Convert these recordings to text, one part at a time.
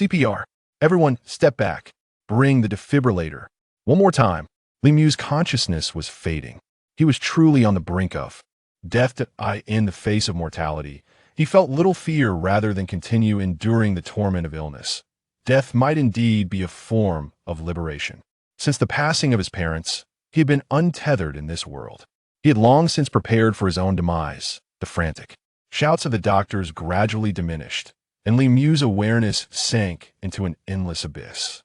CPR. Everyone, step back. Bring the defibrillator. One more time. Li Mu's consciousness was fading. He was truly on the brink of death in the face of mortality. He felt little fear rather than continue enduring the torment of illness. Death might indeed be a form of liberation. Since the passing of his parents, he had been untethered in this world. He had long since prepared for his own demise. The frantic shouts of the doctors gradually diminished, and Li Mu's awareness sank into an endless abyss.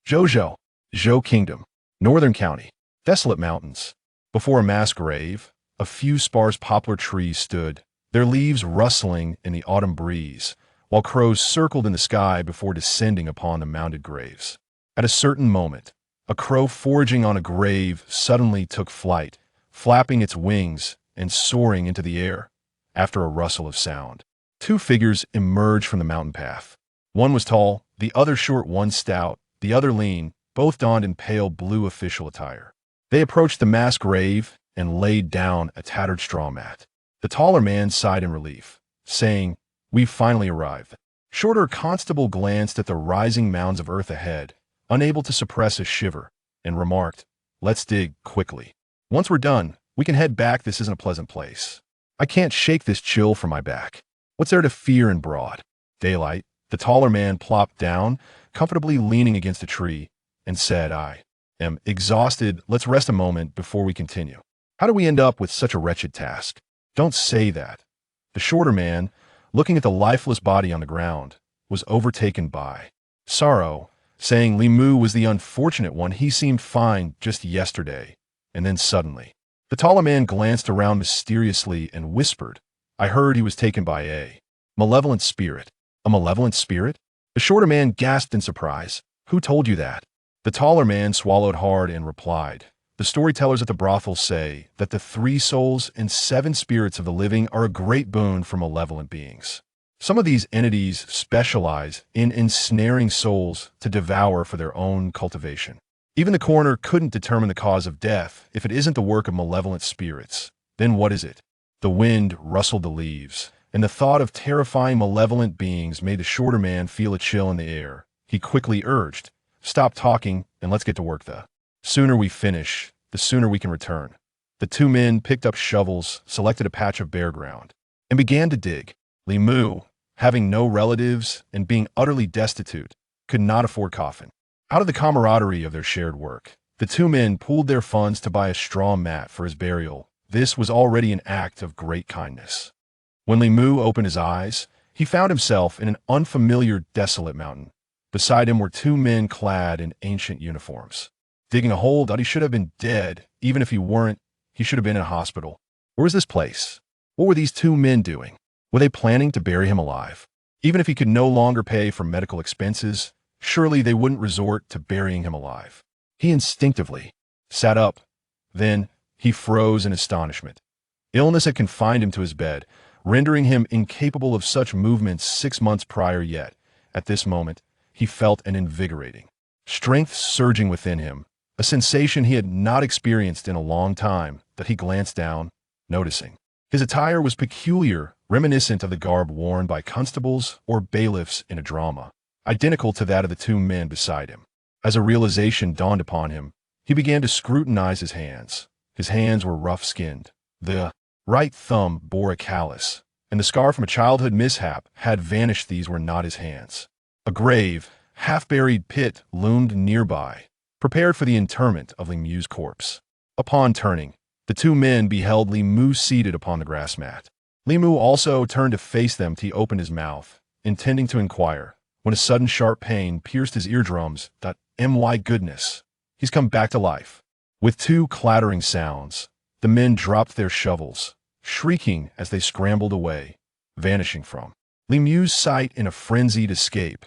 Zhou Kingdom, Northern County, desolate mountains. Before a mass grave, a few sparse poplar trees stood, their leaves rustling in the autumn breeze, while crows circled in the sky before descending upon the mounded graves. At a certain moment, a crow foraging on a grave suddenly took flight, flapping its wings and soaring into the air. After a rustle of sound, two figures emerged from the mountain path. One was tall, the other short, one stout, the other lean, both donned in pale blue official attire. They approached the mass grave and laid down a tattered straw mat. The taller man sighed in relief, saying, "We've finally arrived." Shorter constable glanced at the rising mounds of earth ahead, unable to suppress a shiver, and remarked, "Let's dig quickly. Once we're done, we can head back. This isn't a pleasant place. I can't shake this chill from my back. What's there to fear in broad daylight?" The taller man plopped down, comfortably leaning against a tree, and said, "I am exhausted. Let's rest a moment before we continue. How do we end up with such a wretched task?" "Don't say that." The shorter man, looking at the lifeless body on the ground, was overtaken by sorrow, saying Li Mu was the unfortunate one. He seemed fine just yesterday. And then suddenly, the taller man glanced around mysteriously and whispered, "I heard he was taken by a malevolent spirit." "A malevolent spirit?" The shorter man gasped in surprise. "Who told you that?" The taller man swallowed hard and replied, "The storytellers at the brothel say that the 3 souls and 7 spirits of the living are a great boon for malevolent beings. Some of these entities specialize in ensnaring souls to devour for their own cultivation. Even the coroner couldn't determine the cause of death if it isn't the work of malevolent spirits. Then what is it?" The wind rustled the leaves, and the thought of terrifying malevolent beings made the shorter man feel a chill in the air. He quickly urged, "Stop talking and let's get to work. The sooner we finish, the sooner we can return." The 2 men picked up shovels, selected a patch of bare ground, and began to dig. Li Mu, having no relatives and being utterly destitute, could not afford coffin. Out of the camaraderie of their shared work, the 2 men pooled their funds to buy a straw mat for his burial. This was already an act of great kindness. When Li Mu opened his eyes, he found himself in an unfamiliar, desolate mountain. Beside him were 2 men clad in ancient uniforms. Digging a hole that he should have been dead. Even if he weren't, he should have been in a hospital. Where was this place? What were these 2 men doing? Were they planning to bury him alive? Even if he could no longer pay for medical expenses, surely they wouldn't resort to burying him alive. He instinctively sat up. Then he froze in astonishment. Illness had confined him to his bed, rendering him incapable of such movements 6 months prior. Yet, at this moment, he felt an invigorating strength surging within him, a sensation he had not experienced in a long time. That he glanced down, noticing. His attire was peculiar, reminiscent of the garb worn by constables or bailiffs in a drama, identical to that of the 2 men beside him. As a realization dawned upon him, he began to scrutinize his hands. His hands were rough-skinned. The right thumb bore a callus, and the scar from a childhood mishap had vanished. These were not his hands. A grave, half-buried pit loomed nearby, prepared for the interment of Li Mu's corpse. Upon turning, the 2 men beheld Li Mu seated upon the grass mat. Li Mu also turned to face them. He opened his mouth, intending to inquire, when a sudden sharp pain pierced his eardrums. My goodness, he's come back to life. With 2 clattering sounds, the men dropped their shovels, shrieking as they scrambled away, vanishing from Li Mu's sight in a frenzied escape.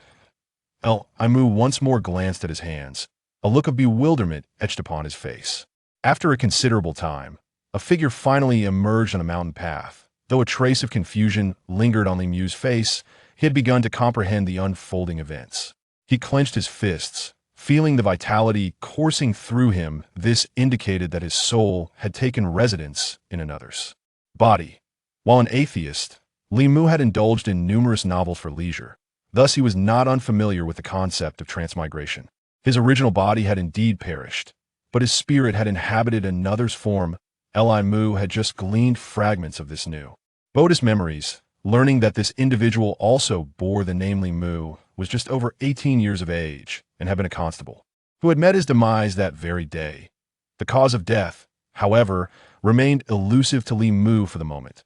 Li Mu once more glanced at his hands. A look of bewilderment etched upon his face. After a considerable time, a figure finally emerged on the mountain path. Though a trace of confusion lingered on Li Mu's face, he had begun to comprehend the unfolding events. He clenched his fists, feeling the vitality coursing through him. This indicated that his soul had taken residence in another's body. While an atheist, Li Mu had indulged in numerous novels for leisure. Thus, he was not unfamiliar with the concept of transmigration. His original body had indeed perished, but his spirit had inhabited another's form. Li Mu had just gleaned fragments of this new Buddhist memories, learning that this individual also bore the name Li Mu, was just over 18 years of age and had been a constable, who had met his demise that very day. The cause of death, however, remained elusive to Li Mu for the moment.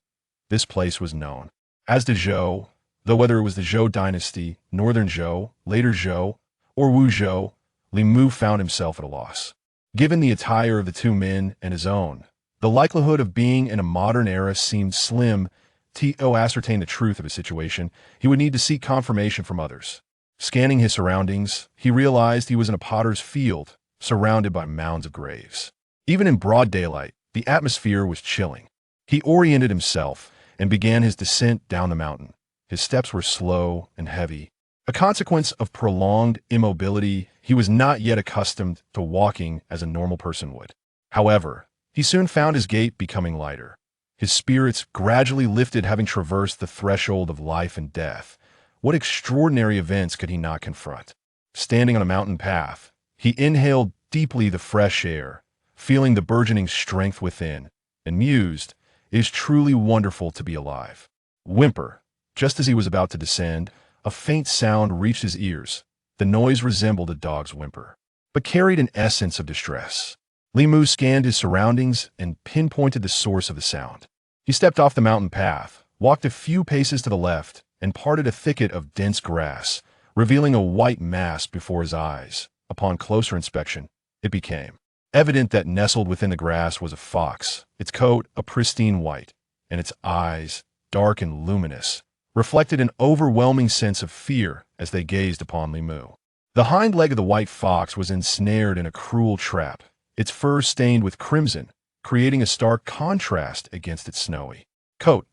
This place was known as the Zhou, though whether it was the Zhou dynasty, Northern Zhou, later Zhou, or Wu Zhou, Li Mu found himself at a loss. Given the attire of the two men and his own, the likelihood of being in a modern era seemed slim. To ascertain the truth of his situation, he would need to seek confirmation from others. Scanning his surroundings, he realized he was in a potter's field, surrounded by mounds of graves. Even in broad daylight, the atmosphere was chilling. He oriented himself and began his descent down the mountain. His steps were slow and heavy. A consequence of prolonged immobility, he was not yet accustomed to walking as a normal person would. However, he soon found his gait becoming lighter. His spirits gradually lifted, having traversed the threshold of life and death. What extraordinary events could he not confront? Standing on a mountain path, he inhaled deeply the fresh air, feeling the burgeoning strength within, and mused, "It is truly wonderful to be alive." Whimper. Just as he was about to descend, a faint sound reached his ears. The noise resembled a dog's whimper, but carried an essence of distress. Li Mu scanned his surroundings and pinpointed the source of the sound. He stepped off the mountain path, walked a few paces to the left, and parted a thicket of dense grass, revealing a white mass before his eyes. Upon closer inspection, it became evident that nestled within the grass was a fox, its coat a pristine white, and its eyes, dark and luminous, reflected an overwhelming sense of fear as they gazed upon Li Mu. The hind leg of the white fox was ensnared in a cruel trap, its fur stained with crimson, creating a stark contrast against its snowy coat.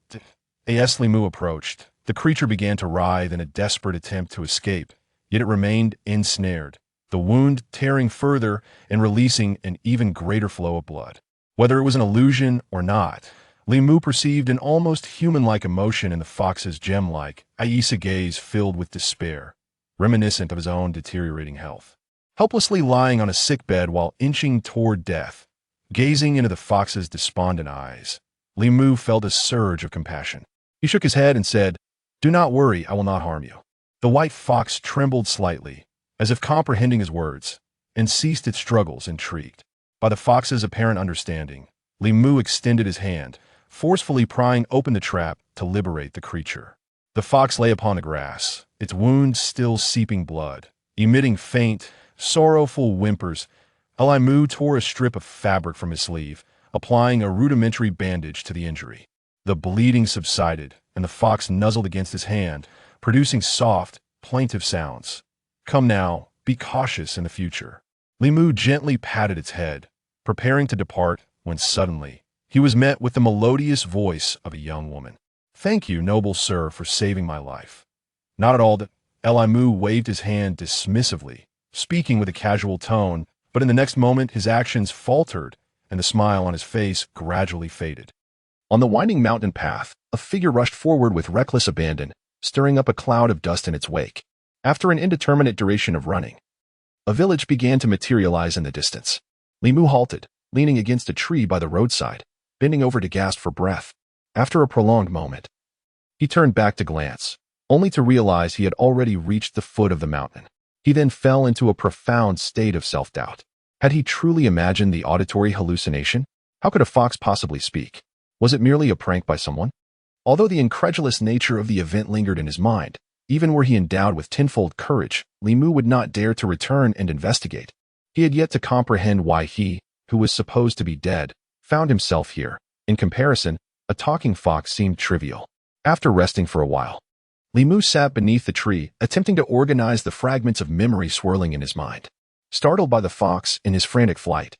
As Li Mu approached, the creature began to writhe in a desperate attempt to escape, yet it remained ensnared, the wound tearing further and releasing an even greater flow of blood. Whether it was an illusion or not, Li Mu perceived an almost human-like emotion in the fox's gem-like, Aisa gaze filled with despair, reminiscent of his own deteriorating health. Helplessly lying on a sickbed while inching toward death, gazing into the fox's despondent eyes, Li Mu felt a surge of compassion. He shook his head and said, "Do not worry, I will not harm you." The white fox trembled slightly, as if comprehending his words, and ceased its struggles, intrigued. By the fox's apparent understanding, Li Mu extended his hand, forcefully prying open the trap to liberate the creature. The fox lay upon the grass, its wound still seeping blood, emitting faint, sorrowful whimpers. Li Mu tore a strip of fabric from his sleeve, applying a rudimentary bandage to the injury. The bleeding subsided, and the fox nuzzled against his hand, producing soft, plaintive sounds. "Come now, be cautious in the future." Li Mu gently patted its head, preparing to depart, when suddenly he was met with the melodious voice of a young woman. "Thank you, noble sir, for saving my life." Not at all. Li Mu waved his hand dismissively, speaking with a casual tone, but in the next moment his actions faltered and the smile on his face gradually faded. On the winding mountain path, a figure rushed forward with reckless abandon, stirring up a cloud of dust in its wake. After an indeterminate duration of running, a village began to materialize in the distance. Li Mu halted, leaning against a tree by the roadside, bending over to gasp for breath. After a prolonged moment, he turned back to glance, only to realize he had already reached the foot of the mountain. He then fell into a profound state of self-doubt. Had he truly imagined the auditory hallucination? How could a fox possibly speak? Was it merely a prank by someone? Although the incredulous nature of the event lingered in his mind, even were he endowed with tenfold courage, Li Mu would not dare to return and investigate. He had yet to comprehend why he, who was supposed to be dead, found himself here. In comparison, a talking fox seemed trivial. After resting for a while, Li Mu sat beneath the tree, attempting to organize the fragments of memory swirling in his mind. Startled by the fox in his frantic flight,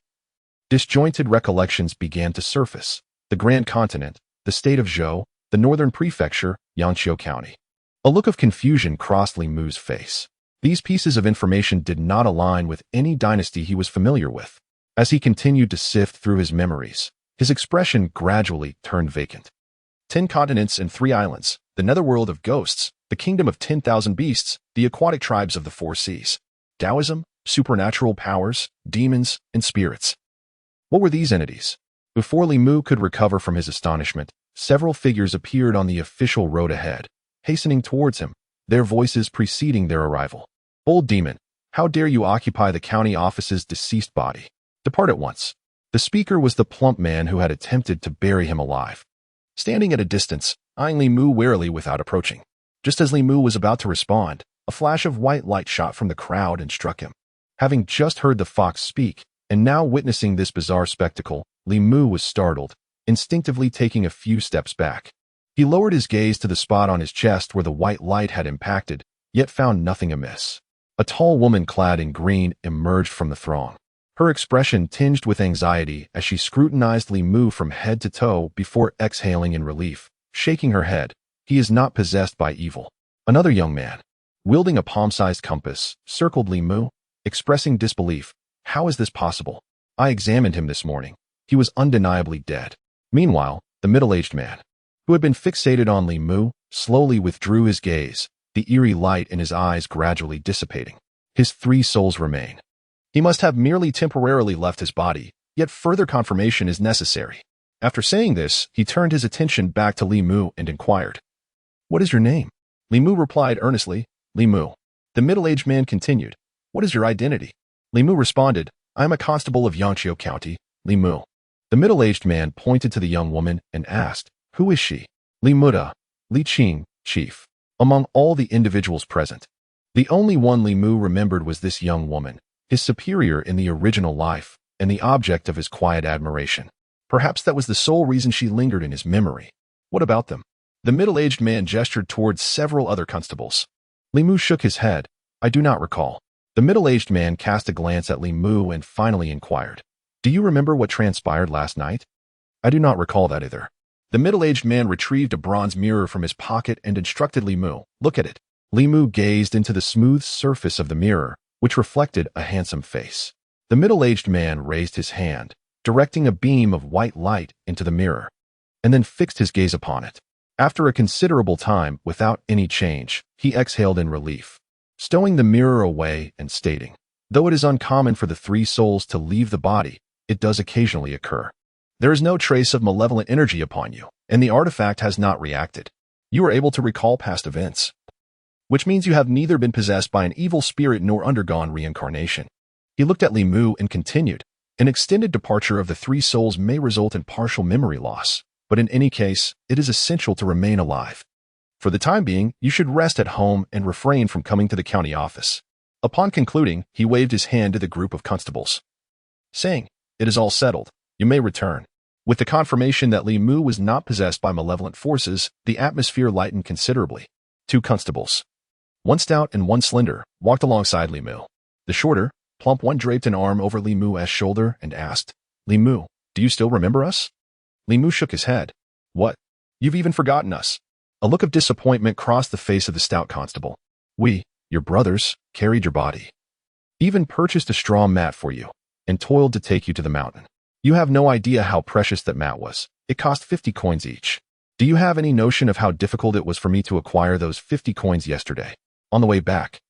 disjointed recollections began to surface. The Grand Continent, the state of Zhou, the northern prefecture, Yanqiu County. A look of confusion crossed Li Mu's face. These pieces of information did not align with any dynasty he was familiar with. As he continued to sift through his memories, his expression gradually turned vacant. 10 continents and 3 islands, the netherworld of ghosts, The kingdom of 10,000 beasts, the aquatic tribes of the four seas. Taoism, supernatural powers, demons, and spirits. What were these entities? Before Li Mu could recover from his astonishment, several figures appeared on the official road ahead, hastening towards him, their voices preceding their arrival. Old demon, how dare you occupy the county office's deceased body? Depart at once. The speaker was the plump man who had attempted to bury him alive. Standing at a distance, eyeing Li Mu warily without approaching. Just as Li Mu was about to respond, a flash of white light shot from the crowd and struck him. Having just heard the fox speak, and now witnessing this bizarre spectacle, Li Mu was startled, instinctively taking a few steps back. He lowered his gaze to the spot on his chest where the white light had impacted, yet found nothing amiss. A tall woman clad in green emerged from the throng. Her expression tinged with anxiety as she scrutinized Li Mu from head to toe before exhaling in relief, shaking her head. He is not possessed by evil. Another young man, wielding a palm-sized compass, circled Li Mu, expressing disbelief. How is this possible? I examined him this morning. He was undeniably dead. Meanwhile, the middle-aged man, who had been fixated on Li Mu, slowly withdrew his gaze, the eerie light in his eyes gradually dissipating. His three souls remain. He must have merely temporarily left his body, yet further confirmation is necessary. After saying this, he turned his attention back to Li Mu and inquired, "What is your name?" Li Mu replied earnestly, "Li Mu." The middle-aged man continued, "What is your identity?" Li Mu responded, "I am a constable of Yangqiu County, Li Mu." The middle-aged man pointed to the young woman and asked, "Who is she?" "Li Muda, Li Qing, chief." Among all the individuals present, the only one Li Mu remembered was this young woman, his superior in the original life, and the object of his quiet admiration. Perhaps that was the sole reason she lingered in his memory. What about them? The middle-aged man gestured towards several other constables. Li Mu shook his head. "I do not recall." The middle-aged man cast a glance at Li Mu and finally inquired, "Do you remember what transpired last night?" "I do not recall that either." The middle-aged man retrieved a bronze mirror from his pocket and instructed Li Mu, "Look at it." Li Mu gazed into the smooth surface of the mirror, which reflected a handsome face. The middle-aged man raised his hand, directing a beam of white light into the mirror, and then fixed his gaze upon it. After a considerable time, without any change, he exhaled in relief, stowing the mirror away and stating, "Though it is uncommon for the three souls to leave the body, it does occasionally occur. There is no trace of malevolent energy upon you, and the artifact has not reacted. You are able to recall past events, which means you have neither been possessed by an evil spirit nor undergone reincarnation." He looked at Li Mu and continued, "An extended departure of the three souls may result in partial memory loss, but in any case, it is essential to remain alive. For the time being, you should rest at home and refrain from coming to the county office." Upon concluding, he waved his hand to the group of constables, saying, "It is all settled. You may return." With the confirmation that Li Mu was not possessed by malevolent forces, the atmosphere lightened considerably. Two constables, one stout and one slender, walked alongside Li Mu. The shorter, plump one draped an arm over Li Mu's shoulder and asked, "Li Mu, do you still remember us?" Li Mu shook his head. "What? You've even forgotten us." A look of disappointment crossed the face of the stout constable. "We, your brothers, carried your body, even purchased a straw mat for you, and toiled to take you to the mountain. You have no idea how precious that mat was. It cost 50 coins each. Do you have any notion of how difficult it was for me to acquire those 50 coins yesterday? On the way back."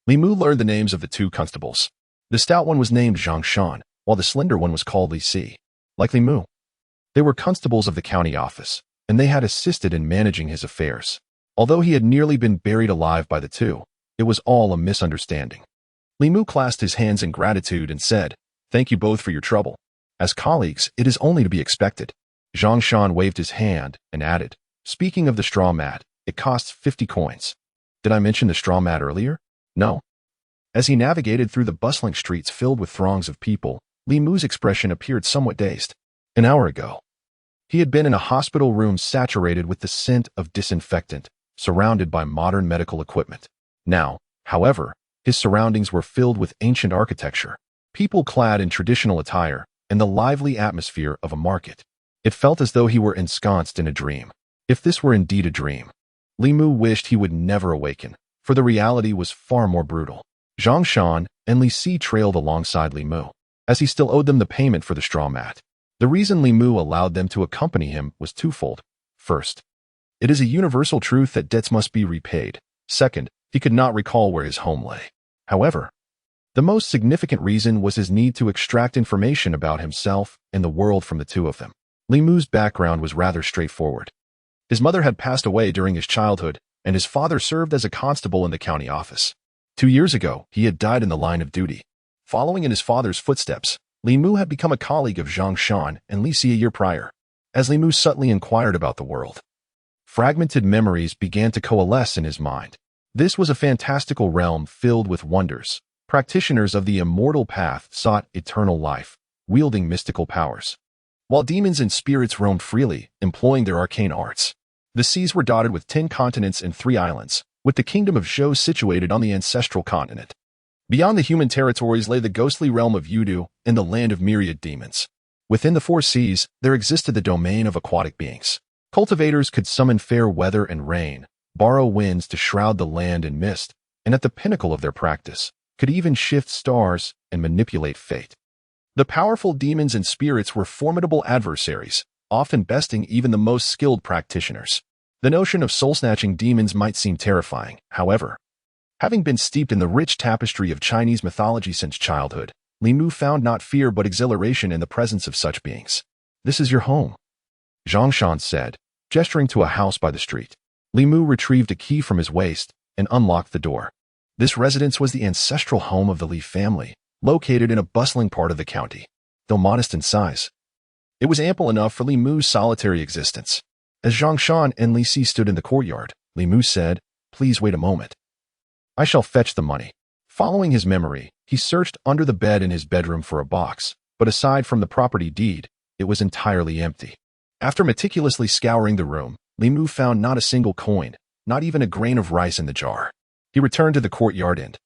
Li Mu learned the names of the two constables. The stout one was named Zhang Shan, while the slender one was called Li Si. Like Li Mu, they were constables of the county office, and they had assisted in managing his affairs. Although he had nearly been buried alive by the two, it was all a misunderstanding. Li Mu clasped his hands in gratitude and said, "Thank you both for your trouble. As colleagues, it is only to be expected." Zhang Shan waved his hand and added, "Speaking of the straw mat, it costs 50 coins. Did I mention the straw mat earlier? No." As he navigated through the bustling streets filled with throngs of people, Li Mu's expression appeared somewhat dazed. An hour ago, he had been in a hospital room saturated with the scent of disinfectant, surrounded by modern medical equipment. Now, however, his surroundings were filled with ancient architecture, people clad in traditional attire, and the lively atmosphere of a market. It felt as though he were ensconced in a dream. If this were indeed a dream, Li Mu wished he would never awaken, for the reality was far more brutal. Zhang Shan and Li Si trailed alongside Li Mu, as he still owed them the payment for the straw mat. The reason Li Mu allowed them to accompany him was twofold. First, it is a universal truth that debts must be repaid, Second, he could not recall where his home lay. However, the most significant reason was his need to extract information about himself and the world from the two of them. Li Mu's background was rather straightforward. His mother had passed away during his childhood, and his father served as a constable in the county office. 2 years ago, he had died in the line of duty. Following in his father's footsteps, Li Mu had become a colleague of Zhang Shan and Li Si a year prior. As Li Mu subtly inquired about the world, fragmented memories began to coalesce in his mind. This was a fantastical realm filled with wonders. Practitioners of the immortal path sought eternal life, wielding mystical powers, while demons and spirits roamed freely, employing their arcane arts. The seas were dotted with 10 continents and 3 islands, with the kingdom of Zhou situated on the ancestral continent. Beyond the human territories lay the ghostly realm of Yudu and the land of myriad demons. Within the 4 seas, there existed the domain of aquatic beings. Cultivators could summon fair weather and rain, borrow winds to shroud the land in mist, and at the pinnacle of their practice, could even shift stars and manipulate fate. The powerful demons and spirits were formidable adversaries, often besting even the most skilled practitioners. The notion of soul-snatching demons might seem terrifying, however. Having been steeped in the rich tapestry of Chinese mythology since childhood, Li Mu found not fear but exhilaration in the presence of such beings. "This is your home," Zhang Shan said, gesturing to a house by the street. Li Mu retrieved a key from his waist and unlocked the door. This residence was the ancestral home of the Li family, located in a bustling part of the county. Though modest in size, it was ample enough for Li Mu's solitary existence. As Zhang Shan and Li Si stood in the courtyard, Li Mu said, "Please wait a moment. I shall fetch the money." Following his memory, he searched under the bed in his bedroom for a box, but aside from the property deed, it was entirely empty. After meticulously scouring the room, Li Mu found not a single coin, not even a grain of rice in the jar. He returned to the courtyard and,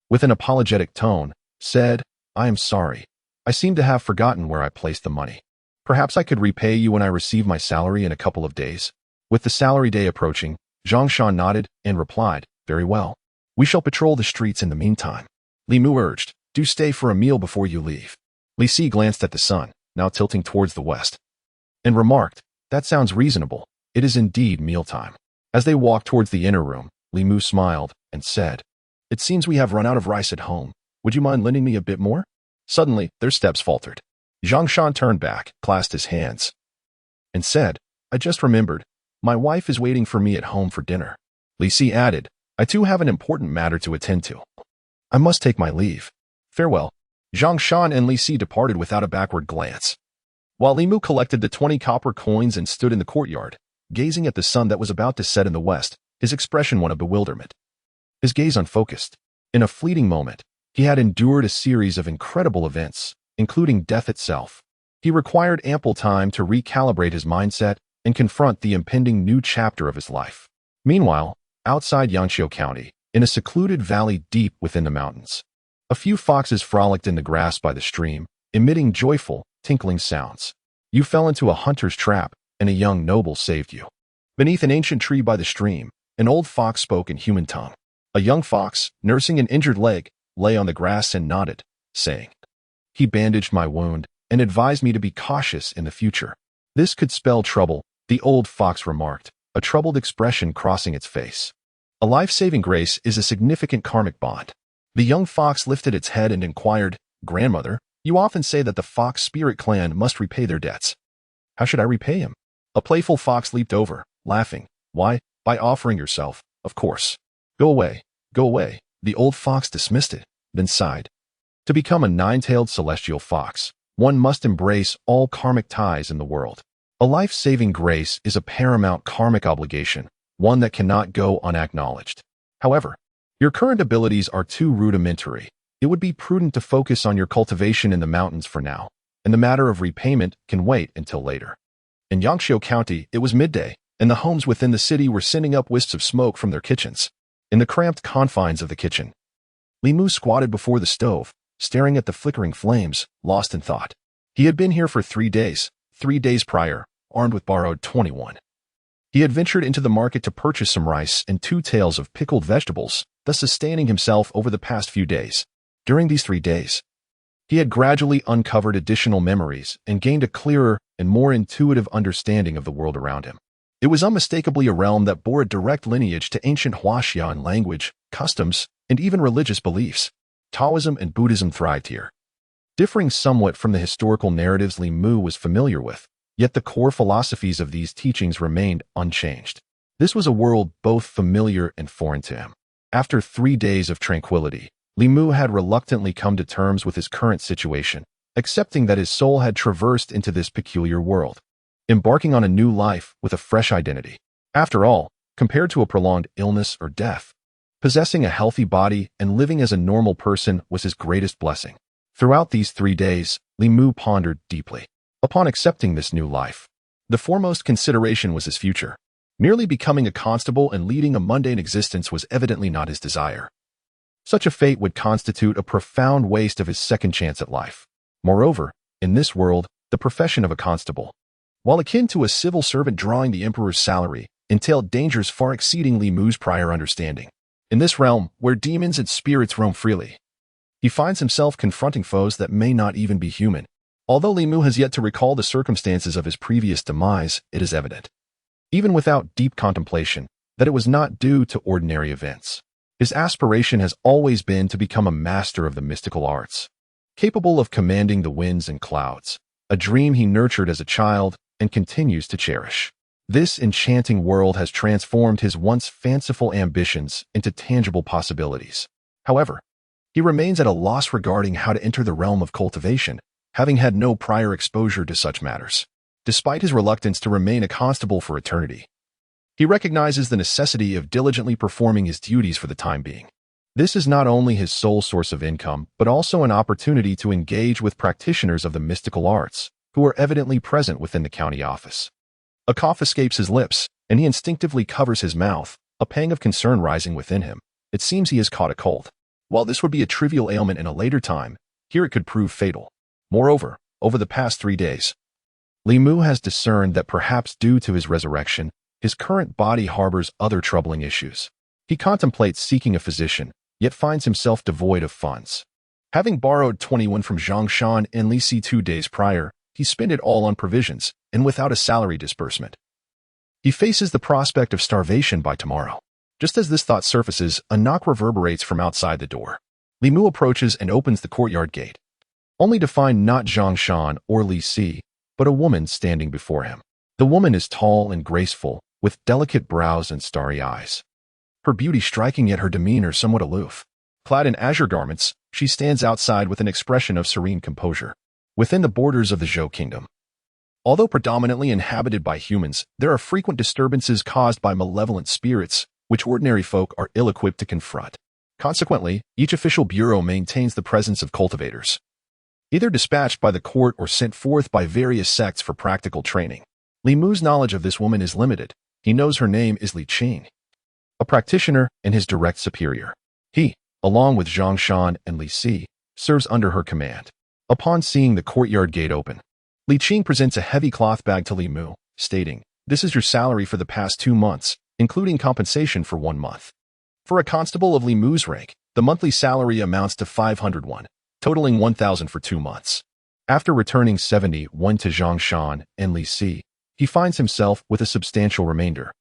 with an apologetic tone, said, "I am sorry. I seem to have forgotten where I placed the money. Perhaps I could repay you when I receive my salary in a couple of days." With the salary day approaching, Zhang Shan nodded and replied, "Very well. We shall patrol the streets in the meantime." Li Mu urged, "Do stay for a meal before you leave." Li Si glanced at the sun, now tilting towards the west, and remarked, "That sounds reasonable. It is indeed mealtime." As they walked towards the inner room, Li Mu smiled and said, "It seems we have run out of rice at home. Would you mind lending me a bit more?" Suddenly, their steps faltered. Zhang Shan turned back, clasped his hands, and said, "I just remembered. My wife is waiting for me at home for dinner." Li Si added, "I too have an important matter to attend to. I must take my leave. Farewell." Zhang Shan and Li Si departed without a backward glance, while Li Mu collected the 20 copper coins and stood in the courtyard, gazing at the sun that was about to set in the west, his expression one of bewilderment, his gaze unfocused. In a fleeting moment, he had endured a series of incredible events, including death itself. He required ample time to recalibrate his mindset and confront the impending new chapter of his life. Meanwhile, outside Yangqiu County, in a secluded valley deep within the mountains, a few foxes frolicked in the grass by the stream, emitting joyful, tinkling sounds. You fell into a hunter's trap, and a young noble saved you. Beneath an ancient tree by the stream, an old fox spoke in human tongue. A young fox, nursing an injured leg, lay on the grass and nodded, saying, "He bandaged my wound and advised me to be cautious in the future." "This could spell trouble," the old fox remarked, a troubled expression crossing its face. "A life-saving grace is a significant karmic bond." The young fox lifted its head and inquired, "Grandmother, you often say that the fox spirit clan must repay their debts. How should I repay him?" A playful fox leaped over, laughing. "Why, by offering yourself, of course." Go away," the old fox dismissed it, then sighed. To become a 9-tailed celestial fox, one must embrace all karmic ties in the world. A life-saving grace is a paramount karmic obligation, one that cannot go unacknowledged. However, your current abilities are too rudimentary. It would be prudent to focus on your cultivation in the mountains for now, and the matter of repayment can wait until later. In Yangqiu County, it was midday, and the homes within the city were sending up wisps of smoke from their kitchens. In the cramped confines of the kitchen, Li Mu squatted before the stove, staring at the flickering flames, lost in thought. He had been here for 3 days. 3 days prior, armed with borrowed 21. He had ventured into the market to purchase some rice and 2 taels of pickled vegetables, thus sustaining himself over the past few days. During these 3 days, he had gradually uncovered additional memories and gained a clearer and more intuitive understanding of the world around him. It was unmistakably a realm that bore a direct lineage to ancient Huaxian language, customs, and even religious beliefs. Taoism and Buddhism thrived here. Differing somewhat from the historical narratives Li Mu was familiar with, yet the core philosophies of these teachings remained unchanged. This was a world both familiar and foreign to him. After 3 days of tranquility, Li Mu had reluctantly come to terms with his current situation, accepting that his soul had traversed into this peculiar world, embarking on a new life with a fresh identity. After all, compared to a prolonged illness or death, possessing a healthy body and living as a normal person was his greatest blessing. Throughout these 3 days, Li Mu pondered deeply. Upon accepting this new life, the foremost consideration was his future. Merely becoming a constable and leading a mundane existence was evidently not his desire. Such a fate would constitute a profound waste of his second chance at life. Moreover, in this world, the profession of a constable, while akin to a civil servant drawing the emperor's salary, entailed dangers far exceeding Li Mu's prior understanding. In this realm, where demons and spirits roam freely, he finds himself confronting foes that may not even be human. Although Li Mu has yet to recall the circumstances of his previous demise, it is evident, even without deep contemplation, that it was not due to ordinary events. His aspiration has always been to become a master of the mystical arts, capable of commanding the winds and clouds, a dream he nurtured as a child and continues to cherish. This enchanting world has transformed his once fanciful ambitions into tangible possibilities. However, he remains at a loss regarding how to enter the realm of cultivation, having had no prior exposure to such matters. Despite his reluctance to remain a constable for eternity, he recognizes the necessity of diligently performing his duties for the time being. This is not only his sole source of income, but also an opportunity to engage with practitioners of the mystical arts, who are evidently present within the county office. A cough escapes his lips, and he instinctively covers his mouth, a pang of concern rising within him. It seems he has caught a cold. While this would be a trivial ailment in a later time, here it could prove fatal. Moreover, over the past 3 days, Li Mu has discerned that perhaps due to his resurrection, his current body harbors other troubling issues. He contemplates seeking a physician, yet finds himself devoid of funds. Having borrowed 21 from Zhongshan and Lisi 2 days prior, he spent it all on provisions, and without a salary disbursement. He faces the prospect of starvation by tomorrow. Just as this thought surfaces, a knock reverberates from outside the door. Li Mu approaches and opens the courtyard gate, only to find not Zhongshan or Li Si, but a woman standing before him. The woman is tall and graceful, with delicate brows and starry eyes. Her beauty striking, yet her demeanor somewhat aloof. Clad in azure garments, she stands outside with an expression of serene composure. Within the borders of the Zhou kingdom, although predominantly inhabited by humans, there are frequent disturbances caused by malevolent spirits, which ordinary folk are ill-equipped to confront. Consequently, each official bureau maintains the presence of cultivators, either dispatched by the court or sent forth by various sects for practical training. Li Mu's knowledge of this woman is limited. He knows her name is Li Qing, a practitioner and his direct superior. He, along with Zhongshan and Li Si, serves under her command. Upon seeing the courtyard gate open, Li Qing presents a heavy cloth bag to Li Mu, stating, "This is your salary for the past 2 months, including compensation for 1 month." For a constable of Li Mu's rank, the monthly salary amounts to 501, totaling 1,000 for 2 months. After returning 71 to Zhongshan and Li Si, he finds himself with a substantial remainder,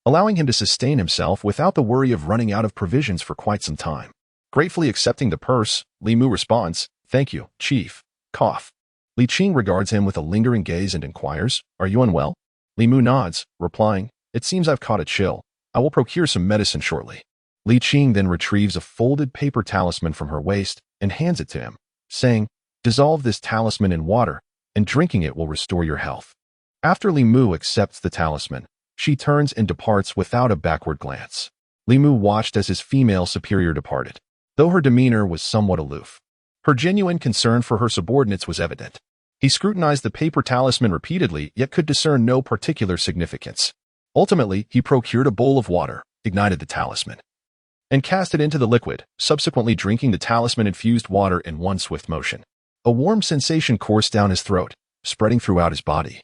allowing him to sustain himself without the worry of running out of provisions for quite some time. Gratefully accepting the purse, Li Mu responds, "Thank you, Chief." Cough. Li Qing regards him with a lingering gaze and inquires, "Are you unwell?" Li Mu nods, replying, "It seems I've caught a chill. I will procure some medicine shortly." Li Qing then retrieves a folded paper talisman from her waist and hands it to him, saying, "Dissolve this talisman in water, and drinking it will restore your health." After Li Mu accepts the talisman, she turns and departs without a backward glance. Li Mu watched as his female superior departed. Though her demeanor was somewhat aloof, her genuine concern for her subordinates was evident. He scrutinized the paper talisman repeatedly, yet could discern no particular significance. Ultimately, he procured a bowl of water, ignited the talisman, and cast it into the liquid, subsequently drinking the talisman-infused water in one swift motion. A warm sensation coursed down his throat, spreading throughout his body,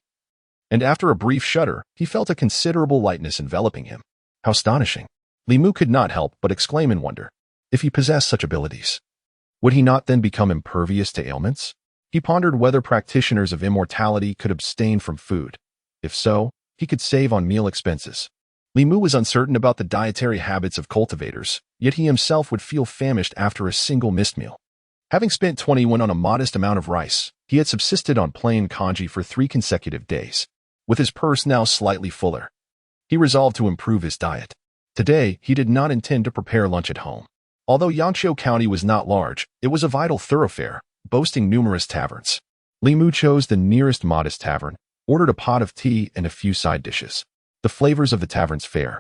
and after a brief shudder, he felt a considerable lightness enveloping him. How astonishing! Li Mu could not help but exclaim in wonder. If he possessed such abilities, would he not then become impervious to ailments? He pondered whether practitioners of immortality could abstain from food. If so, he could save on meal expenses. Li Mu was uncertain about the dietary habits of cultivators, yet he himself would feel famished after a single missed meal. Having spent 21 on a modest amount of rice, he had subsisted on plain congee for 3 consecutive days. With his purse now slightly fuller, he resolved to improve his diet. Today, he did not intend to prepare lunch at home. Although Yangqiu County was not large, it was a vital thoroughfare, boasting numerous taverns. Li Mu chose the nearest modest tavern, ordered a pot of tea and a few side dishes. The flavors of the tavern's fare,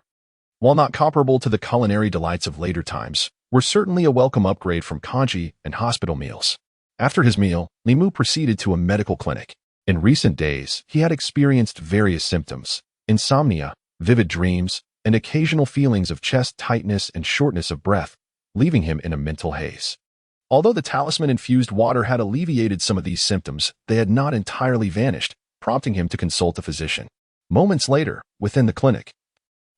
while not comparable to the culinary delights of later times, were certainly a welcome upgrade from congee and hospital meals. After his meal, Li Mu proceeded to a medical clinic. In recent days, he had experienced various symptoms: insomnia, vivid dreams, and occasional feelings of chest tightness and shortness of breath, leaving him in a mental haze. Although the talisman-infused water had alleviated some of these symptoms, they had not entirely vanished, prompting him to consult a physician. Moments later, within the clinic,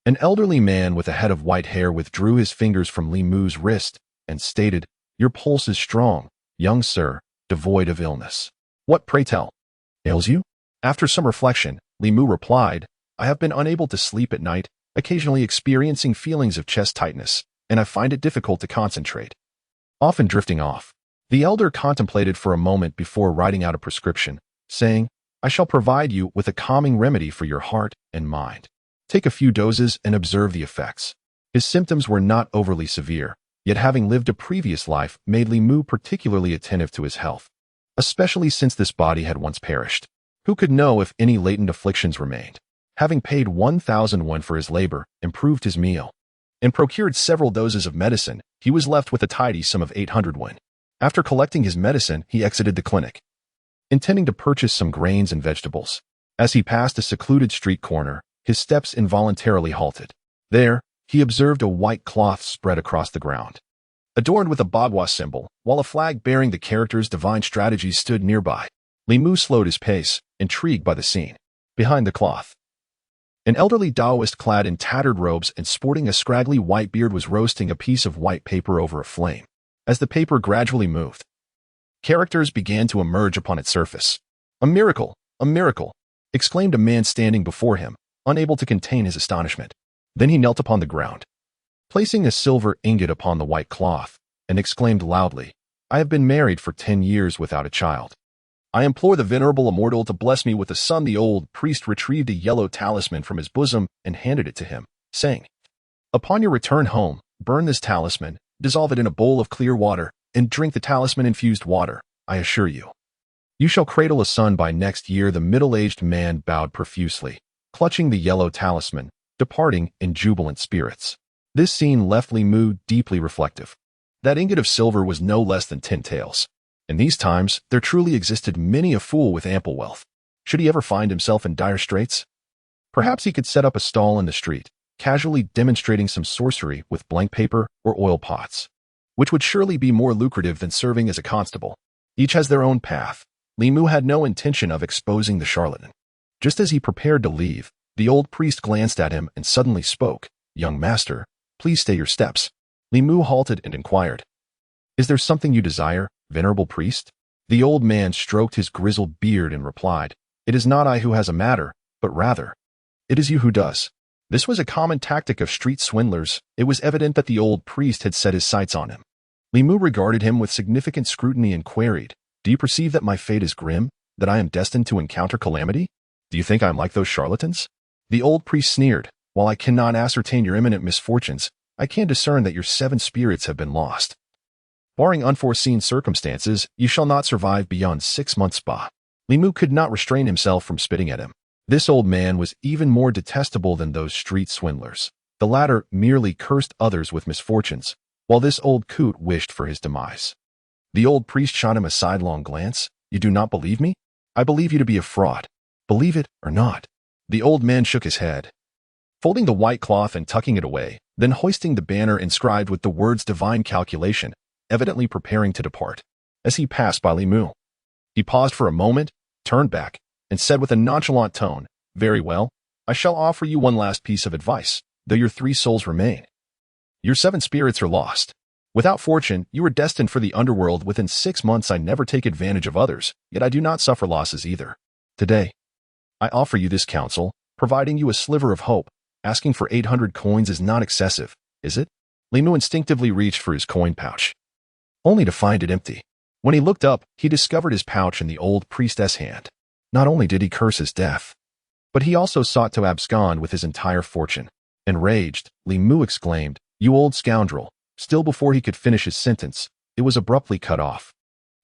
an elderly man with a head of white hair withdrew his fingers from Li Mu's wrist and stated, "Your pulse is strong, young sir, devoid of illness. What, pray tell, ails you?" After some reflection, Li Mu replied, "I have been unable to sleep at night, occasionally experiencing feelings of chest tightness, and I find it difficult to concentrate. Often drifting off." The elder contemplated for a moment before writing out a prescription, saying, "I shall provide you with a calming remedy for your heart and mind. Take a few doses and observe the effects." His symptoms were not overly severe, yet having lived a previous life made Li Mu particularly attentive to his health, especially since this body had once perished. Who could know if any latent afflictions remained? Having paid 1,000 won for his labor, improved his meal, and procured several doses of medicine, he was left with a tidy sum of 800 won. After collecting his medicine, he exited the clinic, intending to purchase some grains and vegetables. As he passed a secluded street corner, his steps involuntarily halted. There, he observed a white cloth spread across the ground, adorned with a Bagua symbol, while a flag bearing the characters Divine Strategies stood nearby. Li Mu slowed his pace, intrigued by the scene. Behind the cloth, an elderly Taoist clad in tattered robes and sporting a scraggly white beard was roasting a piece of white paper over a flame. As the paper gradually moved, characters began to emerge upon its surface. "A miracle! A miracle!" exclaimed a man standing before him, unable to contain his astonishment. Then he knelt upon the ground, placing a silver ingot upon the white cloth, and exclaimed loudly, "I have been married for 10 years without a child. I implore the venerable Immortal to bless me with a son." The old priest retrieved a yellow talisman from his bosom and handed it to him, saying, "Upon your return home, burn this talisman, dissolve it in a bowl of clear water, and drink the talisman-infused water. I assure you, you shall cradle a son by next year." The middle-aged man bowed profusely, clutching the yellow talisman, departing in jubilant spirits. This scene left Li Mu deeply reflective. That ingot of silver was no less than 10 taels. In these times, there truly existed many a fool with ample wealth. Should he ever find himself in dire straits, perhaps he could set up a stall in the street, casually demonstrating some sorcery with blank paper or oil pots, which would surely be more lucrative than serving as a constable. Each has their own path. Li Mu had no intention of exposing the charlatan. Just as he prepared to leave, the old priest glanced at him and suddenly spoke, "Young master, please stay your steps." Li Mu halted and inquired, "Is there something you desire, venerable priest?" The old man stroked his grizzled beard and replied, "It is not I who has a matter, but rather, it is you who does." This was a common tactic of street swindlers. It was evident that the old priest had set his sights on him. Li Mu regarded him with significant scrutiny and queried, "Do you perceive that my fate is grim, that I am destined to encounter calamity? Do you think I am like those charlatans?" The old priest sneered, "While I cannot ascertain your imminent misfortunes, I can discern that your 7 spirits have been lost. Barring unforeseen circumstances, you shall not survive beyond 6 months' spa." Li Mu could not restrain himself from spitting at him. This old man was even more detestable than those street swindlers. The latter merely cursed others with misfortunes, while this old coot wished for his demise. The old priest shot him a sidelong glance. "You do not believe me? I believe you to be a fraud. Believe it or not." The old man shook his head, folding the white cloth and tucking it away, then hoisting the banner inscribed with the words "Divine Calculation," evidently preparing to depart. As he passed by Li Mu, he paused for a moment, turned back, and said with a nonchalant tone, "Very well, I shall offer you one last piece of advice. Though your 3 souls remain, your 7 spirits are lost. Without fortune, you are destined for the underworld within 6 months. I never take advantage of others, yet I do not suffer losses either. Today, I offer you this counsel. providing you a sliver of hope. Asking for 800 coins is not excessive, is it? Li Mu instinctively reached for his coin pouch, only to find it empty. When he looked up, he discovered his pouch in the old priestess' hand. Not only did he curse his death, but he also sought to abscond with his entire fortune. Enraged, Li Mu exclaimed, "You old scoundrel!" Still before he could finish his sentence, it was abruptly cut off.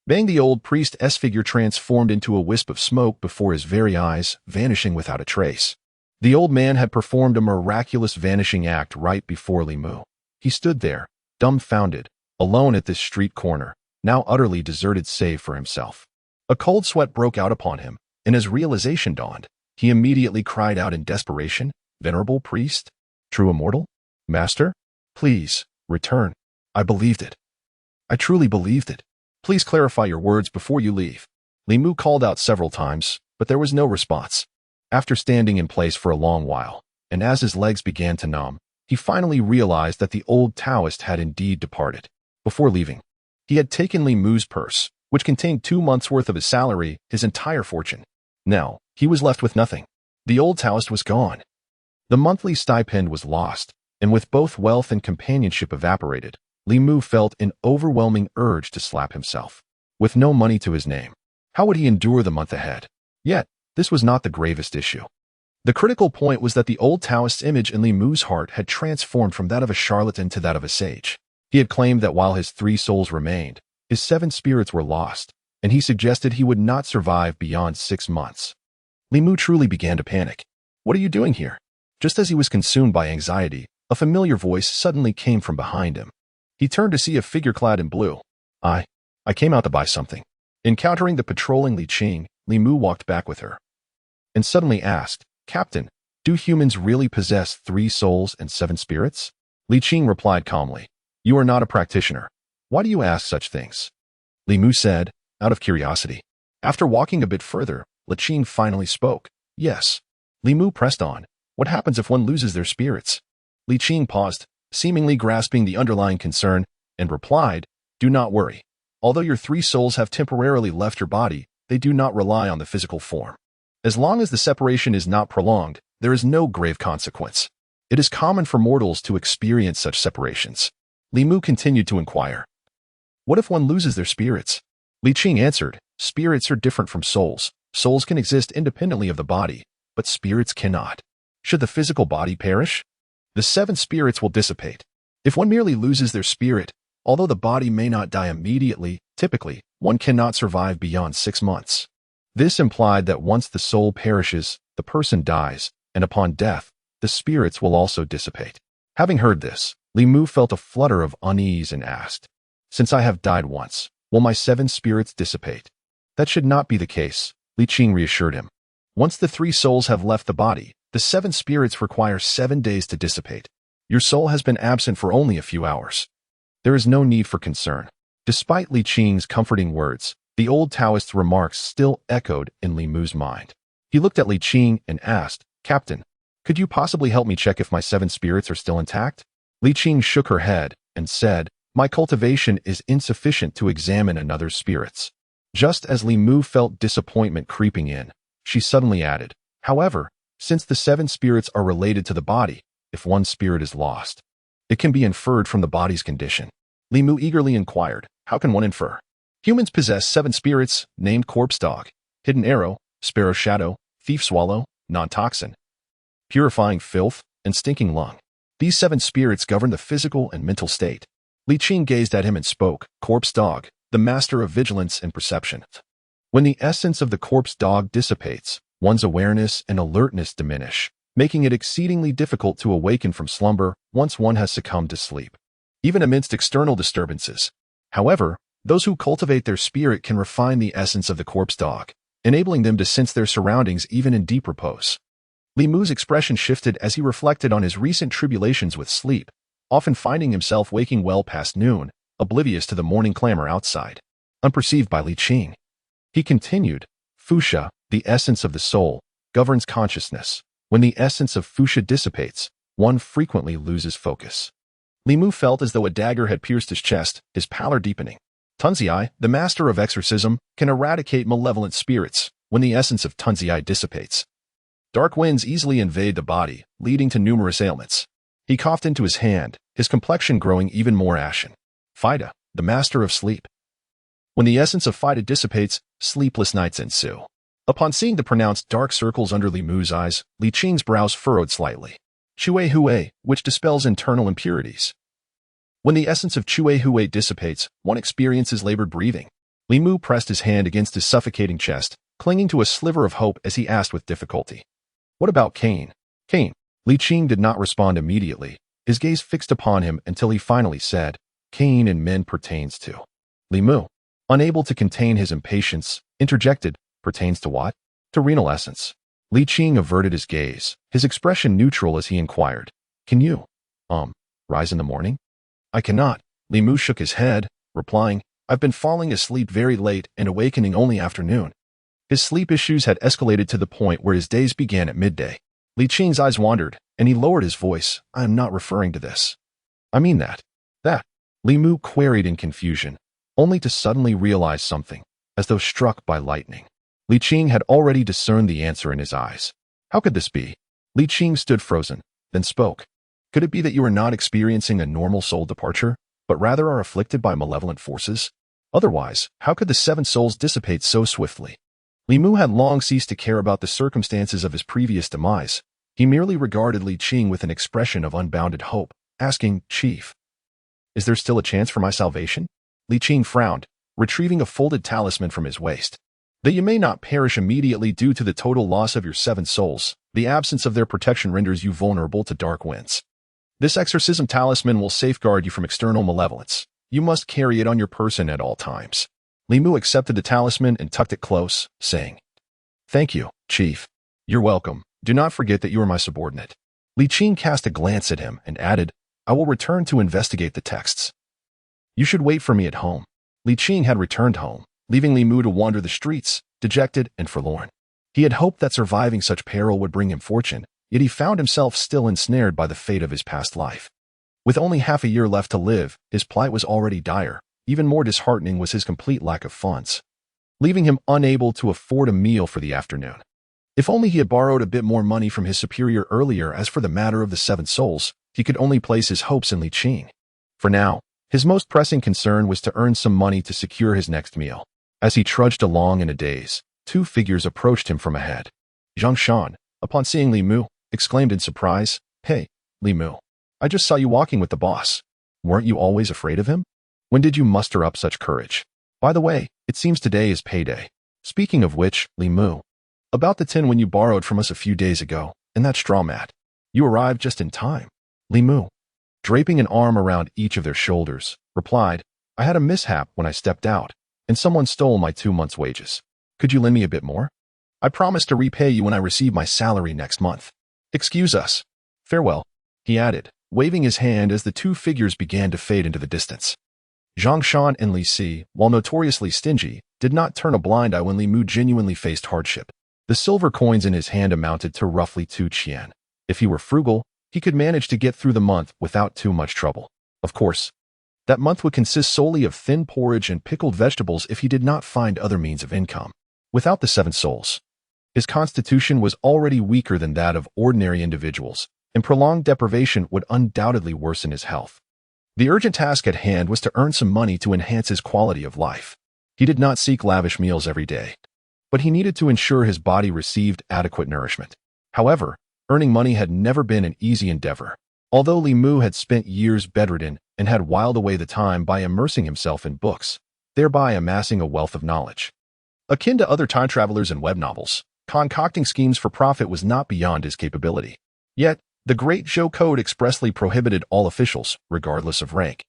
Bang! The old priestess figure transformed into a wisp of smoke before his very eyes, vanishing without a trace. The old man had performed a miraculous vanishing act right before Li Mu. He stood there, dumbfounded, alone at this street corner, now utterly deserted save for himself. A cold sweat broke out upon him, and as realization dawned, he immediately cried out in desperation, "Venerable priest? True immortal? Master? Please, return. I believed it. I truly believed it. Please clarify your words before you leave." Li Mu called out several times, but there was no response. After standing in place for a long while, and as his legs began to numb, he finally realized that the old Taoist had indeed departed. Before leaving, he had taken Li Mu's purse, which contained 2 months' worth of his salary, his entire fortune. Now, he was left with nothing. The old Taoist was gone. The monthly stipend was lost, and with both wealth and companionship evaporated, Li Mu felt an overwhelming urge to slap himself. With no money to his name, how would he endure the month ahead? Yet, this was not the gravest issue. The critical point was that the old Taoist's image in Li Mu's heart had transformed from that of a charlatan to that of a sage. He had claimed that while his 3 souls remained, his 7 spirits were lost, and he suggested he would not survive beyond 6 months. Li Mu truly began to panic. "What are you doing here?" Just as he was consumed by anxiety, a familiar voice suddenly came from behind him. He turned to see a figure clad in blue. I came out to buy something." Encountering the patrolling Li Qing, Li Mu walked back with her, and suddenly asked, "Captain, do humans really possess 3 souls and 7 spirits?" Li Qing replied calmly, "You are not a practitioner. Why do you ask such things?" Li Mu said, out of curiosity. After walking a bit further, Li Qing finally spoke. "Yes." Li Mu pressed on. "What happens if one loses their spirits?" Li Qing paused, seemingly grasping the underlying concern, and replied, "Do not worry. Although your 3 souls have temporarily left your body, they do not rely on the physical form. As long as the separation is not prolonged, there is no grave consequence. It is common for mortals to experience such separations." Li Mu continued to inquire, "What if one loses their spirits?" Li Qing answered, "Spirits are different from souls. Souls can exist independently of the body, but spirits cannot. Should the physical body perish, the 7 spirits will dissipate. If one merely loses their spirit, although the body may not die immediately, typically, one cannot survive beyond 6 months. This implied that once the soul perishes, the person dies, and upon death, the spirits will also dissipate." Having heard this, Li Mu felt a flutter of unease and asked, "Since I have died once, will my 7 spirits dissipate?" "That should not be the case," Li Qing reassured him. "Once the 3 souls have left the body, the 7 spirits require 7 days to dissipate. Your soul has been absent for only a few hours. There is no need for concern." Despite Li Qing's comforting words, the old Taoist's remarks still echoed in Li Mu's mind. He looked at Li Qing and asked, "Captain, could you possibly help me check if my 7 spirits are still intact?" Li Qing shook her head and said, "My cultivation is insufficient to examine another's spirits." Just as Li Mu felt disappointment creeping in, she suddenly added, "However, since the 7 spirits are related to the body, if one spirit is lost, it can be inferred from the body's condition." Li Mu eagerly inquired, "How can one infer?" "Humans possess 7 spirits, named Corpse Dog, Hidden Arrow, Sparrow Shadow, Thief Swallow, Non-Toxin, Purifying Filth, and Stinking Lung. These 7 spirits govern the physical and mental state." Li Qing gazed at him and spoke, "Corpse Dog, the master of vigilance and perception. When the essence of the corpse dog dissipates, one's awareness and alertness diminish, making it exceedingly difficult to awaken from slumber once one has succumbed to sleep, even amidst external disturbances. However, those who cultivate their spirit can refine the essence of the corpse dog, enabling them to sense their surroundings even in deep repose." Li Mu's expression shifted as he reflected on his recent tribulations with sleep, often finding himself waking well past noon, oblivious to the morning clamor outside. Unperceived by Li Qing, he continued, "Fuxia, the essence of the soul, governs consciousness. When the essence of fuxia dissipates, one frequently loses focus." Li Mu felt as though a dagger had pierced his chest, his pallor deepening. Tunzi, the master of exorcism, can eradicate malevolent spirits when the essence of Tunzi dissipates. Dark winds easily invade the body, leading to numerous ailments. He coughed into his hand, his complexion growing even more ashen. Fida, the master of sleep. When the essence of Fida dissipates, sleepless nights ensue. Upon seeing the pronounced dark circles under Li Mu's eyes, Li Qing's brows furrowed slightly. Chui Hue, which dispels internal impurities. When the essence of Chui Hue dissipates, one experiences labored breathing. Li Mu pressed his hand against his suffocating chest, clinging to a sliver of hope as he asked with difficulty. What about Cain? Cain. Li Qing did not respond immediately, his gaze fixed upon him until he finally said, Cain in men pertains to. Li Mu, unable to contain his impatience, interjected, pertains to what? To renal essence. Li Qing averted his gaze, his expression neutral as he inquired, Can you, rise in the morning? I cannot. Li Mu shook his head, replying, I've been falling asleep very late and awakening only afternoon. His sleep issues had escalated to the point where his days began at midday. Li Qing's eyes wandered, and he lowered his voice. I am not referring to this. I mean that. That. Li Mu queried in confusion, only to suddenly realize something, as though struck by lightning. Li Qing had already discerned the answer in his eyes. How could this be? Li Qing stood frozen, then spoke. Could it be that you are not experiencing a normal soul departure, but rather are afflicted by malevolent forces? Otherwise, how could the 7 souls dissipate so swiftly? Li Mu had long ceased to care about the circumstances of his previous demise. He merely regarded Li Qing with an expression of unbounded hope, asking, Chief, is there still a chance for my salvation? Li Qing frowned, retrieving a folded talisman from his waist. That you may not perish immediately due to the total loss of your 7 souls, the absence of their protection renders you vulnerable to dark winds. This exorcism talisman will safeguard you from external malevolence. You must carry it on your person at all times. Li Mu accepted the talisman and tucked it close, saying, Thank you, Chief. You're welcome. Do not forget that you are my subordinate. Li Qing cast a glance at him and added, I will return to investigate the texts. You should wait for me at home. Li Qing had returned home, leaving Li Mu to wander the streets, dejected and forlorn. He had hoped that surviving such peril would bring him fortune, yet he found himself still ensnared by the fate of his past life. With only half a year left to live, his plight was already dire. Even more disheartening was his complete lack of funds, leaving him unable to afford a meal for the afternoon. If only he had borrowed a bit more money from his superior earlier. As for the matter of the 7 souls, he could only place his hopes in Li Qing. For now, his most pressing concern was to earn some money to secure his next meal. As he trudged along in a daze, 2 figures approached him from ahead. Zhang Shan, upon seeing Li Mu, exclaimed in surprise, Hey, Li Mu, I just saw you walking with the boss. Weren't you always afraid of him? When did you muster up such courage? By the way, it seems today is payday. Speaking of which, Li Mu, about the tin when you borrowed from us a few days ago, and that straw mat. You arrived just in time. Li Mu, draping an arm around each of their shoulders, replied, I had a mishap when I stepped out, and someone stole my 2 months' wages. Could you lend me a bit more? I promise to repay you when I receive my salary next month. Excuse us. Farewell, he added, waving his hand as the 2 figures began to fade into the distance. Zhang Shan and Li Si, while notoriously stingy, did not turn a blind eye when Li Mu genuinely faced hardship. The silver coins in his hand amounted to roughly 2 qian. If he were frugal, he could manage to get through the month without too much trouble. Of course, that month would consist solely of thin porridge and pickled vegetables if he did not find other means of income. Without the 7 souls, his constitution was already weaker than that of ordinary individuals, and prolonged deprivation would undoubtedly worsen his health. The urgent task at hand was to earn some money to enhance his quality of life. He did not seek lavish meals every day, but he needed to ensure his body received adequate nourishment. However, earning money had never been an easy endeavor. Although Li Mu had spent years bedridden and had whiled away the time by immersing himself in books, thereby amassing a wealth of knowledge. Akin to other time travelers and web novels, concocting schemes for profit was not beyond his capability. Yet, the Great Zhou Code expressly prohibited all officials, regardless of rank,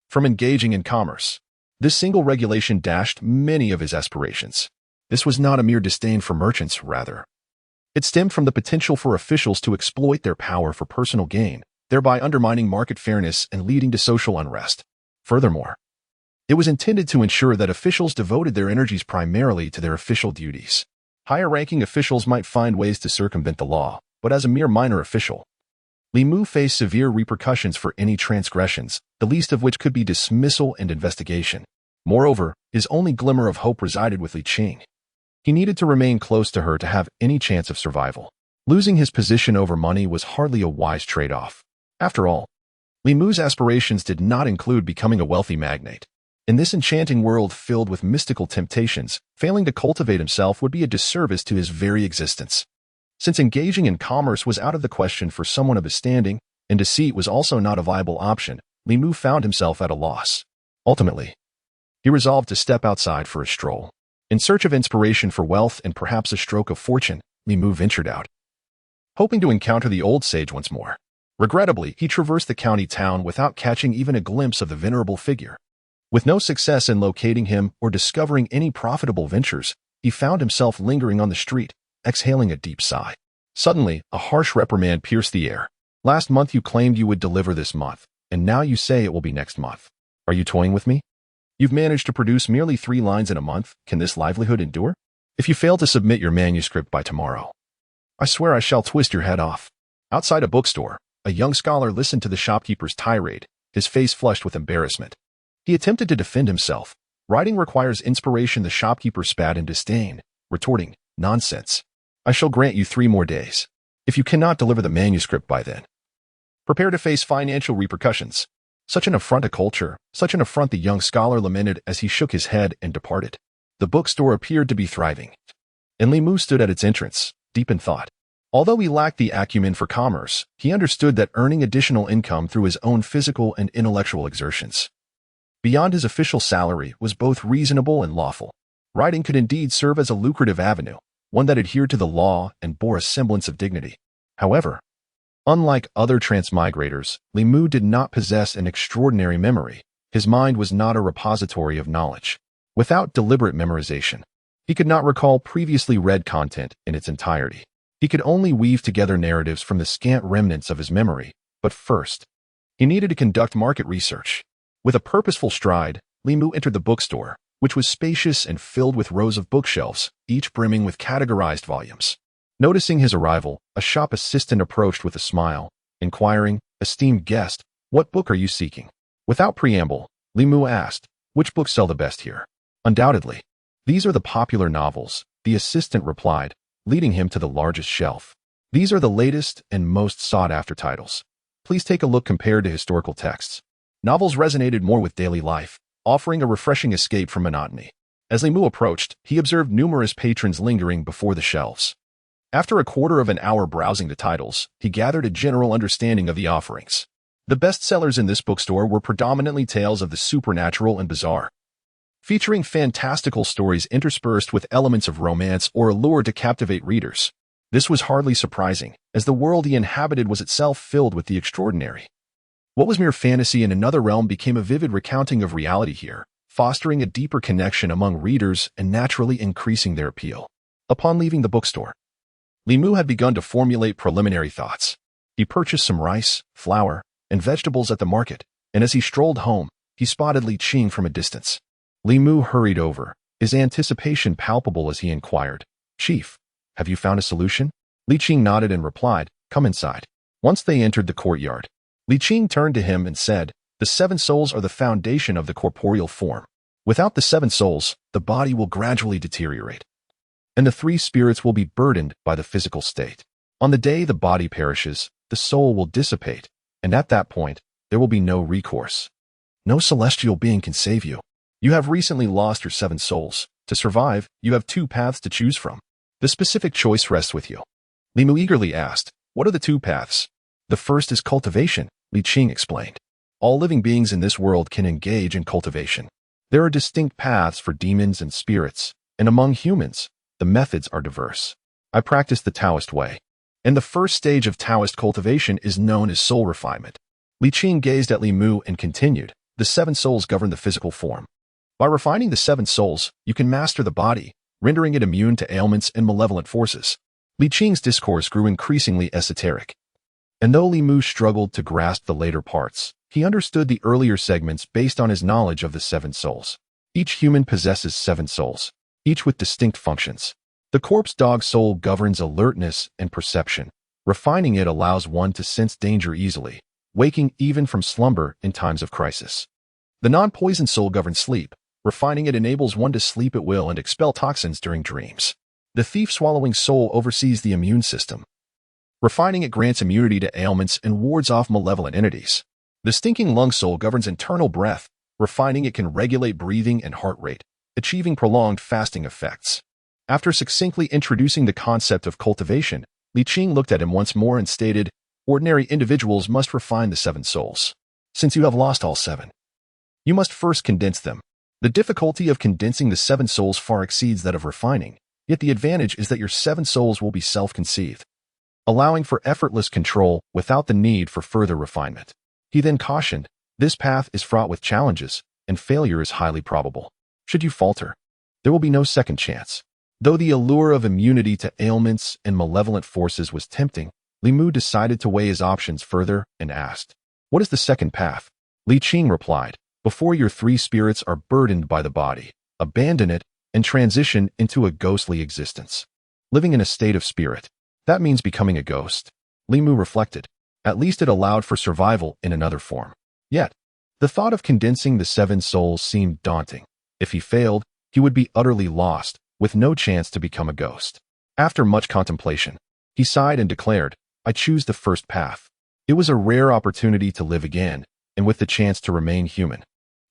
from engaging in commerce. This single regulation dashed many of his aspirations. This was not a mere disdain for merchants, rather. It stemmed from the potential for officials to exploit their power for personal gain, thereby undermining market fairness and leading to social unrest. Furthermore, it was intended to ensure that officials devoted their energies primarily to their official duties. Higher-ranking officials might find ways to circumvent the law, but as a mere minor official, Li Mu faced severe repercussions for any transgressions, the least of which could be dismissal and investigation. Moreover, his only glimmer of hope resided with Li Qing. He needed to remain close to her to have any chance of survival. Losing his position over money was hardly a wise trade-off. After all, Li Mu's aspirations did not include becoming a wealthy magnate. In this enchanting world filled with mystical temptations, failing to cultivate himself would be a disservice to his very existence. Since engaging in commerce was out of the question for someone of his standing, and deceit was also not a viable option, Li Mu found himself at a loss. Ultimately, he resolved to step outside for a stroll. In search of inspiration for wealth and perhaps a stroke of fortune, Li Mu ventured out, hoping to encounter the old sage once more. Regrettably, he traversed the county town without catching even a glimpse of the venerable figure. With no success in locating him or discovering any profitable ventures, he found himself lingering on the street, exhaling a deep sigh. Suddenly, a harsh reprimand pierced the air. Last month you claimed you would deliver this month, and now you say it will be next month. Are you toying with me? You've managed to produce merely 3 lines in a month. Can this livelihood endure? If you fail to submit your manuscript by tomorrow, I swear I shall twist your head off. Outside a bookstore, a young scholar listened to the shopkeeper's tirade, his face flushed with embarrassment. He attempted to defend himself. Writing requires inspiration. The shopkeeper spat in disdain, retorting, nonsense. I shall grant you 3 more days. If you cannot deliver the manuscript by then, prepare to face financial repercussions. Such an affront to culture, such an affront, the young scholar lamented as he shook his head and departed. The bookstore appeared to be thriving, and Li Mu stood at its entrance, deep in thought. Although he lacked the acumen for commerce, he understood that earning additional income through his own physical and intellectual exertions, beyond his official salary, was both reasonable and lawful. Writing could indeed serve as a lucrative avenue, one that adhered to the law and bore a semblance of dignity. However, unlike other transmigrators, Li Mu did not possess an extraordinary memory. His mind was not a repository of knowledge. Without deliberate memorization, he could not recall previously read content in its entirety. He could only weave together narratives from the scant remnants of his memory. But first, he needed to conduct market research. With a purposeful stride, Li Mu entered the bookstore, which was spacious and filled with rows of bookshelves, each brimming with categorized volumes. Noticing his arrival, a shop assistant approached with a smile, inquiring, "Esteemed guest, what book are you seeking?" Without preamble, Li Mu asked, "Which books sell the best here?" "Undoubtedly. These are the popular novels," the assistant replied, leading him to the largest shelf. "These are the latest and most sought-after titles. Please take a look compared to historical texts." Novels resonated more with daily life, offering a refreshing escape from monotony. As Li Mu approached, he observed numerous patrons lingering before the shelves. After a quarter of an hour browsing the titles, he gathered a general understanding of the offerings. The best sellers in this bookstore were predominantly tales of the supernatural and bizarre, featuring fantastical stories interspersed with elements of romance or allure to captivate readers. This was hardly surprising, as the world he inhabited was itself filled with the extraordinary. What was mere fantasy in another realm became a vivid recounting of reality here, fostering a deeper connection among readers and naturally increasing their appeal. Upon leaving the bookstore, Li Mu had begun to formulate preliminary thoughts. He purchased some rice, flour, and vegetables at the market, and as he strolled home, he spotted Li Qing from a distance. Li Mu hurried over, his anticipation palpable as he inquired, "Chief, have you found a solution?" Li Qing nodded and replied, "Come inside." Once they entered the courtyard, Li Qing turned to him and said, "The 7 souls are the foundation of the corporeal form. Without the 7 souls, the body will gradually deteriorate, and the 3 spirits will be burdened by the physical state. On the day the body perishes, the soul will dissipate, and at that point, there will be no recourse. No celestial being can save you. You have recently lost your 7 souls. To survive, you have 2 paths to choose from. The specific choice rests with you." Li Mu eagerly asked, "What are the 2 paths?" "The first is cultivation," Li Qing explained. "All living beings in this world can engage in cultivation. There are distinct paths for demons and spirits, and among humans, the methods are diverse. I practice the Taoist way, and the first stage of Taoist cultivation is known as soul refinement." Li Qing gazed at Li Mu and continued, "The 7 souls govern the physical form. By refining the 7 souls, you can master the body, rendering it immune to ailments and malevolent forces." Li Qing's discourse grew increasingly esoteric, and though Li Mu struggled to grasp the later parts, he understood the earlier segments based on his knowledge of the 7 souls. Each human possesses 7 souls, each with distinct functions. The corpse dog soul governs alertness and perception. Refining it allows one to sense danger easily, waking even from slumber in times of crisis. The non-poison soul governs sleep. Refining it enables one to sleep at will and expel toxins during dreams. The thief-swallowing soul oversees the immune system. Refining it grants immunity to ailments and wards off malevolent entities. The stinking lung soul governs internal breath. Refining it can regulate breathing and heart rate, achieving prolonged fasting effects. After succinctly introducing the concept of cultivation, Li Qing looked at him once more and stated, "Ordinary individuals must refine the 7 souls. Since you have lost all 7, you must first condense them. The difficulty of condensing the 7 souls far exceeds that of refining, yet the advantage is that your 7 souls will be self-conceived, allowing for effortless control without the need for further refinement." He then cautioned, "This path is fraught with challenges, and failure is highly probable. Should you falter, there will be no second chance." Though the allure of immunity to ailments and malevolent forces was tempting, Li Mu decided to weigh his options further and asked, "What is the second path?" Li Qing replied, "Before your 3 spirits are burdened by the body, abandon it and transition into a ghostly existence. Living in a state of spirit. That means becoming a ghost." Li Mu reflected. At least it allowed for survival in another form. Yet, the thought of condensing the 7 souls seemed daunting. If he failed, he would be utterly lost, with no chance to become a ghost. After much contemplation, he sighed and declared, "I choose the first path." It was a rare opportunity to live again, and with the chance to remain human.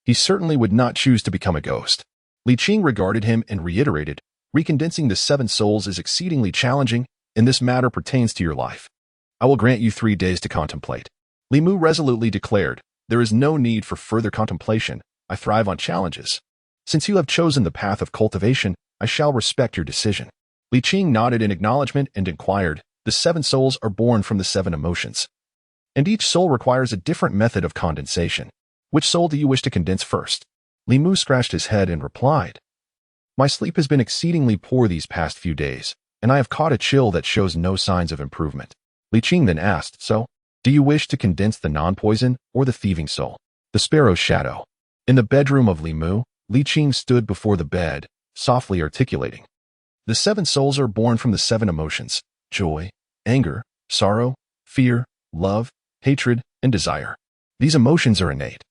He certainly would not choose to become a ghost. Li Qing regarded him and reiterated, "Recondensing the 7 souls is exceedingly challenging, and this matter pertains to your life. I will grant you 3 days to contemplate." Li Mu resolutely declared, "There is no need for further contemplation. I thrive on challenges. Since you have chosen the path of cultivation, I shall respect your decision." Li Qing nodded in acknowledgement and inquired, "The 7 souls are born from the 7 emotions, and each soul requires a different method of condensation. Which soul do you wish to condense first?" Li Mu scratched his head and replied, "My sleep has been exceedingly poor these past few days, and I have caught a chill that shows no signs of improvement." Li Qing then asked, "So, do you wish to condense the non-poison or the thieving soul?" The Sparrow's Shadow. In the bedroom of Li Mu, Li Qing stood before the bed, softly articulating, "The 7 souls are born from the 7 emotions: joy, anger, sorrow, fear, love, hatred, and desire. These emotions are innate,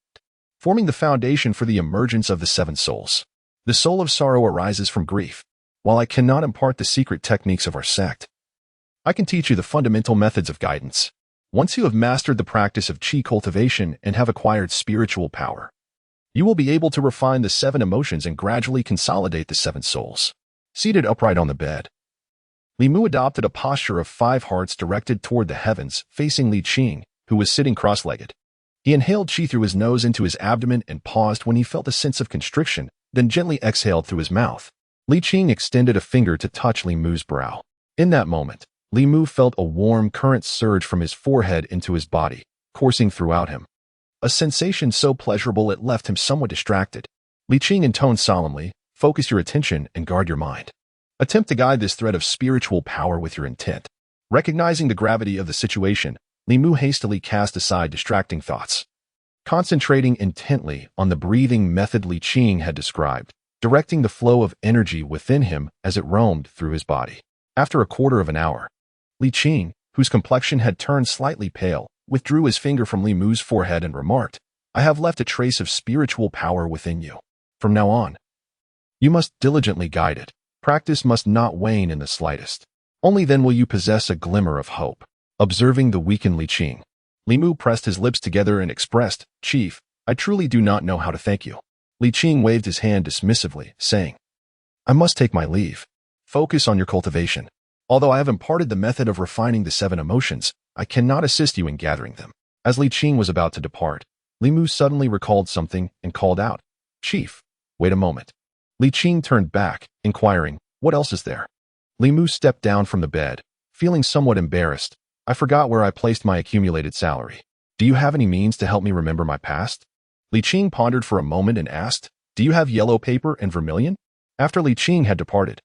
forming the foundation for the emergence of the 7 souls. The soul of sorrow arises from grief. While I cannot impart the secret techniques of our sect, I can teach you the fundamental methods of guidance. Once you have mastered the practice of qi cultivation and have acquired spiritual power, you will be able to refine the 7 emotions and gradually consolidate the 7 souls." Seated upright on the bed, Li Mu adopted a posture of 5 hearts directed toward the heavens, facing Li Qing, who was sitting cross-legged. He inhaled qi through his nose into his abdomen and paused when he felt a sense of constriction, then gently exhaled through his mouth. Li Qing extended a finger to touch Li Mu's brow. In that moment, Li Mu felt a warm current surge from his forehead into his body, coursing throughout him. A sensation so pleasurable it left him somewhat distracted. Li Qing intoned solemnly, "Focus your attention and guard your mind. Attempt to guide this thread of spiritual power with your intent." Recognizing the gravity of the situation, Li Mu hastily cast aside distracting thoughts. Concentrating intently on the breathing method Li Qing had described, directing the flow of energy within him as it roamed through his body. After a quarter of an hour, Li Qing, whose complexion had turned slightly pale, withdrew his finger from Li Mu's forehead and remarked, "I have left a trace of spiritual power within you. From now on, you must diligently guide it. Practice must not wane in the slightest. Only then will you possess a glimmer of hope." Observing the weakened Li Qing, Li Mu pressed his lips together and expressed, "Chief, I truly do not know how to thank you." Li Qing waved his hand dismissively, saying, "I must take my leave. Focus on your cultivation. Although I have imparted the method of refining the 7 emotions, I cannot assist you in gathering them." As Li Qing was about to depart, Li Mu suddenly recalled something and called out, "Chief, wait a moment." Li Qing turned back, inquiring, "What else is there?" Li Mu stepped down from the bed, feeling somewhat embarrassed. "I forgot where I placed my accumulated salary. Do you have any means to help me remember my past?" Li Qing pondered for a moment and asked, "Do you have yellow paper and vermilion?" After Li Qing had departed,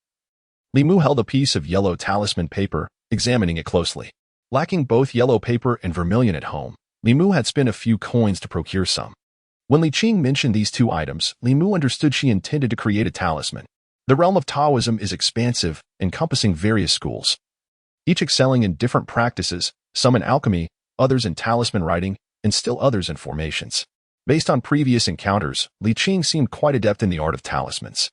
Li Mu held a piece of yellow talisman paper, examining it closely. Lacking both yellow paper and vermilion at home, Li Mu had spent a few coins to procure some. When Li Qing mentioned these 2 items, Li Mu understood she intended to create a talisman. The realm of Taoism is expansive, encompassing various schools, each excelling in different practices, some in alchemy, others in talisman writing, and still others in formations. Based on previous encounters, Li Qing seemed quite adept in the art of talismans.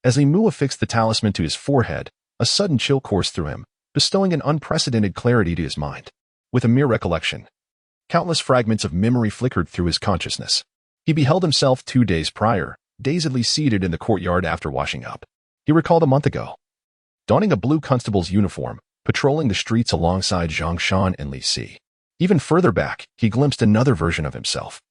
As Li Mu affixed the talisman to his forehead, a sudden chill coursed through him, bestowing an unprecedented clarity to his mind. With a mere recollection, countless fragments of memory flickered through his consciousness. He beheld himself 2 days prior, dazedly seated in the courtyard after washing up. He recalled a month ago, donning a blue constable's uniform, patrolling the streets alongside Zhang Shan and Li Si. Even further back, he glimpsed another version of himself,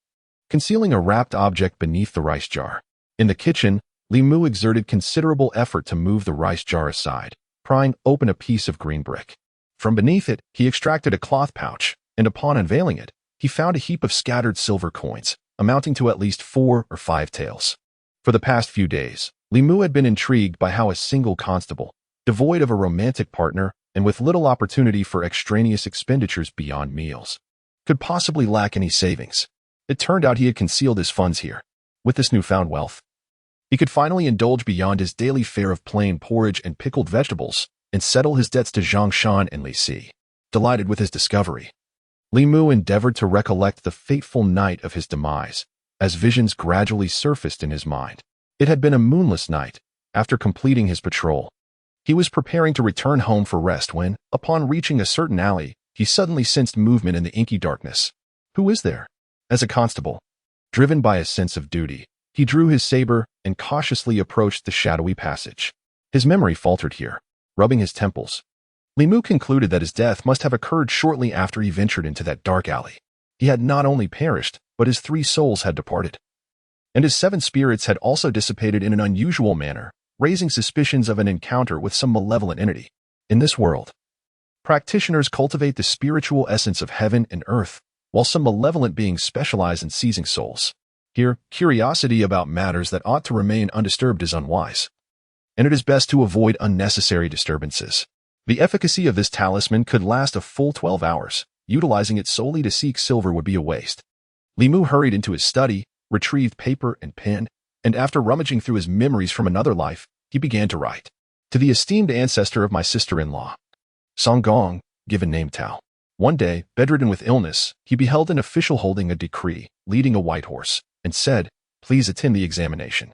concealing a wrapped object beneath the rice jar. In the kitchen, Li Mu exerted considerable effort to move the rice jar aside, prying open a piece of green brick. From beneath it, he extracted a cloth pouch, and upon unveiling it, he found a heap of scattered silver coins, amounting to at least 4 or 5 taels. For the past few days, Li Mu had been intrigued by how a single constable, devoid of a romantic partner and with little opportunity for extraneous expenditures beyond meals, could possibly lack any savings. It turned out he had concealed his funds here. With this newfound wealth, he could finally indulge beyond his daily fare of plain porridge and pickled vegetables and settle his debts to Zhang Shan and Li Si. Delighted with his discovery, Li Mu endeavored to recollect the fateful night of his demise, as visions gradually surfaced in his mind. It had been a moonless night. After completing his patrol, he was preparing to return home for rest when, upon reaching a certain alley, he suddenly sensed movement in the inky darkness. Who is there? As a constable, driven by a sense of duty, he drew his saber and cautiously approached the shadowy passage. His memory faltered here. Rubbing his temples, Li Mu concluded that his death must have occurred shortly after he ventured into that dark alley. He had not only perished, but his 3 souls had departed. And his 7 spirits had also dissipated in an unusual manner, raising suspicions of an encounter with some malevolent entity. In this world, practitioners cultivate the spiritual essence of heaven and earth, while some malevolent beings specialize in seizing souls. Here, curiosity about matters that ought to remain undisturbed is unwise, and it is best to avoid unnecessary disturbances. The efficacy of this talisman could last a full 12 hours. Utilizing it solely to seek silver would be a waste. Li Mu hurried into his study, retrieved paper and pen, and after rummaging through his memories from another life, he began to write. To the esteemed ancestor of my sister-in-law, Song Gong, given name Tao. One day, bedridden with illness, he beheld an official holding a decree, leading a white horse, and said, "Please attend the examination."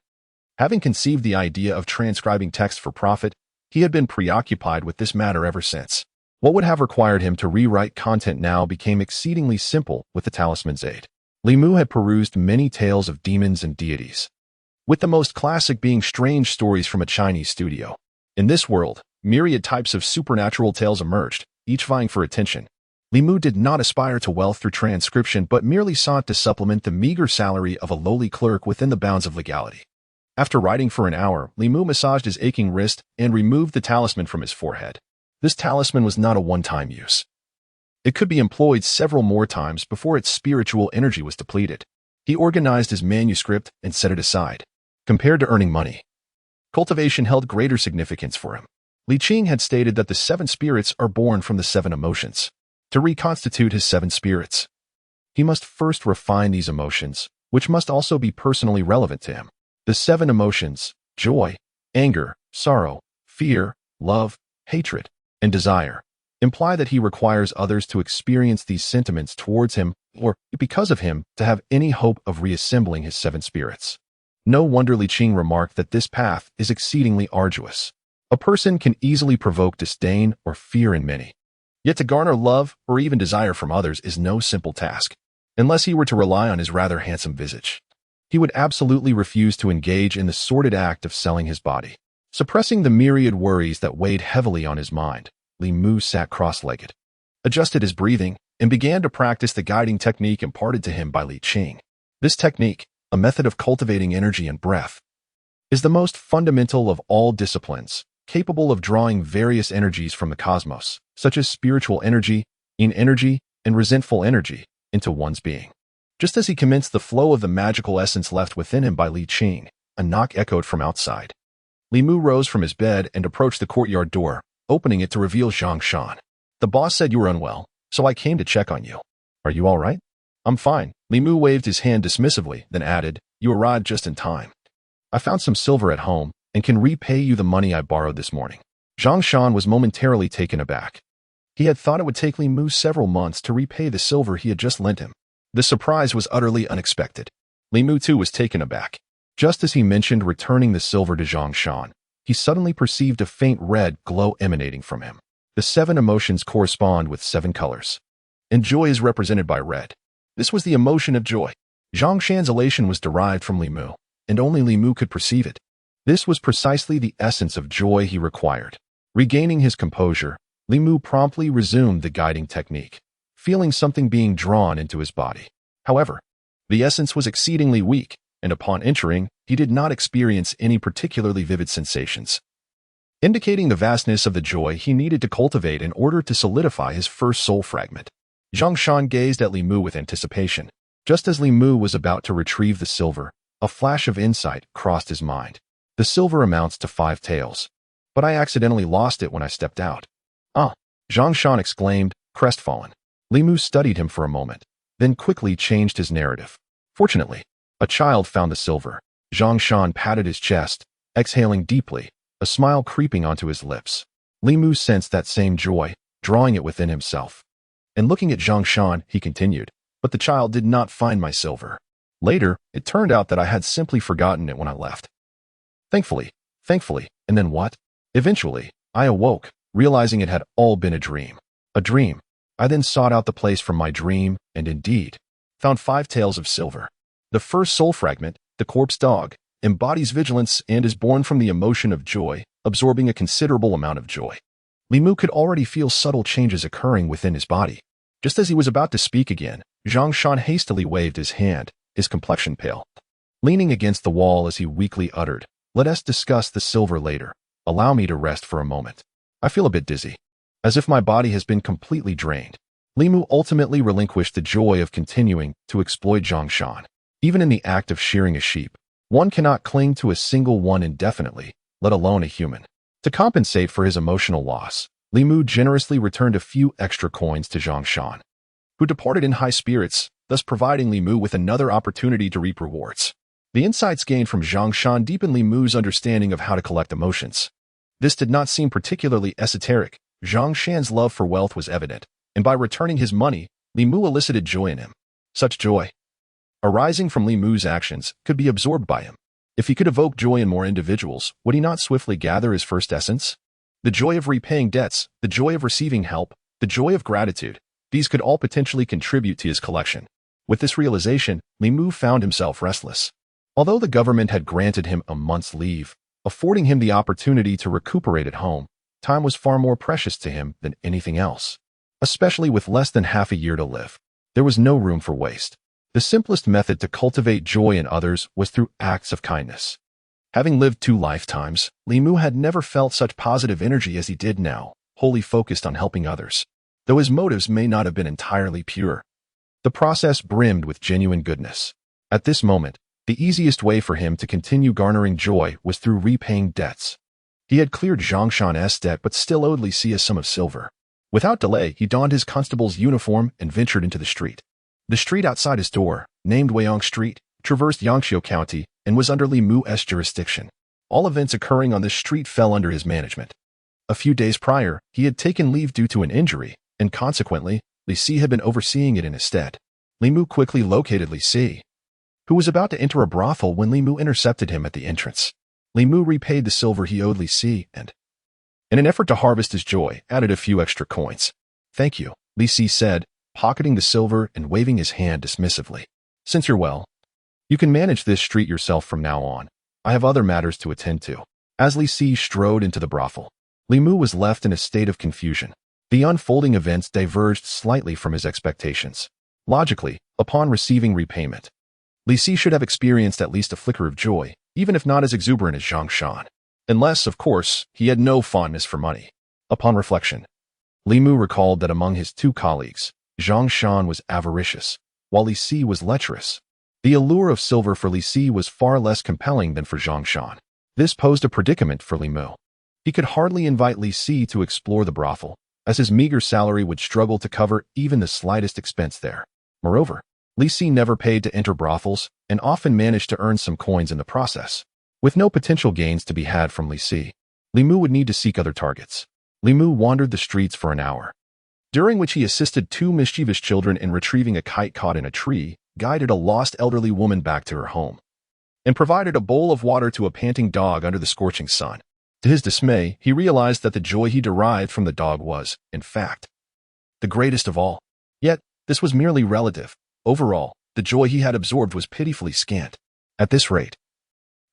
Having conceived the idea of transcribing text for profit, he had been preoccupied with this matter ever since. What would have required him to rewrite content now became exceedingly simple with the talisman's aid. Li Mu had perused many tales of demons and deities, with the most classic being strange stories from a Chinese studio. In this world, myriad types of supernatural tales emerged, each vying for attention. Li Mu did not aspire to wealth through transcription but merely sought to supplement the meager salary of a lowly clerk within the bounds of legality. After writing for an hour, Li Mu massaged his aching wrist and removed the talisman from his forehead. This talisman was not a one-time use. It could be employed several more times before its spiritual energy was depleted. He organized his manuscript and set it aside. Compared to earning money, cultivation held greater significance for him. Li Qing had stated that the 7 spirits are born from the 7 emotions. To reconstitute his 7 spirits, he must first refine these emotions, which must also be personally relevant to him. The 7 emotions, joy, anger, sorrow, fear, love, hatred, and desire, imply that he requires others to experience these sentiments towards him or, because of him, to have any hope of reassembling his 7 spirits. No wonder Li Qing remarked that this path is exceedingly arduous. A person can easily provoke disdain or fear in many. Yet to garner love or even desire from others is no simple task, unless he were to rely on his rather handsome visage. He would absolutely refuse to engage in the sordid act of selling his body. Suppressing the myriad worries that weighed heavily on his mind, Li Mu sat cross-legged, adjusted his breathing, and began to practice the guiding technique imparted to him by Li Qing. This technique, a method of cultivating energy and breath, is the most fundamental of all disciplines, capable of drawing various energies from the cosmos, such as spiritual energy, yin energy, and resentful energy, into one's being. Just as he commenced the flow of the magical essence left within him by Li Qing, a knock echoed from outside. Li Mu rose from his bed and approached the courtyard door, opening it to reveal Zhang Shan. "The boss said you were unwell, so I came to check on you. Are you all right?" "I'm fine." Li Mu waved his hand dismissively, then added, "You arrived just in time. I found some silver at home and can repay you the money I borrowed this morning." Zhang Shan was momentarily taken aback. He had thought it would take Li Mu several months to repay the silver he had just lent him. The surprise was utterly unexpected. Li Mu too was taken aback. Just as he mentioned returning the silver to Zhang Shan, he suddenly perceived a faint red glow emanating from him. The 7 emotions correspond with 7 colors, and joy is represented by red. This was the emotion of joy. Zhang Shan's elation was derived from Li Mu, and only Li Mu could perceive it. This was precisely the essence of joy he required. Regaining his composure, Li Mu promptly resumed the guiding technique, feeling something being drawn into his body. However, the essence was exceedingly weak, and upon entering, he did not experience any particularly vivid sensations, indicating the vastness of the joy he needed to cultivate in order to solidify his first soul fragment. Zhang Shan gazed at Li Mu with anticipation. Just as Li Mu was about to retrieve the silver, a flash of insight crossed his mind. The silver amounts to 5 taels, but I accidentally lost it when I stepped out. Ah! Zhang Shan exclaimed, crestfallen. Li Mu studied him for a moment, then quickly changed his narrative. Fortunately, a child found the silver. Zhang Shan patted his chest, exhaling deeply, a smile creeping onto his lips. Li Mu sensed that same joy, drawing it within himself. And looking at Zhang Shan, he continued, but the child did not find my silver. Later, it turned out that I had simply forgotten it when I left. Thankfully, and then what? Eventually, I awoke, realizing it had all been a dream. A dream. I then sought out the place from my dream, and indeed, found 5 taels of silver. The first soul fragment, the corpse dog, embodies vigilance and is born from the emotion of joy, absorbing a considerable amount of joy. Li Mu could already feel subtle changes occurring within his body. Just as he was about to speak again, Zhang Shan hastily waved his hand, his complexion pale. Leaning against the wall as he weakly uttered, "Let us discuss the silver later. Allow me to rest for a moment. I feel a bit dizzy, as if my body has been completely drained." Li Mu ultimately relinquished the joy of continuing to exploit Zhang Shan. Even in the act of shearing a sheep, one cannot cling to a single one indefinitely, let alone a human. To compensate for his emotional loss, Li Mu generously returned a few extra coins to Zhang Shan, who departed in high spirits, thus providing Li Mu with another opportunity to reap rewards. The insights gained from Zhang Shan deepened Li Mu's understanding of how to collect emotions. This did not seem particularly esoteric. Zhang Shan's love for wealth was evident, and by returning his money, Li Mu elicited joy in him. Such joy, arising from Li Mu's actions, could be absorbed by him. If he could evoke joy in more individuals, would he not swiftly gather his first essence? The joy of repaying debts, the joy of receiving help, the joy of gratitude, these could all potentially contribute to his collection. With this realization, Li Mu found himself restless. Although the government had granted him a month's leave, affording him the opportunity to recuperate at home, time was far more precious to him than anything else. Especially with less than half a year to live, there was no room for waste. The simplest method to cultivate joy in others was through acts of kindness. Having lived 2 lifetimes, Li Mu had never felt such positive energy as he did now, wholly focused on helping others. Though his motives may not have been entirely pure, the process brimmed with genuine goodness. At this moment, the easiest way for him to continue garnering joy was through repaying debts. He had cleared Zhang Shan's debt but still owed Li Si a sum of silver. Without delay, he donned his constable's uniform and ventured into the street. The street outside his door, named Weiyang Street, traversed Yangqiu County and was under Li Mu's jurisdiction. All events occurring on this street fell under his management. A few days prior, he had taken leave due to an injury, and consequently, Li Si had been overseeing it in his stead. Li Mu quickly located Li Si, who was about to enter a brothel when Li Mu intercepted him at the entrance. Li Mu repaid the silver he owed Li Si and, in an effort to harvest his joy, added a few extra coins. "Thank you," Li Si said, pocketing the silver and waving his hand dismissively. "Since you're well, you can manage this street yourself from now on. I have other matters to attend to." As Li Si strode into the brothel, Li Mu was left in a state of confusion. The unfolding events diverged slightly from his expectations. Logically, upon receiving repayment, Li Si should have experienced at least a flicker of joy, even if not as exuberant as Zhang Shan. Unless, of course, he had no fondness for money. Upon reflection, Li Mu recalled that among his 2 colleagues, Zhang Shan was avaricious, while Li Si was lecherous. The allure of silver for Li Si was far less compelling than for Zhang Shan. This posed a predicament for Li Mu. He could hardly invite Li Si to explore the brothel, as his meager salary would struggle to cover even the slightest expense there. Moreover, Li Si never paid to enter brothels and often managed to earn some coins in the process. With no potential gains to be had from Li Si, Li Mu would need to seek other targets. Li Mu wandered the streets for an hour, during which he assisted 2 mischievous children in retrieving a kite caught in a tree, guided a lost elderly woman back to her home, and provided a bowl of water to a panting dog under the scorching sun. To his dismay, he realized that the joy he derived from the dog was, in fact, the greatest of all. Yet, this was merely relative. Overall, the joy he had absorbed was pitifully scant. At this rate,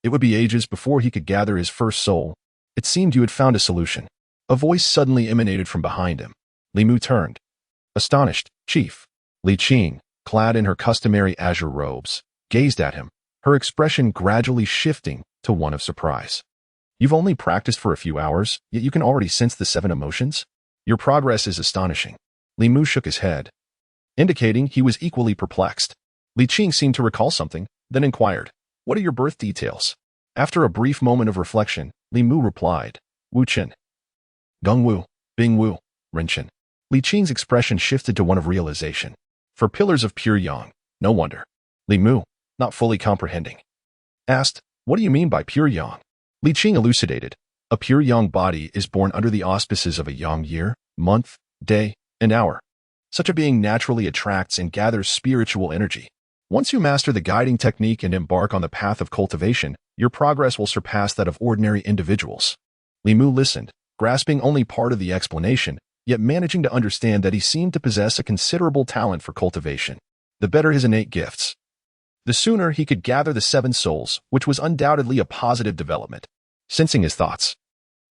it would be ages before he could gather his first soul. It seemed you had found a solution. A voice suddenly emanated from behind him. Li Mu turned. Astonished, Chief. Li Qing, clad in her customary azure robes, gazed at him, her expression gradually shifting to one of surprise. You've only practiced for a few hours, yet you can already sense the 7 emotions? Your progress is astonishing. Li Mu shook his head, indicating he was equally perplexed. Li Qing seemed to recall something, then inquired, what are your birth details? After a brief moment of reflection, Li Mu replied, Wu Chen. Geng Wu, Bing Wu, Ren Chen. Li Qing's expression shifted to one of realization. For pillars of pure yang, no wonder. Li Mu, not fully comprehending, asked, what do you mean by pure yang? Li Qing elucidated, a pure yang body is born under the auspices of a yang year, month, day, and hour. Such a being naturally attracts and gathers spiritual energy. Once you master the guiding technique and embark on the path of cultivation, your progress will surpass that of ordinary individuals. Li Mu listened, grasping only part of the explanation, yet managing to understand that he seemed to possess a considerable talent for cultivation. The better his innate gifts, the sooner he could gather the 7 souls, which was undoubtedly a positive development. Sensing his thoughts,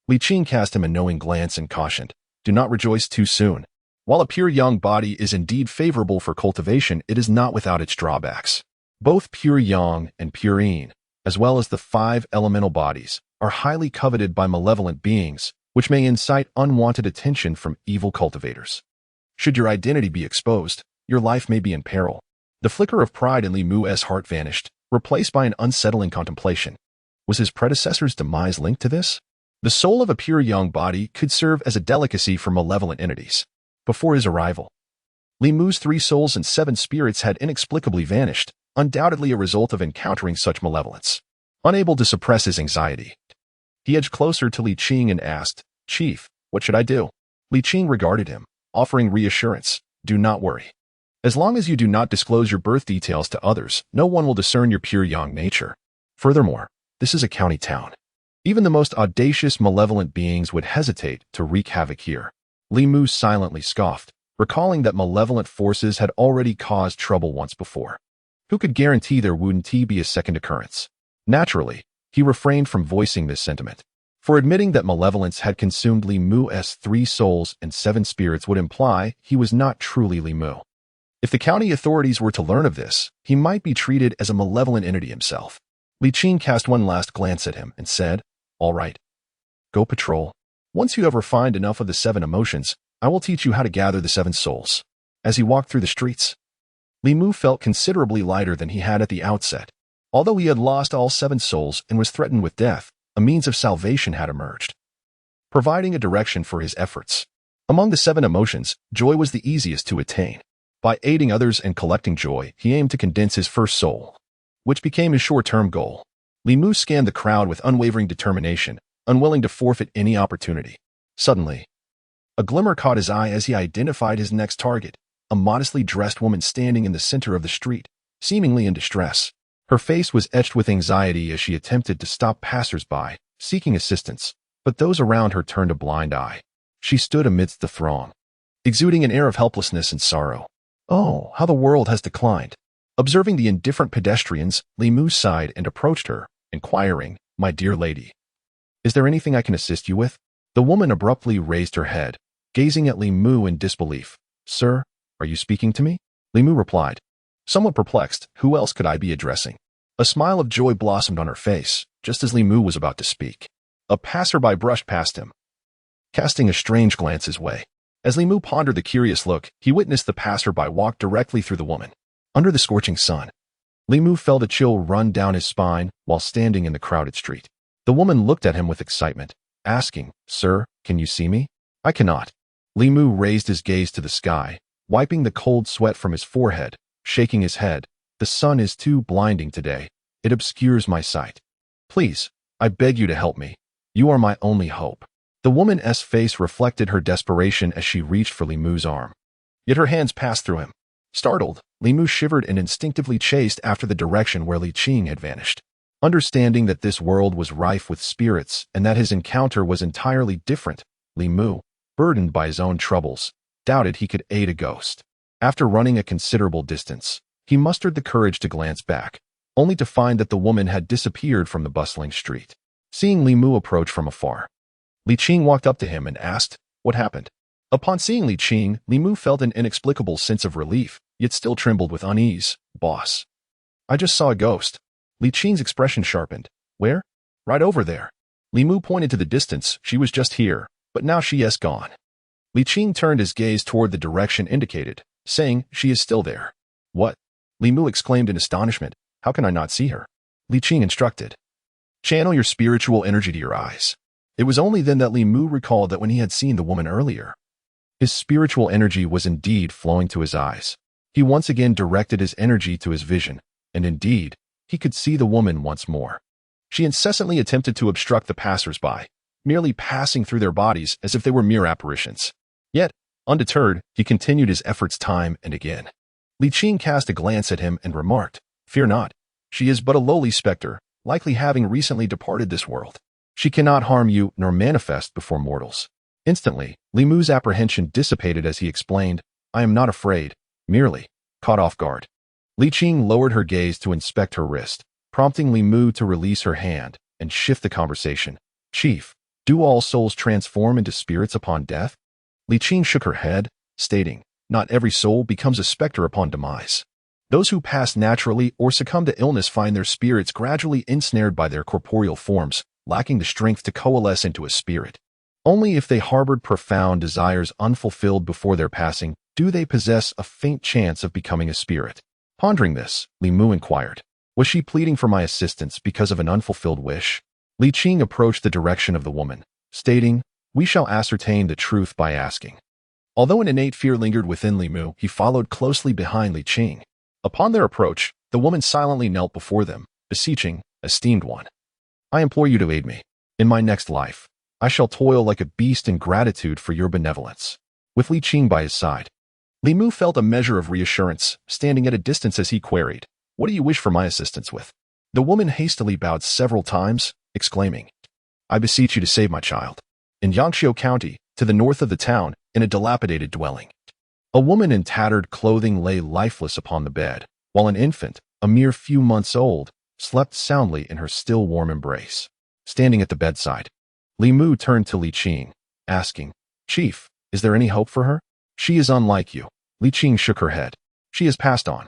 Li Qing cast him a knowing glance and cautioned, do not rejoice too soon. While a pure yang body is indeed favorable for cultivation, it is not without its drawbacks. Both pure yang and pure yin, as well as the 5 elemental bodies, are highly coveted by malevolent beings, which may incite unwanted attention from evil cultivators. Should your identity be exposed, your life may be in peril. The flicker of pride in Li Mu's heart vanished, replaced by an unsettling contemplation. Was his predecessor's demise linked to this? The soul of a pure yang body could serve as a delicacy for malevolent entities. Before his arrival, Li Mu's 3 souls and 7 spirits had inexplicably vanished, undoubtedly a result of encountering such malevolence. Unable to suppress his anxiety, he edged closer to Li Qing and asked, Chief, what should I do? Li Qing regarded him, offering reassurance, do not worry. As long as you do not disclose your birth details to others, no one will discern your pure yang nature. Furthermore, this is a county town. Even the most audacious malevolent beings would hesitate to wreak havoc here. Li Mu silently scoffed, recalling that malevolent forces had already caused trouble once before. Who could guarantee there wouldn't be a second occurrence? Naturally, he refrained from voicing this sentiment, for admitting that malevolence had consumed Li Mu's 3 souls and 7 spirits would imply he was not truly Li Mu. If the county authorities were to learn of this, he might be treated as a malevolent entity himself. Li Qing cast one last glance at him and said, all right, go patrol. Once you have refined enough of the 7 emotions, I will teach you how to gather the 7 souls. As he walked through the streets, Li Mu felt considerably lighter than he had at the outset. Although he had lost all 7 souls and was threatened with death, a means of salvation had emerged, providing a direction for his efforts. Among the 7 emotions, joy was the easiest to attain. By aiding others and collecting joy, he aimed to condense his first soul, which became his short-term goal. Li Mu scanned the crowd with unwavering determination, unwilling to forfeit any opportunity. Suddenly, a glimmer caught his eye as he identified his next target, a modestly dressed woman standing in the center of the street, seemingly in distress. Her face was etched with anxiety as she attempted to stop passers-by, seeking assistance, but those around her turned a blind eye. She stood amidst the throng, exuding an air of helplessness and sorrow. Oh, how the world has declined. Observing the indifferent pedestrians, Li Mu sighed and approached her, inquiring, my dear lady, is there anything I can assist you with? The woman abruptly raised her head, gazing at Li Mu in disbelief. Sir, are you speaking to me? Li Mu replied, somewhat perplexed, who else could I be addressing? A smile of joy blossomed on her face, just as Li Mu was about to speak. A passerby brushed past him, casting a strange glance his way. As Li Mu pondered the curious look, he witnessed the passerby walk directly through the woman. Under the scorching sun, Li Mu felt a chill run down his spine while standing in the crowded street. The woman looked at him with excitement, asking, Sir, can you see me? I cannot. Li Mu raised his gaze to the sky, wiping the cold sweat from his forehead, shaking his head. The sun is too blinding today. It obscures my sight. Please, I beg you to help me. You are my only hope. The woman's face reflected her desperation as she reached for Li Mu's arm. Yet her hands passed through him. Startled, Li Mu shivered and instinctively chased after the direction where Li Qing had vanished. Understanding that this world was rife with spirits and that his encounter was entirely different, Li Mu, burdened by his own troubles, doubted he could aid a ghost. After running a considerable distance, he mustered the courage to glance back, only to find that the woman had disappeared from the bustling street. Seeing Li Mu approach from afar, Li Qing walked up to him and asked, "What happened?" Upon seeing Li Qing, Li Mu felt an inexplicable sense of relief, yet still trembled with unease. "Boss, I just saw a ghost." Li Qing's expression sharpened. "Where?" "Right over there." Li Mu pointed to the distance. "She was just here, but now she is gone." Li Qing turned his gaze toward the direction indicated, saying, "She is still there." "What?" Li Mu exclaimed in astonishment. "How can I not see her?" Li Qing instructed, "Channel your spiritual energy to your eyes." It was only then that Li Mu recalled that when he had seen the woman earlier, his spiritual energy was indeed flowing to his eyes. He once again directed his energy to his vision, and indeed, he could see the woman once more. She incessantly attempted to obstruct the passers-by, merely passing through their bodies as if they were mere apparitions. Yet, undeterred, he continued his efforts time and again. Li Qing cast a glance at him and remarked, "Fear not. She is but a lowly specter, likely having recently departed this world. She cannot harm you nor manifest before mortals." Instantly, Li Mu's apprehension dissipated as he explained, "I am not afraid, merely caught off guard." Li Qing lowered her gaze to inspect her wrist, prompting Li Mu to release her hand and shift the conversation. "Chief, do all souls transform into spirits upon death?" Li Qing shook her head, stating, "Not every soul becomes a specter upon demise. Those who pass naturally or succumb to illness find their spirits gradually ensnared by their corporeal forms, lacking the strength to coalesce into a spirit. Only if they harbored profound desires unfulfilled before their passing do they possess a faint chance of becoming a spirit." Pondering this, Li Mu inquired, "Was she pleading for my assistance because of an unfulfilled wish?" Li Qing approached the direction of the woman, stating, "We shall ascertain the truth by asking." Although an innate fear lingered within Li Mu, he followed closely behind Li Qing. Upon their approach, the woman silently knelt before them, beseeching, "Esteemed one, I implore you to aid me. In my next life, I shall toil like a beast in gratitude for your benevolence." With Li Qing by his side, Li Mu felt a measure of reassurance, standing at a distance as he queried, "What do you wish for my assistance with?" The woman hastily bowed several times, exclaiming, "I beseech you to save my child." In Yangqiu County, to the north of the town, in a dilapidated dwelling, a woman in tattered clothing lay lifeless upon the bed, while an infant, a mere few months old, slept soundly in her still warm embrace. Standing at the bedside, Li Mu turned to Li Qing, asking, "Chief, is there any hope for her?" "She is unlike you." Li Qing shook her head. "She has passed on.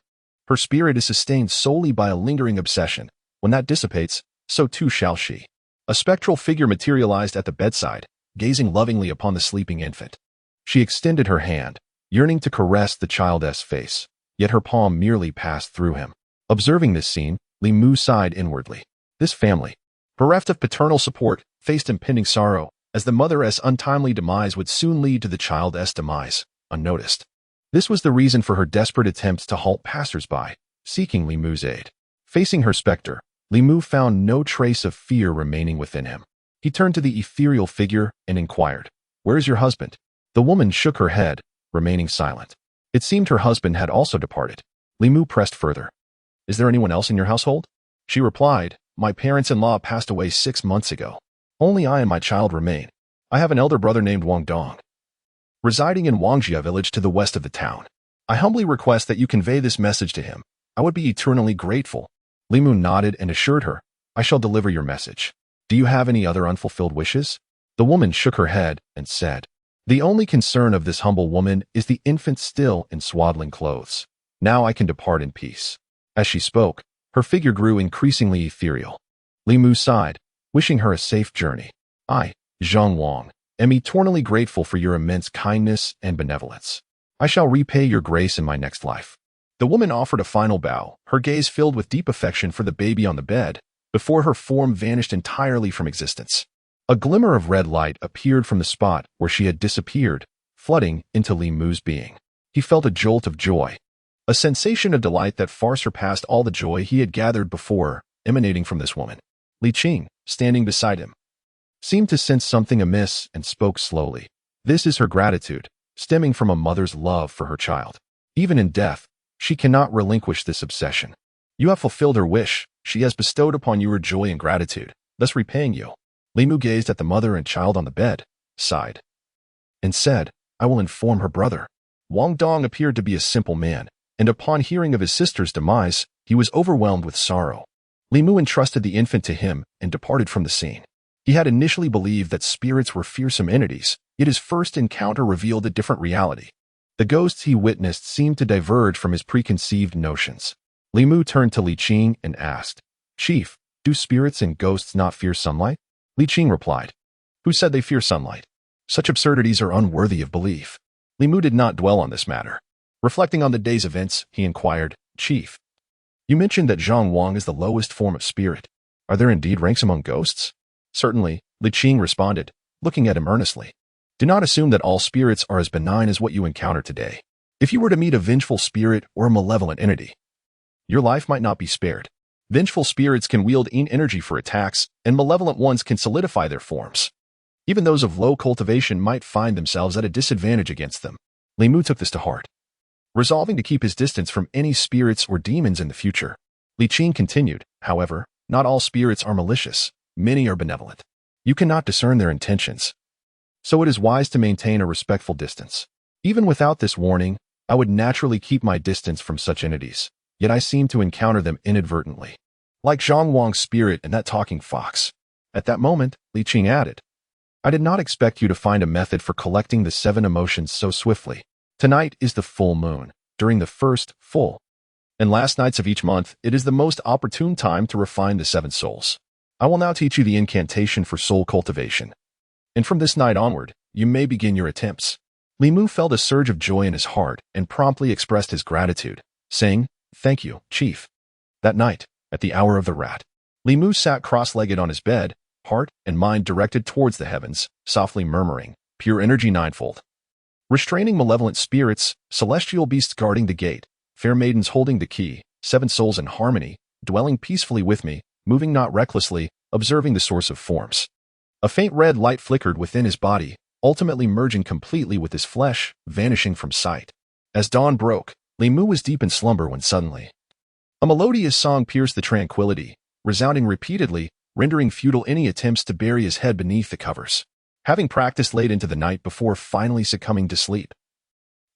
Her spirit is sustained solely by a lingering obsession. When that dissipates, so too shall she." A spectral figure materialized at the bedside, gazing lovingly upon the sleeping infant. She extended her hand, yearning to caress the child's face, yet her palm merely passed through him. Observing this scene, Li Mu sighed inwardly. This family, bereft of paternal support, faced impending sorrow, as the mother's untimely demise would soon lead to the child's demise, unnoticed. This was the reason for her desperate attempts to halt passers-by, seeking Li Mu's aid. Facing her specter, Li Mu found no trace of fear remaining within him. He turned to the ethereal figure and inquired, "Where is your husband?" The woman shook her head, remaining silent. It seemed her husband had also departed. Li Mu pressed further. "Is there anyone else in your household?" She replied, "My parents-in-law passed away 6 months ago. Only I and my child remain. I have an elder brother named Wang Dong, residing in Wangjia village to the west of the town. I humbly request that you convey this message to him. I would be eternally grateful." Li Mu nodded and assured her, "I shall deliver your message. Do you have any other unfulfilled wishes?" The woman shook her head and said, "The only concern of this humble woman is the infant still in swaddling clothes. Now I can depart in peace." As she spoke, her figure grew increasingly ethereal. Li Mu sighed, wishing her a safe journey. "I, Zhang Wang, am eternally grateful for your immense kindness and benevolence. I shall repay your grace in my next life." The woman offered a final bow, her gaze filled with deep affection for the baby on the bed, before her form vanished entirely from existence. A glimmer of red light appeared from the spot where she had disappeared, flooding into Li Mu's being. He felt a jolt of joy, a sensation of delight that far surpassed all the joy he had gathered before, emanating from this woman. Li Qing, standing beside him, seemed to sense something amiss and spoke slowly. This is her gratitude, stemming from a mother's love for her child. Even in death, she cannot relinquish this obsession. You have fulfilled her wish. She has bestowed upon you her joy and gratitude, thus repaying you. Li Mu gazed at the mother and child on the bed, sighed, and said, I will inform her brother. Wang Dong appeared to be a simple man, and upon hearing of his sister's demise, he was overwhelmed with sorrow. Li Mu entrusted the infant to him and departed from the scene. He had initially believed that spirits were fearsome entities, yet his first encounter revealed a different reality. The ghosts he witnessed seemed to diverge from his preconceived notions. Li Mu turned to Li Qing and asked, Chief, do spirits and ghosts not fear sunlight? Li Qing replied, Who said they fear sunlight? Such absurdities are unworthy of belief. Li Mu did not dwell on this matter. Reflecting on the day's events, he inquired, Chief, you mentioned that Zhang Wang is the lowest form of spirit. Are there indeed ranks among ghosts? Certainly, Li Qing responded, looking at him earnestly. Do not assume that all spirits are as benign as what you encounter today. If you were to meet a vengeful spirit or a malevolent entity, your life might not be spared. Vengeful spirits can wield energy for attacks, and malevolent ones can solidify their forms. Even those of low cultivation might find themselves at a disadvantage against them. Li Mu took this to heart. Resolving to keep his distance from any spirits or demons in the future, Li Qing continued, however, not all spirits are malicious. Many are benevolent. You cannot discern their intentions, so it is wise to maintain a respectful distance. Even without this warning, I would naturally keep my distance from such entities, yet I seem to encounter them inadvertently. Like Zhang Wang's spirit and that talking fox. At that moment, Li Qing added, I did not expect you to find a method for collecting the 7 emotions so swiftly. Tonight is the full moon, during the first full and last nights of each month. It is the most opportune time to refine the 7 souls. I will now teach you the incantation for soul cultivation, and from this night onward, you may begin your attempts. Li Mu felt a surge of joy in his heart and promptly expressed his gratitude, saying, Thank you, Chief. That night, at the hour of the rat, Li Mu sat cross-legged on his bed, heart and mind directed towards the heavens, softly murmuring, Pure energy ninefold. Restraining malevolent spirits, celestial beasts guarding the gate, fair maidens holding the key, 7 souls in harmony, dwelling peacefully with me, moving not recklessly, observing the source of forms. A faint red light flickered within his body, ultimately merging completely with his flesh, vanishing from sight. As dawn broke, Li Mu was deep in slumber when suddenly a melodious song pierced the tranquility, resounding repeatedly, rendering futile any attempts to bury his head beneath the covers. Having practiced late into the night before finally succumbing to sleep,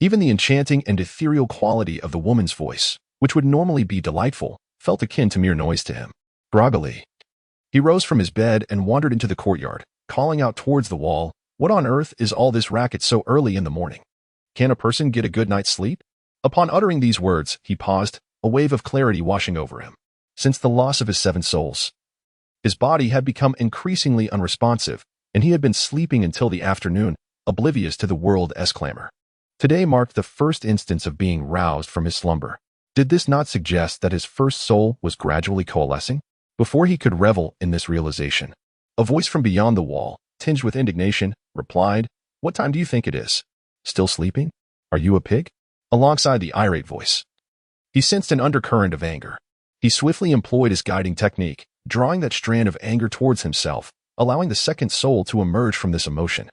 even the enchanting and ethereal quality of the woman's voice, which would normally be delightful, felt akin to mere noise to him. Groggily, he rose from his bed and wandered into the courtyard, calling out towards the wall, What on earth is all this racket so early in the morning? Can a person get a good night's sleep? Upon uttering these words, he paused, a wave of clarity washing over him. Since the loss of his 7 souls, his body had become increasingly unresponsive, and he had been sleeping until the afternoon, oblivious to the world's clamor. Today marked the first instance of being roused from his slumber. Did this not suggest that his first soul was gradually coalescing? Before he could revel in this realization, a voice from beyond the wall, tinged with indignation, replied, What time do you think it is? Still sleeping? Are you a pig? Alongside the irate voice, he sensed an undercurrent of anger. He swiftly employed his guiding technique, drawing that strand of anger towards himself, allowing the second soul to emerge from this emotion.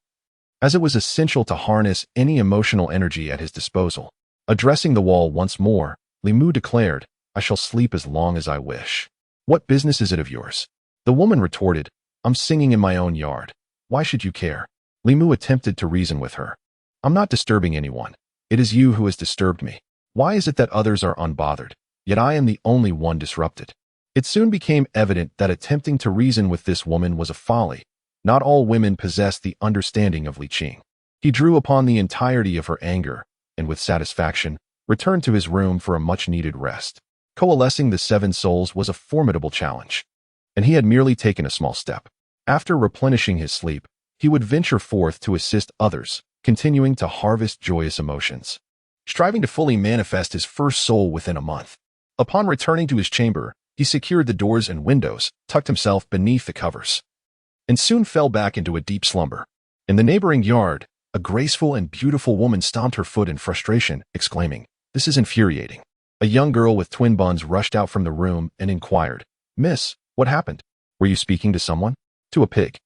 As it was essential to harness any emotional energy at his disposal, addressing the wall once more, Li Mu declared, I shall sleep as long as I wish. What business is it of yours? The woman retorted, I'm singing in my own yard. Why should you care? Li Mu attempted to reason with her. I'm not disturbing anyone. It is you who has disturbed me. Why is it that others are unbothered, yet I am the only one disrupted? It soon became evident that attempting to reason with this woman was a folly. Not all women possessed the understanding of Li Qing. He drew upon the entirety of her anger, and with satisfaction, returned to his room for a much-needed rest. Coalescing the 7 souls was a formidable challenge, and he had merely taken a small step. After replenishing his sleep, he would venture forth to assist others, continuing to harvest joyous emotions, striving to fully manifest his first soul within a month. Upon returning to his chamber, he secured the doors and windows, tucked himself beneath the covers, and soon fell back into a deep slumber. In the neighboring yard, a graceful and beautiful woman stomped her foot in frustration, exclaiming, This is infuriating. A young girl with twin buns rushed out from the room and inquired, Miss, what happened? Were you speaking to someone? To a pig.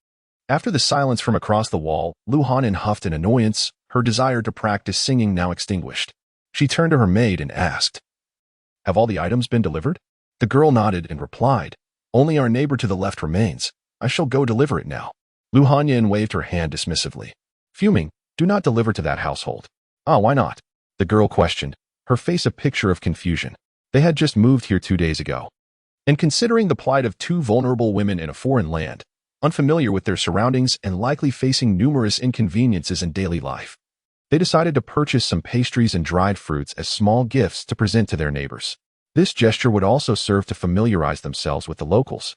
After the silence from across the wall, Lu Hanin huffed in annoyance, her desire to practice singing now extinguished. She turned to her maid and asked, Have all the items been delivered? The girl nodded and replied, "Only our neighbor to the left remains. I shall go deliver it now." Lu Hanyin waved her hand dismissively. Fuming, "Do not deliver to that household." "Ah, why not?" the girl questioned, her face a picture of confusion. They had just moved here 2 days ago. And considering the plight of two vulnerable women in a foreign land, unfamiliar with their surroundings and likely facing numerous inconveniences in daily life, they decided to purchase some pastries and dried fruits as small gifts to present to their neighbors. This gesture would also serve to familiarize themselves with the locals,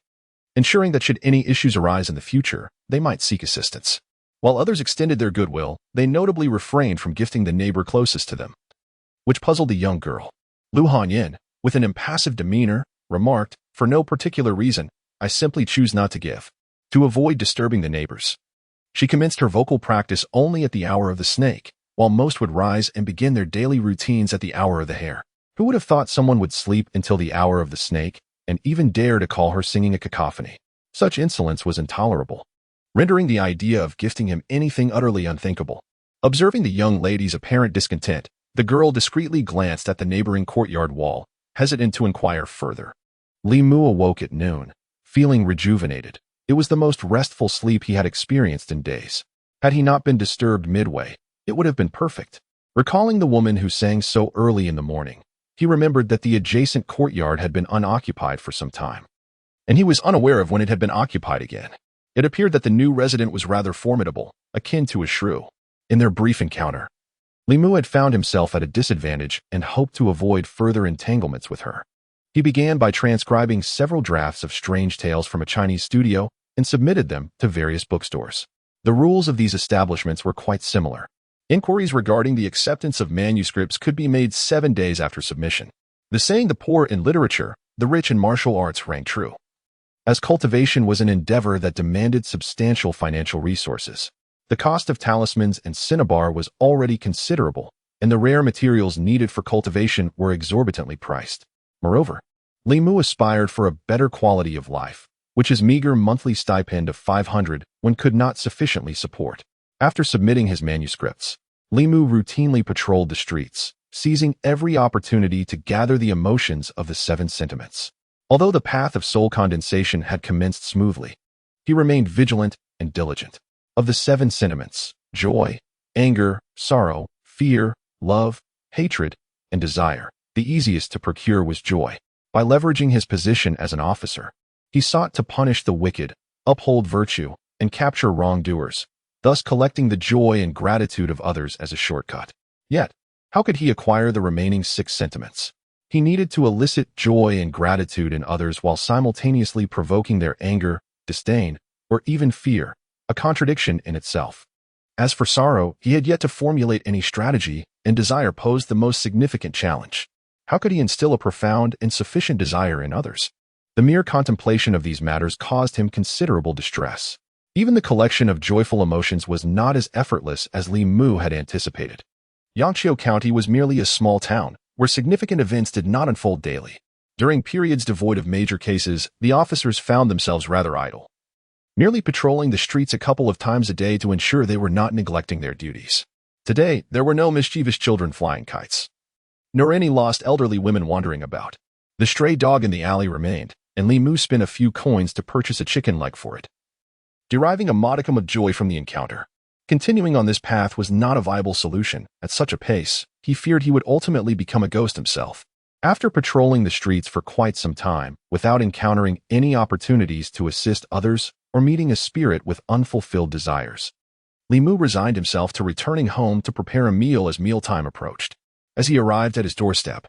ensuring that should any issues arise in the future, they might seek assistance. While others extended their goodwill, they notably refrained from gifting the neighbor closest to them, which puzzled the young girl. Lu Hanyin, with an impassive demeanor, remarked, "For no particular reason, I simply choose not to give, to avoid disturbing the neighbors." She commenced her vocal practice only at the hour of the snake, while most would rise and begin their daily routines at the hour of the hare. Who would have thought someone would sleep until the hour of the snake, and even dare to call her singing a cacophony? Such insolence was intolerable, rendering the idea of gifting him anything utterly unthinkable. Observing the young lady's apparent discontent, the girl discreetly glanced at the neighboring courtyard wall, hesitant to inquire further. Li Mu awoke at noon, feeling rejuvenated. It was the most restful sleep he had experienced in days. Had he not been disturbed midway, it would have been perfect. Recalling the woman who sang so early in the morning, he remembered that the adjacent courtyard had been unoccupied for some time, and he was unaware of when it had been occupied again. It appeared that the new resident was rather formidable, akin to a shrew. In their brief encounter, Li Mu had found himself at a disadvantage and hoped to avoid further entanglements with her. He began by transcribing several drafts of strange tales from a Chinese studio and submitted them to various bookstores. The rules of these establishments were quite similar. Inquiries regarding the acceptance of manuscripts could be made 7 days after submission. The saying, "the poor in literature, the rich in martial arts," rang true. As cultivation was an endeavor that demanded substantial financial resources, the cost of talismans and cinnabar was already considerable, and the rare materials needed for cultivation were exorbitantly priced. Moreover, Li Mu aspired for a better quality of life, which his meager monthly stipend of 500 could not sufficiently support. After submitting his manuscripts, Li Mu routinely patrolled the streets, seizing every opportunity to gather the emotions of the 7 sentiments. Although the path of soul condensation had commenced smoothly, he remained vigilant and diligent. Of the 7 sentiments, joy, anger, sorrow, fear, love, hatred, and desire, the easiest to procure was joy. By leveraging his position as an officer, he sought to punish the wicked, uphold virtue, and capture wrongdoers, thus collecting the joy and gratitude of others as a shortcut. Yet, how could he acquire the remaining 6 sentiments? He needed to elicit joy and gratitude in others while simultaneously provoking their anger, disdain, or even fear, a contradiction in itself. As for sorrow, he had yet to formulate any strategy, and desire posed the most significant challenge. How could he instill a profound and sufficient desire in others? The mere contemplation of these matters caused him considerable distress. Even the collection of joyful emotions was not as effortless as Li Mu had anticipated. Yangqiu County was merely a small town, where significant events did not unfold daily. During periods devoid of major cases, the officers found themselves rather idle, merely patrolling the streets a couple of times a day to ensure they were not neglecting their duties. Today, there were no mischievous children flying kites, nor any lost elderly women wandering about. The stray dog in the alley remained, and Li Mu spent a few coins to purchase a chicken leg for it, deriving a modicum of joy from the encounter. Continuing on this path was not a viable solution. At such a pace, he feared he would ultimately become a ghost himself. After patrolling the streets for quite some time, without encountering any opportunities to assist others or meeting a spirit with unfulfilled desires, Li Mu resigned himself to returning home to prepare a meal as mealtime approached. As he arrived at his doorstep,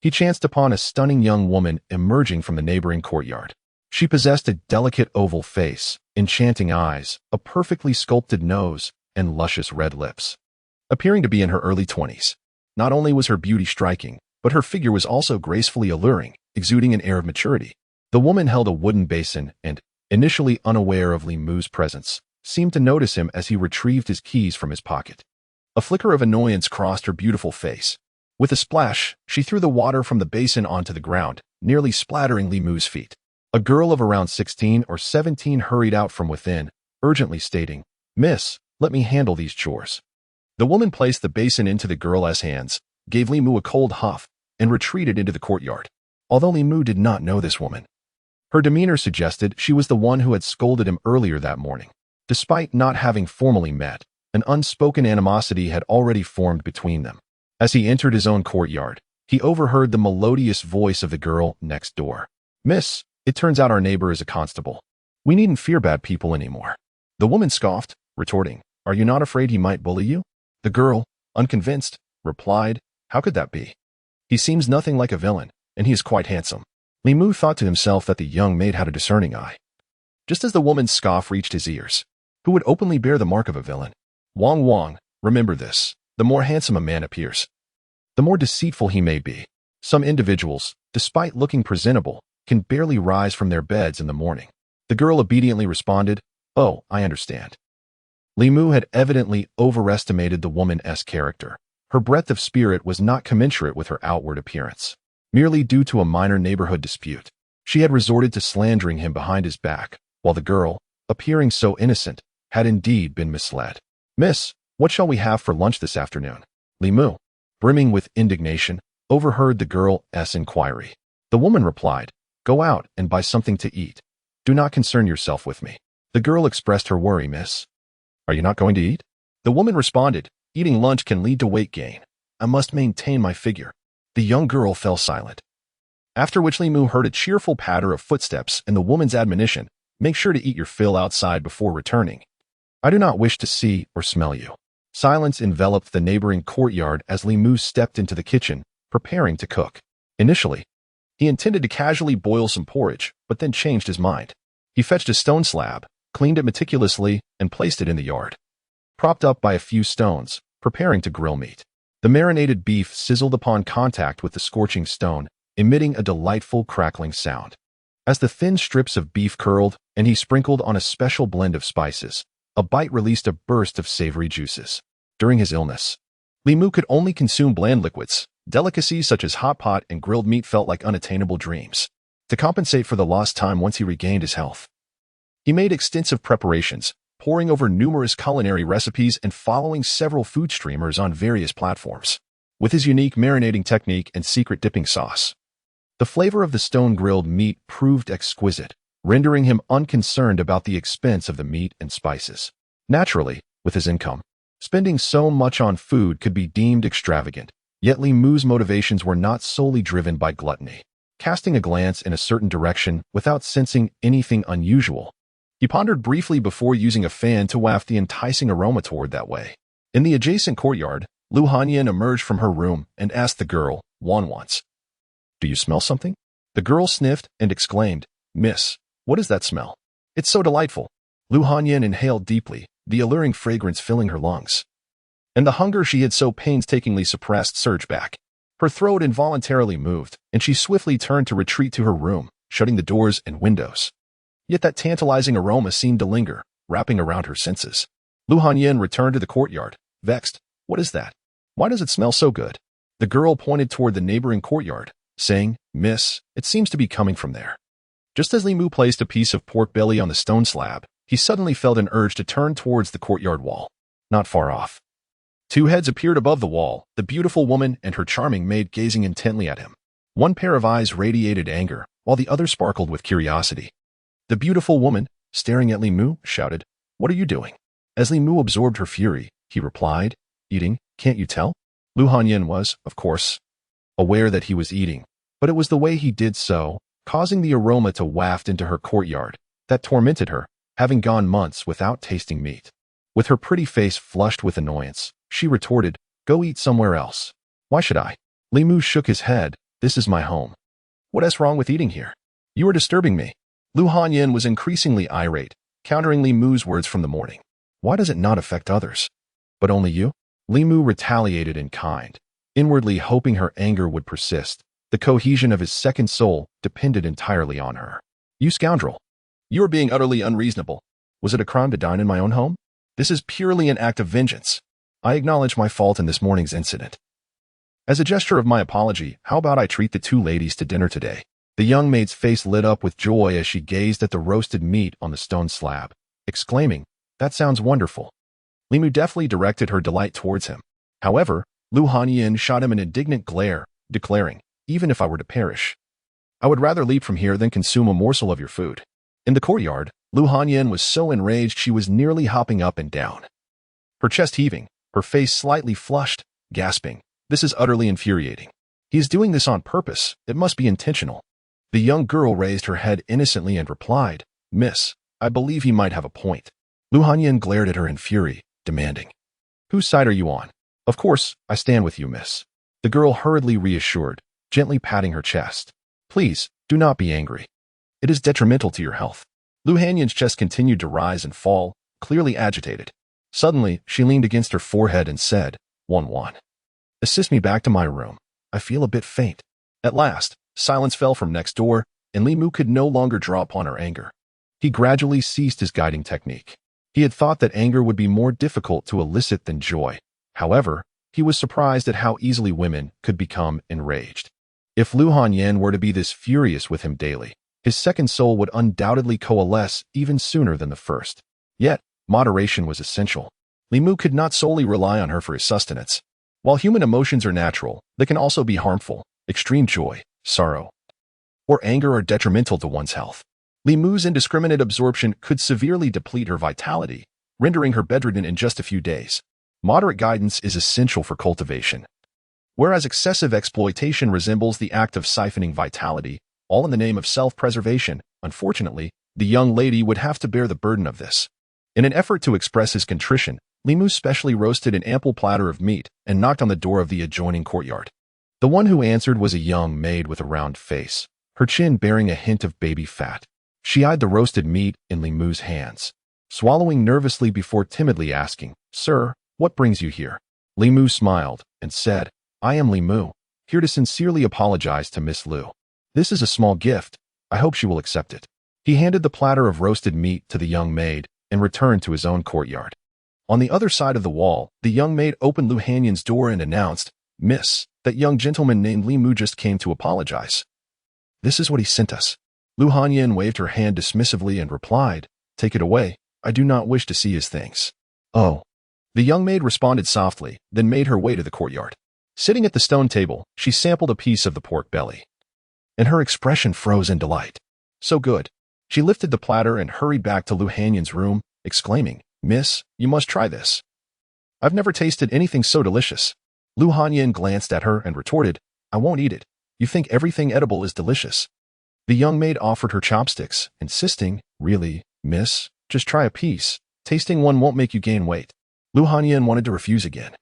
he chanced upon a stunning young woman emerging from the neighboring courtyard. She possessed a delicate oval face, enchanting eyes, a perfectly sculpted nose, and luscious red lips. Appearing to be in her early 20s, not only was her beauty striking, but her figure was also gracefully alluring, exuding an air of maturity. The woman held a wooden basin and, initially unaware of Li Mu's presence, seemed to notice him as he retrieved his keys from his pocket. A flicker of annoyance crossed her beautiful face. With a splash, she threw the water from the basin onto the ground, nearly splattering Li Mu's feet. A girl of around 16 or 17 hurried out from within, urgently stating, "Miss, let me handle these chores." The woman placed the basin into the girl's hands, gave Li Mu a cold huff, and retreated into the courtyard. although Li Mu did not know this woman. Her demeanor suggested she was the one who had scolded him earlier that morning. Despite not having formally met, an unspoken animosity had already formed between them. As he entered his own courtyard, he overheard the melodious voice of the girl next door. "Miss, it turns out our neighbor is a constable. We needn't fear bad people anymore." The woman scoffed, retorting, "Are you not afraid he might bully you?" The girl, unconvinced, replied, "How could that be? He seems nothing like a villain, and he is quite handsome." Li Mu thought to himself that the young maid had a discerning eye. Just as the woman's scoff reached his ears, who would openly bear the mark of a villain? Wang, remember this. The more handsome a man appears, the more deceitful he may be. Some individuals, despite looking presentable, can barely rise from their beds in the morning. The girl obediently responded, "Oh, I understand." Li Mu had evidently overestimated the woman's character. Her breadth of spirit was not commensurate with her outward appearance. Merely due to a minor neighborhood dispute, she had resorted to slandering him behind his back, while the girl, appearing so innocent, had indeed been misled. "Miss, what shall we have for lunch this afternoon?" Li Mu, brimming with indignation, overheard the girl's inquiry. The woman replied, "Go out and buy something to eat. Do not concern yourself with me." The girl expressed her worry. "Miss, are you not going to eat?" The woman responded, "Eating lunch can lead to weight gain. I must maintain my figure." The young girl fell silent. After which Li Mu heard a cheerful patter of footsteps and the woman's admonition, "Make sure to eat your fill outside before returning. I do not wish to see or smell you." Silence enveloped the neighboring courtyard as Li Mu stepped into the kitchen, preparing to cook. Initially, he intended to casually boil some porridge, but then changed his mind. He fetched a stone slab, cleaned it meticulously, and placed it in the yard. Propped up by a few stones, preparing to grill meat. The marinated beef sizzled upon contact with the scorching stone, emitting a delightful crackling sound. As the thin strips of beef curled and he sprinkled on a special blend of spices, a bite released a burst of savory juices. During his illness, Li Mu could only consume bland liquids. Delicacies such as hot pot and grilled meat felt like unattainable dreams. To compensate for the lost time once he regained his health, he made extensive preparations, poring over numerous culinary recipes and following several food streamers on various platforms. With his unique marinating technique and secret dipping sauce, the flavor of the stone-grilled meat proved exquisite, rendering him unconcerned about the expense of the meat and spices. Naturally, with his income, spending so much on food could be deemed extravagant, yet Li Mu's motivations were not solely driven by gluttony. Casting a glance in a certain direction without sensing anything unusual, he pondered briefly before using a fan to waft the enticing aroma toward that way. In the adjacent courtyard, Lu Hanyan emerged from her room and asked the girl, once, "Do you smell something?" The girl sniffed and exclaimed, "Miss, what is that smell? It's so delightful." Lu Hanyan inhaled deeply, the alluring fragrance filling her lungs. And the hunger she had so painstakingly suppressed surged back. Her throat involuntarily moved, and she swiftly turned to retreat to her room, shutting the doors and windows. Yet that tantalizing aroma seemed to linger, wrapping around her senses. Lu Hanyan returned to the courtyard, vexed. "What is that? Why does it smell so good?" The girl pointed toward the neighboring courtyard, saying, "Miss, it seems to be coming from there." Just as Li Mu placed a piece of pork belly on the stone slab, he suddenly felt an urge to turn towards the courtyard wall. Not far off, two heads appeared above the wall, the beautiful woman and her charming maid gazing intently at him. One pair of eyes radiated anger, while the other sparkled with curiosity. The beautiful woman, staring at Li Mu, shouted, "What are you doing?" As Li Mu absorbed her fury, he replied, "Eating, can't you tell?" Lu Hanyan was, of course, aware that he was eating, but it was the way he did so, causing the aroma to waft into her courtyard, that tormented her, having gone months without tasting meat. With her pretty face flushed with annoyance, she retorted, "Go eat somewhere else." "Why should I?" Li Mu shook his head. "This is my home. What's wrong with eating here? You are disturbing me." Lu Hanyan was increasingly irate, countering Li Mu's words from the morning. "Why does it not affect others? But only you?" Li Mu retaliated in kind, inwardly hoping her anger would persist. The cohesion of his second soul depended entirely on her. "You scoundrel! You are being utterly unreasonable. Was it a crime to dine in my own home? This is purely an act of vengeance. I acknowledge my fault in this morning's incident. As a gesture of my apology, how about I treat the two ladies to dinner today?" The young maid's face lit up with joy as she gazed at the roasted meat on the stone slab, exclaiming, "That sounds wonderful." Li Mu deftly directed her delight towards him. However, Lu Hanyan shot him an indignant glare, declaring, "Even if I were to perish, I would rather leap from here than consume a morsel of your food. In the courtyard, Lu Hanyan was so enraged she was nearly hopping up and down. Her chest heaving, her face slightly flushed, gasping. This is utterly infuriating. He is doing this on purpose. It must be intentional. The young girl raised her head innocently and replied, Miss, I believe he might have a point. Lu Hanyan glared at her in fury, demanding, Whose side are you on? Of course, I stand with you, miss. The girl hurriedly reassured, gently patting her chest. Please, do not be angry. It is detrimental to your health. Lu Hanyan's chest continued to rise and fall, clearly agitated. Suddenly, she leaned against her forehead and said, 1-1. Assist me back to my room. I feel a bit faint. At last, silence fell from next door, and Li Mu could no longer draw upon her anger. He gradually ceased his guiding technique. He had thought that anger would be more difficult to elicit than joy. However, he was surprised at how easily women could become enraged. If Lu Hanyan were to be this furious with him daily, his second soul would undoubtedly coalesce even sooner than the first. Yet, moderation was essential. Li Mu could not solely rely on her for his sustenance. While human emotions are natural, they can also be harmful. Extreme joy, sorrow, or anger are detrimental to one's health. Li Mu's indiscriminate absorption could severely deplete her vitality, rendering her bedridden in just a few days. Moderate guidance is essential for cultivation. Whereas excessive exploitation resembles the act of siphoning vitality, all in the name of self-preservation, unfortunately, the young lady would have to bear the burden of this. In an effort to express his contrition, Li Mu specially roasted an ample platter of meat and knocked on the door of the adjoining courtyard. The one who answered was a young maid with a round face, her chin bearing a hint of baby fat. She eyed the roasted meat in Li Mu's hands, swallowing nervously before timidly asking, Sir, what brings you here? Li Mu smiled and said, I am Li Mu, here to sincerely apologize to Miss Lu. This is a small gift. I hope she will accept it. He handed the platter of roasted meat to the young maid and returned to his own courtyard. On the other side of the wall, the young maid opened Lu Hanyan's door and announced, Miss, that young gentleman named Li Mu just came to apologize. This is what he sent us. Lu Hanyan waved her hand dismissively and replied, Take it away. I do not wish to see his things. Oh. The young maid responded softly, then made her way to the courtyard. Sitting at the stone table, she sampled a piece of the pork belly, and her expression froze in delight. So good. She lifted the platter and hurried back to Lu Hanyan's room, exclaiming, Miss, you must try this. I've never tasted anything so delicious. Lu Hanyan glanced at her and retorted, I won't eat it. You think everything edible is delicious. The young maid offered her chopsticks, insisting, Really, miss, just try a piece. Tasting one won't make you gain weight. Lu Hanyan wanted to refuse again.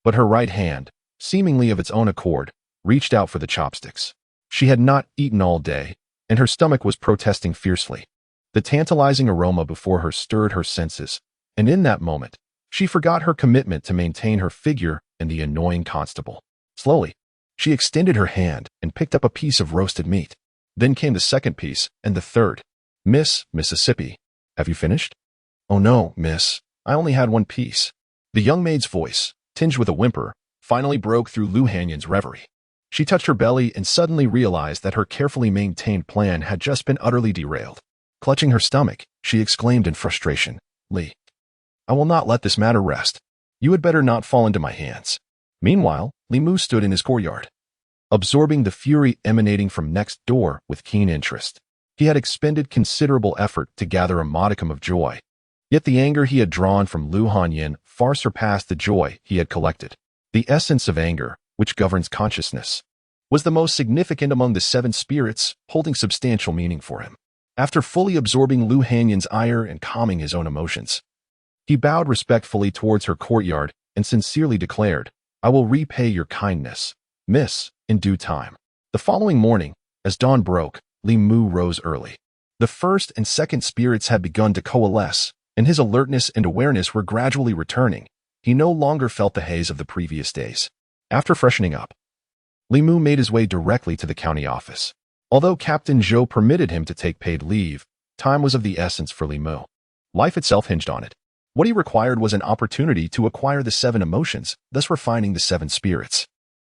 But her right hand, seemingly of its own accord, reached out for the chopsticks. She had not eaten all day, and her stomach was protesting fiercely. The tantalizing aroma before her stirred her senses, and in that moment, she forgot her commitment to maintain her figure and the annoying constable. Slowly, she extended her hand and picked up a piece of roasted meat. Then came the second piece, and the third. Miss, Mississippi, have you finished? Oh no, miss, I only had one piece. The young maid's voice, tinged with a whimper, finally broke through Lu Hanyan's reverie. She touched her belly and suddenly realized that her carefully maintained plan had just been utterly derailed. Clutching her stomach, she exclaimed in frustration, Li, I will not let this matter rest. You had better not fall into my hands. Meanwhile, Li Mu stood in his courtyard, absorbing the fury emanating from next door with keen interest. He had expended considerable effort to gather a modicum of joy. Yet the anger he had drawn from Lu Hanyan far surpassed the joy he had collected. The essence of anger, which governs consciousness, was the most significant among the seven spirits, holding substantial meaning for him. After fully absorbing Lu Hanyan's ire and calming his own emotions, he bowed respectfully towards her courtyard and sincerely declared, I will repay your kindness, miss, in due time. The following morning, as dawn broke, Li Mu rose early. The first and second spirits had begun to coalesce, and his alertness and awareness were gradually returning. He no longer felt the haze of the previous days. After freshening up, Li Mu made his way directly to the county office. Although Captain Zhou permitted him to take paid leave, time was of the essence for Li Mu. Life itself hinged on it. What he required was an opportunity to acquire the seven emotions, thus refining the seven spirits.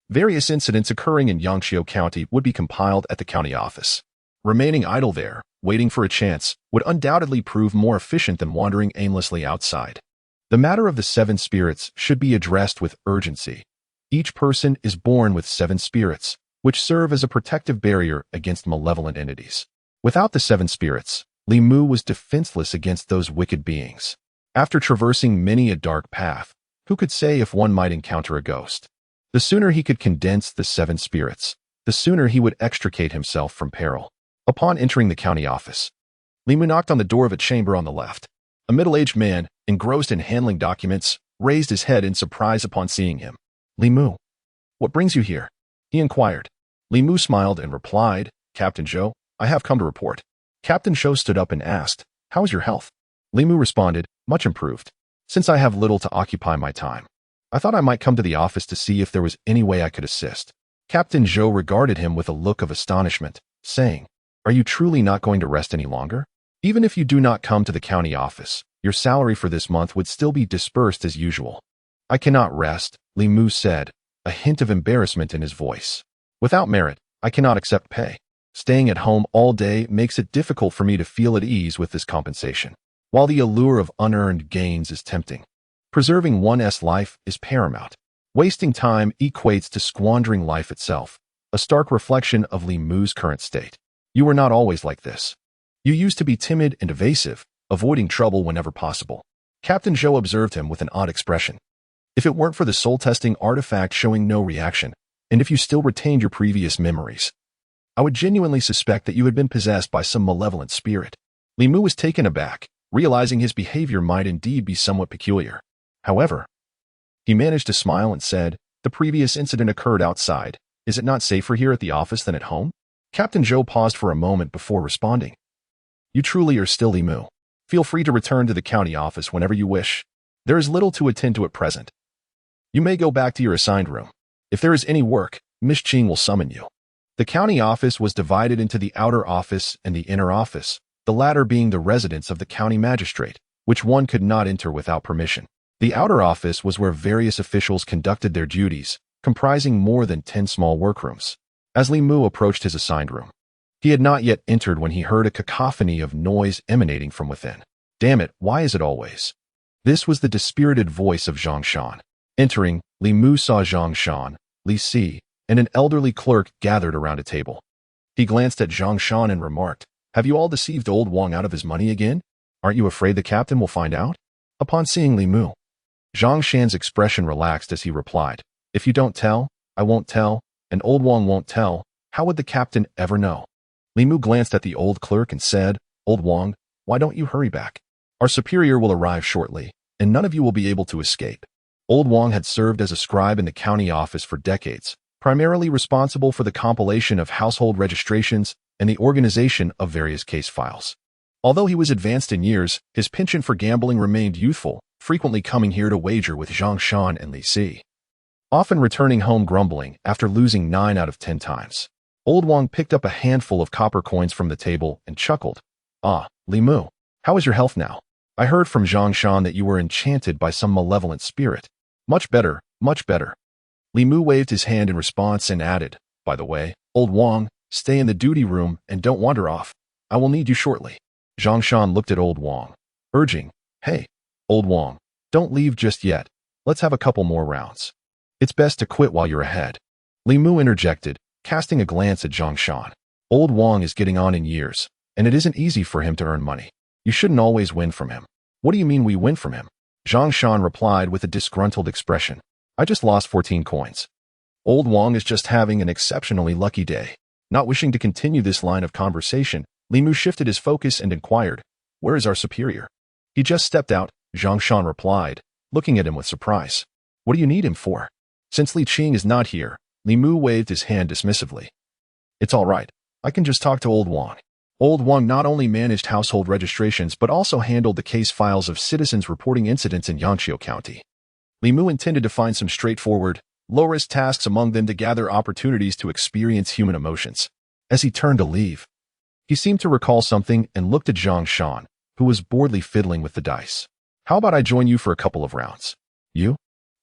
Various incidents occurring in Yangqiu County would be compiled at the county office. Remaining idle there, waiting for a chance, would undoubtedly prove more efficient than wandering aimlessly outside. The matter of the seven spirits should be addressed with urgency. Each person is born with seven spirits, which serve as a protective barrier against malevolent entities. Without the 7 spirits, Li Mu was defenseless against those wicked beings. After traversing many a dark path, who could say if one might encounter a ghost? The sooner he could condense the 7 spirits, the sooner he would extricate himself from peril. Upon entering the county office, Li Mu knocked on the door of a chamber on the left. A middle-aged man, engrossed in handling documents, raised his head in surprise upon seeing him. Li Mu, what brings you here? He inquired. Li Mu smiled and replied, Captain Zhou, I have come to report. Captain Zhou stood up and asked, how is your health? Li Mu responded, much improved. Since I have little to occupy my time, I thought I might come to the office to see if there was any way I could assist. Captain Zhou regarded him with a look of astonishment, saying, are you truly not going to rest any longer? Even if you do not come to the county office, your salary for this month would still be dispersed as usual. I cannot rest, Li Mu said, a hint of embarrassment in his voice. Without merit, I cannot accept pay. Staying at home all day makes it difficult for me to feel at ease with this compensation. While the allure of unearned gains is tempting, preserving one's life is paramount. Wasting time equates to squandering life itself, a stark reflection of Li Mu's current state. You were not always like this. You used to be timid and evasive, avoiding trouble whenever possible. Captain Zhou observed him with an odd expression. If it weren't for the soul-testing artifact showing no reaction, and if you still retained your previous memories, I would genuinely suspect that you had been possessed by some malevolent spirit. Li Mu was taken aback, realizing his behavior might indeed be somewhat peculiar. However, he managed to smile and said, the previous incident occurred outside. Is it not safer here at the office than at home? Captain Zhou paused for a moment before responding. You truly are still Li Mu. Feel free to return to the county office whenever you wish. There is little to attend to at present. You may go back to your assigned room. If there is any work, Miss Qing will summon you. The county office was divided into the outer office and the inner office, the latter being the residence of the county magistrate, which one could not enter without permission. The outer office was where various officials conducted their duties, comprising more than 10 small workrooms. As Li Mu approached his assigned room, he had not yet entered when he heard a cacophony of noise emanating from within. Damn it, why is it always? This was the dispirited voice of Zhang Shan. Entering, Li Mu saw Zhang Shan, Li Si, and an elderly clerk gathered around a table. He glanced at Zhang Shan and remarked, have you all deceived old Wang out of his money again? Aren't you afraid the captain will find out? Upon seeing Li Mu, Zhang Shan's expression relaxed as he replied, if you don't tell, I won't tell, and old Wang won't tell, how would the captain ever know? Li Mu glanced at the old clerk and said, old Wang, why don't you hurry back? Our superior will arrive shortly, and none of you will be able to escape. Old Wang had served as a scribe in the county office for decades, primarily responsible for the compilation of household registrations and the organization of various case files. Although he was advanced in years, his penchant for gambling remained youthful, frequently coming here to wager with Zhang Shan and Li Si. Often returning home grumbling after losing 9 out of 10 times. Old Wang picked up a handful of copper coins from the table and chuckled. Ah, Li Mu, how is your health now? I heard from Zhang Shan that you were enchanted by some malevolent spirit. Much better, much better. Li Mu waved his hand in response and added, by the way, old Wang, stay in the duty room and don't wander off. I will need you shortly. Zhang Shan looked at old Wang, urging, hey, old Wang, don't leave just yet. Let's have a couple more rounds. It's best to quit while you're ahead. Li Mu interjected, casting a glance at Zhang Shan. Old Wang is getting on in years, and it isn't easy for him to earn money. You shouldn't always win from him. What do you mean we win from him? Zhang Shan replied with a disgruntled expression. I just lost 14 coins. Old Wang is just having an exceptionally lucky day. Not wishing to continue this line of conversation, Li Mu shifted his focus and inquired, where is our superior? He just stepped out, Zhang Shan replied, looking at him with surprise. What do you need him for? Since Li Qing is not here, Li Mu waved his hand dismissively. It's all right. I can just talk to old Wang. Old Wang not only managed household registrations but also handled the case files of citizens reporting incidents in Yanqiu County. Li Mu intended to find some straightforward, low-risk tasks among them to gather opportunities to experience human emotions. As he turned to leave, he seemed to recall something and looked at Zhang Shan, who was boredly fiddling with the dice. How about I join you for a couple of rounds? You?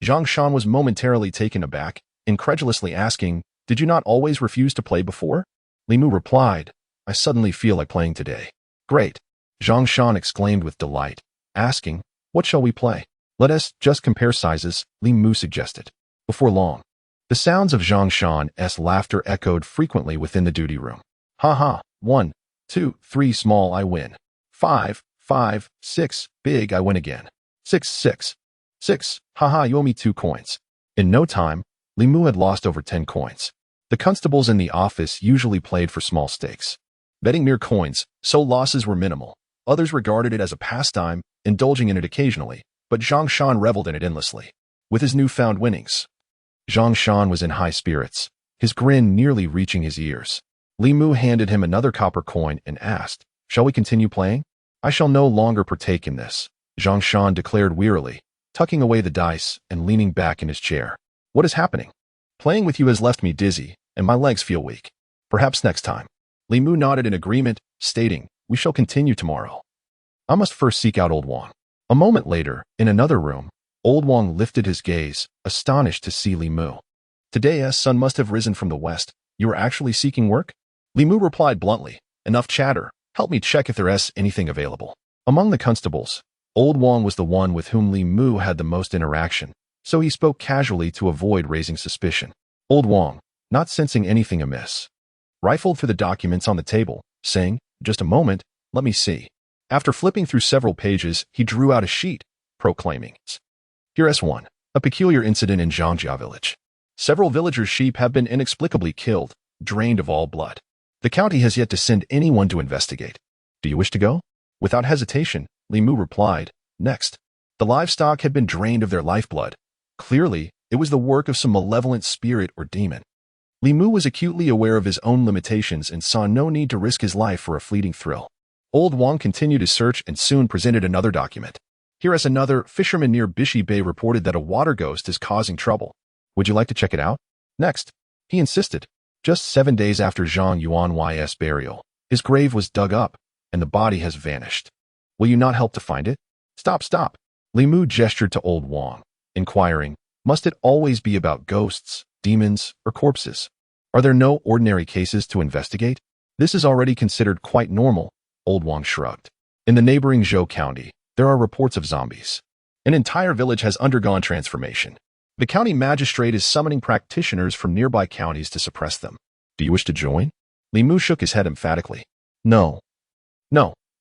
Zhang Shan was momentarily taken aback, incredulously asking, did you not always refuse to play before? Li Mu replied, I suddenly feel like playing today. Great. Zhang Shan exclaimed with delight, asking, what shall we play? Let us just compare sizes, Li Mu suggested. Before long, The sounds of Zhang Shan's laughter echoed frequently within the duty room. Ha ha, 1, 2, 3 small I win. 5, 5, 6, big I win again. 6, 6, 6, haha you owe me 2 coins. In no time, Li Mu had lost over 10 coins. The constables in the office usually played for small stakes, betting mere coins, so losses were minimal. Others regarded it as a pastime, indulging in it occasionally, but Zhang Shan reveled in it endlessly. With his newfound winnings, Zhang Shan was in high spirits, his grin nearly reaching his ears. Li Mu handed him another copper coin and asked, "Shall we continue playing?" "I shall no longer partake in this," Zhang Shan declared wearily, tucking away the dice and leaning back in his chair. "What is happening? Playing with you has left me dizzy, and my legs feel weak. Perhaps next time." Li Mu nodded in agreement, stating, "We shall continue tomorrow. I must first seek out Old Wang." A moment later, in another room, Old Wang lifted his gaze, astonished to see Li Mu. "Today's sun must have risen from the west. You are actually seeking work?" Li Mu replied bluntly, "Enough chatter. Help me check if there is anything available." Among the constables, Old Wang was the one with whom Li Mu had the most interaction, so he spoke casually to avoid raising suspicion. Old Wang, not sensing anything amiss, rifled through the documents on the table, saying, "Just a moment, let me see." After flipping through several pages, he drew out a sheet, proclaiming, "Here is one, a peculiar incident in Zhangjia village. Several villagers' sheep have been inexplicably killed, drained of all blood. The county has yet to send anyone to investigate. Do you wish to go?" Without hesitation, Li Mu replied, "Next." The livestock had been drained of their lifeblood. Clearly, it was the work of some malevolent spirit or demon. Li Mu was acutely aware of his own limitations and saw no need to risk his life for a fleeting thrill. Old Wang continued his search and soon presented another document. "Here is another. Fisherman near Bishi Bay reported that a water ghost is causing trouble. Would you like to check it out?" "Next," he insisted. Just 7 days after Zhang Yuany's burial, his grave was dug up, and the body has vanished. Will you not help to find it? Stop, stop. Li Mu gestured to Old Wang, inquiring, "Must it always be about ghosts, demons, or corpses? Are there no ordinary cases to investigate?" "This is already considered quite normal," Old Wang shrugged. "In the neighboring Zhou county, there are reports of zombies. An entire village has undergone transformation. The county magistrate is summoning practitioners from nearby counties to suppress them. Do you wish to join?" Li Mu shook his head emphatically. No,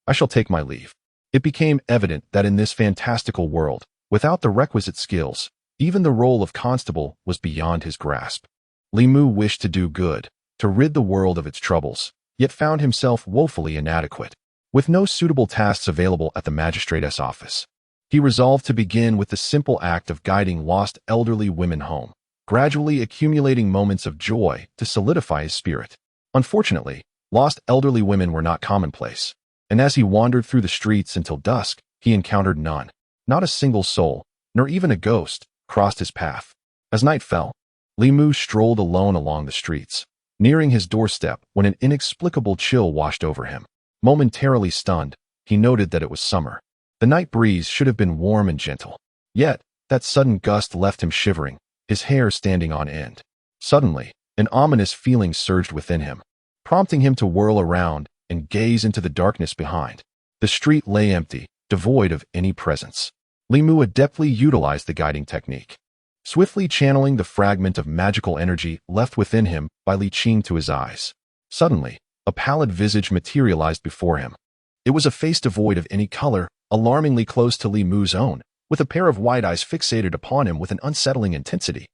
I shall take my leave." It became evident that in this fantastical world, without the requisite skills, even the role of constable was beyond his grasp. Li Mu wished to do good, to rid the world of its troubles, yet found himself woefully inadequate. With no suitable tasks available at the magistrate's office, he resolved to begin with the simple act of guiding lost elderly women home, gradually accumulating moments of joy to solidify his spirit. Unfortunately, lost elderly women were not commonplace, and as he wandered through the streets until dusk, he encountered none. Not a single soul, nor even a ghost, crossed his path. As night fell, Li Mu strolled alone along the streets, nearing his doorstep when an inexplicable chill washed over him. Momentarily stunned, he noted that it was summer. The night breeze should have been warm and gentle. Yet, that sudden gust left him shivering, his hair standing on end. Suddenly, an ominous feeling surged within him, prompting him to whirl around and gaze into the darkness behind. The street lay empty, devoid of any presence. Li Mu adeptly utilized the guiding technique, swiftly channeling the fragment of magical energy left within him by Li Qing to his eyes. Suddenly, a pallid visage materialized before him. It was a face devoid of any color, alarmingly close to Li Mu's own, with a pair of wide eyes fixated upon him with an unsettling intensity.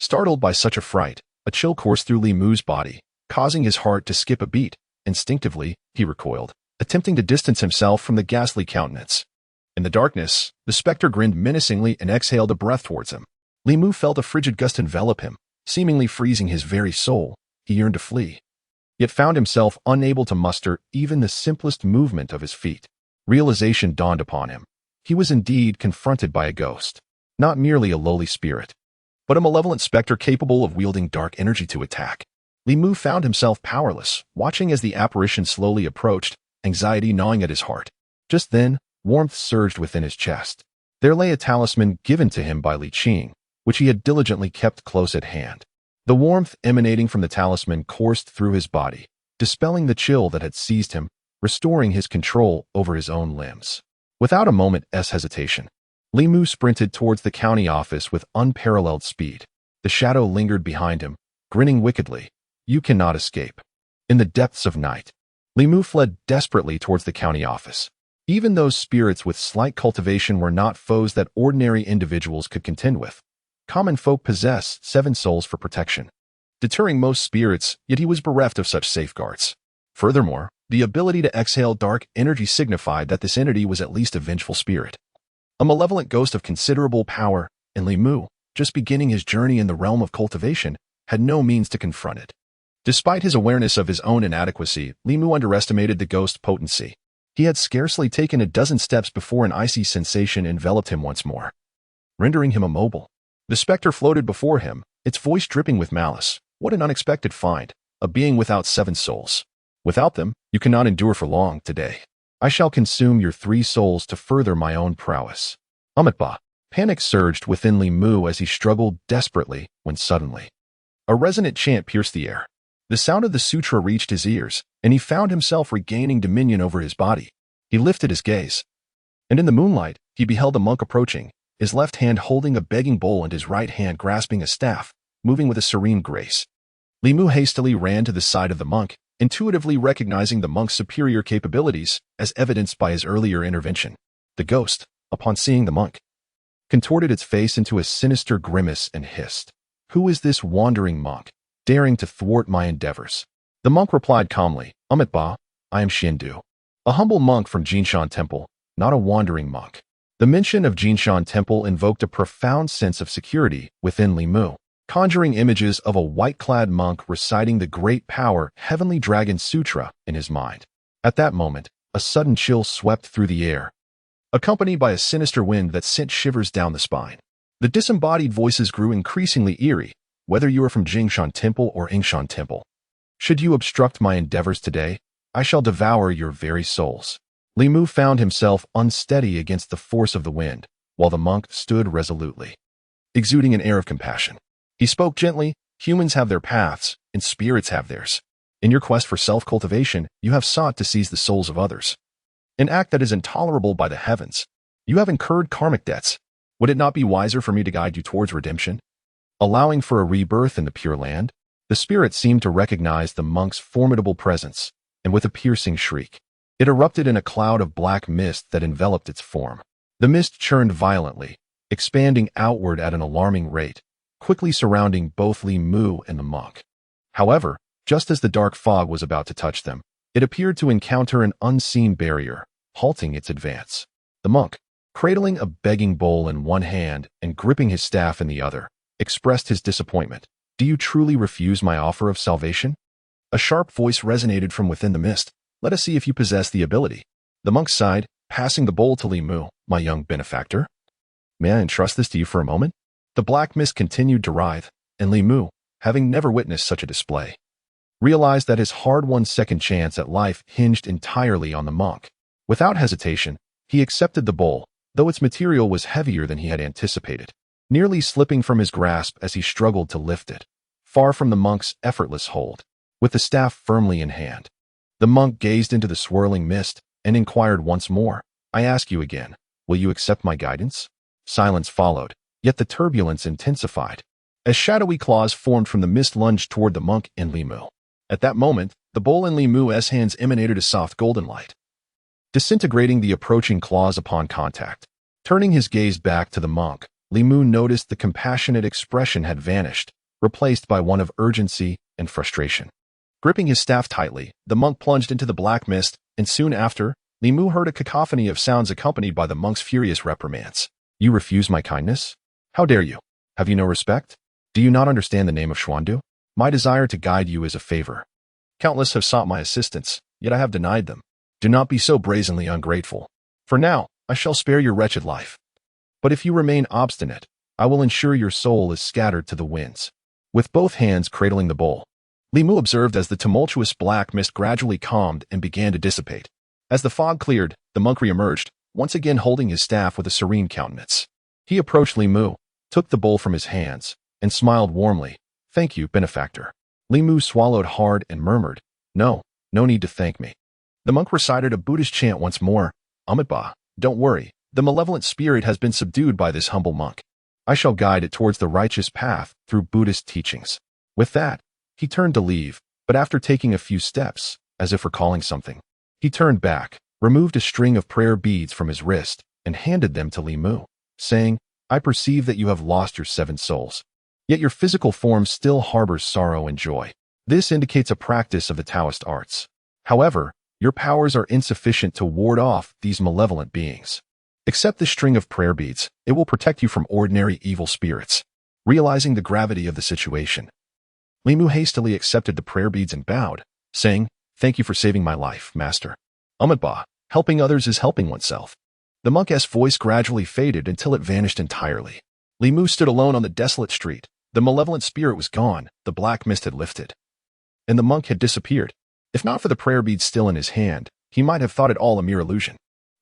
Startled by such a fright, a chill coursed through Li Mu's body, causing his heart to skip a beat. Instinctively, he recoiled, attempting to distance himself from the ghastly countenance. In the darkness, the specter grinned menacingly and exhaled a breath towards him. Li Mu felt a frigid gust envelop him, seemingly freezing his very soul. He yearned to flee, yet found himself unable to muster even the simplest movement of his feet. Realization dawned upon him. He was indeed confronted by a ghost, not merely a lowly spirit, but a malevolent specter capable of wielding dark energy to attack. Li Mu found himself powerless, watching as the apparition slowly approached, anxiety gnawing at his heart. Just then, warmth surged within his chest. There lay a talisman given to him by Li Qing, which he had diligently kept close at hand. The warmth emanating from the talisman coursed through his body, dispelling the chill that had seized him, restoring his control over his own limbs. Without a moment's hesitation, Li Mu sprinted towards the county office with unparalleled speed. The shadow lingered behind him, grinning wickedly. You cannot escape. In the depths of night, Li Mu fled desperately towards the county office. Even those spirits with slight cultivation were not foes that ordinary individuals could contend with. Common folk possess 7 souls for protection, deterring most spirits, yet he was bereft of such safeguards. Furthermore, the ability to exhale dark energy signified that this entity was at least a vengeful spirit, a malevolent ghost of considerable power, and Li Mu, just beginning his journey in the realm of cultivation, had no means to confront it. Despite his awareness of his own inadequacy, Li Mu underestimated the ghost's potency. He had scarcely taken a dozen steps before an icy sensation enveloped him once more, rendering him immobile. The specter floated before him, its voice dripping with malice. What an unexpected find, a being without 7 souls. Without them, you cannot endure for long today. I shall consume your 3 souls to further my own prowess. Amitabha. Panic surged within Li Mu as he struggled desperately when suddenly a resonant chant pierced the air. The sound of the sutra reached his ears, and he found himself regaining dominion over his body. He lifted his gaze, and in the moonlight, he beheld a monk approaching, his left hand holding a begging bowl and his right hand grasping a staff, moving with a serene grace. Li Mu hastily ran to the side of the monk, intuitively recognizing the monk's superior capabilities as evidenced by his earlier intervention. The ghost, upon seeing the monk, contorted its face into a sinister grimace and hissed, "Who is this wandering monk, daring to thwart my endeavors?" The monk replied calmly, "Amitabha, I am Xiandu, a humble monk from Jinshan Temple, not a wandering monk." The mention of Jinshan Temple invoked a profound sense of security within Li Mu, conjuring images of a white-clad monk reciting the Great Power Heavenly Dragon Sutra in his mind. At that moment, a sudden chill swept through the air, accompanied by a sinister wind that sent shivers down the spine. The disembodied voices grew increasingly eerie, whether you are from Jinshan Temple or Yingshan Temple. Should you obstruct my endeavors today, I shall devour your very souls. Li Mu found himself unsteady against the force of the wind, while the monk stood resolutely, exuding an air of compassion. He spoke gently, "Humans have their paths, and spirits have theirs. In your quest for self-cultivation, you have sought to seize the souls of others, an act that is intolerable by the heavens. You have incurred karmic debts. Would it not be wiser for me to guide you towards redemption, allowing for a rebirth in the Pure Land?" The spirit seemed to recognize the monk's formidable presence, and with a piercing shriek, it erupted in a cloud of black mist that enveloped its form. The mist churned violently, expanding outward at an alarming rate, quickly surrounding both Li Mu and the monk. However, just as the dark fog was about to touch them, it appeared to encounter an unseen barrier, halting its advance. The monk, cradling a begging bowl in one hand and gripping his staff in the other, expressed his disappointment. "Do you truly refuse my offer of salvation?" A sharp voice resonated from within the mist. "Let us see if you possess the ability." The monk sighed, passing the bowl to Li Mu. "My young benefactor, may I entrust this to you for a moment?" The black mist continued to writhe, and Li Mu, having never witnessed such a display, realized that his hard-won second chance at life hinged entirely on the monk. Without hesitation, he accepted the bowl, though its material was heavier than he had anticipated, nearly slipping from his grasp as he struggled to lift it, far from the monk's effortless hold. With the staff firmly in hand, the monk gazed into the swirling mist and inquired once more, "I ask you again, will you accept my guidance?" Silence followed, yet the turbulence intensified, as shadowy claws formed from the mist lunged toward the monk and Li Mu. At that moment, the bowl in Li Mu's hands emanated a soft golden light, disintegrating the approaching claws upon contact. Turning his gaze back to the monk, Li Mu noticed the compassionate expression had vanished, replaced by one of urgency and frustration. Gripping his staff tightly, the monk plunged into the black mist, and soon after, Li Mu heard a cacophony of sounds accompanied by the monk's furious reprimands. "You refuse my kindness? How dare you? Have you no respect? Do you not understand the name of Xuandu? My desire to guide you is a favor. Countless have sought my assistance, yet I have denied them. Do not be so brazenly ungrateful. For now, I shall spare your wretched life. But if you remain obstinate, I will ensure your soul is scattered to the winds." With both hands cradling the bowl, Li Mu observed as the tumultuous black mist gradually calmed and began to dissipate. As the fog cleared, the monk re-emerged, once again holding his staff with a serene countenance. He approached Li Mu, took the bowl from his hands, and smiled warmly. "Thank you, benefactor." Li Mu swallowed hard and murmured, No need to thank me." The monk recited a Buddhist chant once more. "Amitabha, don't worry, the malevolent spirit has been subdued by this humble monk. I shall guide it towards the righteous path through Buddhist teachings. With that, he turned to leave, but after taking a few steps, as if recalling something, he turned back, removed a string of prayer beads from his wrist, and handed them to Li Mu, saying, I perceive that you have lost your 7 souls. Yet your physical form still harbors sorrow and joy. This indicates a practice of the Taoist arts. However, your powers are insufficient to ward off these malevolent beings. Accept this string of prayer beads. It will protect you from ordinary evil spirits. Realizing the gravity of the situation, Li Mu hastily accepted the prayer beads and bowed, saying, Thank you for saving my life, Master. Umatba, helping others is helping oneself. The monk's voice gradually faded until it vanished entirely. Li Mu stood alone on the desolate street. The malevolent spirit was gone, the black mist had lifted, and the monk had disappeared. If not for the prayer beads still in his hand, he might have thought it all a mere illusion.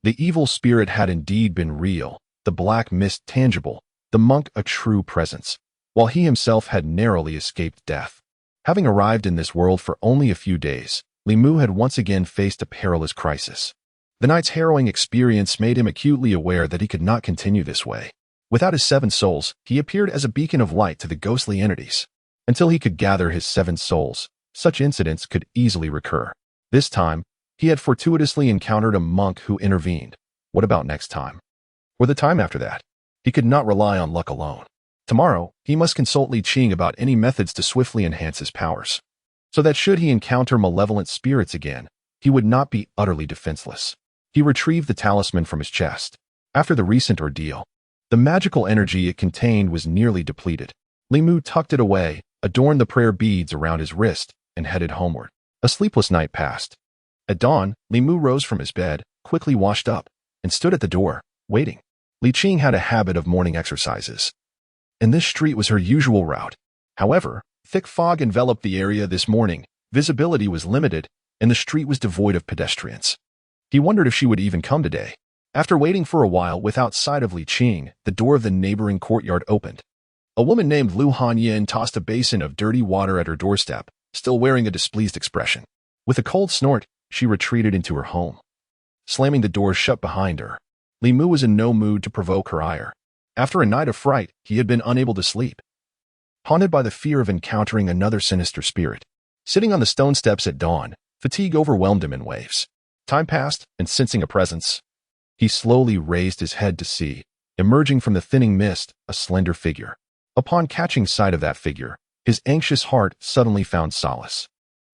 The evil spirit had indeed been real, the black mist tangible, the monk a true presence, while he himself had narrowly escaped death. Having arrived in this world for only a few days, Li Mu had once again faced a perilous crisis. The night's harrowing experience made him acutely aware that he could not continue this way. Without his 7 souls, he appeared as a beacon of light to the ghostly entities. Until he could gather his 7 souls, such incidents could easily recur. This time, he had fortuitously encountered a monk who intervened. What about next time? Or the time after that? He could not rely on luck alone. Tomorrow, he must consult Li Qing about any methods to swiftly enhance his powers, so that should he encounter malevolent spirits again, he would not be utterly defenseless. He retrieved the talisman from his chest. After the recent ordeal, the magical energy it contained was nearly depleted. Li Mu tucked it away, adorned the prayer beads around his wrist, and headed homeward. A sleepless night passed. At dawn, Li Mu rose from his bed, quickly washed up, and stood at the door, waiting. Li Qing had a habit of morning exercises, and this street was her usual route. However, thick fog enveloped the area this morning, visibility was limited, and the street was devoid of pedestrians. He wondered if she would even come today. After waiting for a while without sight of Li Qing, the door of the neighboring courtyard opened. A woman named Lu Hanyin tossed a basin of dirty water at her doorstep, still wearing a displeased expression. With a cold snort, she retreated into her home. Slamming the door shut behind her, Li Mu was in no mood to provoke her ire. After a night of fright, he had been unable to sleep, haunted by the fear of encountering another sinister spirit. Sitting on the stone steps at dawn, fatigue overwhelmed him in waves. Time passed, and sensing a presence, he slowly raised his head to see, emerging from the thinning mist, a slender figure. Upon catching sight of that figure, his anxious heart suddenly found solace.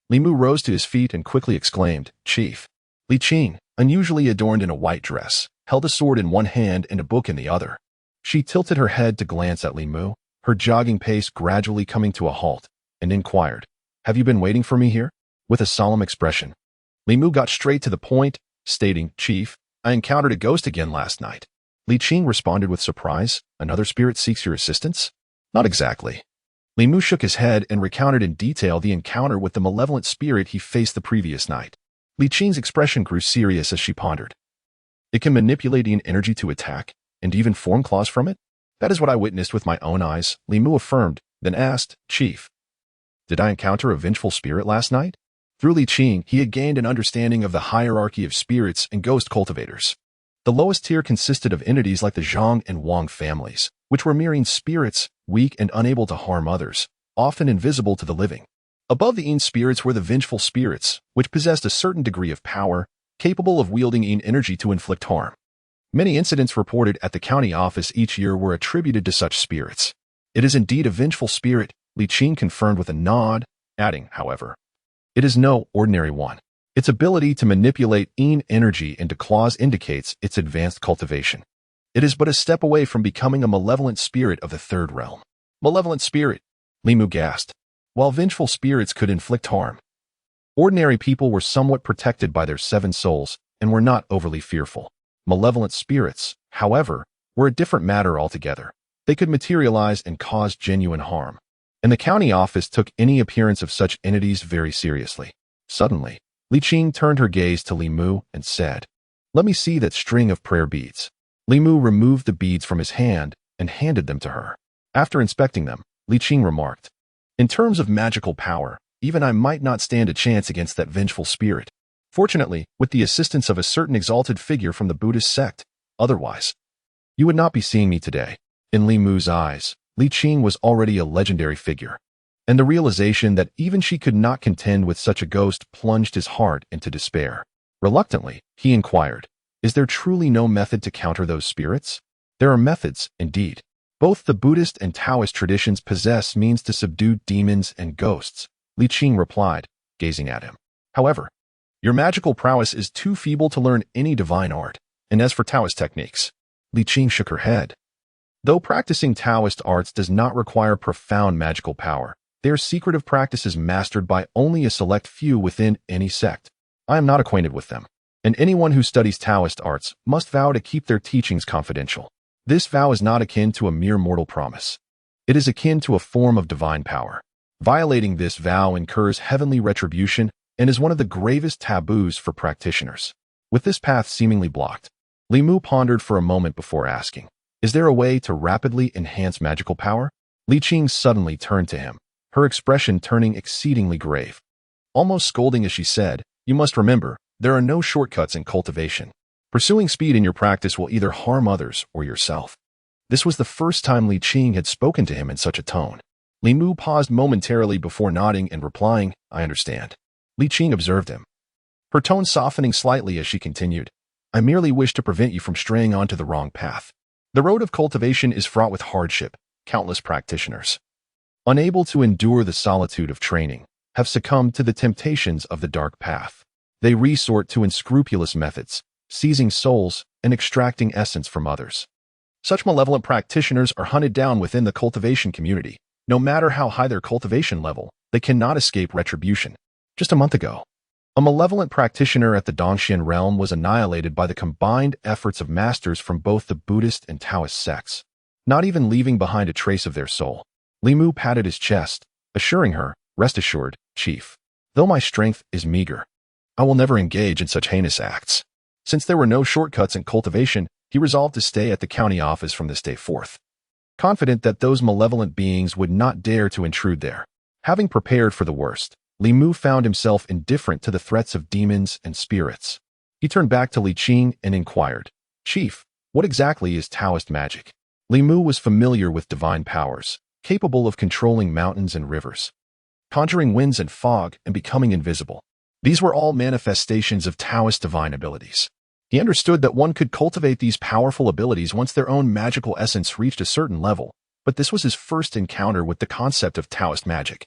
Li Mu rose to his feet and quickly exclaimed, Chief. Li Qing, unusually adorned in a white dress, held a sword in one hand and a book in the other. She tilted her head to glance at Li Mu, her jogging pace gradually coming to a halt, and inquired, Have you been waiting for me here? With a solemn expression, Li Mu got straight to the point, stating, Chief, I encountered a ghost again last night. Li Qing responded with surprise, Another spirit seeks your assistance? Not exactly. Li Mu shook his head and recounted in detail the encounter with the malevolent spirit he faced the previous night. Li Qing's expression grew serious as she pondered. It can manipulate yin energy to attack, and even form claws from it? That is what I witnessed with my own eyes, Li Mu affirmed, then asked, Chief, did I encounter a vengeful spirit last night? Through Li Qing, he had gained an understanding of the hierarchy of spirits and ghost cultivators. The lowest tier consisted of entities like the Zhang and Wang families, which were mere spirits, weak and unable to harm others, often invisible to the living. Above the yin spirits were the vengeful spirits, which possessed a certain degree of power, capable of wielding yin energy to inflict harm. Many incidents reported at the county office each year were attributed to such spirits. It is indeed a vengeful spirit, Li Qing confirmed with a nod, adding, however, it is no ordinary one. Its ability to manipulate yin energy into claws indicates its advanced cultivation. It is but a step away from becoming a malevolent spirit of the third realm. Malevolent spirit, Li Mu gasped. While vengeful spirits could inflict harm, ordinary people were somewhat protected by their 7 souls and were not overly fearful. Malevolent spirits, however, were a different matter altogether. They could materialize and cause genuine harm, and the county office took any appearance of such entities very seriously. Suddenly, Li Qing turned her gaze to Li Mu and said, Let me see that string of prayer beads. Li Mu removed the beads from his hand and handed them to her. After inspecting them, Li Qing remarked, In terms of magical power, even I might not stand a chance against that vengeful spirit. Fortunately, with the assistance of a certain exalted figure from the Buddhist sect, otherwise, you would not be seeing me today. In Li Mu's eyes, Li Qing was already a legendary figure, and the realization that even she could not contend with such a ghost plunged his heart into despair. Reluctantly, he inquired, "Is there truly no method to counter those spirits?" "There are methods, indeed. Both the Buddhist and Taoist traditions possess means to subdue demons and ghosts," Li Qing replied, gazing at him. "However, your magical prowess is too feeble to learn any divine art, and as for Taoist techniques," Li Qing shook her head. "Though practicing Taoist arts does not require profound magical power, they are secretive practices mastered by only a select few within any sect. I am not acquainted with them, and anyone who studies Taoist arts must vow to keep their teachings confidential. This vow is not akin to a mere mortal promise. It is akin to a form of divine power. Violating this vow incurs heavenly retribution and is one of the gravest taboos for practitioners." With this path seemingly blocked, Li Mu pondered for a moment before asking, "Is there a way to rapidly enhance magical power?" Li Qing suddenly turned to him, her expression turning exceedingly grave. Almost scolding as she said, "You must remember, there are no shortcuts in cultivation. Pursuing speed in your practice will either harm others or yourself." This was the first time Li Qing had spoken to him in such a tone. Li Mu paused momentarily before nodding and replying, "I understand." Li Qing observed him, her tone softening slightly as she continued, "I merely wish to prevent you from straying onto the wrong path. The road of cultivation is fraught with hardship. Countless practitioners, unable to endure the solitude of training, have succumbed to the temptations of the dark path. They resort to unscrupulous methods, seizing souls and extracting essence from others. Such malevolent practitioners are hunted down within the cultivation community. No matter how high their cultivation level, they cannot escape retribution. Just a month ago, a malevolent practitioner at the Dongxian realm was annihilated by the combined efforts of masters from both the Buddhist and Taoist sects, not even leaving behind a trace of their soul." Li Mu patted his chest, assuring her, "Rest assured, Chief. Though my strength is meager, I will never engage in such heinous acts." Since there were no shortcuts in cultivation, he resolved to stay at the county office from this day forth, confident that those malevolent beings would not dare to intrude there. Having prepared for the worst, Li Mu found himself indifferent to the threats of demons and spirits. He turned back to Li Qing and inquired, "Chief, what exactly is Taoist magic?" Li Mu was familiar with divine powers, capable of controlling mountains and rivers, conjuring winds and fog, and becoming invisible. These were all manifestations of Taoist divine abilities. He understood that one could cultivate these powerful abilities once their own magical essence reached a certain level, but this was his first encounter with the concept of Taoist magic.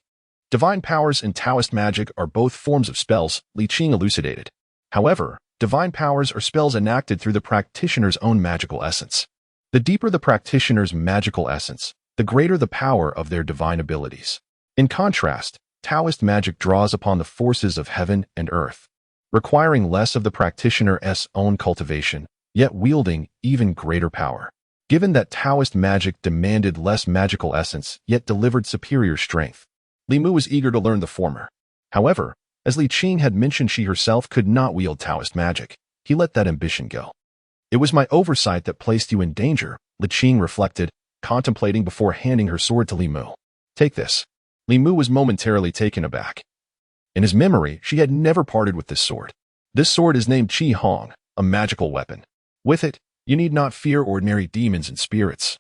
Divine powers and Taoist magic are both forms of spells, Li Qing elucidated. However, divine powers are spells enacted through the practitioner's own magical essence. The deeper the practitioner's magical essence, the greater the power of their divine abilities. In contrast, Taoist magic draws upon the forces of heaven and earth, requiring less of the practitioner's own cultivation, yet wielding even greater power. Given that Taoist magic demanded less magical essence, yet delivered superior strength, Li Mu was eager to learn the former. However, as Li Qing had mentioned, she herself could not wield Taoist magic. He let that ambition go. "It was my oversight that placed you in danger," Li Qing reflected, contemplating before handing her sword to Li Mu. "Take this." Li Mu was momentarily taken aback. In his memory, she had never parted with this sword. This sword is named Qi Hong, a magical weapon. With it, you need not fear ordinary demons and spirits.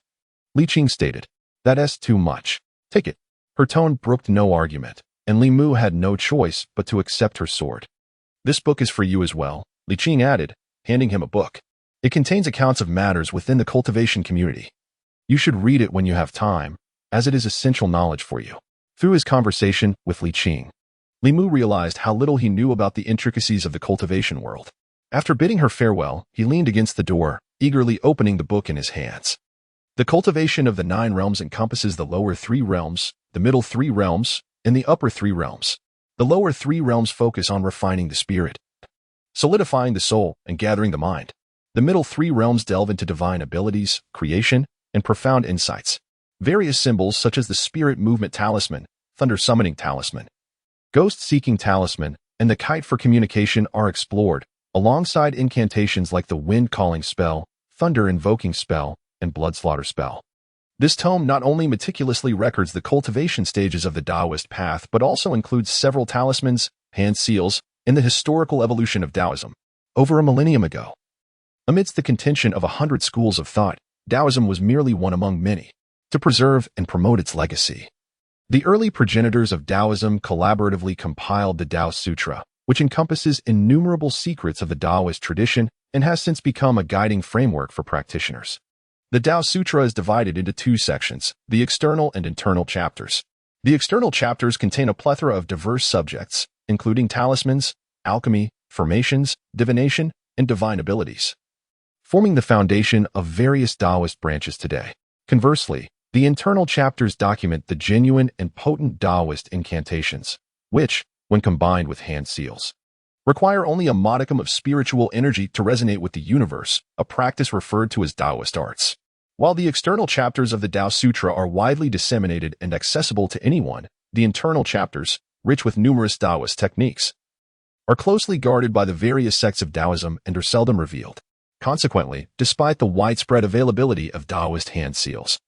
Li Qing stated, "That's too much. Take it." Her tone brooked no argument, and Li Mu had no choice but to accept her sword. "This book is for you as well," Li Qing added, handing him a book. "It contains accounts of matters within the cultivation community. You should read it when you have time, as it is essential knowledge for you." Through his conversation with Li Qing, Li Mu realized how little he knew about the intricacies of the cultivation world. After bidding her farewell, he leaned against the door, eagerly opening the book in his hands. The cultivation of the 9 realms encompasses the lower 3 realms, the middle 3 realms, and the upper 3 realms. The lower 3 realms focus on refining the spirit, solidifying the soul, and gathering the mind. The middle 3 realms delve into divine abilities, creation, and profound insights. Various symbols such as the spirit movement talisman, thunder summoning talisman, ghost seeking talisman, and the kite for communication are explored, alongside incantations like the wind calling spell, thunder invoking spell, and blood slaughter spell. This tome not only meticulously records the cultivation stages of the Taoist path, but also includes several talismans, hand seals, and the historical evolution of Taoism. Over a millennium ago, amidst the contention of 100 schools of thought, Taoism was merely one among many, to preserve and promote its legacy. The early progenitors of Taoism collaboratively compiled the Tao Sutra, which encompasses innumerable secrets of the Taoist tradition and has since become a guiding framework for practitioners. The Tao Sutra is divided into two sections, the external and internal chapters. The external chapters contain a plethora of diverse subjects, including talismans, alchemy, formations, divination, and divine abilities, forming the foundation of various Taoist branches today. Conversely, the internal chapters document the genuine and potent Taoist incantations, which, when combined with hand seals, require only a modicum of spiritual energy to resonate with the universe, a practice referred to as Taoist arts. While the external chapters of the Tao Sutra are widely disseminated and accessible to anyone, the internal chapters, rich with numerous Taoist techniques, are closely guarded by the various sects of Taoism and are seldom revealed. Consequently, despite the widespread availability of Taoist hand seals,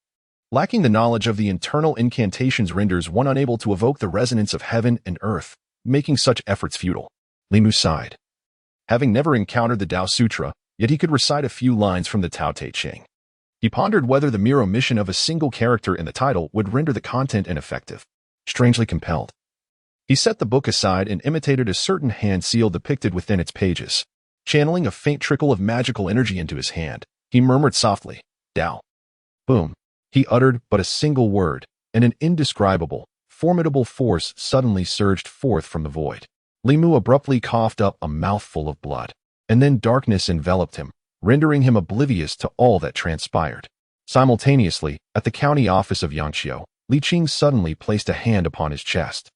lacking the knowledge of the internal incantations renders one unable to evoke the resonance of heaven and earth, making such efforts futile. Li Mu sighed. Having never encountered the Tao Sutra, yet he could recite a few lines from the Tao Te Ching. He pondered whether the mere omission of a single character in the title would render the content ineffective. Strangely compelled, he set the book aside and imitated a certain hand seal depicted within its pages. Channeling a faint trickle of magical energy into his hand, he murmured softly, "Tao." Boom. He uttered but a single word, and an indescribable, formidable force suddenly surged forth from the void. Li Mu abruptly coughed up a mouthful of blood, and then darkness enveloped him, rendering him oblivious to all that transpired. Simultaneously, at the county office of Yangqiu, Li Qing suddenly placed a hand upon his chest.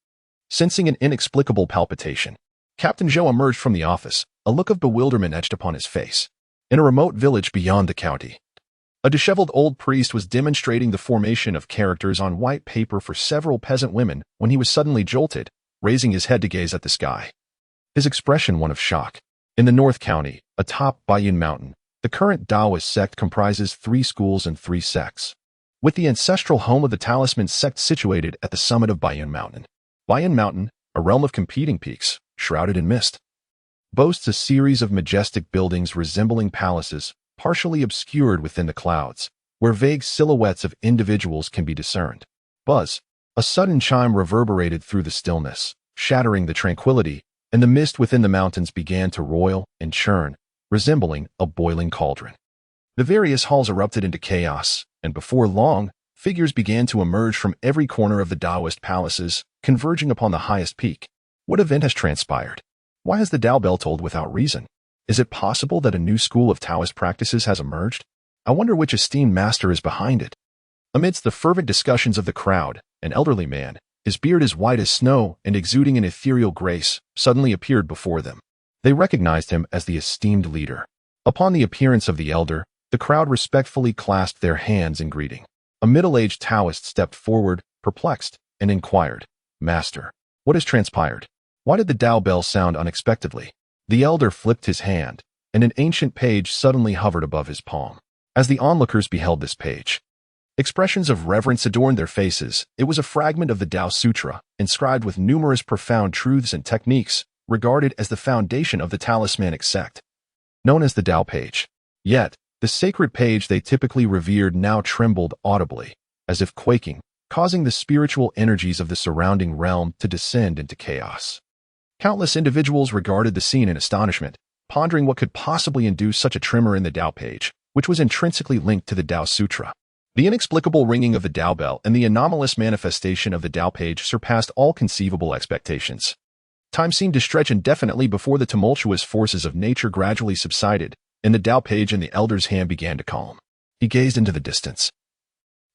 Sensing an inexplicable palpitation, Captain Zhou emerged from the office, a look of bewilderment etched upon his face. In a remote village beyond the county, a disheveled old priest was demonstrating the formation of characters on white paper for several peasant women when he was suddenly jolted, raising his head to gaze at the sky. His expression one of shock. In the North County, atop Baiyun Mountain, the current Taoist sect comprises 3 schools and 3 sects, with the ancestral home of the Talisman sect situated at the summit of Baiyun Mountain. Baiyun Mountain, a realm of competing peaks, shrouded in mist, boasts a series of majestic buildings resembling palaces, partially obscured within the clouds, where vague silhouettes of individuals can be discerned. Buzz! A sudden chime reverberated through the stillness, shattering the tranquility, and the mist within the mountains began to roil and churn, resembling a boiling cauldron. The various halls erupted into chaos, and before long, figures began to emerge from every corner of the Taoist palaces, converging upon the highest peak. What event has transpired? Why has the Tao bell tolled without reason? Is it possible that a new school of Taoist practices has emerged? I wonder which esteemed master is behind it. Amidst the fervent discussions of the crowd, an elderly man, his beard as white as snow and exuding an ethereal grace, suddenly appeared before them. They recognized him as the esteemed leader. Upon the appearance of the elder, the crowd respectfully clasped their hands in greeting. A middle-aged Taoist stepped forward, perplexed, and inquired, "Master, what has transpired? Why did the Tao bell sound unexpectedly?" The elder flipped his hand, and an ancient page suddenly hovered above his palm. As the onlookers beheld this page, expressions of reverence adorned their faces. It was a fragment of the Tao Sutra, inscribed with numerous profound truths and techniques, regarded as the foundation of the talismanic sect, known as the Tao page. Yet, the sacred page they typically revered now trembled audibly, as if quaking, causing the spiritual energies of the surrounding realm to descend into chaos. Countless individuals regarded the scene in astonishment, pondering what could possibly induce such a tremor in the Tao page, which was intrinsically linked to the Tao Sutra. The inexplicable ringing of the Tao bell and the anomalous manifestation of the Tao page surpassed all conceivable expectations. Time seemed to stretch indefinitely before the tumultuous forces of nature gradually subsided, and the Tao page in the elder's hand began to calm. He gazed into the distance,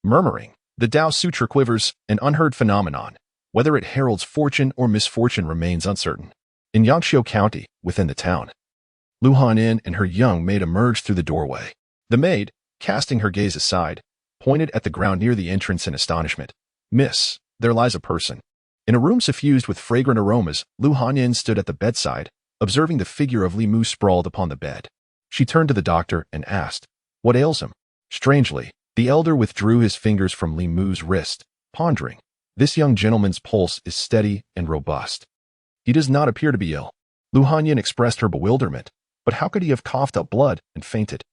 murmuring, "The Tao Sutra quivers, an unheard phenomenon. Whether it heralds fortune or misfortune remains uncertain." In Yangqiu County, within the town, Lu Hanyin and her young maid emerged through the doorway. The maid, casting her gaze aside, pointed at the ground near the entrance in astonishment. "Miss, there lies a person." In a room suffused with fragrant aromas, Lu Hanyin stood at the bedside, observing the figure of Li Mu sprawled upon the bed. She turned to the doctor and asked, "What ails him?" Strangely, the elder withdrew his fingers from Li Mu's wrist, pondering, "This young gentleman's pulse is steady and robust. He does not appear to be ill." Lu Hanyin expressed her bewilderment, but how could he have coughed up blood and fainted?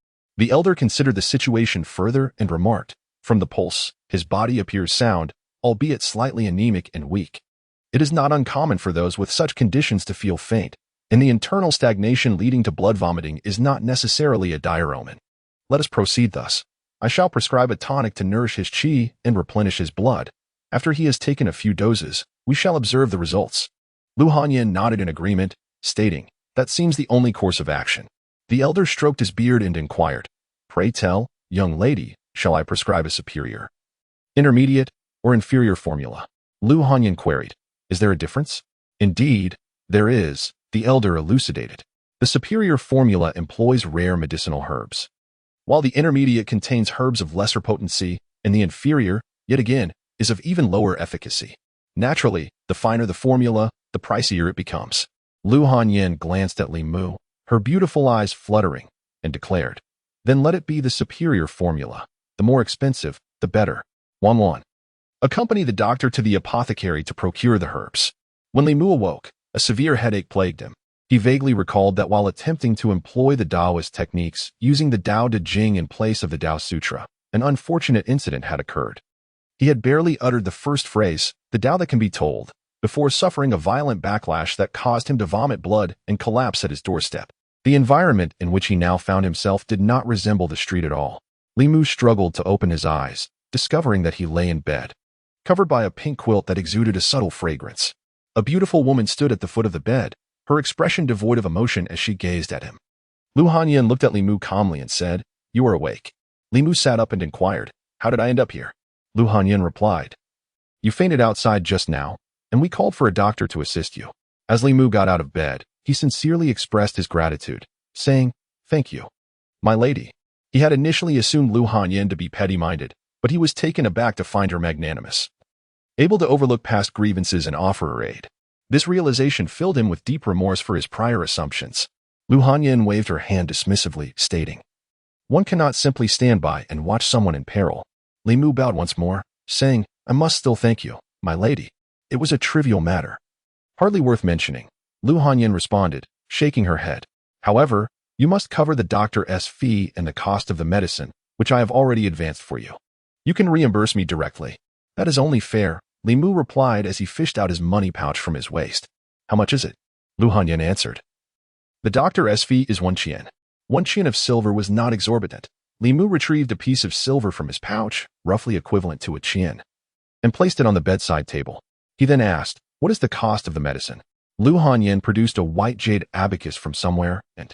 The elder considered the situation further and remarked, "From the pulse, his body appears sound, albeit slightly anemic and weak. It is not uncommon for those with such conditions to feel faint, and the internal stagnation leading to blood vomiting is not necessarily a dire omen. Let us proceed thus. I shall prescribe a tonic to nourish his qi and replenish his blood. After he has taken a few doses, we shall observe the results." Lu Hanyin nodded in agreement, stating, "That seems the only course of action." The elder stroked his beard and inquired, "Pray tell, young lady, shall I prescribe a superior, intermediate, or inferior formula?" Lu Hanyin queried, "Is there a difference?" "Indeed, there is," the elder elucidated. "The superior formula employs rare medicinal herbs, while the intermediate contains herbs of lesser potency, and the inferior, yet again, is of even lower efficacy. Naturally, the finer the formula, the pricier it becomes." Lu Hanyin glanced at Li Mu, her beautiful eyes fluttering, and declared, "Then let it be the superior formula. The more expensive, the better. Wan. Accompany the doctor to the apothecary to procure the herbs." When Li Mu awoke, a severe headache plagued him. He vaguely recalled that while attempting to employ the Taoist techniques using the Tao Te Ching in place of the Tao Sutra, an unfortunate incident had occurred. He had barely uttered the first phrase, "the Tao that can be told," before suffering a violent backlash that caused him to vomit blood and collapse at his doorstep. The environment in which he now found himself did not resemble the street at all. Li Mu struggled to open his eyes, discovering that he lay in bed, covered by a pink quilt that exuded a subtle fragrance. A beautiful woman stood at the foot of the bed, her expression devoid of emotion as she gazed at him. Lu Hanyin looked at Li Mu calmly and said, "You are awake." Li Mu sat up and inquired, "How did I end up here?" Lu Hanyin replied, "You fainted outside just now, and we called for a doctor to assist you." As Li Mu got out of bed, he sincerely expressed his gratitude, saying, "Thank you, my lady." He had initially assumed Lu Hanyin to be petty-minded, but he was taken aback to find her magnanimous, able to overlook past grievances and offer her aid. This realization filled him with deep remorse for his prior assumptions. Lu Hanyin waved her hand dismissively, stating, "One cannot simply stand by and watch someone in peril." Li Mu bowed once more, saying, "I must still thank you, my lady. It was a trivial matter, hardly worth mentioning." Lu Hanyin responded, shaking her head. "However, you must cover the doctor's fee and the cost of the medicine, which I have already advanced for you. You can reimburse me directly." "That is only fair," Li Mu replied as he fished out his money pouch from his waist. "How much is it?" Lu Hanyin answered. "The doctor's fee is 1 qian. 1 qian of silver was not exorbitant." Li Mu retrieved a piece of silver from his pouch, roughly equivalent to a qian, and placed it on the bedside table. He then asked, "What is the cost of the medicine?" Lu Hanyin produced a white jade abacus from somewhere and,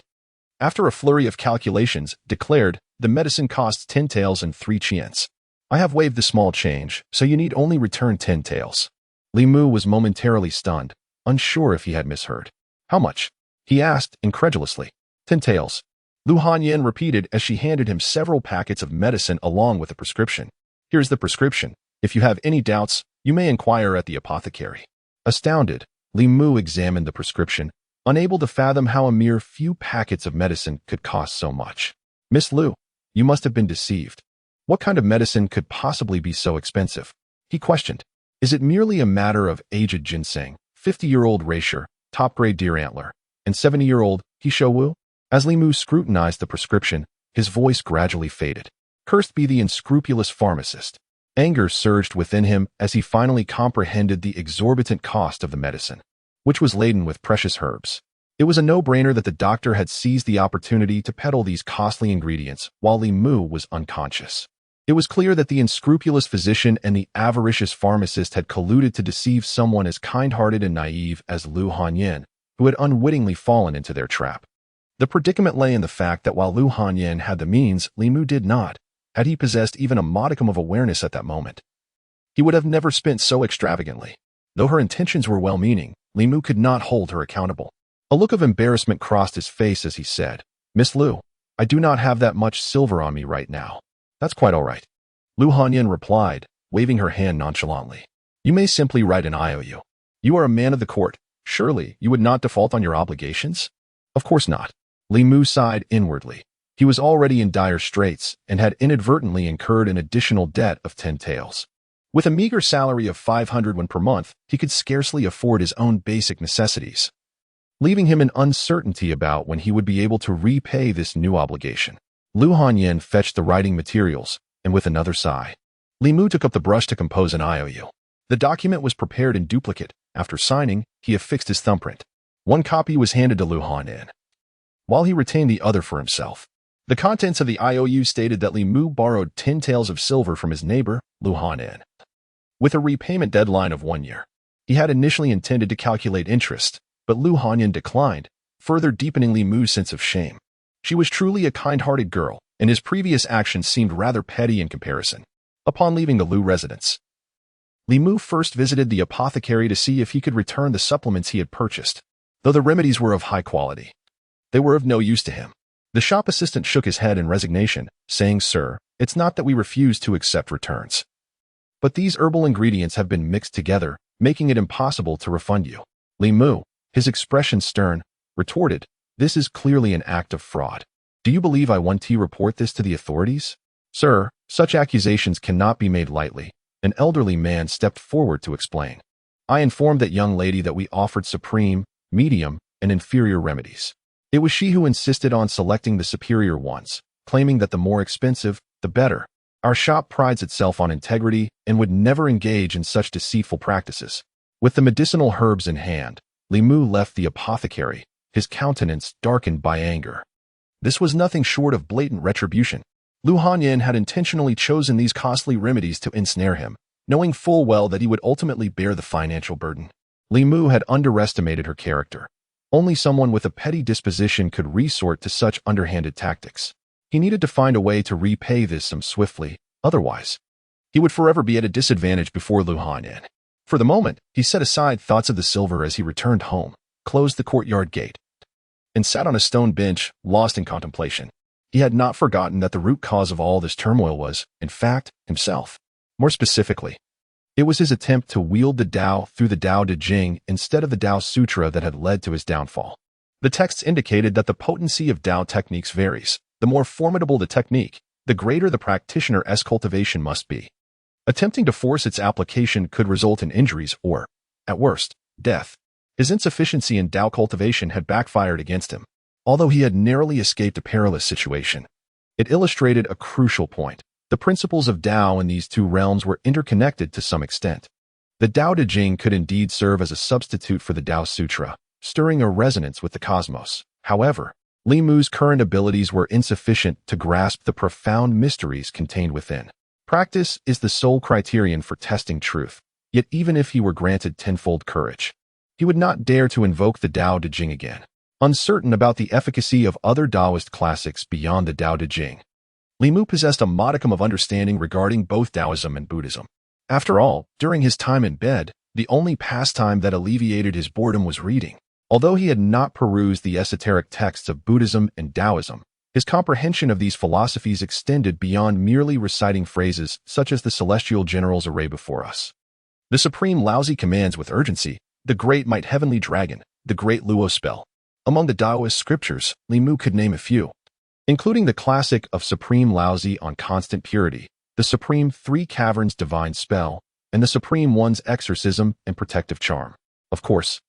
after a flurry of calculations, declared, "The medicine costs 10 taels and 3 qians. I have waived the small change, so you need only return 10 taels." Li Mu was momentarily stunned, unsure if he had misheard. "How much?" he asked incredulously. 10 taels. Lu Hanyin repeated as she handed him several packets of medicine along with a prescription. "Here's the prescription. If you have any doubts, you may inquire at the apothecary." Astounded, Li Mu examined the prescription, unable to fathom how a mere few packets of medicine could cost so much. "Miss Lu, you must have been deceived. What kind of medicine could possibly be so expensive?" he questioned. "Is it merely a matter of aged ginseng, 50-year-old reishi, top-grade deer antler, and 70-year-old Hishowu?" As Li Mu scrutinized the prescription, his voice gradually faded. Cursed be the unscrupulous pharmacist. Anger surged within him as he finally comprehended the exorbitant cost of the medicine, which was laden with precious herbs. It was a no-brainer that the doctor had seized the opportunity to peddle these costly ingredients while Li Mu was unconscious. It was clear that the unscrupulous physician and the avaricious pharmacist had colluded to deceive someone as kind-hearted and naive as Lu Hanyin, who had unwittingly fallen into their trap. The predicament lay in the fact that while Lu Hanyin had the means, Li Mu did not. Had he possessed even a modicum of awareness at that moment, he would have never spent so extravagantly. Though her intentions were well-meaning, Li Mu could not hold her accountable. A look of embarrassment crossed his face as he said, "Miss Lu, I do not have that much silver on me right now." "That's quite all right," Lu Hanyin replied, waving her hand nonchalantly. "You may simply write an IOU. You are a man of the court. Surely you would not default on your obligations?" "Of course not." Li Mu sighed inwardly. He was already in dire straits and had inadvertently incurred an additional debt of 10 taels. With a meager salary of 500 yuan per month, he could scarcely afford his own basic necessities, leaving him in uncertainty about when he would be able to repay this new obligation. Lu Hanyan fetched the writing materials, and with another sigh, Li Mu took up the brush to compose an IOU. The document was prepared in duplicate. After signing, he affixed his thumbprint. One copy was handed to Lu Hanyan, while he retained the other for himself. The contents of the IOU stated that Li Mu borrowed 10 taels of silver from his neighbor, Lu Hanyan, with a repayment deadline of 1 year. He had initially intended to calculate interest, but Lu Hanyan declined, further deepening Li Mu's sense of shame. She was truly a kind-hearted girl, and his previous actions seemed rather petty in comparison. Upon leaving the Lu residence, Li Mu first visited the apothecary to see if he could return the supplements he had purchased. Though the remedies were of high quality, they were of no use to him. The shop assistant shook his head in resignation, saying, "Sir, it's not that we refuse to accept returns, but these herbal ingredients have been mixed together, making it impossible to refund you." Li Mu, his expression stern, retorted, "This is clearly an act of fraud. Do you believe I want to report this to the authorities?" "Sir, such accusations cannot be made lightly." An elderly man stepped forward to explain. "I informed that young lady that we offered supreme, medium, and inferior remedies. It was she who insisted on selecting the superior ones, claiming that the more expensive, the better. Our shop prides itself on integrity and would never engage in such deceitful practices." With the medicinal herbs in hand, Li Mu left the apothecary, his countenance darkened by anger. This was nothing short of blatant retribution. Lu Hanyan had intentionally chosen these costly remedies to ensnare him, knowing full well that he would ultimately bear the financial burden. Li Mu had underestimated her character. Only someone with a petty disposition could resort to such underhanded tactics. He needed to find a way to repay this sum swiftly, otherwise he would forever be at a disadvantage before Lu Hanyan. For the moment, he set aside thoughts of the silver as he returned home, closed the courtyard gate, and sat on a stone bench, lost in contemplation. He had not forgotten that the root cause of all this turmoil was, in fact, himself. More specifically, it was his attempt to wield the Tao through the Tao Te Ching instead of the Tao Sutra that had led to his downfall. The texts indicated that the potency of Tao techniques varies. The more formidable the technique, the greater the practitioner's cultivation must be. Attempting to force its application could result in injuries or, at worst, death. His insufficiency in Tao cultivation had backfired against him. Although he had narrowly escaped a perilous situation, it illustrated a crucial point. The principles of Tao in these two realms were interconnected to some extent. The Tao Te Ching could indeed serve as a substitute for the Tao Sutra, stirring a resonance with the cosmos. However, Li Mu's current abilities were insufficient to grasp the profound mysteries contained within. Practice is the sole criterion for testing truth, yet even if he were granted tenfold courage, he would not dare to invoke the Tao Te Ching again. Uncertain about the efficacy of other Taoist classics beyond the Tao Te Ching, Li Mu possessed a modicum of understanding regarding both Taoism and Buddhism. After all, during his time in bed, the only pastime that alleviated his boredom was reading. Although he had not perused the esoteric texts of Buddhism and Taoism, his comprehension of these philosophies extended beyond merely reciting phrases such as the celestial general's array before us. The supreme Laozi commands with urgency, the great might heavenly dragon, the great Luo spell. Among the Taoist scriptures, Li Mu could name a few, including the classic of Supreme Laozi on constant purity, the Supreme Three Caverns divine spell, and the Supreme One's exorcism and protective charm. Of course,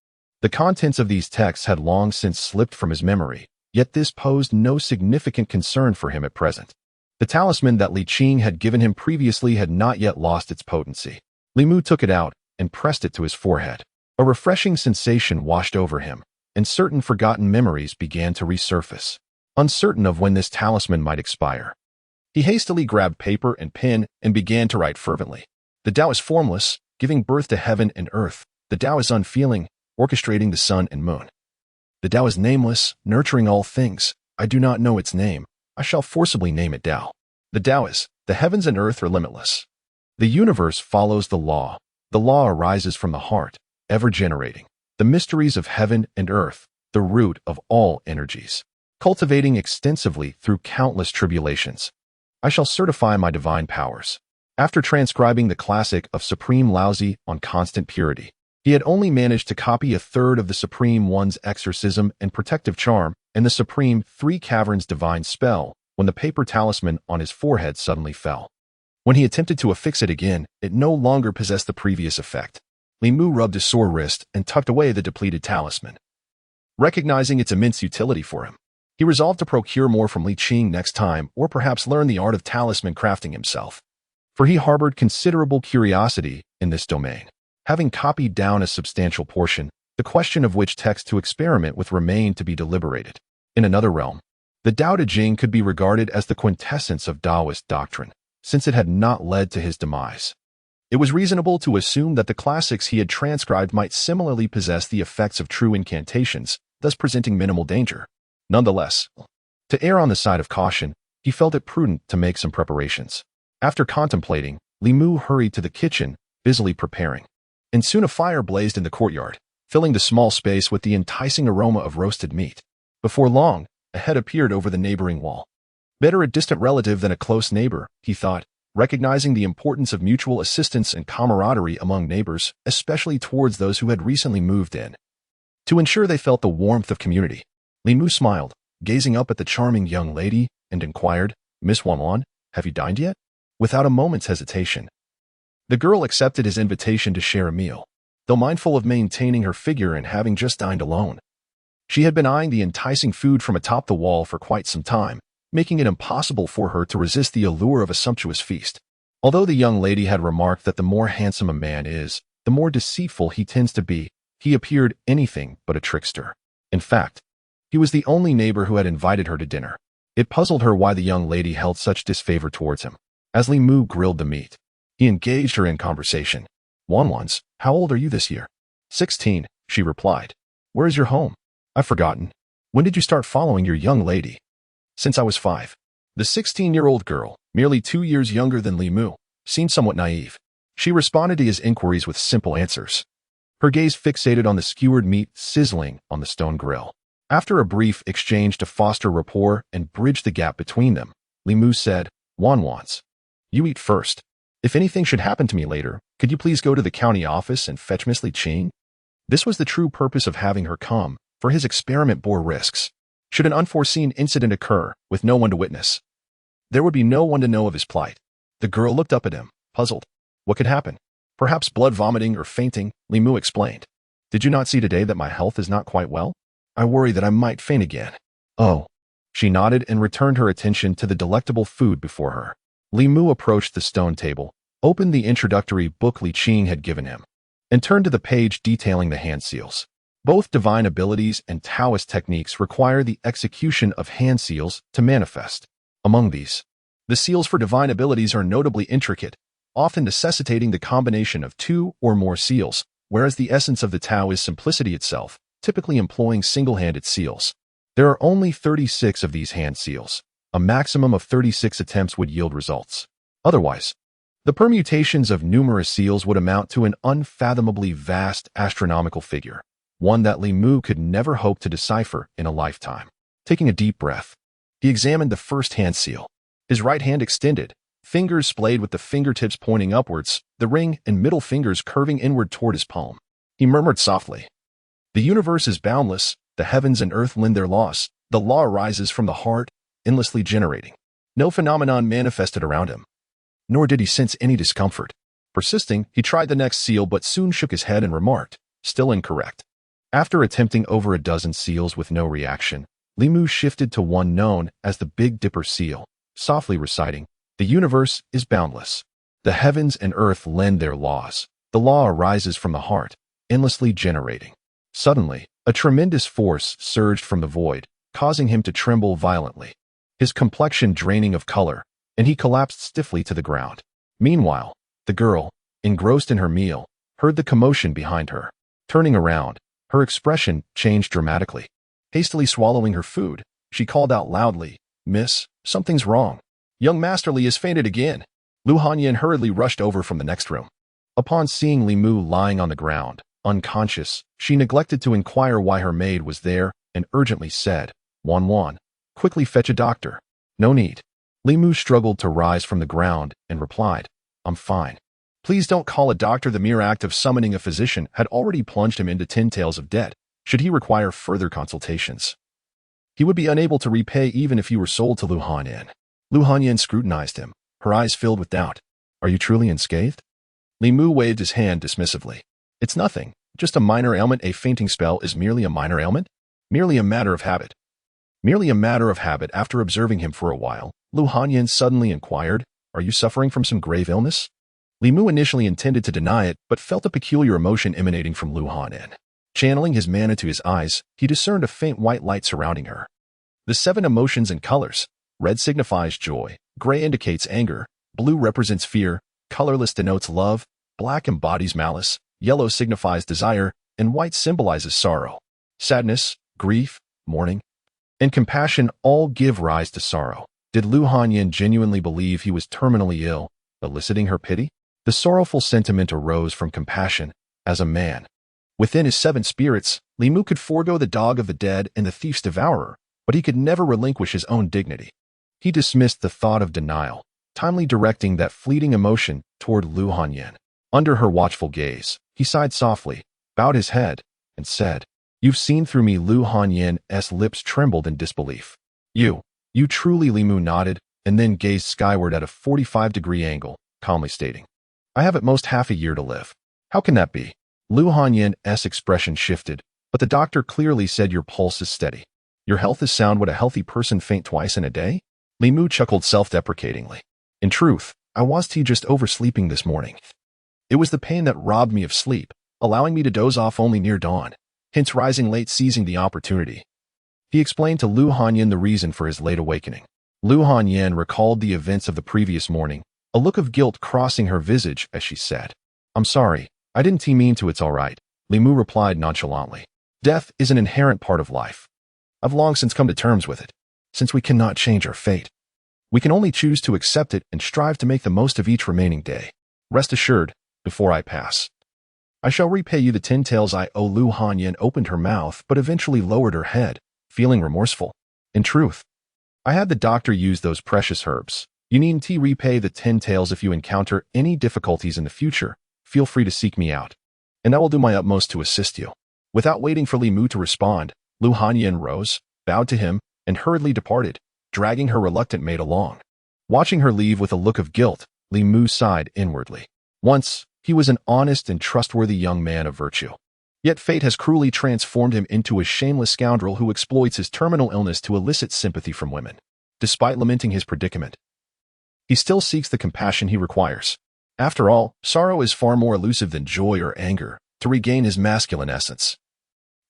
the contents of these texts had long since slipped from his memory, yet this posed no significant concern for him at present. The talisman that Li Qing had given him previously had not yet lost its potency. Li Mu took it out and pressed it to his forehead. A refreshing sensation washed over him, and certain forgotten memories began to resurface. Uncertain of when this talisman might expire, he hastily grabbed paper and pen and began to write fervently. The Tao is formless, giving birth to heaven and earth. The Tao is unfeeling, orchestrating the sun and moon. The Tao is nameless, nurturing all things. I do not know its name. I shall forcibly name it Tao. The Tao is, the heavens and earth are limitless. The universe follows the law. The law arises from the heart, ever generating. The mysteries of heaven and earth, the root of all energies. Cultivating extensively through countless tribulations, I shall certify my divine powers. After transcribing the classic of Supreme Laozi on constant purity, he had only managed to copy a third of the Supreme One's exorcism and protective charm and the Supreme Three Caverns divine spell when the paper talisman on his forehead suddenly fell. When he attempted to affix it again, it no longer possessed the previous effect. Li Mu rubbed his sore wrist and tucked away the depleted talisman, recognizing its immense utility for him. He resolved to procure more from Li Qing next time, or perhaps learn the art of talisman crafting himself, for he harbored considerable curiosity in this domain. Having copied down a substantial portion, the question of which text to experiment with remained to be deliberated. In another realm, the Tao Te Ching could be regarded as the quintessence of Taoist doctrine, since it had not led to his demise. It was reasonable to assume that the classics he had transcribed might similarly possess the effects of true incantations, thus presenting minimal danger. Nonetheless, to err on the side of caution, he felt it prudent to make some preparations. After contemplating, Li Mu hurried to the kitchen, busily preparing. And soon a fire blazed in the courtyard, filling the small space with the enticing aroma of roasted meat. Before long, a head appeared over the neighboring wall. Better a distant relative than a close neighbor, he thought, recognizing the importance of mutual assistance and camaraderie among neighbors, especially towards those who had recently moved in. To ensure they felt the warmth of community, Li Mu smiled, gazing up at the charming young lady, and inquired, "Miss Wan, have you dined yet?" Without a moment's hesitation. The girl accepted his invitation to share a meal, though mindful of maintaining her figure and having just dined alone. She had been eyeing the enticing food from atop the wall for quite some time, making it impossible for her to resist the allure of a sumptuous feast. Although the young lady had remarked that the more handsome a man is, the more deceitful he tends to be, he appeared anything but a trickster. In fact, he was the only neighbor who had invited her to dinner. It puzzled her why the young lady held such disfavor towards him. As Li Mu grilled the meat, he engaged her in conversation. "Wanwans, how old are you this year?" 16, she replied. "Where is your home?" "I've forgotten. When did you start following your young lady?" "Since I was 5. The 16-year-old girl, merely 2 years younger than Li Mu, seemed somewhat naive. She responded to his inquiries with simple answers, her gaze fixated on the skewered meat sizzling on the stone grill. After a brief exchange to foster rapport and bridge the gap between them, Li Mu said, "Wanwans, you eat first. If anything should happen to me later, could you please go to the county office and fetch Miss Li Qing?" This was the true purpose of having her come, for his experiment bore risks. Should an unforeseen incident occur, with no one to witness, there would be no one to know of his plight. The girl looked up at him, puzzled. What could happen? Perhaps blood vomiting or fainting, Li Mu explained. "Did you not see today that my health is not quite well? I worry that I might faint again." "Oh." She nodded and returned her attention to the delectable food before her. Li Mu approached the stone table, opened the introductory book Li Qing had given him, and turned to the page detailing the hand seals. Both divine abilities and Taoist techniques require the execution of hand seals to manifest. Among these, the seals for divine abilities are notably intricate, often necessitating the combination of 2 or more seals, whereas the essence of the Tao is simplicity itself, typically employing single-handed seals. There are only 36 of these hand seals. A maximum of 36 attempts would yield results. Otherwise, the permutations of numerous seals would amount to an unfathomably vast astronomical figure, one that Li Mu could never hope to decipher in a lifetime. Taking a deep breath, he examined the first hand seal. His right hand extended, fingers splayed with the fingertips pointing upwards, the ring and middle fingers curving inward toward his palm. He murmured softly, "The universe is boundless, the heavens and earth lend their laws, the law arises from the heart, endlessly generating." No phenomenon manifested around him, nor did he sense any discomfort. Persisting, he tried the next seal but soon shook his head and remarked, "Still incorrect." After attempting over a dozen seals with no reaction, Li Mu shifted to one known as the Big Dipper seal, softly reciting, "The universe is boundless. The heavens and earth lend their laws. The law arises from the heart, endlessly generating." Suddenly, a tremendous force surged from the void, causing him to tremble violently, his complexion draining of color, and he collapsed stiffly to the ground. Meanwhile, the girl, engrossed in her meal, heard the commotion behind her. Turning around, her expression changed dramatically. Hastily swallowing her food, she called out loudly, "Miss, something's wrong. Young Master Li has fainted again." Lu Hanyan hurriedly rushed over from the next room. Upon seeing Li Mu lying on the ground, unconscious, she neglected to inquire why her maid was there and urgently said, "Wan, quickly fetch a doctor." "No need." Li Mu struggled to rise from the ground and replied, "I'm fine." Please don't call a doctor. The mere act of summoning a physician had already plunged him into 10 taels of debt. Should he require further consultations, he would be unable to repay even if he were sold to Lu Hanyan. Lu Hanyan scrutinized him, her eyes filled with doubt. "Are you truly unscathed?" Li Mu waved his hand dismissively. "It's nothing, just a minor ailment. A fainting spell is merely a minor ailment, merely a matter of habit." Merely a matter of habit. After observing him for a while, Lu Hanyan suddenly inquired, "Are you suffering from some grave illness?" Li Mu initially intended to deny it, but felt a peculiar emotion emanating from Lu Hanyan. Channeling his mana to his eyes, he discerned a faint white light surrounding her. The 7 emotions and colors. Red signifies joy, gray indicates anger, blue represents fear, colorless denotes love, black embodies malice, yellow signifies desire, and white symbolizes sorrow. Sadness, grief, mourning, and compassion all give rise to sorrow. Did Lu Hanyan genuinely believe he was terminally ill, eliciting her pity? The sorrowful sentiment arose from compassion. As a man, within his 7 spirits, Li Mu could forego the dog of the dead and the thief's devourer, but he could never relinquish his own dignity. He dismissed the thought of denial, timely directing that fleeting emotion toward Lu Hanyan. Under her watchful gaze, he sighed softly, bowed his head, and said, "You've seen through me." Lu Hanyan's lips trembled in disbelief. You truly." Li Mu nodded, and then gazed skyward at a 45-degree angle, calmly stating, "I have at most half a year to live." "How can that be?" Lu Hanyan's expression shifted, but the doctor clearly said, "Your pulse is steady. Your health is sound. Would a healthy person faint twice in a day?" Li Mu chuckled self-deprecatingly. "In truth, I was just oversleeping this morning. It was the pain that robbed me of sleep, allowing me to doze off only near dawn, hence rising late, seizing the opportunity." He explained to Lu Hanyan the reason for his late awakening. Lu Hanyan recalled the events of the previous morning, a look of guilt crossing her visage as she said, "I'm sorry, I didn't mean to." "It's all right," Li Mu replied nonchalantly. "Death is an inherent part of life. I've long since come to terms with it. Since we cannot change our fate, we can only choose to accept it and strive to make the most of each remaining day. Rest assured, before I pass, I shall repay you the 10 taels I owe." Lu Hanyan opened her mouth but eventually lowered her head, feeling remorseful. "In truth, I had the doctor use those precious herbs. You needn't repay the 10 taels. If you encounter any difficulties in the future, feel free to seek me out, and I will do my utmost to assist you." Without waiting for Li Mu to respond, Lu Hanyan rose, bowed to him, and hurriedly departed, dragging her reluctant maid along. Watching her leave with a look of guilt, Li Mu sighed inwardly. Once, he was an honest and trustworthy young man of virtue. Yet fate has cruelly transformed him into a shameless scoundrel who exploits his terminal illness to elicit sympathy from women. Despite lamenting his predicament, he still seeks the compassion he requires. After all, sorrow is far more elusive than joy or anger. To regain his masculine essence,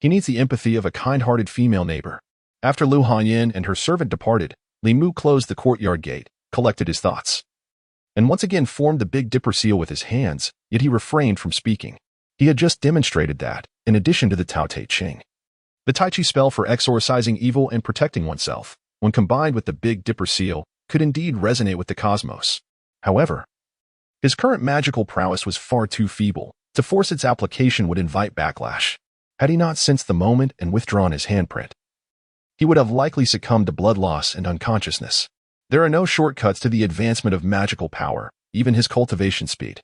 he needs the empathy of a kind-hearted female neighbor. After Lu Hanyan and her servant departed, Li Mu closed the courtyard gate, collected his thoughts, and once again formed the Big Dipper seal with his hands, yet he refrained from speaking. He had just demonstrated that, in addition to the Tao Te Ching, the Tai Chi spell for exorcising evil and protecting oneself, when combined with the Big Dipper seal, could indeed resonate with the cosmos. However, his current magical prowess was far too feeble. To force its application would invite backlash. Had he not sensed the moment and withdrawn his handprint, he would have likely succumbed to blood loss and unconsciousness. There are no shortcuts to the advancement of magical power. Even his cultivation speed,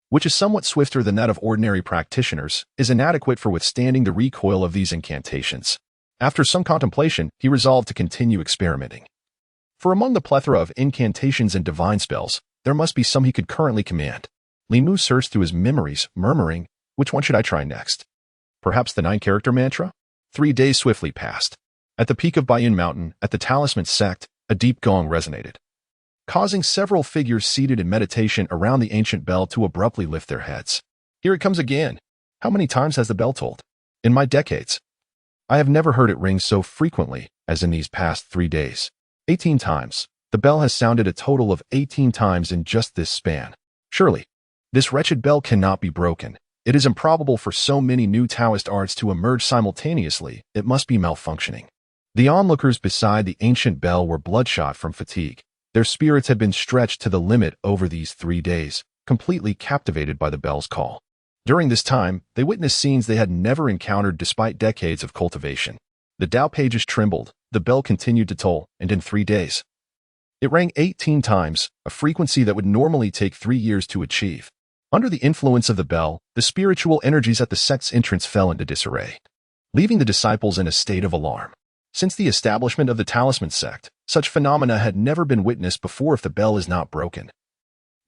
which is somewhat swifter than that of ordinary practitioners, is inadequate for withstanding the recoil of these incantations. After some contemplation, he resolved to continue experimenting. For among the plethora of incantations and divine spells, there must be some he could currently command. Li Mu searched through his memories, murmuring, "Which one should I try next? Perhaps the 9-character mantra?" 3 days swiftly passed. At the peak of Baiyun Mountain, at the talisman sect, a deep gong resonated, causing several figures seated in meditation around the ancient bell to abruptly lift their heads. "Here it comes again." How many times has the bell tolled? In my decades, I have never heard it ring so frequently as in these past 3 days. 18 times. The bell has sounded a total of 18 times in just this span. Surely, this wretched bell cannot be broken. It is improbable for so many new Taoist arts to emerge simultaneously. It must be malfunctioning. The onlookers beside the ancient bell were bloodshot from fatigue. Their spirits had been stretched to the limit over these 3 days, completely captivated by the bell's call. During this time, they witnessed scenes they had never encountered despite decades of cultivation. The Tao pages trembled, the bell continued to toll, and in 3 days, it rang 18 times, a frequency that would normally take 3 years to achieve. Under the influence of the bell, the spiritual energies at the sect's entrance fell into disarray, leaving the disciples in a state of alarm. Since the establishment of the talisman sect, such phenomena had never been witnessed before. If the bell is not broken,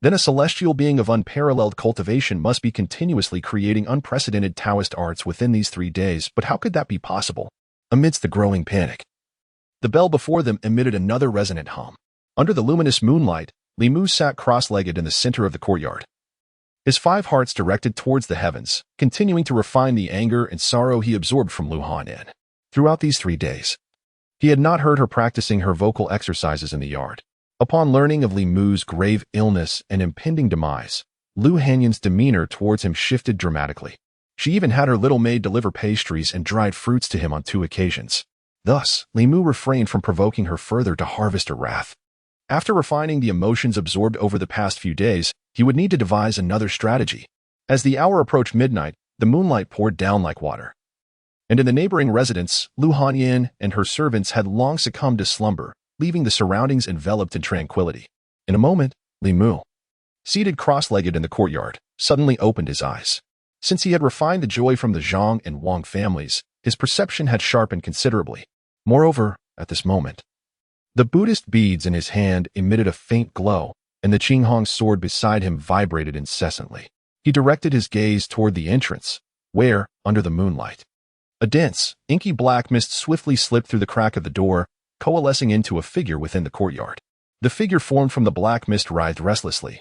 then a celestial being of unparalleled cultivation must be continuously creating unprecedented Taoist arts within these 3 days. But how could that be possible? Amidst the growing panic, The bell before them emitted another resonant hum. Under the luminous moonlight, Li Mu sat cross-legged in the center of the courtyard. His 5 hearts directed towards the heavens, continuing to refine the anger and sorrow he absorbed from Lu Hanyin. Throughout these 3 days, he had not heard her practicing her vocal exercises in the yard. Upon learning of Li Mu's grave illness and impending demise, Lu Hanyin's demeanor towards him shifted dramatically. She even had her little maid deliver pastries and dried fruits to him on 2 occasions. Thus, Li Mu refrained from provoking her further to harvest her wrath. After refining the emotions absorbed over the past few days, he would need to devise another strategy. As the hour approached midnight, the moonlight poured down like water. And in the neighboring residence, Lu Hanyin and her servants had long succumbed to slumber, leaving the surroundings enveloped in tranquility. In a moment, Li Mu, seated cross-legged in the courtyard, suddenly opened his eyes. Since he had refined the joy from the Zhang and Wang families, his perception had sharpened considerably. Moreover, at this moment, the Buddhist beads in his hand emitted a faint glow, and the Qinghong sword beside him vibrated incessantly. He directed his gaze toward the entrance, where, under the moonlight, a dense, inky black mist swiftly slipped through the crack of the door, coalescing into a figure within the courtyard. The figure formed from the black mist writhed restlessly,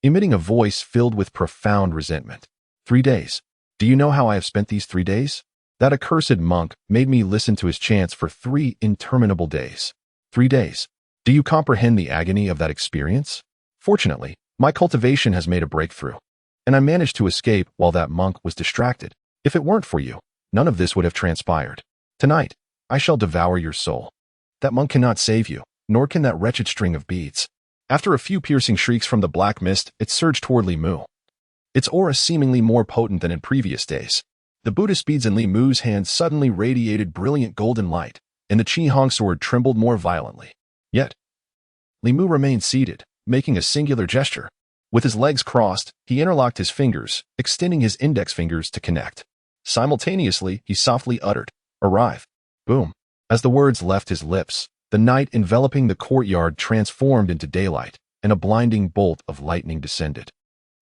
emitting a voice filled with profound resentment. 3 days. Do you know how I have spent these 3 days? That accursed monk made me listen to his chants for 3 interminable days. 3 days. Do you comprehend the agony of that experience? Fortunately, my cultivation has made a breakthrough, and I managed to escape while that monk was distracted. If it weren't for you, none of this would have transpired. Tonight, I shall devour your soul. That monk cannot save you, nor can that wretched string of beads. After a few piercing shrieks from the black mist, it surged toward Li Mu, its aura seemingly more potent than in previous days. The Buddhist beads in Li Mu's hand suddenly radiated brilliant golden light, and the Qinghong sword trembled more violently. Yet, Li Mu remained seated, making a singular gesture. With his legs crossed, he interlocked his fingers, extending his index fingers to connect. Simultaneously, he softly uttered, "Arrive." Boom. As the words left his lips, the night enveloping the courtyard transformed into daylight, and a blinding bolt of lightning descended,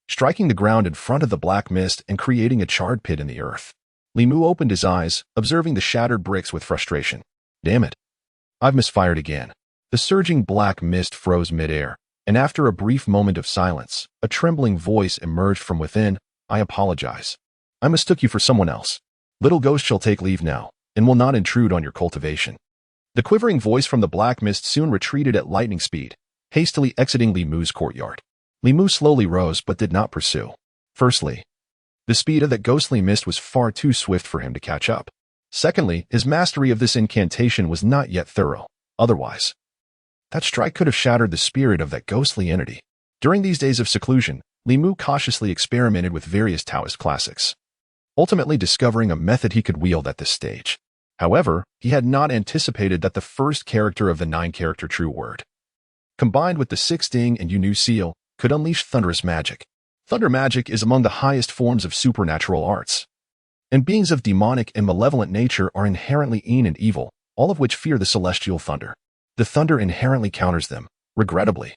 striking the ground in front of the black mist and creating a charred pit in the earth. Li Mu opened his eyes, observing the shattered bricks with frustration. Damn it. I've misfired again. The surging black mist froze midair, and after a brief moment of silence, a trembling voice emerged from within. I apologize. I mistook you for someone else. Little Ghost shall take leave now, and will not intrude on your cultivation. The quivering voice from the black mist soon retreated at lightning speed, hastily exiting Li Mu's courtyard. Li Mu slowly rose but did not pursue. Firstly, the speed of that ghostly mist was far too swift for him to catch up. Secondly, his mastery of this incantation was not yet thorough. Otherwise, that strike could have shattered the spirit of that ghostly entity. During these days of seclusion, Li Mu cautiously experimented with various Taoist classics, ultimately discovering a method he could wield at this stage. However, he had not anticipated that the first character of the 9-character true word, combined with the 6 ding and Yunu seal, could unleash thunderous magic. Thunder magic is among the highest forms of supernatural arts, and beings of demonic and malevolent nature are inherently mean and evil, all of which fear the celestial thunder. The thunder inherently counters them, regrettably.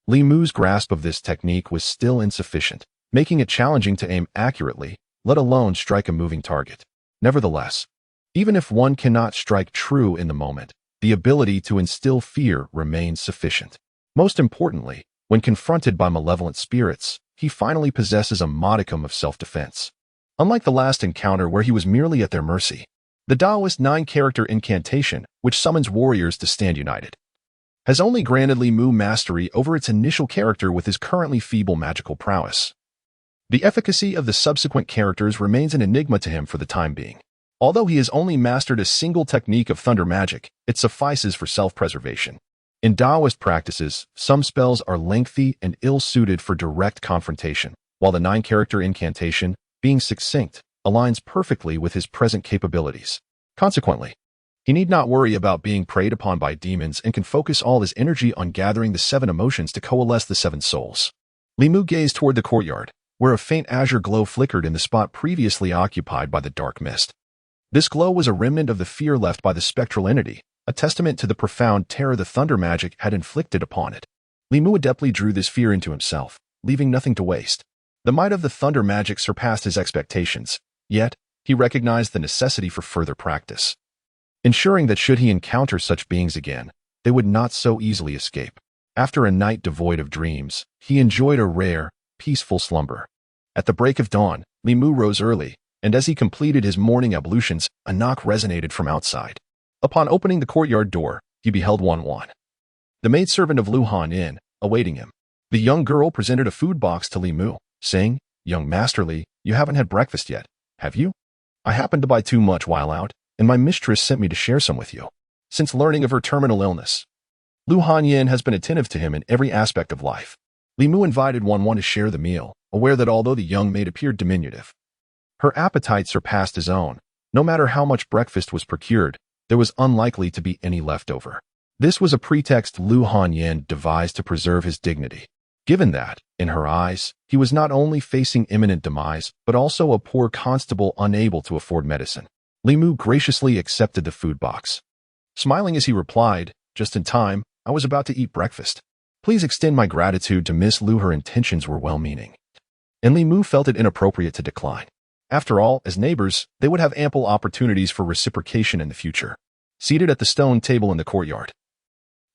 Li Mu's grasp of this technique was still insufficient, making it challenging to aim accurately, let alone strike a moving target. Nevertheless, even if one cannot strike true in the moment, the ability to instill fear remains sufficient. Most importantly, when confronted by malevolent spirits, he finally possesses a modicum of self-defense. Unlike the last encounter where he was merely at their mercy, the Taoist 9-character incantation, which summons warriors to stand united, has only granted Li Mu mastery over its initial character with his currently feeble magical prowess. The efficacy of the subsequent characters remains an enigma to him for the time being. Although he has only mastered a single technique of thunder magic, it suffices for self-preservation. In Taoist practices, some spells are lengthy and ill-suited for direct confrontation, while the 9-character incantation, being succinct, aligns perfectly with his present capabilities. Consequently, he need not worry about being preyed upon by demons and can focus all his energy on gathering the 7 emotions to coalesce the 7 souls. Li Mu gazed toward the courtyard, where a faint azure glow flickered in the spot previously occupied by the dark mist. This glow was a remnant of the fear left by the spectral entity, a testament to the profound terror the thunder magic had inflicted upon it. Li Mu adeptly drew this fear into himself, leaving nothing to waste. The might of the thunder magic surpassed his expectations, yet he recognized the necessity for further practice. ensuring that should he encounter such beings again, they would not so easily escape. After a night devoid of dreams, he enjoyed a rare, peaceful slumber. At the break of dawn, Li Mu rose early, and as he completed his morning ablutions, a knock resonated from outside. Upon opening the courtyard door, he beheld Wan Wan, the maidservant of Lu Han Inn, awaiting him. The young girl presented a food box to Li Mu, saying, "Young Master Li, you haven't had breakfast yet, have you? I happened to buy too much while out, and my mistress sent me to share some with you." Since learning of her terminal illness, Lu Han Yin has been attentive to him in every aspect of life. Li Mu invited Wan Wan to share the meal, aware that although the young maid appeared diminutive, her appetite surpassed his own. No matter how much breakfast was procured, there was unlikely to be any left over. This was a pretext Lu Han Yin devised to preserve his dignity, given that, in her eyes, he was not only facing imminent demise, but also a poor constable unable to afford medicine. Li Mu graciously accepted the food box, smiling as he replied, "Just in time, I was about to eat breakfast. Please extend my gratitude to Miss Lu. Her intentions were well-meaning." And Li Mu felt it inappropriate to decline. After all, as neighbors, they would have ample opportunities for reciprocation in the future. Seated at the stone table in the courtyard,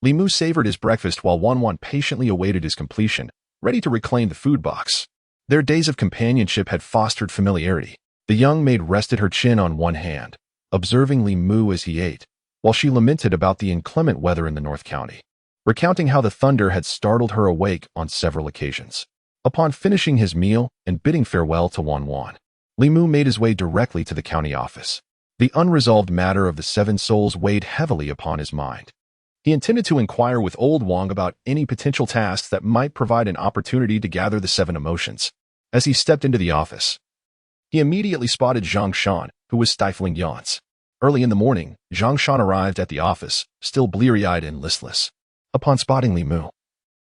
Li Mu savored his breakfast while Wan Wan patiently awaited his completion, ready to reclaim the food box. Their days of companionship had fostered familiarity. The young maid rested her chin on one hand, observing Li Mu as he ate, while she lamented about the inclement weather in the North County, recounting how the thunder had startled her awake on several occasions. Upon finishing his meal and bidding farewell to Wan Wan, Li Mu made his way directly to the county office. The unresolved matter of the 7 souls weighed heavily upon his mind. He intended to inquire with Old Wang about any potential tasks that might provide an opportunity to gather the 7 emotions. As he stepped into the office, he immediately spotted Zhang Shan, who was stifling yawns. Early in the morning, Zhang Shan arrived at the office, still bleary-eyed and listless. Upon spotting Li Mu,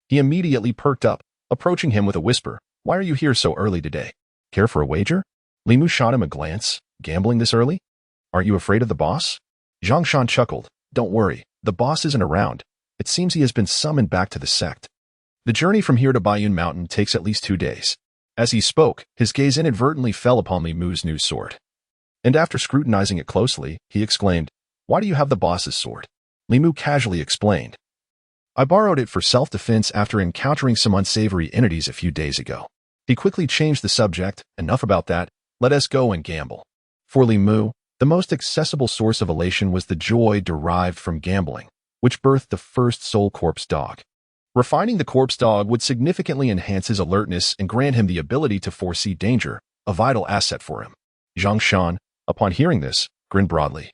he immediately perked up, approaching him with a whisper, "Why are you here so early today? Care for a wager?" Li Mu shot him a glance. "Gambling this early? Aren't you afraid of the boss?" Zhang Shan chuckled. "Don't worry, the boss isn't around. It seems he has been summoned back to the sect. The journey from here to Baiyun Mountain takes at least 2 days." As he spoke, his gaze inadvertently fell upon Li Mu's new sword. And after scrutinizing it closely, he exclaimed, "Why do you have the boss's sword?" Li Mu casually explained, "I borrowed it for self-defense after encountering some unsavory entities a few days ago." He quickly changed the subject. "Enough about that. Let us go and gamble." For Li Mu, the most accessible source of elation was the joy derived from gambling, which birthed the first soul corpse dog. Refining the corpse dog would significantly enhance his alertness and grant him the ability to foresee danger, a vital asset for him. Zhang Shan, upon hearing this, grinned broadly.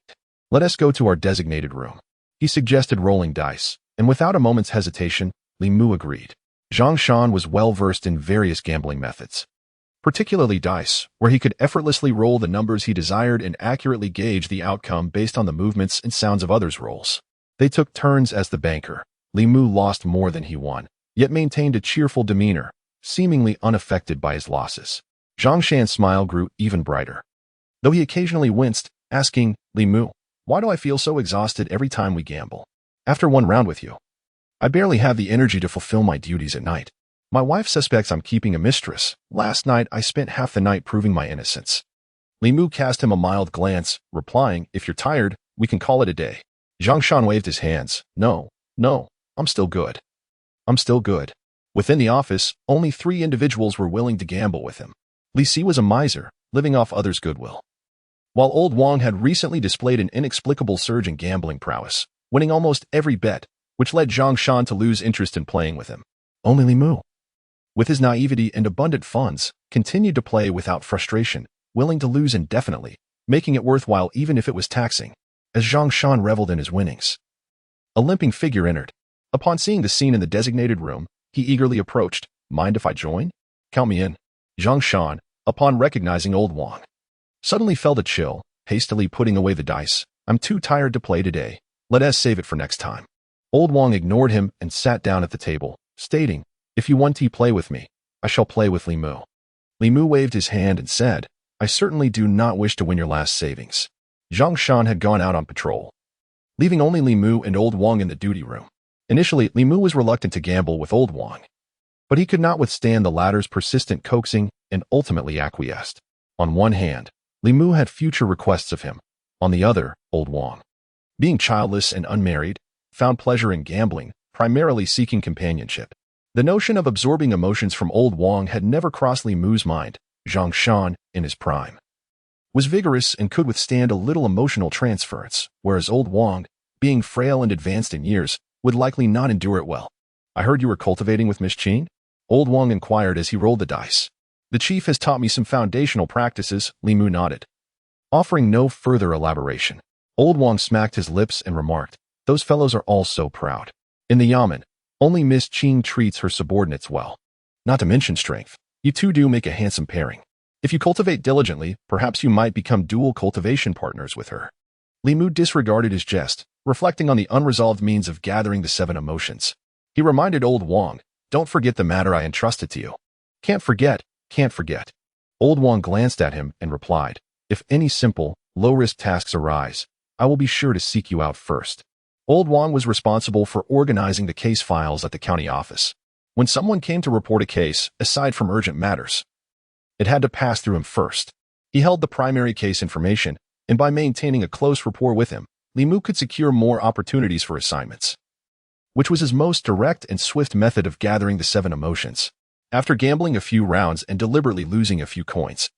"Let us go to our designated room." He suggested rolling dice, and without a moment's hesitation, Li Mu agreed. Zhang Shan was well-versed in various gambling methods, particularly dice, where he could effortlessly roll the numbers he desired and accurately gauge the outcome based on the movements and sounds of others' rolls. They took turns as the banker. Li Mu lost more than he won, yet maintained a cheerful demeanor, seemingly unaffected by his losses. Zhang Shan's smile grew even brighter, though he occasionally winced, asking, "Li Mu, why do I feel so exhausted every time we gamble? After one round with you, I barely have the energy to fulfill my duties at night. My wife suspects I'm keeping a mistress. Last night, I spent half the night proving my innocence." Li Mu cast him a mild glance, replying, "If you're tired, we can call it a day." Zhang Shan waved his hands. No, I'm still good. I'm still good." Within the office, only 3 individuals were willing to gamble with him. Li Si was a miser, living off others' goodwill, while Old Wang had recently displayed an inexplicable surge in gambling prowess, winning almost every bet, which led Zhang Shan to lose interest in playing with him. Only Li Mu, with his naivety and abundant funds, continued to play without frustration, willing to lose indefinitely, making it worthwhile even if it was taxing. As Zhang Shan reveled in his winnings, a limping figure entered. Upon seeing the scene in the designated room, he eagerly approached. "Mind if I join?" "Count me in." Zhang Shan, upon recognizing Old Wang, suddenly felt a chill, hastily putting away the dice. "I'm too tired to play today. Let us save it for next time." Old Wang ignored him and sat down at the table, stating, "If you want to play with me, I shall play with Li Mu." Li Mu waved his hand and said, "I certainly do not wish to win your last savings." Zhang Shan had gone out on patrol, leaving only Li Mu and Old Wang in the duty room. Initially, Li Mu was reluctant to gamble with Old Wang, but he could not withstand the latter's persistent coaxing and ultimately acquiesced. On one hand, Li Mu had future requests of him. On the other, Old Wang Being childless and unmarried, found pleasure in gambling, primarily seeking companionship. The notion of absorbing emotions from old Wang had never crossed Li Mu's mind. Zhang Shan, in his prime, was vigorous and could withstand a little emotional transference, whereas old Wang, being frail and advanced in years, would likely not endure it well. I heard you were cultivating with Miss Qing? Old Wang inquired as he rolled the dice. The chief has taught me some foundational practices, Li Mu nodded. Offering no further elaboration, old Wang smacked his lips and remarked, those fellows are all so proud. In the Yamen, only Miss Qing treats her subordinates well. Not to mention strength. You two do make a handsome pairing. If you cultivate diligently, perhaps you might become dual cultivation partners with her. Li Mu disregarded his jest, reflecting on the unresolved means of gathering the 7 emotions. He reminded old Wang, don't forget the matter I entrusted to you. Can't forget, can't forget. Old Wang glanced at him and replied, if any simple, low-risk tasks arise, I will be sure to seek you out first. Old Wang was responsible for organizing the case files at the county office. When someone came to report a case, aside from urgent matters, it had to pass through him first. He held the primary case information, and by maintaining a close rapport with him, Li Mu could secure more opportunities for assignments, which was his most direct and swift method of gathering the 7 emotions. After gambling a few rounds and deliberately losing a few coins,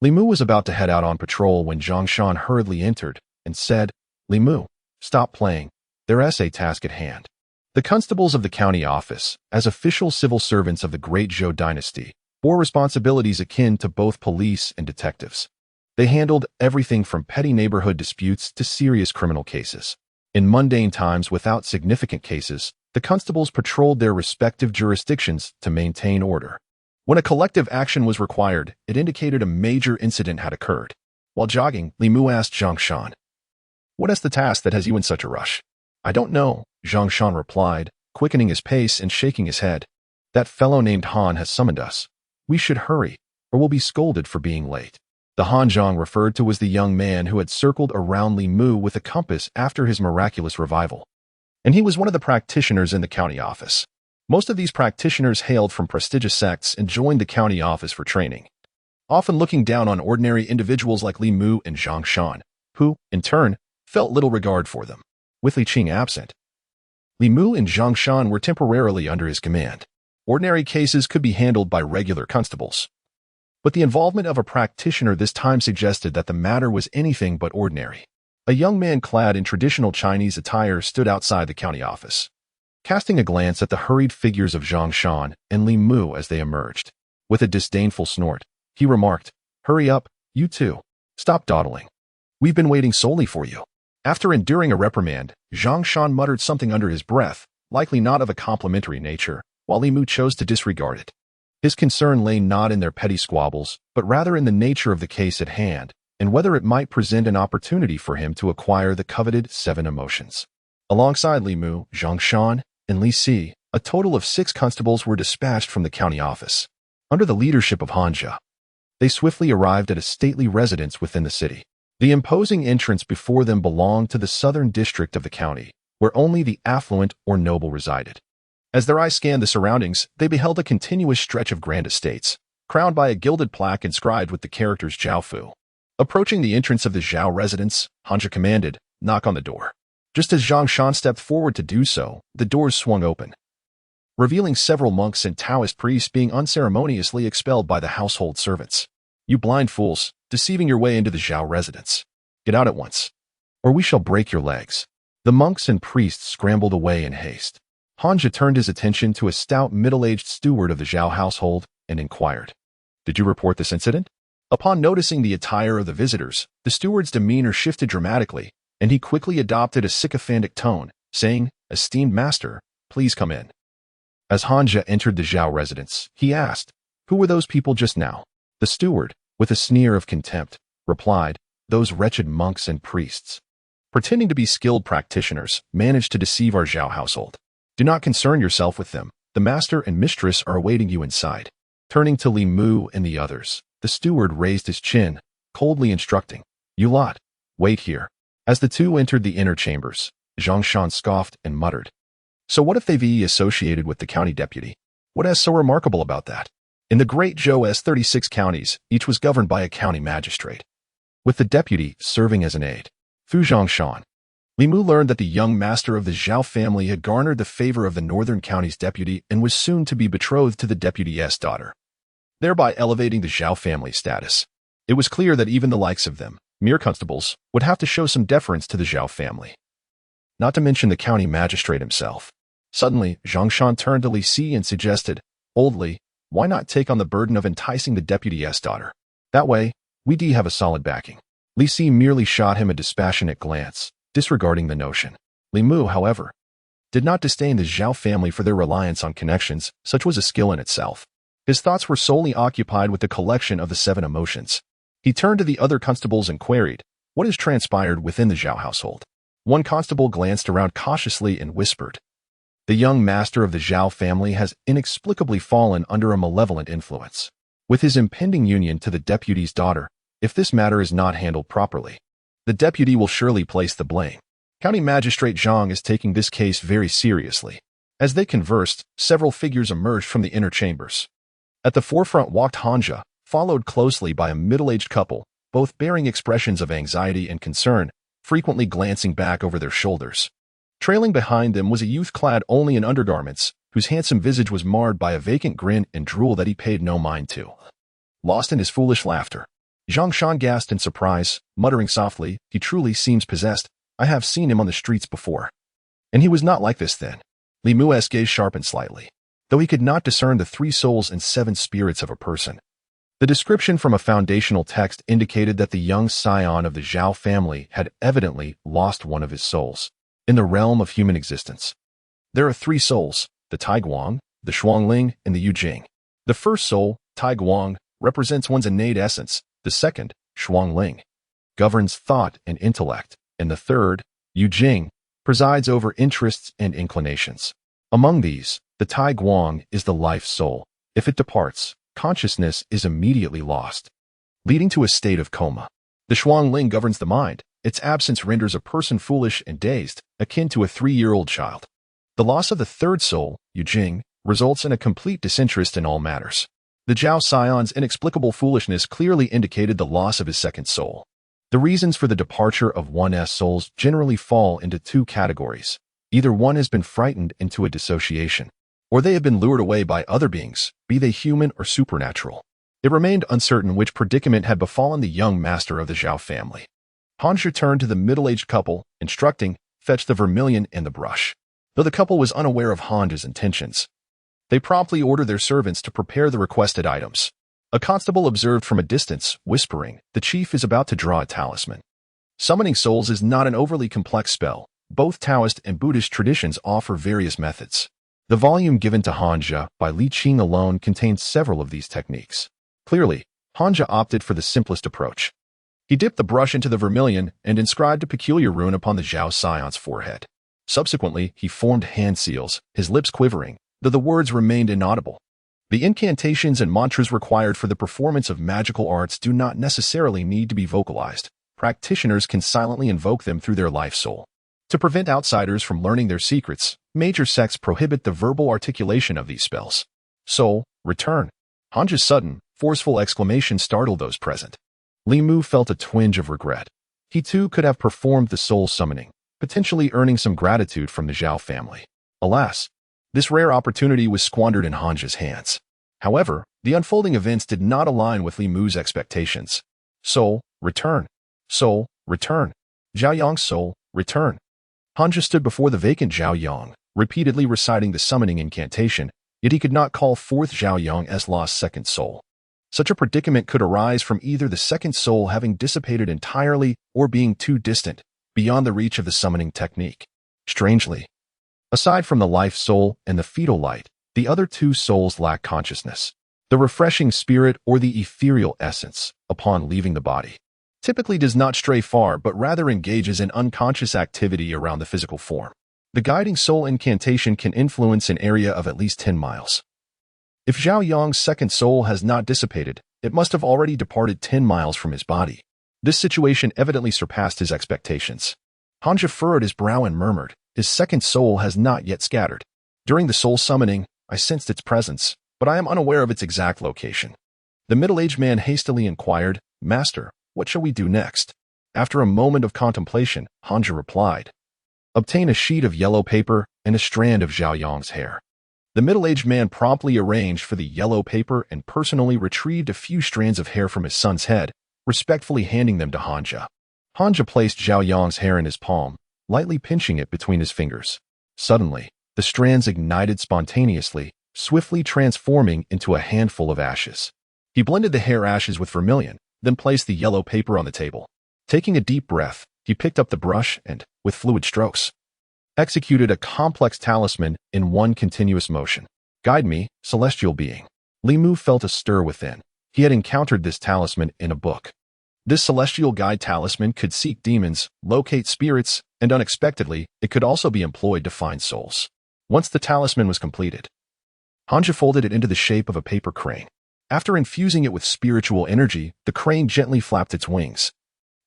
Li Mu was about to head out on patrol when Zhang Shan hurriedly entered and said, Li Mu, stop playing. There's a task at hand. The constables of the county office, as official civil servants of the great Zhou dynasty, bore responsibilities akin to both police and detectives. They handled everything from petty neighborhood disputes to serious criminal cases. In mundane times without significant cases, the constables patrolled their respective jurisdictions to maintain order. When a collective action was required, it indicated a major incident had occurred. While jogging, Li Mu asked Zhang Shan, what is the task that has you in such a rush? I don't know, Zhang Shan replied, quickening his pace and shaking his head. That fellow named Han has summoned us. We should hurry, or we'll be scolded for being late. The Han Zhang referred to was the young man who had circled around Li Mu with a compass after his miraculous revival. And he was one of the practitioners in the county office. Most of these practitioners hailed from prestigious sects and joined the county office for training, often looking down on ordinary individuals like Li Mu and Zhang Shan, who, in turn, felt little regard for them. With Li Qing absent, Li Mu and Zhang Shan were temporarily under his command. Ordinary cases could be handled by regular constables, but the involvement of a practitioner this time suggested that the matter was anything but ordinary. A young man clad in traditional Chinese attire stood outside the county office, casting a glance at the hurried figures of Zhang Shan and Li Mu as they emerged. With a disdainful snort, he remarked, hurry up, you two. Stop dawdling. We've been waiting solely for you. After enduring a reprimand, Zhang Shan muttered something under his breath, likely not of a complimentary nature, while Li Mu chose to disregard it. His concern lay not in their petty squabbles, but rather in the nature of the case at hand, and whether it might present an opportunity for him to acquire the coveted 7 emotions. Alongside Li Mu, Zhang Shan, and Li Si, a total of 6 constables were dispatched from the county office. Under the leadership of Han Zhe, they swiftly arrived at a stately residence within the city. The imposing entrance before them belonged to the southern district of the county, where only the affluent or noble resided. As their eyes scanned the surroundings, they beheld a continuous stretch of grand estates, crowned by a gilded plaque inscribed with the characters Zhao Fu. Approaching the entrance of the Zhao residence, Han Zhe commanded, knock on the door. Just as Zhang Shan stepped forward to do so, the doors swung open, revealing several monks and Taoist priests being unceremoniously expelled by the household servants. You blind fools, deceiving your way into the Zhao residence. Get out at once, or we shall break your legs. The monks and priests scrambled away in haste. Han Zhe turned his attention to a stout middle-aged steward of the Zhao household and inquired, did you report this incident? Upon noticing the attire of the visitors, the steward's demeanor shifted dramatically, and he quickly adopted a sycophantic tone, saying, esteemed master, please come in. As Han Zhe entered the Zhao residence, he asked, who were those people just now? The steward, with a sneer of contempt, replied, those wretched monks and priests, pretending to be skilled practitioners, managed to deceive our Zhao household. Do not concern yourself with them. The master and mistress are awaiting you inside. Turning to Li Mu and the others, the steward raised his chin, coldly instructing, you lot, wait here. As the two entered the inner chambers, Zhang Shan scoffed and muttered, so what if they've associated with the county deputy? What is so remarkable about that? In the great Zhou's 36 counties, each was governed by a county magistrate, with the deputy serving as an aide. Fu Zhangshan, Li Mu learned that the young master of the Zhou family had garnered the favor of the Northern County's deputy and was soon to be betrothed to the deputy's daughter, thereby elevating the Zhou family status. It was clear that even the likes of them, mere constables, would have to show some deference to the Zhou family. Not to mention the county magistrate himself. Suddenly, Zhang Shan turned to Li Si and suggested, "Old Li, why not take on the burden of enticing the deputy's daughter? That way, we have a solid backing." Li Si merely shot him a dispassionate glance, disregarding the notion. Li Mu, however, did not disdain the Zhou family for their reliance on connections. Such was a skill in itself. His thoughts were solely occupied with the collection of the 7 emotions. He turned to the other constables and queried, "What has transpired within the Zhou household?" One constable glanced around cautiously and whispered, "The young master of the Zhou family has inexplicably fallen under a malevolent influence. With his impending union to the deputy's daughter, if this matter is not handled properly, the deputy will surely place the blame. County Magistrate Zhang is taking this case very seriously." As they conversed, several figures emerged from the inner chambers. At the forefront walked Hanja, followed closely by a middle-aged couple, both bearing expressions of anxiety and concern, frequently glancing back over their shoulders. Trailing behind them was a youth clad only in undergarments, whose handsome visage was marred by a vacant grin and drool that he paid no mind to. Lost in his foolish laughter, Zhang Shan gasped in surprise, muttering softly, "He truly seems possessed. I have seen him on the streets before." And he was not like this then. Li Mu's gaze sharpened slightly, though he could not discern the 3 souls and 7 spirits of a person. The description from a foundational text indicated that the young scion of the Zhou family had evidently lost one of his souls. In the realm of human existence, there are 3 souls, the Taiguang, the Shuangling, and the Yujing. The first soul, Taiguang, represents one's innate essence. The second, Shuangling, governs thought and intellect. And the third, Yujing, presides over interests and inclinations. Among these, the Taiguang is the life soul. If it departs, consciousness is immediately lost, leading to a state of coma. The Shuangling governs the mind. Its absence renders a person foolish and dazed, akin to a 3-year-old child. The loss of the third soul, Yujing, results in a complete disinterest in all matters. The Zhou scion's inexplicable foolishness clearly indicated the loss of his second soul. The reasons for the departure of one's souls generally fall into 2 categories. Either one has been frightened into a dissociation, or they have been lured away by other beings, be they human or supernatural. It remained uncertain which predicament had befallen the young master of the Zhou family. Hanja turned to the middle-aged couple, instructing, "Fetch the vermilion and the brush." Though the couple was unaware of Hanja's intentions, they promptly ordered their servants to prepare the requested items. A constable observed from a distance, whispering, "The chief is about to draw a talisman." Summoning souls is not an overly complex spell. Both Taoist and Buddhist traditions offer various methods. The volume given to Hanja by Li Qing alone contains several of these techniques. Clearly, Hanja opted for the simplest approach. He dipped the brush into the vermilion and inscribed a peculiar rune upon the Zhou scion's forehead. Subsequently, he formed hand seals, his lips quivering, though the words remained inaudible. The incantations and mantras required for the performance of magical arts do not necessarily need to be vocalized. Practitioners can silently invoke them through their life soul. To prevent outsiders from learning their secrets, major sects prohibit the verbal articulation of these spells. "Soul, return." Hanja's sudden, forceful exclamation startled those present. Li Mu felt a twinge of regret. He too could have performed the soul summoning, potentially earning some gratitude from the Zhou family. Alas, this rare opportunity was squandered in Hanja's hands. However, the unfolding events did not align with Li Mu's expectations. "Soul, return. Soul, return. Zhao Yang's soul, return." Hanja stood before the vacant Zhao Yang, repeatedly reciting the summoning incantation, yet he could not call forth Zhao Yang's lost second soul. Such a predicament could arise from either the second soul having dissipated entirely or being too distant, beyond the reach of the summoning technique. Strangely, aside from the life soul and the fetal light, the other 2 souls lack consciousness. The refreshing spirit or the ethereal essence, upon leaving the body, typically does not stray far but rather engages in unconscious activity around the physical form. The guiding soul incantation can influence an area of at least 10 miles. If Zhao Yang's second soul has not dissipated, it must have already departed 10 miles from his body. This situation evidently surpassed his expectations. Hanja furrowed his brow and murmured, "His second soul has not yet scattered. During the soul summoning, I sensed its presence, but I am unaware of its exact location." The middle-aged man hastily inquired, "Master, what shall we do next?" After a moment of contemplation, Hanja replied, Obtain a sheet of yellow paper and a strand of Zhao Yong's hair. The middle-aged man promptly arranged for the yellow paper and personally retrieved a few strands of hair from his son's head, respectfully handing them to Hanja. Hanja placed Zhao Yong's hair in his palm, lightly pinching it between his fingers. Suddenly, the strands ignited spontaneously, swiftly transforming into a handful of ashes. He blended the hair ashes with vermilion, then placed the yellow paper on the table. Taking a deep breath, he picked up the brush and, with fluid strokes, executed a complex talisman in one continuous motion. Guide me, celestial being. Li Mu felt a stir within. He had encountered this talisman in a book. This celestial guide talisman could seek demons, locate spirits, and unexpectedly, it could also be employed to find souls. Once the talisman was completed, Hanja folded it into the shape of a paper crane. After infusing it with spiritual energy, the crane gently flapped its wings,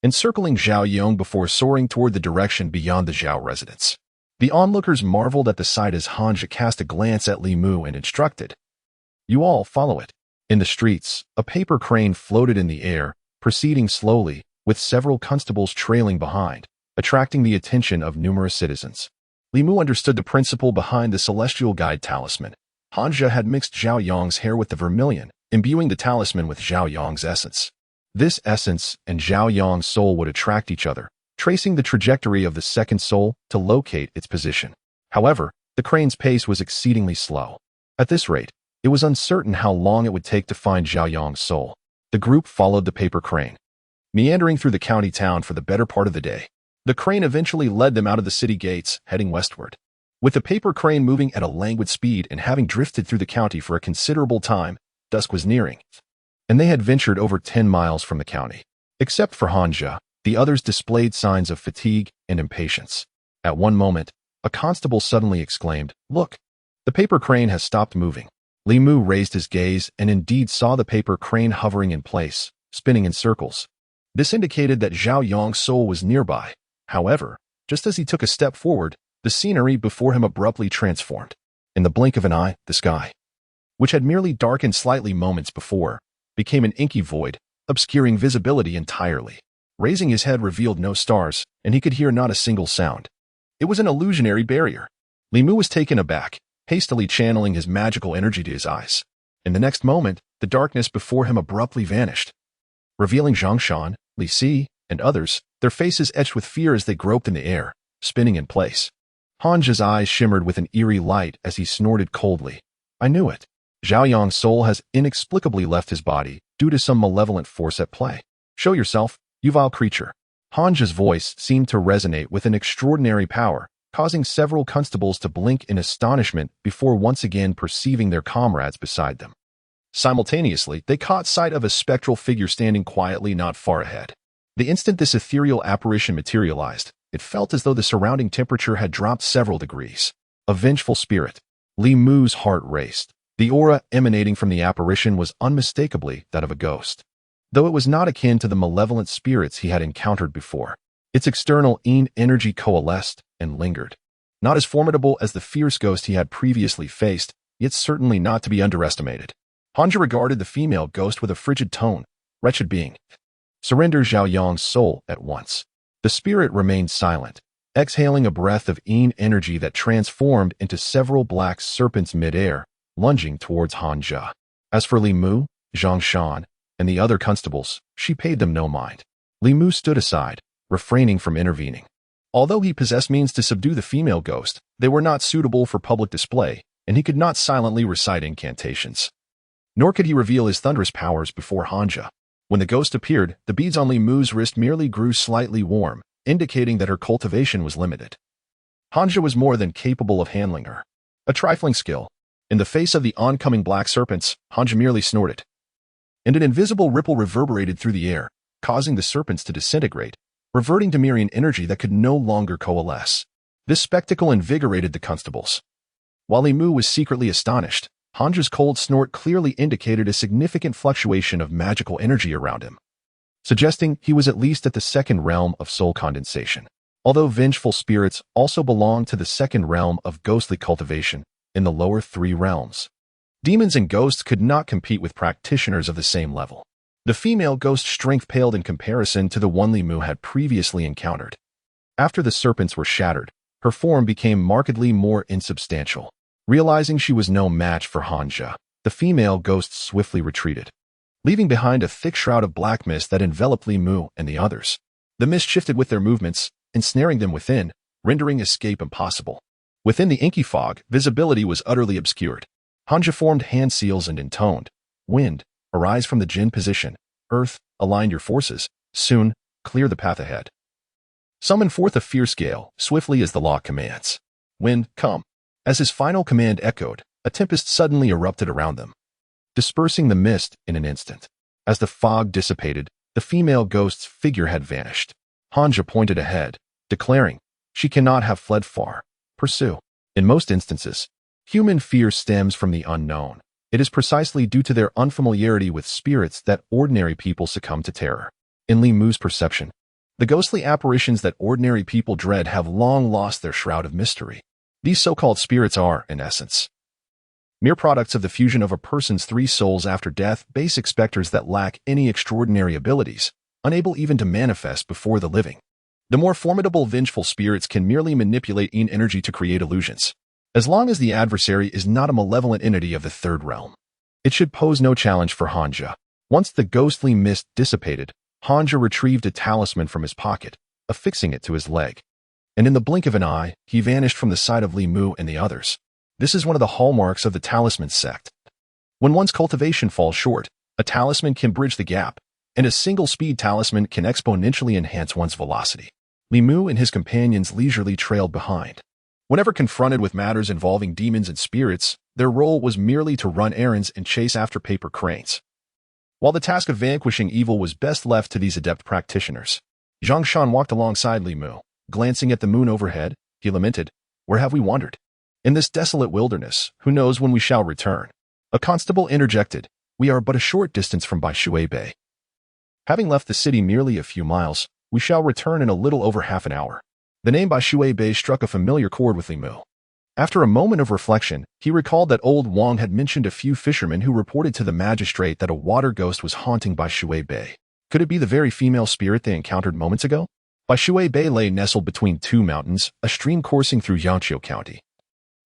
encircling Zhao Yong before soaring toward the direction beyond the Zhao residence. The onlookers marveled at the sight as Hanja cast a glance at Li Mu and instructed, "You all follow it." In the streets, a paper crane floated in the air, proceeding slowly, with several constables trailing behind, attracting the attention of numerous citizens. Li Mu understood the principle behind the celestial guide talisman. Hanja had mixed Zhao Yong's hair with the vermilion, imbuing the talisman with Zhao Yong's essence. This essence and Zhao Yong's soul would attract each other, tracing the trajectory of the second soul to locate its position. However, the crane's pace was exceedingly slow. At this rate, it was uncertain how long it would take to find Zhao Yong's soul. The group followed the paper crane, meandering through the county town for the better part of the day. The crane eventually led them out of the city gates, heading westward. With the paper crane moving at a languid speed and having drifted through the county for a considerable time, dusk was nearing, and they had ventured over 10 miles from the county. Except for Hanja, the others displayed signs of fatigue and impatience. At one moment, a constable suddenly exclaimed, "Look, the paper crane has stopped moving." Li Mu raised his gaze and indeed saw the paper crane hovering in place, spinning in circles. This indicated that Zhao Yong's soul was nearby. However, just as he took a step forward, the scenery before him abruptly transformed. In the blink of an eye, the sky, which had merely darkened slightly moments before, became an inky void, obscuring visibility entirely. Raising his head revealed no stars, and he could hear not a single sound. It was an illusionary barrier. Li Mu was taken aback, hastily channeling his magical energy to his eyes. In the next moment, the darkness before him abruptly vanished, revealing Zhang Shan, Li Si, and others, their faces etched with fear as they groped in the air, spinning in place. Hanja's eyes shimmered with an eerie light as he snorted coldly. "I knew it. Zhao Yong's soul has inexplicably left his body due to some malevolent force at play. Show yourself, you vile creature." Hanja's voice seemed to resonate with an extraordinary power, causing several constables to blink in astonishment before once again perceiving their comrades beside them. Simultaneously, they caught sight of a spectral figure standing quietly not far ahead. The instant this ethereal apparition materialized, it felt as though the surrounding temperature had dropped several degrees. A vengeful spirit. Li Mu's heart raced. The aura emanating from the apparition was unmistakably that of a ghost, though it was not akin to the malevolent spirits he had encountered before. Its external energy coalesced and lingered. Not as formidable as the fierce ghost he had previously faced, yet certainly not to be underestimated. Hanja regarded the female ghost with a frigid tone. "Wretched being, surrender Zhao Yong's soul at once." The spirit remained silent, exhaling a breath of energy that transformed into several black serpents mid-air, lunging towards Hanja. As for Li Mu, Zhang Shan, and the other constables, she paid them no mind. Li Mu stood aside, refraining from intervening. Although he possessed means to subdue the female ghost, they were not suitable for public display, and he could not silently recite incantations. Nor could he reveal his thunderous powers before Hanja. When the ghost appeared, the beads on Li Mu's wrist merely grew slightly warm, indicating that her cultivation was limited. Hanja was more than capable of handling her. A trifling skill. In the face of the oncoming black serpents, Hanja merely snorted, and an invisible ripple reverberated through the air, causing the serpents to disintegrate, reverting to Mirian energy that could no longer coalesce. This spectacle invigorated the constables. While Li Mu was secretly astonished, Hanja's cold snort clearly indicated a significant fluctuation of magical energy around him, suggesting he was at least at the second realm of soul condensation. Although vengeful spirits also belong to the second realm of ghostly cultivation in the lower three realms, demons and ghosts could not compete with practitioners of the same level. The female ghost's strength paled in comparison to the one Li Mu had previously encountered. After the serpents were shattered, Her form became markedly more insubstantial. Realizing she was no match for Hanja, the female ghost swiftly retreated, leaving behind a thick shroud of black mist that enveloped Li Mu and the others. The mist shifted with their movements, ensnaring them within, rendering escape impossible. Within the inky fog, visibility was utterly obscured. Hanja formed hand seals and intoned, "Wind, arise from the Jin position. Earth, align your forces. Soon, clear the path ahead. Summon forth a fierce gale, swiftly as the law commands. Wind, come." As his final command echoed, a tempest suddenly erupted around them, dispersing the mist in an instant. As the fog dissipated, the female ghost's figure had vanished. Hanja pointed ahead, declaring, "She cannot have fled far. Pursue." In most instances, human fear stems from the unknown. It is precisely due to their unfamiliarity with spirits that ordinary people succumb to terror. In Li Mu's perception, the ghostly apparitions that ordinary people dread have long lost their shroud of mystery. These so-called spirits are, in essence, mere products of the fusion of a person's three souls after death, basic specters that lack any extraordinary abilities, unable even to manifest before the living. The more formidable vengeful spirits can merely manipulate energy to create illusions. As long as the adversary is not a malevolent entity of the third realm, it should pose no challenge for Hanja. Once the ghostly mist dissipated, Hanja retrieved a talisman from his pocket, affixing it to his leg. And in the blink of an eye, he vanished from the sight of Li Mu and the others. This is one of the hallmarks of the talisman sect. When one's cultivation falls short, a talisman can bridge the gap, and a single-speed talisman can exponentially enhance one's velocity. Li Mu and his companions leisurely trailed behind. Whenever confronted with matters involving demons and spirits, their role was merely to run errands and chase after paper cranes. While the task of vanquishing evil was best left to these adept practitioners, Zhang Shan walked alongside Li Mu. Glancing at the moon overhead, he lamented, "Where have we wandered? In this desolate wilderness, who knows when we shall return?" A constable interjected, "We are but a short distance from Baishui Bay. Having left the city merely a few miles, we shall return in a little over half an hour." The name Baishui Bay struck a familiar chord with Li Mu. After a moment of reflection, he recalled that old Wang had mentioned a few fishermen who reported to the magistrate that a water ghost was haunting Baishui Bay. Could it be the very female spirit they encountered moments ago? Baishui Bay lay nestled between two mountains, a stream coursing through Yangqiu County.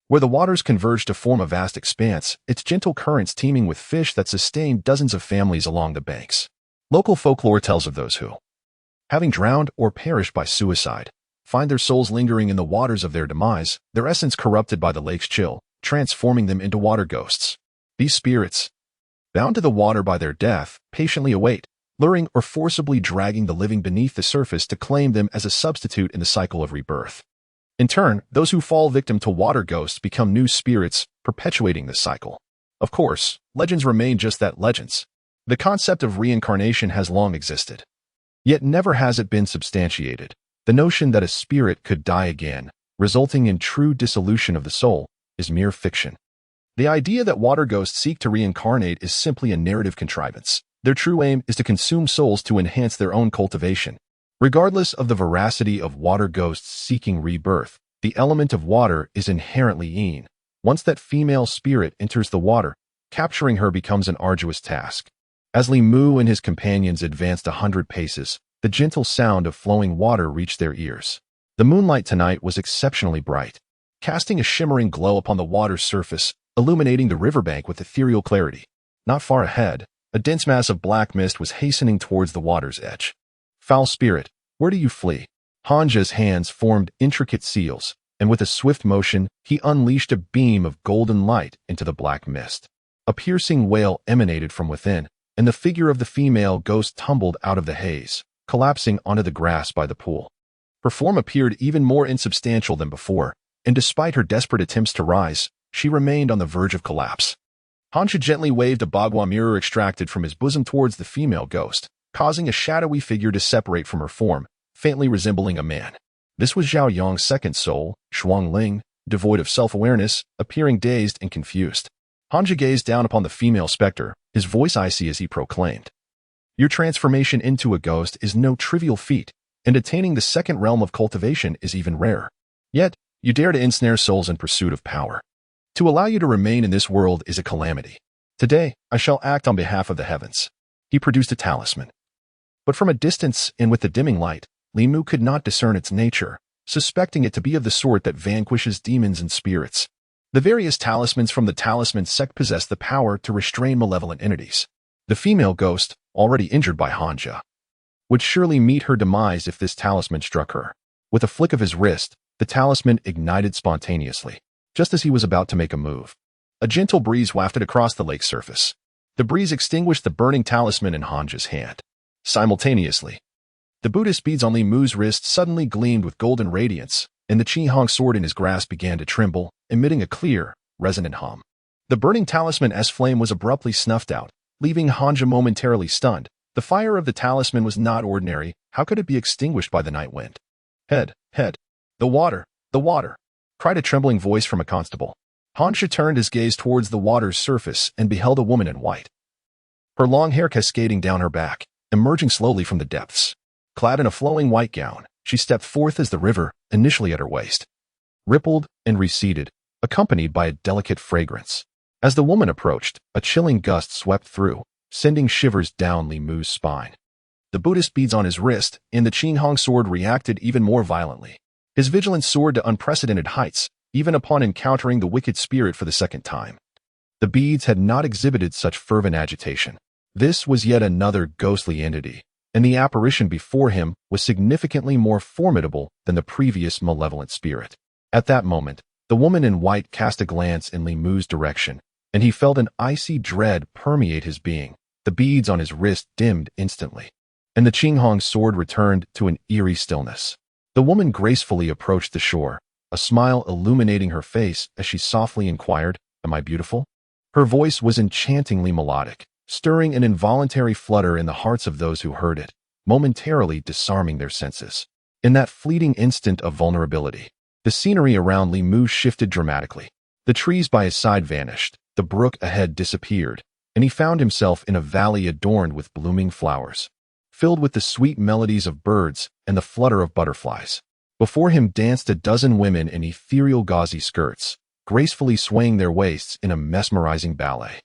Where the waters converged to form a vast expanse, its gentle currents teeming with fish that sustained dozens of families along the banks. Local folklore tells of those who, having drowned or perished by suicide, find their souls lingering in the waters of their demise, their essence corrupted by the lake's chill, transforming them into water ghosts. These spirits, bound to the water by their death, patiently await, luring or forcibly dragging the living beneath the surface to claim them as a substitute in the cycle of rebirth. In turn, those who fall victim to water ghosts become new spirits, perpetuating this cycle. Of course, legends remain just that, legends. The concept of reincarnation has long existed. Yet never has it been substantiated. The notion that a spirit could die again, resulting in true dissolution of the soul, is mere fiction. The idea that water ghosts seek to reincarnate is simply a narrative contrivance. Their true aim is to consume souls to enhance their own cultivation. Regardless of the veracity of water ghosts seeking rebirth, the element of water is inherently yin. Once that female spirit enters the water, capturing her becomes an arduous task. As Li Mu and his companions advanced 100 paces, the gentle sound of flowing water reached their ears. The moonlight tonight was exceptionally bright, casting a shimmering glow upon the water's surface, illuminating the riverbank with ethereal clarity. Not far ahead, a dense mass of black mist was hastening towards the water's edge. "Foul spirit, where do you flee?" Hanja's hands formed intricate seals, and with a swift motion, he unleashed a beam of golden light into the black mist. A piercing wail emanated from within, and the figure of the female ghost tumbled out of the haze, collapsing onto the grass by the pool. Her form appeared even more insubstantial than before, and despite her desperate attempts to rise, she remained on the verge of collapse. Hanja gently waved a bagua mirror extracted from his bosom towards the female ghost, causing a shadowy figure to separate from her form, faintly resembling a man. This was Zhao Yang's second soul, Shuang Ling, devoid of self-awareness, appearing dazed and confused. Hanja gazed down upon the female specter, his voice icy as he proclaimed, "Your transformation into a ghost is no trivial feat, and attaining the second realm of cultivation is even rarer. Yet, you dare to ensnare souls in pursuit of power. To allow you to remain in this world is a calamity. Today, I shall act on behalf of the heavens." He produced a talisman. But from a distance and with the dimming light, Li Mu could not discern its nature. suspecting it to be of the sort that vanquishes demons and spirits. The various talismans from the talisman sect possess the power to restrain malevolent entities. The female ghost, already injured by Hanja, would surely meet her demise if this talisman struck her. With a flick of his wrist, the talisman ignited spontaneously, just as he was about to make a move. A gentle breeze wafted across the lake's surface. The breeze extinguished the burning talisman in Hanja's hand. Simultaneously, the Buddhist beads on Li Mu's wrist suddenly gleamed with golden radiance, and the Qi-Hong sword in his grasp began to tremble, emitting a clear, resonant hum. The burning talisman's flame was abruptly snuffed out, leaving Hanja momentarily stunned. The fire of the talisman was not ordinary. How could it be extinguished by the night wind? Head. The water, cried a trembling voice from a constable. Hanja turned his gaze towards the water's surface and beheld a woman in white, her long hair cascading down her back, emerging slowly from the depths. Clad in a flowing white gown, she stepped forth as the river, initially at her waist, rippled and receded, accompanied by a delicate fragrance. As the woman approached, a chilling gust swept through, sending shivers down Li Mu's spine. The Buddhist beads on his wrist and the Qi-Hong sword reacted even more violently. His vigilance soared to unprecedented heights, even upon encountering the wicked spirit for the second time. The beads had not exhibited such fervent agitation. This was yet another ghostly entity, and the apparition before him was significantly more formidable than the previous malevolent spirit. At that moment, the woman in white cast a glance in Li Mu's direction, and he felt an icy dread permeate his being. The beads on his wrist dimmed instantly, and the Qi-Hong sword returned to an eerie stillness. The woman gracefully approached the shore, a smile illuminating her face as she softly inquired, "Am I beautiful?" Her voice was enchantingly melodic, stirring an involuntary flutter in the hearts of those who heard it, momentarily disarming their senses. In that fleeting instant of vulnerability, the scenery around Li Mu shifted dramatically. The trees by his side vanished, the brook ahead disappeared, and he found himself in a valley adorned with blooming flowers, filled with the sweet melodies of birds and the flutter of butterflies. Before him danced a dozen women in ethereal gauzy skirts, gracefully swaying their waists in a mesmerizing ballet.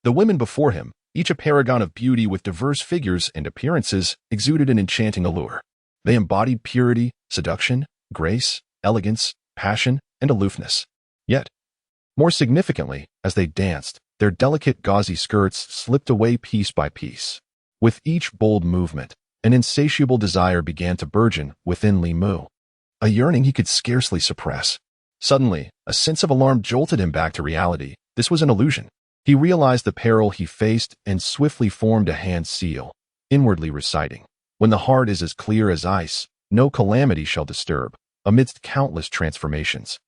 The women before him, each a paragon of beauty with diverse figures and appearances, exuded an enchanting allure. They embodied purity, seduction, grace, elegance, passion, and aloofness. Yet, more significantly, as they danced, their delicate gauzy skirts slipped away piece by piece. With each bold movement, an insatiable desire began to burgeon within Li Mu, a yearning he could scarcely suppress. Suddenly, a sense of alarm jolted him back to reality. This was an illusion. He realized the peril he faced and swiftly formed a hand seal, inwardly reciting, "When the heart is as clear as ice, no calamity shall disturb." Amidst countless transformations,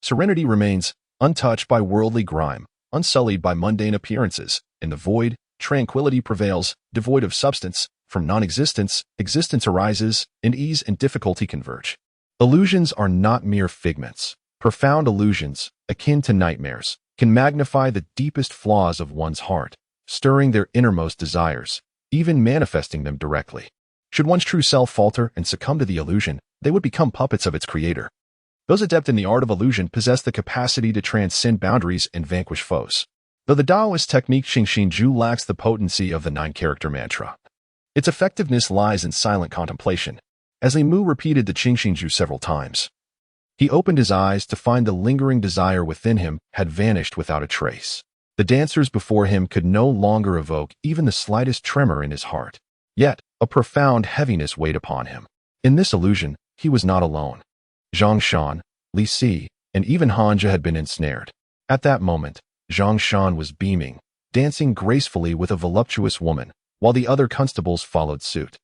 serenity remains, untouched by worldly grime, unsullied by mundane appearances. In the void, tranquility prevails, devoid of substance. From non-existence, existence arises, and ease and difficulty converge. Illusions are not mere figments. Profound illusions, akin to nightmares, can magnify the deepest flaws of one's heart, stirring their innermost desires, even manifesting them directly. Should one's true self falter and succumb to the illusion, they would become puppets of its creator. Those adept in the art of illusion possess the capacity to transcend boundaries and vanquish foes. Though the Taoist technique Qingxin Zhou lacks the potency of the 9-character mantra, its effectiveness lies in silent contemplation. As Li Mu repeated the Qingxin Zhou several times, he opened his eyes to find the lingering desire within him had vanished without a trace. The dancers before him could no longer evoke even the slightest tremor in his heart. Yet, a profound heaviness weighed upon him. In this illusion, he was not alone. Zhang Shan, Li Si, and even Hanja had been ensnared. At that moment, Zhang Shan was beaming, dancing gracefully with a voluptuous woman, while the other constables followed suit.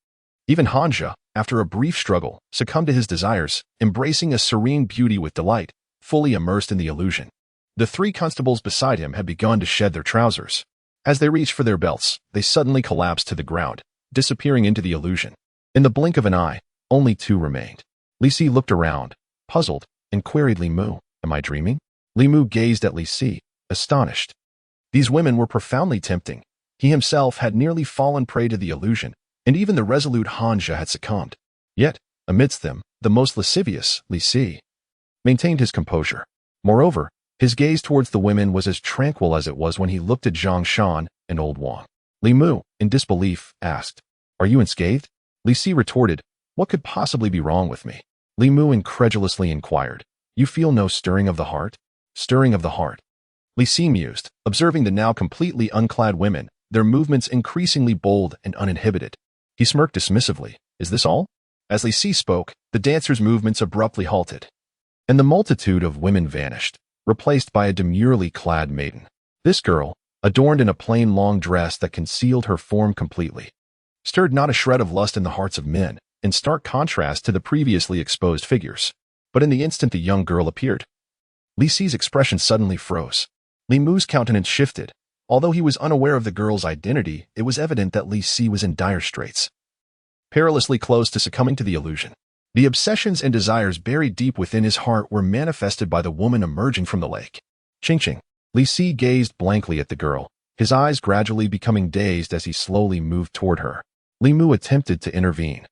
Even Hanja, after a brief struggle, succumbed to his desires, embracing a serene beauty with delight, fully immersed in the illusion. The 3 constables beside him had begun to shed their trousers. As they reached for their belts, they suddenly collapsed to the ground, disappearing into the illusion. In the blink of an eye, only 2 remained. Li Si looked around, puzzled, and queried Li Mu, "Am I dreaming?" Li Mu gazed at Li Si, astonished. These women were profoundly tempting. He himself had nearly fallen prey to the illusion, and even the resolute Hanja had succumbed. Yet, amidst them, the most lascivious, Li Si, maintained his composure. Moreover, his gaze towards the women was as tranquil as it was when he looked at Zhang Shan and old Wang. Li Mu, in disbelief, asked, "Are you unscathed?" Li Si retorted, "What could possibly be wrong with me?" Li Mu incredulously inquired. You feel no stirring of the heart? Stirring of the heart. Li Si mused, observing the now completely unclad women, their movements increasingly bold and uninhibited. He smirked dismissively. Is this all? As Li Si spoke, the dancers' movements abruptly halted, and the multitude of women vanished, replaced by a demurely clad maiden. This girl, adorned in a plain long dress that concealed her form completely, stirred not a shred of lust in the hearts of men, in stark contrast to the previously exposed figures. But in the instant the young girl appeared, Li Si's expression suddenly froze. Li Mu's countenance shifted. Although he was unaware of the girl's identity, it was evident that Li Si was in dire straits, perilously close to succumbing to the illusion. The obsessions and desires buried deep within his heart were manifested by the woman emerging from the lake. Ching. Li Si gazed blankly at the girl, his eyes gradually becoming dazed as he slowly moved toward her. Li Mu attempted to intervene,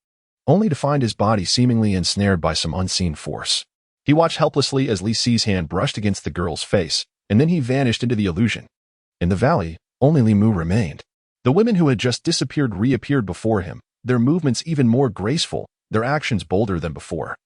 only to find his body seemingly ensnared by some unseen force. He watched helplessly as Li Si's hand brushed against the girl's face, and then he vanished into the illusion. In the valley, only Li Mu remained. The women who had just disappeared reappeared before him, their movements even more graceful, their actions bolder than before.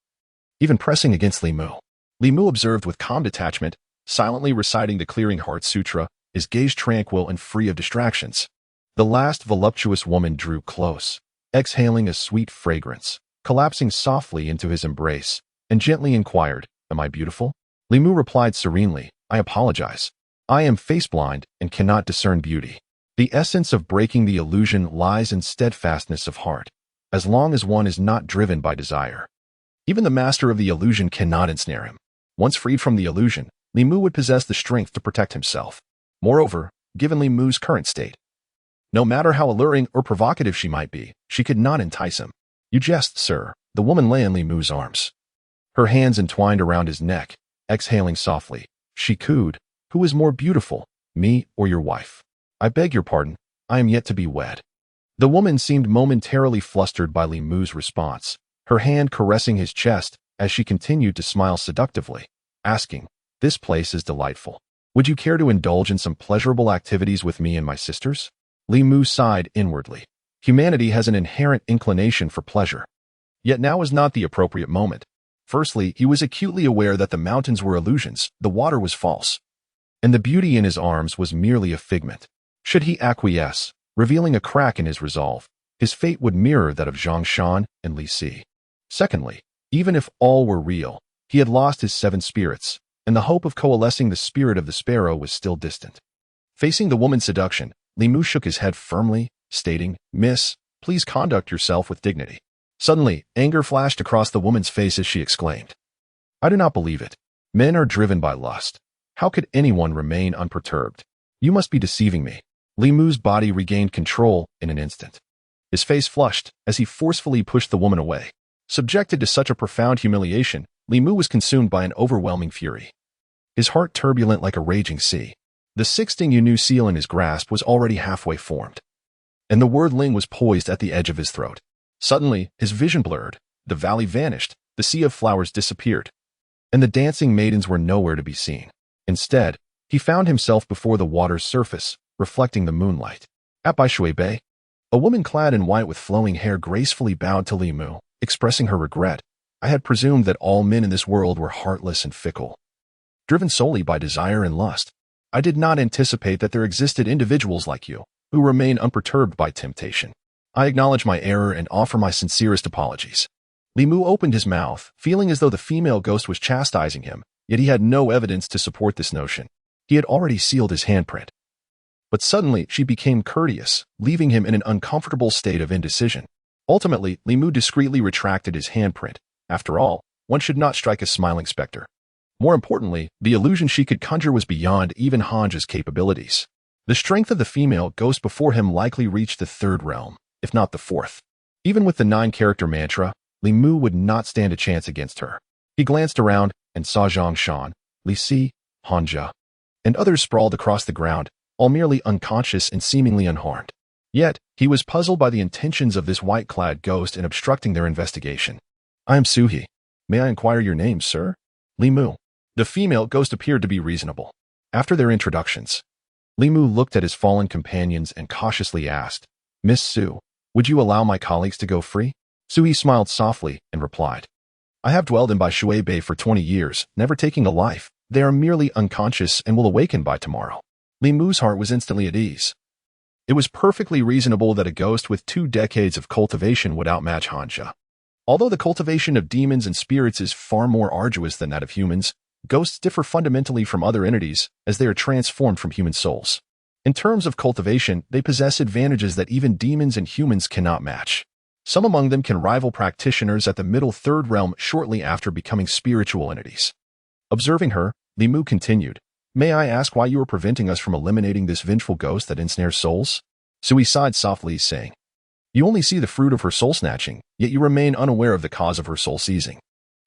Even pressing against Li Mu observed with calm detachment, silently reciting the Clearing Heart Sutra, his gaze tranquil and free of distractions. The last voluptuous woman drew close, exhaling a sweet fragrance, collapsing softly into his embrace, and gently inquired, Am I beautiful? Li Mu replied serenely, I apologize. I am face-blind and cannot discern beauty. The essence of breaking the illusion lies in steadfastness of heart, as long as one is not driven by desire. Even the master of the illusion cannot ensnare him. Once freed from the illusion, Li Mu would possess the strength to protect himself. Moreover, given Li Mu's current state, no matter how alluring or provocative she might be, she could not entice him. You jest, sir. The woman lay in Li Mu's arms, her hands entwined around his neck, exhaling softly. She cooed, Who is more beautiful, me or your wife? I beg your pardon, I am yet to be wed. The woman seemed momentarily flustered by Li Mu's response, her hand caressing his chest as she continued to smile seductively, asking, This place is delightful. Would you care to indulge in some pleasurable activities with me and my sisters? Li Mu sighed inwardly. Humanity has an inherent inclination for pleasure. Yet now is not the appropriate moment. Firstly, he was acutely aware that the mountains were illusions, the water was false, and the beauty in his arms was merely a figment. Should he acquiesce, revealing a crack in his resolve, his fate would mirror that of Zhang Shan and Li Si. Secondly, even if all were real, he had lost his 7 spirits, and the hope of coalescing the spirit of the sparrow was still distant. Facing the woman's seduction, Li Mu shook his head firmly, stating, Miss, please conduct yourself with dignity. Suddenly, anger flashed across the woman's face as she exclaimed, I do not believe it. Men are driven by lust. How could anyone remain unperturbed? You must be deceiving me. Li Mu's body regained control in an instant. His face flushed as he forcefully pushed the woman away. Subjected to such a profound humiliation, Li Mu was consumed by an overwhelming fury, his heart turbulent like a raging sea. The 16 Yunu seal in his grasp was already halfway formed, and the word Ling was poised at the edge of his throat. Suddenly, his vision blurred, the valley vanished, the sea of flowers disappeared, and the dancing maidens were nowhere to be seen. Instead, he found himself before the water's surface, reflecting the moonlight. At Baishui Bay, a woman clad in white with flowing hair gracefully bowed to Li Mu, expressing her regret. I had presumed that all men in this world were heartless and fickle, driven solely by desire and lust. I did not anticipate that there existed individuals like you, who remain unperturbed by temptation. I acknowledge my error and offer my sincerest apologies. Li Mu opened his mouth, feeling as though the female ghost was chastising him, yet he had no evidence to support this notion. He had already sealed his handprint. But suddenly, she became courteous, leaving him in an uncomfortable state of indecision. Ultimately, Li Mu discreetly retracted his handprint. After all, one should not strike a smiling specter. More importantly, the illusion she could conjure was beyond even Hanja's capabilities. The strength of the female ghost before him likely reached the 3rd realm, if not the 4th. Even with the 9-character mantra, Li Mu would not stand a chance against her. He glanced around and saw Zhang Shan, Li Si, Hanja, and others sprawled across the ground, all merely unconscious and seemingly unharmed. Yet, he was puzzled by the intentions of this white-clad ghost in obstructing their investigation. I am Suhi. May I inquire your name, sir? Li Mu. The female ghost appeared to be reasonable. After their introductions, Li Mu looked at his fallen companions and cautiously asked, Miss Su, would you allow my colleagues to go free? Suhi smiled softly and replied, I have dwelled in Bai Shui Bay for 20 years, never taking a life. They are merely unconscious and will awaken by tomorrow. Li Mu's heart was instantly at ease. It was perfectly reasonable that a ghost with 2 decades of cultivation would outmatch Hanja. Although the cultivation of demons and spirits is far more arduous than that of humans, ghosts differ fundamentally from other entities as they are transformed from human souls. In terms of cultivation, they possess advantages that even demons and humans cannot match. Some among them can rival practitioners at the middle third realm shortly after becoming spiritual entities. Observing her, Li Mu continued, "May I ask why you are preventing us from eliminating this vengeful ghost that ensnares souls?" Sui sighed softly, saying, "You only see the fruit of her soul-snatching, yet you remain unaware of the cause of her soul-seizing."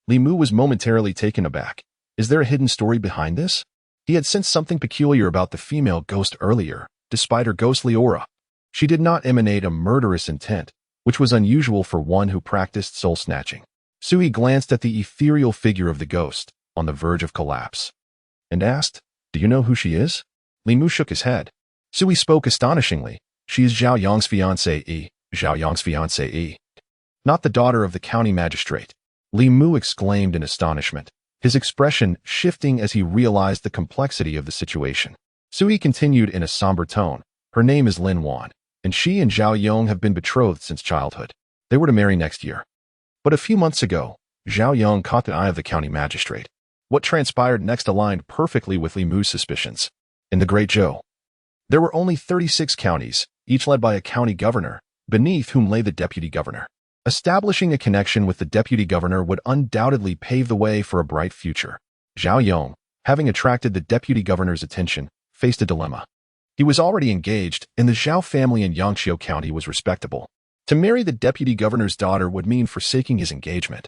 Li Mu was momentarily taken aback. Is there a hidden story behind this? He had sensed something peculiar about the female ghost earlier, despite her ghostly aura. She did not emanate a murderous intent, which was unusual for one who practiced soul-snatching. Sui glanced at the ethereal figure of the ghost, on the verge of collapse, and asked, "Do you know who she is?" Li Mu shook his head. Sui spoke astonishingly. "She is Zhao Yong's fiancée. Zhao Yong's fiancée. Not the daughter of the county magistrate." Li Mu exclaimed in astonishment, his expression shifting as he realized the complexity of the situation. Sui continued in a somber tone, "Her name is Lin Wan, and she and Zhao Yong have been betrothed since childhood. They were to marry next year. But a few months ago, Zhao Yong caught the eye of the county magistrate. What transpired next aligned perfectly with Li Mu's suspicions. In the Great Zhou, there were only 36 counties, each led by a county governor, beneath whom lay the deputy governor. Establishing a connection with the deputy governor would undoubtedly pave the way for a bright future. Zhao Yong, having attracted the deputy governor's attention, faced a dilemma. He was already engaged, and the Zhao family in Yangqiu County was respectable. To marry the deputy governor's daughter would mean forsaking his engagement,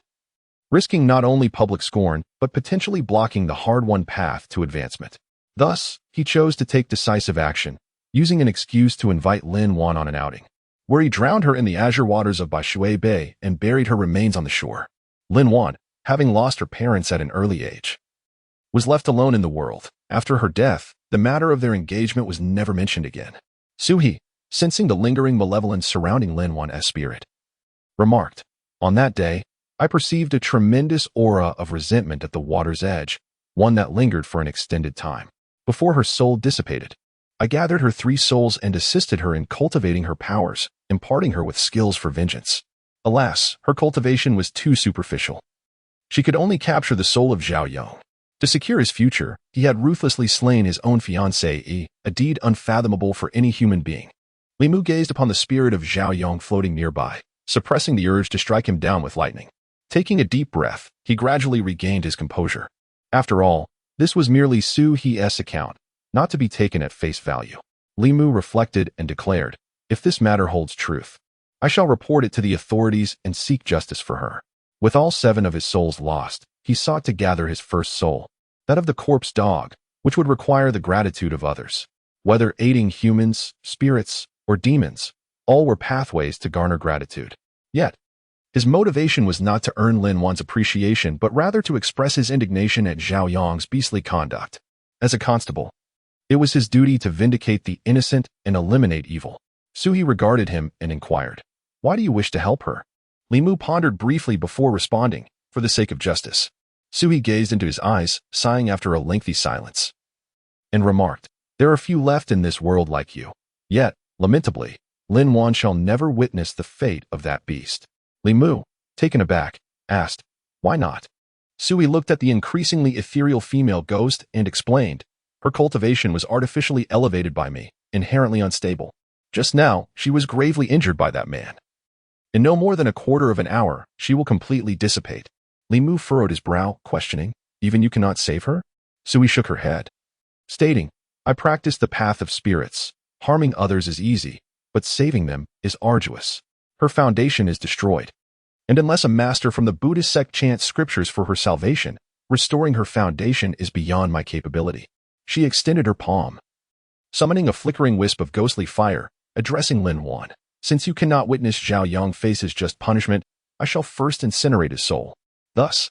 risking not only public scorn, but potentially blocking the hard-won path to advancement. Thus, he chose to take decisive action, using an excuse to invite Lin Wan on an outing, where he drowned her in the azure waters of Bai Shui Bay and buried her remains on the shore. Lin Wan, having lost her parents at an early age, was left alone in the world. After her death, the matter of their engagement was never mentioned again. Sui, sensing the lingering malevolence surrounding Lin Wan's spirit, remarked, "On that day, I perceived a tremendous aura of resentment at the water's edge, one that lingered for an extended time. Before her soul dissipated, I gathered her 3 souls and assisted her in cultivating her powers, imparting her with skills for vengeance. Alas, her cultivation was too superficial. She could only capture the soul of Zhao Yong. To secure his future, he had ruthlessly slain his own fiancée, a deed unfathomable for any human being." Li Mu gazed upon the spirit of Zhao Yong floating nearby, suppressing the urge to strike him down with lightning. Taking a deep breath, he gradually regained his composure. After all, this was merely Sui's account, not to be taken at face value. Li Mu reflected and declared, "If this matter holds truth, I shall report it to the authorities and seek justice for her." With all 7 of his souls lost, he sought to gather his first soul, that of the corpse dog, which would require the gratitude of others. Whether aiding humans, spirits, or demons, all were pathways to garner gratitude. Yet, his motivation was not to earn Lin Wan's appreciation, but rather to express his indignation at Zhao Yong's beastly conduct. As a constable, it was his duty to vindicate the innocent and eliminate evil. Sui regarded him and inquired, "Why do you wish to help her?" Li Mu pondered briefly before responding, "For the sake of justice." Sui gazed into his eyes, sighing after a lengthy silence, and remarked, "There are few left in this world like you. Yet, lamentably, Lin Wan shall never witness the fate of that beast." Li Mu, taken aback, asked, "Why not?" Sui looked at the increasingly ethereal female ghost and explained, "Her cultivation was artificially elevated by me, inherently unstable. Just now, she was gravely injured by that man. In no more than a quarter of an hour, she will completely dissipate." Li Mu furrowed his brow, questioning, "Even you cannot save her?" Sui shook her head, stating, "I practice the path of spirits. Harming others is easy, but saving them is arduous. Her foundation is destroyed, and unless a master from the Buddhist sect chants scriptures for her salvation, restoring her foundation is beyond my capability." She extended her palm, summoning a flickering wisp of ghostly fire, addressing Lin Wan. "Since you cannot witness Zhao Yong face his just punishment, I shall first incinerate his soul. Thus,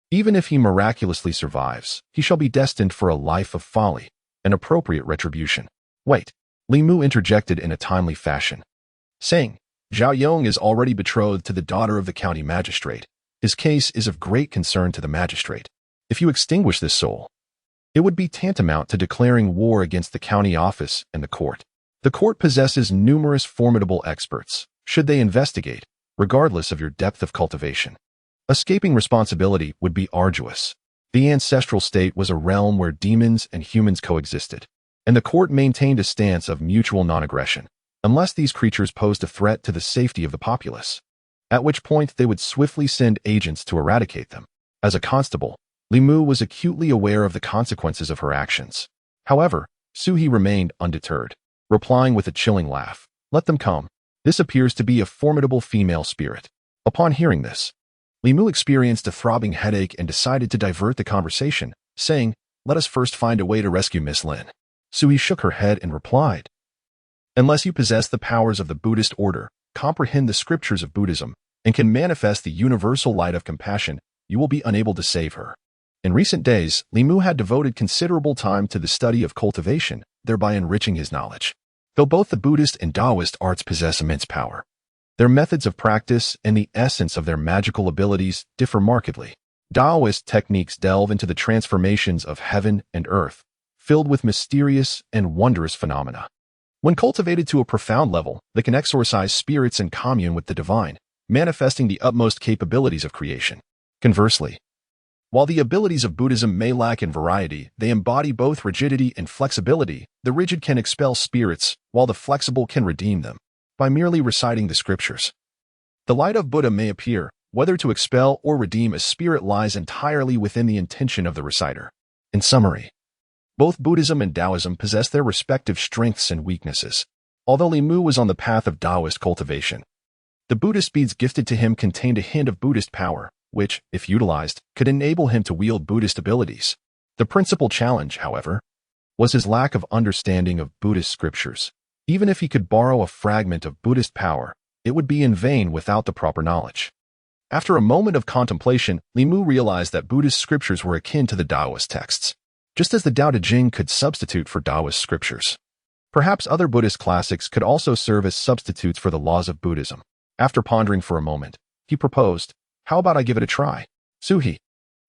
even if he miraculously survives, he shall be destined for a life of folly, an appropriate retribution." "Wait," Li Mu interjected in a timely fashion, saying, "Zhao Yong is already betrothed to the daughter of the county magistrate. His case is of great concern to the magistrate. If you extinguish this soul, it would be tantamount to declaring war against the county office and the court. The court possesses numerous formidable experts, should they investigate, regardless of your depth of cultivation. Escaping responsibility would be arduous. The ancestral state was a realm where demons and humans coexisted, and the court maintained a stance of mutual non-aggression, unless these creatures posed a threat to the safety of the populace, at which point they would swiftly send agents to eradicate them. As a constable, Li Mu was acutely aware of the consequences of her actions. However, Suhi remained undeterred, replying with a chilling laugh, "Let them come. This appears to be a formidable female spirit." Upon hearing this, Li Mu experienced a throbbing headache and decided to divert the conversation, saying, "Let us first find a way to rescue Miss Lin." Suhi shook her head and replied, "Unless you possess the powers of the Buddhist order, comprehend the scriptures of Buddhism, and can manifest the universal light of compassion, you will be unable to save her." In recent days, Li Mu had devoted considerable time to the study of cultivation, thereby enriching his knowledge. Though both the Buddhist and Taoist arts possess immense power, their methods of practice and the essence of their magical abilities differ markedly. Taoist techniques delve into the transformations of heaven and earth, filled with mysterious and wondrous phenomena. When cultivated to a profound level, they can exorcise spirits and commune with the divine, manifesting the utmost capabilities of creation. Conversely, while the abilities of Buddhism may lack in variety, they embody both rigidity and flexibility. The rigid can expel spirits, while the flexible can redeem them by merely reciting the scriptures. The light of Buddha may appear, whether to expel or redeem a spirit lies entirely within the intention of the reciter. In summary, both Buddhism and Taoism possess their respective strengths and weaknesses. Although Li Mu was on the path of Taoist cultivation, the Buddhist beads gifted to him contained a hint of Buddhist power, which, if utilized, could enable him to wield Buddhist abilities. The principal challenge, however, was his lack of understanding of Buddhist scriptures. Even if he could borrow a fragment of Buddhist power, it would be in vain without the proper knowledge. After a moment of contemplation, Li Mu realized that Buddhist scriptures were akin to the Taoist texts, just as the Tao Te Ching could substitute for Taoist scriptures. Perhaps other Buddhist classics could also serve as substitutes for the laws of Buddhism. After pondering for a moment, he proposed, "How about I give it a try?" Suhi,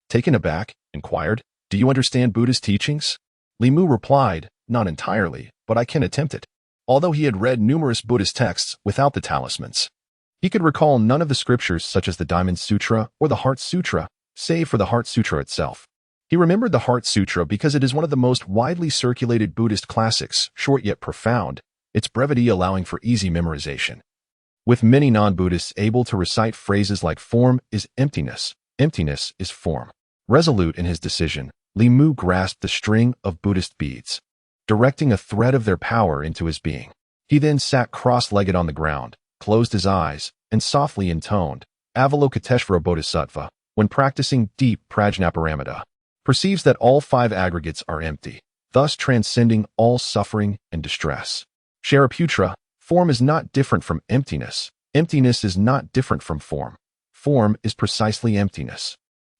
taken aback, inquired, "Do you understand Buddhist teachings?" Li Mu replied, "Not entirely, but I can attempt it." Although he had read numerous Buddhist texts without the talismans, he could recall none of the scriptures such as the Diamond Sutra or the Heart Sutra, save for the Heart Sutra itself. He remembered the Heart Sutra because it is one of the most widely circulated Buddhist classics, short yet profound, its brevity allowing for easy memorization. With many non-Buddhists able to recite phrases like "form is emptiness, emptiness is form." Resolute in his decision, Li Mu grasped the string of Buddhist beads, directing a thread of their power into his being. He then sat cross-legged on the ground, closed his eyes, and softly intoned, "Avalokiteshvara Bodhisattva," when practicing deep prajnaparamita, perceives that all five aggregates are empty, thus transcending all suffering and distress. Shariputra, form is not different from emptiness. Emptiness is not different from form. Form is precisely emptiness.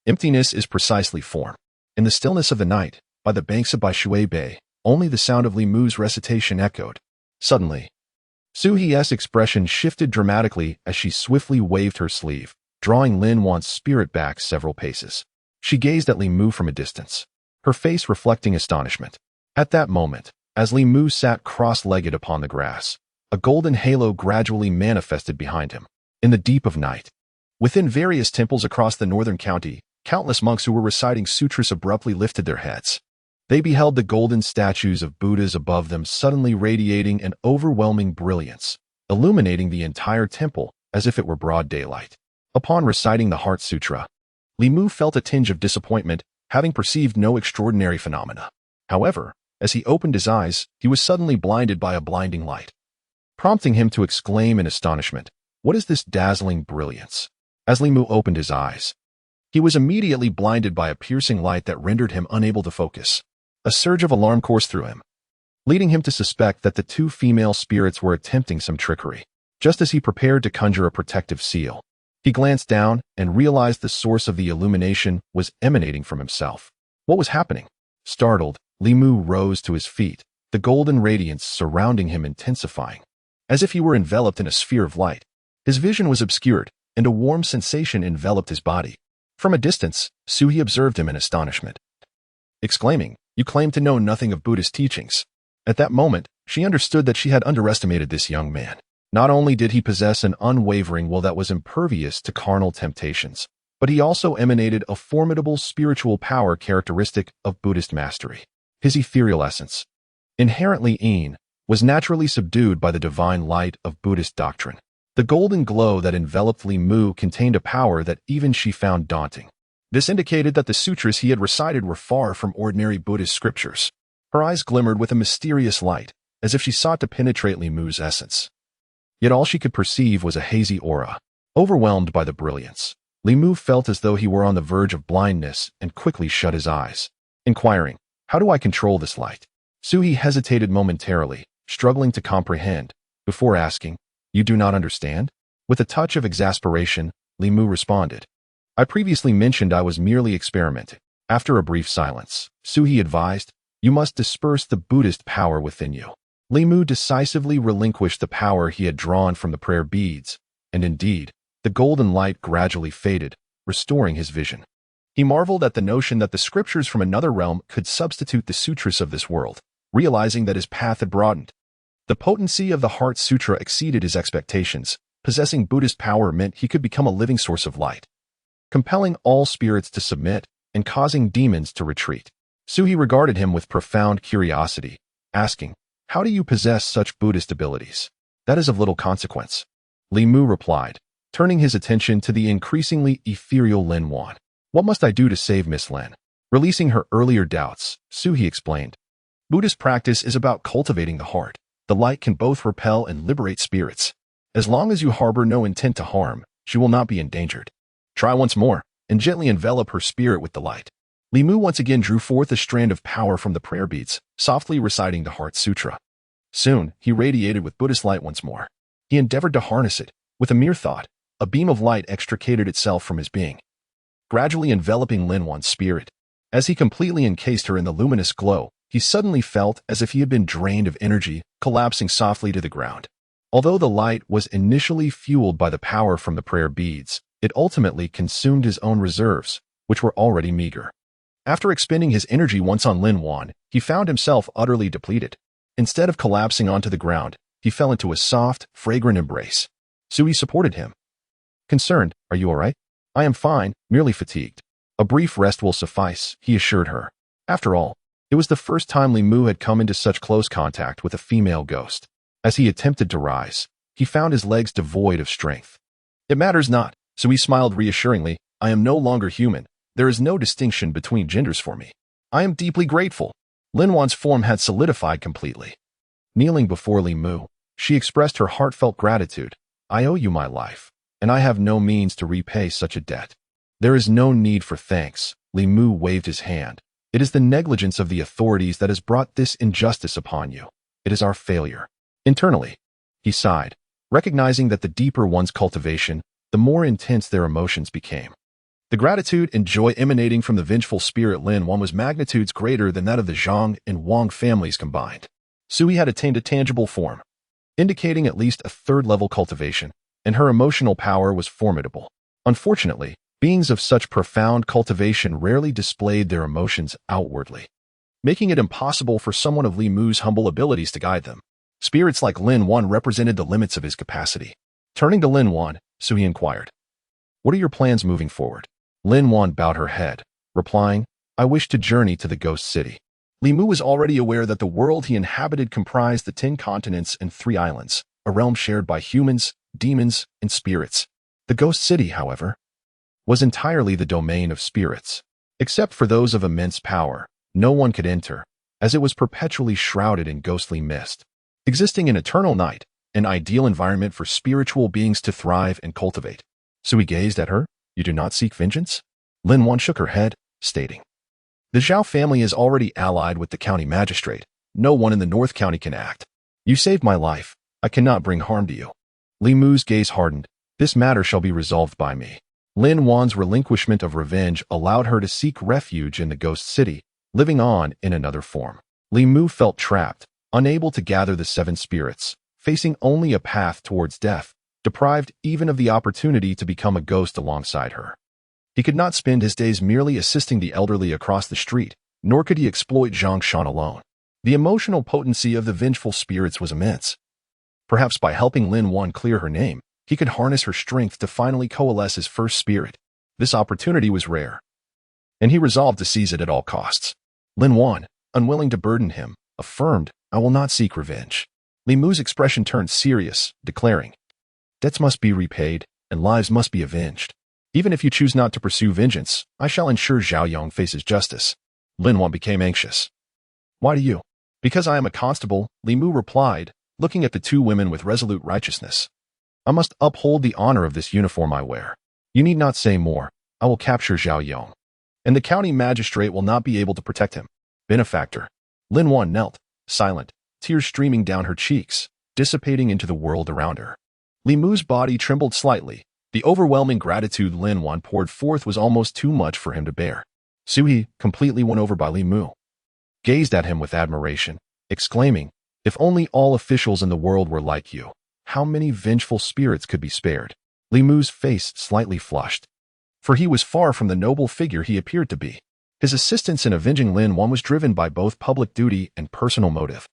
Emptiness is precisely form. In the stillness of the night, by the banks of Baishui Bay, only the sound of Li Mu's recitation echoed. Suddenly, Suhi's expression shifted dramatically as she swiftly waved her sleeve, drawing Lin Wan's spirit back several paces. She gazed at Li Mu from a distance, her face reflecting astonishment. At that moment, as Li Mu sat cross-legged upon the grass, a golden halo gradually manifested behind him. In the deep of night, within various temples across the northern county, countless monks who were reciting sutras abruptly lifted their heads. They beheld the golden statues of Buddhas above them suddenly radiating an overwhelming brilliance, illuminating the entire temple as if it were broad daylight. Upon reciting the Heart Sutra, Li Mu felt a tinge of disappointment, having perceived no extraordinary phenomena. However, as he opened his eyes, he was suddenly blinded by a blinding light, prompting him to exclaim in astonishment, "What is this dazzling brilliance?" As Li Mu opened his eyes, he was immediately blinded by a piercing light that rendered him unable to focus. A surge of alarm coursed through him, leading him to suspect that the two female spirits were attempting some trickery. Just as he prepared to conjure a protective seal, he glanced down and realized the source of the illumination was emanating from himself. What was happening? Startled, Li Mu rose to his feet, the golden radiance surrounding him intensifying. As if he were enveloped in a sphere of light, his vision was obscured, and a warm sensation enveloped his body. From a distance, Suhi observed him in astonishment, exclaiming, "You claim to know nothing of Buddhist teachings." At that moment, she understood that she had underestimated this young man. Not only did he possess an unwavering will that was impervious to carnal temptations, but he also emanated a formidable spiritual power characteristic of Buddhist mastery. His ethereal essence, inherently yin, was naturally subdued by the divine light of Buddhist doctrine. The golden glow that enveloped Li Mu contained a power that even she found daunting. This indicated that the sutras he had recited were far from ordinary Buddhist scriptures. Her eyes glimmered with a mysterious light, as if she sought to penetrate Li Mu's essence. Yet all she could perceive was a hazy aura. Overwhelmed by the brilliance, Li Mu felt as though he were on the verge of blindness and quickly shut his eyes, inquiring, "How do I control this light?" Suhi hesitated momentarily, struggling to comprehend, before asking, "You do not understand?" With a touch of exasperation, Li Mu responded, "I previously mentioned I was merely experimenting." After a brief silence, Suhi advised, "You must disperse the Buddhist power within you." Li Mu decisively relinquished the power he had drawn from the prayer beads, and indeed, the golden light gradually faded, restoring his vision. He marveled at the notion that the scriptures from another realm could substitute the sutras of this world, realizing that his path had broadened. The potency of the Heart Sutra exceeded his expectations. Possessing Buddhist power meant he could become a living source of light, compelling all spirits to submit and causing demons to retreat. Suhi regarded him with profound curiosity, asking, "How do you possess such Buddhist abilities?" "That is of little consequence," Li Mu replied, turning his attention to the increasingly ethereal Lin Wan. "What must I do to save Miss Lin?" Releasing her earlier doubts, Suhi explained, "Buddhist practice is about cultivating the heart. The light can both repel and liberate spirits. As long as you harbor no intent to harm, she will not be endangered. Try once more, and gently envelop her spirit with the light." Li Mu once again drew forth a strand of power from the prayer beads, softly reciting the Heart Sutra. Soon, he radiated with Buddhist light once more. He endeavored to harness it. With a mere thought, a beam of light extricated itself from his being, gradually enveloping Lin Wan's spirit. As he completely encased her in the luminous glow, he suddenly felt as if he had been drained of energy, collapsing softly to the ground. Although the light was initially fueled by the power from the prayer beads, it ultimately consumed his own reserves, which were already meager. After expending his energy once on Lin Wan, he found himself utterly depleted. Instead of collapsing onto the ground, he fell into a soft, fragrant embrace. Suhi supported him. Concerned, "Are you all right?" "I am fine, merely fatigued." "A brief rest will suffice," he assured her. After all, it was the first time Li Mu had come into such close contact with a female ghost. As he attempted to rise, he found his legs devoid of strength. "It matters not," Suhi smiled reassuringly. "I am no longer human. There is no distinction between genders for me. I am deeply grateful." Lin Wan's form had solidified completely. Kneeling before Li Mu, she expressed her heartfelt gratitude. "I owe you my life, and I have no means to repay such a debt." "There is no need for thanks," Li Mu waved his hand. "It is the negligence of the authorities that has brought this injustice upon you. It is our failure." Internally, he sighed, recognizing that the deeper one's cultivation, the more intense their emotions became. The gratitude and joy emanating from the vengeful spirit Lin Wan was magnitudes greater than that of the Zhang and Wang families combined. Suhi had attained a tangible form, indicating at least a third-level cultivation, and her emotional power was formidable. Unfortunately, beings of such profound cultivation rarely displayed their emotions outwardly, making it impossible for someone of Li Mu's humble abilities to guide them. Spirits like Lin Wan represented the limits of his capacity. Turning to Lin Wan, Suhi inquired, "What are your plans moving forward?" Lin Wan bowed her head, replying, "I wish to journey to the Ghost City." Li Mu was already aware that the world he inhabited comprised the 10 continents and 3 islands, a realm shared by humans, demons, and spirits. The Ghost City, however, was entirely the domain of spirits. Except for those of immense power, no one could enter, as it was perpetually shrouded in ghostly mist. Existing in eternal night, an ideal environment for spiritual beings to thrive and cultivate. So he gazed at her. "You do not seek vengeance?" Lin Wan shook her head, stating, "The Zhou family is already allied with the county magistrate. No one in the North County can act. You saved my life. I cannot bring harm to you." Li Mu's gaze hardened. "This matter shall be resolved by me." Lin Wan's relinquishment of revenge allowed her to seek refuge in the Ghost City, living on in another form. Li Mu felt trapped, unable to gather the 7 spirits, facing only a path towards death, deprived even of the opportunity to become a ghost alongside her. He could not spend his days merely assisting the elderly across the street, nor could he exploit Zhang Shan alone. The emotional potency of the vengeful spirits was immense. Perhaps by helping Lin Wan clear her name, he could harness her strength to finally coalesce his first spirit. This opportunity was rare, and he resolved to seize it at all costs. Lin Wan, unwilling to burden him, affirmed, "I will not seek revenge." Li Mu's expression turned serious, declaring, "Debts must be repaid, and lives must be avenged. Even if you choose not to pursue vengeance, I shall ensure Zhao Yong faces justice." Lin Wan became anxious. "Why do you?" "Because I am a constable," Li Mu replied, looking at the two women with resolute righteousness. "I must uphold the honor of this uniform I wear. You need not say more. I will capture Zhao Yong, and the county magistrate will not be able to protect him." Benefactor. Lin Wan knelt, silent, tears streaming down her cheeks, dissipating into the world around her. Li Mu's body trembled slightly. The overwhelming gratitude Lin Wan poured forth was almost too much for him to bear. Suhi, completely won over by Li Mu, gazed at him with admiration, exclaiming, "If only all officials in the world were like you, how many vengeful spirits could be spared?" Li Mu's face slightly flushed, for he was far from the noble figure he appeared to be. His assistance in avenging Lin Wan was driven by both public duty and personal motive.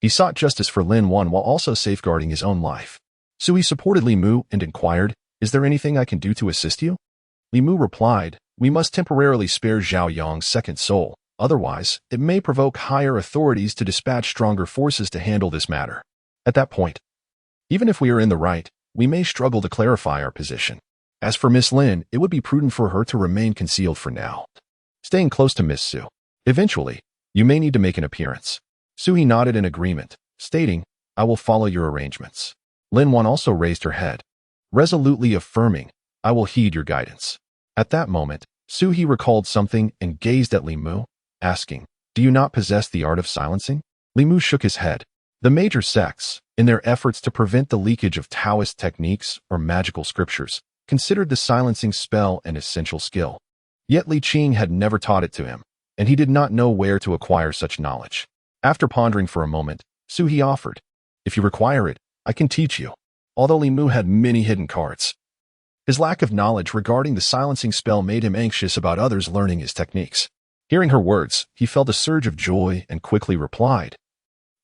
He sought justice for Lin Wan while also safeguarding his own life. Sui supported Li Mu and inquired, "Is there anything I can do to assist you?" Li Mu replied, "We must temporarily spare Zhao Yong's second soul. Otherwise, it may provoke higher authorities to dispatch stronger forces to handle this matter. At that point, even if we are in the right, we may struggle to clarify our position. As for Miss Lin, it would be prudent for her to remain concealed for now, staying close to Miss Su. Eventually, you may need to make an appearance." Sui nodded in agreement, stating, "I will follow your arrangements." Lin Wan also raised her head, resolutely affirming, "I will heed your guidance." At that moment, Suhi recalled something and gazed at Li Mu, asking, "Do you not possess the art of silencing?" Li Mu shook his head. The major sects, in their efforts to prevent the leakage of Taoist techniques or magical scriptures, considered the silencing spell an essential skill. Yet Li Qing had never taught it to him, and he did not know where to acquire such knowledge. After pondering for a moment, Suhi offered, "If you require it, I can teach you." Although Li Mu had many hidden cards, his lack of knowledge regarding the silencing spell made him anxious about others learning his techniques. Hearing her words, he felt a surge of joy and quickly replied,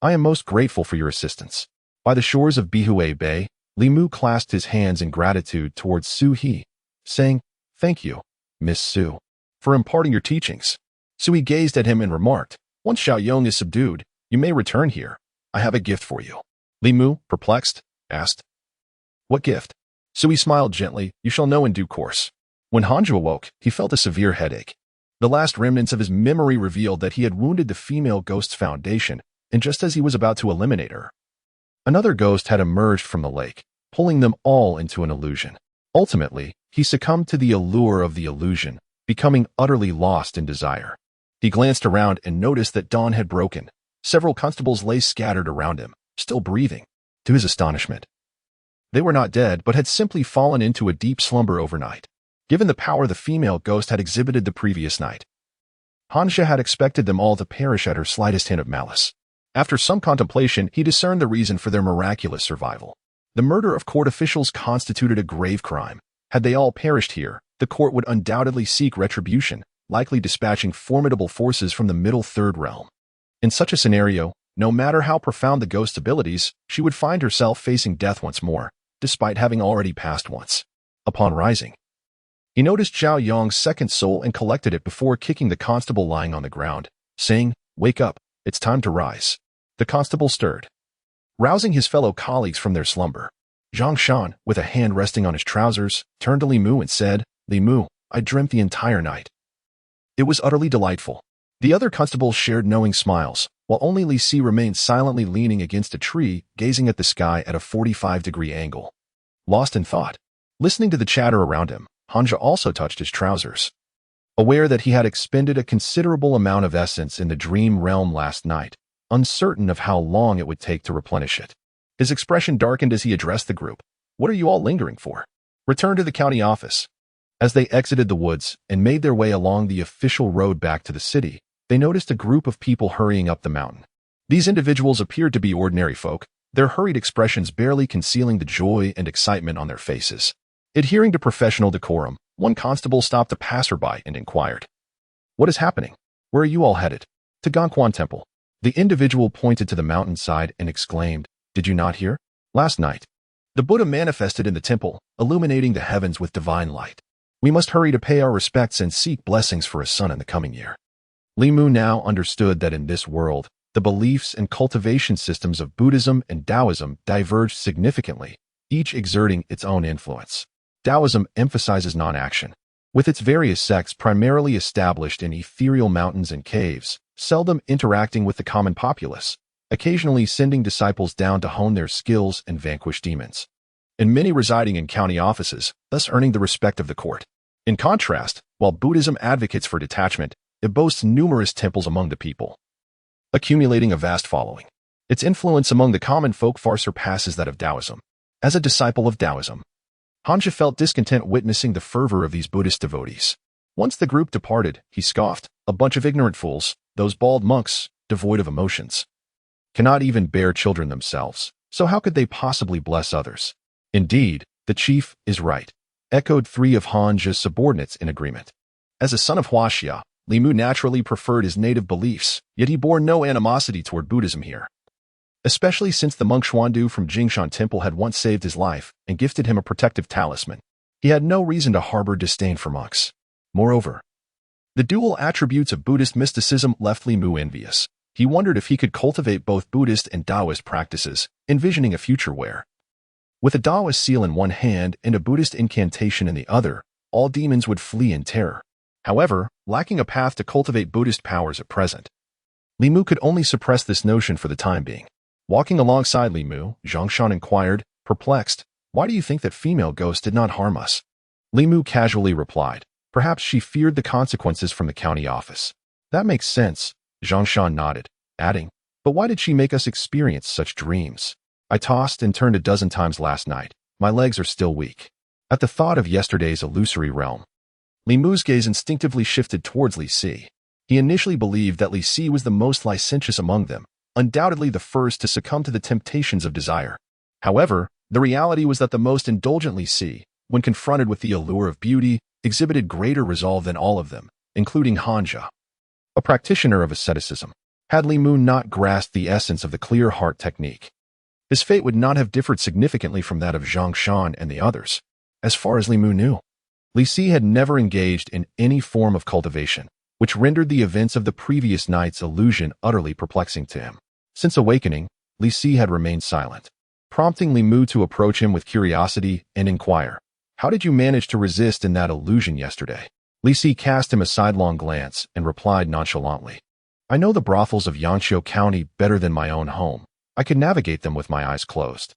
"I am most grateful for your assistance." By the shores of Bihue Bay, Li Mu clasped his hands in gratitude towards Su He, saying, "Thank you, Miss Su, for imparting your teachings." Sui gazed at him and remarked, "Once Xiao Yong is subdued, you may return here. I have a gift for you." Li Mu, perplexed, asked, "What gift?" Sui smiled gently, "You shall know in due course." When Hanju awoke, he felt a severe headache. The last remnants of his memory revealed that he had wounded the female ghost's foundation, and just as he was about to eliminate her, another ghost had emerged from the lake, pulling them all into an illusion. Ultimately, he succumbed to the allure of the illusion, becoming utterly lost in desire. He glanced around and noticed that dawn had broken. Several constables lay scattered around him, still breathing. To his astonishment, they were not dead but had simply fallen into a deep slumber overnight, given the power the female ghost had exhibited the previous night. Hanja had expected them all to perish at her slightest hint of malice. After some contemplation, he discerned the reason for their miraculous survival. The murder of court officials constituted a grave crime. Had they all perished here, the court would undoubtedly seek retribution, likely dispatching formidable forces from the middle third realm. In such a scenario, no matter how profound the ghost's abilities, she would find herself facing death once more, despite having already passed once. Upon rising, he noticed Zhao Yong's second soul and collected it before kicking the constable lying on the ground, saying, "Wake up, it's time to rise." The constable stirred, rousing his fellow colleagues from their slumber. Zhang Shan, with a hand resting on his trousers, turned to Li Mu and said, "Li Mu, I dreamt the entire night. It was utterly delightful." The other constables shared knowing smiles, while only Li Si remained silently leaning against a tree, gazing at the sky at a 45-degree angle. Lost in thought, listening to the chatter around him, Hanja also touched his trousers. Aware that he had expended a considerable amount of essence in the dream realm last night, uncertain of how long it would take to replenish it. His expression darkened as he addressed the group. "What are you all lingering for? Return to the county office." As they exited the woods and made their way along the official road back to the city, they noticed a group of people hurrying up the mountain. These individuals appeared to be ordinary folk, their hurried expressions barely concealing the joy and excitement on their faces. Adhering to professional decorum, one constable stopped a passerby and inquired, "What is happening? Where are you all headed?" "To Gongquan Temple." The individual pointed to the mountainside and exclaimed, "Did you not hear? Last night, the Buddha manifested in the temple, illuminating the heavens with divine light. We must hurry to pay our respects and seek blessings for his son in the coming year." Li Mu now understood that in this world, the beliefs and cultivation systems of Buddhism and Taoism diverged significantly, each exerting its own influence. Taoism emphasizes non-action, with its various sects primarily established in ethereal mountains and caves, seldom interacting with the common populace, occasionally sending disciples down to hone their skills and vanquish demons, and many residing in county offices, thus earning the respect of the court. In contrast, while Buddhism advocates for detachment, it boasts numerous temples among the people, accumulating a vast following. Its influence among the common folk far surpasses that of Taoism. As a disciple of Taoism, Hanja felt discontent witnessing the fervor of these Buddhist devotees. Once the group departed, he scoffed, "A bunch of ignorant fools, those bald monks, devoid of emotions. Cannot even bear children themselves, so how could they possibly bless others?" "Indeed, the chief is right," echoed three of Hanja's subordinates in agreement. As a son of Huaxia, Li Mu naturally preferred his native beliefs, yet he bore no animosity toward Buddhism here, especially since the monk Xuandu from Jingshan Temple had once saved his life and gifted him a protective talisman. He had no reason to harbor disdain for monks. Moreover, the dual attributes of Buddhist mysticism left Li Mu envious. He wondered if he could cultivate both Buddhist and Taoist practices, envisioning a future where, with a Taoist seal in one hand and a Buddhist incantation in the other, all demons would flee in terror. However, lacking a path to cultivate Buddhist powers at present, Li Mu could only suppress this notion for the time being. Walking alongside Li Mu, Zhongshan inquired, perplexed, "Why do you think that female ghosts did not harm us?" Li Mu casually replied, "Perhaps she feared the consequences from the county office." "That makes sense," Zhongshan nodded, adding, "But why did she make us experience such dreams? I tossed and turned a dozen times last night. My legs are still weak." At the thought of yesterday's illusory realm, Li Mu's gaze instinctively shifted towards Li Si. He initially believed that Li Si was the most licentious among them, undoubtedly the first to succumb to the temptations of desire. However, the reality was that the most indulgent Li Si, when confronted with the allure of beauty, exhibited greater resolve than all of them, including Hanja, a practitioner of asceticism. Had Li Mu not grasped the essence of the clear heart technique, his fate would not have differed significantly from that of Zhongshan and the others. As far as Li Mu knew, Li Si had never engaged in any form of cultivation, which rendered the events of the previous night's illusion utterly perplexing to him. Since awakening, Li Si had remained silent, prompting Li Mu to approach him with curiosity and inquire, "How did you manage to resist in that illusion yesterday?" Li Si cast him a sidelong glance and replied nonchalantly, "I know the brothels of Yanqiu County better than my own home. I could navigate them with my eyes closed.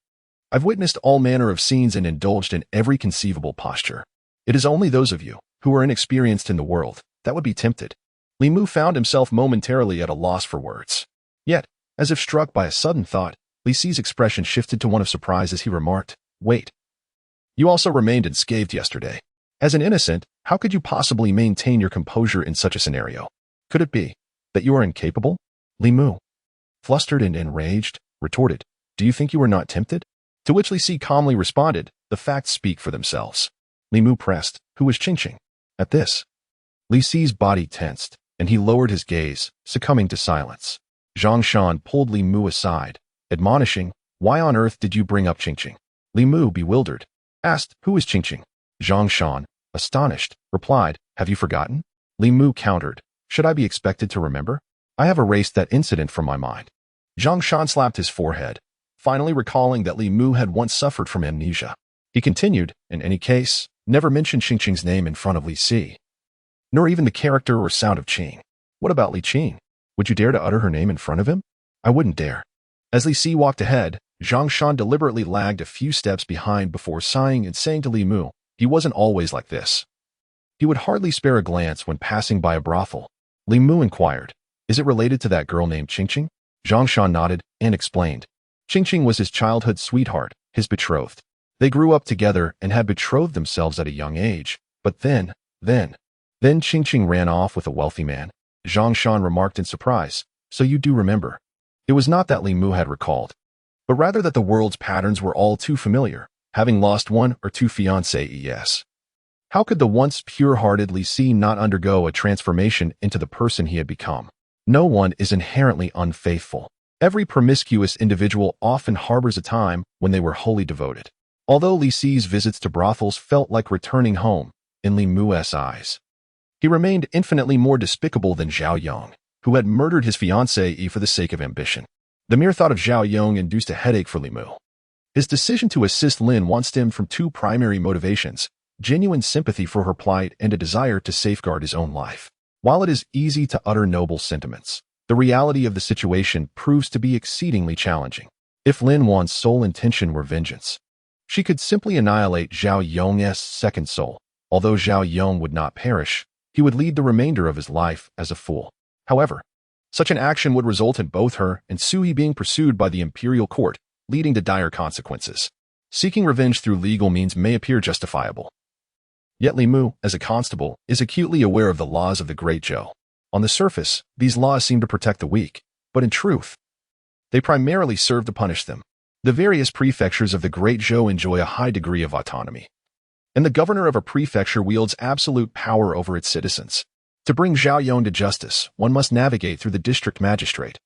I've witnessed all manner of scenes and indulged in every conceivable posture. It is only those of you who are inexperienced in the world that would be tempted." Li Mu found himself momentarily at a loss for words. Yet, as if struck by a sudden thought, Li Si's expression shifted to one of surprise as he remarked, "Wait. You also remained unscathed yesterday. As an innocent, how could you possibly maintain your composure in such a scenario? Could it be that you are incapable?" Li Mu, flustered and enraged, retorted, "Do you think you were not tempted?" To which Li Si calmly responded, "The facts speak for themselves." Li Mu pressed, "Who was Qingqing?" At this, Li Si's body tensed, and he lowered his gaze, succumbing to silence. Zhongshan pulled Li Mu aside, admonishing, "Why on earth did you bring up Qingqing?" Li Mu, bewildered, asked, "Who is Qingqing?" Zhongshan, astonished, replied, "Have you forgotten?" Li Mu countered, "Should I be expected to remember? I have erased that incident from my mind." Zhongshan slapped his forehead, finally recalling that Li Mu had once suffered from amnesia. He continued, "In any case, never mention Qingqing's name in front of Li Si, nor even the character or sound of Qing. What about Li Qing? Would you dare to utter her name in front of him?" "I wouldn't dare." As Li Si walked ahead, Zhongshan deliberately lagged a few steps behind before sighing and saying to Li Mu, "He wasn't always like this." He would hardly spare a glance when passing by a brothel. Li Mu inquired, "Is it related to that girl named Qingqing?" Zhongshan nodded and explained. Qingqing was his childhood sweetheart, his betrothed. They grew up together and had betrothed themselves at a young age. But then Qingqing ran off with a wealthy man. Zhongshan remarked in surprise, "So you do remember." It was not that Li Mu had recalled. but rather that the world's patterns were all too familiar, having lost one or two fiancées. How could the once pure-hearted Li Si not undergo a transformation into the person he had become? No one is inherently unfaithful. Every promiscuous individual often harbors a time when they were wholly devoted. Although Li Si's visits to brothels felt like returning home, in Li Mu's eyes, he remained infinitely more despicable than Zhao Yong, who had murdered his fiancée for the sake of ambition. The mere thought of Zhao Yong induced a headache for Li Mu. His decision to assist Lin Wan stemmed from two primary motivations: genuine sympathy for her plight and a desire to safeguard his own life. While it is easy to utter noble sentiments, the reality of the situation proves to be exceedingly challenging. If Lin Wan's sole intention were vengeance, she could simply annihilate Zhao Yong's second soul. Although Zhao Yong would not perish, he would lead the remainder of his life as a fool. However, such an action would result in both her and Sui being pursued by the imperial court, leading to dire consequences. Seeking revenge through legal means may appear justifiable. Yet Li Mu, as a constable, is acutely aware of the laws of the Great Zhou. On the surface, these laws seem to protect the weak, but in truth, they primarily serve to punish them. The various prefectures of the Great Zhou enjoy a high degree of autonomy, and the governor of a prefecture wields absolute power over its citizens. To bring Zhao Yong to justice, one must navigate through the district magistrate,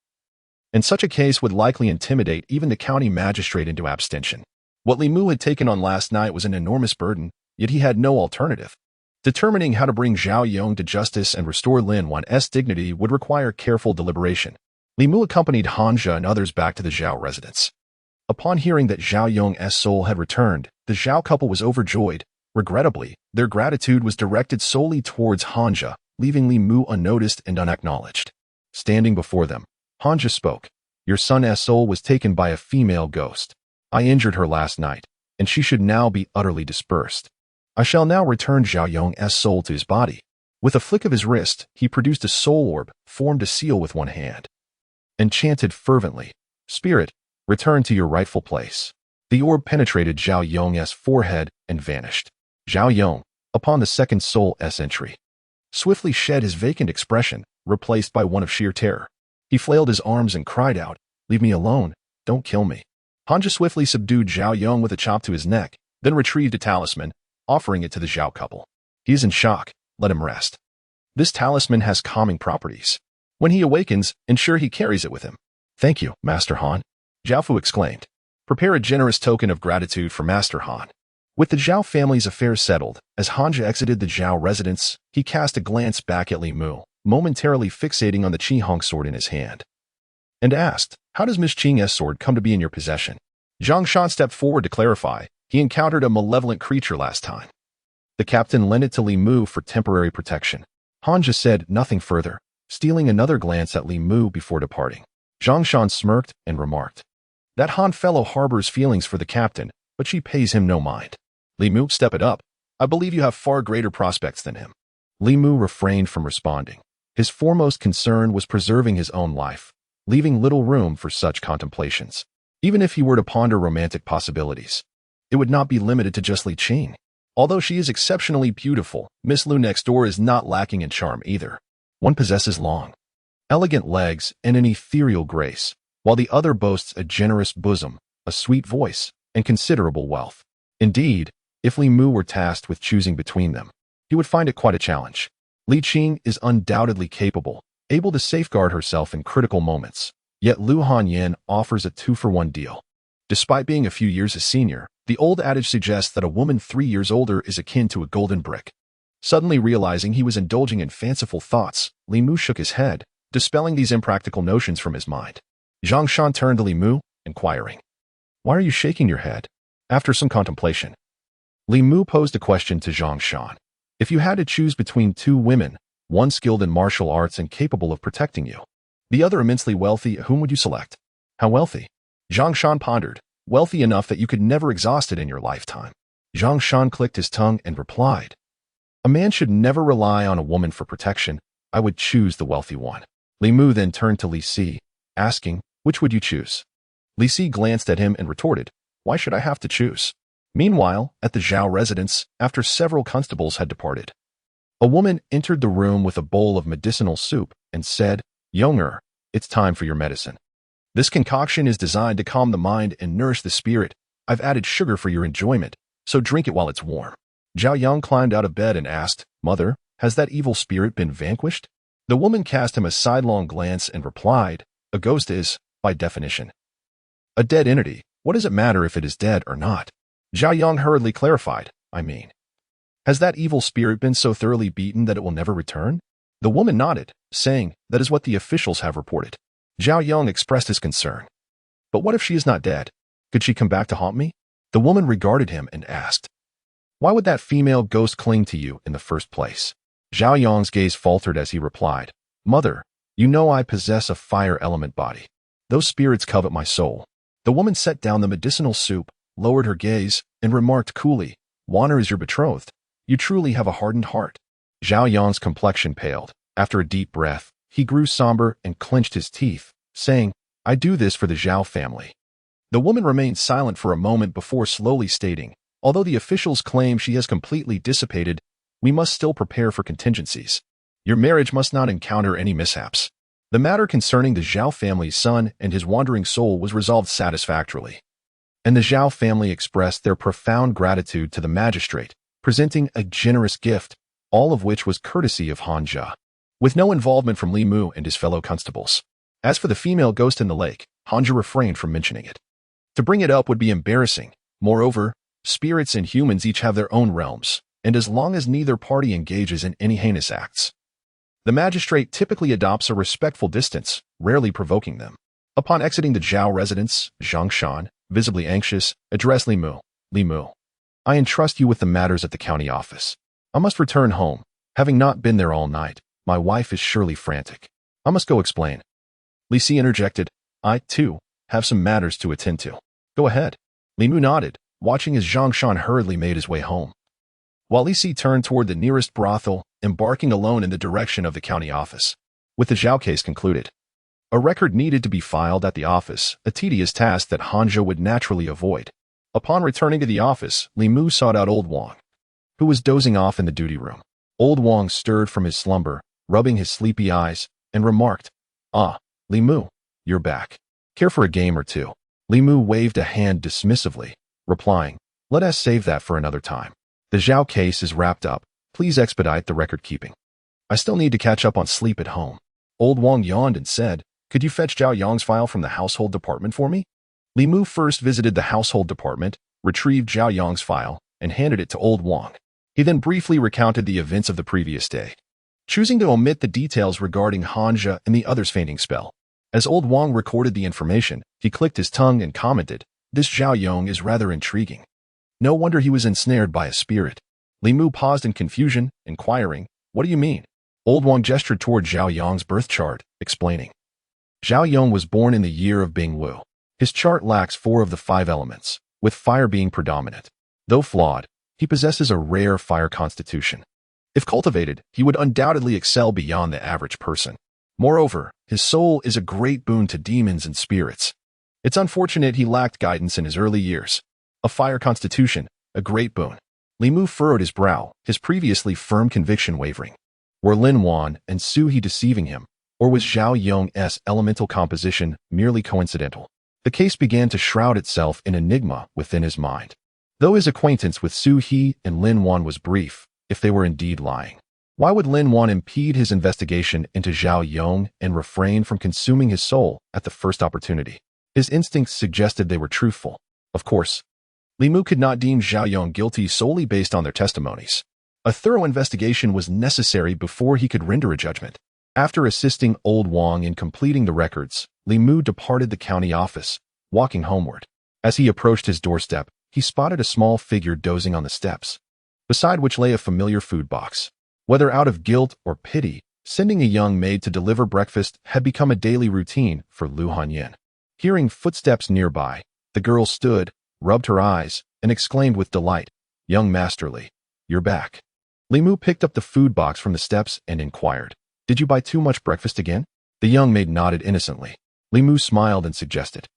and such a case would likely intimidate even the county magistrate into abstention. What Li Mu had taken on last night was an enormous burden, yet he had no alternative. Determining how to bring Zhao Yong to justice and restore Lin Wan's dignity would require careful deliberation. Li Mu accompanied Hanja and others back to the Zhao residence. Upon hearing that Zhao Yong's soul had returned, the Zhao couple was overjoyed. Regrettably, their gratitude was directed solely towards Hanja, leaving Li Mu unnoticed and unacknowledged. Standing before them, Hanja spoke. "Your son's soul was taken by a female ghost. I injured her last night, and she should now be utterly dispersed. I shall now return Zhao Yong's soul to his body." With a flick of his wrist, he produced a soul orb, formed a seal with one hand, and chanted fervently, "Spirit, return to your rightful place." The orb penetrated Zhao Yong's forehead and vanished. Zhao Yong, upon the second soul's entry, swiftly shed his vacant expression, replaced by one of sheer terror. He flailed his arms and cried out, "Leave me alone, don't kill me." Hanja swiftly subdued Zhao Yong with a chop to his neck, then retrieved a talisman, offering it to the Zhao couple. "He is in shock, let him rest. This talisman has calming properties. When he awakens, ensure he carries it with him." "Thank you, Master Han," Zhao Fu exclaimed. "Prepare a generous token of gratitude for Master Han." With the Zhao family's affairs settled, as Hanja exited the Zhao residence, he cast a glance back at Li Mu, momentarily fixating on the Qi Hong sword in his hand, and asked, "How does Miss Qing's sword come to be in your possession?" Zhang Shan stepped forward to clarify. He encountered a malevolent creature last time. The captain lent it to Li Mu for temporary protection. Hanja said nothing further, stealing another glance at Li Mu before departing. Zhang Shan smirked and remarked, "That Han fellow harbors feelings for the captain, but she pays him no mind. Li Mu, step it up. I believe you have far greater prospects than him." Li Mu refrained from responding. His foremost concern was preserving his own life, leaving little room for such contemplations. Even if he were to ponder romantic possibilities, it would not be limited to just Li Qing. Although she is exceptionally beautiful, Miss Lu next door is not lacking in charm either. One possesses long, elegant legs and an ethereal grace, while the other boasts a generous bosom, a sweet voice, and considerable wealth. Indeed, if Li Mu were tasked with choosing between them, he would find it quite a challenge. Li Qing is undoubtedly capable, able to safeguard herself in critical moments, yet Lu Hanyan offers a two-for-one deal. Despite being a few years his senior, the old adage suggests that a woman 3 years older is akin to a golden brick. Suddenly realizing he was indulging in fanciful thoughts, Li Mu shook his head, dispelling these impractical notions from his mind. Zhang Shan turned to Li Mu, inquiring, "Why are you shaking your head?" After some contemplation, Li Mu posed a question to Zhang Shan. "If you had to choose between two women, one skilled in martial arts and capable of protecting you, the other immensely wealthy, whom would you select?" "How wealthy?" Zhang Shan pondered. "Wealthy enough that you could never exhaust it in your lifetime." Zhang Shan clicked his tongue and replied, "A man should never rely on a woman for protection. I would choose the wealthy one." Li Mu then turned to Li Si, asking, "Which would you choose?" Li Si glanced at him and retorted, "Why should I have to choose?" Meanwhile, at the Zhao residence, after several constables had departed, a woman entered the room with a bowl of medicinal soup and said, "Yonger, it's time for your medicine." This concoction is designed to calm the mind and nourish the spirit. I've added sugar for your enjoyment, so drink it while it's warm. Zhao Yang climbed out of bed and asked, Mother, has that evil spirit been vanquished? The woman cast him a sidelong glance and replied, A ghost is, by definition, a dead entity. What does it matter if it is dead or not? Zhao Yang hurriedly clarified, I mean, has that evil spirit been so thoroughly beaten that it will never return? The woman nodded, saying, That is what the officials have reported. Zhao Yang expressed his concern. But what if she is not dead? Could she come back to haunt me? The woman regarded him and asked, Why would that female ghost cling to you in the first place? Zhao Yang's gaze faltered as he replied, Mother, you know I possess a fire element body. Those spirits covet my soul. The woman set down the medicinal soup, lowered her gaze, and remarked coolly, Wanner is your betrothed. You truly have a hardened heart. Zhao Yang's complexion paled. After a deep breath, he grew somber and clenched his teeth, saying, I do this for the Zhao family. The woman remained silent for a moment before slowly stating, Although the officials claim she has completely dissipated, we must still prepare for contingencies. Your marriage must not encounter any mishaps. The matter concerning the Zhao family's son and his wandering soul was resolved satisfactorily, and the Zhao family expressed their profound gratitude to the magistrate, presenting a generous gift, all of which was courtesy of Han Zhe, with no involvement from Li Mu and his fellow constables. As for the female ghost in the lake, Han Zhe refrained from mentioning it. To bring it up would be embarrassing. Moreover, spirits and humans each have their own realms, and as long as neither party engages in any heinous acts, the magistrate typically adopts a respectful distance, rarely provoking them. Upon exiting the Zhao residence, Zhang Shan, visibly anxious, addressed Li Mu. Li Mu, I entrust you with the matters at the county office. I must return home. Having not been there all night, my wife is surely frantic. I must go explain. Li Si interjected, I, too, have some matters to attend to. Go ahead. Li Mu nodded, watching as Zhang Shan hurriedly made his way home, while Li Si turned toward the nearest brothel, embarking alone in the direction of the county office. With the Zhao case concluded, a record needed to be filed at the office, a tedious task that Han Zhe would naturally avoid. Upon returning to the office, Li Mu sought out Old Wang, who was dozing off in the duty room. Old Wang stirred from his slumber, rubbing his sleepy eyes, and remarked, Ah, Li Mu, you're back. Care for a game or two? Li Mu waved a hand dismissively, replying, Let us save that for another time. The Zhao case is wrapped up. Please expedite the record keeping. I still need to catch up on sleep at home. Old Wang yawned and said, Could you fetch Zhao Yang's file from the household department for me? Li Mu first visited the household department, retrieved Zhao Yang's file, and handed it to Old Wang. He then briefly recounted the events of the previous day, choosing to omit the details regarding Han Zhe and the other's fainting spell. As Old Wang recorded the information, he clicked his tongue and commented, This Zhao Yang is rather intriguing. No wonder he was ensnared by a spirit. Li Mu paused in confusion, inquiring, What do you mean? Old Wang gestured toward Zhao Yang's birth chart, explaining. Zhao Yang was born in the year of Bing Wu. His chart lacks 4 of the 5 elements, with fire being predominant. Though flawed, he possesses a rare fire constitution. If cultivated, he would undoubtedly excel beyond the average person. Moreover, his soul is a great boon to demons and spirits. It's unfortunate he lacked guidance in his early years. A fire constitution, a great boon. Li Mu furrowed his brow, his previously firm conviction wavering. Were Lin Wan and Su He deceiving him, or was Zhao Yong's elemental composition merely coincidental? The case began to shroud itself in enigma within his mind. Though his acquaintance with Su He and Lin Wan was brief, if they were indeed lying, why would Lin Wan impede his investigation into Zhao Yong and refrain from consuming his soul at the first opportunity? His instincts suggested they were truthful. Of course, Li Mu could not deem Zhao Yong guilty solely based on their testimonies. A thorough investigation was necessary before he could render a judgment. After assisting Old Wang in completing the records, Li Mu departed the county office, walking homeward. As he approached his doorstep, he spotted a small figure dozing on the steps, beside which lay a familiar food box. Whether out of guilt or pity, sending a young maid to deliver breakfast had become a daily routine for Lu Hanyin. Hearing footsteps nearby, the girl stood, rubbed her eyes, and exclaimed with delight, Young Master Li, you're back. Li Mu picked up the food box from the steps and inquired, Did you buy too much breakfast again? The young maid nodded innocently. Li Mu smiled and suggested,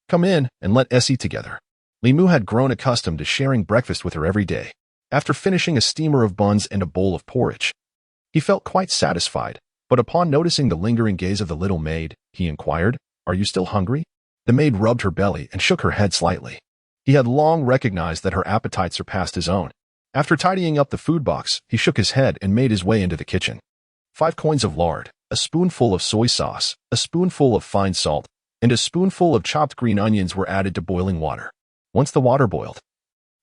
Come in and let us eat together. Li Mu had grown accustomed to sharing breakfast with her every day. After finishing a steamer of buns and a bowl of porridge, he felt quite satisfied, but upon noticing the lingering gaze of the little maid, he inquired, Are you still hungry? The maid rubbed her belly and shook her head slightly. He had long recognized that her appetite surpassed his own. After tidying up the food box, he shook his head and made his way into the kitchen. 5 coins of lard, a spoonful of soy sauce, a spoonful of fine salt, and a spoonful of chopped green onions were added to boiling water. Once the water boiled,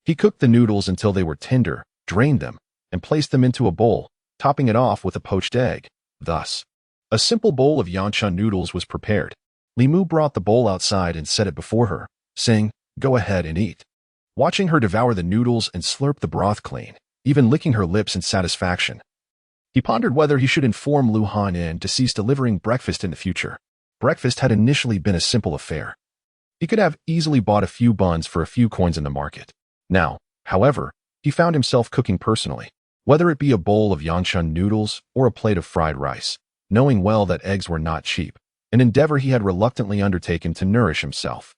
he cooked the noodles until they were tender, drained them, and placed them into a bowl, topping it off with a poached egg. Thus, a simple bowl of Yanchun noodles was prepared. Li Mu brought the bowl outside and set it before her, saying, "Go ahead and eat." Watching her devour the noodles and slurp the broth clean, even licking her lips in satisfaction, he pondered whether he should inform Lu Hanyin to cease delivering breakfast in the future. Breakfast had initially been a simple affair. He could have easily bought a few buns for a few coins in the market. Now, however, he found himself cooking personally, whether it be a bowl of Yanchun noodles or a plate of fried rice, knowing well that eggs were not cheap, an endeavor he had reluctantly undertaken to nourish himself.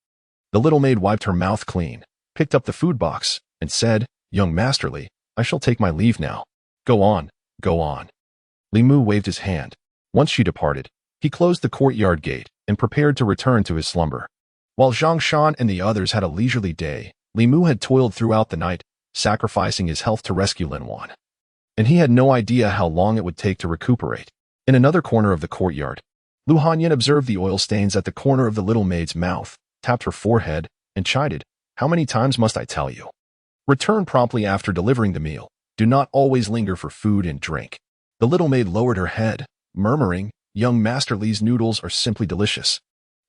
The little maid wiped her mouth clean, picked up the food box, and said, "Young Masterly, I shall take my leave now. Go on, go on." Li Mu waved his hand. Once she departed, he closed the courtyard gate and prepared to return to his slumber. While Zhang Shan and the others had a leisurely day, Li Mu had toiled throughout the night, sacrificing his health to rescue Lin Wan. And he had no idea how long it would take to recuperate. In another corner of the courtyard, Lu Hanyin observed the oil stains at the corner of the little maid's mouth, tapped her forehead, and chided, "How many times must I tell you? Return promptly after delivering the meal. Do not always linger for food and drink." The little maid lowered her head, murmuring, "Young Master Li's noodles are simply delicious."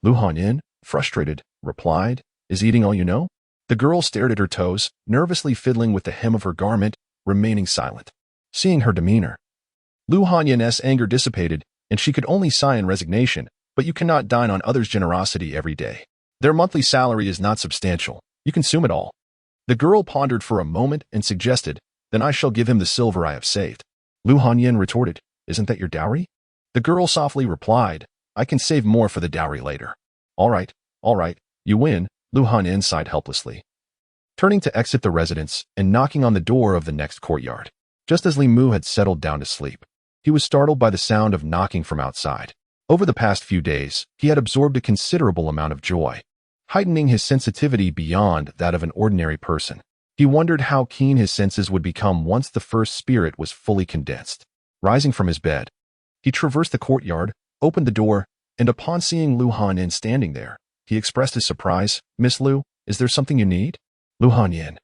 Lu Hanyin, frustrated, replied, "Is eating all you know?" The girl stared at her toes, nervously fiddling with the hem of her garment, remaining silent. Seeing her demeanor, Lu Hanyin's anger dissipated, and she could only sigh in resignation, but you cannot dine on others' generosity every day. Their monthly salary is not substantial. You consume it all. The girl pondered for a moment and suggested, "Then I shall give him the silver I have saved." Lu Hanyin retorted, "Isn't that your dowry?" The girl softly replied, "I can save more for the dowry later." All right, you win," Lu Hanyin sighed helplessly. Turning to exit the residence and knocking on the door of the next courtyard. Just as Li Mu had settled down to sleep, he was startled by the sound of knocking from outside. Over the past few days, he had absorbed a considerable amount of joy, heightening his sensitivity beyond that of an ordinary person. He wondered how keen his senses would become once the first spirit was fully condensed. Rising from his bed, he traversed the courtyard, opened the door, and upon seeing Lu Hanyin standing there, he expressed his surprise, "Miss Lu, is there something you need?" Lu Hanyin,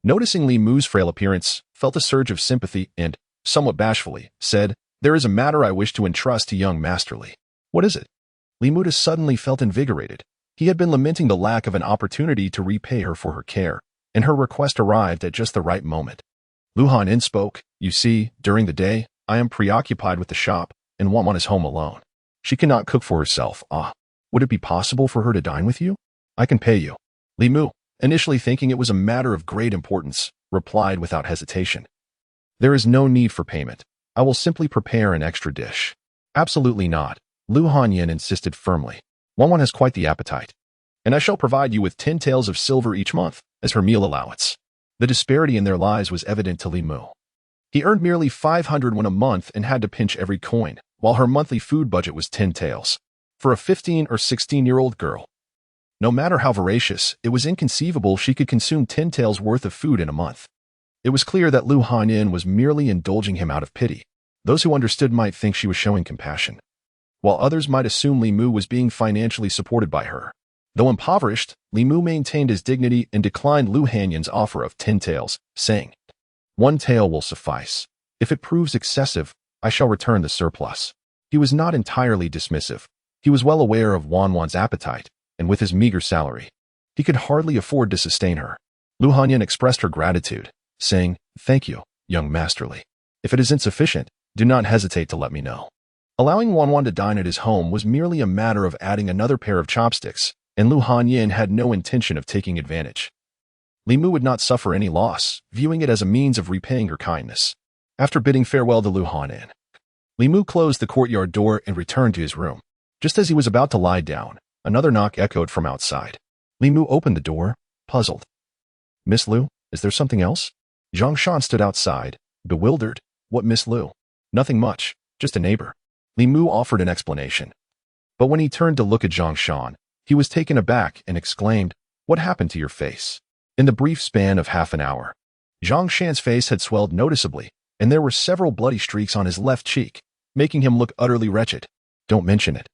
noticing Li Mu's frail appearance, felt a surge of sympathy and, somewhat bashfully, said, "There is a matter I wish to entrust to young Master Li." "What is it?" Li Mu suddenly felt invigorated. He had been lamenting the lack of an opportunity to repay her for her care, and her request arrived at just the right moment. Lu Hanyin spoke, "You see, during the day, I am preoccupied with the shop, and Wan is home alone. She cannot cook for herself. Would it be possible for her to dine with you? I can pay you." Li Mu, initially thinking it was a matter of great importance, replied without hesitation, "There is no need for payment. I will simply prepare an extra dish." "Absolutely not," Lu Hanyin insisted firmly. "Wan has quite the appetite, and I shall provide you with 10 taels of silver each month as her meal allowance." The disparity in their lives was evident to Li Mu. He earned merely 500 won a month and had to pinch every coin, while her monthly food budget was 10 taels. For a 15 or 16-year-old girl, no matter how voracious, it was inconceivable she could consume 10 taels worth of food in a month. It was clear that Lu Hanyin was merely indulging him out of pity. Those who understood might think she was showing compassion, while others might assume Li Mu was being financially supported by her. Though impoverished, Li Mu maintained his dignity and declined Lu Hanyin's offer of 10 taels, saying, "1 tael will suffice. If it proves excessive, I shall return the surplus." He was not entirely dismissive. He was well aware of Wan's appetite, and with his meager salary, he could hardly afford to sustain her. Lu Hanyin expressed her gratitude, saying, "Thank you, young Master Li. If it is insufficient, do not hesitate to let me know." Allowing Wan to dine at his home was merely a matter of adding another pair of chopsticks, and Lu Hanyin had no intention of taking advantage. Li Mu would not suffer any loss, viewing it as a means of repaying her kindness. After bidding farewell to Lu Hanyin, Li Mu closed the courtyard door and returned to his room. Just as he was about to lie down, another knock echoed from outside. Li Mu opened the door, puzzled. "Miss Lu, is there something else?" Zhang Shan stood outside, bewildered. "What, Miss Lu?" "Nothing much, just a neighbor." Li Mu offered an explanation. But when he turned to look at Zhang Shan, he was taken aback and exclaimed, "What happened to your face?" In the brief span of half an hour, Zhang Shan's face had swelled noticeably, and there were several bloody streaks on his left cheek, making him look utterly wretched. "Don't mention it."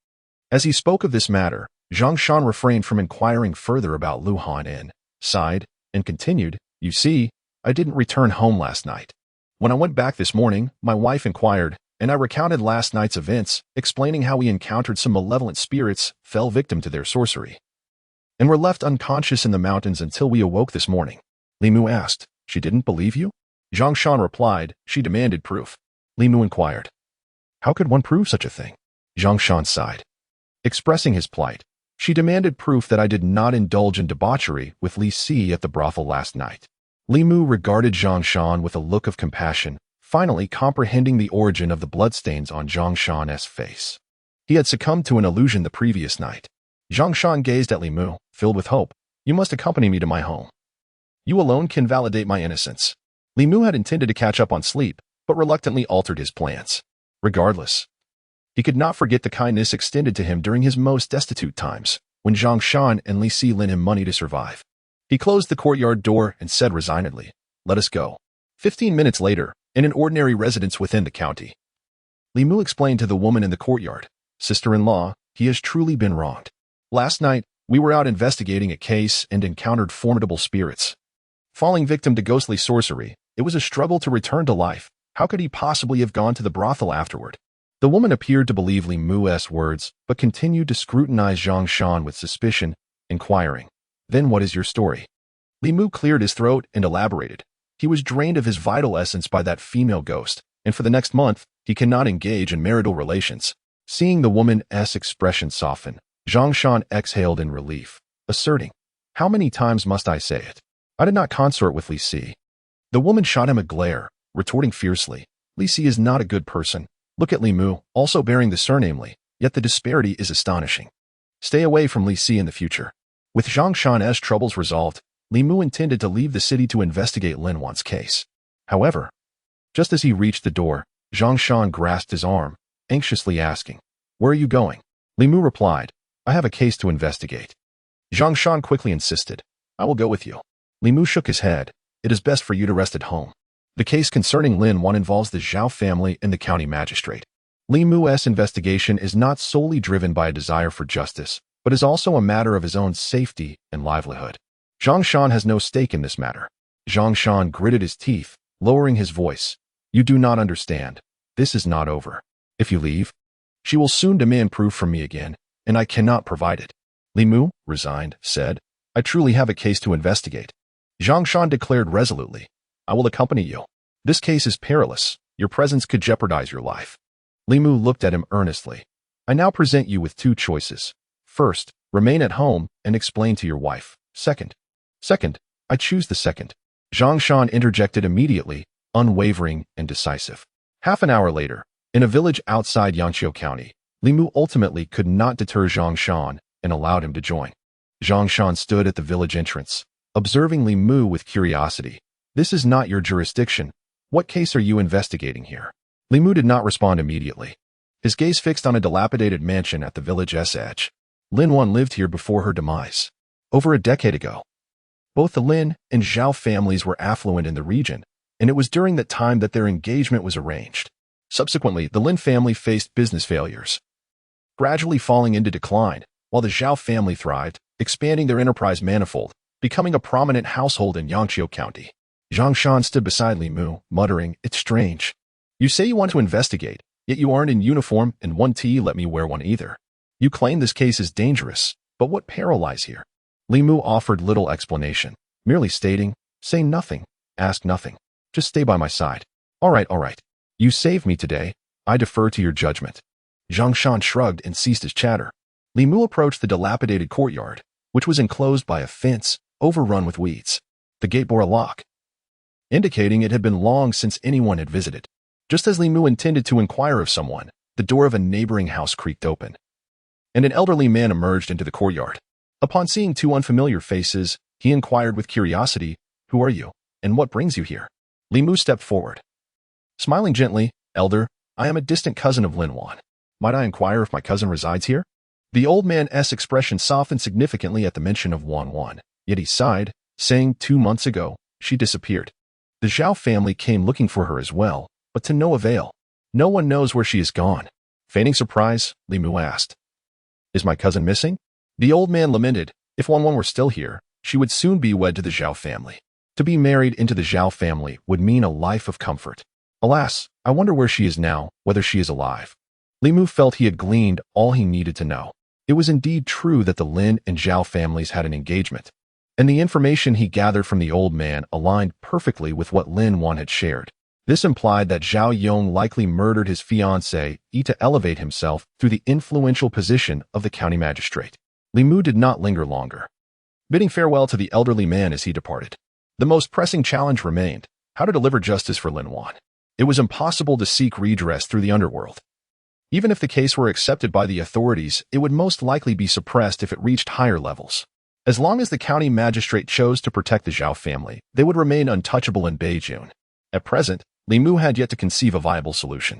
As he spoke of this matter, Zhang Shan refrained from inquiring further about Lu Han, sighed, and continued, "You see, I didn't return home last night. When I went back this morning, my wife inquired, and I recounted last night's events, explaining how we encountered some malevolent spirits, fell victim to their sorcery, and were left unconscious in the mountains until we awoke this morning." Li Mu asked, "She didn't believe you?" Zhang Shan replied, "She demanded proof." Li Mu inquired, "How could one prove such a thing?" Zhang Shan sighed, expressing his plight. "She demanded proof that I did not indulge in debauchery with Li Si at the brothel last night." Li Mu regarded Zhang Shan with a look of compassion, finally comprehending the origin of the bloodstains on Zhang Shan's face. He had succumbed to an illusion the previous night. Zhang Shan gazed at Li Mu, filled with hope. "You must accompany me to my home. You alone can validate my innocence." Li Mu had intended to catch up on sleep, but reluctantly altered his plans. Regardless, he could not forget the kindness extended to him during his most destitute times, when Zhang Shan and Li Si lent him money to survive. He closed the courtyard door and said resignedly, "Let us go." 15 minutes later, in an ordinary residence within the county, Li Mu explained to the woman in the courtyard, "Sister-in-law, he has truly been wronged. Last night, we were out investigating a case and encountered formidable spirits. Falling victim to ghostly sorcery, it was a struggle to return to life. How could he possibly have gone to the brothel afterward?" The woman appeared to believe Li Mu's words, but continued to scrutinize Zhang Shan with suspicion, inquiring, "Then what is your story?" Li Mu cleared his throat and elaborated. He was drained of his vital essence by that female ghost, and for the next month, he cannot engage in marital relations. Seeing the woman's expression soften, Zhang Shan exhaled in relief, asserting, "How many times must I say it? I did not consort with Li Si." The woman shot him a glare, retorting fiercely, "Li Si is not a good person. Look at Li Mu, also bearing the surname Li, yet the disparity is astonishing. Stay away from Li Si in the future." With Zhang Shan's troubles resolved, Li Mu intended to leave the city to investigate Lin Wan's case. However, just as he reached the door, Zhang Shan grasped his arm, anxiously asking, "Where are you going?" Li Mu replied, "I have a case to investigate." Zhang Shan quickly insisted, "I will go with you." Li Mu shook his head, "It is best for you to rest at home. The case concerning Lin Wan involves the Zhou family and the county magistrate. Li Mu's investigation is not solely driven by a desire for justice, but is also a matter of his own safety and livelihood. Zhang Shan has no stake in this matter." Zhang Shan gritted his teeth, lowering his voice. "You do not understand. This is not over. If you leave, she will soon demand proof from me again, and I cannot provide it." Li Mu, resigned, said, "I truly have a case to investigate." Zhang Shan declared resolutely, "I will accompany you. This case is perilous. Your presence could jeopardize your life." Li Mu looked at him earnestly. "I now present you with two choices. First, remain at home and explain to your wife. Second, I choose the second." Zhang Shan interjected immediately, unwavering and decisive. Half an hour later, in a village outside Yangqiu County, Li Mu ultimately could not deter Zhang Shan and allowed him to join. Zhang Shan stood at the village entrance, observing Li Mu with curiosity. "This is not your jurisdiction. What case are you investigating here?" Li Mu did not respond immediately. His gaze fixed on a dilapidated mansion at the village's edge. Lin Wan lived here before her demise, over a decade ago. Both the Lin and Zhou families were affluent in the region, and it was during that time that their engagement was arranged. Subsequently, the Lin family faced business failures, gradually falling into decline, while the Zhou family thrived, expanding their enterprise manifold, becoming a prominent household in Yangqiu County. Zhang Shan stood beside Li Mu, muttering, "It's strange. You say you want to investigate, yet you aren't in uniform and won't let me wear one either. You claim this case is dangerous, but what peril lies here?" Li Mu offered little explanation, merely stating, "Say nothing, ask nothing. Just stay by my side." All right. You saved me today. I defer to your judgment." Zhang Shan shrugged and ceased his chatter. Li Mu approached the dilapidated courtyard, which was enclosed by a fence overrun with weeds. The gate bore a lock, indicating it had been long since anyone had visited. Just as Li Mu intended to inquire of someone, the door of a neighboring house creaked open, and an elderly man emerged into the courtyard. Upon seeing two unfamiliar faces, he inquired with curiosity, "Who are you, and what brings you here?" Li Mu stepped forward, smiling gently, "Elder, I am a distant cousin of Lin Wan. Might I inquire if my cousin resides here?" The old man's expression softened significantly at the mention of Wan, yet he sighed, saying 2 months ago, she disappeared. The Zhou family came looking for her as well, but to no avail. No one knows where she is gone. Feigning surprise, Li Mu asked, "Is my cousin missing?" The old man lamented, if Wan were still here, she would soon be wed to the Zhou family. To be married into the Zhou family would mean a life of comfort. Alas, I wonder where she is now, whether she is alive. Li Mu felt he had gleaned all he needed to know. It was indeed true that the Lin and Zhou families had an engagement, and the information he gathered from the old man aligned perfectly with what Lin Wan had shared. This implied that Zhao Yong likely murdered his fiancée to elevate himself through the influential position of the county magistrate. Li Mu did not linger longer, bidding farewell to the elderly man as he departed. The most pressing challenge remained: how to deliver justice for Lin Wan. It was impossible to seek redress through the underworld. Even if the case were accepted by the authorities, it would most likely be suppressed if it reached higher levels. As long as the county magistrate chose to protect the Zhao family, they would remain untouchable in Beijing. At present, Li Mu had yet to conceive a viable solution.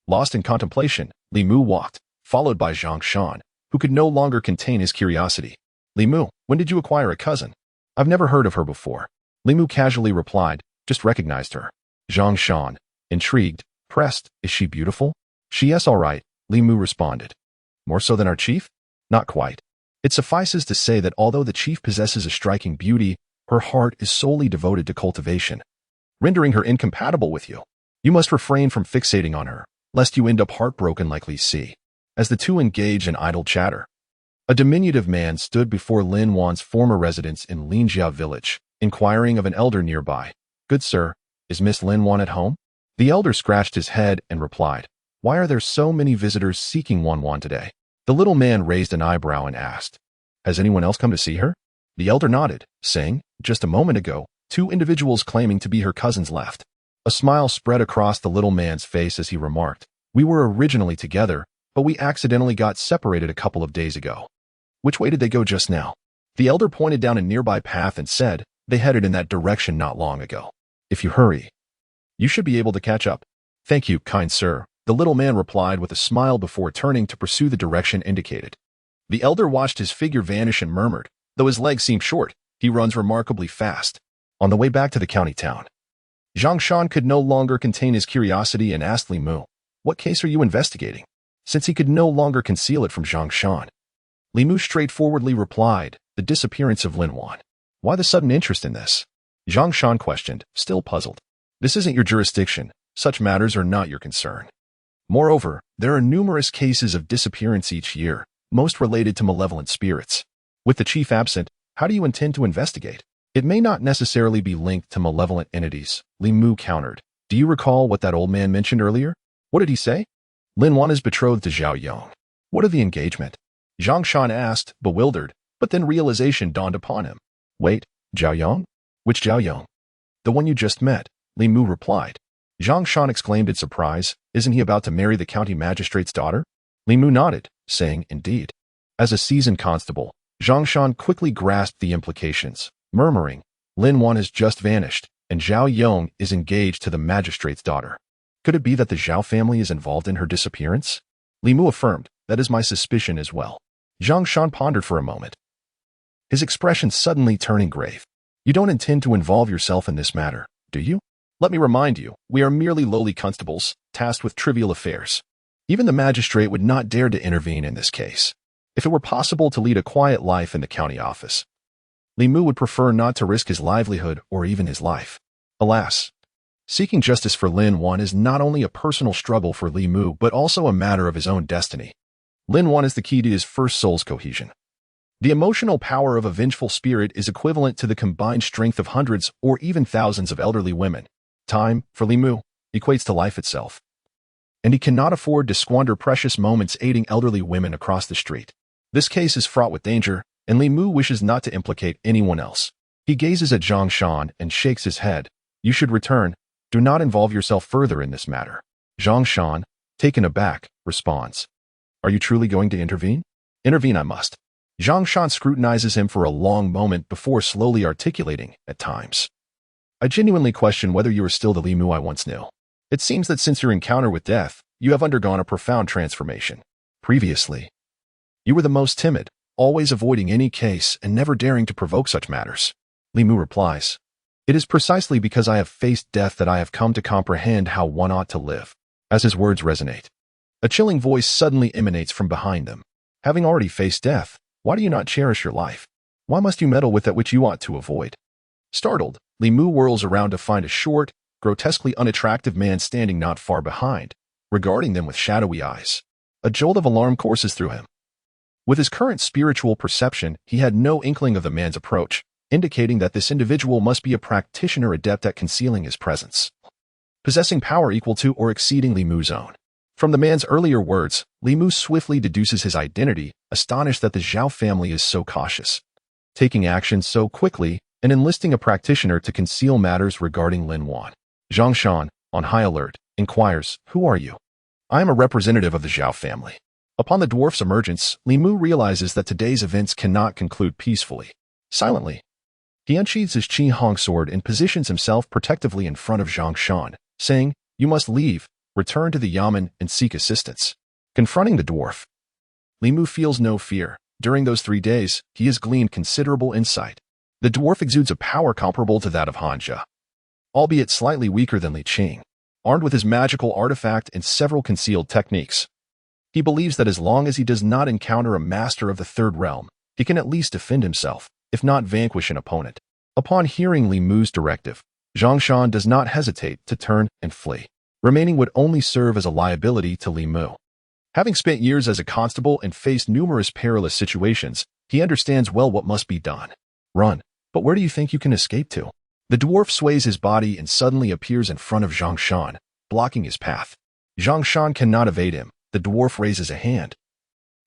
Lost in contemplation, Li Mu walked, followed by Zhang Shan, who could no longer contain his curiosity. "Li Mu, when did you acquire a cousin?" "I've never heard of her before." Li Mu casually replied, "Just recognized her." Zhang Shan, intrigued, pressed, "Is she beautiful?" "Yes, all right," Li Mu responded. "More so than our chief?" "Not quite. It suffices to say that although the chief possesses a striking beauty, her heart is solely devoted to cultivation, rendering her incompatible with you. You must refrain from fixating on her, lest you end up heartbroken like Li Si." As the two engaged in idle chatter, a diminutive man stood before Lin Wan's former residence in Linjia village, inquiring of an elder nearby, "Good sir, is Miss Lin Wan at home?" The elder scratched his head and replied, "Why are there so many visitors seeking Wan today?" The little man raised an eyebrow and asked, "Has anyone else come to see her?" The elder nodded, saying, "Just a moment ago, 2 individuals claiming to be her cousins left." A smile spread across the little man's face as he remarked, "We were originally together, but we accidentally got separated a couple of days ago." "Which way did they go just now?" The elder pointed down a nearby path and said, "They headed in that direction not long ago. If you hurry, you should be able to catch up." "Thank you, kind sir," the little man replied with a smile before turning to pursue the direction indicated. The elder watched his figure vanish and murmured, "Though his legs seem short, he runs remarkably fast." On the way back to the county town, Zhang Shan could no longer contain his curiosity and asked Li Mu, "What case are you investigating?" Since he could no longer conceal it from Zhang Shan, Li Mu straightforwardly replied, "The disappearance of Lin Wan." "Why the sudden interest in this?" Zhang Shan questioned, still puzzled. "This isn't your jurisdiction. Such matters are not your concern. Moreover, there are numerous cases of disappearance each year, most related to malevolent spirits. With the chief absent, how do you intend to investigate?" "It may not necessarily be linked to malevolent entities," Li Mu countered. "Do you recall what that old man mentioned earlier?" "What did he say?" "Lin Wan is betrothed to Zhao Yong." "What of the engagement?" Zhang Shan asked, bewildered, but then realization dawned upon him. "Wait, Zhao Yong? Which Zhao Yong?" "The one you just met," Li Mu replied. Zhang Shan exclaimed in surprise, "Isn't he about to marry the county magistrate's daughter?" Li Mu nodded, saying, "Indeed." As a seasoned constable, Zhang Shan quickly grasped the implications, murmuring, "Lin Wan has just vanished, and Zhao Yong is engaged to the magistrate's daughter. Could it be that the Zhao family is involved in her disappearance?" Li Mu affirmed, "That is my suspicion as well." Zhang Shan pondered for a moment, his expression suddenly turning grave. "You don't intend to involve yourself in this matter, do you? Let me remind you, we are merely lowly constables, tasked with trivial affairs. Even the magistrate would not dare to intervene in this case. If it were possible to lead a quiet life in the county office, Li Mu would prefer not to risk his livelihood or even his life." Alas, seeking justice for Lin Wan is not only a personal struggle for Li Mu, but also a matter of his own destiny. Lin Wan is the key to his first soul's cohesion. The emotional power of a vengeful spirit is equivalent to the combined strength of hundreds or even thousands of elderly women. Time, for Li Mu, equates to life itself, and he cannot afford to squander precious moments aiding elderly women across the street. This case is fraught with danger, and Li Mu wishes not to implicate anyone else. He gazes at Zhang Shan and shakes his head. "You should return. Do not involve yourself further in this matter." Zhang Shan, taken aback, responds, "Are you truly going to intervene?" "Intervene I must." Zhang Shan scrutinizes him for a long moment before slowly articulating, "At times, I genuinely question whether you are still the Li Mu I once knew. It seems that since your encounter with death, you have undergone a profound transformation. Previously, You were the most timid, always avoiding any case and never daring to provoke such matters. Li Mu replies, "It is precisely because I have faced death that I have come to comprehend how one ought to live." As his words resonate, a chilling voice suddenly emanates from behind them. "Having already faced death, why do you not cherish your life? Why must you meddle with that which you ought to avoid?" Startled, Li Mu whirls around to find a short, grotesquely unattractive man standing not far behind, regarding them with shadowy eyes. A jolt of alarm courses through him. With his current spiritual perception, he had no inkling of the man's approach, indicating that this individual must be a practitioner adept at concealing his presence, possessing power equal to or exceeding Li Mu's own. From the man's earlier words, Li Mu swiftly deduces his identity, astonished that the Zhou family is so cautious, taking action so quickly and enlisting a practitioner to conceal matters regarding Lin Wan. Zhang Shan, on high alert, inquires, "Who are you?" "I am a representative of the Zhou family." Upon the dwarf's emergence, Li Mu realizes that today's events cannot conclude peacefully. Silently, he unsheathes his Qi Hong sword and positions himself protectively in front of Zhang Shan, saying, "You must leave, return to the Yamen, and seek assistance." Confronting the dwarf, Li Mu feels no fear. During those 3 days, he has gleaned considerable insight. The dwarf exudes a power comparable to that of Hanja, albeit slightly weaker than Li Qing. Armed with his magical artifact and several concealed techniques, he believes that as long as he does not encounter a master of the third realm, he can at least defend himself, if not vanquish an opponent. Upon hearing Li Mu's directive, Zhang Shan does not hesitate to turn and flee. Remaining would only serve as a liability to Li Mu. Having spent years as a constable and faced numerous perilous situations, he understands well what must be done. Run. But where do you think you can escape to? The dwarf sways his body and suddenly appears in front of Zhang Shan, blocking his path. Zhang Shan cannot evade him. The dwarf raises a hand,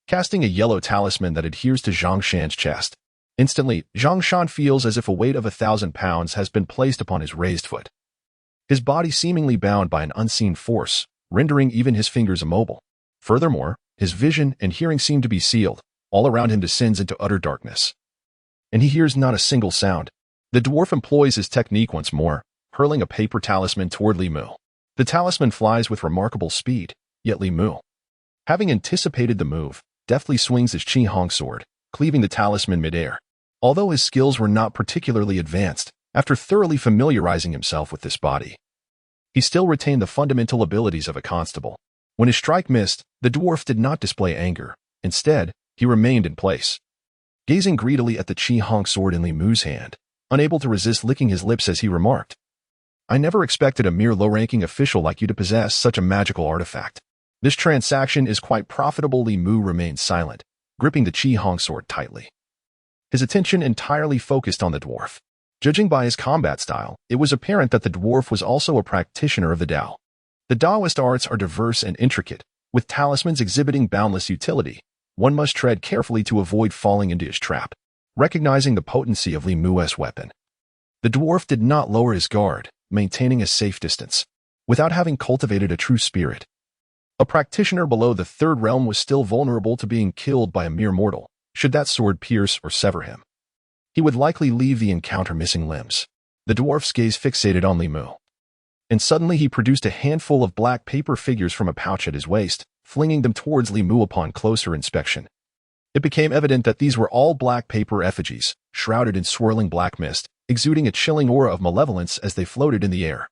casting a yellow talisman that adheres to Zhang Shan's chest. Instantly, Zhang Shan feels as if a weight of 1,000 pounds has been placed upon his raised foot, his body seemingly bound by an unseen force, rendering even his fingers immobile. Furthermore, his vision and hearing seem to be sealed. All around him descends into utter darkness, and he hears not a single sound. The dwarf employs his technique once more, hurling a paper talisman toward Li Mu. The talisman flies with remarkable speed, yet Li Mu, having anticipated the move, deftly swings his Qi Hong sword, cleaving the talisman midair. Although his skills were not particularly advanced, after thoroughly familiarizing himself with this body, he still retained the fundamental abilities of a constable. When his strike missed, the dwarf did not display anger. Instead, he remained in place, gazing greedily at the Qi Hong sword in Li Mu's hand, unable to resist licking his lips as he remarked, "I never expected a mere low-ranking official like you to possess such a magical artifact. This transaction is quite profitable." Li Mu remained silent, gripping the Qi Hong sword tightly, his attention entirely focused on the dwarf. Judging by his combat style, it was apparent that the dwarf was also a practitioner of the Tao. The Taoist arts are diverse and intricate, with talismans exhibiting boundless utility. One must tread carefully to avoid falling into his trap. Recognizing the potency of Li Mu's weapon, the dwarf did not lower his guard, maintaining a safe distance. Without having cultivated a true spirit, a practitioner below the third realm was still vulnerable to being killed by a mere mortal. Should that sword pierce or sever him, he would likely leave the encounter missing limbs. The dwarf's gaze fixated on Li Mu, and suddenly he produced a handful of black paper figures from a pouch at his waist, flinging them towards Li Mu. Upon closer inspection, it became evident that these were all black paper effigies, shrouded in swirling black mist, exuding a chilling aura of malevolence as they floated in the air,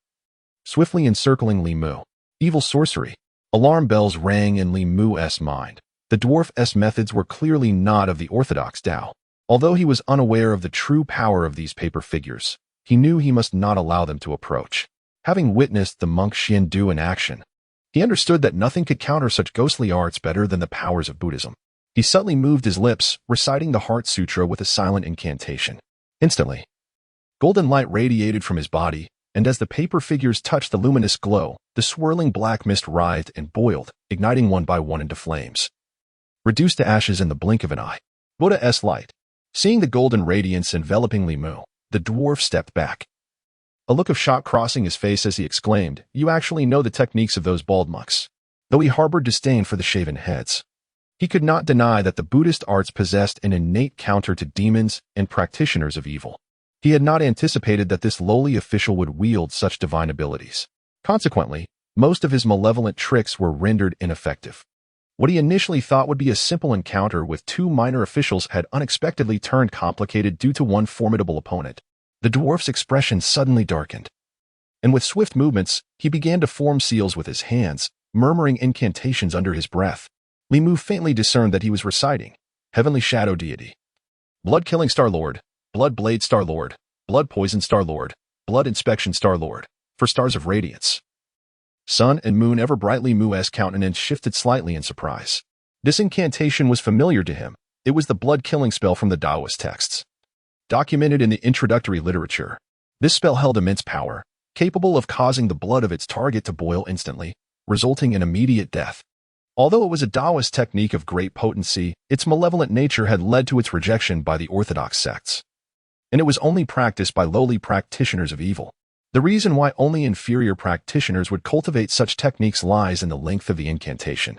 swiftly encircling Li Mu. Evil sorcery. Alarm bells rang in Li Mu's mind. The dwarf's methods were clearly not of the orthodox Tao. Although he was unaware of the true power of these paper figures, he knew he must not allow them to approach. Having witnessed the monk Xiandu in action, he understood that nothing could counter such ghostly arts better than the powers of Buddhism. He subtly moved his lips, reciting the Heart Sutra with a silent incantation. Instantly, golden light radiated from his body, and as the paper figures touched the luminous glow, the swirling black mist writhed and boiled, igniting one by one into flames, reduced to ashes in the blink of an eye. Buddha's light. Seeing the golden radiance enveloping Li Mu, the dwarf stepped back, a look of shock crossing his face as he exclaimed, "You actually know the techniques of those bald monks." Though he harbored disdain for the shaven heads, he could not deny that the Buddhist arts possessed an innate counter to demons and practitioners of evil. He had not anticipated that this lowly official would wield such divine abilities. Consequently, most of his malevolent tricks were rendered ineffective. What he initially thought would be a simple encounter with two minor officials had unexpectedly turned complicated due to one formidable opponent. The dwarf's expression suddenly darkened, and with swift movements, he began to form seals with his hands, murmuring incantations under his breath. Li Mu faintly discerned that he was reciting, Heavenly Shadow Deity, Blood-Killing Star Lord, Blood Blade Star Lord, Blood Poison Star Lord, Blood Inspection Star Lord, for Stars of Radiance. Sun and Moon ever brightly Mu's countenance shifted slightly in surprise. This incantation was familiar to him. It was the blood-killing spell from the Taoist texts, documented in the introductory literature. This spell held immense power, capable of causing the blood of its target to boil instantly, resulting in immediate death. Although it was a Taoist technique of great potency, its malevolent nature had led to its rejection by the orthodox sects, and it was only practiced by lowly practitioners of evil. The reason why only inferior practitioners would cultivate such techniques lies in the length of the incantation.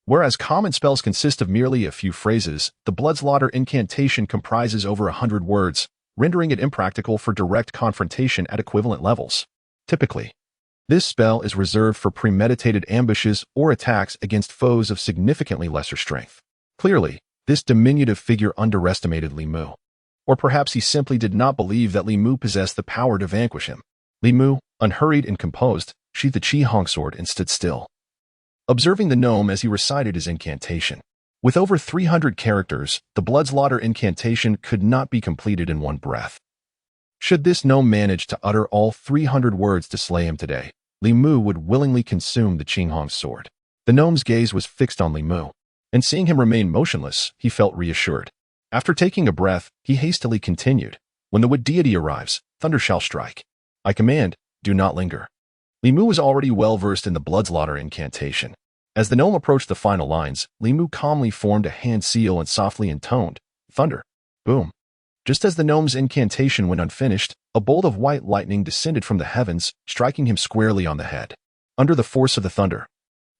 Whereas common spells consist of merely a few phrases, the Bloodslaughter incantation comprises over 100 words, rendering it impractical for direct confrontation at equivalent levels. Typically, this spell is reserved for premeditated ambushes or attacks against foes of significantly lesser strength. Clearly, this diminutive figure underestimated Li Mu. Or perhaps he simply did not believe that Li Mu possessed the power to vanquish him. Li Mu, unhurried and composed, sheathed the Qi Hong sword and stood still, observing the gnome as he recited his incantation. With over 300 characters, the Bloodslaughter incantation could not be completed in one breath. Should this gnome manage to utter all 300 words to slay him today, Li Mu would willingly consume the Qi Hong sword. The gnome's gaze was fixed on Li Mu, and seeing him remain motionless, he felt reassured. After taking a breath, he hastily continued, When the wood deity arrives, thunder shall strike. I command, do not linger. Li Mu was already well versed in the Bloodslaughter incantation. As the gnome approached the final lines, Li Mu calmly formed a hand seal and softly intoned, Thunder. Boom. Just as the gnome's incantation went unfinished, a bolt of white lightning descended from the heavens, striking him squarely on the head. Under the force of the thunder,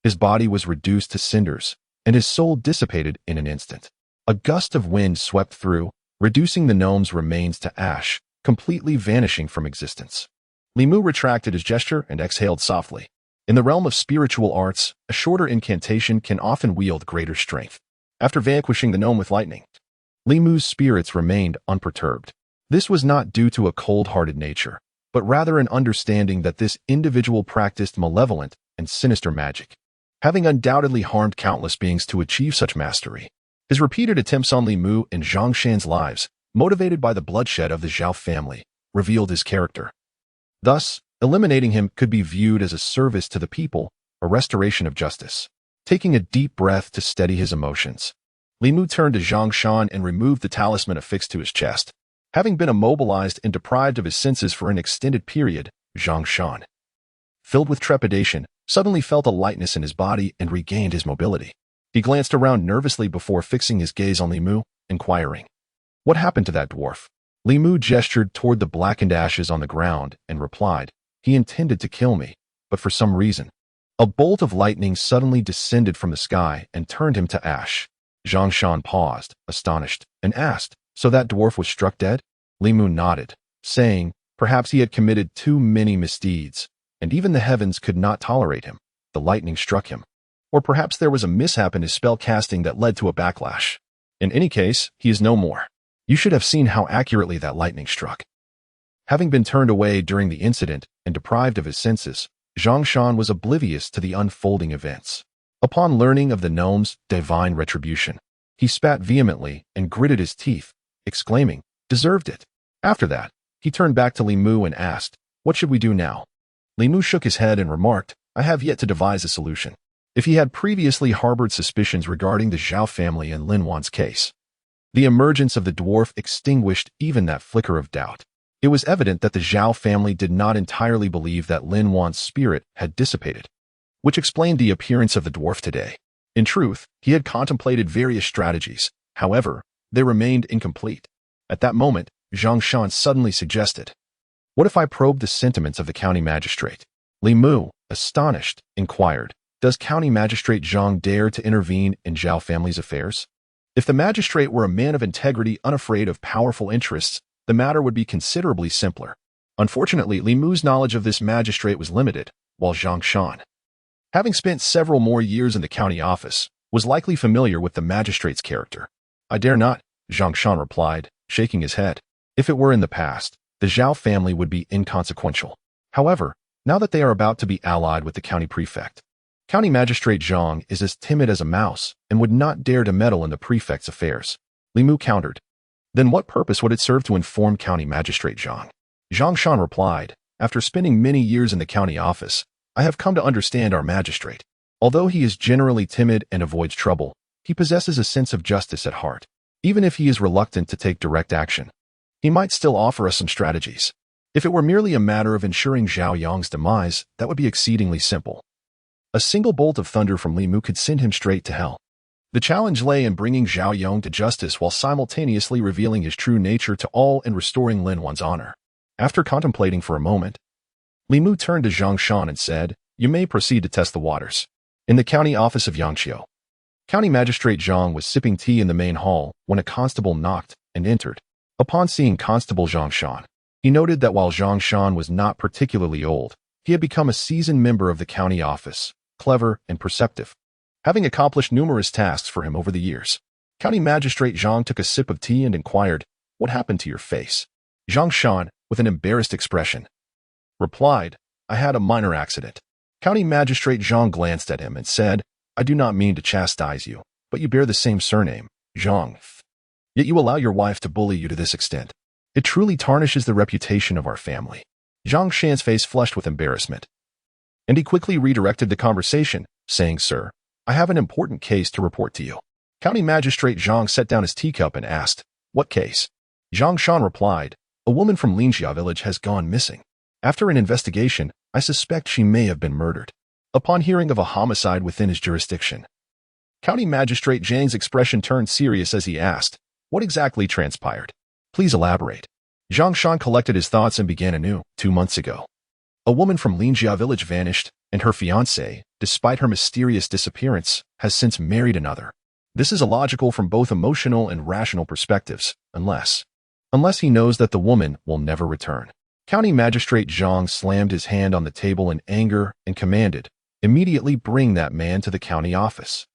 his body was reduced to cinders, and his soul dissipated in an instant. A gust of wind swept through, reducing the gnome's remains to ash, completely vanishing from existence. Li Mu retracted his gesture and exhaled softly. In the realm of spiritual arts, a shorter incantation can often wield greater strength. After vanquishing the gnome with lightning, Li Mu's spirits remained unperturbed. This was not due to a cold-hearted nature, but rather an understanding that this individual practiced malevolent and sinister magic, having undoubtedly harmed countless beings to achieve such mastery. His repeated attempts on Li Mu and Zhang Shan's lives, motivated by the bloodshed of the Zhou family, revealed his character. Thus, eliminating him could be viewed as a service to the people, a restoration of justice. Taking a deep breath to steady his emotions, Li Mu turned to Zhang Shan and removed the talisman affixed to his chest. Having been immobilized and deprived of his senses for an extended period, Zhang Shan, filled with trepidation, suddenly felt a lightness in his body and regained his mobility. He glanced around nervously before fixing his gaze on Li Mu, inquiring, What happened to that dwarf? Li Mu gestured toward the blackened ashes on the ground and replied, He intended to kill me, but for some reason. A bolt of lightning suddenly descended from the sky and turned him to ash. Zhang Shan paused, astonished, and asked, So that dwarf was struck dead? Li Mu nodded, saying, Perhaps he had committed too many misdeeds, and even the heavens could not tolerate him. The lightning struck him. Or perhaps there was a mishap in his spell casting that led to a backlash. In any case, he is no more. You should have seen how accurately that lightning struck. Having been turned away during the incident and deprived of his senses, Zhang Shan was oblivious to the unfolding events. Upon learning of the gnome's divine retribution, he spat vehemently and gritted his teeth, exclaiming, Deserved it. After that, he turned back to Li Mu and asked, What should we do now? Li Mu shook his head and remarked, I have yet to devise a solution. If he had previously harbored suspicions regarding the Zhou family and Lin Wan's case, the emergence of the dwarf extinguished even that flicker of doubt. It was evident that the Zhou family did not entirely believe that Lin Wan's spirit had dissipated, which explained the appearance of the dwarf today. In truth, he had contemplated various strategies. However, they remained incomplete. At that moment, Zhang Shan suddenly suggested, What if I probe the sentiments of the county magistrate? Li Mu, astonished, inquired, Does county magistrate Zhang dare to intervene in Zhou family's affairs? If the magistrate were a man of integrity unafraid of powerful interests, the matter would be considerably simpler. Unfortunately, Li Mu's knowledge of this magistrate was limited, while Zhang Shan, having spent several more years in the county office, was likely familiar with the magistrate's character. I dare not, Zhang Shan replied, shaking his head. If it were in the past, the Zhou family would be inconsequential. However, now that they are about to be allied with the county prefect, County Magistrate Zhang is as timid as a mouse and would not dare to meddle in the prefect's affairs. Li Mu countered. Then what purpose would it serve to inform County Magistrate Zhang? Zhang Shan replied, after spending many years in the county office, I have come to understand our magistrate. Although he is generally timid and avoids trouble, he possesses a sense of justice at heart. Even if he is reluctant to take direct action, he might still offer us some strategies. If it were merely a matter of ensuring Zhao Yong's demise, that would be exceedingly simple. A single bolt of thunder from Li Mu could send him straight to hell. The challenge lay in bringing Zhao Yong to justice while simultaneously revealing his true nature to all and restoring Lin Wan's honor. After contemplating for a moment, Li Mu turned to Zhang Shan and said, You may proceed to test the waters. In the county office of Yangqiu, County Magistrate Zhang was sipping tea in the main hall when a constable knocked and entered. Upon seeing Constable Zhang Shan, he noted that while Zhang Shan was not particularly old, he had become a seasoned member of the county office, clever and perceptive, having accomplished numerous tasks for him over the years. County Magistrate Zhang took a sip of tea and inquired, What happened to your face? Zhang Shan, with an embarrassed expression, replied, I had a minor accident. County Magistrate Zhang glanced at him and said, I do not mean to chastise you, but you bear the same surname, Zhang. Yet you allow your wife to bully you to this extent. It truly tarnishes the reputation of our family. Zhang Shan's face flushed with embarrassment, and he quickly redirected the conversation, saying, Sir, I have an important case to report to you. County Magistrate Zhang set down his teacup and asked, What case? Zhang Shan replied, A woman from Linjia village has gone missing. After an investigation, I suspect she may have been murdered. Upon hearing of a homicide within his jurisdiction, County Magistrate Zhang's expression turned serious as he asked, What exactly transpired? Please elaborate. Zhang Shan collected his thoughts and began anew. 2 months ago, a woman from Linjia village vanished, and her fiancé, despite her mysterious disappearance, has since married another. This is illogical from both emotional and rational perspectives, unless he knows that the woman will never return. County Magistrate Zhang slammed his hand on the table in anger and commanded, Immediately bring that man to the county office.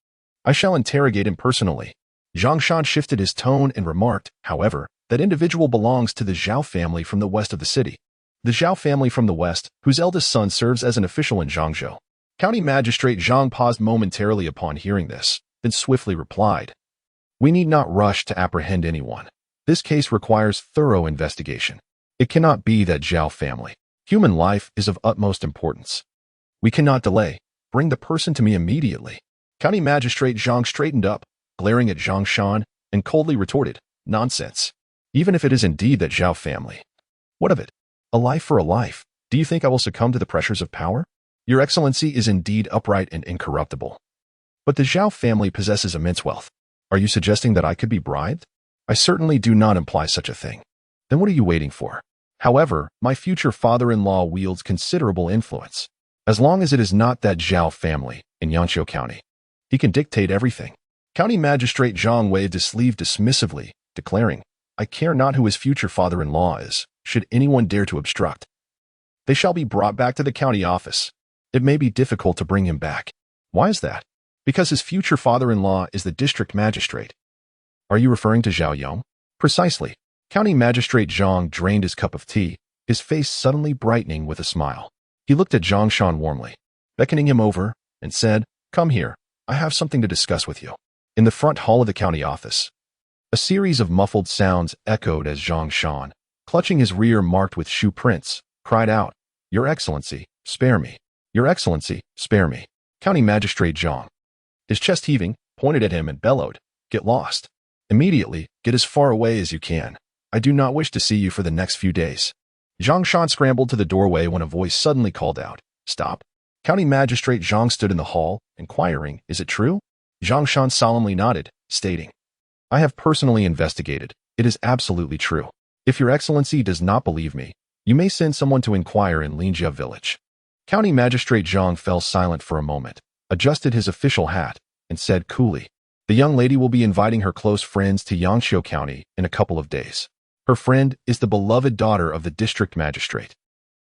I shall interrogate him personally. Zhang Shan shifted his tone and remarked, however, that individual belongs to the Zhao family from the west of the city. The Zhao family from the west, whose eldest son serves as an official in Zhangzhou. County Magistrate Zhang paused momentarily upon hearing this, then swiftly replied, We need not rush to apprehend anyone. This case requires thorough investigation. It cannot be that Zhao family. Human life is of utmost importance. We cannot delay. Bring the person to me immediately. County Magistrate Zhang straightened up, glaring at Zhang Shan, and coldly retorted, Nonsense. Even if it is indeed that Zhao family. What of it? A life for a life. Do you think I will succumb to the pressures of power? Your Excellency is indeed upright and incorruptible. But the Zhao family possesses immense wealth. Are you suggesting that I could be bribed? I certainly do not imply such a thing. Then what are you waiting for? However, my future father-in-law wields considerable influence. As long as it is not that Zhao family in Yangqiu County, he can dictate everything. County Magistrate Zhang waved his sleeve dismissively, declaring, I care not who his future father-in-law is, should anyone dare to obstruct. They shall be brought back to the county office. It may be difficult to bring him back. Why is that? Because his future father-in-law is the district magistrate. Are you referring to Zhao Yong? Precisely. County Magistrate Zhang drained his cup of tea, his face suddenly brightening with a smile. He looked at Zhang Shan warmly, beckoning him over, and said, Come here, I have something to discuss with you. In the front hall of the county office, a series of muffled sounds echoed as Zhang Shan, clutching his rear marked with shoe prints, cried out, Your Excellency, spare me. Your Excellency, spare me. County Magistrate Zhang, his chest heaving, pointed at him and bellowed, Get lost. Immediately, get as far away as you can. I do not wish to see you for the next few days. Zhang Shan scrambled to the doorway when a voice suddenly called out, Stop. County Magistrate Zhang stood in the hall, inquiring, Is it true? Zhang Shan solemnly nodded, stating, I have personally investigated. It is absolutely true. If Your Excellency does not believe me, you may send someone to inquire in Linjia village. County Magistrate Zhang fell silent for a moment, adjusted his official hat, and said coolly, The young lady will be inviting her close friends to Yangqiu County in a couple of days. Her friend is the beloved daughter of the district magistrate.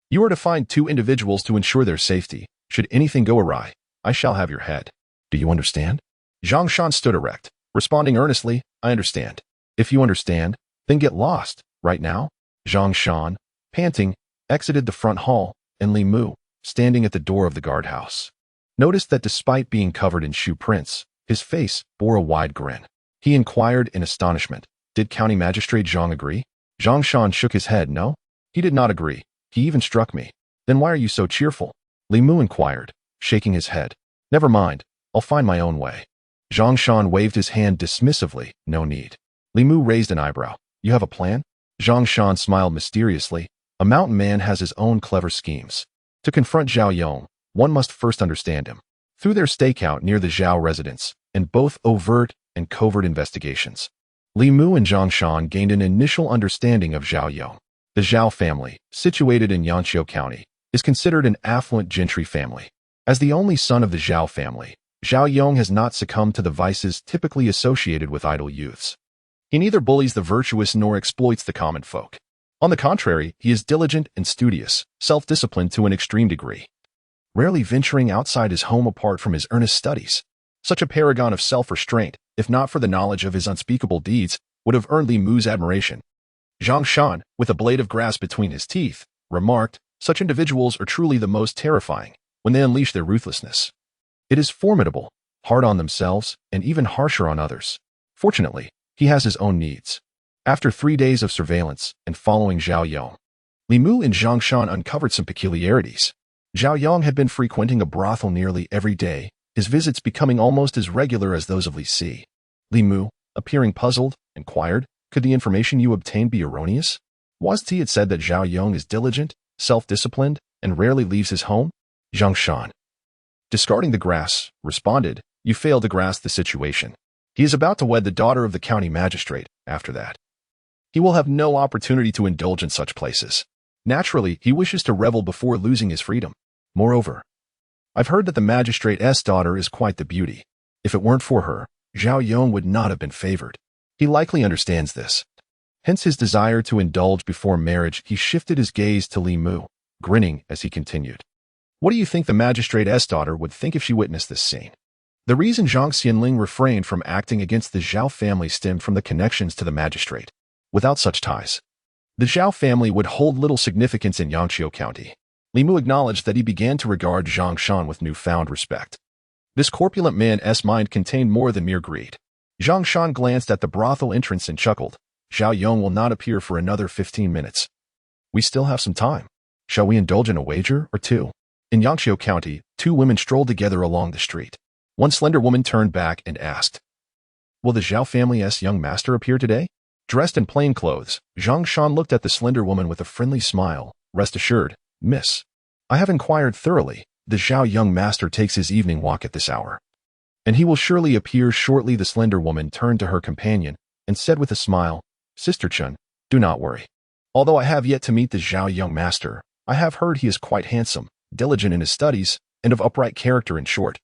You are to find 2 individuals to ensure their safety. Should anything go awry, I shall have your head. Do you understand? Zhang Shan stood erect, responding earnestly, I understand. If you understand, then get lost, right now. Zhang Shan, panting, exited the front hall, and Li Mu, standing at the door of the guardhouse, noticed that despite being covered in shoe prints, his face bore a wide grin. He inquired in astonishment, did County Magistrate Zhang agree? Zhang Shan shook his head, no. He did not agree. He even struck me. Then why are you so cheerful? Li Mu inquired, shaking his head. Never mind, I'll find my own way. Zhang Shan waved his hand dismissively, no need. Li Mu raised an eyebrow. You have a plan? Zhang Shan smiled mysteriously. A mountain man has his own clever schemes. To confront Zhao Yong, one must first understand him. Through their stakeout near the Zhao residence, and both overt and covert investigations, Li Mu and Zhang Shan gained an initial understanding of Zhao Yong. The Zhao family, situated in Yanqiu County, is considered an affluent gentry family. As the only son of the Zhao family, Zhao Yong has not succumbed to the vices typically associated with idle youths. He neither bullies the virtuous nor exploits the common folk. On the contrary, he is diligent and studious, self-disciplined to an extreme degree, rarely venturing outside his home apart from his earnest studies. Such a paragon of self-restraint, if not for the knowledge of his unspeakable deeds, would have earned Li Mu's admiration. Zhang Shan, with a blade of grass between his teeth, remarked, such individuals are truly the most terrifying when they unleash their ruthlessness. It is formidable, hard on themselves, and even harsher on others. Fortunately, he has his own needs. After 3 days of surveillance and following Zhao Yong, Li Mu and Zhang Shan uncovered some peculiarities. Zhao Yong had been frequenting a brothel nearly every day, his visits becoming almost as regular as those of Li Si. Li Mu, appearing puzzled, inquired, could the information you obtained be erroneous? Was T had said that Zhao Yong is diligent, self-disciplined, and rarely leaves his home? Zhang Shan, discarding the grass, responded, you fail to grasp the situation. He is about to wed the daughter of the county magistrate. After that, he will have no opportunity to indulge in such places. Naturally, he wishes to revel before losing his freedom. Moreover, I've heard that the magistrate's daughter is quite the beauty. If it weren't for her, Zhao Yong would not have been favored. He likely understands this. Hence his desire to indulge before marriage. He shifted his gaze to Li Mu, grinning as he continued. What do you think the magistrate's daughter would think if she witnessed this scene? The reason Zhang Xianling refrained from acting against the Zhao family stemmed from the connections to the magistrate. Without such ties, the Zhao family would hold little significance in Yanqiu County. Li Mu acknowledged that he began to regard Zhang Shan with newfound respect. This corpulent man's mind contained more than mere greed. Zhang Shan glanced at the brothel entrance and chuckled. Zhao Yong will not appear for another 15 minutes. We still have some time. Shall we indulge in a wager or two? In Yanqiu County, 2 women strolled together along the street. One slender woman turned back and asked, will the Zhao family's young master appear today? Dressed in plain clothes, Zhang Shan looked at the slender woman with a friendly smile. Rest assured, miss, I have inquired thoroughly. The Zhao young master takes his evening walk at this hour, and he will surely appear shortly. The slender woman turned to her companion and said with a smile, Sister Chun, do not worry. Although I have yet to meet the Zhao young master, I have heard he is quite handsome, diligent in his studies, and of upright character. In short,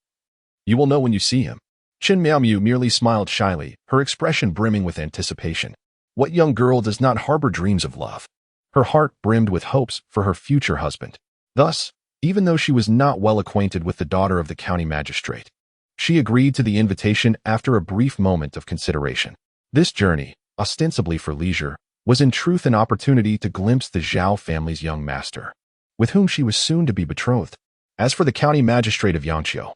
you will know when you see him. Chen Miaomu merely smiled shyly, her expression brimming with anticipation. What young girl does not harbor dreams of love? Her heart brimmed with hopes for her future husband. Thus, even though she was not well acquainted with the daughter of the county magistrate, she agreed to the invitation after a brief moment of consideration. This journey, ostensibly for leisure, was in truth an opportunity to glimpse the Zhao family's young master, with whom she was soon to be betrothed. As for the county magistrate of Yanqiu,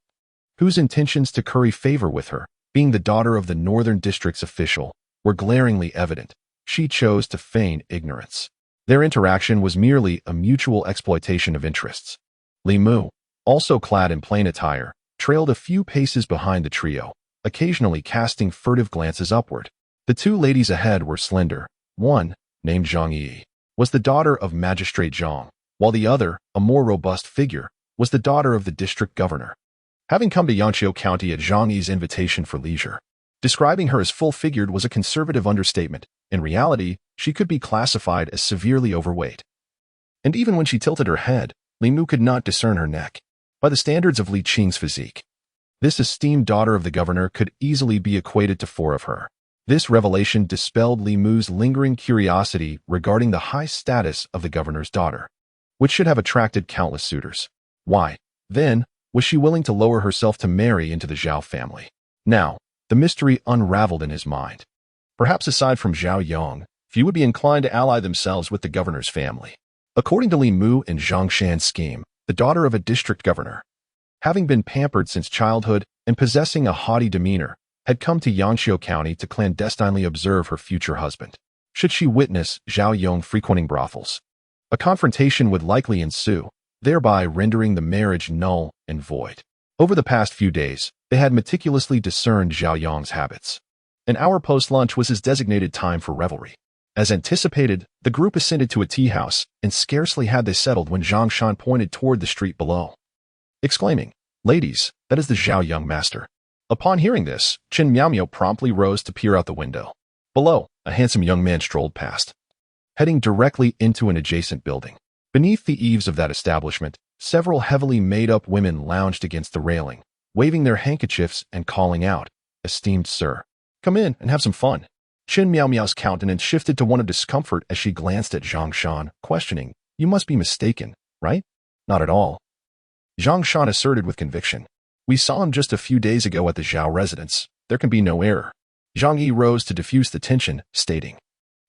whose intentions to curry favor with her, being the daughter of the northern district's official, were glaringly evident, she chose to feign ignorance. Their interaction was merely a mutual exploitation of interests. Li Mu, also clad in plain attire, trailed a few paces behind the trio, occasionally casting furtive glances upward. The 2 ladies ahead were slender. One, named Zhang Yi, was the daughter of Magistrate Zhang, while the other, a more robust figure, was the daughter of the district governor. Having come to Yanqiu County at Zhang Yi's invitation for leisure, describing her as full-figured was a conservative understatement. In reality, she could be classified as severely overweight. And even when she tilted her head, Li Mu could not discern her neck. By the standards of Li Qing's physique, this esteemed daughter of the governor could easily be equated to 4 of her. This revelation dispelled Li Mu's lingering curiosity regarding the high status of the governor's daughter, which should have attracted countless suitors. Why, then, was she willing to lower herself to marry into the Zhao family? Now, the mystery unraveled in his mind. Perhaps aside from Zhao Yong, few would be inclined to ally themselves with the governor's family. According to Li Mu and Zhang Shan's scheme, the daughter of a district governor, having been pampered since childhood and possessing a haughty demeanor, had come to Yangqiu County to clandestinely observe her future husband. Should she witness Zhao Yong frequenting brothels, a confrontation would likely ensue, thereby rendering the marriage null and void. Over the past few days, they had meticulously discerned Zhao Yong's habits. An hour post-lunch was his designated time for revelry. As anticipated, the group ascended to a tea house, and scarcely had they settled when Zhang Shan pointed toward the street below, exclaiming, "Ladies, that is the Zhao Yong master." Upon hearing this, Chen Miaomiao promptly rose to peer out the window. Below, a handsome young man strolled past, heading directly into an adjacent building. Beneath the eaves of that establishment, several heavily made-up women lounged against the railing, waving their handkerchiefs and calling out, "Esteemed sir, come in and have some fun." Chen Miaomiao's countenance shifted to one of discomfort as she glanced at Zhang Shan, questioning, "You must be mistaken, right?" "Not at all," Zhang Shan asserted with conviction. "We saw him just a few days ago at the Zhao residence. There can be no error." Zhang Yi rose to diffuse the tension, stating,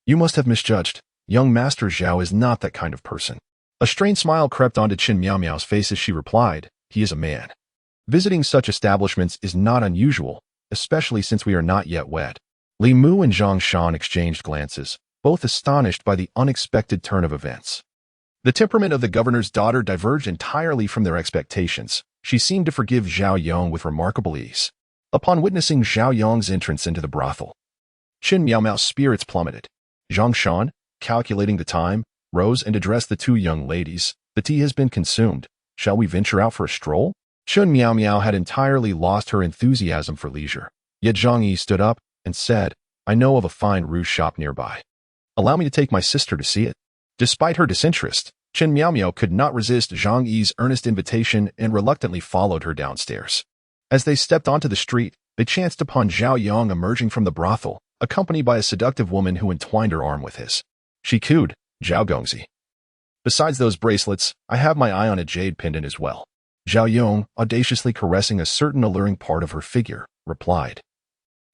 "You must have misjudged. Young Master Zhao is not that kind of person." A strained smile crept onto Chen Miaomiao's face as she replied, "He is a man. Visiting such establishments is not unusual, especially since we are not yet wed." Li Mu and Zhang Shan exchanged glances, both astonished by the unexpected turn of events. The temperament of the governor's daughter diverged entirely from their expectations. She seemed to forgive Zhao Yong with remarkable ease. Upon witnessing Zhao Yong's entrance into the brothel, Chen Miaomiao's spirits plummeted. Zhang Shan, calculating the time, rose and addressed the two young ladies. "The tea has been consumed. Shall we venture out for a stroll?" Chen Miaomiao had entirely lost her enthusiasm for leisure. Yet Zhang Yi stood up and said, "I know of a fine rouge shop nearby. Allow me to take my sister to see it." Despite her disinterest, Chen Miaomiao could not resist Zhang Yi's earnest invitation and reluctantly followed her downstairs. As they stepped onto the street, they chanced upon Zhao Yong emerging from the brothel, accompanied by a seductive woman who entwined her arm with his. She cooed, "Zhao Gongzi. Besides those bracelets, I have my eye on a jade pendant as well." Zhao Yong, audaciously caressing a certain alluring part of her figure, replied,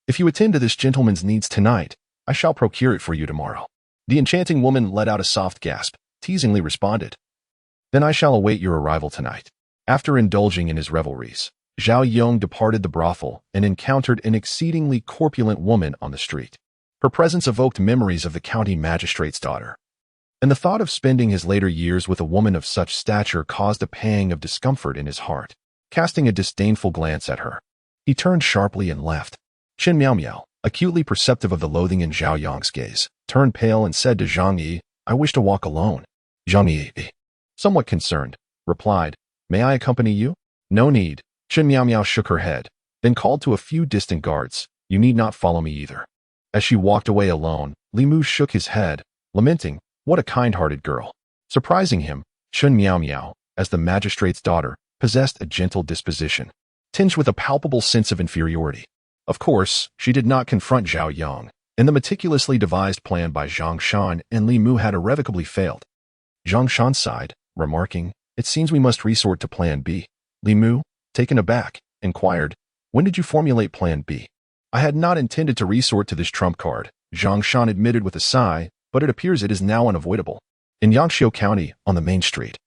"If you attend to this gentleman's needs tonight, I shall procure it for you tomorrow." The enchanting woman let out a soft gasp, teasingly responded, "Then I shall await your arrival tonight." After indulging in his revelries, Zhao Yong departed the brothel and encountered an exceedingly corpulent woman on the street. Her presence evoked memories of the county magistrate's daughter, and the thought of spending his later years with a woman of such stature caused a pang of discomfort in his heart. Casting a disdainful glance at her, he turned sharply and left. Chen Miaomiao, acutely perceptive of the loathing in Zhao Yong's gaze, turned pale and said to Zhang Yi, "I wish to walk alone." Zhang Yi, somewhat concerned, replied, "May I accompany you?" "No need." Chen Miaomiao shook her head, then called to a few distant guards, "You need not follow me either." As she walked away alone, Li Mu shook his head, lamenting, "What a kind-hearted girl." Surprising him, Chen Miaomiao, as the magistrate's daughter, possessed a gentle disposition, tinged with a palpable sense of inferiority. Of course, she did not confront Zhao Yong, and the meticulously devised plan by Zhang Shan and Li Mu had irrevocably failed. Zhang Shan sighed, remarking, "It seems we must resort to Plan B." Li Mu, taken aback, inquired, "When did you formulate Plan B?" "I had not intended to resort to this trump card," Zhang Shan admitted with a sigh, "but it appears it is now unavoidable." In Yangqiu County, on the main street,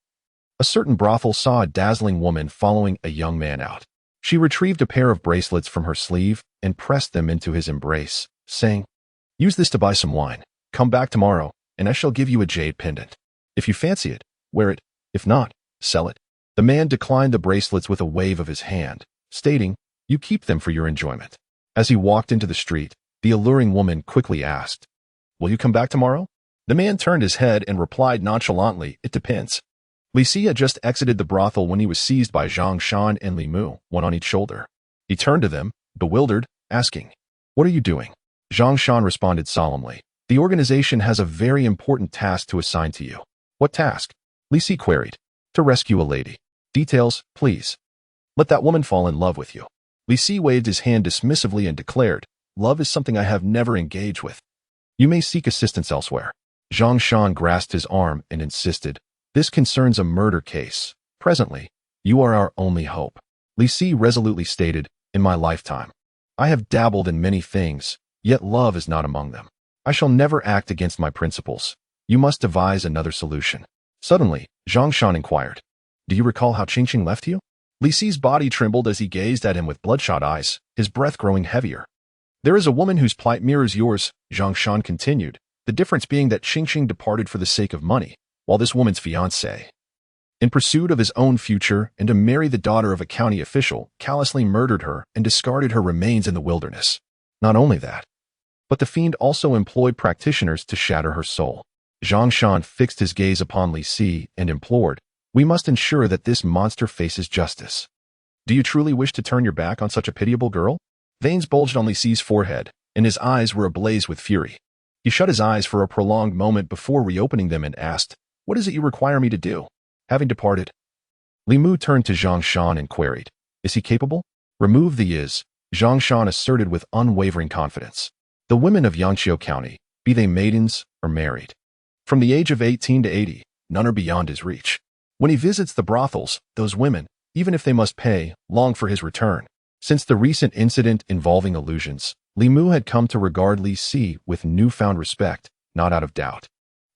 a certain brothel saw a dazzling woman following a young man out. She retrieved a pair of bracelets from her sleeve and pressed them into his embrace, saying, "Use this to buy some wine. Come back tomorrow, and I shall give you a jade pendant. If you fancy it, wear it. If not, sell it." The man declined the bracelets with a wave of his hand, stating, "You keep them for your enjoyment." As he walked into the street, the alluring woman quickly asked, "Will you come back tomorrow?" The man turned his head and replied nonchalantly, "It depends." Li Si had just exited the brothel when he was seized by Zhang Shan and Li Mu, one on each shoulder. He turned to them, bewildered, asking, "What are you doing?" Zhang Shan responded solemnly, "The organization has a very important task to assign to you." "What task?" Li Si queried. "To rescue a lady. Details, please." "Let that woman fall in love with you." Li Si waved his hand dismissively and declared, "Love is something I have never engaged with. You may seek assistance elsewhere." Zhang Shan grasped his arm and insisted, "This concerns a murder case. Presently, you are our only hope." Li Si resolutely stated, "In my lifetime, I have dabbled in many things, yet love is not among them. I shall never act against my principles. You must devise another solution." Suddenly, Zhang Shan inquired, "Do you recall how Qingqing left you?" Li Si's body trembled as he gazed at him with bloodshot eyes, his breath growing heavier. "There is a woman whose plight mirrors yours," Zhang Shan continued, "the difference being that Qingqing departed for the sake of money, while this woman's fiancé, in pursuit of his own future and to marry the daughter of a county official, callously murdered her and discarded her remains in the wilderness. Not only that, but the fiend also employed practitioners to shatter her soul." Zhang Shan fixed his gaze upon Li Si and implored, "We must ensure that this monster faces justice. Do you truly wish to turn your back on such a pitiable girl?" Veins bulged on Li Si's forehead, and his eyes were ablaze with fury. He shut his eyes for a prolonged moment before reopening them and asked, "What is it you require me to do?" Having departed, Li Mu turned to Zhang Shan and queried, "Is he capable?" "Remove the is," Zhang Shan asserted with unwavering confidence. "The women of Yangqiu County, be they maidens or married, from the age of 18 to 80, none are beyond his reach. When he visits the brothels, those women, even if they must pay, long for his return." Since the recent incident involving illusions, Li Mu had come to regard Li Si with newfound respect, not out of doubt,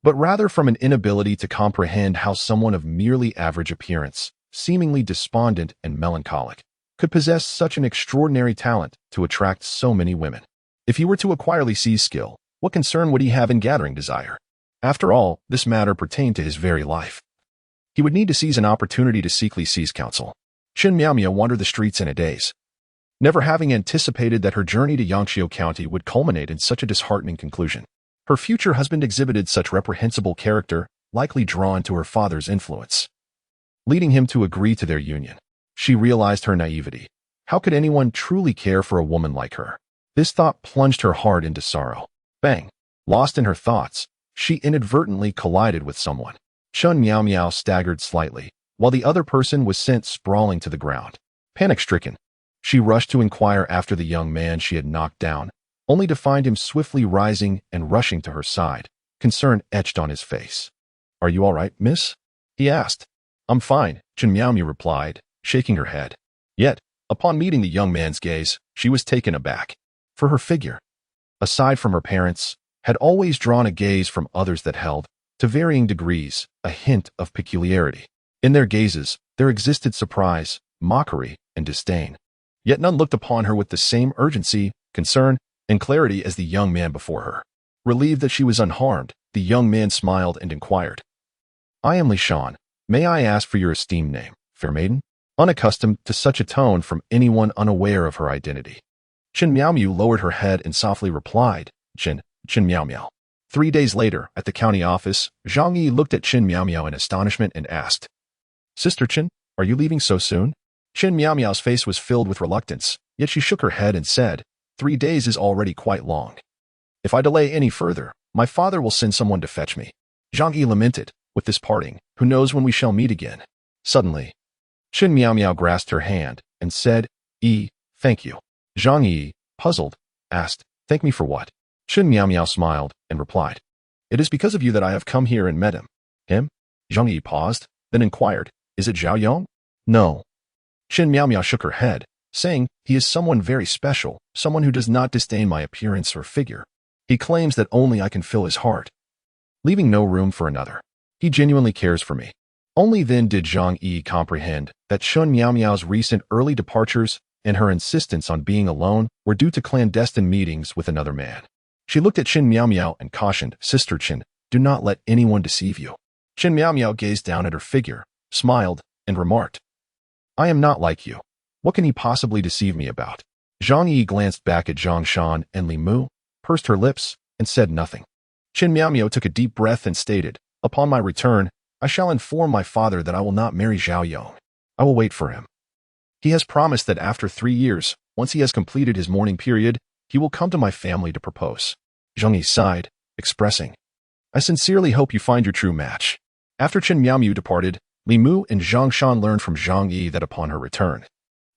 but rather from an inability to comprehend how someone of merely average appearance, seemingly despondent and melancholic, could possess such an extraordinary talent to attract so many women. If he were to acquire Li Si's skill, what concern would he have in gathering desire? After all, this matter pertained to his very life. He would need to seize an opportunity to seek Li Si's counsel. Qin Miaomia wandered the streets in a daze, never having anticipated that her journey to Yangqiu County would culminate in such a disheartening conclusion. Her future husband exhibited such reprehensible character, likely drawn to her father's influence, leading him to agree to their union. She realized her naivety. How could anyone truly care for a woman like her? This thought plunged her heart into sorrow. Bang! Lost in her thoughts, she inadvertently collided with someone. Chun Miao Miao staggered slightly, while the other person was sent sprawling to the ground. Panic-stricken, she rushed to inquire after the young man she had knocked down, only to find him swiftly rising and rushing to her side, concern etched on his face. "Are you all right, miss?" he asked. "I'm fine," Chun Miao Miao replied, shaking her head. Yet, upon meeting the young man's gaze, she was taken aback. For her figure, aside from her parents, had always drawn a gaze from others that held, to varying degrees, a hint of peculiarity. In their gazes, there existed surprise, mockery, and disdain. Yet none looked upon her with the same urgency, concern, and clarity as the young man before her. Relieved that she was unharmed, the young man smiled and inquired, "I am Li Shan. May I ask for your esteemed name, fair maiden?" Unaccustomed to such a tone from anyone unaware of her identity, Qin Miao Miao lowered her head and softly replied, Qin Miao Miao." 3 days later, at the county office, Zhang Yi looked at Qin Miao Miao in astonishment and asked, "Sister Qin, are you leaving so soon?" Qin Miao Miao's face was filled with reluctance, yet she shook her head and said, 3 days is already quite long. If I delay any further, my father will send someone to fetch me." Zhang Yi lamented, "With this parting, who knows when we shall meet again?" Suddenly, Qin Miao Miao grasped her hand and said, Thank you." Zhang Yi, puzzled, asked, "Thank me for what?" Qin Miao Miao smiled and replied, "It is because of you that I have come here and met him." "Him?" Zhang Yi paused, then inquired, "Is it Zhao Yong?" "No." Qin Miao Miao shook her head, saying, "He is someone very special, someone who does not disdain my appearance or figure. He claims that only I can fill his heart, leaving no room for another. He genuinely cares for me." Only then did Zhang Yi comprehend that Qin Miao Miao's recent early departures and her insistence on being alone were due to clandestine meetings with another man. She looked at Qin Miao Miao and cautioned, "Sister Qin, do not let anyone deceive you." Qin Miao Miao gazed down at her figure, smiled, and remarked, "I am not like you. What can he possibly deceive me about?" Zhang Yi glanced back at Zhang Shan and Li Mu, pursed her lips, and said nothing. Qin Miao Miao took a deep breath and stated, "Upon my return, I shall inform my father that I will not marry Zhao Yong. I will wait for him. He has promised that after 3 years, once he has completed his mourning period, he will come to my family to propose." Zhang Yi sighed, expressing, "I sincerely hope you find your true match." After Qin Miao Miao departed, Li Mu and Zhang Shan learned from Zhang Yi that upon her return,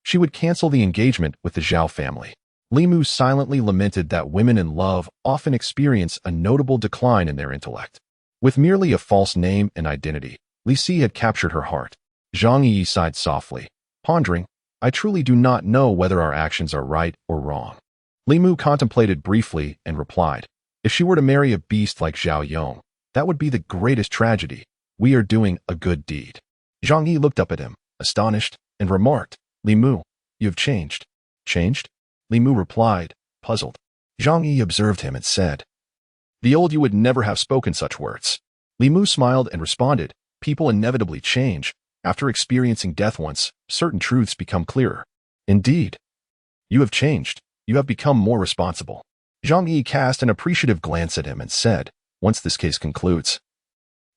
she would cancel the engagement with the Zhao family. Li Mu silently lamented that women in love often experience a notable decline in their intellect. With merely a false name and identity, Li Si had captured her heart. Zhang Yi sighed softly, pondering, I truly do not know whether our actions are right or wrong. Li Mu contemplated briefly and replied, if she were to marry a beast like Zhao Yong, that would be the greatest tragedy. We are doing a good deed. Zhang Yi looked up at him, astonished, and remarked, Li Mu, you have changed. Changed? Li Mu replied, puzzled. Zhang Yi observed him and said, the old you would never have spoken such words. Li Mu smiled and responded, people inevitably change. After experiencing death once, certain truths become clearer. Indeed. You have changed. You have become more responsible. Zhang Yi cast an appreciative glance at him and said, once this case concludes,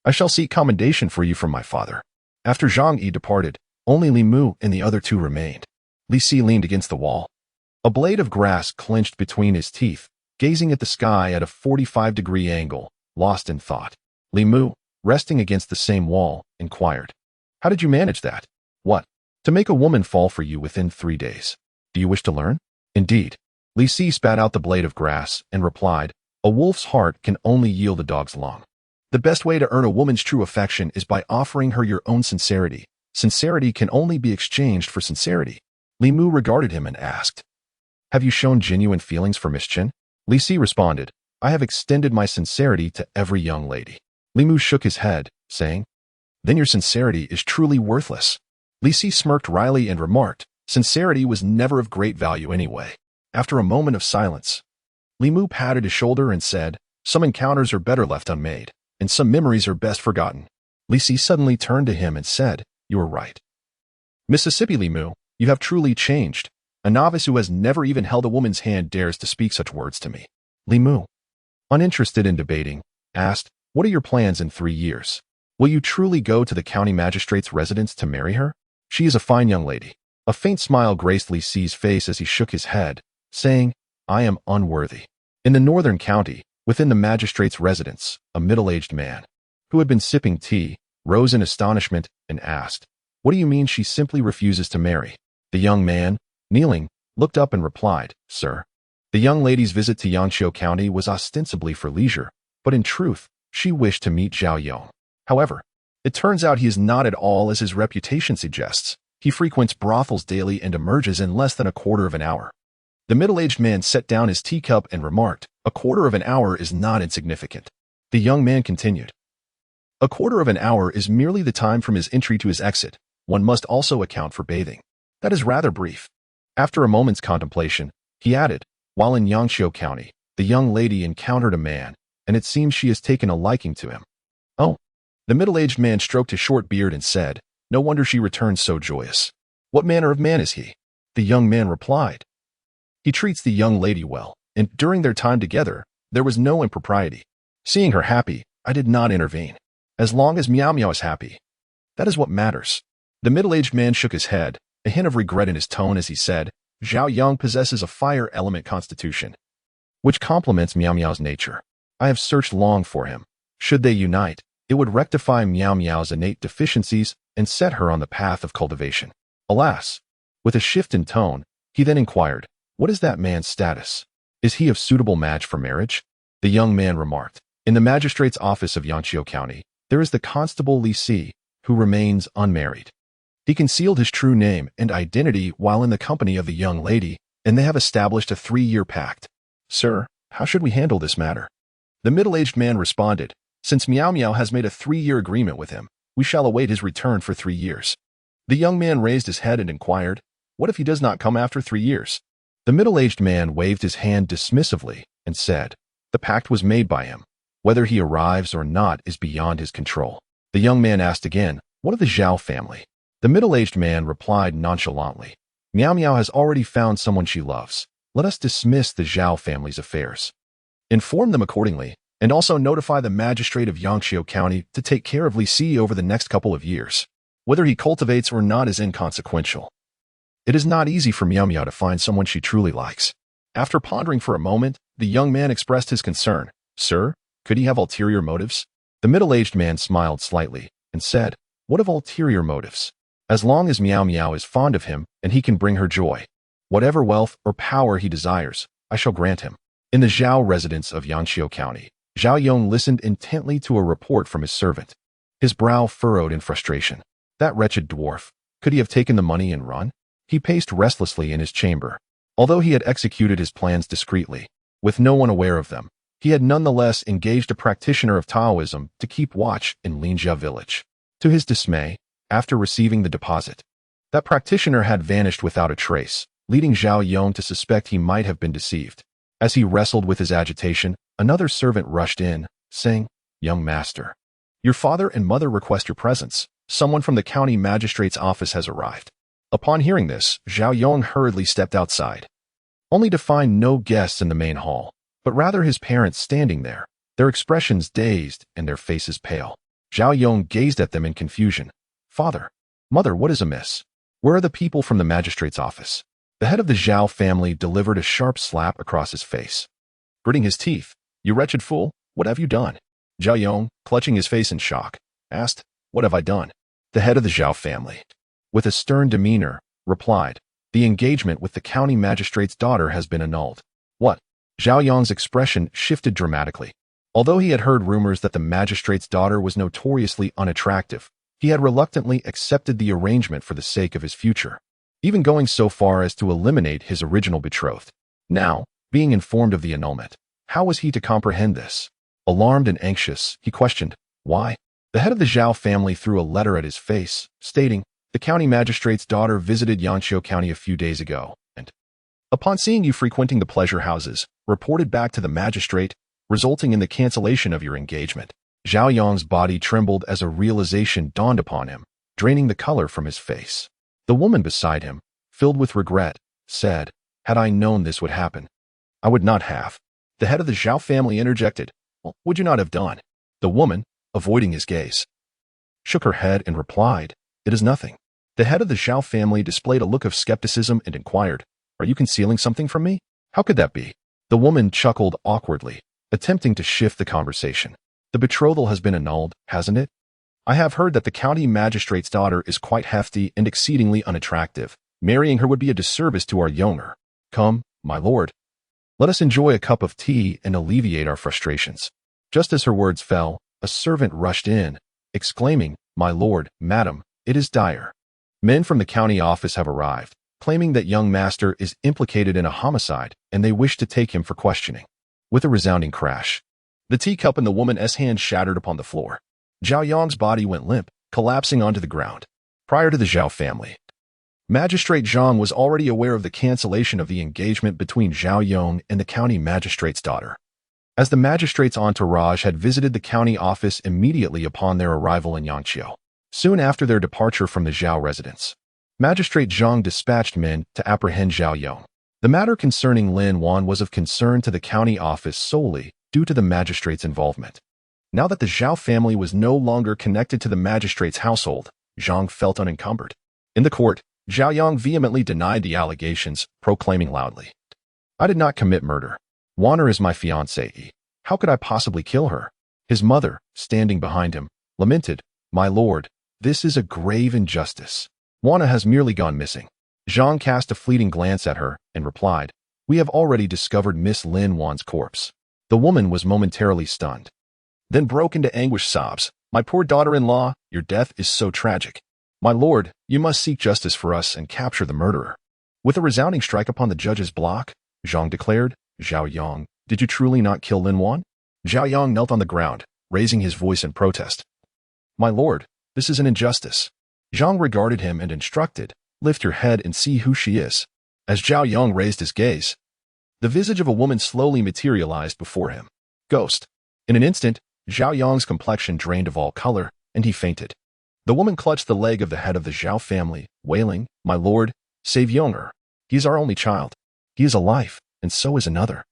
I shall seek commendation for you from my father. After Zhang Yi departed, only Li Mu and the other two remained. Li Si leaned against the wall. A blade of grass clenched between his teeth, gazing at the sky at a 45-degree angle, lost in thought. Li Mu, resting against the same wall, inquired, how did you manage that? What? To make a woman fall for you within 3 days. Do you wish to learn? Indeed. Li Si spat out the blade of grass and replied, a wolf's heart can only yield a dog's lung. The best way to earn a woman's true affection is by offering her your own sincerity. Sincerity can only be exchanged for sincerity. Li Mu regarded him and asked, have you shown genuine feelings for Miss Chen? Li Si responded, I have extended my sincerity to every young lady. Li Mu shook his head, saying, then your sincerity is truly worthless. Li Si smirked wryly and remarked, sincerity was never of great value anyway. After a moment of silence, Li Mu patted his shoulder and said, some encounters are better left unmade, and some memories are best forgotten. Li Si suddenly turned to him and said, you are right. Mississippi Li Mu, you have truly changed. A novice who has never even held a woman's hand dares to speak such words to me. Li Mu, uninterested in debating, asked, what are your plans in 3 years? Will you truly go to the county magistrate's residence to marry her? She is a fine young lady. A faint smile graced Li Si's face as he shook his head, saying, I am unworthy. In the northern county, within the magistrate's residence, a middle-aged man, who had been sipping tea, rose in astonishment and asked, what do you mean she simply refuses to marry? The young man, kneeling, looked up and replied, sir, the young lady's visit to Yangqiu County was ostensibly for leisure, but in truth, she wished to meet Zhao Yong. However, it turns out he is not at all as his reputation suggests. He frequents brothels daily and emerges in less than a quarter of an hour. The middle-aged man set down his teacup and remarked, a quarter of an hour is not insignificant. The young man continued, a quarter of an hour is merely the time from his entry to his exit. One must also account for bathing. That is rather brief. After a moment's contemplation, he added, while in Yangqiu County, the young lady encountered a man, and it seems she has taken a liking to him. Oh. The middle-aged man stroked his short beard and said, no wonder she returned so joyous. What manner of man is he? The young man replied, he treats the young lady well, and during their time together, there was no impropriety. Seeing her happy, I did not intervene. As long as Miao Miao is happy, that is what matters. The middle-aged man shook his head, a hint of regret in his tone as he said, Zhao Yang possesses a fire element constitution, which complements Miao Miao's nature. I have searched long for him. Should they unite, it would rectify Miao Miao's innate deficiencies and set her on the path of cultivation. Alas! With a shift in tone, he then inquired, what is that man's status? Is he a suitable match for marriage? The young man remarked, in the magistrate's office of Yangqiu County, there is the constable Li Si, who remains unmarried. He concealed his true name and identity while in the company of the young lady, and they have established a 3-year pact. Sir, how should we handle this matter? The middle-aged man responded, since Miao Miao has made a 3-year agreement with him, we shall await his return for 3 years. The young man raised his head and inquired, what if he does not come after 3 years? The middle-aged man waved his hand dismissively and said, the pact was made by him. Whether he arrives or not is beyond his control. The young man asked again, what of the Zhao family? The middle-aged man replied nonchalantly, Miao Miao has already found someone she loves. Let us dismiss the Zhao family's affairs. Inform them accordingly, and also notify the magistrate of Yangqiu County to take care of Li Si over the next couple of years. Whether he cultivates or not is inconsequential. It is not easy for Miao Miao to find someone she truly likes. After pondering for a moment, the young man expressed his concern. Sir, could he have ulterior motives? The middle-aged man smiled slightly and said, what of ulterior motives? As long as Miao Miao is fond of him and he can bring her joy, whatever wealth or power he desires, I shall grant him. In the Zhao residence of Yangqiu County, Zhao Yong listened intently to a report from his servant. His brow furrowed in frustration. That wretched dwarf, could he have taken the money and run? He paced restlessly in his chamber. Although he had executed his plans discreetly, with no one aware of them, he had nonetheless engaged a practitioner of Taoism to keep watch in Linjia village. To his dismay, after receiving the deposit, that practitioner had vanished without a trace, leading Zhao Yong to suspect he might have been deceived. As he wrestled with his agitation, another servant rushed in, saying, "Young master, your father and mother request your presence. Someone from the county magistrate's office has arrived." Upon hearing this, Zhao Yong hurriedly stepped outside, only to find no guests in the main hall, but rather his parents standing there, their expressions dazed and their faces pale. Zhao Yong gazed at them in confusion. "Father, mother, what is amiss? Where are the people from the magistrate's office?" The head of the Zhao family delivered a sharp slap across his face. Gritting his teeth, "You wretched fool, what have you done?" Zhao Yong, clutching his face in shock, asked, "What have I done?" The head of the Zhao family, with a stern demeanor, replied, "The engagement with the county magistrate's daughter has been annulled." "What?" Zhao Yong's expression shifted dramatically. Although he had heard rumors that the magistrate's daughter was notoriously unattractive, he had reluctantly accepted the arrangement for the sake of his future, even going so far as to eliminate his original betrothed. Now, being informed of the annulment, how was he to comprehend this? Alarmed and anxious, he questioned, "Why?" The head of the Zhao family threw a letter at his face, stating, "The county magistrate's daughter visited Yanqiu County a few days ago, and, upon seeing you frequenting the pleasure houses, reported back to the magistrate, resulting in the cancellation of your engagement." Zhao Yong's body trembled as a realization dawned upon him, draining the color from his face. The woman beside him, filled with regret, said, "Had I known this would happen, I would not have." The head of the Zhao family interjected, "What would you not have done?" The woman, avoiding his gaze, shook her head and replied, "It is nothing." The head of the Zhao family displayed a look of skepticism and inquired, "Are you concealing something from me? How could that be?" The woman chuckled awkwardly, attempting to shift the conversation. "The betrothal has been annulled, hasn't it? I have heard that the county magistrate's daughter is quite hefty and exceedingly unattractive. Marrying her would be a disservice to our Yonger. Come, my lord, let us enjoy a cup of tea and alleviate our frustrations." Just as her words fell, a servant rushed in, exclaiming, "My lord, madam, it is dire. Men from the county office have arrived, claiming that young master is implicated in a homicide, and they wish to take him for questioning." With a resounding crash, the teacup in the woman's hand shattered upon the floor. Zhao Yong's body went limp, collapsing onto the ground. Prior to the Zhao family, Magistrate Zhang was already aware of the cancellation of the engagement between Zhao Yong and the county magistrate's daughter, as the magistrate's entourage had visited the county office immediately upon their arrival in Yangqiu. Soon after their departure from the Zhao residence, Magistrate Zhang dispatched men to apprehend Zhao Yong. The matter concerning Lin Wan was of concern to the county office solely due to the magistrate's involvement. Now that the Zhao family was no longer connected to the magistrate's household, Zhang felt unencumbered. In the court, Zhao Yong vehemently denied the allegations, proclaiming loudly, "I did not commit murder. Wanner is my fiancée. How could I possibly kill her?" His mother, standing behind him, lamented, "My lord, this is a grave injustice. Wanna has merely gone missing." Zhang cast a fleeting glance at her and replied, "We have already discovered Miss Lin Wan's corpse." The woman was momentarily stunned, then broke into anguished sobs. "My poor daughter-in-law, your death is so tragic. My lord, you must seek justice for us and capture the murderer." With a resounding strike upon the judge's block, Zhang declared, "Zhao Yong, did you truly not kill Lin Wan?" Zhao Yong knelt on the ground, raising his voice in protest. "My lord, this is an injustice." Zhang regarded him and instructed, "Lift your head and see who she is." As Zhao Yong raised his gaze, the visage of a woman slowly materialized before him. Ghost. In an instant, Zhao Yong's complexion drained of all color, and he fainted. The woman clutched the leg of the head of the Zhao family, wailing, "My lord, save Yonger. He is our only child. He is a life, and so is another.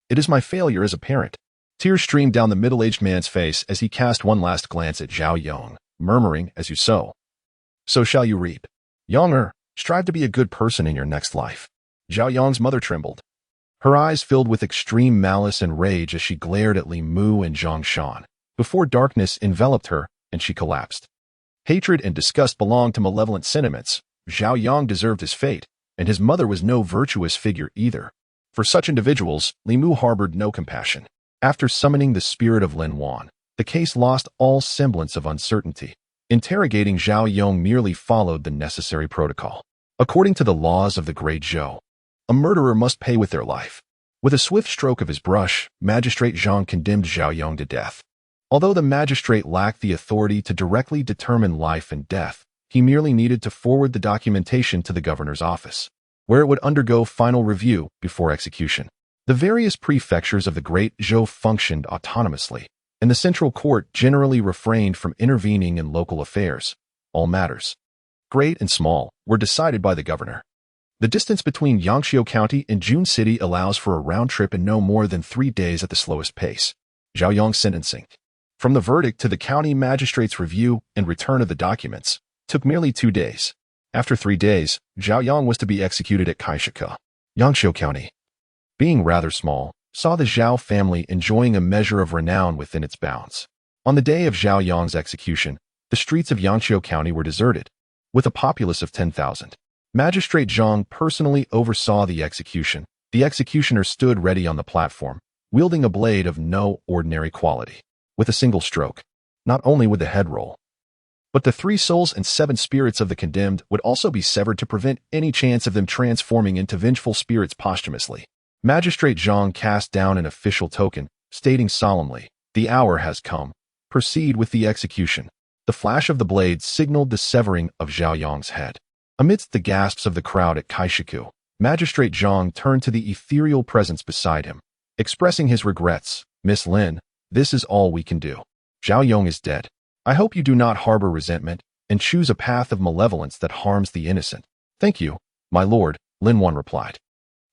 It is my failure as a parent." Tears streamed down the middle-aged man's face as he cast one last glance at Zhao Yong, murmuring, "As you sow, so shall you reap. Yonger, strive to be a good person in your next life." Zhao Yong's mother trembled. Her eyes filled with extreme malice and rage as she glared at Li Mu and Zhang Shan, before darkness enveloped her and she collapsed. Hatred and disgust belonged to malevolent sentiments. Zhao Yong deserved his fate, and his mother was no virtuous figure either. For such individuals, Li Mu harbored no compassion. After summoning the spirit of Lin Wan, the case lost all semblance of uncertainty. Interrogating Zhao Yong merely followed the necessary protocol. According to the laws of the great Zhou, a murderer must pay with their life. With a swift stroke of his brush, Magistrate Zhang condemned Zhao Yong to death. Although the magistrate lacked the authority to directly determine life and death, he merely needed to forward the documentation to the governor's office, where it would undergo final review before execution. The various prefectures of the Great Zhou functioned autonomously, and the central court generally refrained from intervening in local affairs. All matters, great and small, were decided by the governor. The distance between Yangqiu County and June City allows for a round trip in no more than 3 days at the slowest pace. Zhao Yong's sentencing, from the verdict to the county magistrate's review and return of the documents, took merely 2 days. After 3 days, Zhao Yong was to be executed at Kaishika. Yangqiu County, being rather small, saw the Zhao family enjoying a measure of renown within its bounds. On the day of Zhao Yong's execution, the streets of Yangqiu County were deserted, with a populace of 10,000. Magistrate Zhang personally oversaw the execution. The executioner stood ready on the platform, wielding a blade of no ordinary quality. With a single stroke, not only would the head roll, but the 3 souls and 7 spirits of the condemned would also be severed to prevent any chance of them transforming into vengeful spirits posthumously. Magistrate Zhang cast down an official token, stating solemnly, "The hour has come. Proceed with the execution." The flash of the blade signaled the severing of Zhao Yong's head. Amidst the gasps of the crowd at Kaishiku, Magistrate Zhang turned to the ethereal presence beside him, expressing his regrets. "Miss Lin, this is all we can do. Zhao Yong is dead. I hope you do not harbor resentment and choose a path of malevolence that harms the innocent." "Thank you, my lord," Lin Wan replied,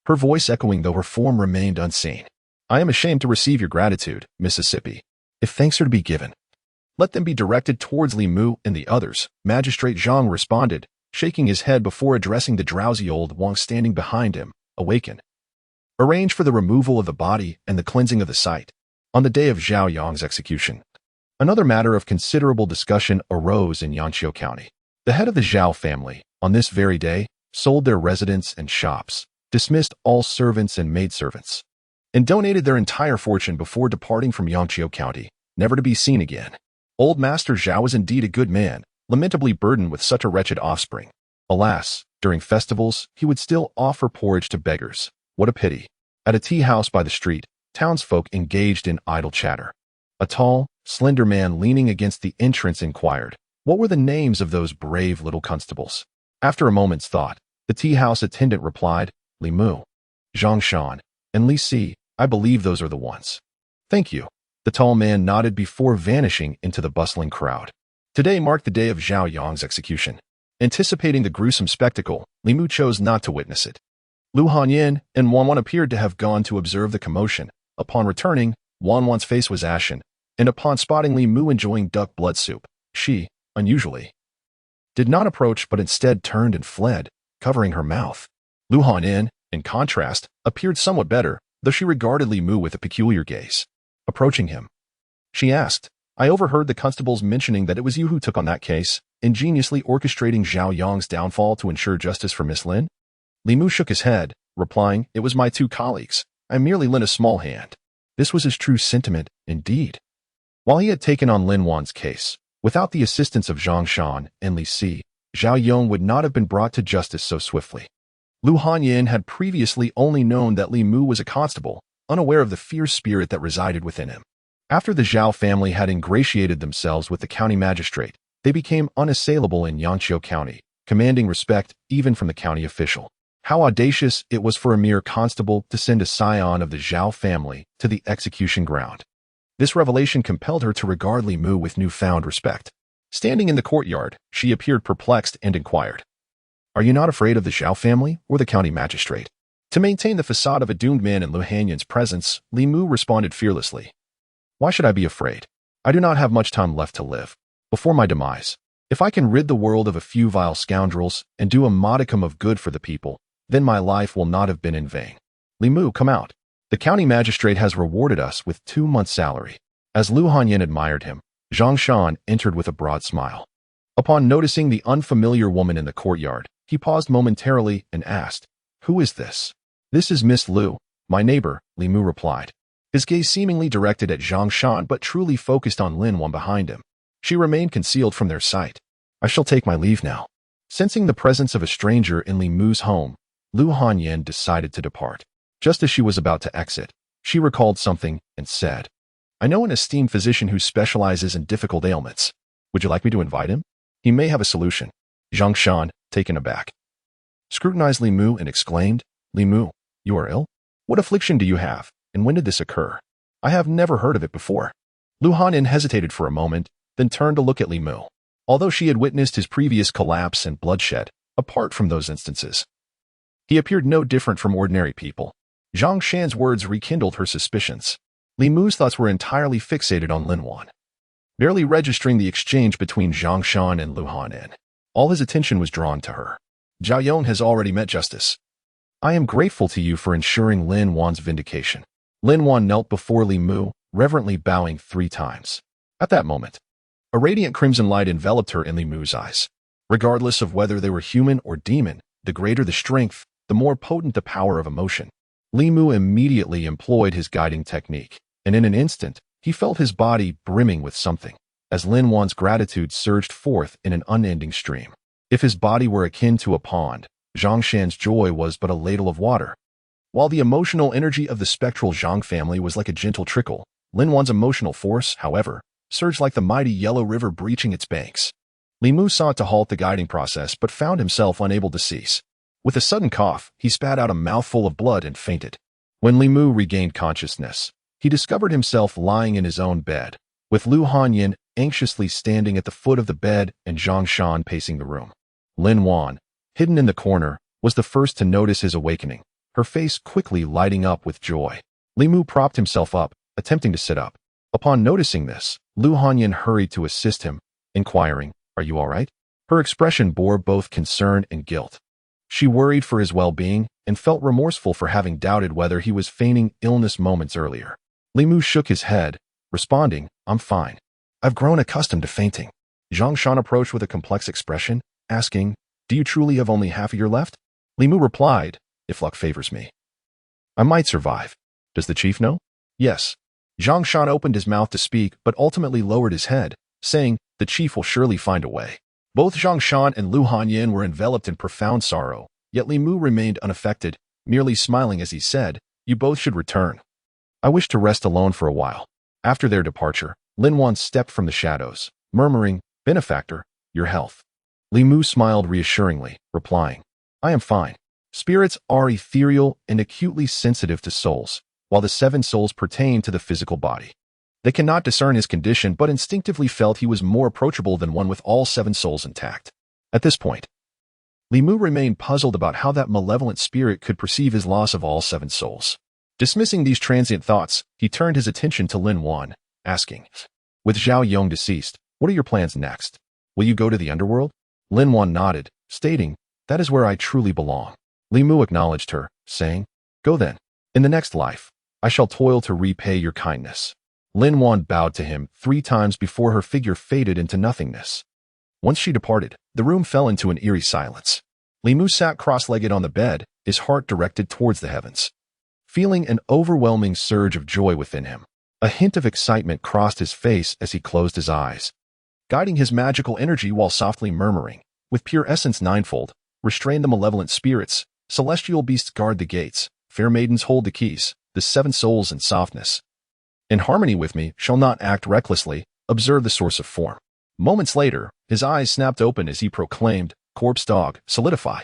her voice echoing though her form remained unseen. "I am ashamed to receive your gratitude, Mississippi. If thanks are to be given, let them be directed towards Li Mu and the others," Magistrate Zhang responded, shaking his head before addressing the drowsy old Wang standing behind him. "Awaken. Arrange for the removal of the body and the cleansing of the sight." On the day of Zhao Yong's execution, another matter of considerable discussion arose in Yangqiu County. The head of the Zhao family, on this very day, sold their residence and shops, dismissed all servants and maidservants, and donated their entire fortune before departing from Yangqiu County, never to be seen again. Old Master Zhao was indeed a good man, lamentably burdened with such a wretched offspring. Alas, during festivals, he would still offer porridge to beggars. What a pity. At a tea house by the street, townsfolk engaged in idle chatter. A tall, slender man leaning against the entrance inquired, what were the names of those brave little constables? After a moment's thought, the tea house attendant replied, "Li Mu, Zhang Shan, and Li Si, I believe those are the ones." "Thank you." The tall man nodded before vanishing into the bustling crowd. Today marked the day of Zhao Yong's execution. Anticipating the gruesome spectacle, Li Mu chose not to witness it. Lu Hanyin and Wan Wan appeared to have gone to observe the commotion. Upon returning, Wan Wan's face was ashen, and upon spotting Li Mu enjoying duck blood soup, she, unusually, did not approach but instead turned and fled, covering her mouth. Lu Hanyin, in contrast, appeared somewhat better, though she regarded Li Mu with a peculiar gaze. Approaching him, she asked, "I overheard the constables mentioning that it was you who took on that case, ingeniously orchestrating Zhao Yong's downfall to ensure justice for Miss Lin?" Li Mu shook his head, replying, "It was my 2 colleagues. I merely lent a small hand." This was his true sentiment, indeed. While he had taken on Lin Wan's case, without the assistance of Zhang Shan and Li Si, Zhao Yong would not have been brought to justice so swiftly. Lu Hanyin had previously only known that Li Mu was a constable, unaware of the fierce spirit that resided within him. After the Zhao family had ingratiated themselves with the county magistrate, they became unassailable in Yangqiu County, commanding respect even from the county official. How audacious it was for a mere constable to send a scion of the Zhao family to the execution ground. This revelation compelled her to regard Li Mu with newfound respect. Standing in the courtyard, she appeared perplexed and inquired, "Are you not afraid of the Zhao family or the county magistrate?" To maintain the facade of a doomed man in Lu Hanyin's presence, Li Mu responded fearlessly, "Why should I be afraid? I do not have much time left to live. Before my demise, if I can rid the world of a few vile scoundrels and do a modicum of good for the people, then my life will not have been in vain. Li Mu, come out. The county magistrate has rewarded us with 2 months' salary." As Lu Hanyin admired him, Zhang Shan entered with a broad smile. Upon noticing the unfamiliar woman in the courtyard, he paused momentarily and asked, "Who is this?" "This is Miss Lu, my neighbor," Li Mu replied, his gaze seemingly directed at Zhang Shan but truly focused on Lin Wan behind him. She remained concealed from their sight. "I shall take my leave now." Sensing the presence of a stranger in Li Mu's home, Lu Hanyan decided to depart. Just as she was about to exit, she recalled something and said, I know an esteemed physician who specializes in difficult ailments. Would you like me to invite him? He may have a solution. Zhang Shan, taken aback, scrutinized Li Mu and exclaimed, Li Mu, you are ill? What affliction do you have, and when did this occur? I have never heard of it before. Lu Hanyan hesitated for a moment, then turned to look at Li Mu. Although she had witnessed his previous collapse and bloodshed, apart from those instances, he appeared no different from ordinary people. Zhang Shan's words rekindled her suspicions. Li Mu's thoughts were entirely fixated on Lin Wan, barely registering the exchange between Zhang Shan and Lu Hanyan. All his attention was drawn to her. Zhao Yong has already met justice. I am grateful to you for ensuring Lin Wan's vindication. Lin Wan knelt before Li Mu, reverently bowing 3 times. At that moment, a radiant crimson light enveloped her in Li Mu's eyes. Regardless of whether they were human or demon, the greater the strength, the more potent the power of emotion. Li Mu immediately employed his guiding technique, and in an instant, he felt his body brimming with something, as Lin Wan's gratitude surged forth in an unending stream. If his body were akin to a pond, Zhang Shan's joy was but a ladle of water. While the emotional energy of the spectral Zhang family was like a gentle trickle, Lin Wan's emotional force, however, surged like the mighty yellow river breaching its banks. Li Mu sought to halt the guiding process but found himself unable to cease. With a sudden cough, he spat out a mouthful of blood and fainted. When Li Mu regained consciousness, he discovered himself lying in his own bed, with Lu Hanyan anxiously standing at the foot of the bed and Zhang Shan pacing the room. Lin Wan, hidden in the corner, was the first to notice his awakening, her face quickly lighting up with joy. Li Mu propped himself up, attempting to sit up. Upon noticing this, Lu Hanyan hurried to assist him, inquiring, Are you all right? Her expression bore both concern and guilt. She worried for his well-being and felt remorseful for having doubted whether he was feigning illness moments earlier. Li Mu shook his head, responding, I'm fine. I've grown accustomed to fainting. Zhang Shan approached with a complex expression, asking, Do you truly have only half a year left? Li Mu replied, If luck favors me, I might survive. Does the chief know? Yes. Zhang Shan opened his mouth to speak but ultimately lowered his head, saying, The chief will surely find a way. Both Zhang Shan and Lu Hanyan were enveloped in profound sorrow, yet Li Mu remained unaffected, merely smiling as he said, You both should return. I wish to rest alone for a while. After their departure, Lin Wan stepped from the shadows, murmuring, Benefactor, your health. Li Mu smiled reassuringly, replying, I am fine. Spirits are ethereal and acutely sensitive to souls, while the 7 souls pertain to the physical body. They cannot discern his condition but instinctively felt he was more approachable than one with all 7 souls intact. At this point, Li Mu remained puzzled about how that malevolent spirit could perceive his loss of all 7 souls. Dismissing these transient thoughts, he turned his attention to Lin Wan, asking, With Zhao Yong deceased, what are your plans next? Will you go to the underworld? Lin Wan nodded, stating, That is where I truly belong. Li Mu acknowledged her, saying, Go then. In the next life, I shall toil to repay your kindness. Lin Wan bowed to him 3 times before her figure faded into nothingness. Once she departed, the room fell into an eerie silence. Li Mu sat cross-legged on the bed, his heart directed towards the heavens. Feeling an overwhelming surge of joy within him, a hint of excitement crossed his face as he closed his eyes. Guiding his magical energy while softly murmuring, with pure essence ninefold, restrain the malevolent spirits, celestial beasts guard the gates, fair maidens hold the keys, the 7 souls in softness. In harmony with me, shall not act recklessly, observe the source of form. Moments later, his eyes snapped open as he proclaimed, Corpse dog, solidify.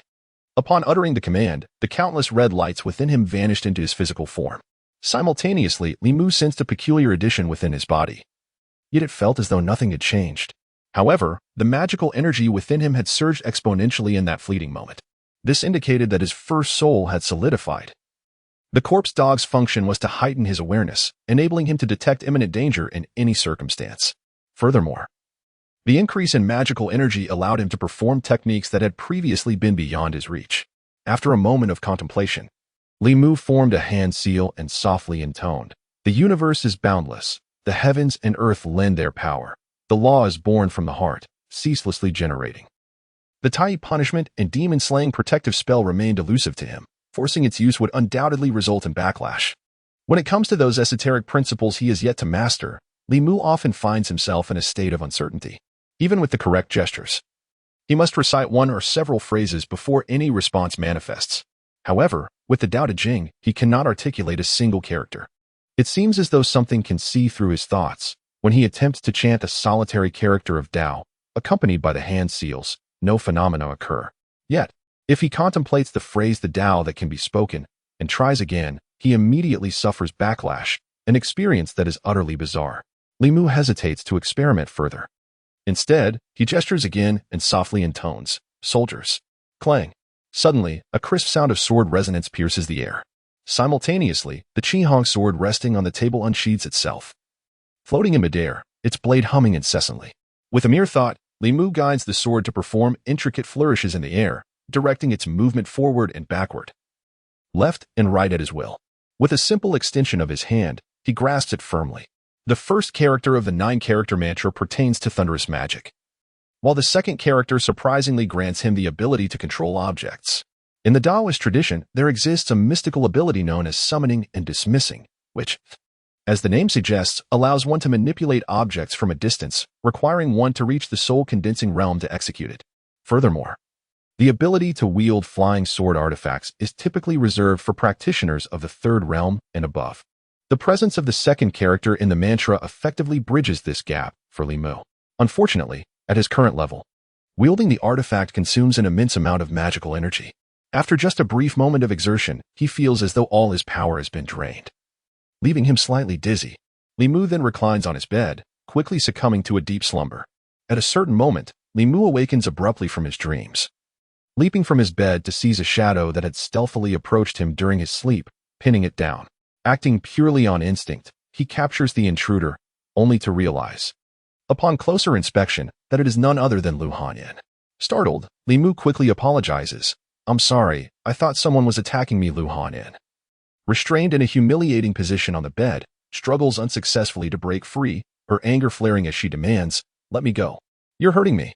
Upon uttering the command, the countless red lights within him vanished into his physical form. Simultaneously, Li Mu sensed a peculiar addition within his body. Yet it felt as though nothing had changed. However, the magical energy within him had surged exponentially in that fleeting moment. This indicated that his first soul had solidified. The corpse dog's function was to heighten his awareness, enabling him to detect imminent danger in any circumstance. Furthermore, the increase in magical energy allowed him to perform techniques that had previously been beyond his reach. After a moment of contemplation, Li Mu formed a hand seal and softly intoned, The universe is boundless. The heavens and earth lend their power. The law is born from the heart, ceaselessly generating. The Tai punishment and demon-slaying protective spell remained elusive to him. Forcing its use would undoubtedly result in backlash. When it comes to those esoteric principles he is yet to master, Li Mu often finds himself in a state of uncertainty. Even with the correct gestures, He must recite one or several phrases before any response manifests. However, with the Tao Te Ching, he cannot articulate a single character. It seems as though something can see through his thoughts. When he attempts to chant a solitary character of Tao, accompanied by the hand seals, no phenomena occur. Yet, if he contemplates the phrase the Tao that can be spoken, and tries again, he immediately suffers backlash, an experience that is utterly bizarre. Li Mu hesitates to experiment further. Instead, he gestures again and softly intones, "Soldiers." Clang. Suddenly, a crisp sound of sword resonance pierces the air. Simultaneously, the Qihong sword resting on the table unsheathes itself. Floating in midair, its blade humming incessantly. With a mere thought, Li Mu guides the sword to perform intricate flourishes in the air, directing its movement forward and backward, left and right at his will. With a simple extension of his hand, he grasps it firmly. The first character of the 9-character mantra pertains to thunderous magic, while the second character surprisingly grants him the ability to control objects. In the Taoist tradition, there exists a mystical ability known as summoning and dismissing, which, as the name suggests, allows one to manipulate objects from a distance, requiring one to reach the soul-condensing realm to execute it. Furthermore, the ability to wield flying sword artifacts is typically reserved for practitioners of the third realm and above. The presence of the second character in the mantra effectively bridges this gap for Li Mu. Unfortunately, at his current level, wielding the artifact consumes an immense amount of magical energy. After just a brief moment of exertion, he feels as though all his power has been drained, leaving him slightly dizzy. Li Mu then reclines on his bed, quickly succumbing to a deep slumber. At a certain moment, Li Mu awakens abruptly from his dreams, leaping from his bed to seize a shadow that had stealthily approached him during his sleep, pinning it down. Acting purely on instinct, he captures the intruder, only to realize, upon closer inspection, that it is none other than Lu Hanyan. Startled, Li Mu quickly apologizes. "I'm sorry, I thought someone was attacking me," Lu Hanyan, restrained in a humiliating position on the bed, struggles unsuccessfully to break free, her anger flaring as she demands, "Let me go. You're hurting me."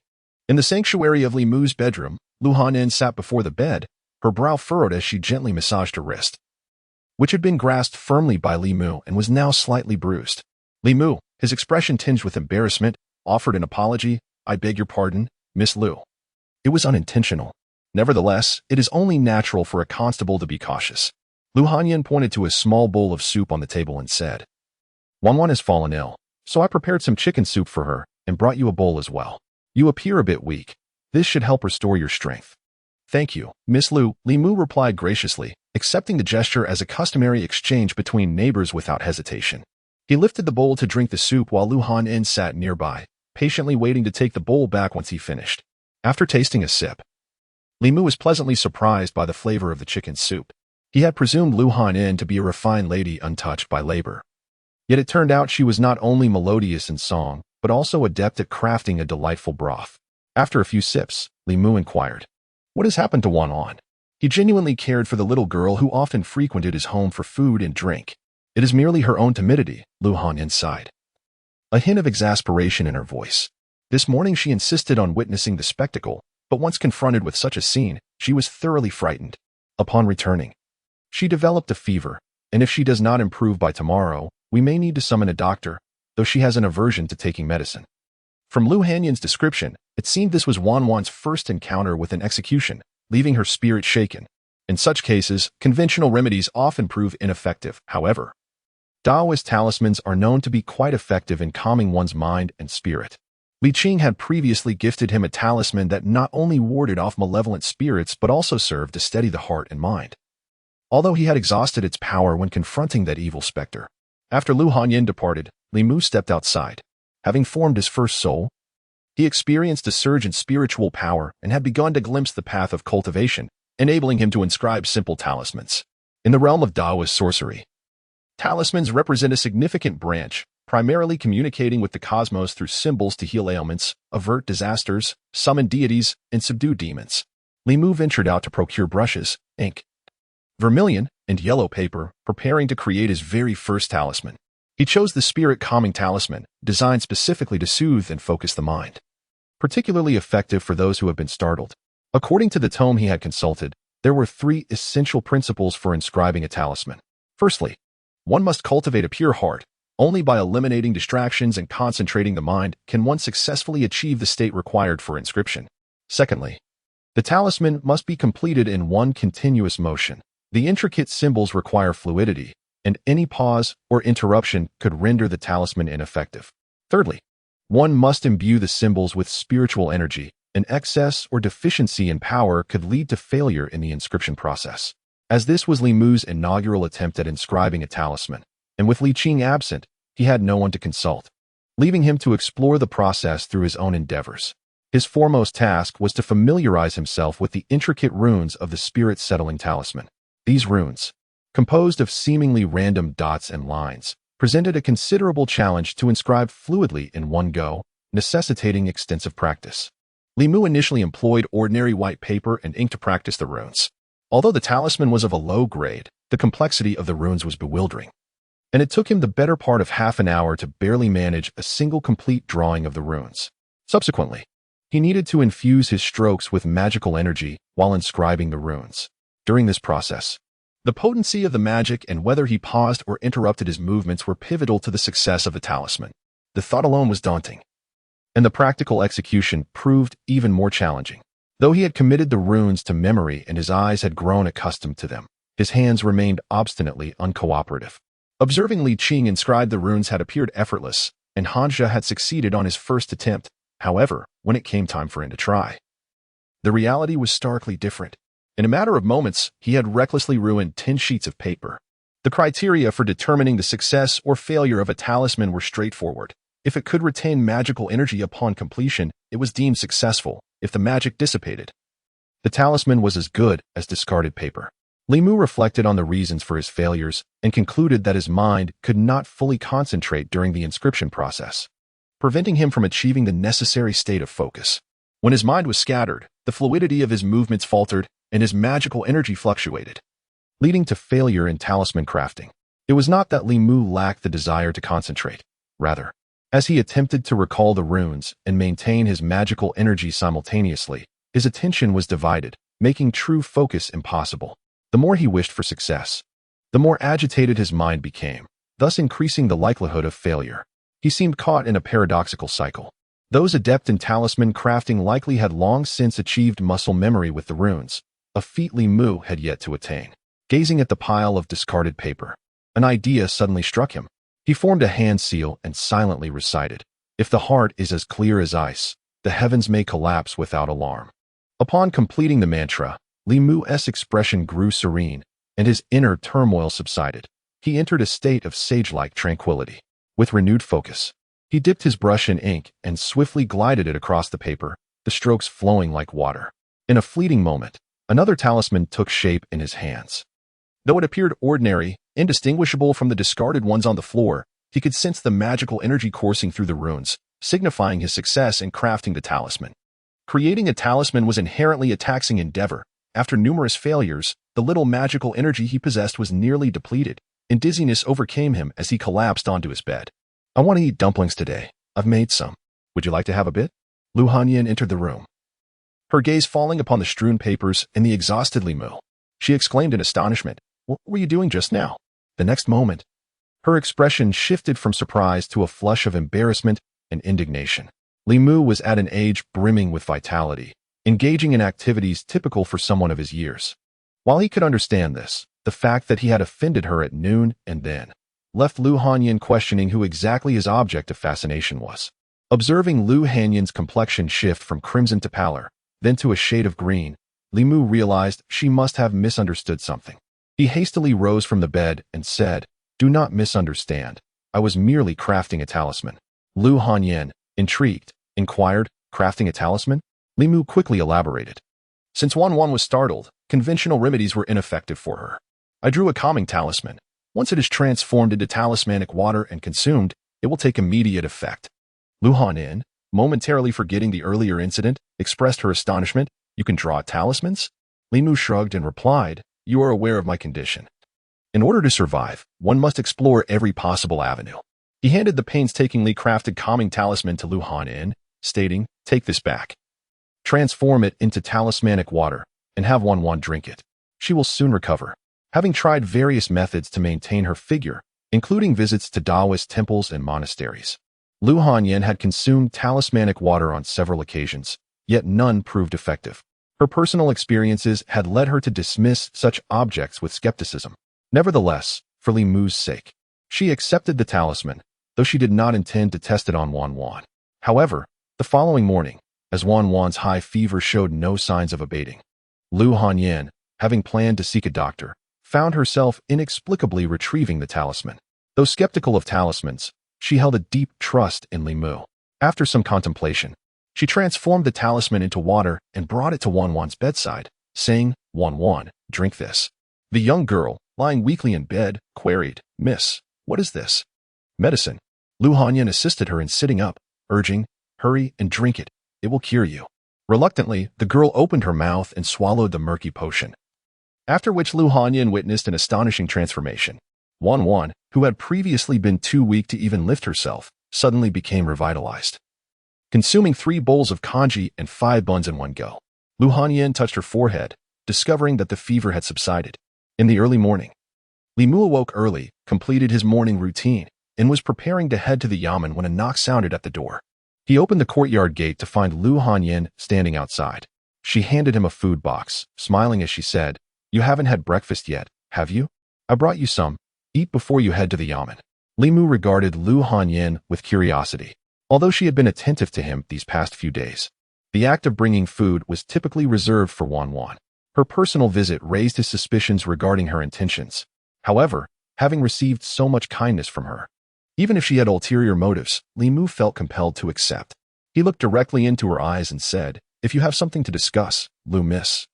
In the sanctuary of Li Mu's bedroom, Lu Hanyan sat before the bed, her brow furrowed as she gently massaged her wrist, which had been grasped firmly by Li Mu and was now slightly bruised. Li Mu, his expression tinged with embarrassment, offered an apology. "I beg your pardon, Miss Lu. It was unintentional. Nevertheless, it is only natural for a constable to be cautious." Lu Hanyan pointed to a small bowl of soup on the table and said, "Wanwan has fallen ill, so I prepared some chicken soup for her and brought you a bowl as well. You appear a bit weak. This should help restore your strength." "Thank you, Miss Lu," Li Mu replied graciously, accepting the gesture as a customary exchange between neighbors without hesitation. He lifted the bowl to drink the soup while Lu Hanyan sat nearby, patiently waiting to take the bowl back once he finished. After tasting a sip, Li Mu was pleasantly surprised by the flavor of the chicken soup. He had presumed Lu Hanyan to be a refined lady untouched by labor. Yet it turned out she was not only melodious in song, but also adept at crafting a delightful broth. After a few sips, Li Mu inquired, "What has happened to Wanwan?" He genuinely cared for the little girl who often frequented his home for food and drink. "It is merely her own timidity," Lu Hanyan sighed, a hint of exasperation in her voice. "This morning she insisted on witnessing the spectacle, but once confronted with such a scene, she was thoroughly frightened. Upon returning, she developed a fever, and if she does not improve by tomorrow, we may need to summon a doctor, though she has an aversion to taking medicine." From Lu Hanyan's description, it seemed this was Wanwan's first encounter with an execution, leaving her spirit shaken. In such cases, conventional remedies often prove ineffective. However, Taoist talismans are known to be quite effective in calming one's mind and spirit. Li Qing had previously gifted him a talisman that not only warded off malevolent spirits but also served to steady the heart and mind, although he had exhausted its power when confronting that evil specter. After Lu Hanyan departed, Li Mu stepped outside. Having formed his first soul, he experienced a surge in spiritual power and had begun to glimpse the path of cultivation, enabling him to inscribe simple talismans. In the realm of Taoist sorcery, talismans represent a significant branch, primarily communicating with the cosmos through symbols to heal ailments, avert disasters, summon deities, and subdue demons. Li Mu ventured out to procure brushes, ink, vermilion, and yellow paper, preparing to create his very first talisman. He chose the spirit-calming talisman, designed specifically to soothe and focus the mind, particularly effective for those who have been startled. According to the tome he had consulted, there were 3 essential principles for inscribing a talisman. Firstly, one must cultivate a pure heart. Only by eliminating distractions and concentrating the mind can one successfully achieve the state required for inscription. Secondly, the talisman must be completed in one continuous motion. The intricate symbols require fluidity, and any pause or interruption could render the talisman ineffective. Thirdly, one must imbue the symbols with spiritual energy. An excess or deficiency in power could lead to failure in the inscription process. As this was Li Mu's inaugural attempt at inscribing a talisman, and with Li Qing absent, he had no one to consult, leaving him to explore the process through his own endeavors. His foremost task was to familiarize himself with the intricate runes of the spirit-settling talisman. These runes, composed of seemingly random dots and lines, presented a considerable challenge to inscribe fluidly in one go, necessitating extensive practice. Li Mu initially employed ordinary white paper and ink to practice the runes. Although the talisman was of a low grade, the complexity of the runes was bewildering, and it took him the better part of half an hour to barely manage a single complete drawing of the runes. Subsequently, he needed to infuse his strokes with magical energy while inscribing the runes. During this process, the potency of the magic and whether he paused or interrupted his movements were pivotal to the success of the talisman. The thought alone was daunting, and the practical execution proved even more challenging. Though he had committed the runes to memory and his eyes had grown accustomed to them, his hands remained obstinately uncooperative. Observing Li Qing inscribe the runes had appeared effortless, and Hanja had succeeded on his first attempt. However, when it came time for him to try, the reality was starkly different. In a matter of moments, he had recklessly ruined 10 sheets of paper. The criteria for determining the success or failure of a talisman were straightforward. If it could retain magical energy upon completion, it was deemed successful. If the magic dissipated, the talisman was as good as discarded paper. Li Mu reflected on the reasons for his failures and concluded that his mind could not fully concentrate during the inscription process, preventing him from achieving the necessary state of focus. When his mind was scattered, the fluidity of his movements faltered and his magical energy fluctuated, leading to failure in talisman crafting. It was not that Li Mu lacked the desire to concentrate. Rather, as he attempted to recall the runes and maintain his magical energy simultaneously, his attention was divided, making true focus impossible. The more he wished for success, the more agitated his mind became, thus increasing the likelihood of failure. He seemed caught in a paradoxical cycle. Those adept in talisman crafting likely had long since achieved muscle memory with the runes, a feat Li Mu had yet to attain. Gazing at the pile of discarded paper, an idea suddenly struck him. He formed a hand seal and silently recited, "If the heart is as clear as ice, the heavens may collapse without alarm." Upon completing the mantra, Li Mu's expression grew serene, and his inner turmoil subsided. He entered a state of sage-like tranquility. With renewed focus, he dipped his brush in ink and swiftly glided it across the paper, the strokes flowing like water. In a fleeting moment, another talisman took shape in his hands. Though it appeared ordinary, indistinguishable from the discarded ones on the floor, he could sense the magical energy coursing through the runes, signifying his success in crafting the talisman. Creating a talisman was inherently a taxing endeavor. After numerous failures, the little magical energy he possessed was nearly depleted, and dizziness overcame him as he collapsed onto his bed. "I want to eat dumplings today. I've made some. Would you like to have a bit?" Lu Hanyin entered the room, her gaze falling upon the strewn papers and the exhausted Li Mu. She exclaimed in astonishment, "What were you doing just now?" The next moment, her expression shifted from surprise to a flush of embarrassment and indignation. Li Mu was at an age brimming with vitality, engaging in activities typical for someone of his years. While he could understand this, the fact that he had offended her at noon and then left Lu Hanyin questioning who exactly his object of fascination was. Observing Lu Hanyin's complexion shift from crimson to pallor, then to a shade of green, Li Mu realized she must have misunderstood something. He hastily rose from the bed and said, "Do not misunderstand. I was merely crafting a talisman." Lu Hanyin, intrigued, inquired, "Crafting a talisman?" Li Mu quickly elaborated. Since Wan was startled, conventional remedies were ineffective for her. "I drew a calming talisman. Once it is transformed into talismanic water and consumed, it will take immediate effect." Lu Hanyin, momentarily forgetting the earlier incident, expressed her astonishment. "You can draw talismans?" Li Mu shrugged and replied, "You are aware of my condition. In order to survive, one must explore every possible avenue." He handed the painstakingly crafted calming talisman to Lu Hanyin, stating, "Take this back. Transform it into talismanic water, and have Wan drink it. She will soon recover." Having tried various methods to maintain her figure, including visits to Taoist temples and monasteries, Lu Hanyin had consumed talismanic water on several occasions, yet none proved effective. Her personal experiences had led her to dismiss such objects with skepticism. Nevertheless, for Li Mu's sake, she accepted the talisman, though she did not intend to test it on Wan Wan. However, the following morning, as Wan Wan's high fever showed no signs of abating, Lu Hanyan, having planned to seek a doctor, found herself inexplicably retrieving the talisman. Though skeptical of talismans, she held a deep trust in Li Mu. After some contemplation, she transformed the talisman into water and brought it to Wan Wan's bedside, saying, "Wan Wan, drink this." The young girl, lying weakly in bed, queried, "Miss, what is this?" "Medicine." Lu Hanyan assisted her in sitting up, urging, "Hurry and drink it. It will cure you." Reluctantly, the girl opened her mouth and swallowed the murky potion. After which Lu Hanyan witnessed an astonishing transformation. Wan Wan, who had previously been too weak to even lift herself, suddenly became revitalized. Consuming 3 bowls of congee and 5 buns in one go, Lu Hanyan touched her forehead, discovering that the fever had subsided. In the early morning, Li Mu awoke early, completed his morning routine, and was preparing to head to the yamen when a knock sounded at the door. He opened the courtyard gate to find Lu Hanyan standing outside. She handed him a food box, smiling as she said, "You haven't had breakfast yet, have you? I brought you some. Eat before you head to the yamen." Li Mu regarded Lu Hanyan with curiosity. Although she had been attentive to him these past few days, the act of bringing food was typically reserved for Wan Wan. Her personal visit raised his suspicions regarding her intentions. However, having received so much kindness from her, even if she had ulterior motives, Li Mu felt compelled to accept. He looked directly into her eyes and said, "If you have something to discuss, Lu Miss,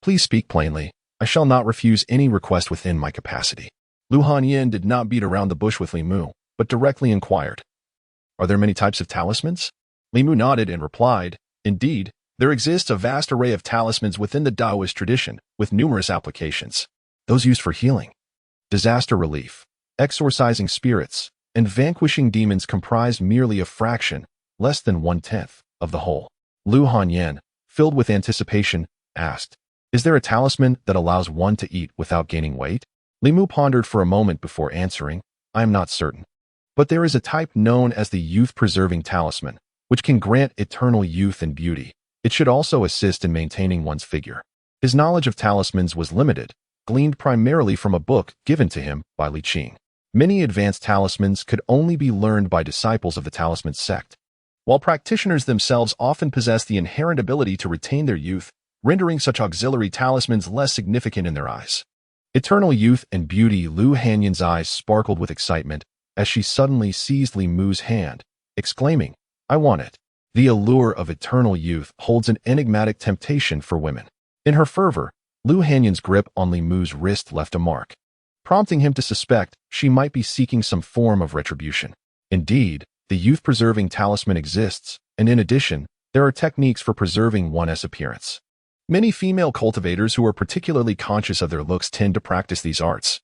please speak plainly. I shall not refuse any request within my capacity." Lu Hanyan did not beat around the bush with Li Mu, but directly inquired, "Are there many types of talismans?" Li Mu nodded and replied, "Indeed, there exists a vast array of talismans within the Taoist tradition, with numerous applications. Those used for healing, disaster relief, exorcising spirits, and vanquishing demons comprise merely a fraction, less than 1/10, of the whole." Lu Hanyan, filled with anticipation, asked, "Is there a talisman that allows one to eat without gaining weight?" Li Mu pondered for a moment before answering, "I am not certain. But there is a type known as the youth-preserving talisman, which can grant eternal youth and beauty. It should also assist in maintaining one's figure." His knowledge of talismans was limited, gleaned primarily from a book given to him by Li Qing. Many advanced talismans could only be learned by disciples of the talisman sect, while practitioners themselves often possess the inherent ability to retain their youth, rendering such auxiliary talismans less significant in their eyes. Eternal youth and beauty. Lu Hanyan's eyes sparkled with excitement as she suddenly seized Li Mu's hand, exclaiming, "I want it." The allure of eternal youth holds an enigmatic temptation for women. In her fervor, Lu Hanyan's grip on Li Mu's wrist left a mark, prompting him to suspect she might be seeking some form of retribution. Indeed, the youth-preserving talisman exists, and in addition, there are techniques for preserving one's appearance. Many female cultivators who are particularly conscious of their looks tend to practice these arts,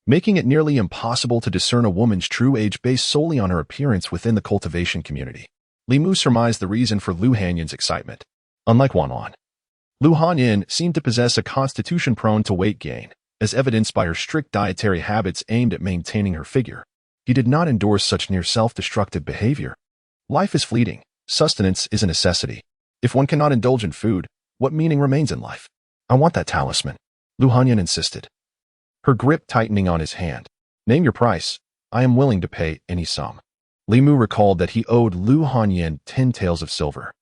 making it nearly impossible to discern a woman's true age based solely on her appearance within the cultivation community. Li Mu surmised the reason for Lu Hanyan's excitement. Unlike Wan Wan, Lu Hanyan seemed to possess a constitution prone to weight gain, as evidenced by her strict dietary habits aimed at maintaining her figure. He did not endorse such near self-destructive behavior. Life is fleeting. Sustenance is a necessity. If one cannot indulge in food, what meaning remains in life? "I want that talisman," Lu Hanyan insisted, her grip tightening on his hand. "Name your price. I am willing to pay any sum." Li Mu recalled that he owed Lu Hanyan 10 taels of silver.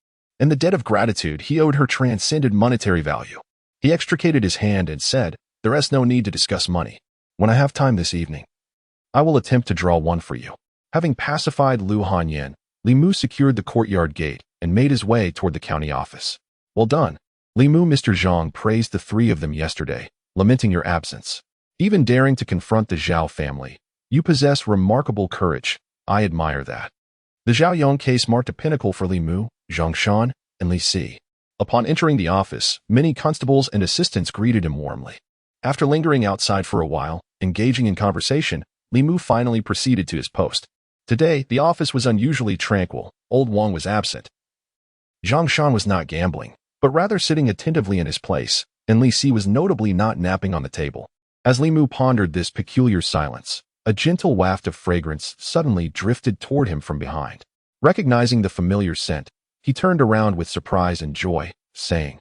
In the debt of gratitude, he owed her transcended monetary value. He extricated his hand and said, "There is no need to discuss money. When I have time this evening, I will attempt to draw one for you." Having pacified Lu Hanyan, Li Mu secured the courtyard gate and made his way toward the county office. "Well done, Li Mu." Mr. Zhang praised the 3 of them yesterday, lamenting your absence. Even daring to confront the Zhou family, you possess remarkable courage. I admire that. The Zhao Yong case marked a pinnacle for Li Mu, Zhang Shan, and Li Si. Upon entering the office, many constables and assistants greeted him warmly. After lingering outside for a while, engaging in conversation, Li Mu finally proceeded to his post. Today, the office was unusually tranquil. Old Wang was absent. Zhang Shan was not gambling, but rather sitting attentively in his place, and Li Si was notably not napping on the table. As Li Mu pondered this peculiar silence, a gentle waft of fragrance suddenly drifted toward him from behind. Recognizing the familiar scent, He turned around with surprise and joy, saying,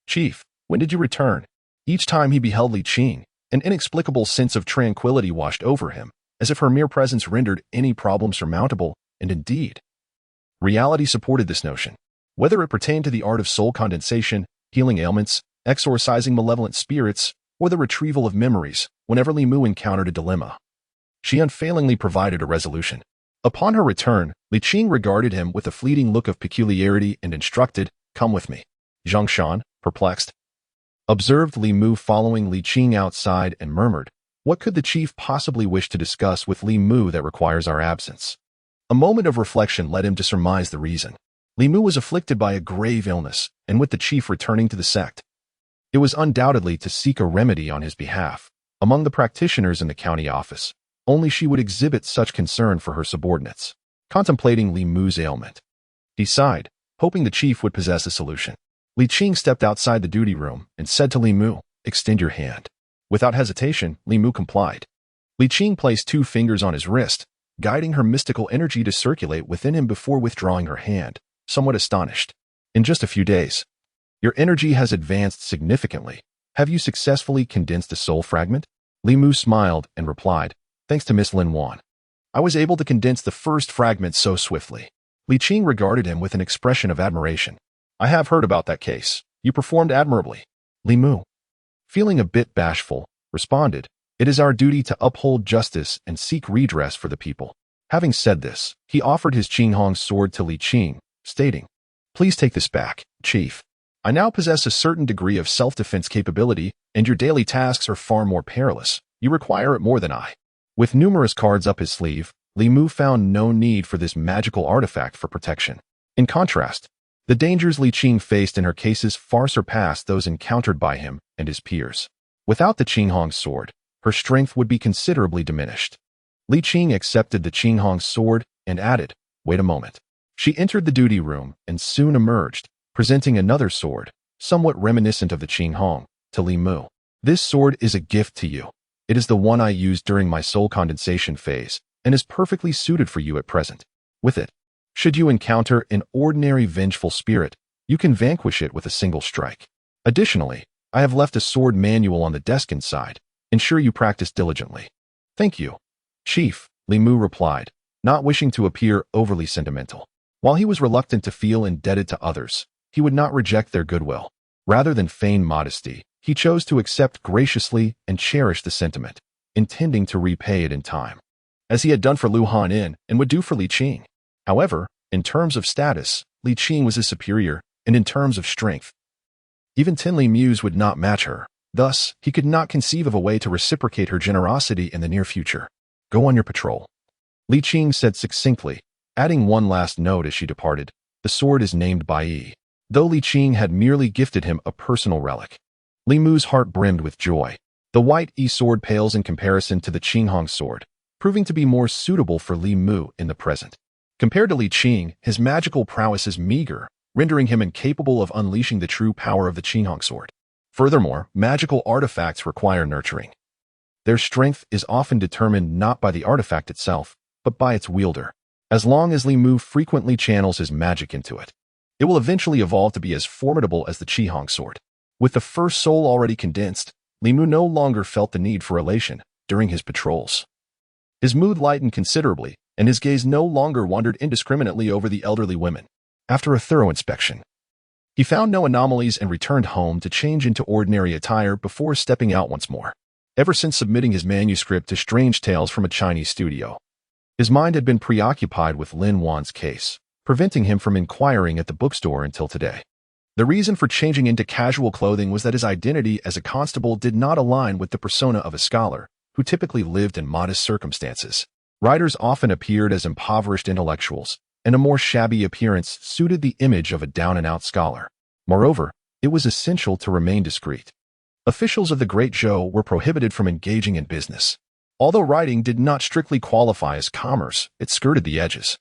"Chief, when did you return?" Each time he beheld Li Qing, an inexplicable sense of tranquility washed over him, as if her mere presence rendered any problem surmountable, and indeed, reality supported this notion. Whether it pertained to the art of soul condensation, healing ailments, exorcising malevolent spirits, or the retrieval of memories, whenever Li Mu encountered a dilemma, she unfailingly provided a resolution. Upon her return, Li Qing regarded him with a fleeting look of peculiarity and instructed, "Come with me." Zhang Shan, perplexed, observed Li Mu following Li Qing outside and murmured, "What could the chief possibly wish to discuss with Li Mu that requires our absence?" A moment of reflection led him to surmise the reason. Li Mu was afflicted by a grave illness, and with the chief returning to the sect, it was undoubtedly to seek a remedy on his behalf. Among the practitioners in the county office, only she would exhibit such concern for her subordinates. Contemplating Li Mu's ailment, he sighed, hoping the chief would possess a solution. Li Qing stepped outside the duty room and said to Li Mu, "Extend your hand." Without hesitation, Li Mu complied. Li Qing placed 2 fingers on his wrist, guiding her mystical energy to circulate within him before withdrawing her hand, somewhat astonished. "In just a few days, your energy has advanced significantly. Have you successfully condensed a soul fragment?" Li Mu smiled and replied, "Thanks to Miss Lin Wan, I was able to condense the first fragment so swiftly." Li Qing regarded him with an expression of admiration. "I have heard about that case. You performed admirably." Li Mu, feeling a bit bashful, responded, "It is our duty to uphold justice and seek redress for the people." Having said this, he offered his Qinghong sword to Li Qing, stating, "Please take this back, Chief. I now possess a certain degree of self-defense capability, and your daily tasks are far more perilous. You require it more than I." With numerous cards up his sleeve, Li Mu found no need for this magical artifact for protection. In contrast, the dangers Li Qing faced in her cases far surpassed those encountered by him and his peers. Without the Qinghong sword, her strength would be considerably diminished. Li Qing accepted the Qinghong sword and added, "Wait a moment." She entered the duty room and soon emerged, presenting another sword, somewhat reminiscent of the Qinghong, to Li Mu. "This sword is a gift to you. It is the one I used during my soul condensation phase, and is perfectly suited for you at present. With it, should you encounter an ordinary vengeful spirit, you can vanquish it with a single strike. Additionally, I have left a sword manual on the desk inside. Ensure you practice diligently." "Thank you, Chief," Li Mu replied, not wishing to appear overly sentimental. While he was reluctant to feel indebted to others, he would not reject their goodwill. Rather than feign modesty, he chose to accept graciously and cherish the sentiment, intending to repay it in time, as he had done for Lu Han In and would do for Li Qing. However, in terms of status, Li Qing was his superior, and in terms of strength, even Tinli Muse would not match her. Thus, he could not conceive of a way to reciprocate her generosity in the near future. "Go on your patrol," Li Qing said succinctly, adding one last note as she departed. "The sword is named Bai." Though Li Qing had merely gifted him a personal relic, Li Mu's heart brimmed with joy. The white sword pales in comparison to the Qinghong sword, proving to be more suitable for Li Mu in the present. Compared to Li Qing, his magical prowess is meager, rendering him incapable of unleashing the true power of the Qinghong sword. Furthermore, magical artifacts require nurturing. Their strength is often determined not by the artifact itself, but by its wielder. As long as Li Mu frequently channels his magic into it, it will eventually evolve to be as formidable as the Qinghong sword. With the first soul already condensed, Li Mu no longer felt the need for elation during his patrols. His mood lightened considerably, and his gaze no longer wandered indiscriminately over the elderly women. After a thorough inspection, he found no anomalies and returned home to change into ordinary attire before stepping out once more. Ever since submitting his manuscript to Strange Tales from a Chinese studio, his mind had been preoccupied with Lin Wan's case, preventing him from inquiring at the bookstore until today. The reason for changing into casual clothing was that his identity as a constable did not align with the persona of a scholar, who typically lived in modest circumstances. Writers often appeared as impoverished intellectuals, and a more shabby appearance suited the image of a down-and-out scholar. Moreover, it was essential to remain discreet. Officials of the Great Zhou were prohibited from engaging in business. Although writing did not strictly qualify as commerce, it skirted the edges.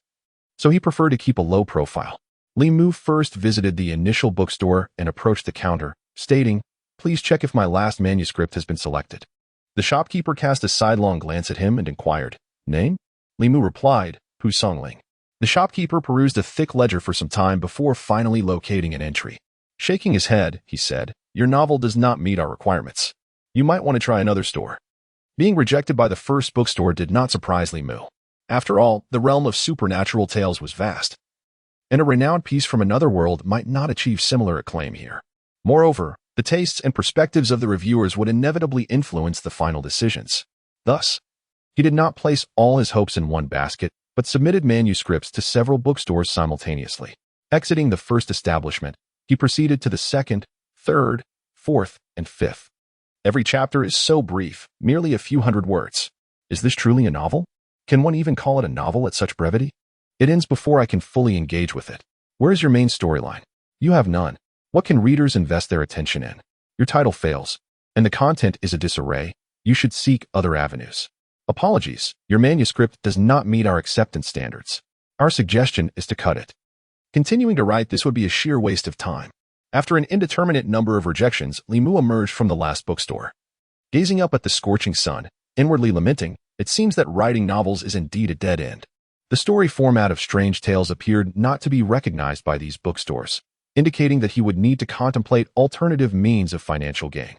So he preferred to keep a low profile. Li Mu first visited the initial bookstore and approached the counter, stating, "Please check if my last manuscript has been selected." The shopkeeper cast a sidelong glance at him and inquired, "Name?" Li Mu replied, "Pu Songling." The shopkeeper perused a thick ledger for some time before finally locating an entry. Shaking his head, he said, "Your novel does not meet our requirements. You might want to try another store." Being rejected by the first bookstore did not surprise Li Mu. After all, the realm of supernatural tales was vast, and a renowned piece from another world might not achieve similar acclaim here. Moreover, the tastes and perspectives of the reviewers would inevitably influence the final decisions. Thus, he did not place all his hopes in one basket, but submitted manuscripts to several bookstores simultaneously. Exiting the first establishment, he proceeded to the second, third, fourth, and fifth. Every chapter is so brief, merely a few hundred words. Is this truly a novel? Can one even call it a novel at such brevity? It ends before I can fully engage with it. Where is your main storyline? You have none. What can readers invest their attention in? Your title fails, and the content is a disarray. You should seek other avenues. Apologies, your manuscript does not meet our acceptance standards. Our suggestion is to cut it. Continuing to write this would be a sheer waste of time. After an indeterminate number of rejections, Li Mu emerged from the last bookstore. Gazing up at the scorching sun, inwardly lamenting, it seems that writing novels is indeed a dead end. The story format of strange tales appeared not to be recognized by these bookstores, indicating that he would need to contemplate alternative means of financial gain.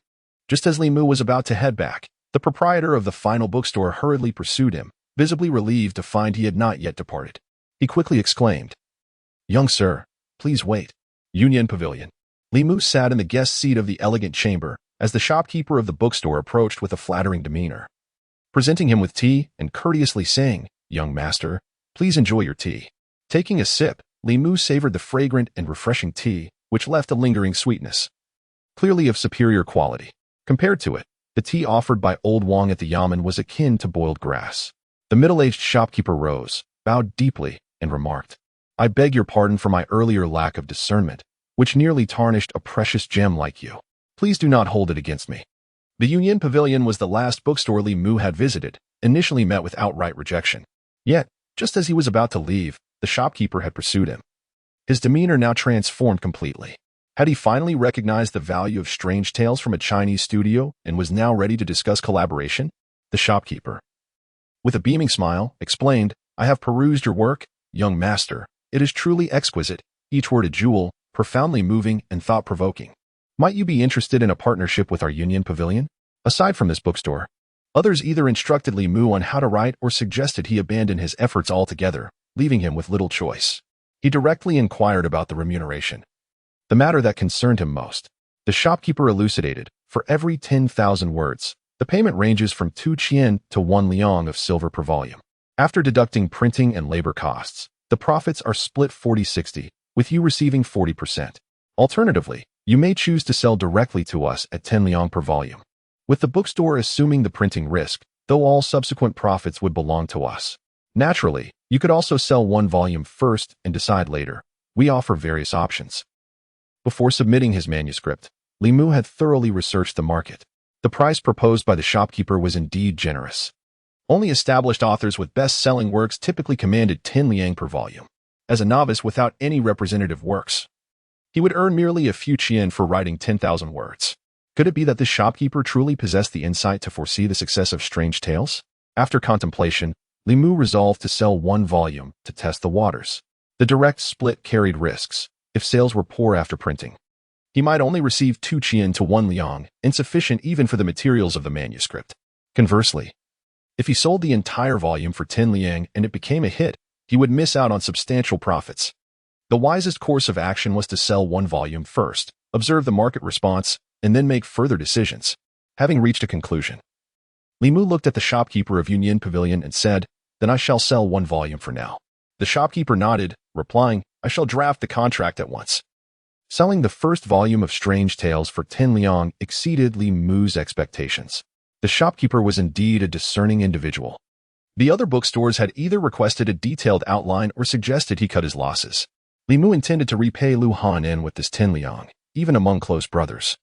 Just as Li Mu was about to head back, the proprietor of the final bookstore hurriedly pursued him, visibly relieved to find he had not yet departed. He quickly exclaimed, "Young sir, please wait." Union Pavilion. Li Mu sat in the guest seat of the elegant chamber as the shopkeeper of the bookstore approached with a flattering demeanor, presenting him with tea and courteously saying, "Young master, please enjoy your tea." Taking a sip, Li Mu savored the fragrant and refreshing tea, which left a lingering sweetness, clearly of superior quality. Compared to it, the tea offered by old Wang at the yamen was akin to boiled grass. The middle-aged shopkeeper rose, bowed deeply, and remarked, "I beg your pardon for my earlier lack of discernment, which nearly tarnished a precious gem like you. Please do not hold it against me." The Union Pavilion was the last bookstore Li Mu had visited, initially met with outright rejection. Yet, just as he was about to leave, the shopkeeper had pursued him. His demeanor now transformed completely. Had he finally recognized the value of strange tales from a Chinese studio and was now ready to discuss collaboration? The shopkeeper, with a beaming smile, explained, "I have perused your work, young master. It is truly exquisite, each word a jewel, profoundly moving and thought-provoking. Might you be interested in a partnership with our Union Pavilion?" Aside from this bookstore, others either instructed Li Mu on how to write or suggested he abandon his efforts altogether, leaving him with little choice. He directly inquired about the remuneration, the matter that concerned him most. The shopkeeper elucidated, for every 10,000 words, the payment ranges from 2 qian to 1 liang of silver per volume. After deducting printing and labor costs, the profits are split 40-60, with you receiving 40%. Alternatively, you may choose to sell directly to us at 10 liang per volume, with the bookstore assuming the printing risk, though all subsequent profits would belong to us. Naturally, you could also sell one volume first and decide later. We offer various options. Before submitting his manuscript, Li Mu had thoroughly researched the market. The price proposed by the shopkeeper was indeed generous. Only established authors with best-selling works typically commanded 10 liang per volume. As a novice without any representative works, he would earn merely a few qian for writing 10,000 words. Could it be that this shopkeeper truly possessed the insight to foresee the success of strange tales? After contemplation, Li Mu resolved to sell one volume to test the waters. The direct split carried risks. If sales were poor after printing, he might only receive 2 qian to 1 liang, insufficient even for the materials of the manuscript. Conversely, if he sold the entire volume for 10 liang and it became a hit, he would miss out on substantial profits. The wisest course of action was to sell one volume first, observe the market response, and then make further decisions. Having reached a conclusion, Li Mu looked at the shopkeeper of Union Pavilion and said, "Then I shall sell one volume for now." The shopkeeper nodded, replying, "I shall draft the contract at once." Selling the first volume of Strange Tales for 10 liang exceeded Li Mu's expectations. The shopkeeper was indeed a discerning individual. The other bookstores had either requested a detailed outline or suggested he cut his losses. Li Mu intended to repay Lu Han with this 10 liang, even among close brothers.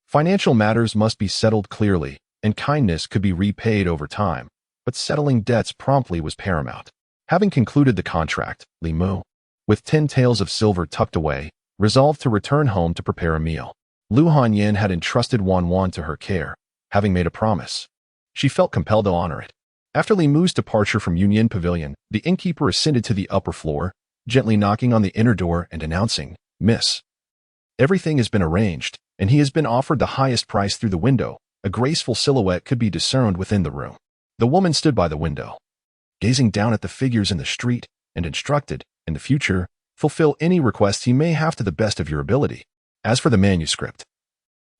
Financial matters must be settled clearly, and kindness could be repaid over time, but settling debts promptly was paramount. Having concluded the contract, Li Mu, with 10 taels of silver tucked away, resolved to return home to prepare a meal. Lu Hanyan had entrusted Wan Wan to her care, having made a promise. She felt compelled to honor it. After Li Mu's departure from Union Pavilion, the innkeeper ascended to the upper floor, gently knocking on the inner door and announcing, "Miss, everything has been arranged, and he has been offered the highest price through the window." A graceful silhouette could be discerned within the room. The woman stood by the window, gazing down at the figures in the street, and instructed, "In the future, fulfill any request he may have to the best of your ability. As for the manuscript,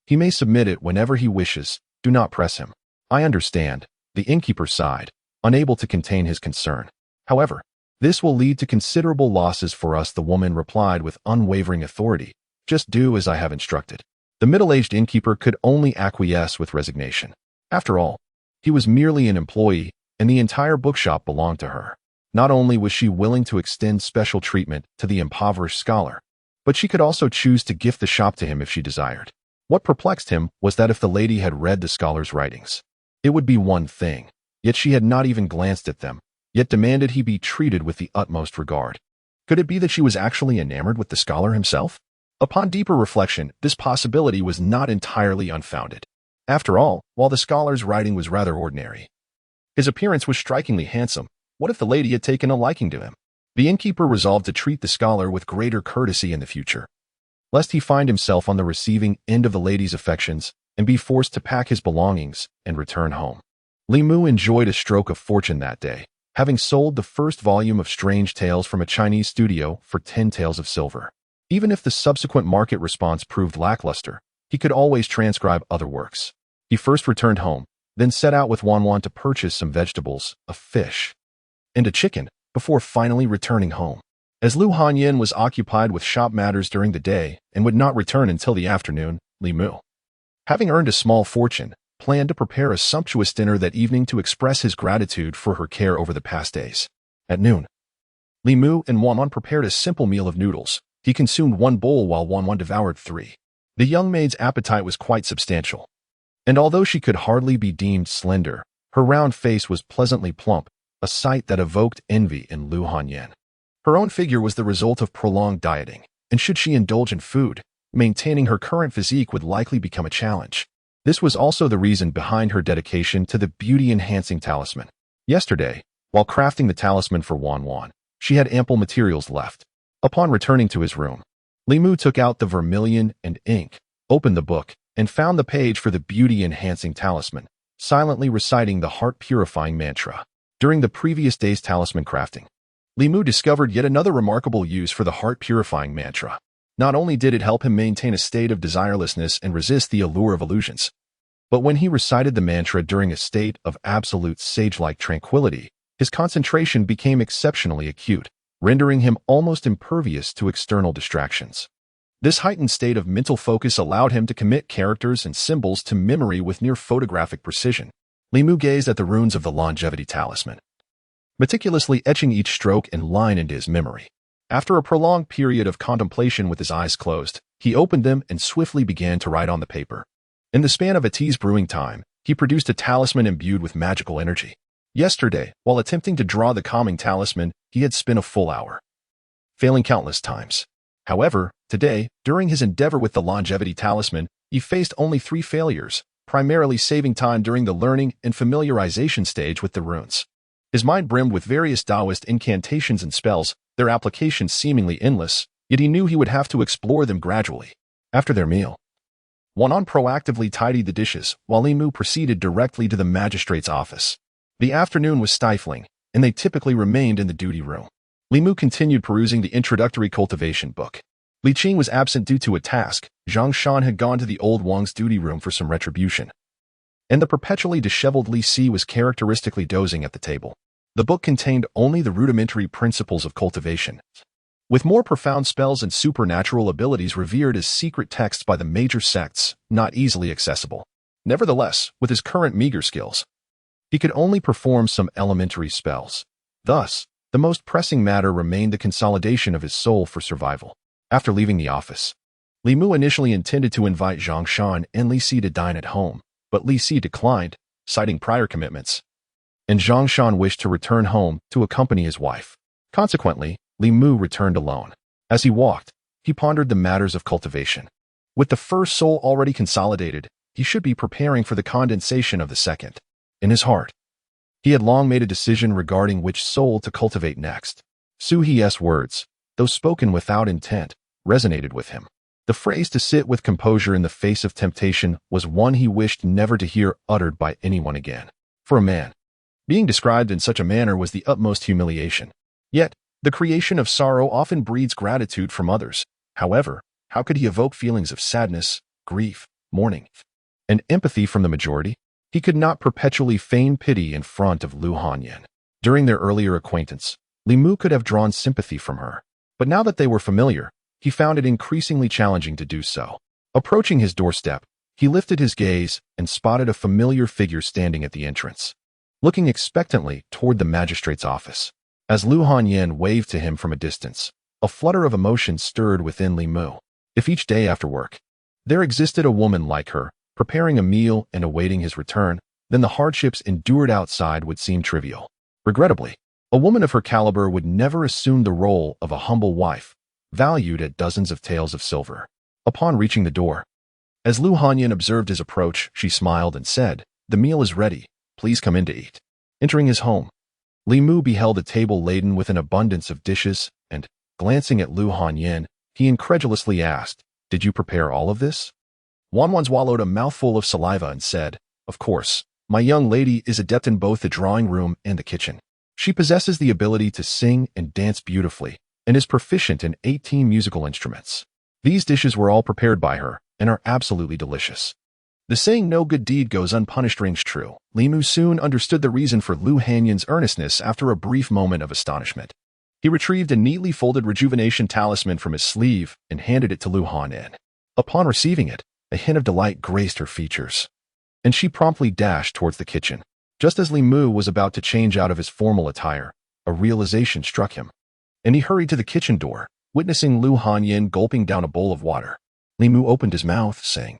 he may submit it whenever he wishes. Do not press him." "I understand," the innkeeper sighed, unable to contain his concern. "However, this will lead to considerable losses for us," the woman replied with unwavering authority. "Just do as I have instructed." The middle-aged innkeeper could only acquiesce with resignation. After all, he was merely an employee, and the entire bookshop belonged to her. Not only was she willing to extend special treatment to the impoverished scholar, but she could also choose to gift the shop to him if she desired. What perplexed him was that if the lady had read the scholar's writings, it would be one thing, yet she had not even glanced at them, yet demanded he be treated with the utmost regard. Could it be that she was actually enamored with the scholar himself? Upon deeper reflection, this possibility was not entirely unfounded. After all, while the scholar's writing was rather ordinary, his appearance was strikingly handsome. What if the lady had taken a liking to him? The innkeeper resolved to treat the scholar with greater courtesy in the future, lest he find himself on the receiving end of the lady's affections and be forced to pack his belongings and return home. Li Mu enjoyed a stroke of fortune that day, having sold the first volume of Strange Tales from a Chinese studio for 10 taels of silver. Even if the subsequent market response proved lackluster, he could always transcribe other works. He first returned home, then set out with Wan Wan to purchase some vegetables, a fish, and a chicken, before finally returning home. As Lu Hanyin was occupied with shop matters during the day and would not return until the afternoon, Li Mu, having earned a small fortune, planned to prepare a sumptuous dinner that evening to express his gratitude for her care over the past days. At noon, Li Mu and Wan Wan prepared a simple meal of noodles. He consumed 1 bowl while Wan Wan devoured 3. The young maid's appetite was quite substantial, and although she could hardly be deemed slender, her round face was pleasantly plump, a sight that evoked envy in Lu Hanyin. Her own figure was the result of prolonged dieting, and should she indulge in food, maintaining her current physique would likely become a challenge. This was also the reason behind her dedication to the beauty-enhancing talisman. Yesterday, while crafting the talisman for Wan Wan, she had ample materials left. Upon returning to his room, Li Mu took out the vermilion and ink, opened the book, and found the page for the beauty-enhancing talisman, silently reciting the heart-purifying mantra. During the previous day's talisman crafting, Li Mu discovered yet another remarkable use for the heart-purifying mantra. Not only did it help him maintain a state of desirelessness and resist the allure of illusions, but when he recited the mantra during a state of absolute sage-like tranquility, his concentration became exceptionally acute, rendering him almost impervious to external distractions. This heightened state of mental focus allowed him to commit characters and symbols to memory with near photographic precision. Li Mu gazed at the runes of the longevity talisman, meticulously etching each stroke and line into his memory. After a prolonged period of contemplation with his eyes closed, he opened them and swiftly began to write on the paper. In the span of a tea's brewing time, he produced a talisman imbued with magical energy. Yesterday, while attempting to draw the calming talisman, he had spent a full hour, failing countless times. However, today, during his endeavor with the longevity talisman, he faced only 3 failures, primarily saving time during the learning and familiarization stage with the runes. His mind brimmed with various Taoist incantations and spells, their applications seemingly endless, yet he knew he would have to explore them gradually. After their meal, Wan Wan proactively tidied the dishes, while Li Mu proceeded directly to the magistrate's office. The afternoon was stifling, and they typically remained in the duty room. Li Mu continued perusing the introductory cultivation book. Li Qing was absent due to a task. Zhang Shan had gone to the old Wang's duty room for some retribution, and the perpetually disheveled Li Si was characteristically dozing at the table. The book contained only the rudimentary principles of cultivation, with more profound spells and supernatural abilities revered as secret texts by the major sects, not easily accessible. Nevertheless, with his current meager skills, he could only perform some elementary spells. Thus, the most pressing matter remained the consolidation of his soul for survival. After leaving the office, Li Mu initially intended to invite Zhang Shan and Li Si to dine at home, but Li Si declined, citing prior commitments, and Zhang Shan wished to return home to accompany his wife. Consequently, Li Mu returned alone. As he walked, he pondered the matters of cultivation. With the first soul already consolidated, he should be preparing for the condensation of the second. In his heart, He had long made a decision regarding which soul to cultivate next. Su He's words, though spoken without intent, resonated with him. The phrase to sit with composure in the face of temptation was one he wished never to hear uttered by anyone again. For a man, being described in such a manner was the utmost humiliation. Yet, the creation of sorrow often breeds gratitude from others. However, how could he evoke feelings of sadness, grief, mourning, and empathy from the majority? He could not perpetually feign pity in front of Lu Hanyan. During their earlier acquaintance, Li Mu could have drawn sympathy from her. But now that they were familiar, he found it increasingly challenging to do so. Approaching his doorstep, he lifted his gaze and spotted a familiar figure standing at the entrance, looking expectantly toward the magistrate's office. As Lu Hanyan waved to him from a distance, a flutter of emotion stirred within Li Mu. If each day after work, there existed a woman like her, preparing a meal and awaiting his return, then the hardships endured outside would seem trivial. Regrettably, a woman of her caliber would never assume the role of a humble wife, valued at dozens of taels of silver. Upon reaching the door, as Lu Hanyan observed his approach, she smiled and said, "The meal is ready. Please come in to eat." Entering his home, Li Mu beheld a table laden with an abundance of dishes, and, glancing at Lu Hanyan, he incredulously asked, "Did you prepare all of this?" Wanwan swallowed a mouthful of saliva and said, "Of course, my young lady is adept in both the drawing room and the kitchen. She possesses the ability to sing and dance beautifully, and is proficient in 18 musical instruments. These dishes were all prepared by her, and are absolutely delicious." The saying "no good deed goes unpunished" rings true. Li Mu soon understood the reason for Lu Hanyan's earnestness after a brief moment of astonishment. He retrieved a neatly folded rejuvenation talisman from his sleeve and handed it to Lu Hanyan. Upon receiving it, a hint of delight graced her features, and she promptly dashed towards the kitchen. Just as Li Mu was about to change out of his formal attire, a realization struck him, and he hurried to the kitchen door, witnessing Lu Hanyan gulping down a bowl of water. Li Mu opened his mouth, saying,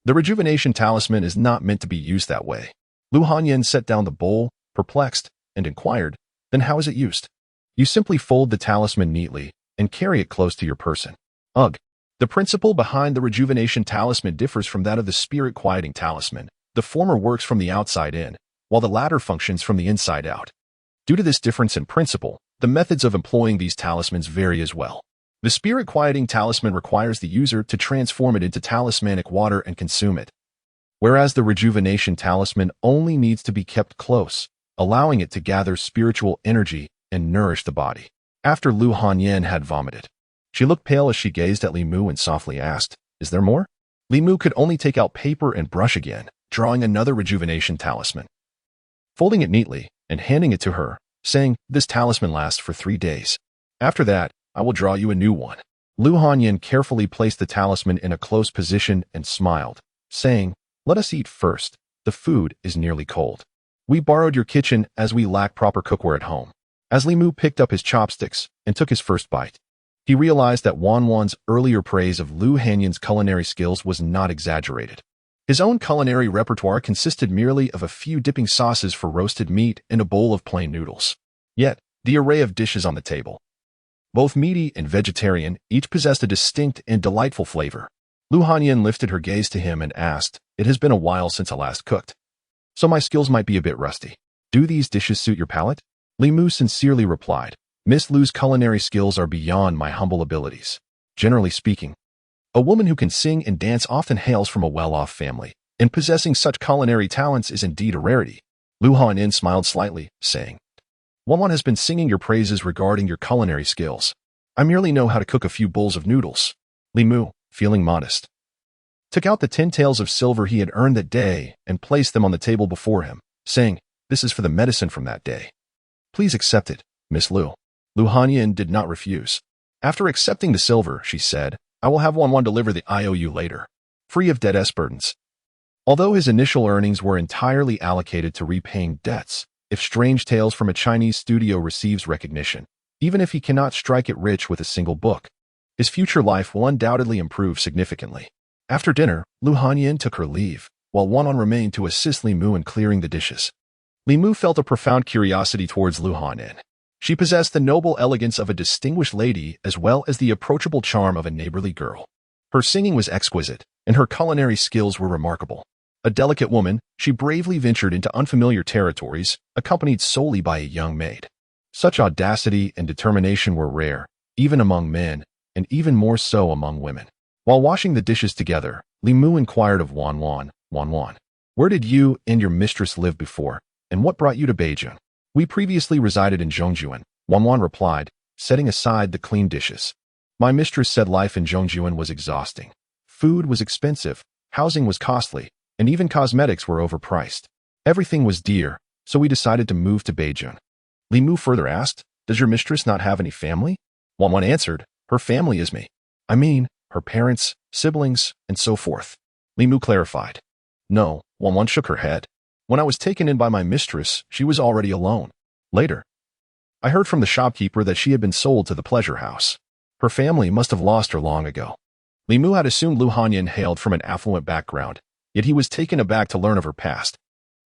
"The rejuvenation talisman is not meant to be used that way." Lu Hanyan set down the bowl, perplexed, and inquired, "Then how is it used?" "You simply fold the talisman neatly and carry it close to your person." Ugh. The principle behind the rejuvenation talisman differs from that of the spirit quieting talisman. The former works from the outside in, while the latter functions from the inside out. Due to this difference in principle, the methods of employing these talismans vary as well. The spirit quieting talisman requires the user to transform it into talismanic water and consume it, whereas the rejuvenation talisman only needs to be kept close, allowing it to gather spiritual energy and nourish the body. After Lu Hanyan had vomited, she looked pale as she gazed at Li Mu and softly asked, "Is there more?" Li Mu could only take out paper and brush again, drawing another rejuvenation talisman, folding it neatly, and handing it to her, saying, "This talisman lasts for 3 days. After that, I will draw you a new one." Lu Hanyan carefully placed the talisman in a close position and smiled, saying, "Let us eat first. The food is nearly cold. We borrowed your kitchen as we lack proper cookware at home." As Li Mu picked up his chopsticks and took his first bite, he realized that Wanwan's earlier praise of Lu Hanyan's culinary skills was not exaggerated. His own culinary repertoire consisted merely of a few dipping sauces for roasted meat and a bowl of plain noodles. Yet, the array of dishes on the table, both meaty and vegetarian, each possessed a distinct and delightful flavor. Lu Hanyan lifted her gaze to him and asked, "It has been a while since I last cooked, so my skills might be a bit rusty. Do these dishes suit your palate?" Li Mu sincerely replied, "Miss Lu's culinary skills are beyond my humble abilities. Generally speaking, a woman who can sing and dance often hails from a well-off family, and possessing such culinary talents is indeed a rarity." Lu Hanyan smiled slightly, saying, "Wanwan has been singing your praises regarding your culinary skills. I merely know how to cook a few bowls of noodles." Li Mu, feeling modest, took out the 10 taels of silver he had earned that day and placed them on the table before him, saying, "This is for the medicine from that day. Please accept it, Miss Lu." Lu Hanyan did not refuse. After accepting the silver, she said, "I will have Wanwan deliver the IOU later, free of debt burdens." Although his initial earnings were entirely allocated to repaying debts, if Strange Tales from a Chinese studio receives recognition, even if he cannot strike it rich with a single book, his future life will undoubtedly improve significantly. After dinner, Lu Hanyan took her leave, while Wanwan remained to assist Li Mu in clearing the dishes. Li Mu felt a profound curiosity towards Lu Hanyan. She possessed the noble elegance of a distinguished lady as well as the approachable charm of a neighborly girl. Her singing was exquisite, and her culinary skills were remarkable. A delicate woman, she bravely ventured into unfamiliar territories, accompanied solely by a young maid. Such audacity and determination were rare, even among men, and even more so among women. While washing the dishes together, Li Mu inquired of Wan Wan, where did you and your mistress live before, and what brought you to Beijing? We previously resided in Zhongjuan, Wan Wan replied, setting aside the clean dishes. My mistress said life in Zhongjuan was exhausting. Food was expensive, housing was costly, and even cosmetics were overpriced. Everything was dear, so we decided to move to Beijing. Li Mu further asked, does your mistress not have any family? Wan Wan answered, her family is me. I mean, her parents, siblings, and so forth. Li Mu clarified. No, Wan Wan shook her head. When I was taken in by my mistress, she was already alone. Later, I heard from the shopkeeper that she had been sold to the pleasure house. Her family must have lost her long ago. Li Mu had assumed Lu Hanyan hailed from an affluent background, yet he was taken aback to learn of her past.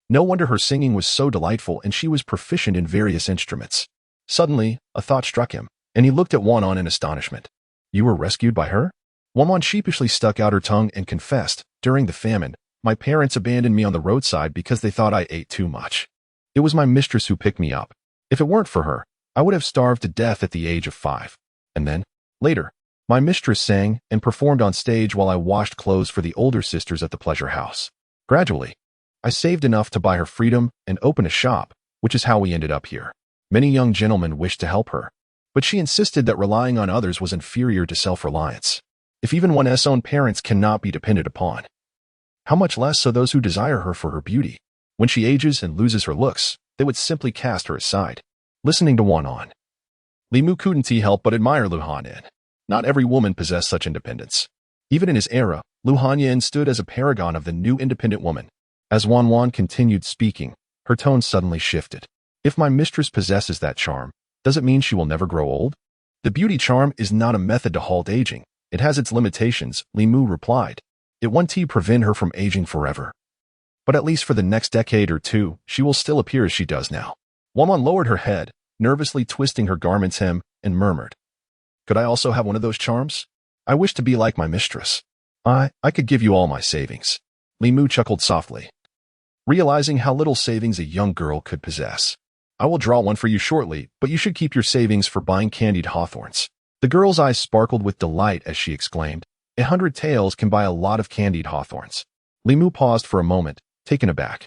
No wonder her singing was so delightful and she was proficient in various instruments. Suddenly, a thought struck him, and he looked at Wan Wan in astonishment. You were rescued by her? Wan Wan sheepishly stuck out her tongue and confessed, during the famine, my parents abandoned me on the roadside because they thought I ate too much. It was my mistress who picked me up. If it weren't for her, I would have starved to death at the age of 5. And then, later, my mistress sang and performed on stage while I washed clothes for the older sisters at the pleasure house. Gradually, I saved enough to buy her freedom and open a shop, which is how we ended up here. Many young gentlemen wished to help her, but she insisted that relying on others was inferior to self-reliance. If even one's own parents cannot be depended upon, how much less so those who desire her for her beauty? When she ages and loses her looks, they would simply cast her aside. Listening to Wan Wan, Li Mu couldn't help but admire Lu Hanyan. Not every woman possessed such independence. Even in his era, Lu Hanyan stood as a paragon of the new independent woman. As Wan Wan continued speaking, her tone suddenly shifted. If my mistress possesses that charm, does it mean she will never grow old? The beauty charm is not a method to halt aging. It has its limitations, Li Mu replied. It won't prevent her from aging forever. But at least for the next decade or two, she will still appear as she does now. Wan Wan lowered her head, nervously twisting her garment's hem, and murmured, could I also have one of those charms? I wish to be like my mistress. I could give you all my savings. Li Mu chuckled softly, realizing how little savings a young girl could possess. I will draw one for you shortly, but you should keep your savings for buying candied hawthorns. The girl's eyes sparkled with delight as she exclaimed, 100 taels can buy a lot of candied hawthorns. Li Mu paused for a moment, taken aback.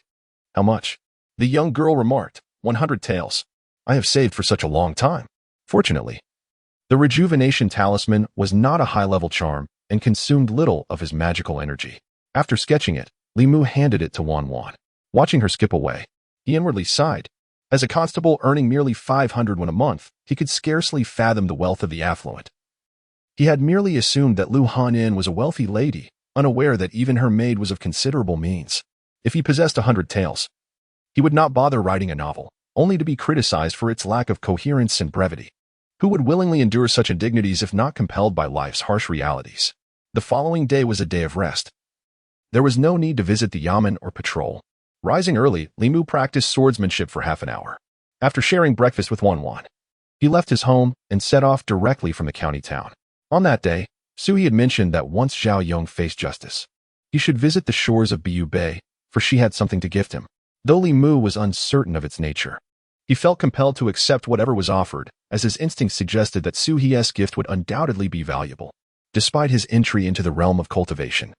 How much? The young girl remarked, 100 taels. I have saved for such a long time. Fortunately, the rejuvenation talisman was not a high-level charm and consumed little of his magical energy. After sketching it, Li Mu handed it to Wan Wan. Watching her skip away, he inwardly sighed. As a constable earning merely 500 won a month, he could scarcely fathom the wealth of the affluent. He had merely assumed that Lu Hanyan was a wealthy lady, unaware that even her maid was of considerable means. If he possessed 100 taels, he would not bother writing a novel, only to be criticized for its lack of coherence and brevity. Who would willingly endure such indignities if not compelled by life's harsh realities? The following day was a day of rest. There was no need to visit the yamen or patrol. Rising early, Li Mu practiced swordsmanship for half an hour. After sharing breakfast with Wan Wan, he left his home and set off directly from the county town. On that day, Sui had mentioned that once Zhao Yong faced justice, he should visit the shores of Biu Bay, for she had something to gift him. Though Li Mu was uncertain of its nature, he felt compelled to accept whatever was offered, as his instincts suggested that Sui's gift would undoubtedly be valuable. Despite his entry into the realm of cultivation,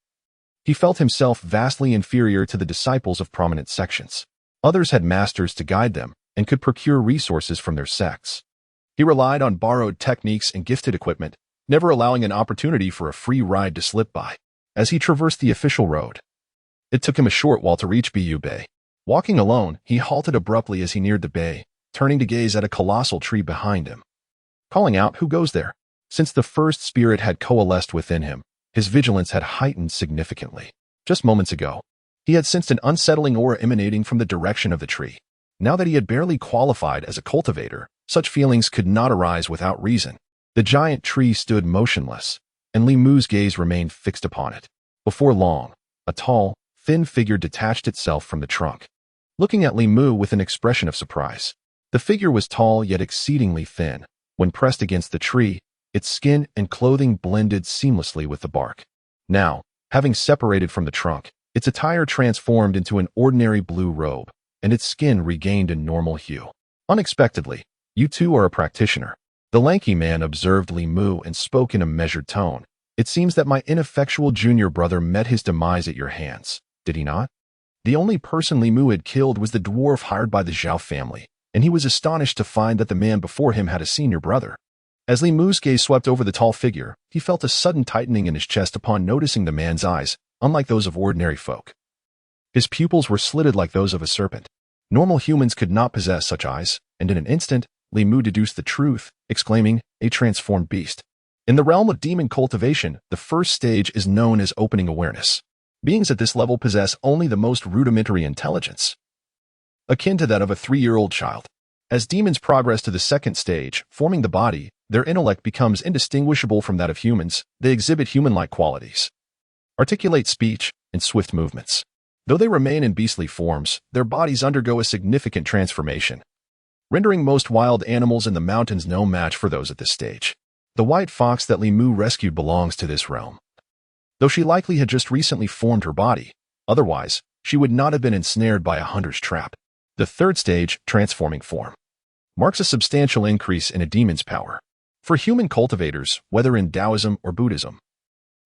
he felt himself vastly inferior to the disciples of prominent sections. Others had masters to guide them and could procure resources from their sects. He relied on borrowed techniques and gifted equipment, never allowing an opportunity for a free ride to slip by. As he traversed the official road, it took him a short while to reach Biu Bay. Walking alone, he halted abruptly as he neared the bay, turning to gaze at a colossal tree behind him. Calling out, who goes there? Since the first spirit had coalesced within him, his vigilance had heightened significantly. Just moments ago, he had sensed an unsettling aura emanating from the direction of the tree. Now that he had barely qualified as a cultivator, such feelings could not arise without reason. The giant tree stood motionless, and Li Mu's gaze remained fixed upon it. Before long, a tall, thin figure detached itself from the trunk, looking at Li Mu with an expression of surprise. The figure was tall yet exceedingly thin. When pressed against the tree, its skin and clothing blended seamlessly with the bark. Now, having separated from the trunk, Its attire transformed into an ordinary blue robe, and its skin regained a normal hue. Unexpectedly, you too are a practitioner. The lanky man observed Li Mu and spoke in a measured tone. It seems that my ineffectual junior brother met his demise at your hands, did he not? The only person Li Mu had killed was the dwarf hired by the Zhou family, and he was astonished to find that the man before him had a senior brother. As Li Mu's gaze swept over the tall figure, he felt a sudden tightening in his chest upon noticing the man's eyes, unlike those of ordinary folk. His pupils were slitted like those of a serpent. Normal humans could not possess such eyes, and in an instant, Li Mu deduced the truth, exclaiming, "A transformed beast." In the realm of demon cultivation, the first stage is known as opening awareness. Beings at this level possess only the most rudimentary intelligence, akin to that of a 3-year-old child. As demons progress to the second stage, forming the body, their intellect becomes indistinguishable from that of humans. They exhibit human-like qualities, articulate speech, and swift movements. Though they remain in beastly forms, their bodies undergo a significant transformation, rendering most wild animals in the mountains no match for those at this stage. The white fox that Li Mu rescued belongs to this realm, though she likely had just recently formed her body. Otherwise, she would not have been ensnared by a hunter's trap. The third stage, transforming form, marks a substantial increase in a demon's power. For human cultivators, whether in Taoism or Buddhism,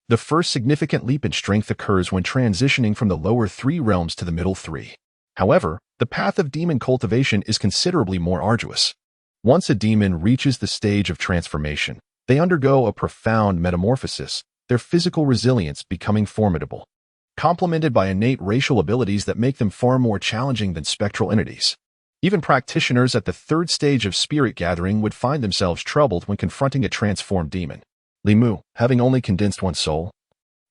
the first significant leap in strength occurs when transitioning from the lower 3 realms to the middle 3. However, the path of demon cultivation is considerably more arduous. Once a demon reaches the stage of transformation, they undergo a profound metamorphosis, their physical resilience becoming formidable, complemented by innate racial abilities that make them far more challenging than spectral entities. Even practitioners at the third stage of spirit gathering would find themselves troubled when confronting a transformed demon. Li Mu, having only condensed one soul,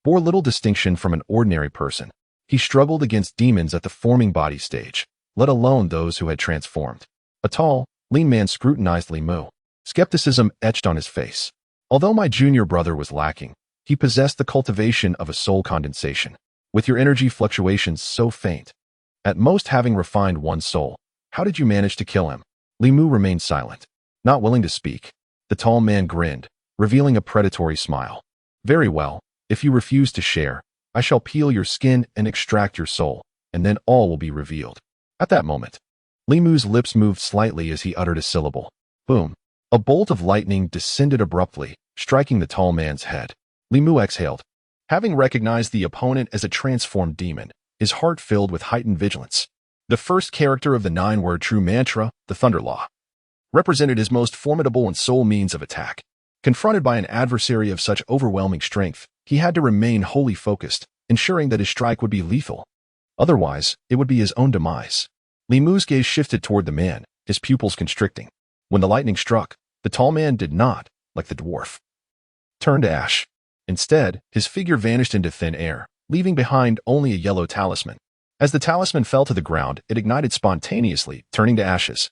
bore little distinction from an ordinary person. He struggled against demons at the forming body stage, let alone those who had transformed. A tall, lean man scrutinized Li Mu. Skepticism etched on his face. Although my junior brother was lacking, he possessed the cultivation of a soul condensation. With your energy fluctuations so faint, at most having refined one soul, how did you manage to kill him? Li Mu remained silent, not willing to speak. The tall man grinned, revealing a predatory smile. Very well, if you refuse to share, I shall peel your skin and extract your soul, and then all will be revealed. At that moment, Li Mu's lips moved slightly as he uttered a syllable. Boom. A bolt of lightning descended abruptly, striking the tall man's head. Li Mu exhaled. Having recognized the opponent as a transformed demon, his heart filled with heightened vigilance. The first character of the 9-word true mantra, the Thunder Law, represented his most formidable and sole means of attack. Confronted by an adversary of such overwhelming strength, he had to remain wholly focused, ensuring that his strike would be lethal. Otherwise, it would be his own demise. Li Mu's gaze shifted toward the man, his pupils constricting. When the lightning struck, the tall man did not, like the dwarf, turn to ash. Instead, his figure vanished into thin air, leaving behind only a yellow talisman. As the talisman fell to the ground, it ignited spontaneously, turning to ashes.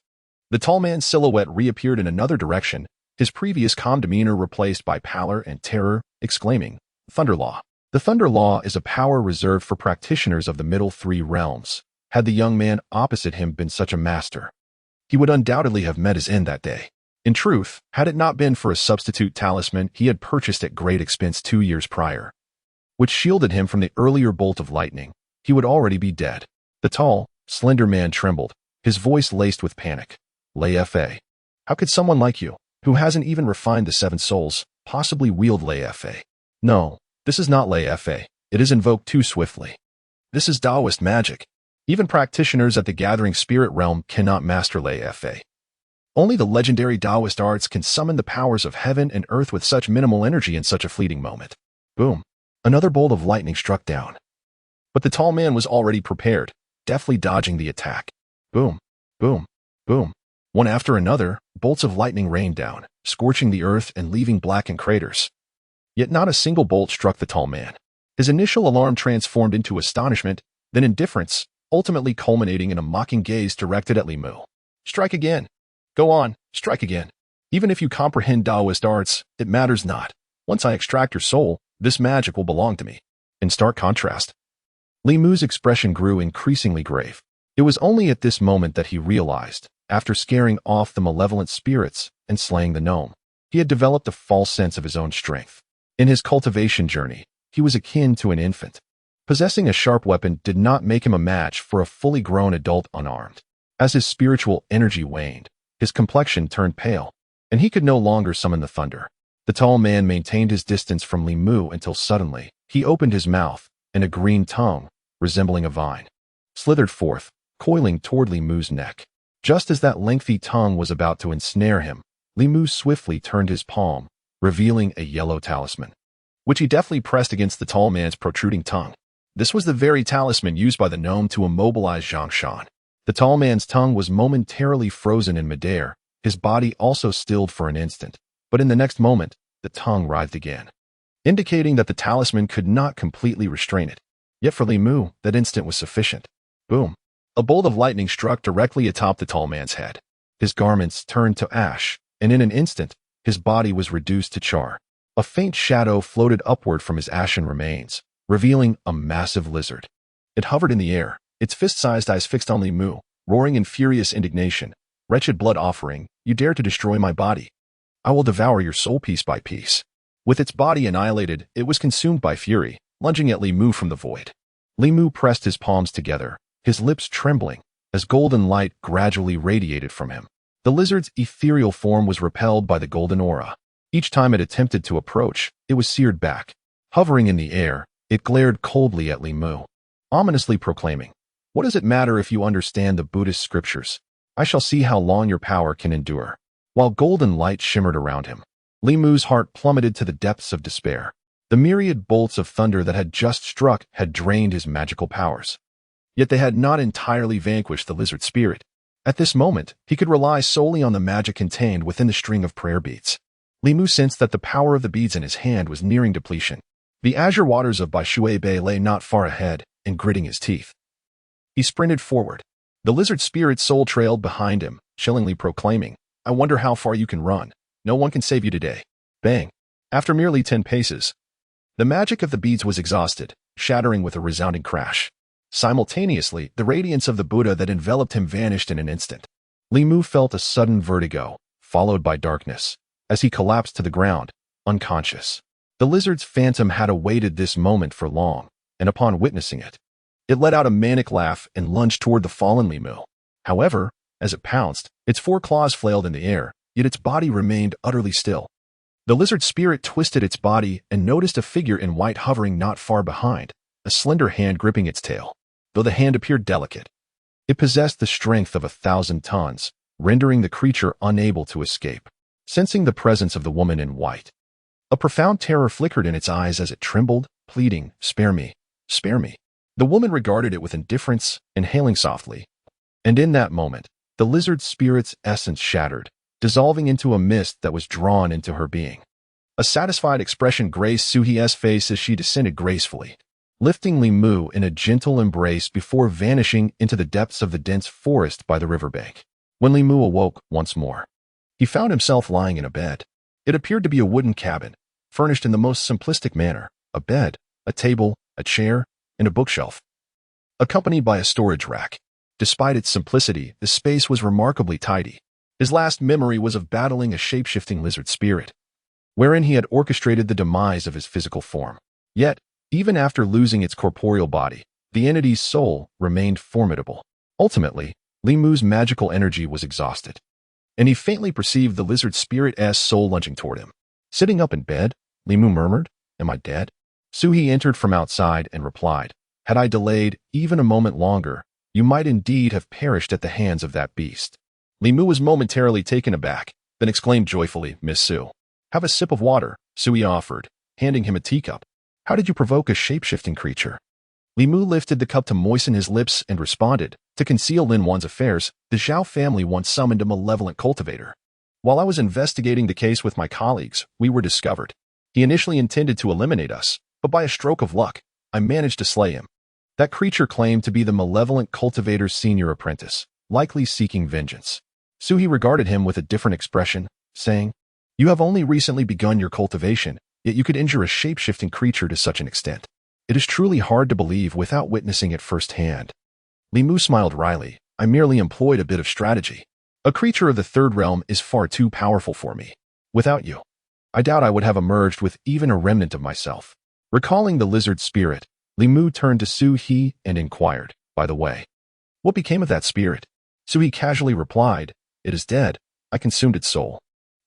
The tall man's silhouette reappeared in another direction, his previous calm demeanor replaced by pallor and terror, exclaiming, Thunder Law. The Thunder Law is a power reserved for practitioners of the middle 3 realms. Had the young man opposite him been such a master, he would undoubtedly have met his end that day. In truth, had it not been for a substitute talisman he had purchased at great expense 2 years prior, which shielded him from the earlier bolt of lightning, he would already be dead. The tall, slender man trembled, his voice laced with panic. Lei Fa. How could someone like you, who hasn't even refined the 7 souls, possibly wield Lei Fa? No, this is not Lei Fa. It is invoked too swiftly. This is Taoist magic. Even practitioners at the gathering spirit realm cannot master Lei Fa. Only the legendary Taoist arts can summon the powers of heaven and earth with such minimal energy in such a fleeting moment. Boom. Another bolt of lightning struck down. But the tall man was already prepared, deftly dodging the attack. Boom, boom, boom. One after another, bolts of lightning rained down, scorching the earth and leaving blackened craters. Yet not a single bolt struck the tall man. His initial alarm transformed into astonishment, then indifference, ultimately culminating in a mocking gaze directed at Li Mu. Strike again. Go on, strike again. Even if you comprehend Taoist arts, it matters not. Once I extract your soul, this magic will belong to me. In stark contrast, Li Mu's expression grew increasingly grave. It was only at this moment that he realized, after scaring off the malevolent spirits and slaying the gnome, he had developed a false sense of his own strength. In his cultivation journey, he was akin to an infant, Possessing a sharp weapon did not make him a match for a fully grown adult unarmed. As his spiritual energy waned, his complexion turned pale, and he could no longer summon the thunder. The tall man maintained his distance from Li Mu until suddenly, he opened his mouth, and a green tongue, resembling a vine, slithered forth, coiling toward Li Mu's neck. Just as that lengthy tongue was about to ensnare him, Li Mu swiftly turned his palm, revealing a yellow talisman, which he deftly pressed against the tall man's protruding tongue. This was the very talisman used by the gnome to immobilize Zhang Shan. The tall man's tongue was momentarily frozen in midair, his body also stilled for an instant, but in the next moment, the tongue writhed again, indicating that the talisman could not completely restrain it. Yet for Li Mu, that instant was sufficient. Boom! A bolt of lightning struck directly atop the tall man's head. His garments turned to ash, and in an instant, his body was reduced to char. A faint shadow floated upward from his ashen remains, revealing a massive lizard. It hovered in the air, its fist-sized eyes fixed on Li Mu, roaring in furious indignation. "Wretched blood offering, you dare to destroy my body. I will devour your soul piece by piece." With its body annihilated, it was consumed by fury, lunging at Li Mu from the void. Li Mu pressed his palms together, his lips trembling, as golden light gradually radiated from him. The lizard's ethereal form was repelled by the golden aura. Each time it attempted to approach, it was seared back. Hovering in the air, it glared coldly at Li Mu, ominously proclaiming, "What does it matter if you understand the Buddhist scriptures? I shall see how long your power can endure." While golden light shimmered around him, Li Mu's heart plummeted to the depths of despair. The myriad bolts of thunder that had just struck had drained his magical powers. Yet they had not entirely vanquished the lizard spirit. At this moment, he could rely solely on the magic contained within the string of prayer beads. Li Mu sensed that the power of the beads in his hand was nearing depletion. The azure waters of Baishui Bay lay not far ahead, and gritting his teeth, he sprinted forward. The lizard spirit's soul trailed behind him, chillingly proclaiming, "I wonder how far you can run. No one can save you today." Bang! After merely 10 paces, the magic of the beads was exhausted, shattering with a resounding crash. Simultaneously, the radiance of the Buddha that enveloped him vanished in an instant. Li Mu felt a sudden vertigo, followed by darkness, as he collapsed to the ground, unconscious. The lizard's phantom had awaited this moment for long, and upon witnessing it, it let out a manic laugh and lunged toward the fallen Li Mu. However, as it pounced, its 4 claws flailed in the air, yet its body remained utterly still. The lizard spirit twisted its body and noticed a figure in white hovering not far behind, a slender hand gripping its tail. Though the hand appeared delicate, it possessed the strength of 1,000 tons, rendering the creature unable to escape. Sensing the presence of the woman in white, a profound terror flickered in its eyes as it trembled, pleading, "Spare me, spare me." The woman regarded it with indifference, inhaling softly. And in that moment, the lizard spirit's essence shattered, dissolving into a mist that was drawn into her being. A satisfied expression graced Suhi's face as she descended gracefully, lifting Li Mu in a gentle embrace before vanishing into the depths of the dense forest by the riverbank. When Li Mu awoke once more, he found himself lying in a bed. It appeared to be a wooden cabin, furnished in the most simplistic manner: a bed, a table, a chair, and a bookshelf, accompanied by a storage rack. Despite its simplicity, the space was remarkably tidy. His last memory was of battling a shape-shifting lizard spirit, wherein he had orchestrated the demise of his physical form. Yet, even after losing its corporeal body, the entity's soul remained formidable. Ultimately, Li Mu's magical energy was exhausted, and he faintly perceived the lizard spirit's soul lunging toward him. Sitting up in bed, Li Mu murmured, "Am I dead?" Suhi entered from outside and replied, "Had I delayed even a moment longer, you might indeed have perished at the hands of that beast." Li Mu was momentarily taken aback, then exclaimed joyfully, "Miss Su, have a sip of water," Suhi offered, handing him a teacup. "How did you provoke a shape-shifting creature?" Li Mu lifted the cup to moisten his lips and responded, "To conceal Lin Wan's affairs, the Zhou family once summoned a malevolent cultivator. While I was investigating the case with my colleagues, we were discovered. He initially intended to eliminate us, but by a stroke of luck, I managed to slay him." That creature claimed to be the malevolent cultivator's senior apprentice, likely seeking vengeance. Suhi regarded him with a different expression, saying, "You have only recently begun your cultivation, yet you could injure a shape-shifting creature to such an extent. It is truly hard to believe without witnessing it firsthand." Li Mu smiled wryly, "I merely employed a bit of strategy. A creature of the third realm is far too powerful for me. Without you, I doubt I would have emerged with even a remnant of myself." Recalling the lizard spirit, Li Mu turned to Su He and inquired, "By the way, what became of that spirit?" Su He casually replied, "It is dead. I consumed its soul."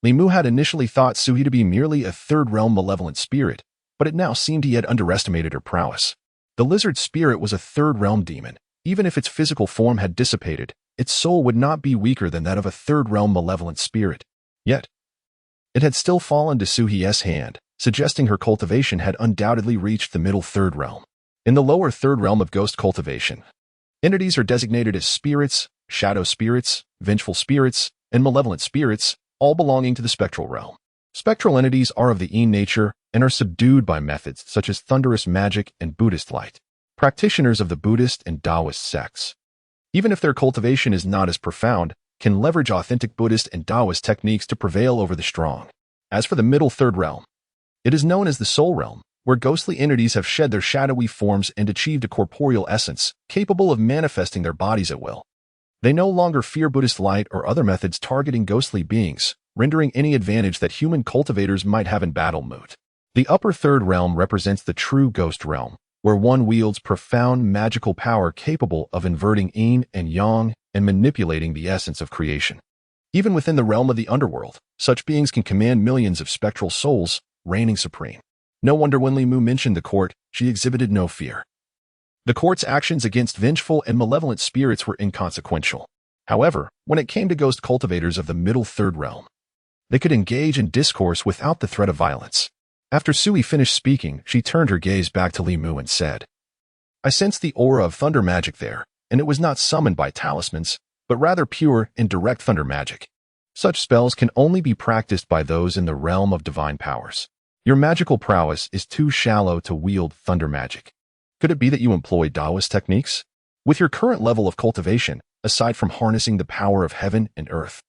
Li Mu had initially thought Su He to be merely a third-realm malevolent spirit, but it now seemed he had underestimated her prowess. The lizard spirit was a third-realm demon. Even if its physical form had dissipated, its soul would not be weaker than that of a third-realm malevolent spirit. Yet, it had still fallen to Su He's hand, suggesting her cultivation had undoubtedly reached the middle third realm. In the lower third realm of ghost cultivation, entities are designated as spirits, shadow spirits, vengeful spirits, and malevolent spirits, all belonging to the spectral realm. Spectral entities are of the Yin nature and are subdued by methods such as thunderous magic and Buddhist light. Practitioners of the Buddhist and Taoist sects, even if their cultivation is not as profound, can leverage authentic Buddhist and Taoist techniques to prevail over the strong. As for the middle third realm, it is known as the soul realm, where ghostly entities have shed their shadowy forms and achieved a corporeal essence, capable of manifesting their bodies at will. They no longer fear Buddhist light or other methods targeting ghostly beings, rendering any advantage that human cultivators might have in battle moot. The upper third realm represents the true ghost realm, where one wields profound magical power capable of inverting yin and yang and manipulating the essence of creation. Even within the realm of the underworld, such beings can command millions of spectral souls, reigning supreme. No wonder when Li Mu mentioned the court, she exhibited no fear. The court's actions against vengeful and malevolent spirits were inconsequential. However, when it came to ghost cultivators of the middle third realm, they could engage in discourse without the threat of violence. After Sui finished speaking, she turned her gaze back to Li Mu and said, "I sensed the aura of thunder magic there, and it was not summoned by talismans, but rather pure and direct thunder magic. Such spells can only be practiced by those in the realm of divine powers. Your magical prowess is too shallow to wield thunder magic. Could it be that you employ Taoist techniques? With your current level of cultivation, aside from harnessing the power of heaven and earth,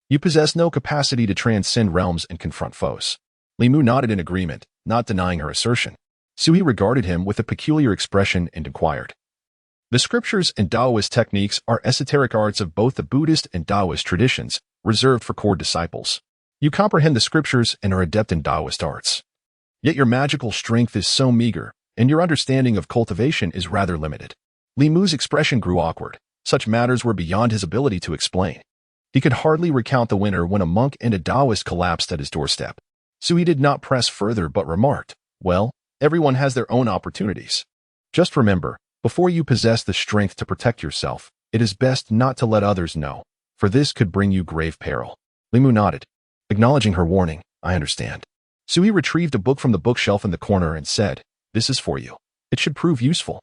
you possess no capacity to transcend realms and confront foes." Li Mu nodded in agreement, not denying her assertion. Sui regarded him with a peculiar expression and inquired, "The scriptures and Taoist techniques are esoteric arts of both the Buddhist and Taoist traditions, reserved for core disciples. You comprehend the scriptures and are adept in Taoist arts. Yet your magical strength is so meager, and your understanding of cultivation is rather limited." Li Mu's expression grew awkward. Such matters were beyond his ability to explain. He could hardly recount the winter when a monk and a Taoist collapsed at his doorstep. Sui did not press further but remarked, "Well, everyone has their own opportunities. Just remember, before you possess the strength to protect yourself, it is best not to let others know, for this could bring you grave peril." Li Mu nodded, acknowledging her warning. "I understand." Sui retrieved a book from the bookshelf in the corner and said, "This is for you. It should prove useful.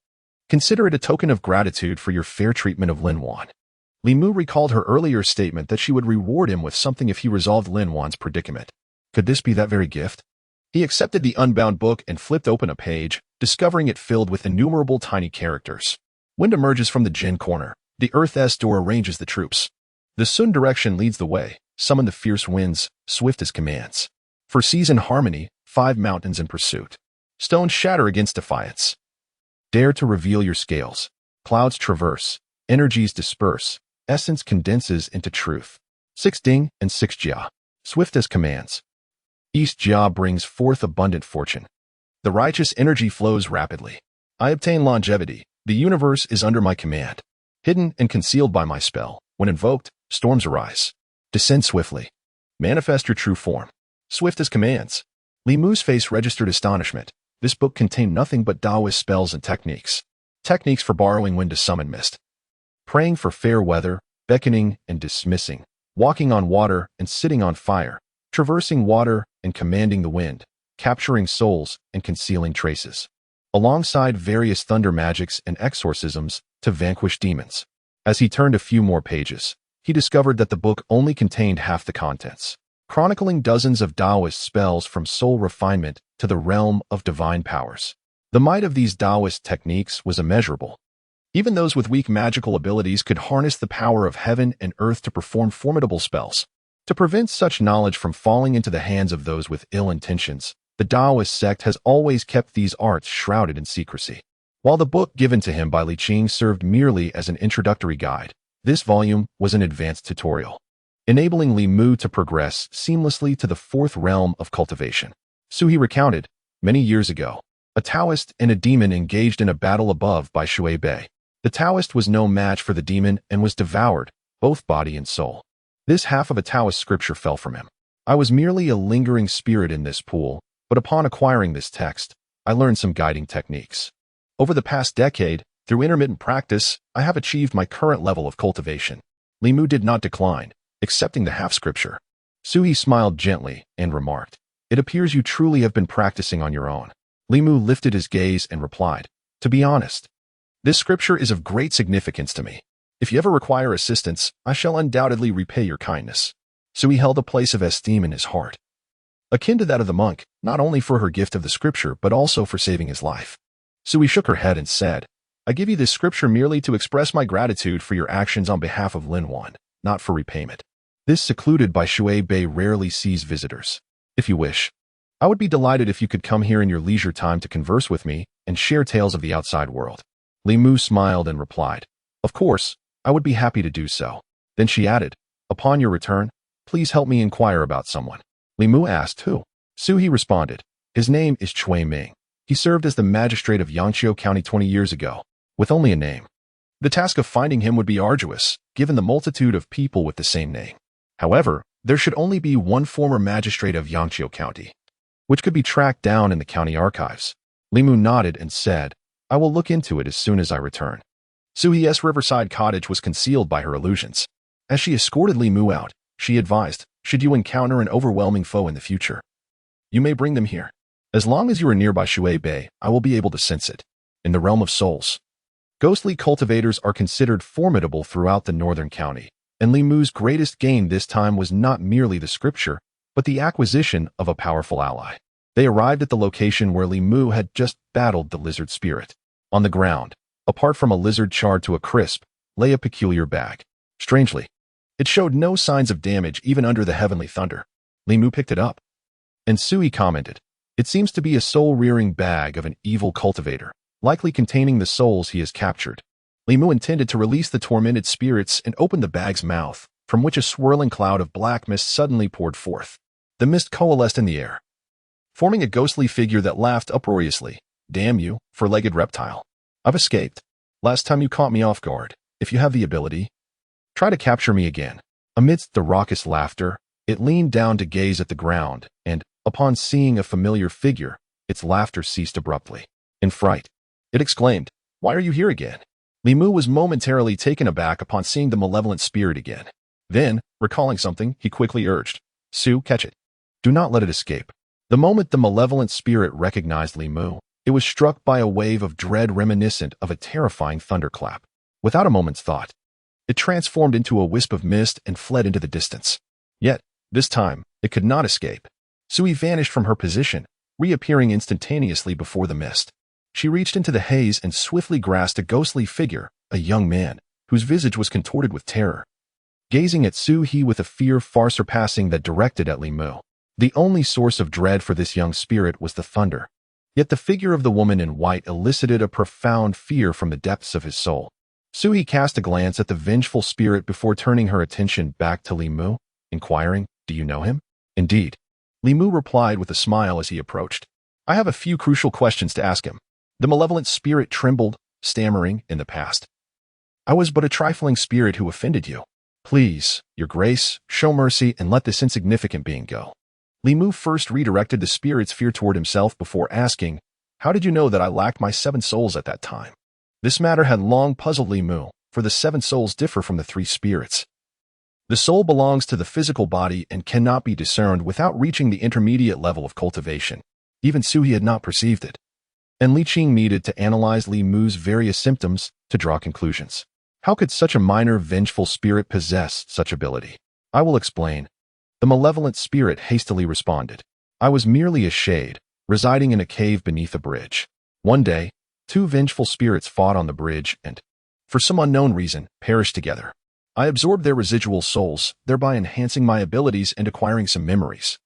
Consider it a token of gratitude for your fair treatment of Lin Wan." Li Mu recalled her earlier statement that she would reward him with something if he resolved Lin Wan's predicament. Could this be that very gift? He accepted the unbound book and flipped open a page, discovering it filled with innumerable tiny characters. Wind emerges from the Jin corner. The Earth's door arranges the troops. The Sun direction leads the way. Summon the fierce winds, swift as commands. For season harmony, 5 mountains in pursuit. Stones shatter against defiance. Dare to reveal your scales. Clouds traverse. Energies disperse. Essence condenses into truth. 6 Ding and 6 Jia. Swift as commands. East Jia brings forth abundant fortune. The righteous energy flows rapidly. I obtain longevity. The universe is under my command. Hidden and concealed by my spell. When invoked, storms arise. Descend swiftly. Manifest your true form. Swift as commands. Li Mu's face registered astonishment. This book contained nothing but Taoist spells and techniques. Techniques for borrowing wind to summon mist. Praying for fair weather, beckoning and dismissing. Walking on water and sitting on fire. Traversing water and commanding the wind, capturing souls and concealing traces, alongside various thunder magics and exorcisms to vanquish demons. As he turned a few more pages, he discovered that the book only contained half the contents, chronicling dozens of Taoist spells from soul refinement to the realm of divine powers. The might of these Taoist techniques was immeasurable. Even those with weak magical abilities could harness the power of heaven and earth to perform formidable spells. To prevent such knowledge from falling into the hands of those with ill intentions, the Taoist sect has always kept these arts shrouded in secrecy. While the book given to him by Li Qing served merely as an introductory guide, this volume was an advanced tutorial, enabling Li Mu to progress seamlessly to the 4th realm of cultivation. Sui recounted, "Many years ago, A Taoist and a demon engaged in a battle above by Shui Bei. The Taoist was no match for the demon and was devoured, both body and soul. This half of a Taoist scripture fell from him. I was merely a lingering spirit in this pool, but upon acquiring this text, I learned some guiding techniques. Over the past decade, through intermittent practice, I have achieved my current level of cultivation. Li Mu did not decline, accepting the half-scripture. Sui smiled gently and remarked, "It appears you truly have been practicing on your own." Li Mu lifted his gaze and replied, "To be honest, this scripture is of great significance to me. If you ever require assistance, I shall undoubtedly repay your kindness." Sui held a place of esteem in his heart, akin to that of the monk, not only for her gift of the scripture but also for saving his life. Sui shook her head and said, "I give you this scripture merely to express my gratitude for your actions on behalf of Lin Wan, not for repayment. This secluded by Shui Bei rarely sees visitors. If you wish, I would be delighted if you could come here in your leisure time to converse with me and share tales of the outside world." Li Mu smiled and replied, "Of course, I would be happy to do so." Then she added, "Upon your return, please help me inquire about someone." Li Mu asked, "Who?" He responded, "His name is Cui Ming. He served as the magistrate of Yangqiu County 20 years ago, with only a name. The task of finding him would be arduous, given the multitude of people with the same name. However, there should only be one former magistrate of Yangqiu County, which could be tracked down in the county archives." Li Mu nodded and said, "I will look into it as soon as I return." Sui's riverside cottage was concealed by her illusions. As she escorted Li Mu out, she advised, "Should you encounter an overwhelming foe in the future, you may bring them here. As long as you are nearby Shui Bei, I will be able to sense it." In the realm of souls, ghostly cultivators are considered formidable throughout the northern county, and Li Mu's greatest gain this time was not merely the scripture, but the acquisition of a powerful ally. They arrived at the location where Li Mu had just battled the lizard spirit. On the ground, apart from a lizard charred to a crisp, lay a peculiar bag. Strangely, it showed no signs of damage even under the heavenly thunder. Li Mu picked it up, and Sui commented, "It seems to be a soul-rearing bag of an evil cultivator, likely containing the souls he has captured." Li Mu intended to release the tormented spirits and opened the bag's mouth, from which a swirling cloud of black mist suddenly poured forth. The mist coalesced in the air, forming a ghostly figure that laughed uproariously. "Damn you, four-legged reptile. I've escaped. Last time you caught me off guard. If you have the ability, try to capture me again." Amidst the raucous laughter, it leaned down to gaze at the ground, and, upon seeing a familiar figure, its laughter ceased abruptly. In fright, it exclaimed, "Why are you here again?" Li Mu was momentarily taken aback upon seeing the malevolent spirit again. Then, recalling something, he quickly urged, "Su, catch it. Do not let it escape." The moment the malevolent spirit recognized Li Mu, it was struck by a wave of dread reminiscent of a terrifying thunderclap. Without a moment's thought, it transformed into a wisp of mist and fled into the distance. Yet, this time, it could not escape. Sui vanished from her position, reappearing instantaneously before the mist. She reached into the haze and swiftly grasped a ghostly figure, a young man, whose visage was contorted with terror. Gazing at Sui with a fear far surpassing that directed at Li Mu. The only source of dread for this young spirit was the thunder. Yet the figure of the woman in white elicited a profound fear from the depths of his soul. Sui cast a glance at the vengeful spirit before turning her attention back to Li Mu, inquiring, "Do you know him?" "Indeed." Li Mu replied with a smile as he approached. "I have a few crucial questions to ask him." The malevolent spirit trembled, stammering, "In the past, I was but a trifling spirit who offended you. Please, your grace, show mercy and let this insignificant being go." Li Mu first redirected the spirit's fear toward himself before asking, "How did you know that I lacked my 7 souls at that time?" This matter had long puzzled Li Mu, for the 7 souls differ from the 3 spirits. The soul belongs to the physical body and cannot be discerned without reaching the intermediate level of cultivation. Even Sui had not perceived it, and Li Qing needed to analyze Li Mu's various symptoms to draw conclusions. How could such a minor vengeful spirit possess such ability? "I will explain." The malevolent spirit hastily responded. "I was merely a shade, residing in a cave beneath a bridge. One day, 2 vengeful spirits fought on the bridge and, for some unknown reason, perished together. I absorbed their residual souls, thereby enhancing my abilities and acquiring some memories.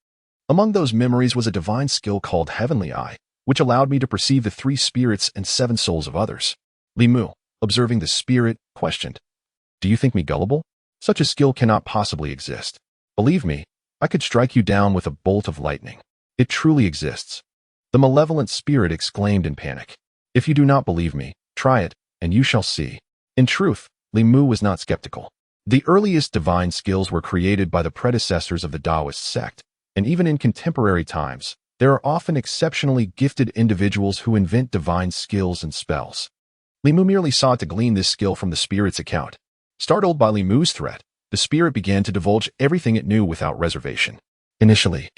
Among those memories was a divine skill called Heavenly Eye, which allowed me to perceive the 3 spirits and 7 souls of others." Li Mu, observing the spirit, questioned, "Do you think me gullible? Such a skill cannot possibly exist. Believe me, I could strike you down with a bolt of lightning. It truly exists." The malevolent spirit exclaimed in panic. If you do not believe me, try it, and you shall see. In truth, Li Mu was not skeptical. The earliest divine skills were created by the predecessors of the Taoist sect, and even in contemporary times, there are often exceptionally gifted individuals who invent divine skills and spells. Li Mu merely sought to glean this skill from the spirit's account. Startled by Li Mu's threat, the spirit began to divulge everything it knew without reservation. Initially,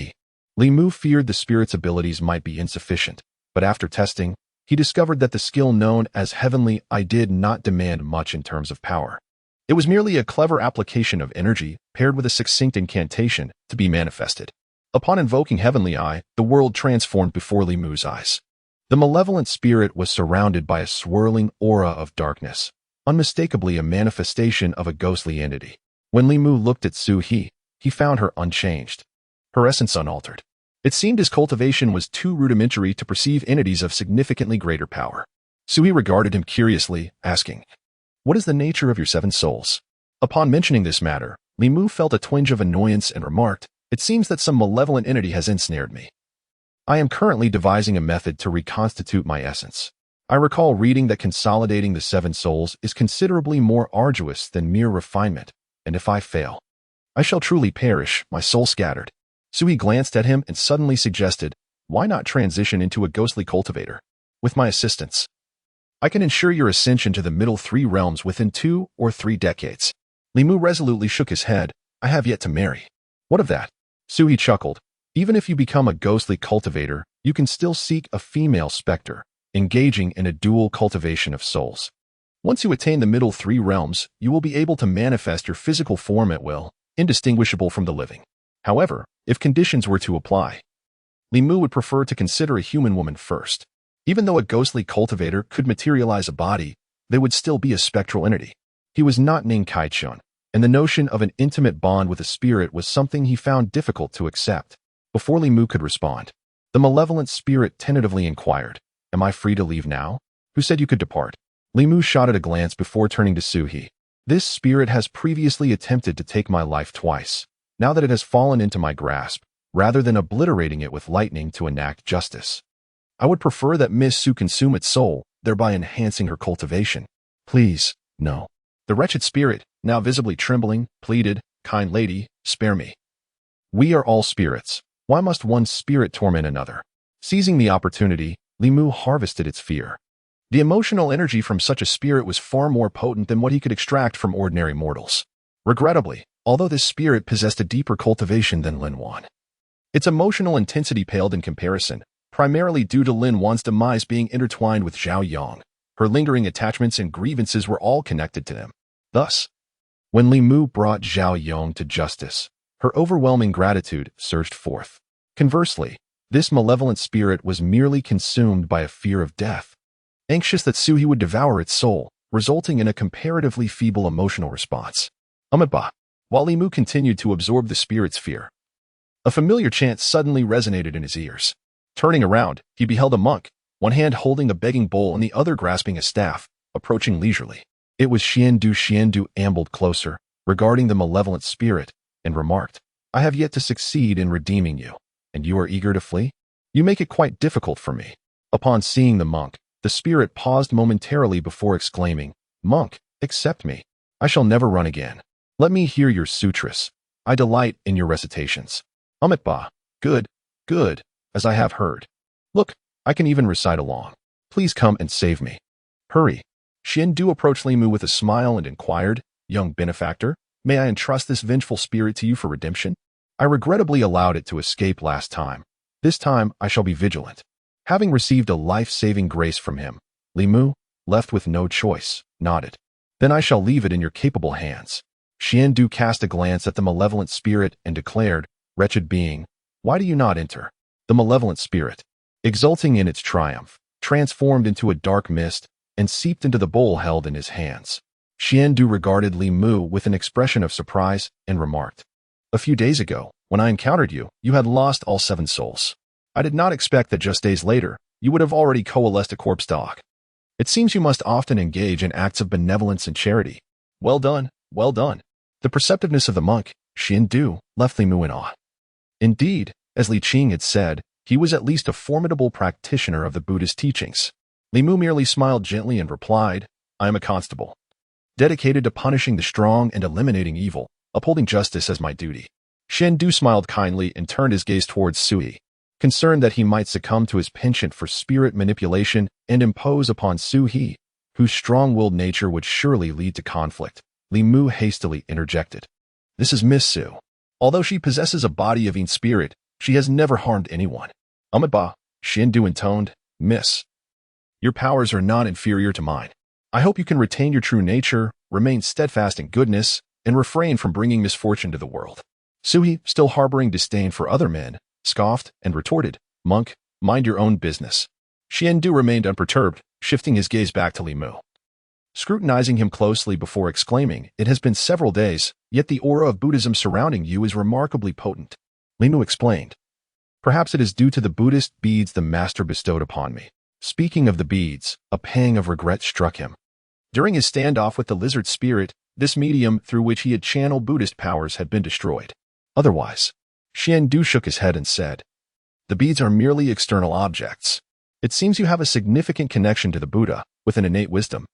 Li Mu feared the spirit's abilities might be insufficient, but after testing, he discovered that the skill known as Heavenly Eye did not demand much in terms of power. It was merely a clever application of energy paired with a succinct incantation to be manifested. Upon invoking Heavenly Eye, the world transformed before Li Mu's eyes. The malevolent spirit was surrounded by a swirling aura of darkness, unmistakably a manifestation of a ghostly entity. When Li Mu looked at Zhou, he found her unchanged, her essence unaltered. It seemed his cultivation was too rudimentary to perceive entities of significantly greater power. Zhou regarded him curiously, asking, "What is the nature of your 7 souls?" Upon mentioning this matter, Li Mu felt a twinge of annoyance and remarked, "It seems that some malevolent entity has ensnared me. I am currently devising a method to reconstitute my essence. I recall reading that consolidating the 7 souls is considerably more arduous than mere refinement, and if I fail, I shall truly perish, my soul scattered." Zhou glanced at him and suddenly suggested, "Why not transition into a ghostly cultivator? With my assistance, I can ensure your ascension to the middle 3 realms within 2 or 3 decades." Li Mu resolutely shook his head. "I have yet to marry." "What of that?" Zhou chuckled. "Even if you become a ghostly cultivator, you can still seek a female specter, engaging in a dual cultivation of souls. Once you attain the middle 3 realms, you will be able to manifest your physical form at will, indistinguishable from the living. However, if conditions were to apply, Li Mu would prefer to consider a human woman first. Even though a ghostly cultivator could materialize a body, they would still be a spectral entity. He was not Ning Kaichun, and the notion of an intimate bond with a spirit was something he found difficult to accept. Before Li Mu could respond, the malevolent spirit tentatively inquired, "Am I free to leave now? Who said you could depart?" Li Mu shot at a glance before turning to Zhou. "This spirit has previously attempted to take my life twice. Now that it has fallen into my grasp, rather than obliterating it with lightning to enact justice, I would prefer that Miss Zhou consume its soul, thereby enhancing her cultivation. Please, no." The wretched spirit, now visibly trembling, pleaded, "Kind lady, spare me. We are all spirits. Why must one spirit torment another?" Seizing the opportunity, Li Mu harvested its fear. The emotional energy from such a spirit was far more potent than what he could extract from ordinary mortals. Regrettably, although this spirit possessed a deeper cultivation than Lin Wan, its emotional intensity paled in comparison, primarily due to Lin Wan's demise being intertwined with Zhao Yang. Her lingering attachments and grievances were all connected to them. Thus, when Li Mu brought Zhao Yang to justice, her overwhelming gratitude surged forth. Conversely, this malevolent spirit was merely consumed by a fear of death, anxious that Zhou would devour its soul, resulting in a comparatively feeble emotional response. While Li Mu continued to absorb the spirit's fear, a familiar chant suddenly resonated in his ears. Turning around, he beheld a monk, one hand holding a begging bowl and the other grasping a staff, approaching leisurely. It was Xiandu. Xiandu ambled closer, regarding the malevolent spirit, and remarked, "I have yet to succeed in redeeming you, and you are eager to flee? You make it quite difficult for me." Upon seeing the monk, the spirit paused momentarily before exclaiming, "Monk, accept me. I shall never run again. Let me hear your sutras. I delight in your recitations." Good, good, as I have heard. Look, I can even recite along. Please come and save me. Hurry." Xiandu approached Li Mu with a smile and inquired, "Young benefactor, may I entrust this vengeful spirit to you for redemption? I regrettably allowed it to escape last time. This time I shall be vigilant." Having received a life-saving grace from him, Li Mu, left with no choice, nodded. "Then I shall leave it in your capable hands." Xiandu cast a glance at the malevolent spirit and declared, "Wretched being, why do you not enter?" The malevolent spirit, exulting in its triumph, transformed into a dark mist and seeped into the bowl held in his hands. Xiandu regarded Li Mu with an expression of surprise and remarked, "A few days ago, when I encountered you, you had lost all 7 souls. I did not expect that just days later, you would have already coalesced a corpse dog. It seems you must often engage in acts of benevolence and charity. Well done, well done." The perceptiveness of the monk, Xiandu, left Li Mu in awe. Indeed, as Li Qing had said, he was at least a formidable practitioner of the Buddhist teachings. Li Mu merely smiled gently and replied, I am a constable, dedicated to punishing the strong and eliminating evil, upholding justice as my duty. Xian Du smiled kindly and turned his gaze towards Sui, concerned that he might succumb to his penchant for spirit manipulation and impose upon Sui, whose strong-willed nature would surely lead to conflict. Li Mu hastily interjected. This is Miss Su. Although she possesses a body of spirit, she has never harmed anyone. Ba, Xian Du intoned, Miss. Your powers are not inferior to mine. I hope you can retain your true nature, remain steadfast in goodness, and refrain from bringing misfortune to the world. Sui, still harboring disdain for other men, scoffed and retorted, Monk, mind your own business. Xian Du remained unperturbed, shifting his gaze back to Li Mu, scrutinizing him closely before exclaiming, It has been several days, yet the aura of Buddhism surrounding you is remarkably potent. Li Mu explained, Perhaps it is due to the Buddhist beads the master bestowed upon me. Speaking of the beads, a pang of regret struck him. During his standoff with the lizard spirit, this medium through which he had channeled Buddhist powers had been destroyed. Otherwise, Xian Du shook his head and said, The beads are merely external objects. It seems you have a significant connection to the Buddha, with an innate wisdom.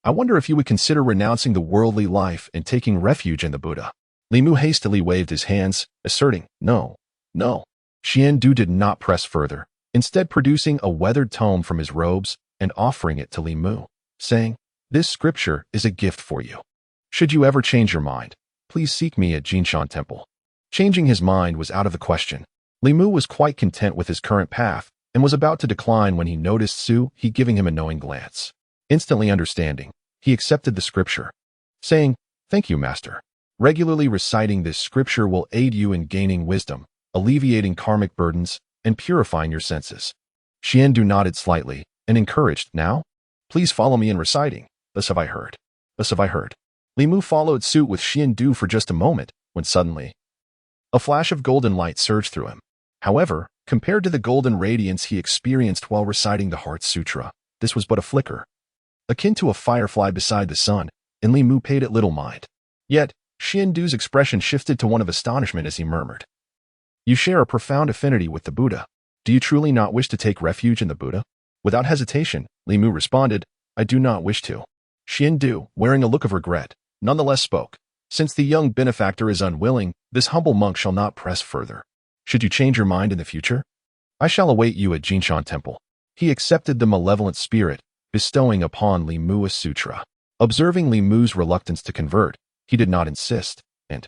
I wonder if you would consider renouncing the worldly life and taking refuge in the Buddha. Li Mu hastily waved his hands, asserting, No. Xian Du did not press further, instead producing a weathered tome from his robes and offering it to Li Mu, saying, This scripture is a gift for you. Should you ever change your mind, please seek me at Jinshan Temple. Changing his mind was out of the question. Li Mu was quite content with his current path and was about to decline when he noticed He giving him a knowing glance. Instantly understanding, he accepted the scripture, saying, Thank you, Master. Regularly reciting this scripture will aid you in gaining wisdom, alleviating karmic burdens, and purifying your senses. Xian Du nodded slightly and encouraged, Now, please follow me in reciting. Thus have I heard. Li Mu followed suit with Xian Du for just a moment, when suddenly, a flash of golden light surged through him. However, compared to the golden radiance he experienced while reciting the Heart Sutra, this was but a flicker, akin to a firefly beside the sun, and Li Mu paid it little mind. Yet, Xian Du's expression shifted to one of astonishment as he murmured, You share a profound affinity with the Buddha. Do you truly not wish to take refuge in the Buddha? Without hesitation, Li Mu responded, I do not wish to. Xian Du, wearing a look of regret, nonetheless spoke, Since the young benefactor is unwilling, this humble monk shall not press further. Should you change your mind in the future, I shall await you at Jinshan Temple. He accepted the malevolent spirit, bestowing upon Li Mu a sutra. Observing Li Mu's reluctance to convert, he did not insist, and,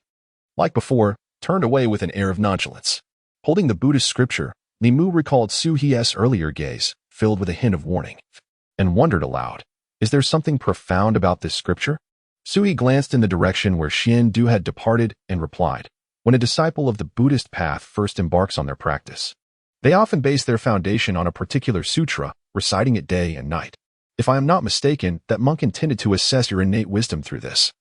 like before, turned away with an air of nonchalance. Holding the Buddhist scripture, Li Mu recalled Suhi's earlier gaze, filled with a hint of warning, and wondered aloud, Is there something profound about this scripture? Sui glanced in the direction where Xian Du had departed and replied, When a disciple of the Buddhist path first embarks on their practice, they often base their foundation on a particular sutra, reciting it day and night. If I am not mistaken, that monk intended to assess your innate wisdom through this.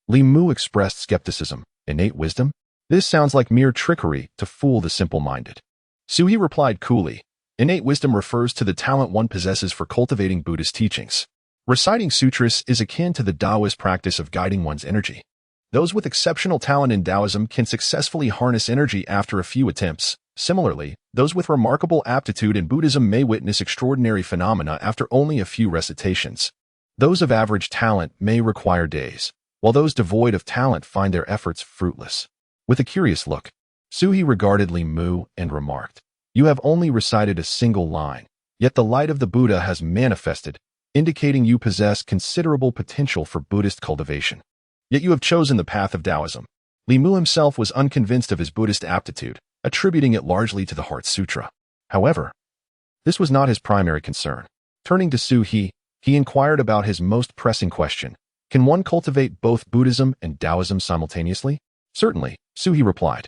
Li Mu expressed skepticism. Innate wisdom? This sounds like mere trickery to fool the simple-minded. Sui replied coolly, Innate wisdom refers to the talent one possesses for cultivating Buddhist teachings. Reciting sutras is akin to the Taoist practice of guiding one's energy. Those with exceptional talent in Taoism can successfully harness energy after a few attempts. Similarly, those with remarkable aptitude in Buddhism may witness extraordinary phenomena after only a few recitations. Those of average talent may require days, while those devoid of talent find their efforts fruitless. With a curious look, Sui regarded Li Mu and remarked, You have only recited a single line, yet the light of the Buddha has manifested, indicating you possess considerable potential for Buddhist cultivation. Yet you have chosen the path of Taoism. Li Mu himself was unconvinced of his Buddhist aptitude, attributing it largely to the Heart Sutra. However, this was not his primary concern. Turning to Sui, he inquired about his most pressing question. Can one cultivate both Buddhism and Taoism simultaneously? Certainly, Sui replied.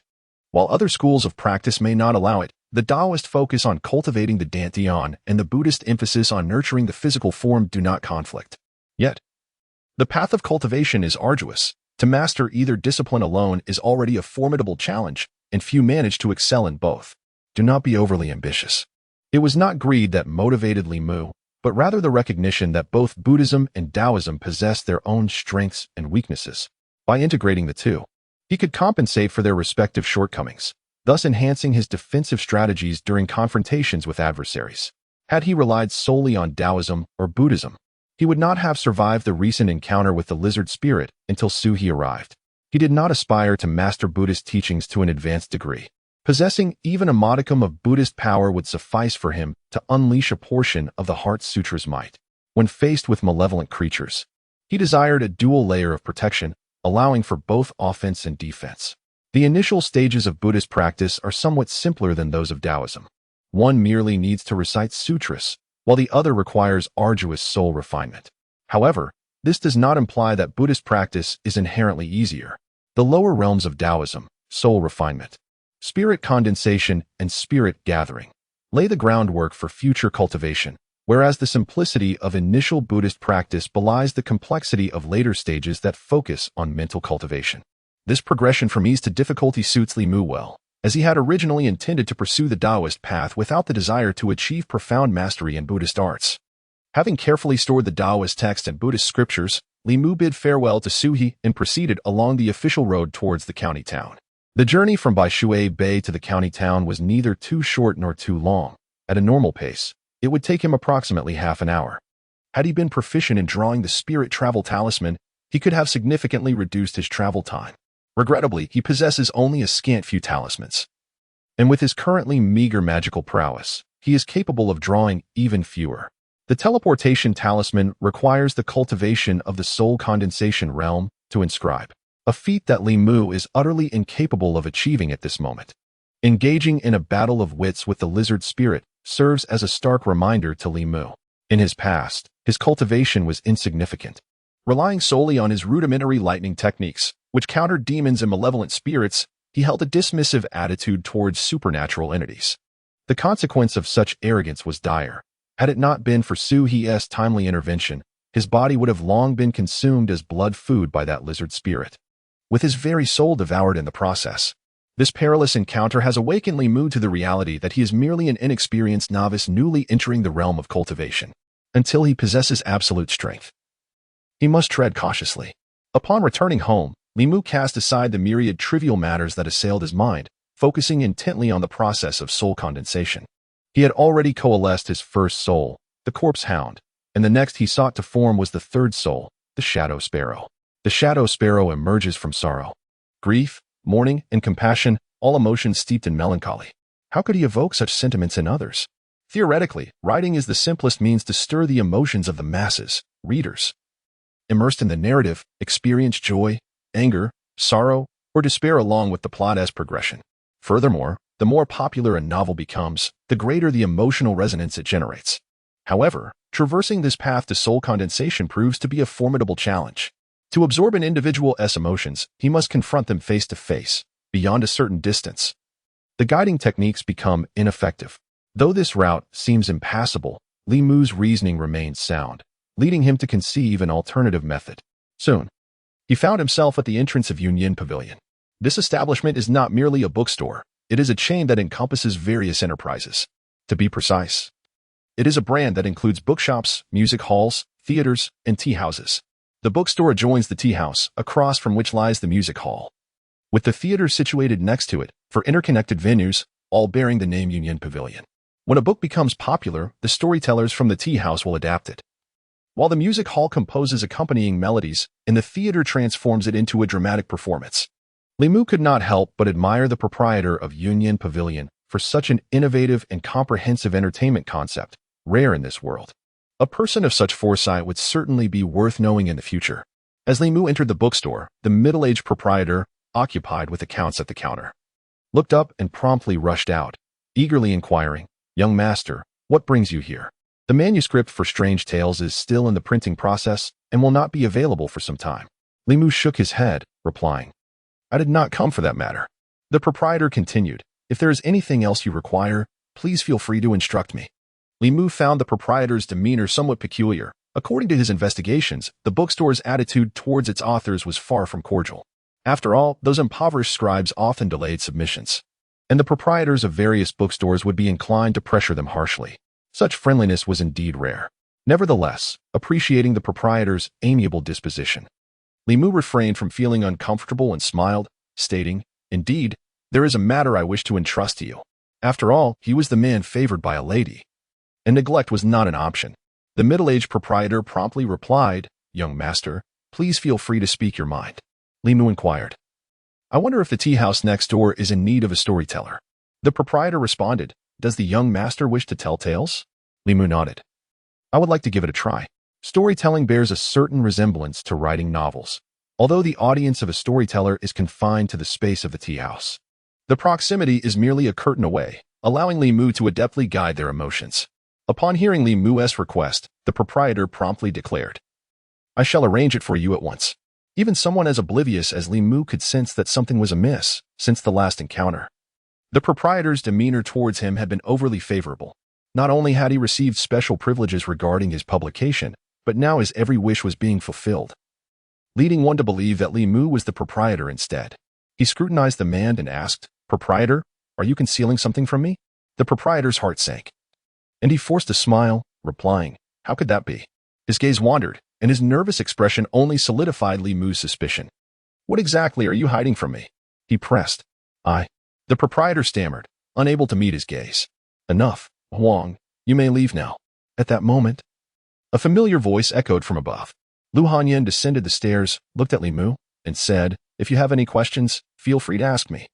While other schools of practice may not allow it, the Taoist focus on cultivating the Dantian and the Buddhist emphasis on nurturing the physical form do not conflict. Yet, the path of cultivation is arduous. To master either discipline alone is already a formidable challenge, and few manage to excel in both. Do not be overly ambitious. It was not greed that motivated Li Mu, but rather the recognition that both Buddhism and Taoism possess their own strengths and weaknesses. By integrating the two, he could compensate for their respective shortcomings. thus enhancing his defensive strategies during confrontations with adversaries. Had he relied solely on Taoism or Buddhism, he would not have survived the recent encounter with the lizard spirit until Zhou arrived. He did not aspire to master Buddhist teachings to an advanced degree. Possessing even a modicum of Buddhist power would suffice for him to unleash a portion of the Heart Sutra's might. When faced with malevolent creatures, he desired a dual layer of protection, allowing for both offense and defense. The initial stages of Buddhist practice are somewhat simpler than those of Taoism. One merely needs to recite sutras, while the other requires arduous soul refinement. However, this does not imply that Buddhist practice is inherently easier. The lower realms of Taoism, soul refinement, spirit condensation, and spirit gathering, lay the groundwork for future cultivation, whereas the simplicity of initial Buddhist practice belies the complexity of later stages that focus on mental cultivation. This progression from ease to difficulty suits Li Mu well, as he had originally intended to pursue the Taoist path without the desire to achieve profound mastery in Buddhist arts. Having carefully stored the Taoist text and Buddhist scriptures, Li Mu bid farewell to Zhou and proceeded along the official road towards the county town. The journey from Baishui Bay to the county town was neither too short nor too long. At a normal pace, it would take him approximately half an hour. Had he been proficient in drawing the spirit travel talisman, he could have significantly reduced his travel time. Regrettably, he possesses only a scant few talismans. And with his currently meager magical prowess, he is capable of drawing even fewer. The teleportation talisman requires the cultivation of the soul condensation realm to inscribe, a feat that Li Mu is utterly incapable of achieving at this moment. Engaging in a battle of wits with the lizard spirit serves as a stark reminder to Li Mu. In his past, his cultivation was insignificant. Relying solely on his rudimentary lightning techniques, which countered demons and malevolent spirits, he held a dismissive attitude towards supernatural entities. The consequence of such arrogance was dire. Had it not been for Zhou's timely intervention, his body would have long been consumed as blood food by that lizard spirit, with his very soul devoured in the process. This perilous encounter has awakened Li Mu to the reality that he is merely an inexperienced novice newly entering the realm of cultivation. Until he possesses absolute strength, he must tread cautiously. Upon returning home, Li Mu cast aside the myriad trivial matters that assailed his mind, focusing intently on the process of soul condensation. He had already coalesced his first soul, the corpse hound, and the next he sought to form was the third soul, the shadow sparrow. The shadow sparrow emerges from sorrow, grief, mourning, and compassion, all emotions steeped in melancholy. How could he evoke such sentiments in others? Theoretically, writing is the simplest means to stir the emotions of the masses, readers. Immersed in the narrative, experience joy, anger, sorrow, or despair along with the plot's progression. Furthermore, the more popular a novel becomes, the greater the emotional resonance it generates. However, traversing this path to soul condensation proves to be a formidable challenge. To absorb an individual's emotions, he must confront them face to face, beyond a certain distance. The guiding techniques become ineffective. Though this route seems impassable, Li Mu's reasoning remains sound, leading him to conceive an alternative method. Soon, he found himself at the entrance of Union Pavilion. This establishment is not merely a bookstore, it is a chain that encompasses various enterprises. To be precise, it is a brand that includes bookshops, music halls, theaters, and tea houses. The bookstore adjoins the tea house, across from which lies the music hall, with the theater situated next to it, for interconnected venues, all bearing the name Union Pavilion. When a book becomes popular, the storytellers from the tea house will adapt it, while the music hall composes accompanying melodies, and the theater transforms it into a dramatic performance. Li Mu could not help but admire the proprietor of Union Pavilion for such an innovative and comprehensive entertainment concept, rare in this world. A person of such foresight would certainly be worth knowing in the future. As Li Mu entered the bookstore, the middle-aged proprietor, occupied with accounts at the counter, looked up and promptly rushed out, eagerly inquiring, "Young master, what brings you here?" The manuscript for Strange Tales is still in the printing process and will not be available for some time. Li Mu shook his head, replying, "I did not come for that matter." The proprietor continued, "If there is anything else you require, please feel free to instruct me." Li Mu found the proprietor's demeanor somewhat peculiar. According to his investigations, the bookstore's attitude towards its authors was far from cordial. After all, those impoverished scribes often delayed submissions, and the proprietors of various bookstores would be inclined to pressure them harshly. Such friendliness was indeed rare. Nevertheless, appreciating the proprietor's amiable disposition, Li Mu refrained from feeling uncomfortable and smiled, stating, "Indeed, There is a matter I wish to entrust to you. After all, he was the man favored by a lady, and neglect was not an option. The middle-aged proprietor promptly replied, "Young master, please feel free to speak your mind." Li Mu inquired, "I wonder if the tea house next door is in need of a storyteller." The proprietor responded, "Does the young master wish to tell tales?" Li Mu nodded. "I would like to give it a try." Storytelling bears a certain resemblance to writing novels, although the audience of a storyteller is confined to the space of the tea house. The proximity is merely a curtain away, allowing Li Mu to adeptly guide their emotions. Upon hearing Li Mu's request, the proprietor promptly declared, "I shall arrange it for you at once." Even someone as oblivious as Li Mu could sense that something was amiss since the last encounter. The proprietor's demeanor towards him had been overly favorable. Not only had he received special privileges regarding his publication, but now his every wish was being fulfilled, leading one to believe that Li Mu was the proprietor instead. He scrutinized the man and asked, "Proprietor, are you concealing something from me?" The proprietor's heart sank, and he forced a smile, replying, "How could that be?" His gaze wandered, and his nervous expression only solidified Li Mu's suspicion. "What exactly are you hiding from me?" he pressed. The proprietor stammered, unable to meet his gaze. "Enough, Huang, you may leave now." At that moment, a familiar voice echoed from above. Lu Hanyan descended the stairs, looked at Li Mu, and said, "If you have any questions, feel free to ask me."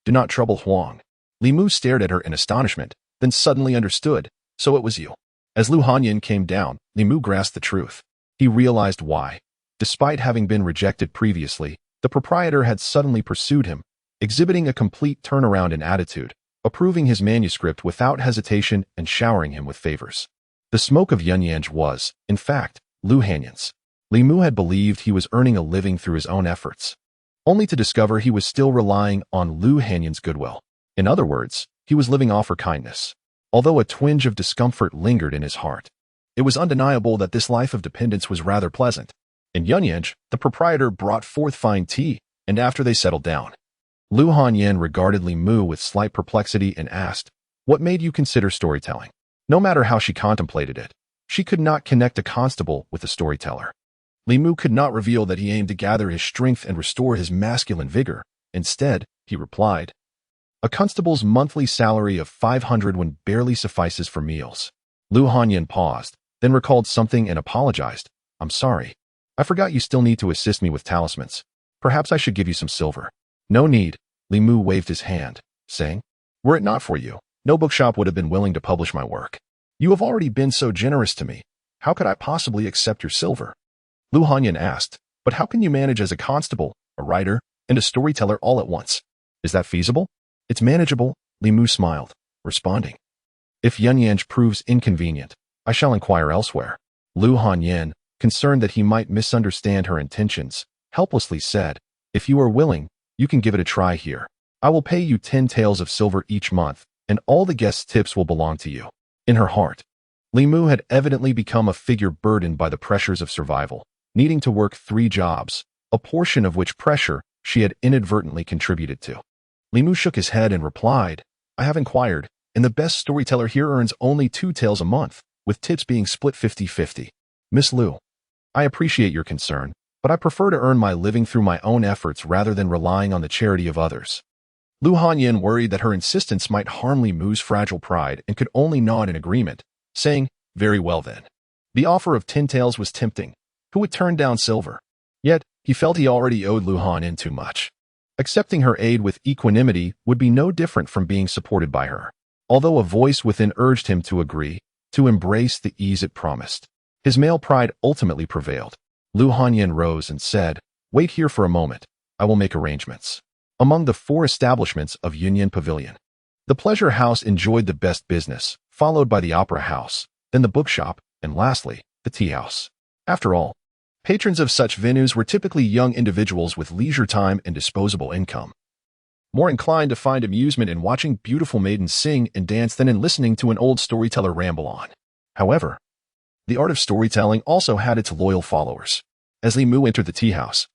"Do not trouble Huang." Li Mu stared at her in astonishment, then suddenly understood, "So it was you." As Lu Hanyan came down, Li Mu grasped the truth. He realized why. Despite having been rejected previously, the proprietor had suddenly pursued him, exhibiting a complete turnaround in attitude, approving his manuscript without hesitation and showering him with favors. The smoke of Yunyang was, in fact, Lu Hanyan's. Li Mu had believed he was earning a living through his own efforts, only to discover he was still relying on Lu Hanyan's goodwill. In other words, he was living off her kindness. Although a twinge of discomfort lingered in his heart, it was undeniable that this life of dependence was rather pleasant. In Yunyang, the proprietor brought forth fine tea, and after they settled down, Lu Hanyan regarded Li Mu with slight perplexity and asked, "What made you consider storytelling?" No matter how she contemplated it, she could not connect a constable with a storyteller. Li Mu could not reveal that he aimed to gather his strength and restore his masculine vigor. Instead, he replied, "A constable's monthly salary of 500 won barely suffices for meals." Lu Hanyan paused, then recalled something and apologized. "I'm sorry. I forgot you still need to assist me with talismans. Perhaps I should give you some silver." "No need." Li Mu waved his hand, saying, "Were it not for you, no bookshop would have been willing to publish my work. You have already been so generous to me. How could I possibly accept your silver?" Lu Hanyan asked, "But how can you manage as a constable, a writer, and a storyteller all at once? Is that feasible?" "It's manageable," Li Mu smiled, responding, "If Yunyang proves inconvenient, I shall inquire elsewhere." Lu Hanyan, concerned that he might misunderstand her intentions, helplessly said, "If you are willing, you can give it a try here. I will pay you 10 taels of silver each month, and all the guests' tips will belong to you." In her heart, Li Mu had evidently become a figure burdened by the pressures of survival, needing to work 3 jobs, a portion of which pressure she had inadvertently contributed to. Li Mu shook his head and replied, "I have inquired, and the best storyteller here earns only 2 taels a month, with tips being split 50-50. Miss Lu, I appreciate your concern, but I prefer to earn my living through my own efforts rather than relying on the charity of others." Lu Hanyan worried that her insistence might harm Li Mu's fragile pride and could only nod in agreement, saying, "Very well then." The offer of 10 taels was tempting. Who would turn down silver? Yet, he felt he already owed Lu Hanyan too much. Accepting her aid with equanimity would be no different from being supported by her. Although a voice within urged him to agree, to embrace the ease it promised, his male pride ultimately prevailed. Lu Hanyan rose and said, "Wait here for a moment. I will make arrangements." Among the 4 establishments of Union Pavilion, the pleasure house enjoyed the best business, followed by the opera house, then the bookshop, and lastly, the tea house. After all, patrons of such venues were typically young individuals with leisure time and disposable income, more inclined to find amusement in watching beautiful maidens sing and dance than in listening to an old storyteller ramble on. However, the art of storytelling also had its loyal followers. As Li Mu entered the tea house,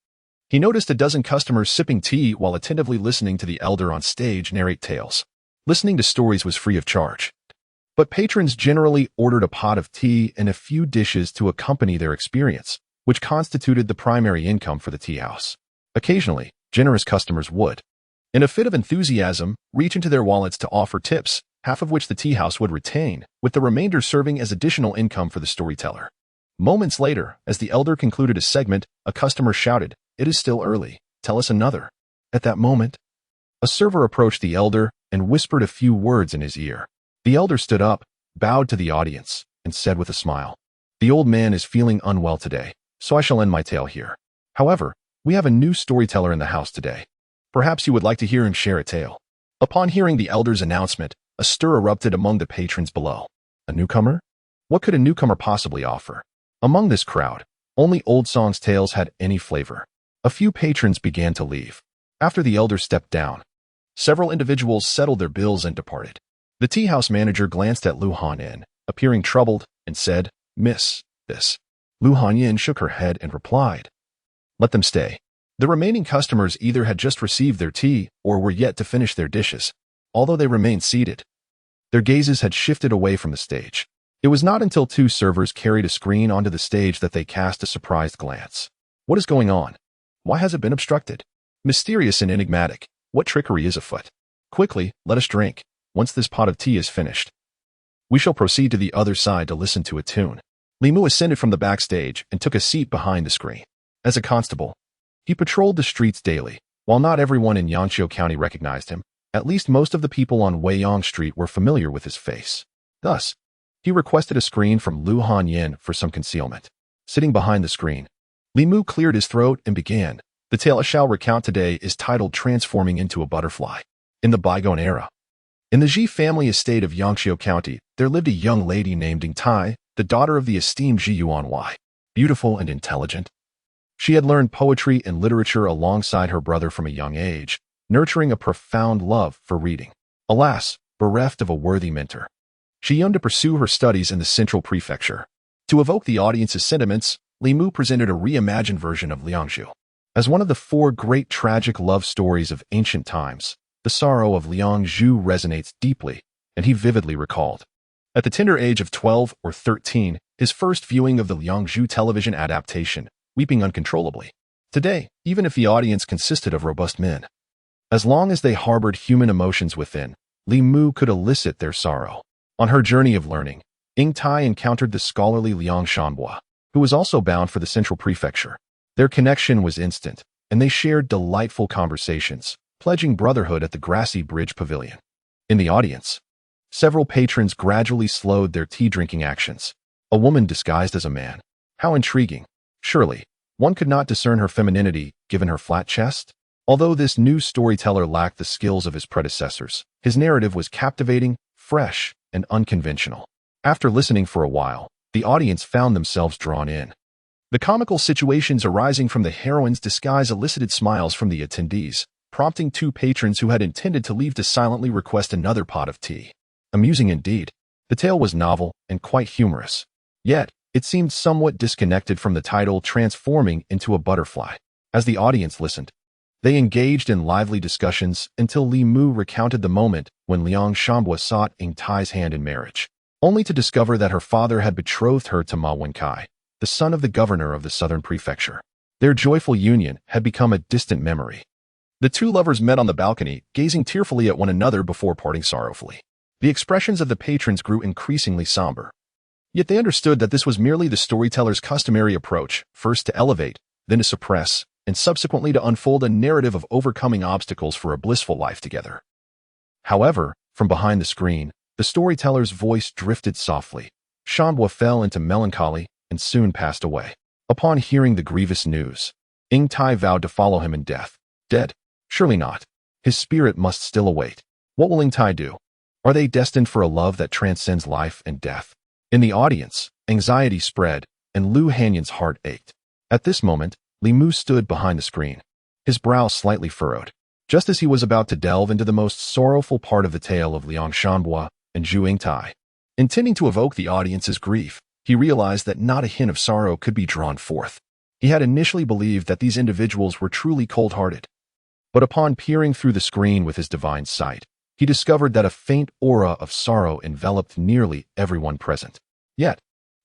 he noticed a dozen customers sipping tea while attentively listening to the elder on stage narrate tales. Listening to stories was free of charge, but patrons generally ordered a pot of tea and a few dishes to accompany their experience, which constituted the primary income for the tea house. Occasionally, generous customers would, In a fit of enthusiasm, reach into their wallets to offer tips, half of which the tea house would retain, with the remainder serving as additional income for the storyteller. Moments later, as the elder concluded a segment, a customer shouted, "It is still early. Tell us another." At that moment, a server approached the elder and whispered a few words in his ear. The elder stood up, bowed to the audience, and said with a smile, "The old man is feeling unwell today, so I shall end my tale here. However, we have a new storyteller in the house today. Perhaps you would like to hear him share a tale." Upon hearing the elder's announcement, a stir erupted among the patrons below. A newcomer? What could a newcomer possibly offer? Among this crowd, only Old Song's tales had any flavor. A few patrons began to leave. After the elder stepped down, several individuals settled their bills and departed. The tea house manager glanced at Lu Hanyin, appearing troubled, and said, "Miss, this." Lu Hanyin shook her head and replied, "Let them stay." The remaining customers either had just received their tea or were yet to finish their dishes. Although they remained seated, their gazes had shifted away from the stage. It was not until two servers carried a screen onto the stage that they cast a surprised glance. What is going on? Why has it been obstructed? Mysterious and enigmatic, what trickery is afoot? Quickly, let us drink. Once this pot of tea is finished, we shall proceed to the other side to listen to a tune. Li Mu ascended from the backstage and took a seat behind the screen. As a constable, he patrolled the streets daily. While not everyone in Yangqiu County recognized him, at least most of the people on Weiyang Street were familiar with his face. Thus, he requested a screen from Lu Hanyin for some concealment. Sitting behind the screen, Li Mu cleared his throat and began. The tale I shall recount today is titled Transforming into a Butterfly. In the bygone era, in the Ji family estate of Yangqiu County, there lived a young lady named Ying Tai, the daughter of the esteemed Ji Yuanwei. Beautiful and intelligent, she had learned poetry and literature alongside her brother from a young age, nurturing a profound love for reading. Alas, bereft of a worthy mentor, she yearned to pursue her studies in the central prefecture. To evoke the audience's sentiments, Li Mu presented a reimagined version of Liangzhu. As one of the four great tragic love stories of ancient times, the sorrow of Liang Zhu resonates deeply, and he vividly recalled, at the tender age of 12 or 13, his first viewing of the Liang Zhu television adaptation, weeping uncontrollably. Today, even if the audience consisted of robust men, as long as they harbored human emotions within, Li Mu could elicit their sorrow. On her journey of learning, Ying Tai encountered the scholarly Liang Shanhua, who was also bound for the central prefecture. Their connection was instant, and they shared delightful conversations, pledging brotherhood at the grassy bridge pavilion. In the audience, several patrons gradually slowed their tea-drinking actions. A woman disguised as a man. How intriguing. Surely, one could not discern her femininity given her flat chest? Although this new storyteller lacked the skills of his predecessors, his narrative was captivating, fresh, and unconventional. After listening for a while, the audience found themselves drawn in. The comical situations arising from the heroine's disguise elicited smiles from the attendees, prompting two patrons who had intended to leave to silently request another pot of tea. Amusing indeed. The tale was novel and quite humorous. Yet, it seemed somewhat disconnected from the title Transforming into a Butterfly. As the audience listened, they engaged in lively discussions until Li Mu recounted the moment when Liang Shanhua sought Ying Tai's hand in marriage, only to discover that her father had betrothed her to Ma Wenkai, the son of the governor of the southern prefecture. Their joyful union had become a distant memory. The two lovers met on the balcony, gazing tearfully at one another before parting sorrowfully. The expressions of the patrons grew increasingly somber. Yet they understood that this was merely the storyteller's customary approach, first to elevate, then to suppress, and subsequently to unfold a narrative of overcoming obstacles for a blissful life together. However, from behind the screen, the storyteller's voice drifted softly. Shanhua fell into melancholy and soon passed away. Upon hearing the grievous news, Ying Tai vowed to follow him in death. Dead? Surely not. His spirit must still await. What will Ying Tai do? Are they destined for a love that transcends life and death? In the audience, anxiety spread, and Lu Hanyin's heart ached. At this moment, Li Mu stood behind the screen, his brow slightly furrowed, just as he was about to delve into the most sorrowful part of the tale of Liang Shanhua and Zhu Ying Tai. Intending to evoke the audience's grief, he realized that not a hint of sorrow could be drawn forth. He had initially believed that these individuals were truly cold-hearted. But upon peering through the screen with his divine sight, he discovered that a faint aura of sorrow enveloped nearly everyone present. Yet,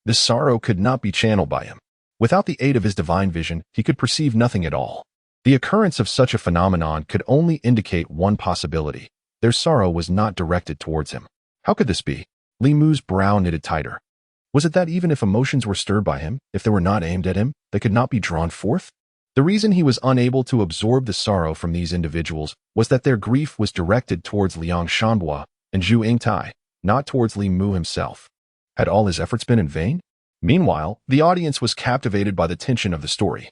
this sorrow could not be channeled by him. Without the aid of his divine vision, he could perceive nothing at all. The occurrence of such a phenomenon could only indicate one possibility. Their sorrow was not directed towards him. How could this be? Li Mu's brow knitted tighter. Was it that even if emotions were stirred by him, if they were not aimed at him, they could not be drawn forth? The reason he was unable to absorb the sorrow from these individuals was that their grief was directed towards Liang Shanbo and Zhou Yingtai, not towards Li Mu himself. Had all his efforts been in vain? Meanwhile, the audience was captivated by the tension of the story.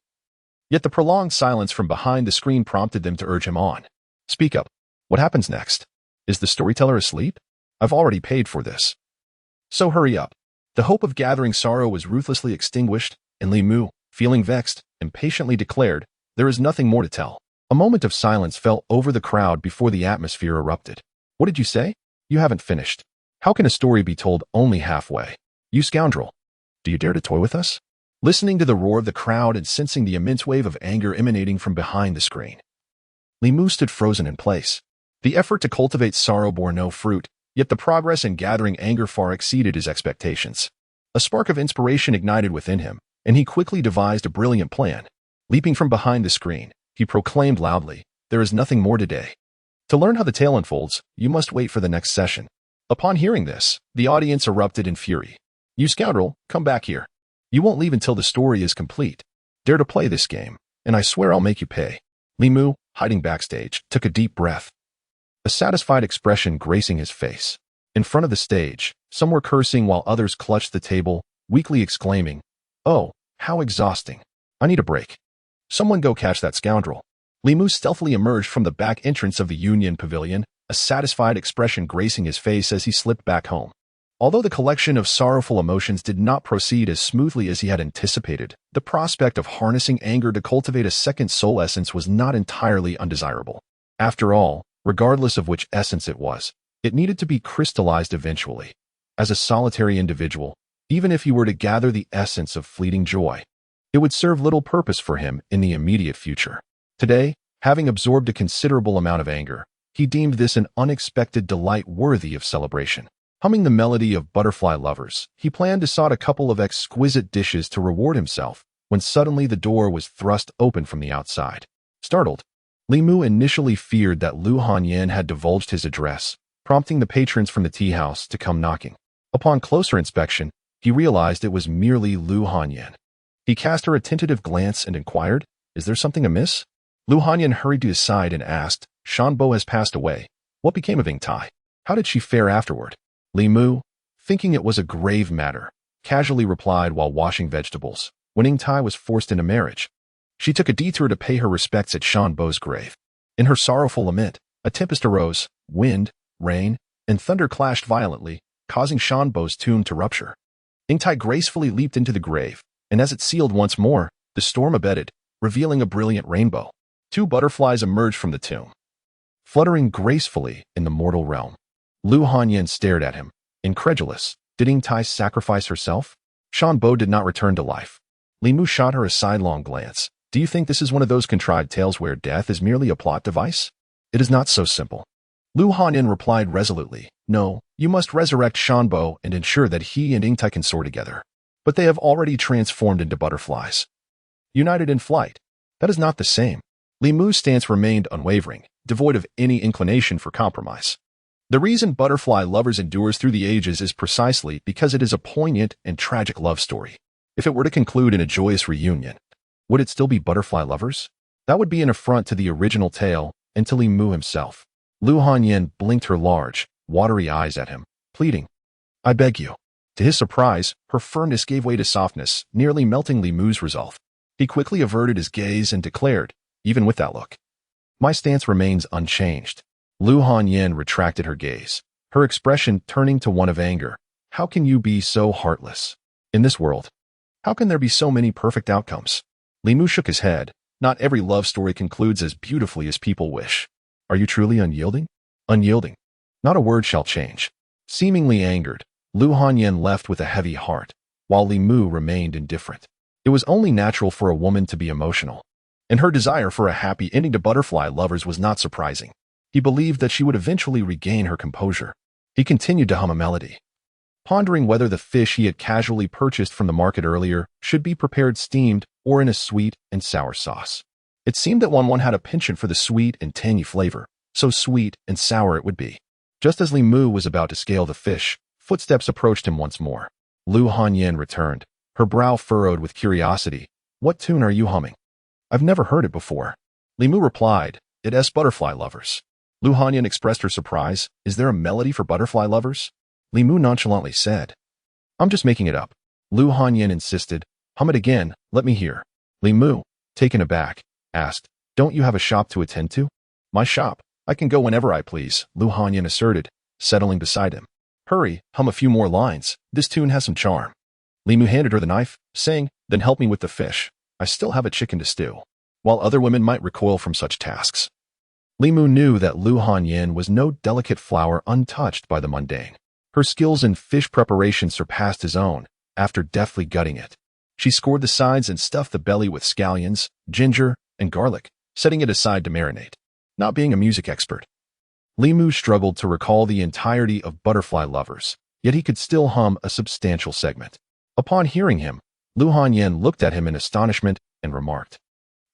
Yet the prolonged silence from behind the screen prompted them to urge him on. Speak up. What happens next? Is the storyteller asleep? I've already paid for this. So hurry up. The hope of gathering sorrow was ruthlessly extinguished, and Li Mu, feeling vexed, impatiently declared, "There is nothing more to tell." A moment of silence fell over the crowd before the atmosphere erupted. What did you say? You haven't finished. How can a story be told only halfway? You scoundrel. Do you dare to toy with us? Listening to the roar of the crowd and sensing the immense wave of anger emanating from behind the screen, Li Mu stood frozen in place. The effort to cultivate sorrow bore no fruit, yet the progress in gathering anger far exceeded his expectations. A spark of inspiration ignited within him, and he quickly devised a brilliant plan. Leaping from behind the screen, he proclaimed loudly, "There is nothing more today. To learn how the tale unfolds, you must wait for the next session." Upon hearing this, the audience erupted in fury. "You scoundrel, come back here. You won't leave until the story is complete. Dare to play this game, and I swear I'll make you pay." Li Mu, hiding backstage, took a deep breath, a satisfied expression gracing his face. In front of the stage, some were cursing while others clutched the table, weakly exclaiming, "Oh, how exhausting. I need a break. Someone go catch that scoundrel." Li Mu stealthily emerged from the back entrance of the Union Pavilion, a satisfied expression gracing his face as he slipped back home. Although the collection of sorrowful emotions did not proceed as smoothly as he had anticipated, the prospect of harnessing anger to cultivate a second soul essence was not entirely undesirable. After all, regardless of which essence it was, it needed to be crystallized eventually. As a solitary individual, even if he were to gather the essence of fleeting joy, it would serve little purpose for him in the immediate future. Today, having absorbed a considerable amount of anger, he deemed this an unexpected delight worthy of celebration. Humming the melody of Butterfly Lovers, he planned to sort a couple of exquisite dishes to reward himself, when suddenly the door was thrust open from the outside. Startled, Li Mu initially feared that Lu Hanyan had divulged his address, prompting the patrons from the tea house to come knocking. Upon closer inspection, he realized it was merely Lu Hanyan. He cast her a tentative glance and inquired, "Is there something amiss?" Lu Hanyan hurried to his side and asked, "Shanbo has passed away. What became of Yingtai? How did she fare afterward?" Li Mu, thinking it was a grave matter, casually replied while washing vegetables, "When Yingtai was forced into marriage, she took a detour to pay her respects at Shanbo's grave. In her sorrowful lament, a tempest arose, wind, rain, and thunder clashed violently, causing Shanbo's tomb to rupture. Yingtai gracefully leaped into the grave, and as it sealed once more, the storm abated, revealing a brilliant rainbow. Two butterflies emerged from the tomb, fluttering gracefully in the mortal realm. Lu Hanyan stared at him, incredulous. Did Yingtai sacrifice herself? Shanbo did not return to life. Li Mu shot her a sidelong glance. Do you think this is one of those contrived tales where death is merely a plot device? It is not so simple. Lu Hanyan replied resolutely, "No, you must resurrect Shanbo and ensure that he and Yingtai can soar together. But they have already transformed into butterflies, united in flight. That is not the same." Li Mu's stance remained unwavering, devoid of any inclination for compromise. The reason Butterfly Lovers endures through the ages is precisely because it is a poignant and tragic love story. If it were to conclude in a joyous reunion, would it still be Butterfly Lovers? That would be an affront to the original tale and to Li Mu himself. Lu Hanyan blinked her large, watery eyes at him, pleading, "I beg you." To his surprise, her firmness gave way to softness, nearly melting Li Mu's resolve. He quickly averted his gaze and declared, even with that look, "My stance remains unchanged." Lu Hanyan retracted her gaze, her expression turning to one of anger. "How can you be so heartless? In this world, how can there be so many perfect outcomes?" Li Mu shook his head. Not every love story concludes as beautifully as people wish. Are you truly unyielding? Unyielding. Not a word shall change. Seemingly angered, Lu Hanyan left with a heavy heart, while Li Mu remained indifferent. It was only natural for a woman to be emotional, and her desire for a happy ending to Butterfly Lovers was not surprising. He believed that she would eventually regain her composure. He continued to hum a melody, pondering whether the fish he had casually purchased from the market earlier should be prepared steamed or in a sweet and sour sauce. It seemed that Wan had a penchant for the sweet and tangy flavor, so sweet and sour it would be. Just as Li Mu was about to scale the fish, footsteps approached him once more. Lu Hanyan returned, her brow furrowed with curiosity. What tune are you humming? I've never heard it before. Li Mu replied, it is Butterfly Lovers. Lu Hanyan expressed her surprise. Is there a melody for butterfly lovers? Li Mu nonchalantly said, I'm just making it up. Lu Hanyan insisted, hum it again, let me hear. Li Mu, taken aback, asked, don't you have a shop to attend to? My shop? I can go whenever I please, Lu Hanyan asserted, settling beside him. Hurry, hum a few more lines. This tune has some charm. Li Mu handed her the knife, saying, then help me with the fish. I still have a chicken to stew. While other women might recoil from such tasks, Li Mu knew that Lu Hanyan was no delicate flower untouched by the mundane. Her skills in fish preparation surpassed his own. After deftly gutting it, she scored the sides and stuffed the belly with scallions, ginger, and garlic, setting it aside to marinate. Not being a music expert, Li Mu struggled to recall the entirety of Butterfly Lovers, yet he could still hum a substantial segment. Upon hearing him, Lu Hanyan looked at him in astonishment and remarked,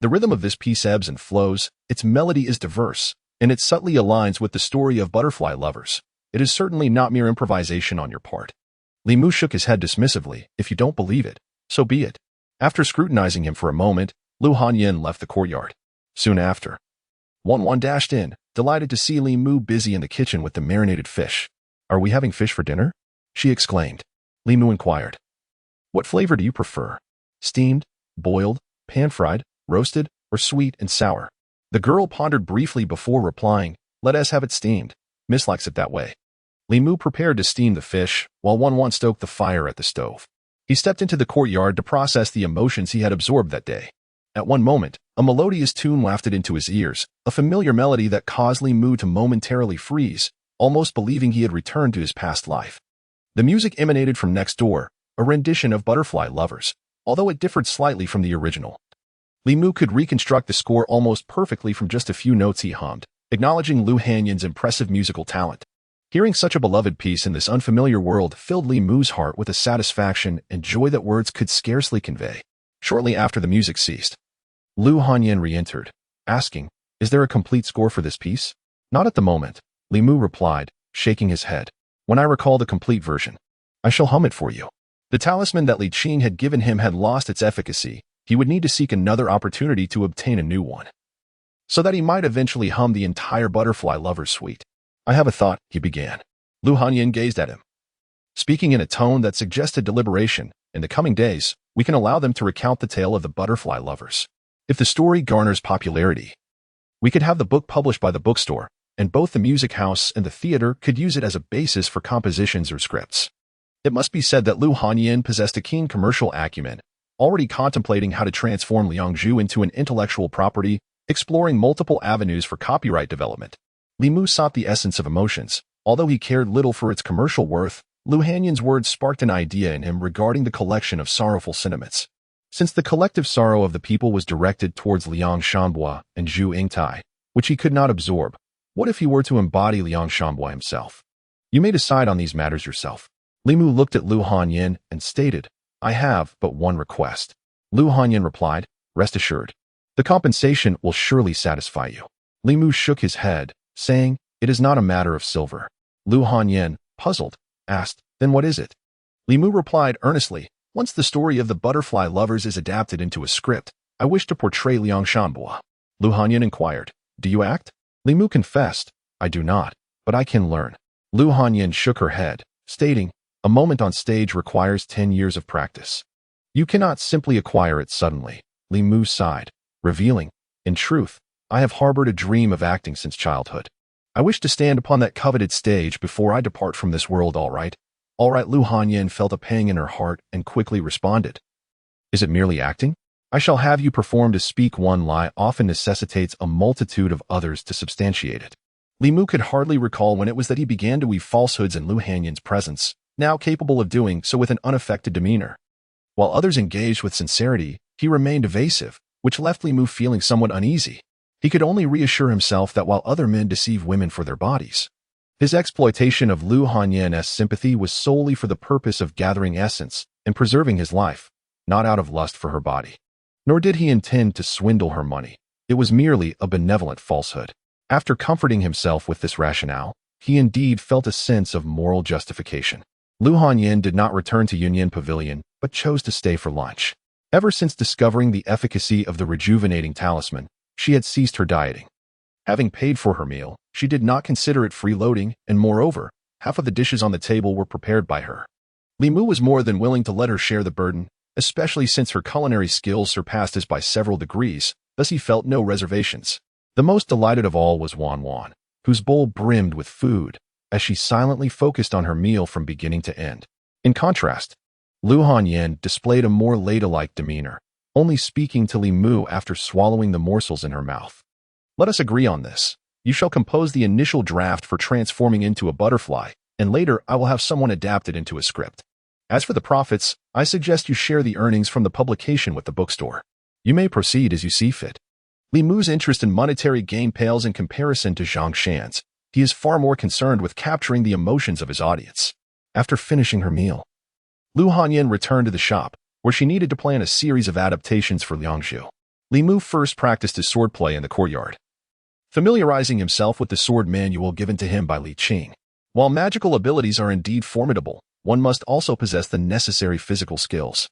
the rhythm of this piece ebbs and flows, its melody is diverse, and it subtly aligns with the story of Butterfly Lovers. It is certainly not mere improvisation on your part. Li Mu shook his head dismissively. If you don't believe it, so be it. After scrutinizing him for a moment, Lu Hanyan left the courtyard. Soon after, Wan dashed in, delighted to see Li Mu busy in the kitchen with the marinated fish. Are we having fish for dinner? She exclaimed. Li Mu inquired. What flavor do you prefer? Steamed, boiled, pan-fried, roasted, or sweet and sour? The girl pondered briefly before replying, let us have it steamed. Miss likes it that way. Li Mu prepared to steam the fish, while Wan stoked the fire at the stove. He stepped into the courtyard to process the emotions he had absorbed that day. At one moment, a melodious tune wafted into his ears, a familiar melody that caused Li Mu to momentarily freeze, almost believing he had returned to his past life. The music emanated from next door, a rendition of Butterfly Lovers, although it differed slightly from the original. Li Mu could reconstruct the score almost perfectly from just a few notes he hummed, acknowledging Lu Hanyan's impressive musical talent. Hearing such a beloved piece in this unfamiliar world filled Li Mu's heart with a satisfaction and joy that words could scarcely convey. Shortly after the music ceased, Lu Hanyan re-entered, asking, is there a complete score for this piece? Not at the moment, Li Mu replied, shaking his head. When I recall the complete version, I shall hum it for you. The talisman that Li Qing had given him had lost its efficacy. He would need to seek another opportunity to obtain a new one, so that he might eventually hum the entire Butterfly Lovers suite. I have a thought, he began. Lu Hanyan gazed at him, speaking in a tone that suggested deliberation. In the coming days, we can allow them to recount the tale of the Butterfly Lovers. If the story garners popularity, we could have the book published by the bookstore, and both the music house and the theater could use it as a basis for compositions or scripts. It must be said that Lu Hanyan possessed a keen commercial acumen, already contemplating how to transform Liangzhu into an intellectual property, exploring multiple avenues for copyright development. Li Mu sought the essence of emotions. Although he cared little for its commercial worth, Lu Hanyan's words sparked an idea in him regarding the collection of sorrowful sentiments. Since the collective sorrow of the people was directed towards Liang Shanbua and Zhou Yingtai, which he could not absorb, what if he were to embody Liang Shanbua himself? You may decide on these matters yourself. Li Mu looked at Lu Hanyan and stated, I have but one request. Lu Hanyan replied, rest assured. The compensation will surely satisfy you. Li Mu shook his head, saying, it is not a matter of silver. Lu Hanyan, puzzled, asked, then what is it? Li Mu replied earnestly, once the story of the Butterfly Lovers is adapted into a script, I wish to portray Liang Shanbua. Lu Hanyan inquired, do you act? Li Mu confessed, I do not, but I can learn. Lu Hanyan shook her head, stating, a moment on stage requires 10 years of practice. You cannot simply acquire it suddenly. Li Mu sighed, revealing, in truth, I have harbored a dream of acting since childhood. I wish to stand upon that coveted stage before I depart from this world, all right? All right, Lu Hanyan felt a pang in her heart and quickly responded. Is it merely acting? I shall have you perform to speak one lie often necessitates a multitude of others to substantiate it. Li Mu could hardly recall when it was that he began to weave falsehoods in Lu Hanyan's presence, now capable of doing so with an unaffected demeanor. While others engaged with sincerity, he remained evasive, which left Li Mu feeling somewhat uneasy. He could only reassure himself that while other men deceive women for their bodies, his exploitation of Lu Hanyan's sympathy was solely for the purpose of gathering essence and preserving his life, not out of lust for her body. Nor did he intend to swindle her money. It was merely a benevolent falsehood. After comforting himself with this rationale, he indeed felt a sense of moral justification. Lu Hanyin did not return to Yunyan Pavilion, but chose to stay for lunch. Ever since discovering the efficacy of the rejuvenating talisman, she had ceased her dieting. Having paid for her meal, she did not consider it freeloading, and moreover, half of the dishes on the table were prepared by her. Li Mu was more than willing to let her share the burden, especially since her culinary skills surpassed his by several degrees, thus he felt no reservations. The most delighted of all was Wan Wan, whose bowl brimmed with food, as she silently focused on her meal from beginning to end. In contrast, Lu Hanyin displayed a more ladylike demeanor, only speaking to Li Mu after swallowing the morsels in her mouth. Let us agree on this. You shall compose the initial draft for transforming into a butterfly, and later I will have someone adapt it into a script. As for the profits, I suggest you share the earnings from the publication with the bookstore. You may proceed as you see fit. Li Mu's interest in monetary gain pales in comparison to Zhang Shan's. He is far more concerned with capturing the emotions of his audience. After finishing her meal, Lu Hanyin returned to the shop, where she needed to plan a series of adaptations for Liangzhu. Li Mu first practiced his swordplay in the courtyard, familiarizing himself with the sword manual given to him by Li Qing. While magical abilities are indeed formidable, one must also possess the necessary physical skills.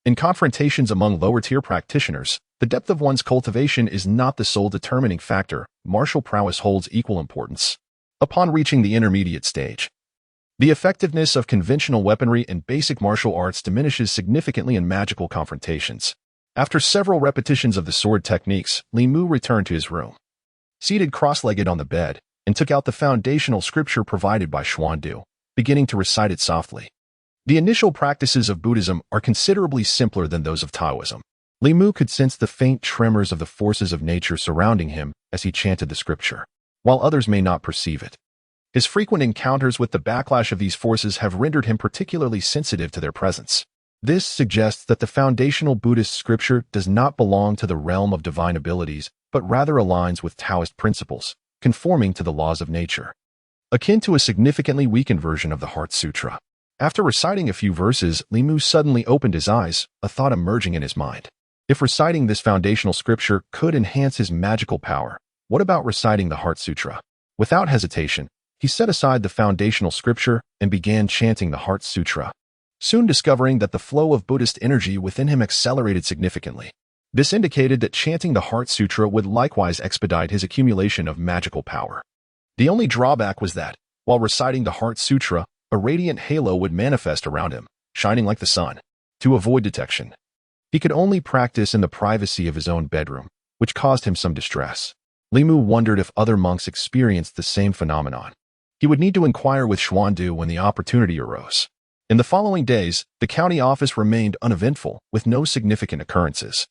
In confrontations among lower-tier practitioners, the depth of one's cultivation is not the sole determining factor. Martial prowess holds equal importance. Upon reaching the intermediate stage, the effectiveness of conventional weaponry and basic martial arts diminishes significantly in magical confrontations. After several repetitions of the sword techniques, Li Mu returned to his room, seated cross-legged on the bed, and took out the foundational scripture provided by Xuandu, beginning to recite it softly. The initial practices of Buddhism are considerably simpler than those of Taoism. Li Mu could sense the faint tremors of the forces of nature surrounding him as he chanted the scripture, while others may not perceive it. His frequent encounters with the backlash of these forces have rendered him particularly sensitive to their presence. This suggests that the foundational Buddhist scripture does not belong to the realm of divine abilities, but rather aligns with Taoist principles, conforming to the laws of nature. Akin to a significantly weakened version of the Heart Sutra. After reciting a few verses, Li Mu suddenly opened his eyes, a thought emerging in his mind. If reciting this foundational scripture could enhance his magical power, what about reciting the Heart Sutra? Without hesitation, he set aside the foundational scripture and began chanting the Heart Sutra, soon discovering that the flow of Buddhist energy within him accelerated significantly. This indicated that chanting the Heart Sutra would likewise expedite his accumulation of magical power. The only drawback was that, while reciting the Heart Sutra, a radiant halo would manifest around him, shining like the sun. To avoid detection, he could only practice in the privacy of his own bedroom, which caused him some distress. Li Mu wondered if other monks experienced the same phenomenon. He would need to inquire with Xuandu when the opportunity arose. In the following days, the county office remained uneventful, with no significant occurrences.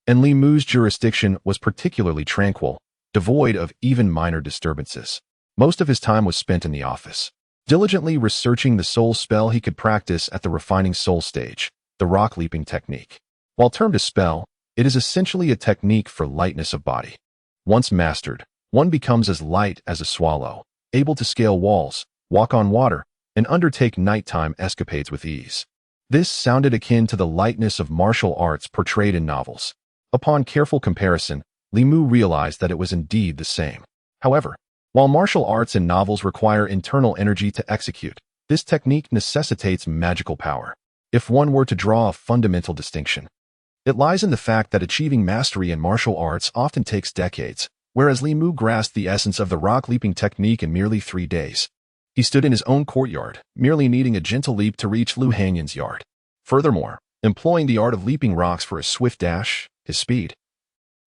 And Li Mu's jurisdiction was particularly tranquil, devoid of even minor disturbances. Most of his time was spent in the office, diligently researching the soul spell he could practice at the refining soul stage, the rock leaping technique. While termed a spell, it is essentially a technique for lightness of body. Once mastered, one becomes as light as a swallow, able to scale walls, walk on water, and undertake nighttime escapades with ease. This sounded akin to the lightness of martial arts portrayed in novels. Upon careful comparison, Li Mu realized that it was indeed the same. However, while martial arts and novels require internal energy to execute, this technique necessitates magical power. If one were to draw a fundamental distinction, it lies in the fact that achieving mastery in martial arts often takes decades, whereas Li Mu grasped the essence of the rock-leaping technique in merely 3 days. He stood in his own courtyard, merely needing a gentle leap to reach Lu Hanyin's yard. Furthermore, employing the art of leaping rocks for a swift dash, his speed,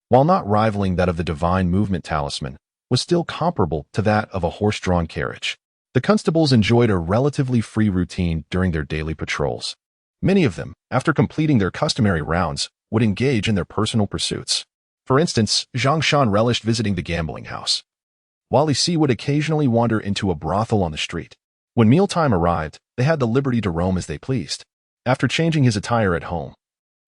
while not rivaling that of the divine movement talisman, was still comparable to that of a horse-drawn carriage. The constables enjoyed a relatively free routine during their daily patrols. Many of them, after completing their customary rounds, would engage in their personal pursuits. For instance, Zhang Shan relished visiting the gambling house, while Li Si would occasionally wander into a brothel on the street. When mealtime arrived, they had the liberty to roam as they pleased. After changing his attire at home,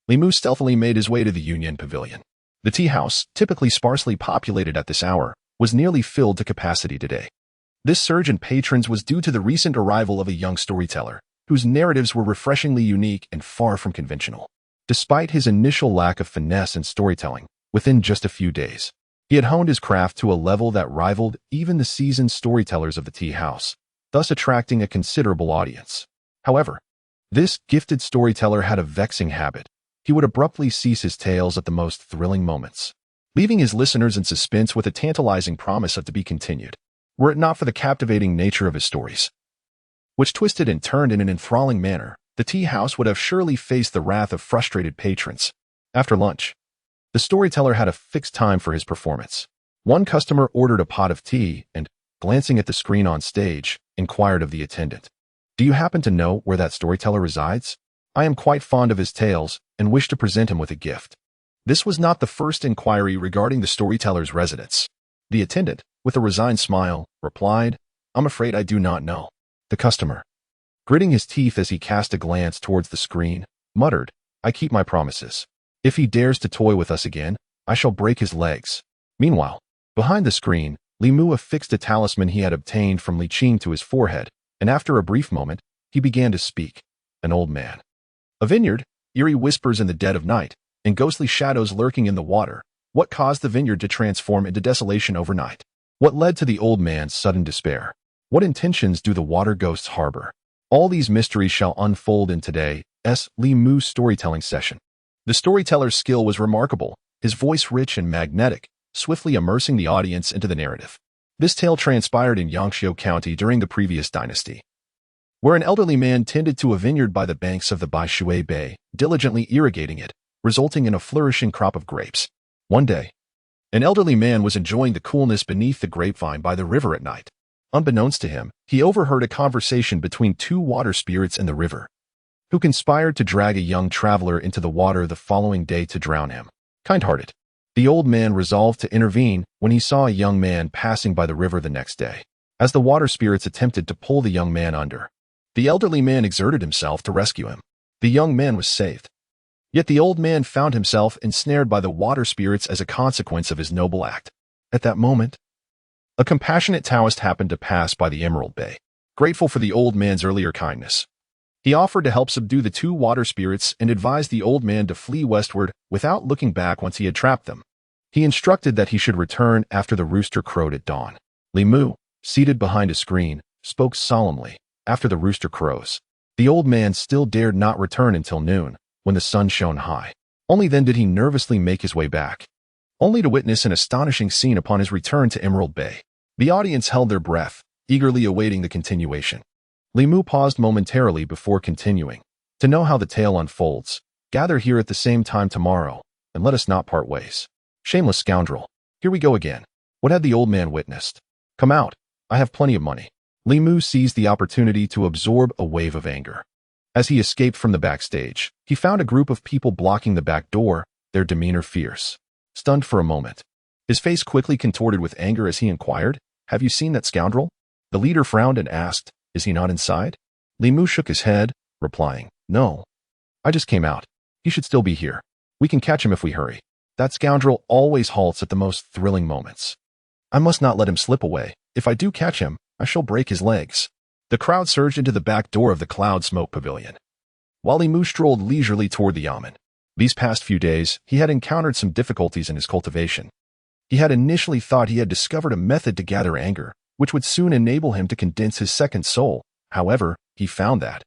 Li Mu stealthily made his way to the Yunyan Pavilion. The tea house, typically sparsely populated at this hour, was nearly filled to capacity today. This surge in patrons was due to the recent arrival of a young storyteller, whose narratives were refreshingly unique and far from conventional. Despite his initial lack of finesse in storytelling, Within just a few days, he had honed his craft to a level that rivaled even the seasoned storytellers of the tea house, thus attracting a considerable audience. However, this gifted storyteller had a vexing habit. He would abruptly cease his tales at the most thrilling moments, leaving his listeners in suspense with a tantalizing promise of to be continued, were it not for the captivating nature of his stories, which twisted and turned in an enthralling manner. The tea house would have surely faced the wrath of frustrated patrons. After lunch, the storyteller had a fixed time for his performance. One customer ordered a pot of tea and, glancing at the screen on stage, inquired of the attendant, "Do you happen to know where that storyteller resides? I am quite fond of his tales and wish to present him with a gift." This was not the first inquiry regarding the storyteller's residence. The attendant, with a resigned smile, replied, "I'm afraid I do not know." The customer, gritting his teeth as he cast a glance towards the screen, muttered, "I keep my promises. If he dares to toy with us again, I shall break his legs." Meanwhile, behind the screen, Li Mu affixed a talisman he had obtained from Li Qing to his forehead, and after a brief moment, he began to speak. An old man. A vineyard, eerie whispers in the dead of night, and ghostly shadows lurking in the water. What caused the vineyard to transform into desolation overnight? What led to the old man's sudden despair? What intentions do the water ghosts harbor? All these mysteries shall unfold in today's Li Mu storytelling session. The storyteller's skill was remarkable, his voice rich and magnetic, swiftly immersing the audience into the narrative. This tale transpired in Yangqiu County during the previous dynasty, where an elderly man tended to a vineyard by the banks of the Baishui Bay, diligently irrigating it, resulting in a flourishing crop of grapes. One day, an elderly man was enjoying the coolness beneath the grapevine by the river at night. Unbeknownst to him, he overheard a conversation between two water spirits in the river, who conspired to drag a young traveler into the water the following day to drown him. Kind-hearted, the old man resolved to intervene when he saw a young man passing by the river the next day. As the water spirits attempted to pull the young man under, the elderly man exerted himself to rescue him. The young man was saved. Yet the old man found himself ensnared by the water spirits as a consequence of his noble act. At that moment, a compassionate Taoist happened to pass by the Emerald Bay. Grateful for the old man's earlier kindness, he offered to help subdue the two water spirits and advised the old man to flee westward without looking back once he had trapped them. He instructed that he should return after the rooster crowed at dawn. Li Mu, seated behind a screen, spoke solemnly. After the rooster crows, the old man still dared not return until noon, when the sun shone high. Only then did he nervously make his way back, only to witness an astonishing scene upon his return to Emerald Bay. The audience held their breath, eagerly awaiting the continuation. Li Mu paused momentarily before continuing. To know how the tale unfolds, gather here at the same time tomorrow, and let us not part ways. Shameless scoundrel. Here we go again. What had the old man witnessed? Come out. I have plenty of money. Li Mu seized the opportunity to absorb a wave of anger. As he escaped from the backstage, he found a group of people blocking the back door, their demeanor fierce. Stunned for a moment, his face quickly contorted with anger as he inquired, "Have you seen that scoundrel?" The leader frowned and asked, "Is he not inside?" Li Mu shook his head, replying, "No. I just came out. He should still be here. We can catch him if we hurry. That scoundrel always halts at the most thrilling moments. I must not let him slip away. If I do catch him, I shall break his legs." The crowd surged into the back door of the Cloud Smoke Pavilion, while Li Mu strolled leisurely toward the yamen. These past few days, he had encountered some difficulties in his cultivation. He had initially thought he had discovered a method to gather anger, which would soon enable him to condense his second soul. However, he found that,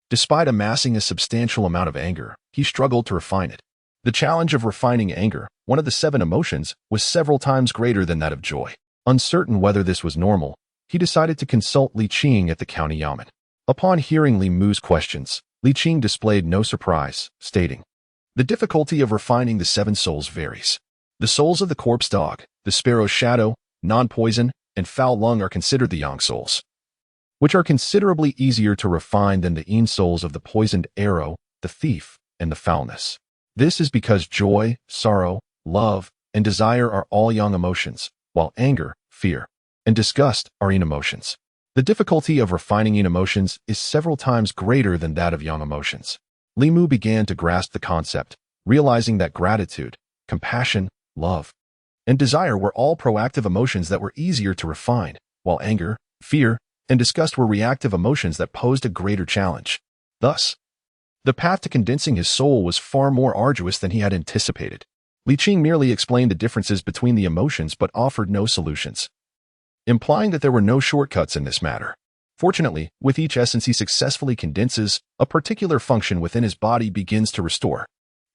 despite amassing a substantial amount of anger, he struggled to refine it. The challenge of refining anger, one of the 7 emotions, was several times greater than that of joy. Uncertain whether this was normal, he decided to consult Li Qing at the county yamen. Upon hearing Li Mu's questions, Li Qing displayed no surprise, stating, "The difficulty of refining the 7 souls varies. The souls of the corpse dog, the sparrow's shadow, non-poison, and foul lung are considered the yang souls, which are considerably easier to refine than the yin souls of the poisoned arrow, the thief, and the foulness. This is because joy, sorrow, love, and desire are all yang emotions, while anger, fear, and disgust are yin emotions. The difficulty of refining yin emotions is several times greater than that of yang emotions." Li Mu began to grasp the concept, realizing that gratitude, compassion, love, and desire were all proactive emotions that were easier to refine, while anger, fear, and disgust were reactive emotions that posed a greater challenge. Thus, the path to condensing his soul was far more arduous than he had anticipated. Li Qing merely explained the differences between the emotions but offered no solutions, implying that there were no shortcuts in this matter. Fortunately, with each essence he successfully condenses, a particular function within his body begins to restore.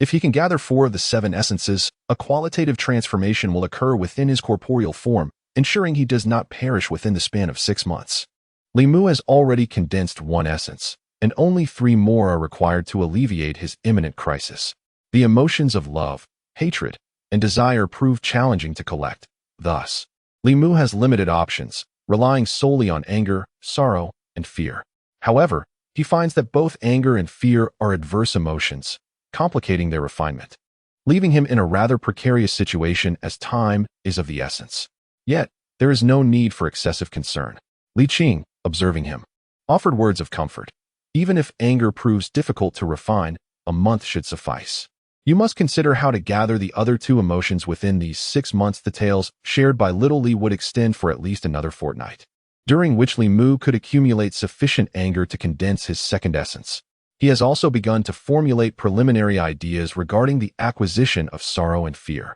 If he can gather 4 of the 7 essences, a qualitative transformation will occur within his corporeal form, ensuring he does not perish within the span of 6 months. Li Mu has already condensed 1 essence, and only 3 more are required to alleviate his imminent crisis. The emotions of love, hatred, and desire prove challenging to collect. Thus, Li Mu has limited options, relying solely on anger, sorrow, and fear. However, he finds that both anger and fear are adverse emotions, complicating their refinement, leaving him in a rather precarious situation as time is of the essence. Yet, there is no need for excessive concern. Li Qing, observing him, offered words of comfort. Even if anger proves difficult to refine, a month should suffice. You must consider how to gather the other 2 emotions within these 6 months. The tales shared by little Li would extend for at least another fortnight, during which Li Mu could accumulate sufficient anger to condense his second essence. He has also begun to formulate preliminary ideas regarding the acquisition of sorrow and fear.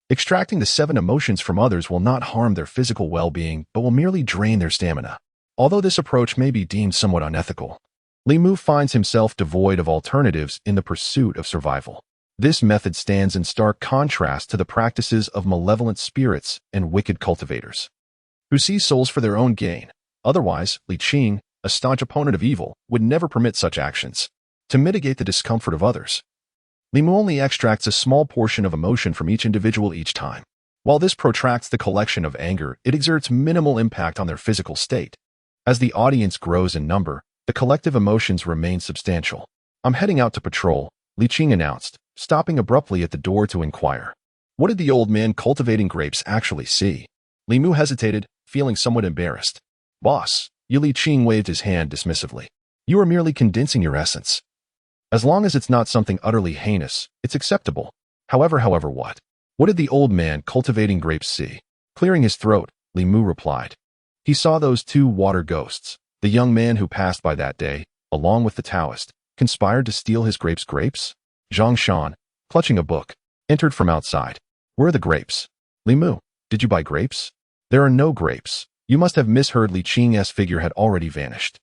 Extracting the 7 emotions from others will not harm their physical well-being, but will merely drain their stamina. Although this approach may be deemed somewhat unethical, Li Mu finds himself devoid of alternatives in the pursuit of survival. This method stands in stark contrast to the practices of malevolent spirits and wicked cultivators, who see souls for their own gain. Otherwise, Li Qing, a staunch opponent of evil, would never permit such actions. To mitigate the discomfort of others, Li Mu only extracts a small portion of emotion from each individual each time. While this protracts the collection of anger, it exerts minimal impact on their physical state. As the audience grows in number, the collective emotions remain substantial. "I'm heading out to patrol," Li Qing announced, stopping abruptly at the door to inquire. What did the old man cultivating grapes actually see? Li Mu hesitated, feeling somewhat embarrassed. "Boss," Li Qing waved his hand dismissively. "You are merely condensing your essence. As long as it's not something utterly heinous, it's acceptable. However, what? What did the old man cultivating grapes see?" Clearing his throat, Li Mu replied. He saw those 2 water ghosts. The young man who passed by that day, along with the Taoist, conspired to steal his grapes. Zhang Shan, clutching a book, entered from outside. "Where are the grapes?" "Li Mu, did you buy grapes?" "There are no grapes. You must have misheard." Li Qing's figure had already vanished.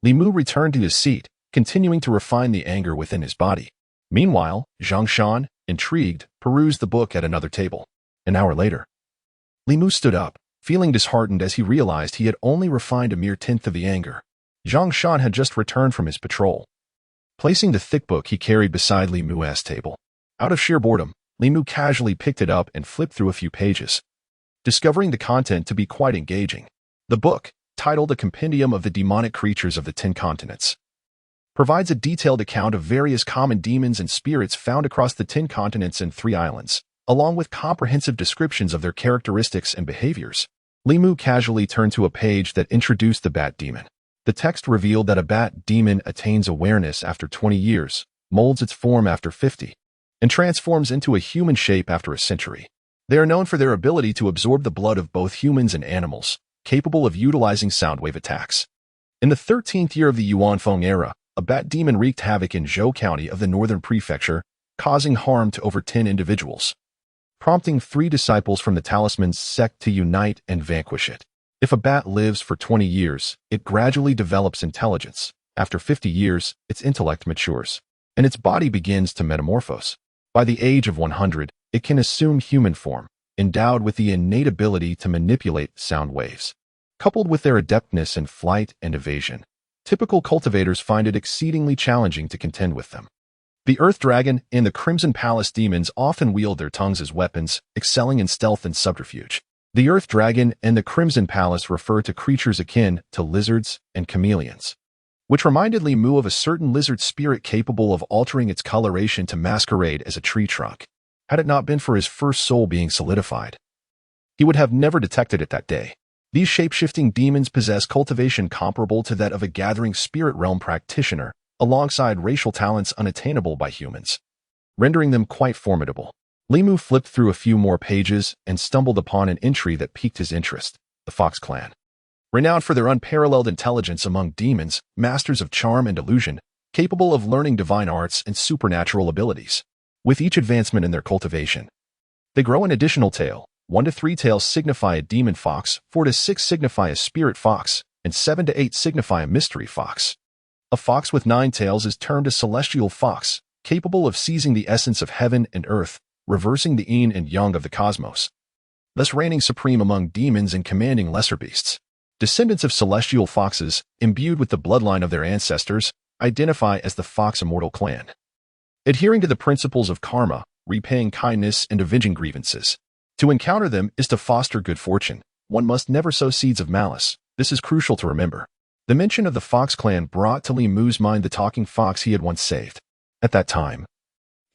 Li Mu returned to his seat, continuing to refine the anger within his body. Meanwhile, Zhang Shan, intrigued, perused the book at another table. An hour later, Li Mu stood up, feeling disheartened as he realized he had only refined a mere tenth of the anger. Zhang Shan had just returned from his patrol, placing the thick book he carried beside Li Mu's table. Out of sheer boredom, Li Mu casually picked it up and flipped through a few pages, discovering the content to be quite engaging. The book, titled A Compendium of the Demonic Creatures of the 10 Continents, provides a detailed account of various common demons and spirits found across the 10 continents and 3 islands, along with comprehensive descriptions of their characteristics and behaviors. Li Mu casually turned to a page that introduced the bat demon. The text revealed that a bat demon attains awareness after 20 years, molds its form after 50, and transforms into a human shape after a century. They are known for their ability to absorb the blood of both humans and animals, capable of utilizing soundwave attacks. In the 13th year of the Yuanfeng era, a bat demon wreaked havoc in Zhou County of the Northern Prefecture, causing harm to over 10 individuals, prompting 3 disciples from the Talisman sect to unite and vanquish it. If a bat lives for 20 years, it gradually develops intelligence. After 50 years, its intellect matures, and its body begins to metamorphose. By the age of 100, it can assume human form, endowed with the innate ability to manipulate sound waves. Coupled with their adeptness in flight and evasion, typical cultivators find it exceedingly challenging to contend with them. The Earth Dragon and the Crimson Palace demons often wield their tongues as weapons, excelling in stealth and subterfuge. The Earth Dragon and the Crimson Palace refer to creatures akin to lizards and chameleons, which reminded Li Mu of a certain lizard spirit capable of altering its coloration to masquerade as a tree trunk. Had it not been for his first soul being solidified, he would have never detected it that day. These shape-shifting demons possess cultivation comparable to that of a gathering spirit realm practitioner, alongside racial talents unattainable by humans, rendering them quite formidable. Li Mu flipped through a few more pages and stumbled upon an entry that piqued his interest. The Fox Clan, renowned for their unparalleled intelligence among demons, masters of charm and illusion, capable of learning divine arts and supernatural abilities. With each advancement in their cultivation, They grow an additional tail. 1 to 3 tails signify a demon fox, 4 to 6 signify a spirit fox, and 7 to 8 signify a mystery fox. A fox with 9 tails is termed a celestial fox, capable of seizing the essence of heaven and earth, reversing the yin and yang of the cosmos, thus reigning supreme among demons and commanding lesser beasts. Descendants of celestial foxes, imbued with the bloodline of their ancestors, identify as the Fox Immortal clan. Adhering to the principles of karma, repaying kindness and avenging grievances. To encounter them is to foster good fortune. One must never sow seeds of malice. This is crucial to remember. The mention of the Fox clan brought to Li Mu's mind the talking fox he had once saved. At that time,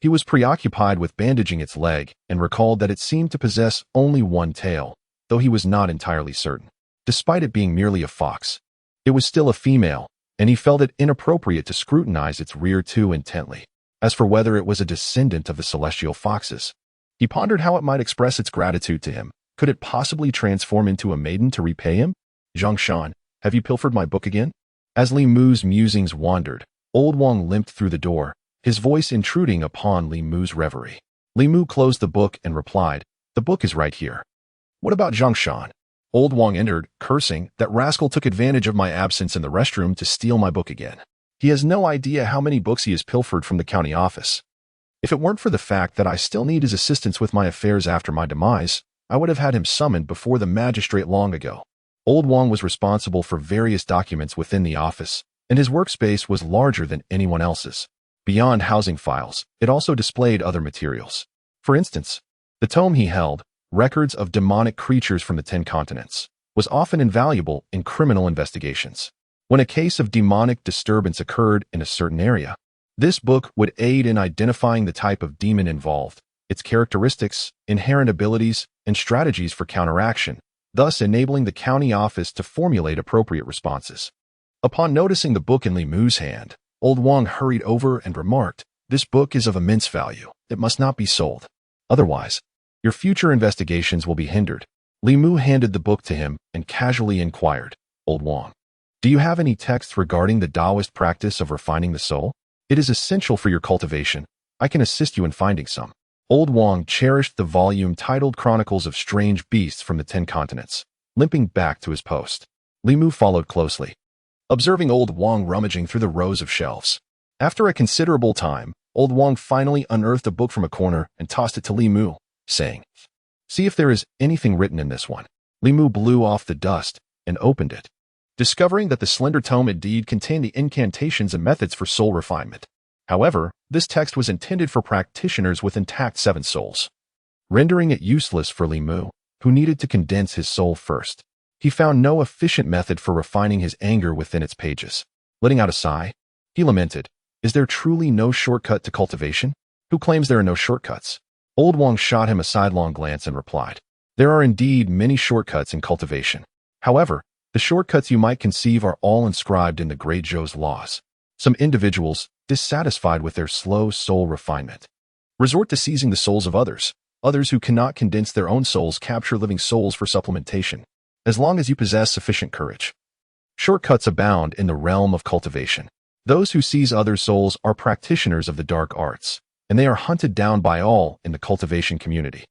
he was preoccupied with bandaging its leg and recalled that it seemed to possess only one tail, though he was not entirely certain. Despite it being merely a fox, it was still a female, and he felt it inappropriate to scrutinize its rear too intently. As for whether it was a descendant of the celestial foxes, he pondered how it might express its gratitude to him. Could it possibly transform into a maiden to repay him? Zhang Shan, have you pilfered my book again? As Li Mu's musings wandered, Old Wang limped through the door, his voice intruding upon Li Mu's reverie. Li Mu closed the book and replied, "The book is right here." "What about Zhang Shan?" Old Wang entered, cursing, "That rascal took advantage of my absence in the restroom to steal my book again. He has no idea how many books he has pilfered from the county office. If it weren't for the fact that I still need his assistance with my affairs after my demise, I would have had him summoned before the magistrate long ago." Old Wang was responsible for various documents within the office, and his workspace was larger than anyone else's. Beyond housing files, it also displayed other materials. For instance, the tome he held, Records of Demonic Creatures from the 10 Continents, was often invaluable in criminal investigations. When a case of demonic disturbance occurred in a certain area, this book would aid in identifying the type of demon involved, its characteristics, inherent abilities, and strategies for counteraction, thus enabling the county office to formulate appropriate responses. Upon noticing the book in Li Mu's hand, Old Wang hurried over and remarked, "This book is of immense value. It must not be sold. Otherwise, your future investigations will be hindered." Li Mu handed the book to him and casually inquired, "Old Wang, do you have any texts regarding the Taoist practice of refining the soul? It is essential for your cultivation. I can assist you in finding some." Old Wang cherished the volume titled Chronicles of Strange Beasts from the 10 Continents. Limping back to his post, Li Mu followed closely, observing Old Wang rummaging through the rows of shelves. After a considerable time, Old Wang finally unearthed a book from a corner and tossed it to Li Mu, saying, "See if there is anything written in this one." Li Mu blew off the dust and opened it, discovering that the slender tome indeed contained the incantations and methods for soul refinement. However, this text was intended for practitioners with intact 7 souls, rendering it useless for Li Mu, who needed to condense his soul first. He found no efficient method for refining his anger within its pages. Letting out a sigh, he lamented, "Is there truly no shortcut to cultivation? Who claims there are no shortcuts?" Old Wang shot him a sidelong glance and replied, "There are indeed many shortcuts in cultivation. However, the shortcuts you might conceive are all inscribed in the great Zhou's laws. Some individuals, dissatisfied with their slow soul refinement, resort to seizing the souls of others. Others who cannot condense their own souls capture living souls for supplementation, as long as you possess sufficient courage. Shortcuts abound in the realm of cultivation. Those who seize others' souls are practitioners of the dark arts, and they are hunted down by all in the cultivation community.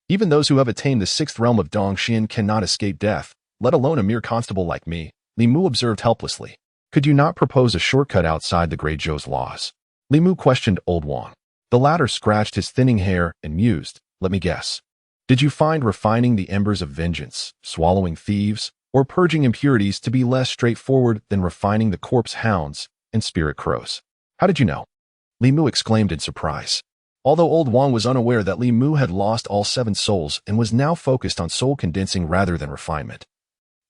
Even those who have attained the 6th realm of Dongxian cannot escape death, let alone a mere constable like me," Li Mu observed helplessly. "Could you not propose a shortcut outside the Great Zhou's laws?" Li Mu questioned Old Wang. The latter scratched his thinning hair and mused, "Let me guess. Did you find refining the embers of vengeance, swallowing thieves, or purging impurities to be less straightforward than refining the corpse hounds and spirit crows?" "How did you know?" Li Mu exclaimed in surprise. Although Old Wang was unaware that Li Mu had lost all 7 souls and was now focused on soul condensing rather than refinement,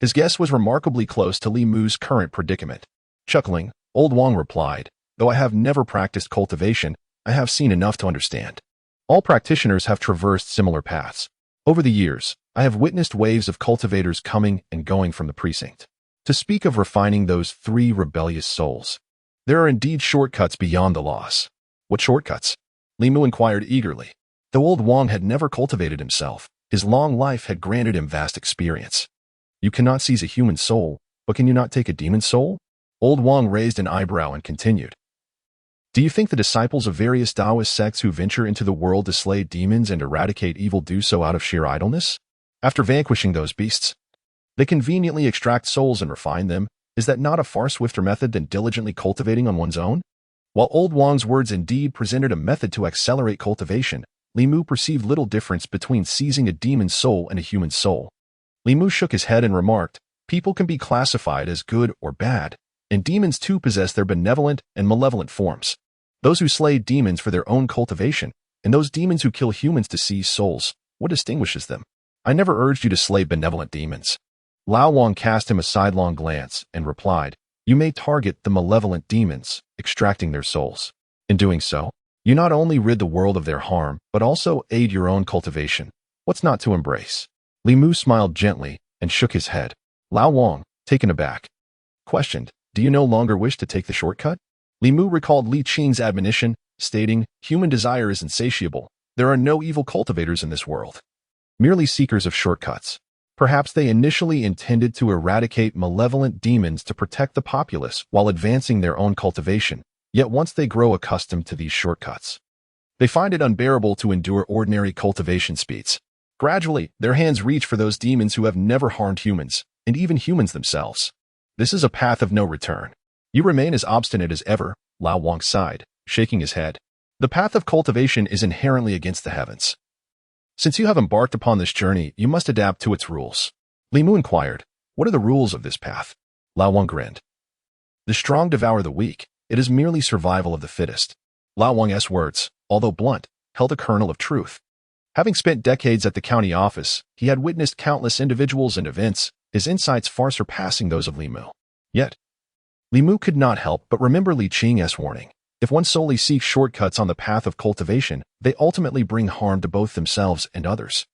his guess was remarkably close to Li Mu's current predicament. Chuckling, Old Wang replied, "Though I have never practiced cultivation, I have seen enough to understand. All practitioners have traversed similar paths. Over the years, I have witnessed waves of cultivators coming and going from the precinct. To speak of refining those 3 rebellious souls, there are indeed shortcuts beyond the laws." "What shortcuts?" Li Mu inquired eagerly. Though Old Wang had never cultivated himself, his long life had granted him vast experience. "You cannot seize a human soul, but can you not take a demon soul?" Old Wang raised an eyebrow and continued, Do you think the disciples of various Taoist sects who venture into the world to slay demons and eradicate evil do so out of sheer idleness? After vanquishing those beasts, they conveniently extract souls and refine them. Is that not a far swifter method than diligently cultivating on one's own? While old Wang's words indeed presented a method to accelerate cultivation, Li Mu perceived little difference between seizing a demon's soul and a human soul. Li Mu shook his head and remarked, people can be classified as good or bad, and demons too possess their benevolent and malevolent forms. Those who slay demons for their own cultivation, and those demons who kill humans to seize souls, what distinguishes them? I never urged you to slay benevolent demons. Lao Wang cast him a sidelong glance and replied, you may target the malevolent demons, extracting their souls. In doing so, you not only rid the world of their harm, but also aid your own cultivation. What's not to embrace? Li Mu smiled gently and shook his head. Lao Wang, taken aback, questioned, do you no longer wish to take the shortcut? Li Mu recalled Li Qing's admonition, stating, human desire is insatiable. There are no evil cultivators in this world, merely seekers of shortcuts. Perhaps they initially intended to eradicate malevolent demons to protect the populace while advancing their own cultivation, yet once they grow accustomed to these shortcuts, they find it unbearable to endure ordinary cultivation speeds. Gradually, their hands reach for those demons who have never harmed humans, and even humans themselves. This is a path of no return. You remain as obstinate as ever, Lao Wang sighed, shaking his head. The path of cultivation is inherently against the heavens. Since you have embarked upon this journey, you must adapt to its rules. Li Mu inquired, what are the rules of this path? Lao Wang grinned. The strong devour the weak. It is merely survival of the fittest. Lao Wang's words, although blunt, held a kernel of truth. Having spent decades at the county office, he had witnessed countless individuals and events, his insights far surpassing those of Li Mu. Yet, Li Mu could not help but remember Li Qing's warning. If one solely seeks shortcuts on the path of cultivation, they ultimately bring harm to both themselves and others.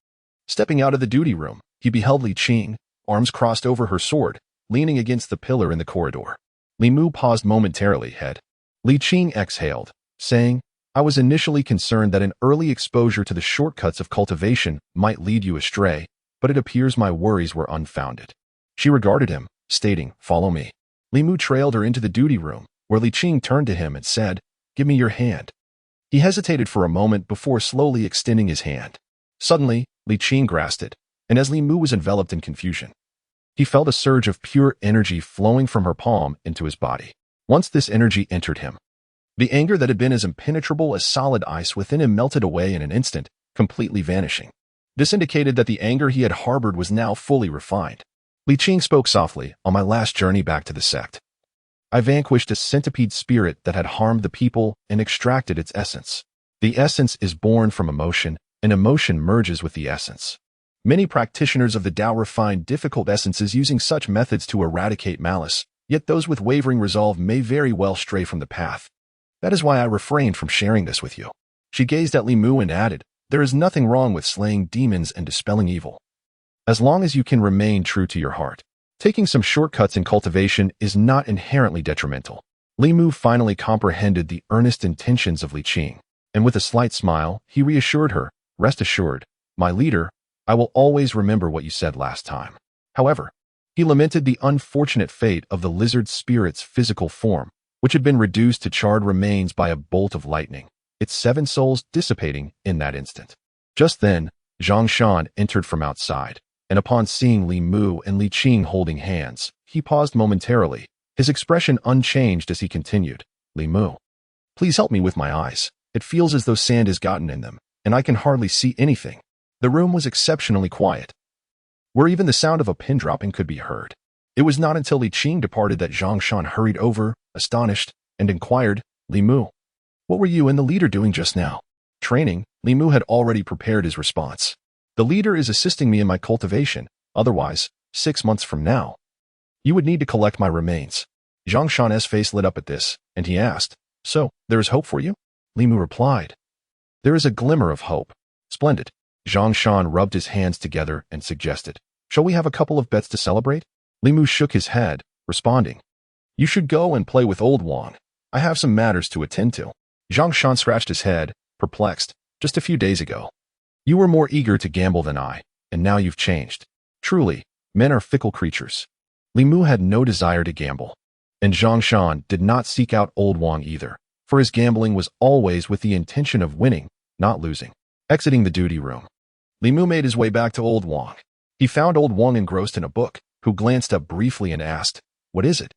Stepping out of the duty room, he beheld Li Qing, arms crossed over her sword, leaning against the pillar in the corridor. Li Mu paused momentarily. Li Qing exhaled, saying, I was initially concerned that an early exposure to the shortcuts of cultivation might lead you astray, but it appears my worries were unfounded. She regarded him, stating, follow me. Li Mu trailed her into the duty room, where Li Qing turned to him and said, give me your hand. He hesitated for a moment before slowly extending his hand. Suddenly, Li Qing grasped it, and as Li Mu was enveloped in confusion, he felt a surge of pure energy flowing from her palm into his body. Once this energy entered him, the anger that had been as impenetrable as solid ice within him melted away in an instant, completely vanishing. This indicated that the anger he had harbored was now fully refined. Li Qing spoke softly, on my last journey back to the sect, I vanquished a centipede spirit that had harmed the people and extracted its essence. The essence is born from emotion, and emotion merges with the essence. Many practitioners of the Tao refine difficult essences using such methods to eradicate malice, yet those with wavering resolve may very well stray from the path. That is why I refrained from sharing this with you. She gazed at Li Mu and added, there is nothing wrong with slaying demons and dispelling evil, as long as you can remain true to your heart. Taking some shortcuts in cultivation is not inherently detrimental. Li Mu finally comprehended the earnest intentions of Li Qing, and with a slight smile, he reassured her, rest assured, my leader, I will always remember what you said last time. However, he lamented the unfortunate fate of the lizard spirit's physical form, which had been reduced to charred remains by a bolt of lightning, its 7 souls dissipating in that instant. Just then, Zhang Shan entered from outside, and upon seeing Li Mu and Li Qing holding hands, he paused momentarily, his expression unchanged as he continued, Li Mu, please help me with my eyes. It feels as though sand has gotten in them, and I can hardly see anything. The room was exceptionally quiet, where even the sound of a pin dropping could be heard. It was not until Li Qing departed that Zhang Shan hurried over, astonished, and inquired, Li Mu, what were you and the leader doing just now? Training. Li Mu had already prepared his response. The leader is assisting me in my cultivation, otherwise, 6 months from now, you would need to collect my remains. Zhang Shan's face lit up at this, and he asked, so, there is hope for you? Li Mu replied, there is a glimmer of hope. Splendid. Zhang Shan rubbed his hands together and suggested, shall we have a couple of bets to celebrate? Li Mu shook his head, responding, you should go and play with old Wang. I have some matters to attend to. Zhang Shan scratched his head, perplexed. Just a few days ago, you were more eager to gamble than I, and now you've changed. Truly, men are fickle creatures. Li Mu had no desire to gamble, and Zhang Shan did not seek out old Wang either. for his gambling was always with the intention of winning, not losing. Exiting the duty room, Li Mu made his way back to Old Wang. He found Old Wang engrossed in a book, who glanced up briefly and asked, "What is it?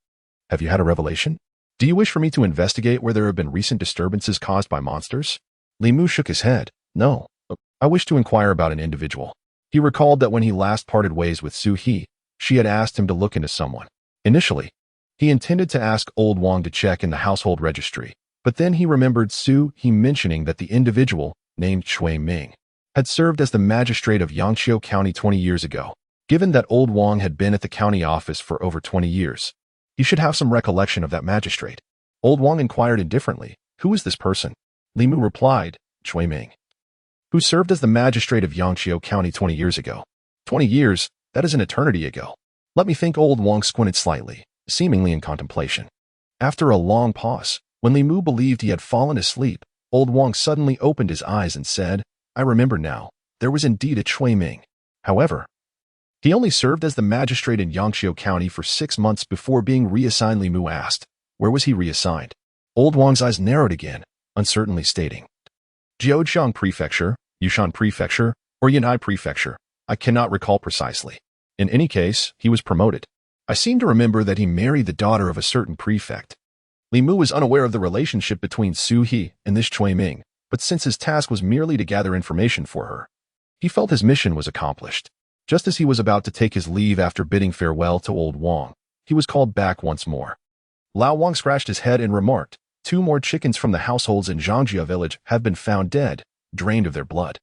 Have you had a revelation? Do you wish for me to investigate where there have been recent disturbances caused by monsters?" Li Mu shook his head. "No, I wish to inquire about an individual." He recalled that when he last parted ways with Su He, she had asked him to look into someone. Initially, he intended to ask Old Wang to check in the household registry, but then he remembered Su He mentioning that the individual, named Chui Ming, had served as the magistrate of Yangqiu County 20 years ago. Given that Old Wang had been at the county office for over 20 years, he should have some recollection of that magistrate. Old Wang inquired indifferently, "Who is this person?" Li Mu replied, "Chui Ming, who served as the magistrate of Yangqiu County 20 years ago. 20 years, that is an eternity ago. Let me think." Old Wang squinted slightly, seemingly in contemplation. After a long pause, when Li Mu believed he had fallen asleep, Old Wang suddenly opened his eyes and said, "I remember now, there was indeed a Chui Ming. However, he only served as the magistrate in Yangqiu County for 6 months before being reassigned." Li Mu asked, "Where was he reassigned?" Old Wang's eyes narrowed again, uncertainly stating, "Jiujiang Prefecture, Yushan Prefecture, or Yan'ai Prefecture. I cannot recall precisely. In any case, he was promoted. I seem to remember that he married the daughter of a certain prefect." Li Mu was unaware of the relationship between Su He and this Chui Ming, but since his task was merely to gather information for her, he felt his mission was accomplished. Just as he was about to take his leave after bidding farewell to Old Wang, he was called back once more. Lao Wang scratched his head and remarked, "2 more chickens from the households in Zhangjia village have been found dead, drained of their blood.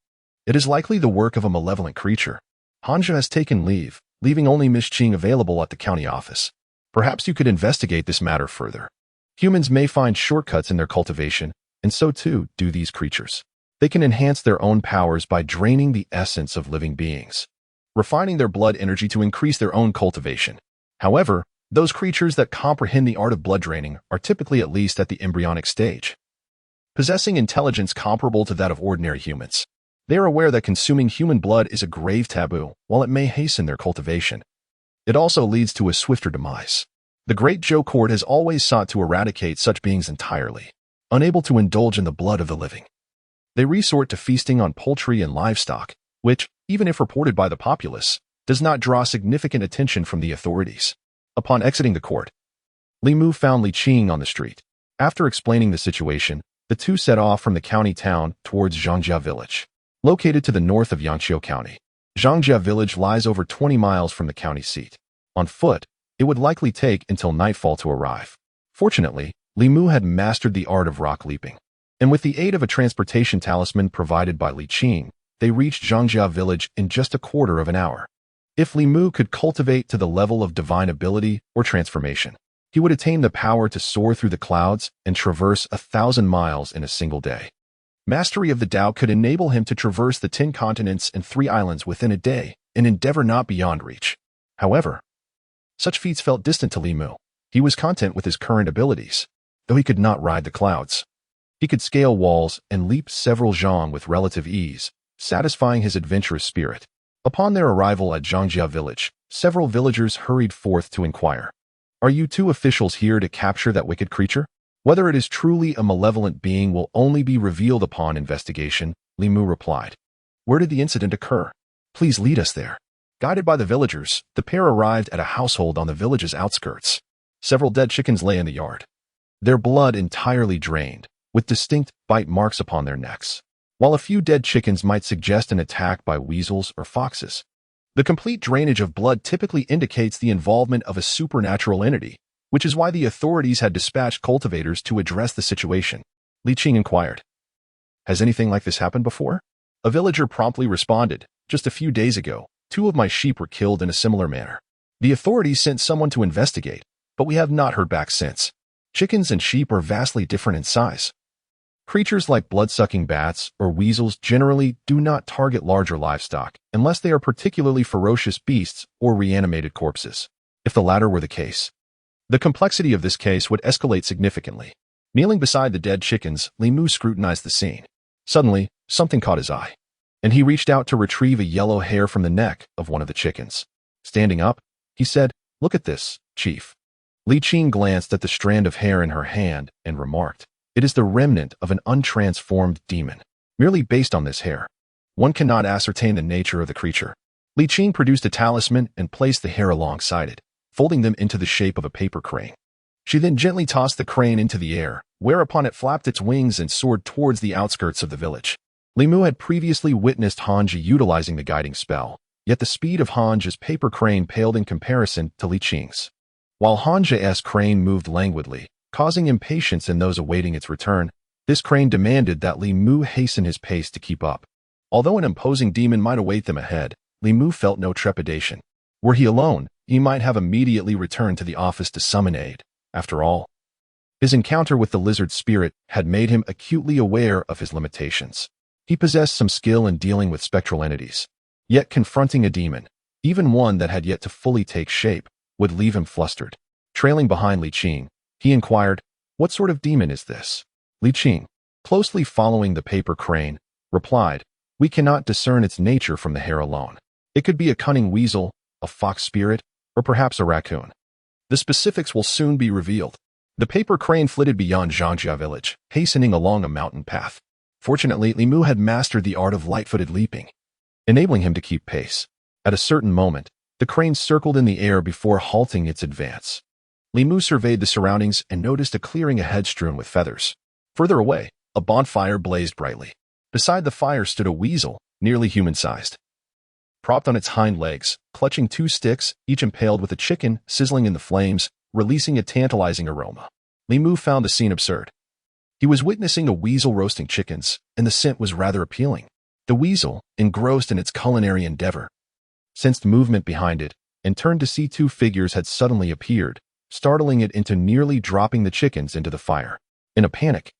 It is likely the work of a malevolent creature. Hanja has taken leave, leaving only Miss Qing available at the county office. Perhaps you could investigate this matter further. Humans may find shortcuts in their cultivation, and so too do these creatures. They can enhance their own powers by draining the essence of living beings, refining their blood energy to increase their own cultivation. However, those creatures that comprehend the art of blood draining are typically at least at the embryonic stage, possessing intelligence comparable to that of ordinary humans. They are aware that consuming human blood is a grave taboo, while it may hasten their cultivation. It also leads to a swifter demise. The Great Zhou court has always sought to eradicate such beings entirely, unable to indulge in the blood of the living. They resort to feasting on poultry and livestock, which, even if reported by the populace, does not draw significant attention from the authorities." Upon exiting the court, Li Mu found Li Qing on the street. After explaining the situation, the two set off from the county town towards Zhangjia village, located to the north of Yangqiu County. Zhangjia village lies over 20 miles from the county seat. On foot, it would likely take until nightfall to arrive. Fortunately, Li Mu had mastered the art of rock leaping, and with the aid of a transportation talisman provided by Li Qing, they reached Zhangjia village in just a quarter of an hour. If Li Mu could cultivate to the level of divine ability or transformation, he would attain the power to soar through the clouds and traverse 1,000 miles in a single day. Mastery of the Tao could enable him to traverse the 10 continents and 3 islands within a day, an endeavor not beyond reach. However, such feats felt distant to Li Mu. He was content with his current abilities, though he could not ride the clouds. He could scale walls and leap several zhang with relative ease, satisfying his adventurous spirit. Upon their arrival at Zhangjia village, several villagers hurried forth to inquire, "Are you 2 officials here to capture that wicked creature?" Whether it is truly a malevolent being will only be revealed upon investigation, Li Mu replied. "Where did the incident occur? Please lead us there." Guided by the villagers, the pair arrived at a household on the village's outskirts. Several dead chickens lay in the yard, their blood entirely drained, with distinct bite marks upon their necks. While a few dead chickens might suggest an attack by weasels or foxes, the complete drainage of blood typically indicates the involvement of a supernatural entity, which is why the authorities had dispatched cultivators to address the situation. Li Qing inquired, "Has anything like this happened before?" A villager promptly responded, "Just a few days ago, 2 of my sheep were killed in a similar manner. The authorities sent someone to investigate, but we have not heard back since. Chickens and sheep are vastly different in size. Creatures like blood-sucking bats or weasels generally do not target larger livestock unless they are particularly ferocious beasts or reanimated corpses. If the latter were the case, the complexity of this case would escalate significantly." Kneeling beside the dead chickens, Li Mu scrutinized the scene. Suddenly, something caught his eye, and he reached out to retrieve a yellow hair from the neck of one of the chickens. Standing up, he said, "Look at this, Chief." Li Qing glanced at the strand of hair in her hand and remarked, It is the remnant of an untransformed demon. Merely based on this hair, one cannot ascertain the nature of the creature. Li Qing produced a talisman and placed the hair alongside it, folding them into the shape of a paper crane. She then gently tossed the crane into the air, whereupon it flapped its wings and soared towards the outskirts of the village. Li Mu had previously witnessed Hanji utilizing the guiding spell, yet the speed of Hanji's paper crane paled in comparison to Li Qing's. While Hanji's crane moved languidly, causing impatience in those awaiting its return, this crane demanded that Li Mu hasten his pace to keep up. Although an imposing demon might await them ahead, Li Mu felt no trepidation. Were he alone, he might have immediately returned to the office to summon aid. After all, his encounter with the lizard spirit had made him acutely aware of his limitations. He possessed some skill in dealing with spectral entities. Yet confronting a demon, even one that had yet to fully take shape, would leave him flustered. Trailing behind Li Qing, he inquired, "What sort of demon is this?" Li Qing, closely following the paper crane, replied, "We cannot discern its nature from the hair alone. It could be a cunning weasel, a fox spirit, or perhaps a raccoon. The specifics will soon be revealed." The paper crane flitted beyond Zhangjia village, hastening along a mountain path. Fortunately, Li Mu had mastered the art of light-footed leaping, enabling him to keep pace. At a certain moment, the crane circled in the air before halting its advance. Li Mu surveyed the surroundings and noticed a clearing ahead strewn with feathers. Further away, a bonfire blazed brightly. Beside the fire stood a weasel, nearly human-sized. Propped on its hind legs, clutching two sticks, each impaled with a chicken sizzling in the flames, releasing a tantalizing aroma. Li Mu found the scene absurd. He was witnessing a weasel roasting chickens, and the scent was rather appealing. The weasel, engrossed in its culinary endeavor, sensed movement behind it and turned to see two figures had suddenly appeared, startling it into nearly dropping the chickens into the fire. In a panic,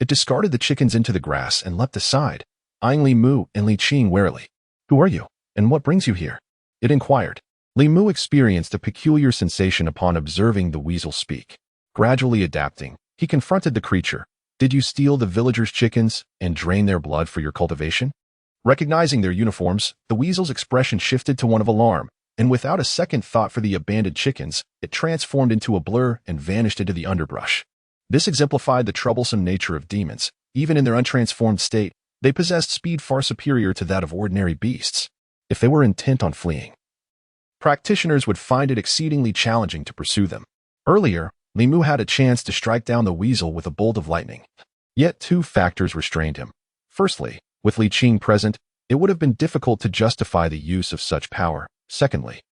it discarded the chickens into the grass and leapt aside, eyeing Li Mu and Li Qing warily. "Who are you, and what brings you here?" it inquired. Li Mu experienced a peculiar sensation upon observing the weasel speak. Gradually adapting, he confronted the creature. "Did you steal the villagers' chickens and drain their blood for your cultivation?" Recognizing their uniforms, the weasel's expression shifted to one of alarm, and without a second thought for the abandoned chickens, it transformed into a blur and vanished into the underbrush. This exemplified the troublesome nature of demons. Even in their untransformed state, they possessed speed far superior to that of ordinary beasts. If they were intent on fleeing, practitioners would find it exceedingly challenging to pursue them. Earlier, Li Mu had a chance to strike down the weasel with a bolt of lightning. Yet two factors restrained him. Firstly, with Li Qing present, it would have been difficult to justify the use of such power. Secondly,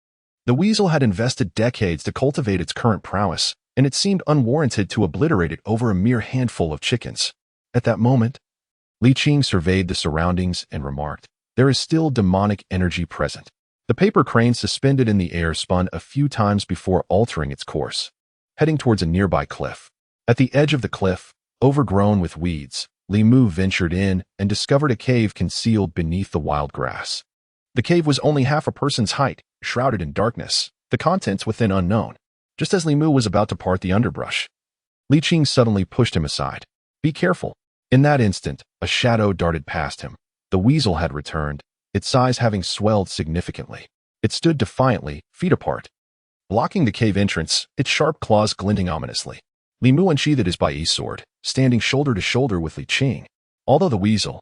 the weasel had invested decades to cultivate its current prowess, and it seemed unwarranted to obliterate it over a mere handful of chickens. At that moment, Li Qing surveyed the surroundings and remarked, "There is still demonic energy present." The paper crane suspended in the air spun a few times before altering its course, heading towards a nearby cliff. At the edge of the cliff, overgrown with weeds, Li Mu ventured in and discovered a cave concealed beneath the wild grass. The cave was only half a person's height, shrouded in darkness, the contents within unknown. Just as Li Mu was about to part the underbrush, Li Qing suddenly pushed him aside. "Be careful." In that instant, a shadow darted past him. The weasel had returned, its size having swelled significantly. It stood defiantly, feet apart, blocking the cave entrance, its sharp claws glinting ominously. Li Mu unsheathed his Bai sword, standing shoulder to shoulder with Li Qing. Although the weasel,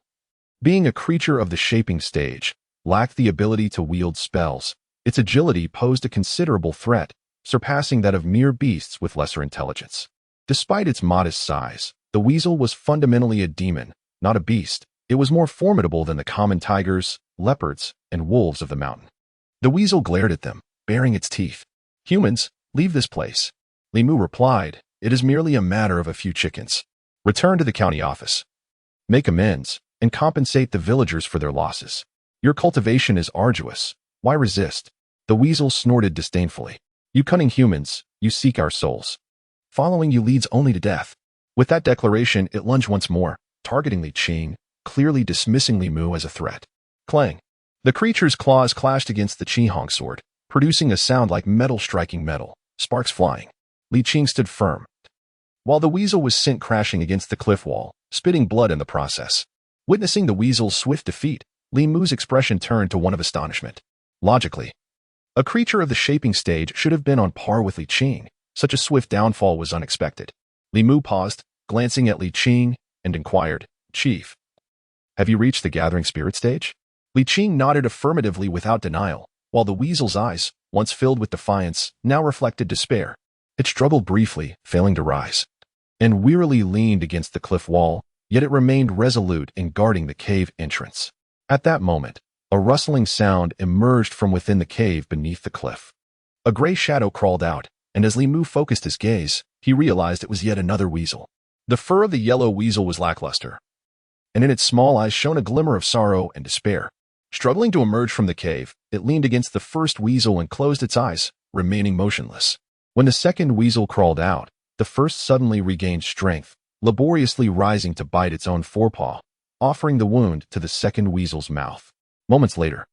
being a creature of the shaping stage, lacked the ability to wield spells, its agility posed a considerable threat, surpassing that of mere beasts with lesser intelligence. Despite its modest size, the weasel was fundamentally a demon, not a beast. It was more formidable than the common tigers, leopards, and wolves of the mountain. The weasel glared at them, baring its teeth. "Humans, leave this place." Li Mu replied, "It is merely a matter of a few chickens. Return to the county office. Make amends, and compensate the villagers for their losses. Your cultivation is arduous. Why resist?" The weasel snorted disdainfully. "You cunning humans, you seek our souls. Following you leads only to death." With that declaration, it lunged once more, targeting Li Qing, clearly dismissing Li Mu as a threat. Clang! The creature's claws clashed against the Qihong sword, producing a sound like metal striking metal, sparks flying. Li Qing stood firm, while the weasel was sent crashing against the cliff wall, spitting blood in the process. Witnessing the weasel's swift defeat, Li Mu's expression turned to one of astonishment. Logically, a creature of the shaping stage should have been on par with Li Qing. Such a swift downfall was unexpected. Li Mu paused, glancing at Li Qing, and inquired, "Chief, have you reached the gathering spirit stage?" Li Qing nodded affirmatively without denial, while the weasel's eyes, once filled with defiance, now reflected despair. It struggled briefly, failing to rise, and wearily leaned against the cliff wall, yet it remained resolute in guarding the cave entrance. At that moment, a rustling sound emerged from within the cave beneath the cliff. A gray shadow crawled out, and as Li Mu focused his gaze, he realized it was yet another weasel. The fur of the yellow weasel was lackluster, and in its small eyes shone a glimmer of sorrow and despair. Struggling to emerge from the cave, it leaned against the first weasel and closed its eyes, remaining motionless. When the second weasel crawled out, the first suddenly regained strength, laboriously rising to bite its own forepaw, offering the wound to the second weasel's mouth. Moments later,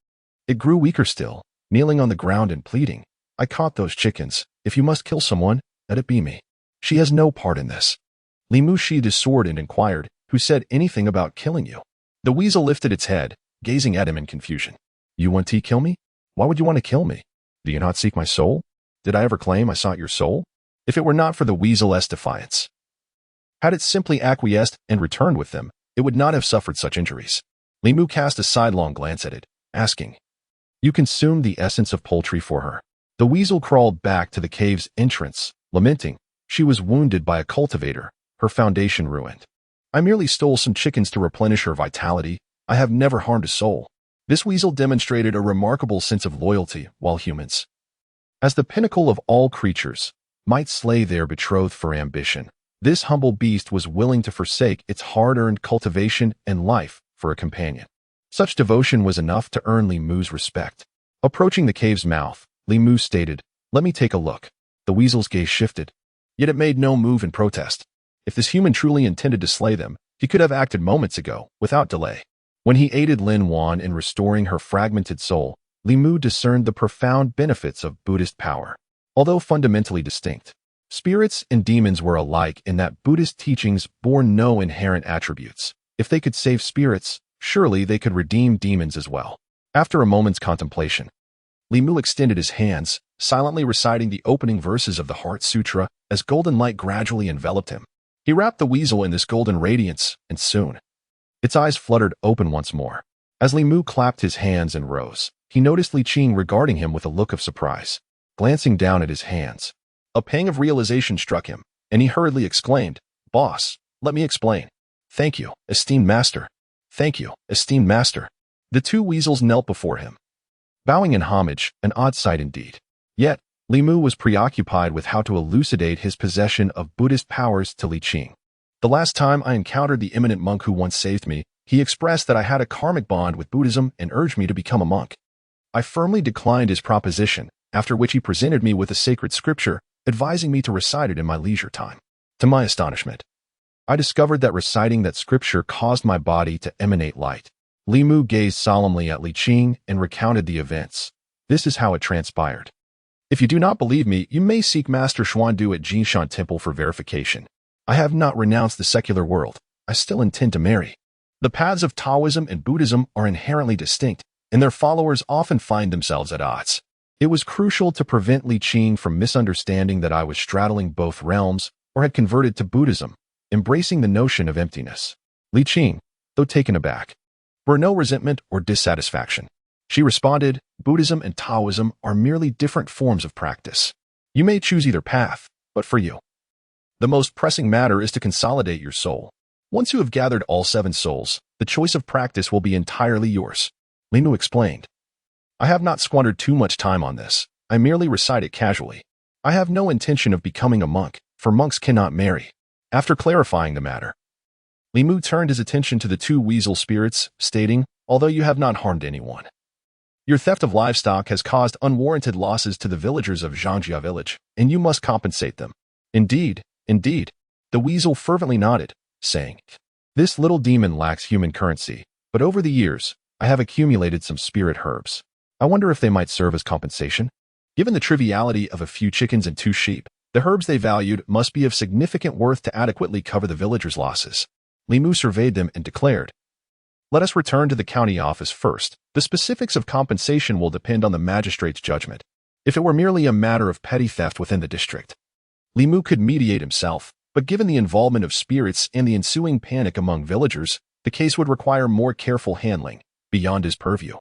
it grew weaker still, kneeling on the ground and pleading, "I caught those chickens. If you must kill someone, let it be me. She has no part in this." Li Mu sheathed his sword and inquired, "Who said anything about killing you?" The weasel lifted its head, gazing at him in confusion. "You want to kill me? Why would you want to kill me? Do you not seek my soul? Did I ever claim I sought your soul? If it were not for the weasel's defiance, had it simply acquiesced and returned with them, it would not have suffered such injuries." Li Mu cast a sidelong glance at it, asking, "You consumed the essence of poultry for her?" The weasel crawled back to the cave's entrance, lamenting, "She was wounded by a cultivator, her foundation ruined. I merely stole some chickens to replenish her vitality. I have never harmed a soul." This weasel demonstrated a remarkable sense of loyalty, while humans, as the pinnacle of all creatures, might slay their betrothed for ambition. This humble beast was willing to forsake its hard-earned cultivation and life for a companion. Such devotion was enough to earn Li Mu's respect. Approaching the cave's mouth, Li Mu stated, "Let me take a look." The weasel's gaze shifted, yet it made no move in protest. If this human truly intended to slay them, he could have acted moments ago, without delay. When he aided Lin Wan in restoring her fragmented soul, Li Mu discerned the profound benefits of Buddhist power. Although fundamentally distinct, spirits and demons were alike in that Buddhist teachings bore no inherent attributes. If they could save spirits, surely they could redeem demons as well. After a moment's contemplation, Li Mu extended his hands, silently reciting the opening verses of the Heart Sutra as golden light gradually enveloped him. He wrapped the weasel in this golden radiance, and soon, its eyes fluttered open once more. As Li Mu clapped his hands and rose, he noticed Li Qing regarding him with a look of surprise. Glancing down at his hands, a pang of realization struck him, and he hurriedly exclaimed, "Boss, let me explain." "Thank you, esteemed master. Thank you, esteemed master." The two weasels knelt before him, bowing in homage, an odd sight indeed. Yet, Li Mu was preoccupied with how to elucidate his possession of Buddhist powers to Li Qing. "The last time I encountered the eminent monk who once saved me, he expressed that I had a karmic bond with Buddhism and urged me to become a monk. I firmly declined his proposition, after which he presented me with a sacred scripture, advising me to recite it in my leisure time. To my astonishment, I discovered that reciting that scripture caused my body to emanate light." Li Mu gazed solemnly at Li Qing and recounted the events. "This is how it transpired. If you do not believe me, you may seek Master Xuandu at Jinshan Temple for verification. I have not renounced the secular world. I still intend to marry." The paths of Taoism and Buddhism are inherently distinct, and their followers often find themselves at odds. It was crucial to prevent Li Qing from misunderstanding that I was straddling both realms or had converted to Buddhism, embracing the notion of emptiness. Li Qing, though taken aback, bore no resentment or dissatisfaction. She responded, "Buddhism and Taoism are merely different forms of practice. You may choose either path, but for you, the most pressing matter is to consolidate your soul. Once you have gathered all 7 souls, the choice of practice will be entirely yours." Li Mu explained, "I have not squandered too much time on this. I merely recite it casually. I have no intention of becoming a monk, for monks cannot marry." After clarifying the matter, Li Mu turned his attention to the two weasel spirits, stating, "Although you have not harmed anyone, your theft of livestock has caused unwarranted losses to the villagers of Zhangjia village, and you must compensate them." "Indeed, indeed." The weasel fervently nodded, saying, "This little demon lacks human currency, but over the years, I have accumulated some spirit herbs. I wonder if they might serve as compensation. Given the triviality of a few chickens and 2 sheep, the herbs they valued must be of significant worth to adequately cover the villagers' losses." Li Mu surveyed them and declared, "Let us return to the county office first. The specifics of compensation will depend on the magistrate's judgment. If it were merely a matter of petty theft within the district, Li Mu could mediate himself, but But given the involvement of spirits and the ensuing panic among villagers, the case would require more careful handling, beyond his purview.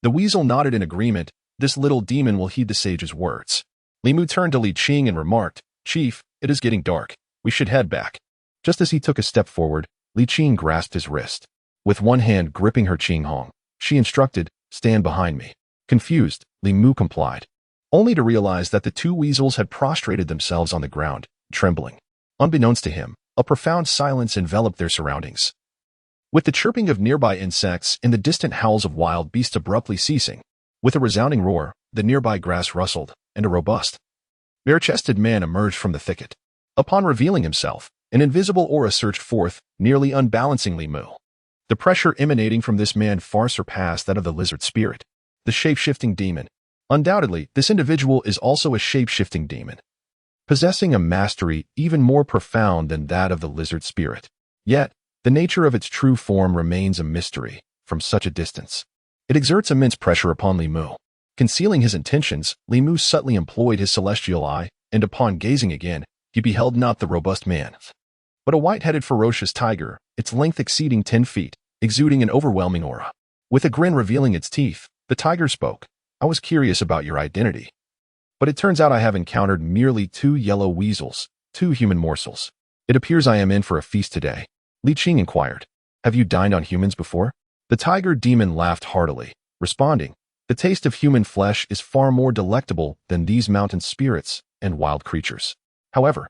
The weasel nodded in agreement. This little demon will heed the sage's words. Li Mu turned to Li Qing and remarked, "Chief, it is getting dark. We should head back." Just as he took a step forward, Li Qing grasped his wrist. With one hand gripping her Qing Hong, she instructed, "Stand behind me." Confused, Li Mu complied, only to realize that the two weasels had prostrated themselves on the ground, trembling. Unbeknownst to him, a profound silence enveloped their surroundings. With the chirping of nearby insects and the distant howls of wild beasts abruptly ceasing, with a resounding roar, the nearby grass rustled, and a robust, bare-chested man emerged from the thicket. Upon revealing himself, an invisible aura surged forth, nearly unbalancing Li Mu. The pressure emanating from this man far surpassed that of the lizard spirit, the shape-shifting demon. Undoubtedly, this individual is also a shape-shifting demon, possessing a mastery even more profound than that of the lizard spirit. Yet, the nature of its true form remains a mystery from such a distance. It exerts immense pressure upon Li Mu. Concealing his intentions, Li Mu subtly employed his celestial eye, and upon gazing again, he beheld not the robust man, but a white-headed ferocious tiger, its length exceeding 10 feet, exuding an overwhelming aura. With a grin revealing its teeth, the tiger spoke, "I was curious about your identity, but it turns out I have encountered merely 2 yellow weasels, 2 human morsels. It appears I am in for a feast today." Li Qing inquired, "Have you dined on humans before?" The tiger demon laughed heartily, responding, "The taste of human flesh is far more delectable than these mountain spirits and wild creatures. However,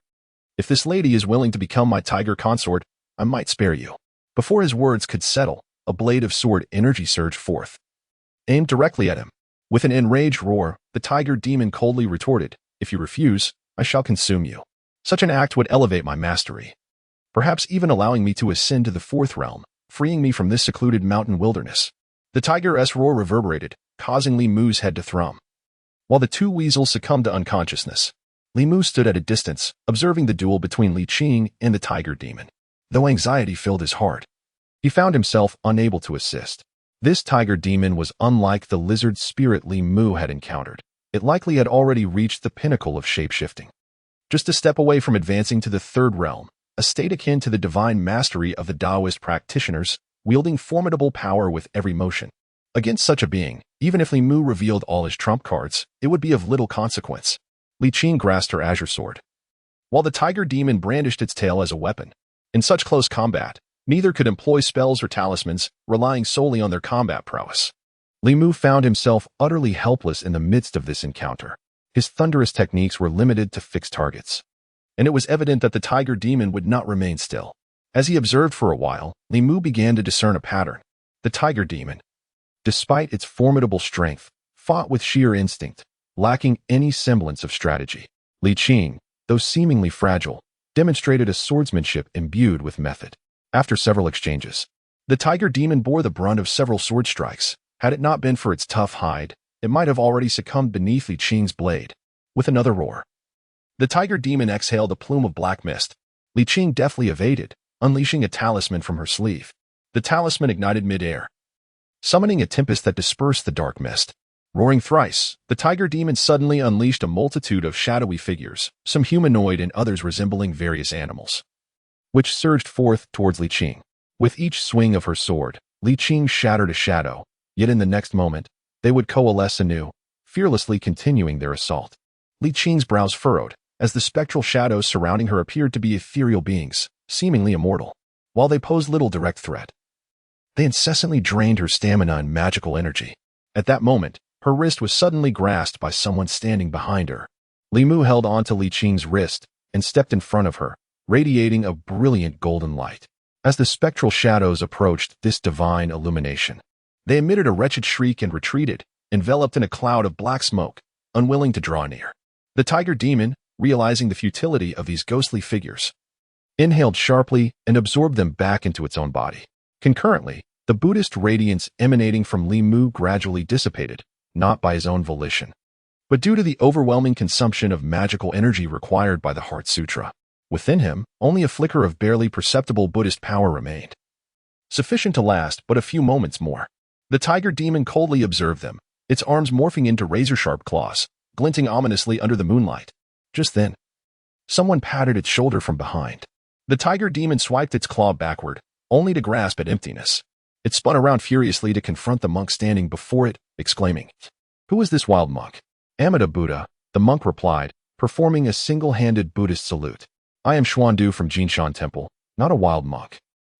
if this lady is willing to become my tiger consort, I might spare you." Before his words could settle, a blade of sword energy surged forth, aimed directly at him. With an enraged roar, the tiger demon coldly retorted, "If you refuse, I shall consume you. Such an act would elevate my mastery, perhaps even allowing me to ascend to the 4th realm, freeing me from this secluded mountain wilderness." The tiger's roar reverberated, causing Li Mu's head to thrum. While the 2 weasels succumbed to unconsciousness, Li Mu stood at a distance, observing the duel between Li Qing and the tiger demon. Though anxiety filled his heart, he found himself unable to assist. This tiger demon was unlike the lizard spirit Li Mu had encountered. It likely had already reached the pinnacle of shape-shifting, just a step away from advancing to the 3rd realm, a state akin to the divine mastery of the Taoist practitioners, wielding formidable power with every motion. Against such a being, even if Li Mu revealed all his trump cards, it would be of little consequence. Li Qing grasped her azure sword, while the tiger demon brandished its tail as a weapon. In such close combat, neither could employ spells or talismans, relying solely on their combat prowess. Li Mu found himself utterly helpless in the midst of this encounter. His thunderous techniques were limited to fixed targets, and it was evident that the tiger demon would not remain still. As he observed for a while, Li Mu began to discern a pattern. The tiger demon, despite its formidable strength, fought with sheer instinct, lacking any semblance of strategy. Li Qing, though seemingly fragile, demonstrated a swordsmanship imbued with method. After several exchanges, the tiger demon bore the brunt of several sword strikes. Had it not been for its tough hide, it might have already succumbed beneath Li Qing's blade. With another roar, the tiger demon exhaled a plume of black mist. Li Qing deftly evaded, unleashing a talisman from her sleeve. The talisman ignited mid-air, summoning a tempest that dispersed the dark mist. Roaring thrice, the tiger demon suddenly unleashed a multitude of shadowy figures, some humanoid and others resembling various animals, which surged forth towards Li Qing. With each swing of her sword, Li Qing shattered a shadow, yet in the next moment, they would coalesce anew, fearlessly continuing their assault. Li Qing's brows furrowed, as the spectral shadows surrounding her appeared to be ethereal beings, seemingly immortal. While they posed little direct threat, they incessantly drained her stamina and magical energy. At that moment, her wrist was suddenly grasped by someone standing behind her. Li Mu held on to Li Qing's wrist and stepped in front of her, radiating a brilliant golden light. As the spectral shadows approached this divine illumination, they emitted a wretched shriek and retreated, enveloped in a cloud of black smoke, unwilling to draw near. The tiger demon, realizing the futility of these ghostly figures, inhaled sharply and absorbed them back into its own body. Concurrently, the Buddhist radiance emanating from Li Mu gradually dissipated, not by his own volition, but due to the overwhelming consumption of magical energy required by the Heart Sutra. Within him, only a flicker of barely perceptible Buddhist power remained, sufficient to last but a few moments more. The tiger demon coldly observed them, its arms morphing into razor-sharp claws, glinting ominously under the moonlight. Just then, Someone patted its shoulder from behind. The tiger demon swiped its claw backward, only to grasp at emptiness. It spun around furiously to confront the monk standing before it, exclaiming, "Who is this wild monk?" "Amida Buddha," the monk replied, performing a single-handed Buddhist salute. "I am Xuandu from Jinshan Temple, not a wild monk."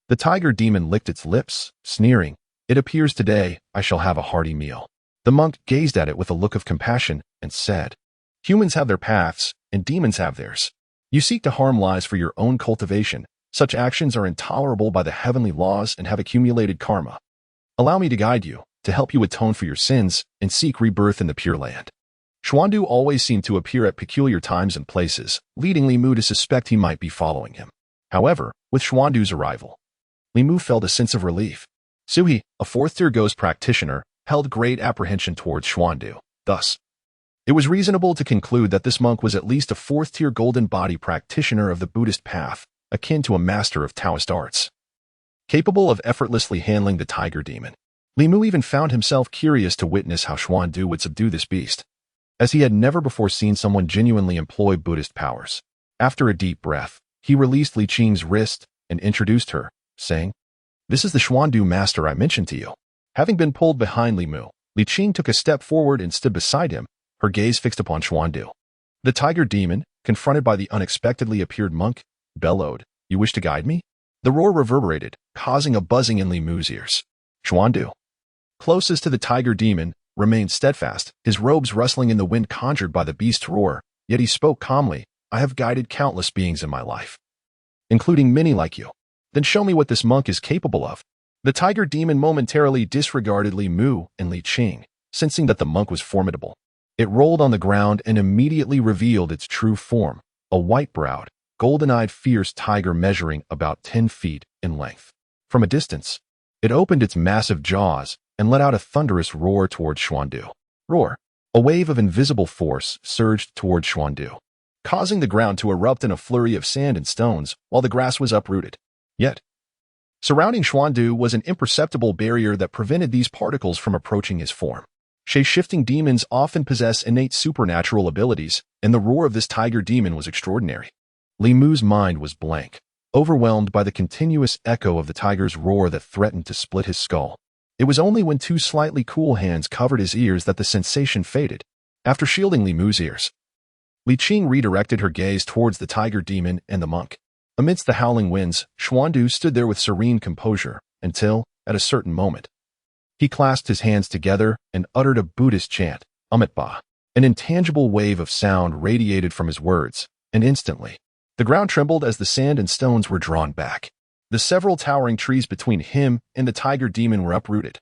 The tiger demon licked its lips, sneering, "It appears today I shall have a hearty meal." The monk gazed at it with a look of compassion and said, "Humans have their paths, and demons have theirs. You seek to harm lives for your own cultivation. Such actions are intolerable by the heavenly laws and have accumulated karma. Allow me to guide you, to help you atone for your sins and seek rebirth in the Pure Land." Xuandu always seemed to appear at peculiar times and places, leading Li Mu to suspect he might be following him. However, with Xuandu's arrival, Li Mu felt a sense of relief. Suhi, a fourth-tier ghost practitioner, held great apprehension towards Xuandu. Thus, it was reasonable to conclude that this monk was at least a fourth-tier golden body practitioner of the Buddhist path, akin to a master of Taoist arts, capable of effortlessly handling the tiger demon. Li Mu even found himself curious to witness how Xuandu would subdue this beast, as he had never before seen someone genuinely employ Buddhist powers. After a deep breath, he released Li Qing's wrist and introduced her, saying, "This is the Xuandu master I mentioned to you." Having been pulled behind Li Mu, Li Qing took a step forward and stood beside him, her gaze fixed upon Xuandu. The tiger demon, confronted by the unexpectedly appeared monk, bellowed, "You wish to guide me?" The roar reverberated, causing a buzzing in Li Mu's ears. Xuandu, closest to the tiger demon, remained steadfast, his robes rustling in the wind conjured by the beast's roar, yet he spoke calmly, "I have guided countless beings in my life, including many like you. Then show me what this monk is capable of." The tiger demon momentarily disregarded Li Mu and Li Qing, sensing that the monk was formidable. It rolled on the ground and immediately revealed its true form, a white-browed, golden-eyed fierce tiger measuring about 10 feet in length. From a distance, it opened its massive jaws and let out a thunderous roar toward Xuandu. Roar! A wave of invisible force surged toward Xuandu, causing the ground to erupt in a flurry of sand and stones while the grass was uprooted. Yet, surrounding Xuandu was an imperceptible barrier that prevented these particles from approaching his form. Shape-shifting demons often possess innate supernatural abilities, and the roar of this tiger demon was extraordinary. Li Mu's mind was blank, overwhelmed by the continuous echo of the tiger's roar that threatened to split his skull. It was only when two slightly cool hands covered his ears that the sensation faded. After shielding Li Mu's ears, Li Qing redirected her gaze towards the tiger demon and the monk. Amidst the howling winds, Xuandu stood there with serene composure, until, at a certain moment, he clasped his hands together and uttered a Buddhist chant, Amitabha. An intangible wave of sound radiated from his words, and instantly, the ground trembled as the sand and stones were drawn back. The several towering trees between him and the tiger demon were uprooted,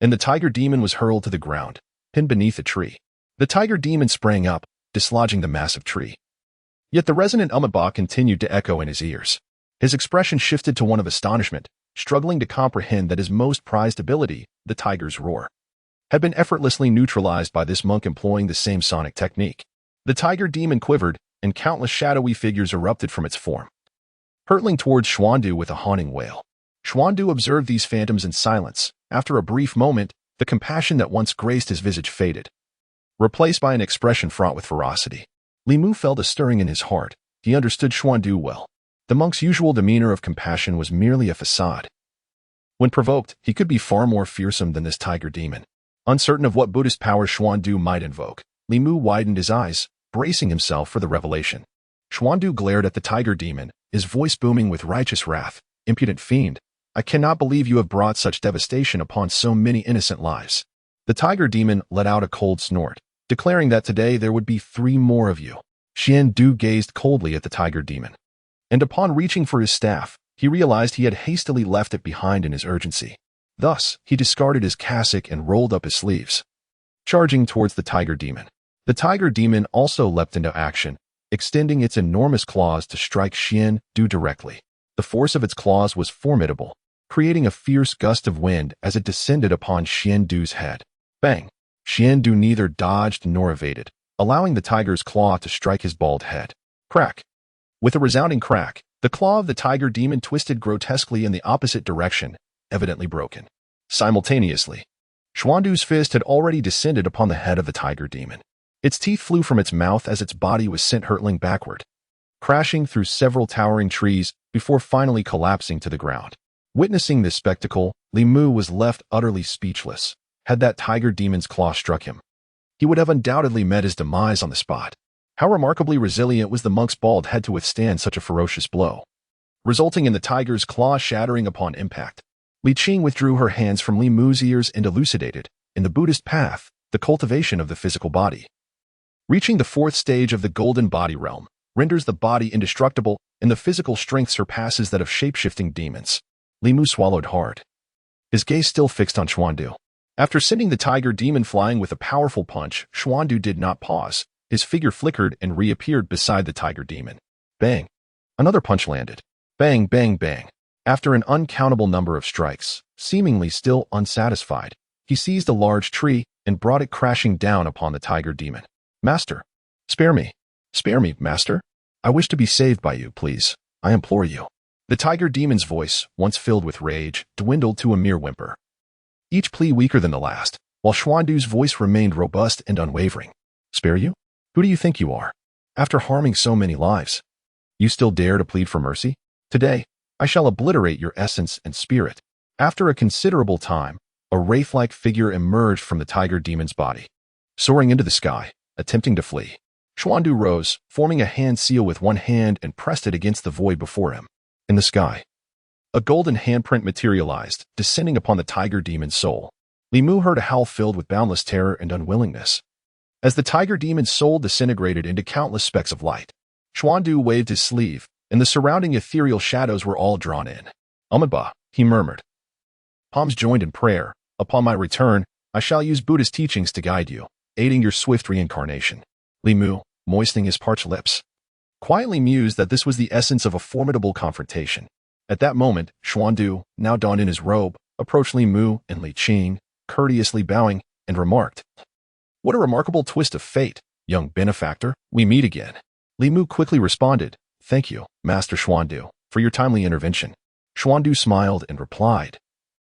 and the tiger demon was hurled to the ground, pinned beneath a tree. The tiger demon sprang up, dislodging the massive tree. Yet the resonant Amitabha continued to echo in his ears. His expression shifted to one of astonishment, struggling to comprehend that his most prized ability, the tiger's roar, had been effortlessly neutralized by this monk employing the same sonic technique. The tiger demon quivered, and countless shadowy figures erupted from its form, hurtling towards Xuandu with a haunting wail. Xuandu observed these phantoms in silence. After a brief moment, the compassion that once graced his visage faded, replaced by an expression fraught with ferocity. Li Mu felt a stirring in his heart. He understood Xuandu well. The monk's usual demeanor of compassion was merely a facade. When provoked, he could be far more fearsome than this tiger demon. Uncertain of what Buddhist power Xuandu might invoke, Li Mu widened his eyes, bracing himself for the revelation. Xuandu glared at the tiger demon, his voice booming with righteous wrath. "Impudent fiend, I cannot believe you have brought such devastation upon so many innocent lives." The tiger demon let out a cold snort, declaring that today there would be 3 more of you. Xuandu gazed coldly at the tiger demon, and upon reaching for his staff, he realized he had hastily left it behind in his urgency. Thus, he discarded his cassock and rolled up his sleeves, charging towards the tiger demon. The tiger demon also leapt into action, extending its enormous claws to strike Xuandu directly. The force of its claws was formidable, creating a fierce gust of wind as it descended upon Xuandu's head. Bang! Xuandu neither dodged nor evaded, allowing the tiger's claw to strike his bald head. Crack! With a resounding crack, the claw of the tiger demon twisted grotesquely in the opposite direction, evidently broken. Simultaneously, Xuandu's fist had already descended upon the head of the tiger demon. Its teeth flew from its mouth as its body was sent hurtling backward. crashing through several towering trees before finally collapsing to the ground. Witnessing this spectacle, Li Mu was left utterly speechless. Had that tiger demon's claw struck him, he would have undoubtedly met his demise on the spot. How remarkably resilient was the monk's bald head to withstand such a ferocious blow, resulting in the tiger's claw shattering upon impact. Li Qing withdrew her hands from Li Mu's ears and elucidated, in the Buddhist path, the cultivation of the physical body. Reaching the fourth stage of the golden body realm renders the body indestructible, and the physical strength surpasses that of shape-shifting demons. Li Mu swallowed hard, his gaze still fixed on Xuandu. After sending the tiger demon flying with a powerful punch, Xuandu did not pause. His figure flickered and reappeared beside the tiger demon. Bang! Another punch landed. Bang, bang, bang. After an uncountable number of strikes, seemingly still unsatisfied, he seized a large tree and brought it crashing down upon the tiger demon. Master, spare me. Spare me, master. I wish to be saved by you, please. I implore you. The tiger demon's voice, once filled with rage, dwindled to a mere whimper, each plea weaker than the last, while Xuandu's voice remained robust and unwavering. Spare you? Who do you think you are? After harming so many lives, you still dare to plead for mercy? Today, I shall obliterate your essence and spirit. After a considerable time, a wraith-like figure emerged from the tiger demon's body, soaring into the sky, attempting to flee. Xuandu rose, forming a hand seal with one hand and pressed it against the void before him. In the sky, a golden handprint materialized, descending upon the tiger demon's soul. Li Mu heard a howl filled with boundless terror and unwillingness, as the tiger demon's soul disintegrated into countless specks of light. Xuandu waved his sleeve, and the surrounding ethereal shadows were all drawn in. Amitabha, he murmured, palms joined in prayer. Upon my return, I shall use Buddha's teachings to guide you, aiding your swift reincarnation. Li Mu, moistening his parched lips, quietly mused that this was the essence of a formidable confrontation. At that moment, Xuandu, now donned in his robe, approached Li Mu and Li Qing, courteously bowing, and remarked, "What a remarkable twist of fate, young benefactor, we meet again." Li Mu quickly responded, "Thank you, Master Xuandu, for your timely intervention." Xuandu smiled and replied,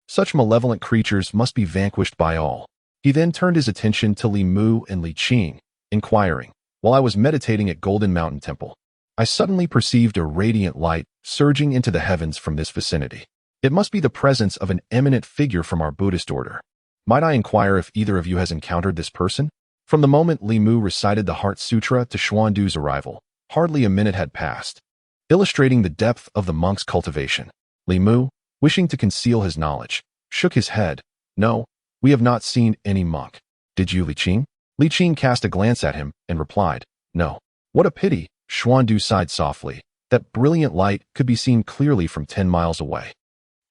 "Such malevolent creatures must be vanquished by all." He then turned his attention to Li Mu and Li Qing, inquiring, "While I was meditating at Golden Mountain Temple, I suddenly perceived a radiant light surging into the heavens from this vicinity. It must be the presence of an eminent figure from our Buddhist order. Might I inquire if either of you has encountered this person?" From the moment Li Mu recited the Heart Sutra to Xuandu's arrival, hardly a minute had passed, illustrating the depth of the monk's cultivation. Li Mu, wishing to conceal his knowledge, shook his head. "No, we have not seen any monk. Did you, Li Qing?" Li Qing cast a glance at him and replied, "No." "What a pity," Xuandu sighed softly. "That brilliant light could be seen clearly from 10 miles away.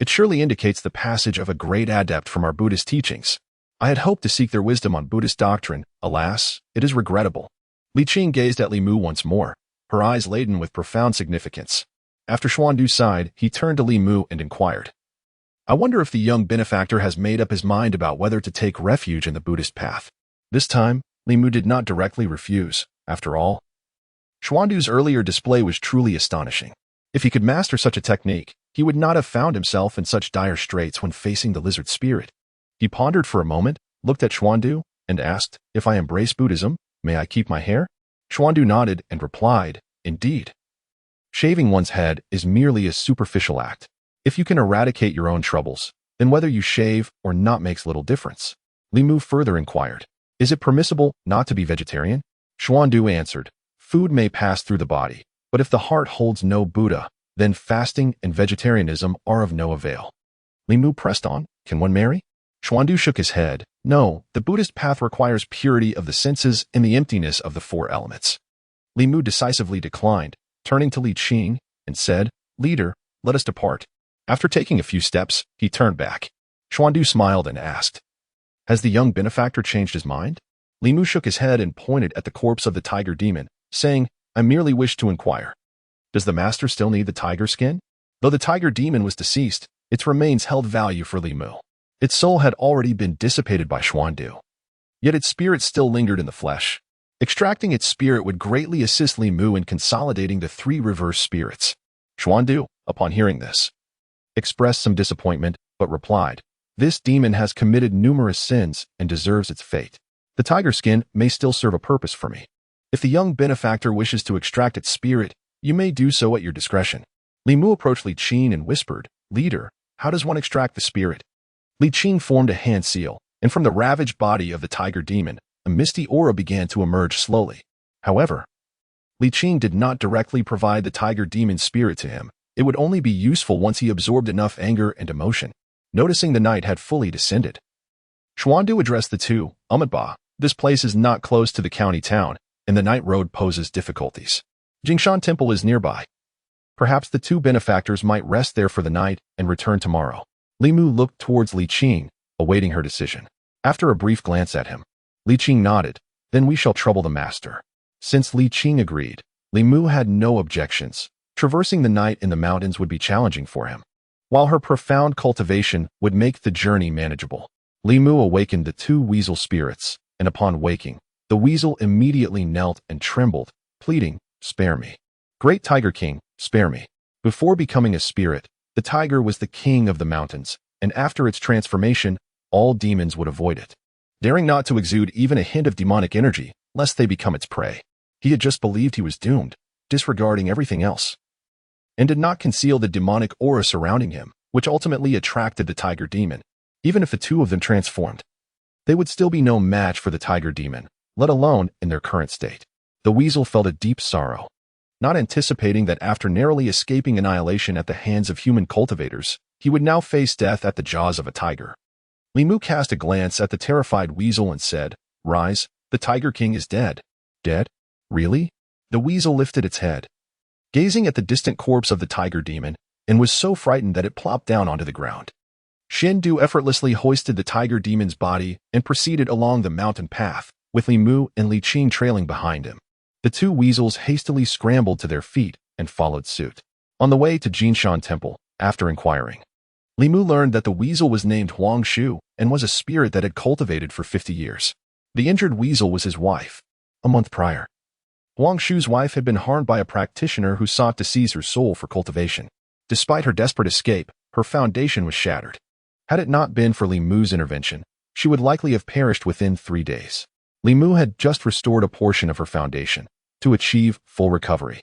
It surely indicates the passage of a great adept from our Buddhist teachings. I had hoped to seek their wisdom on Buddhist doctrine. Alas, it is regrettable." Li Qing gazed at Li Mu once more, her eyes laden with profound significance. After Xuandu sighed, he turned to Li Mu and inquired, "I wonder if the young benefactor has made up his mind about whether to take refuge in the Buddhist path." This time, Li Mu did not directly refuse. After all, Xuandu's earlier display was truly astonishing. If he could master such a technique, he would not have found himself in such dire straits when facing the lizard spirit. He pondered for a moment, looked at Xuandu, and asked, "If I embrace Buddhism, may I keep my hair?" Xuandu nodded and replied, "Indeed. Shaving one's head is merely a superficial act. If you can eradicate your own troubles, then whether you shave or not makes little difference." Li Mu further inquired, "Is it permissible not to be vegetarian?" Xuandu answered, "Food may pass through the body, but if the heart holds no Buddha, then fasting and vegetarianism are of no avail." Li Mu pressed on, "Can one marry?" Xuandu shook his head. "No, the Buddhist path requires purity of the senses and the emptiness of the 4 elements." Li Mu decisively declined, turning to Li Qing, and said, "Leader, let us depart." After taking a few steps, he turned back. Xuandu smiled and asked, "Has the young benefactor changed his mind?" Li Mu shook his head and pointed at the corpse of the tiger demon, saying, "I merely wish to inquire. Does the master still need the tiger skin?" Though the tiger demon was deceased, its remains held value for Li Mu. Its soul had already been dissipated by Xuandu, yet its spirit still lingered in the flesh. Extracting its spirit would greatly assist Li Mu in consolidating the 3 reverse spirits. Xuandu, upon hearing this, expressed some disappointment, but replied, "This demon has committed numerous sins and deserves its fate. The tiger skin may still serve a purpose for me. If the young benefactor wishes to extract its spirit, You may do so at your discretion. Li Mu approached Li Qin and whispered, Leader, how does one extract the spirit? Li Qin formed a hand seal, and from the ravaged body of the tiger demon, a misty aura began to emerge slowly. However, Li Qin did not directly provide the tiger demon's spirit to him. It would only be useful once he absorbed enough anger and emotion. Noticing the night had fully descended, Xuandu addressed the two, Ba, this place is not close to the county town, and the night road poses difficulties. Jingshan Temple is nearby. Perhaps the two benefactors might rest there for the night and return tomorrow. Li Mu looked towards Li Qin, awaiting her decision. After a brief glance at him, Li Qin nodded, then we shall trouble the master. Since Li Qin agreed, Li Mu had no objections. Traversing the night in the mountains would be challenging for him, while her profound cultivation would make the journey manageable. Li Mu awakened the two weasel spirits, and upon waking, the weasel immediately knelt and trembled, pleading, Spare me. Great Tiger King, spare me. Before becoming a spirit, the tiger was the king of the mountains, and after its transformation, all demons would avoid it, daring not to exude even a hint of demonic energy, lest they become its prey. He had just believed he was doomed, disregarding everything else, and did not conceal the demonic aura surrounding him, which ultimately attracted the tiger demon. Even if the two of them transformed, they would still be no match for the tiger demon, let alone in their current state. The weasel felt a deep sorrow, not anticipating that after narrowly escaping annihilation at the hands of human cultivators, he would now face death at the jaws of a tiger. Li Mu cast a glance at the terrified weasel and said, Rise, the Tiger King is dead. Dead? Really? The weasel lifted its head, gazing at the distant corpse of the tiger demon, and was so frightened that it plopped down onto the ground. Xiandu effortlessly hoisted the tiger demon's body and proceeded along the mountain path, with Li Mu and Li Qin trailing behind him. The two weasels hastily scrambled to their feet and followed suit. On the way to Jinshan Temple, after inquiring, Li Mu learned that the weasel was named Huang Shu and was a spirit that had cultivated for 50 years. The injured weasel was his wife. A month prior, Huang Shu's wife had been harmed by a practitioner who sought to seize her soul for cultivation. Despite her desperate escape, her foundation was shattered. Had it not been for Li Mu's intervention, she would likely have perished within 3 days. Li Mu had just restored a portion of her foundation to achieve full recovery.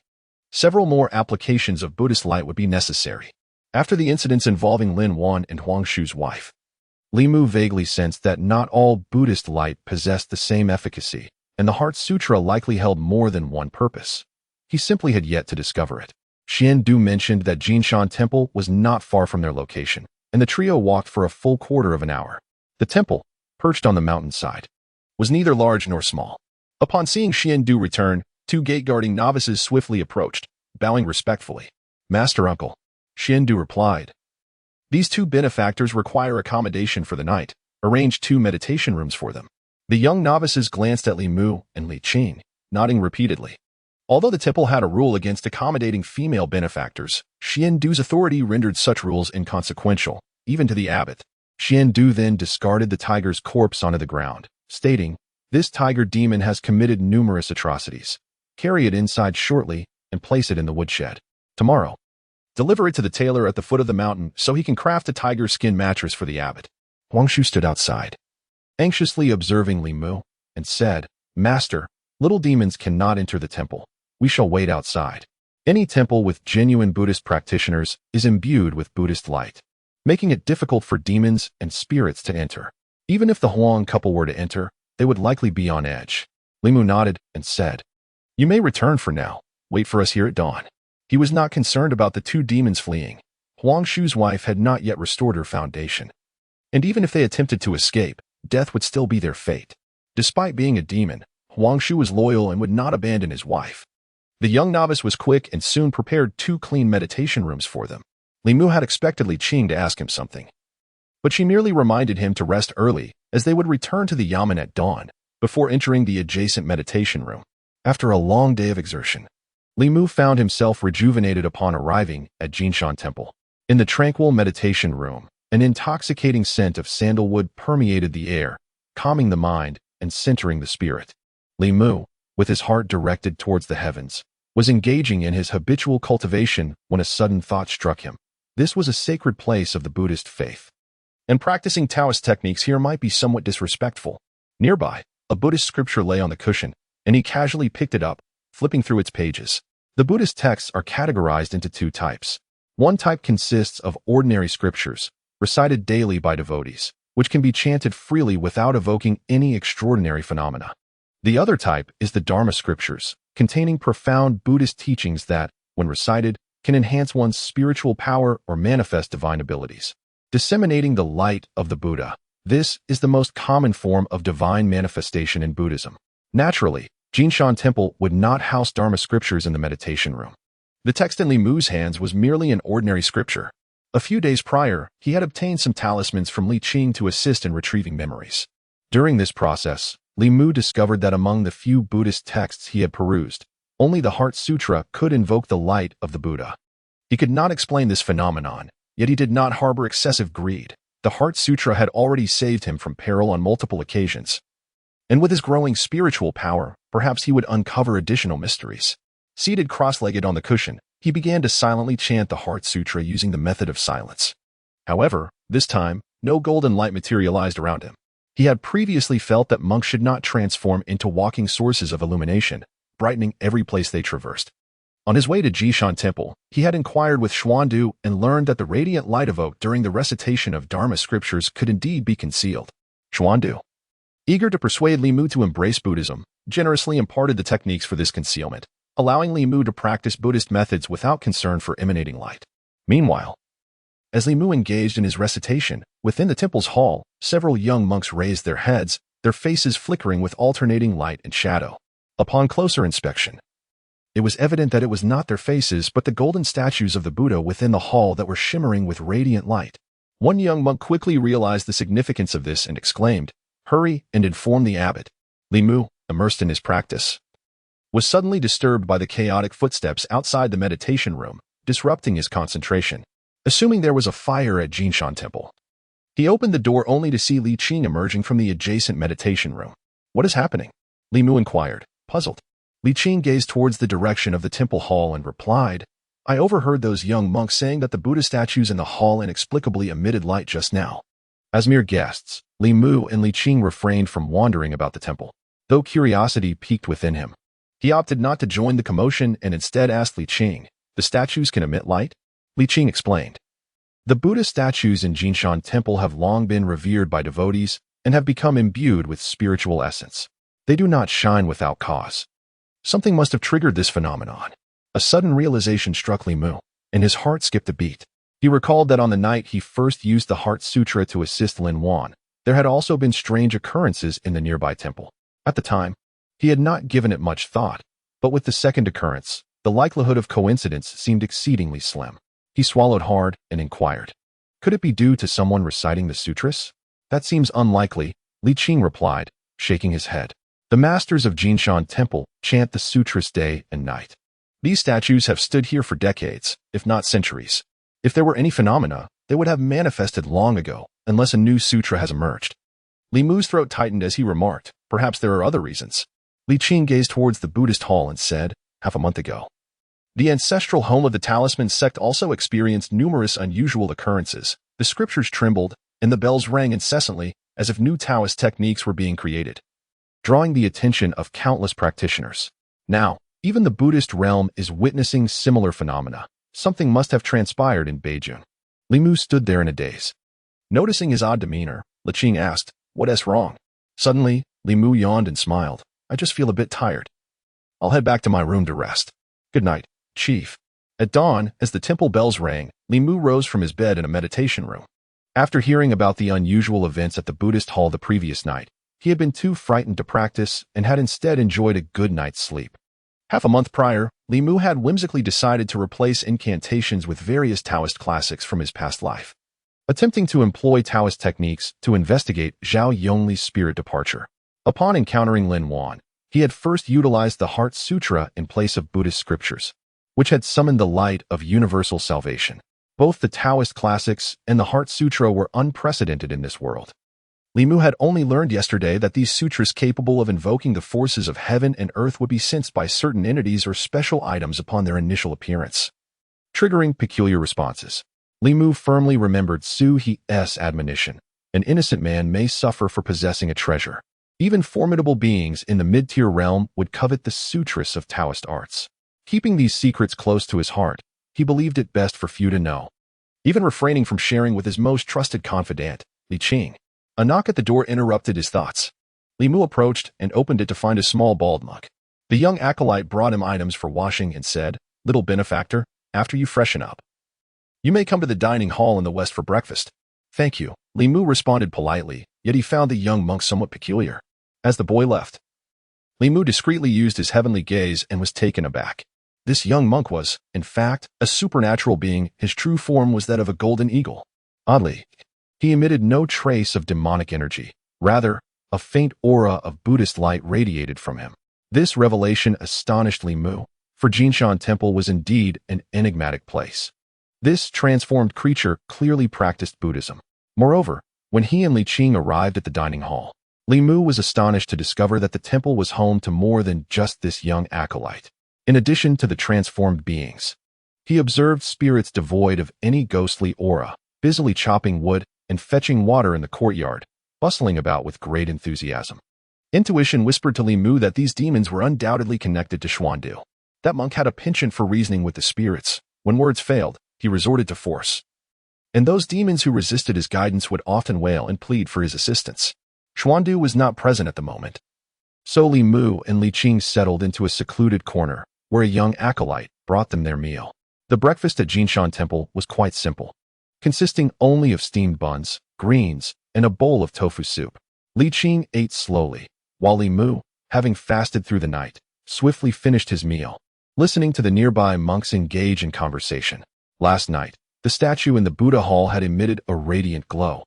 Several more applications of Buddhist light would be necessary. After the incidents involving Lin Wan and Huang Shu's wife, Li Mu vaguely sensed that not all Buddhist light possessed the same efficacy, and the Heart Sutra likely held more than one purpose. He simply had yet to discover it. Xiandu mentioned that Jinshan Temple was not far from their location, and the trio walked for a full quarter of an hour. The temple, perched on the mountainside, was neither large nor small. Upon seeing Xiandu return, 2 gate-guarding novices swiftly approached, bowing respectfully. Master Uncle, Xiandu replied. These 2 benefactors require accommodation for the night. Arrange 2 meditation rooms for them. The young novices glanced at Li Mu and Li Qin, nodding repeatedly. Although the temple had a rule against accommodating female benefactors, Xiandu's authority rendered such rules inconsequential, even to the abbot. Xiandu then discarded the tiger's corpse onto the ground, stating, This tiger demon has committed numerous atrocities. Carry it inside shortly and place it in the woodshed. Tomorrow, deliver it to the tailor at the foot of the mountain so he can craft a tiger skin mattress for the abbot. Huang Shu stood outside, anxiously observing Li Mu, and said, Master, little demons cannot enter the temple. We shall wait outside. Any temple with genuine Buddhist practitioners is imbued with Buddhist light, making it difficult for demons and spirits to enter. Even if the Huang couple were to enter, they would likely be on edge. Li Mu nodded and said, You may return for now. Wait for us here at dawn. He was not concerned about the 2 demons fleeing. Huang Shu's wife had not yet restored her foundation, and even if they attempted to escape, death would still be their fate. Despite being a demon, Huang Shu was loyal and would not abandon his wife. The young novice was quick and soon prepared 2 clean meditation rooms for them. Li Mu had expected Li Qin to ask him something, but she merely reminded him to rest early as they would return to the yamen at dawn, before entering the adjacent meditation room. After a long day of exertion, Li Mu found himself rejuvenated upon arriving at Jinshan Temple. In the tranquil meditation room, an intoxicating scent of sandalwood permeated the air, calming the mind and centering the spirit. Li Mu, with his heart directed towards the heavens, was engaging in his habitual cultivation when a sudden thought struck him. This was a sacred place of the Buddhist faith, and practicing Taoist techniques here might be somewhat disrespectful. Nearby, a Buddhist scripture lay on the cushion, and he casually picked it up, flipping through its pages. The Buddhist texts are categorized into two types. One type consists of ordinary scriptures, recited daily by devotees, which can be chanted freely without evoking any extraordinary phenomena. The other type is the Dharma scriptures, containing profound Buddhist teachings that, when recited, can enhance one's spiritual power or manifest divine abilities. Disseminating the light of the Buddha. This is the most common form of divine manifestation in Buddhism. Naturally, Jinshan Temple would not house Dharma scriptures in the meditation room. The text in Li Mu's hands was merely an ordinary scripture. A few days prior, he had obtained some talismans from Li Qing to assist in retrieving memories. During this process, Li Mu discovered that among the few Buddhist texts he had perused, only the Heart Sutra could invoke the light of the Buddha. He could not explain this phenomenon, yet he did not harbor excessive greed. The Heart Sutra had already saved him from peril on multiple occasions. And with his growing spiritual power, perhaps he would uncover additional mysteries. Seated cross-legged on the cushion, he began to silently chant the Heart Sutra using the method of silence. However, this time, no golden light materialized around him. He had previously felt that monks should not transform into walking sources of illumination, brightening every place they traversed. On his way to Jinshan Temple, he had inquired with Xuandu and learned that the radiant light evoked during the recitation of Dharma scriptures could indeed be concealed. Xuandu, eager to persuade Li Mu to embrace Buddhism, generously imparted the techniques for this concealment, allowing Li Mu to practice Buddhist methods without concern for emanating light. Meanwhile, as Li Mu engaged in his recitation, within the temple's hall, several young monks raised their heads, their faces flickering with alternating light and shadow. Upon closer inspection, it was evident that it was not their faces but the golden statues of the Buddha within the hall that were shimmering with radiant light. One young monk quickly realized the significance of this and exclaimed, "Hurry and inform the abbot." Li Mu, immersed in his practice, was suddenly disturbed by the chaotic footsteps outside the meditation room, disrupting his concentration. Assuming there was a fire at Jinshan Temple, he opened the door only to see Li Qing emerging from the adjacent meditation room. "What is happening?" Li Mu inquired, puzzled. Li Qing gazed towards the direction of the temple hall and replied, "I overheard those young monks saying that the Buddha statues in the hall inexplicably emitted light just now." As mere guests, Li Mu and Li Qing refrained from wandering about the temple, though curiosity piqued within him. He opted not to join the commotion and instead asked Li Qing, "The statues can emit light?" Li Qing explained, "The Buddha statues in Jinshan Temple have long been revered by devotees and have become imbued with spiritual essence. They do not shine without cause." Something must have triggered this phenomenon. A sudden realization struck Li Mu, and his heart skipped a beat. He recalled that on the night he first used the Heart Sutra to assist Lin Wan, there had also been strange occurrences in the nearby temple. At the time, he had not given it much thought, but with the second occurrence, the likelihood of coincidence seemed exceedingly slim. He swallowed hard and inquired, "Could it be due to someone reciting the sutras?" "That seems unlikely," Li Qing replied, shaking his head. "The masters of Jinshan Temple chant the sutras day and night. These statues have stood here for decades, if not centuries. If there were any phenomena, they would have manifested long ago, unless a new sutra has emerged." Li Mu's throat tightened as he remarked, "Perhaps there are other reasons." Li Qing gazed towards the Buddhist hall and said, "Half a month ago, the ancestral home of the Talisman sect also experienced numerous unusual occurrences. The scriptures trembled, and the bells rang incessantly, as if new Taoist techniques were being created, drawing the attention of countless practitioners. Now, even the Buddhist realm is witnessing similar phenomena. Something must have transpired in Beijing." Li Mu stood there in a daze. Noticing his odd demeanor, Li Qing asked, "What's wrong?" Suddenly, Li Mu yawned and smiled. "I just feel a bit tired. I'll head back to my room to rest. Good night, Chief." At dawn, as the temple bells rang, Li Mu rose from his bed in a meditation room. After hearing about the unusual events at the Buddhist hall the previous night, he had been too frightened to practice and had instead enjoyed a good night's sleep. Half a month prior, Li Mu had whimsically decided to replace incantations with various Taoist classics from his past life, attempting to employ Taoist techniques to investigate Zhou Yongli's spirit departure. Upon encountering Lin Wan, he had first utilized the Heart Sutra in place of Buddhist scriptures, which had summoned the light of universal salvation. Both the Taoist classics and the Heart Sutra were unprecedented in this world. Li Mu had only learned yesterday that these sutras capable of invoking the forces of heaven and earth would be sensed by certain entities or special items upon their initial appearance, triggering peculiar responses. Li Mu firmly remembered Su He's admonition: "An innocent man may suffer for possessing a treasure." Even formidable beings in the mid-tier realm would covet the sutras of Taoist arts. Keeping these secrets close to his heart, he believed it best for few to know, even refraining from sharing with his most trusted confidant, Li Qing. A knock at the door interrupted his thoughts. Li Mu approached and opened it to find a small bald mug. The young acolyte brought him items for washing and said, "Little benefactor, after you freshen up, you may come to the dining hall in the west for breakfast." "Thank you," Li Mu responded politely, yet he found the young monk somewhat peculiar. As the boy left, Li Mu discreetly used his heavenly gaze and was taken aback. This young monk was, in fact, a supernatural being. His true form was that of a golden eagle. Oddly, he emitted no trace of demonic energy. Rather, a faint aura of Buddhist light radiated from him. This revelation astonished Li Mu, for Jinshan Temple was indeed an enigmatic place. This transformed creature clearly practiced Buddhism. Moreover, when he and Li Qing arrived at the dining hall, Li Mu was astonished to discover that the temple was home to more than just this young acolyte. In addition to the transformed beings, he observed spirits devoid of any ghostly aura, busily chopping wood and fetching water in the courtyard, bustling about with great enthusiasm. Intuition whispered to Li Mu that these demons were undoubtedly connected to Xuandu. That monk had a penchant for reasoning with the spirits. When words failed, he resorted to force. And those demons who resisted his guidance would often wail and plead for his assistance. Xuandu was not present at the moment. So Li Mu and Li Qing settled into a secluded corner, where a young acolyte brought them their meal. The breakfast at Jinshan Temple was quite simple, consisting only of steamed buns, greens, and a bowl of tofu soup. Li Qing ate slowly, while Li Mu, having fasted through the night, swiftly finished his meal, listening to the nearby monks engage in conversation. Last night, the statue in the Buddha hall had emitted a radiant glow.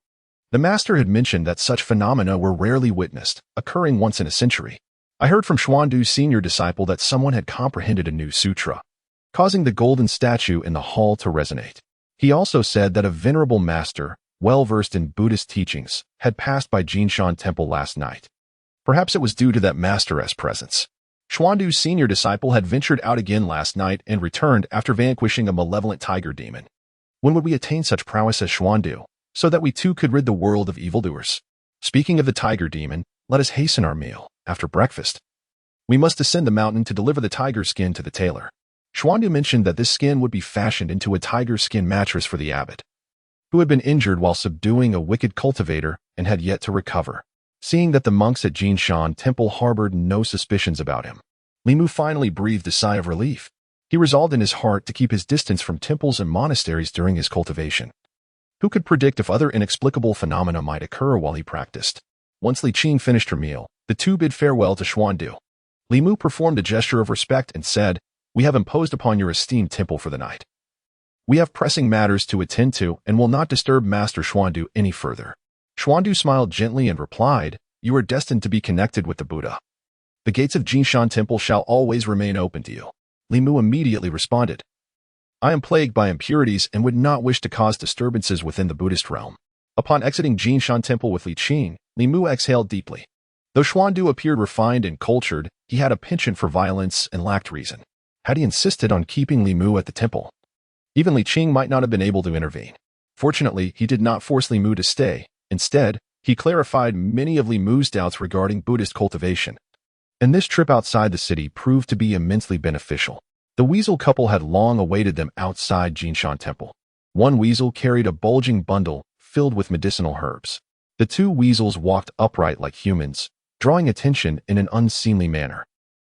The master had mentioned that such phenomena were rarely witnessed, occurring once in a century. I heard from Xuandu's senior disciple that someone had comprehended a new sutra, causing the golden statue in the hall to resonate. He also said that a venerable master, well-versed in Buddhist teachings, had passed by Jinshan Temple last night. Perhaps it was due to that master's presence. Xuandu's senior disciple had ventured out again last night and returned after vanquishing a malevolent tiger demon. When would we attain such prowess as Xuandu, so that we too could rid the world of evildoers? Speaking of the tiger demon, let us hasten our meal. After breakfast, we must ascend the mountain to deliver the tiger skin to the tailor. Xuandu mentioned that this skin would be fashioned into a tiger skin mattress for the abbot, who had been injured while subduing a wicked cultivator and had yet to recover. Seeing that the monks at Jinshan Temple harbored no suspicions about him, Li Mu finally breathed a sigh of relief. He resolved in his heart to keep his distance from temples and monasteries during his cultivation. Who could predict if other inexplicable phenomena might occur while he practiced? Once Li Qing finished her meal, the two bid farewell to Xuandu. Li Mu performed a gesture of respect and said, "We have imposed upon your esteemed temple for the night. We have pressing matters to attend to and will not disturb Master Xuandu any further." Xuandu smiled gently and replied, "You are destined to be connected with the Buddha. The gates of Jinshan Temple shall always remain open to you." Li Mu immediately responded, "I am plagued by impurities and would not wish to cause disturbances within the Buddhist realm." Upon exiting Jinshan Temple with Li Qing, Li Mu exhaled deeply. Though Xuandu appeared refined and cultured, he had a penchant for violence and lacked reason. Had he insisted on keeping Li Mu at the temple, even Li Qing might not have been able to intervene. Fortunately, he did not force Li Mu to stay. Instead, he clarified many of Li Mu's doubts regarding Buddhist cultivation. And this trip outside the city proved to be immensely beneficial. The weasel couple had long awaited them outside Jinshan Temple. One weasel carried a bulging bundle filled with medicinal herbs. The two weasels walked upright like humans, drawing attention in an unseemly manner.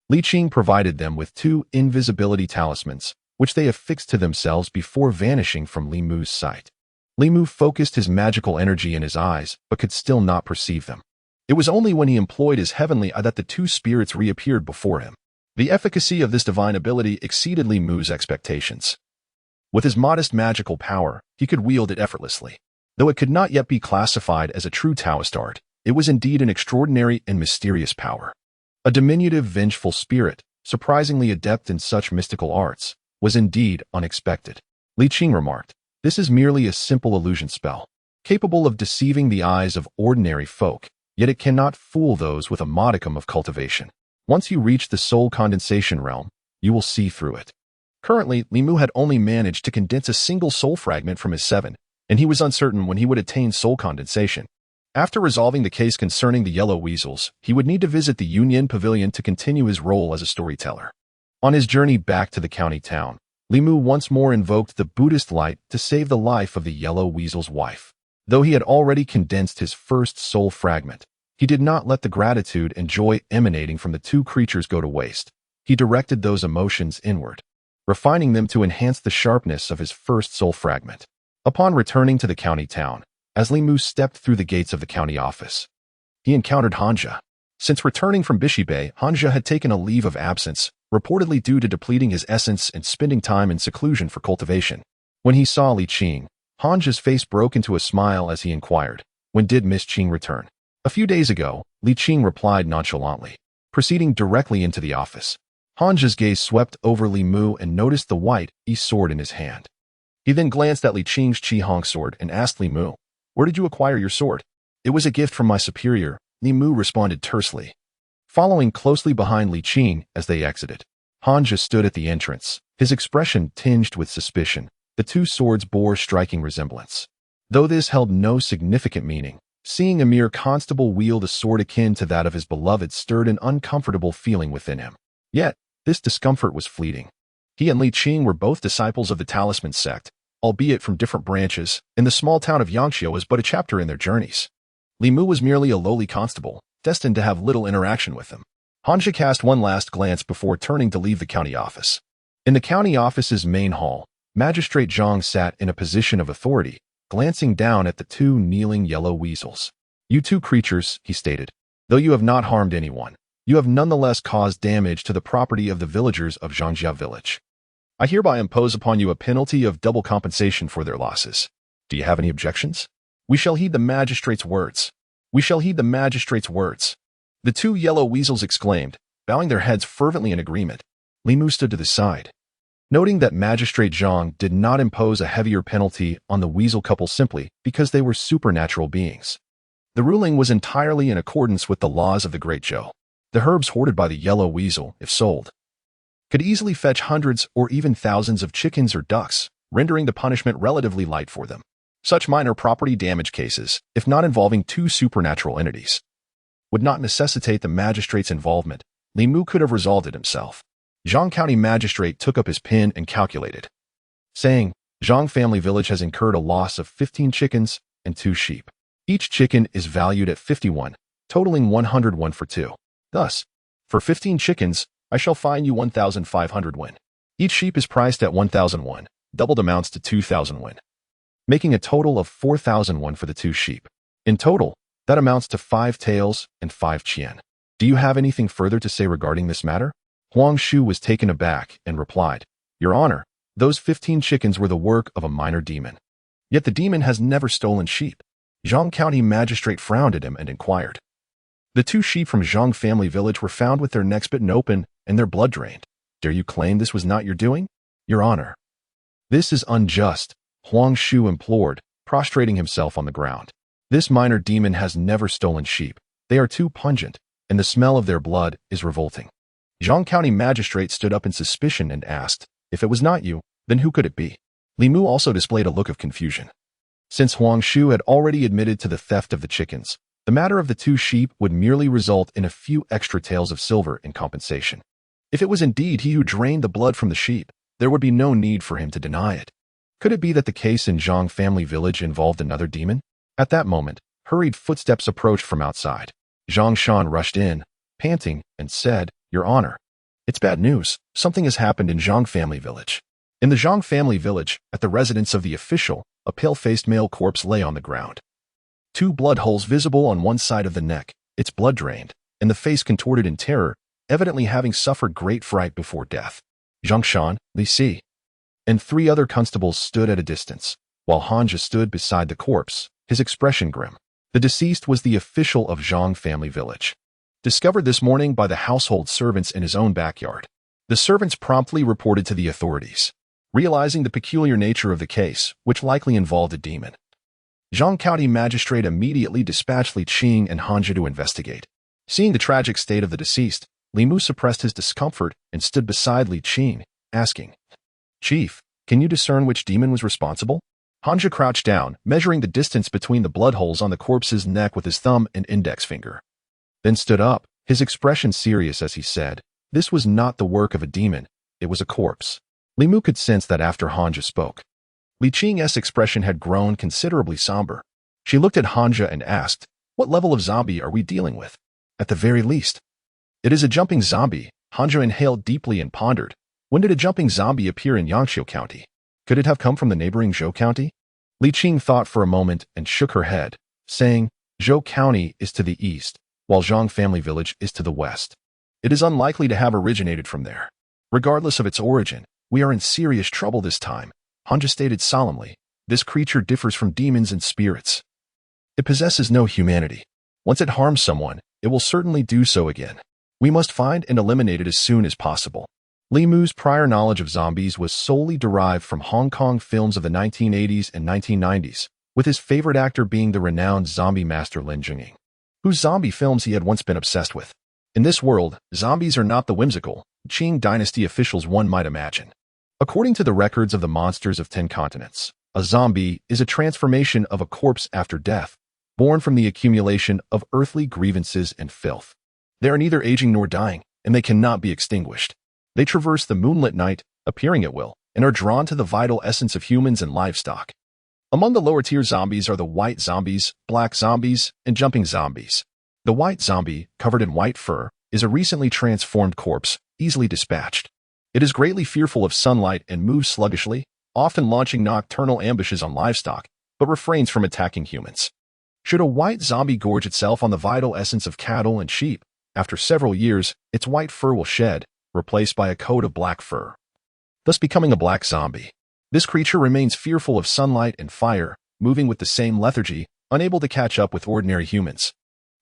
Li Qing provided them with two invisibility talismans, which they affixed to themselves before vanishing from Li Mu's sight. Li Mu focused his magical energy in his eyes, but could still not perceive them. It was only when he employed his heavenly eye that the two spirits reappeared before him. The efficacy of this divine ability exceeded Li Mu's expectations. With his modest magical power, he could wield it effortlessly. Though it could not yet be classified as a true Taoist art, it was indeed an extraordinary and mysterious power. A diminutive, vengeful spirit, surprisingly adept in such mystical arts, was indeed unexpected. Li Qing remarked, "This is merely a simple illusion spell, capable of deceiving the eyes of ordinary folk, yet it cannot fool those with a modicum of cultivation. Once you reach the soul condensation realm, you will see through it." Currently, Li Mu had only managed to condense a single soul fragment from his 7, and he was uncertain when he would attain soul condensation. After resolving the case concerning the yellow weasels, he would need to visit the Union Pavilion to continue his role as a storyteller. On his journey back to the county town, Li Mu once more invoked the Buddhist light to save the life of the yellow weasel's wife. Though he had already condensed his first soul fragment, he did not let the gratitude and joy emanating from the two creatures go to waste. He directed those emotions inward, refining them to enhance the sharpness of his first soul fragment. Upon returning to the county town, as Li Mu stepped through the gates of the county office, he encountered Hanja. Since returning from Bishibe, Hanja had taken a leave of absence, reportedly due to depleting his essence and spending time in seclusion for cultivation. When he saw Li Qing, Hanja's face broke into a smile as he inquired, "When did Miss Qing return?" "A few days ago," Li Qing replied nonchalantly, proceeding directly into the office. Hanja's gaze swept over Li Mu and noticed the white sword in his hand. He then glanced at Li Qing's Qi Hong sword and asked Li Mu, "Where did you acquire your sword?" "It was a gift from my superior," Li Mu responded tersely. Following closely behind Li Qing as they exited, Hanja stood at the entrance, his expression tinged with suspicion. The two swords bore striking resemblance. Though this held no significant meaning, seeing a mere constable wield a sword akin to that of his beloved stirred an uncomfortable feeling within him. Yet, this discomfort was fleeting. He and Li Qing were both disciples of the Talisman sect, albeit from different branches, and the small town of Yangqiu was but a chapter in their journeys. Li Mu was merely a lowly constable, destined to have little interaction with him. Hanja cast one last glance before turning to leave the county office. In the county office's main hall, Magistrate Zhang sat in a position of authority, glancing down at the two kneeling yellow weasels. "You two creatures," he stated, "though you have not harmed anyone, you have nonetheless caused damage to the property of the villagers of Zhangjia village. I hereby impose upon you a penalty of double compensation for their losses. Do you have any objections?" "We shall heed the magistrate's words. We shall heed the magistrate's words," the two yellow weasels exclaimed, bowing their heads fervently in agreement. Li Mu stood to the side, noting that Magistrate Zhang did not impose a heavier penalty on the weasel couple simply because they were supernatural beings. The ruling was entirely in accordance with the laws of the Great Zhou. The herbs hoarded by the yellow weasel, if sold, could easily fetch hundreds or even thousands of chickens or ducks, rendering the punishment relatively light for them. Such minor property damage cases, if not involving two supernatural entities, would not necessitate the magistrate's involvement. Li Mu could have resolved it himself. Zhang County Magistrate took up his pen and calculated, saying, "Zhang family village has incurred a loss of 15 chickens and 2 sheep. Each chicken is valued at 51, totaling 101 for 2. Thus, for 15 chickens, I shall fine you 1,500 won. Each sheep is priced at 1,000 won, doubled amounts to 2,000 won, making a total of 4,000 won for the 2 sheep. In total, that amounts to 5 taels and 5 qian. Do you have anything further to say regarding this matter?" Huang Shu was taken aback and replied, "Your Honor, those 15 chickens were the work of a minor demon. Yet the demon has never stolen sheep." Zhang County Magistrate frowned at him and inquired, "The 2 sheep from Zhang family village were found with their necks bitten open and their blood drained. Dare you claim this was not your doing?" "Your Honor, this is unjust," Huang Shu implored, prostrating himself on the ground. "This minor demon has never stolen sheep. They are too pungent, and the smell of their blood is revolting." Zhang County Magistrate stood up in suspicion and asked, "If it was not you, then who could it be?" Li Mu also displayed a look of confusion. Since Huang Shu had already admitted to the theft of the chickens, the matter of the 2 sheep would merely result in a few extra taels of silver in compensation. If it was indeed he who drained the blood from the sheep, there would be no need for him to deny it. Could it be that the case in Zhang family village involved another demon? At that moment, hurried footsteps approached from outside. Zhang Shan rushed in, panting, and said, "Your Honor, it's bad news. Something has happened in Zhang family village." In the Zhang family village, at the residence of the official, a pale-faced male corpse lay on the ground. 2 blood holes visible on one side of the neck, its blood drained, and the face contorted in terror, evidently having suffered great fright before death. Zhang Shan, Li Si, and 3 other constables stood at a distance, while Hanja stood beside the corpse, his expression grim. The deceased was the official of Zhang family village, discovered this morning by the household servants in his own backyard. The servants promptly reported to the authorities, realizing the peculiar nature of the case, which likely involved a demon. Zhang County Magistrate immediately dispatched Li Qing and Hanja to investigate. Seeing the tragic state of the deceased, Li Mu suppressed his discomfort and stood beside Li Qing, asking, "Chief, can you discern which demon was responsible?" Hanja crouched down, measuring the distance between the blood holes on the corpse's neck with his thumb and index finger, then stood up, his expression serious as he said, "This was not the work of a demon, it was a corpse. Li Mu could sense that after Hanja spoke. Li Qing's expression had grown considerably somber. She looked at Hanja and asked, "What level of zombie are we dealing with?" "At the very least." "It is a jumping zombie." Hanja inhaled deeply and pondered. When did a jumping zombie appear in Yangqiu County? Could it have come from the neighboring Zhou County? Li Qing thought for a moment and shook her head, saying, "Zhou County is to the east, while Zhang family village is to the west. It is unlikely to have originated from there. Regardless of its origin, we are in serious trouble this time," Hanja stated solemnly. "This creature differs from demons and spirits. It possesses no humanity. Once it harms someone, it will certainly do so again. We must find and eliminate it as soon as possible." Li Mu's prior knowledge of zombies was solely derived from Hong Kong films of the 1980s and 1990s, with his favorite actor being the renowned zombie master Lin Jingying, whose zombie films he had once been obsessed with. In this world, zombies are not the whimsical, Qing dynasty officials one might imagine. According to the records of the monsters of 10 continents, a zombie is a transformation of a corpse after death, born from the accumulation of earthly grievances and filth. They are neither aging nor dying, and they cannot be extinguished. They traverse the moonlit night, appearing at will, and are drawn to the vital essence of humans and livestock. Among the lower-tier zombies are the white zombies, black zombies, and jumping zombies. The white zombie, covered in white fur, is a recently transformed corpse, easily dispatched. It is greatly fearful of sunlight and moves sluggishly, often launching nocturnal ambushes on livestock, but refrains from attacking humans. Should a white zombie gorge itself on the vital essence of cattle and sheep, after several years, its white fur will shed, replaced by a coat of black fur, thus becoming a black zombie. This creature remains fearful of sunlight and fire, moving with the same lethargy, unable to catch up with ordinary humans.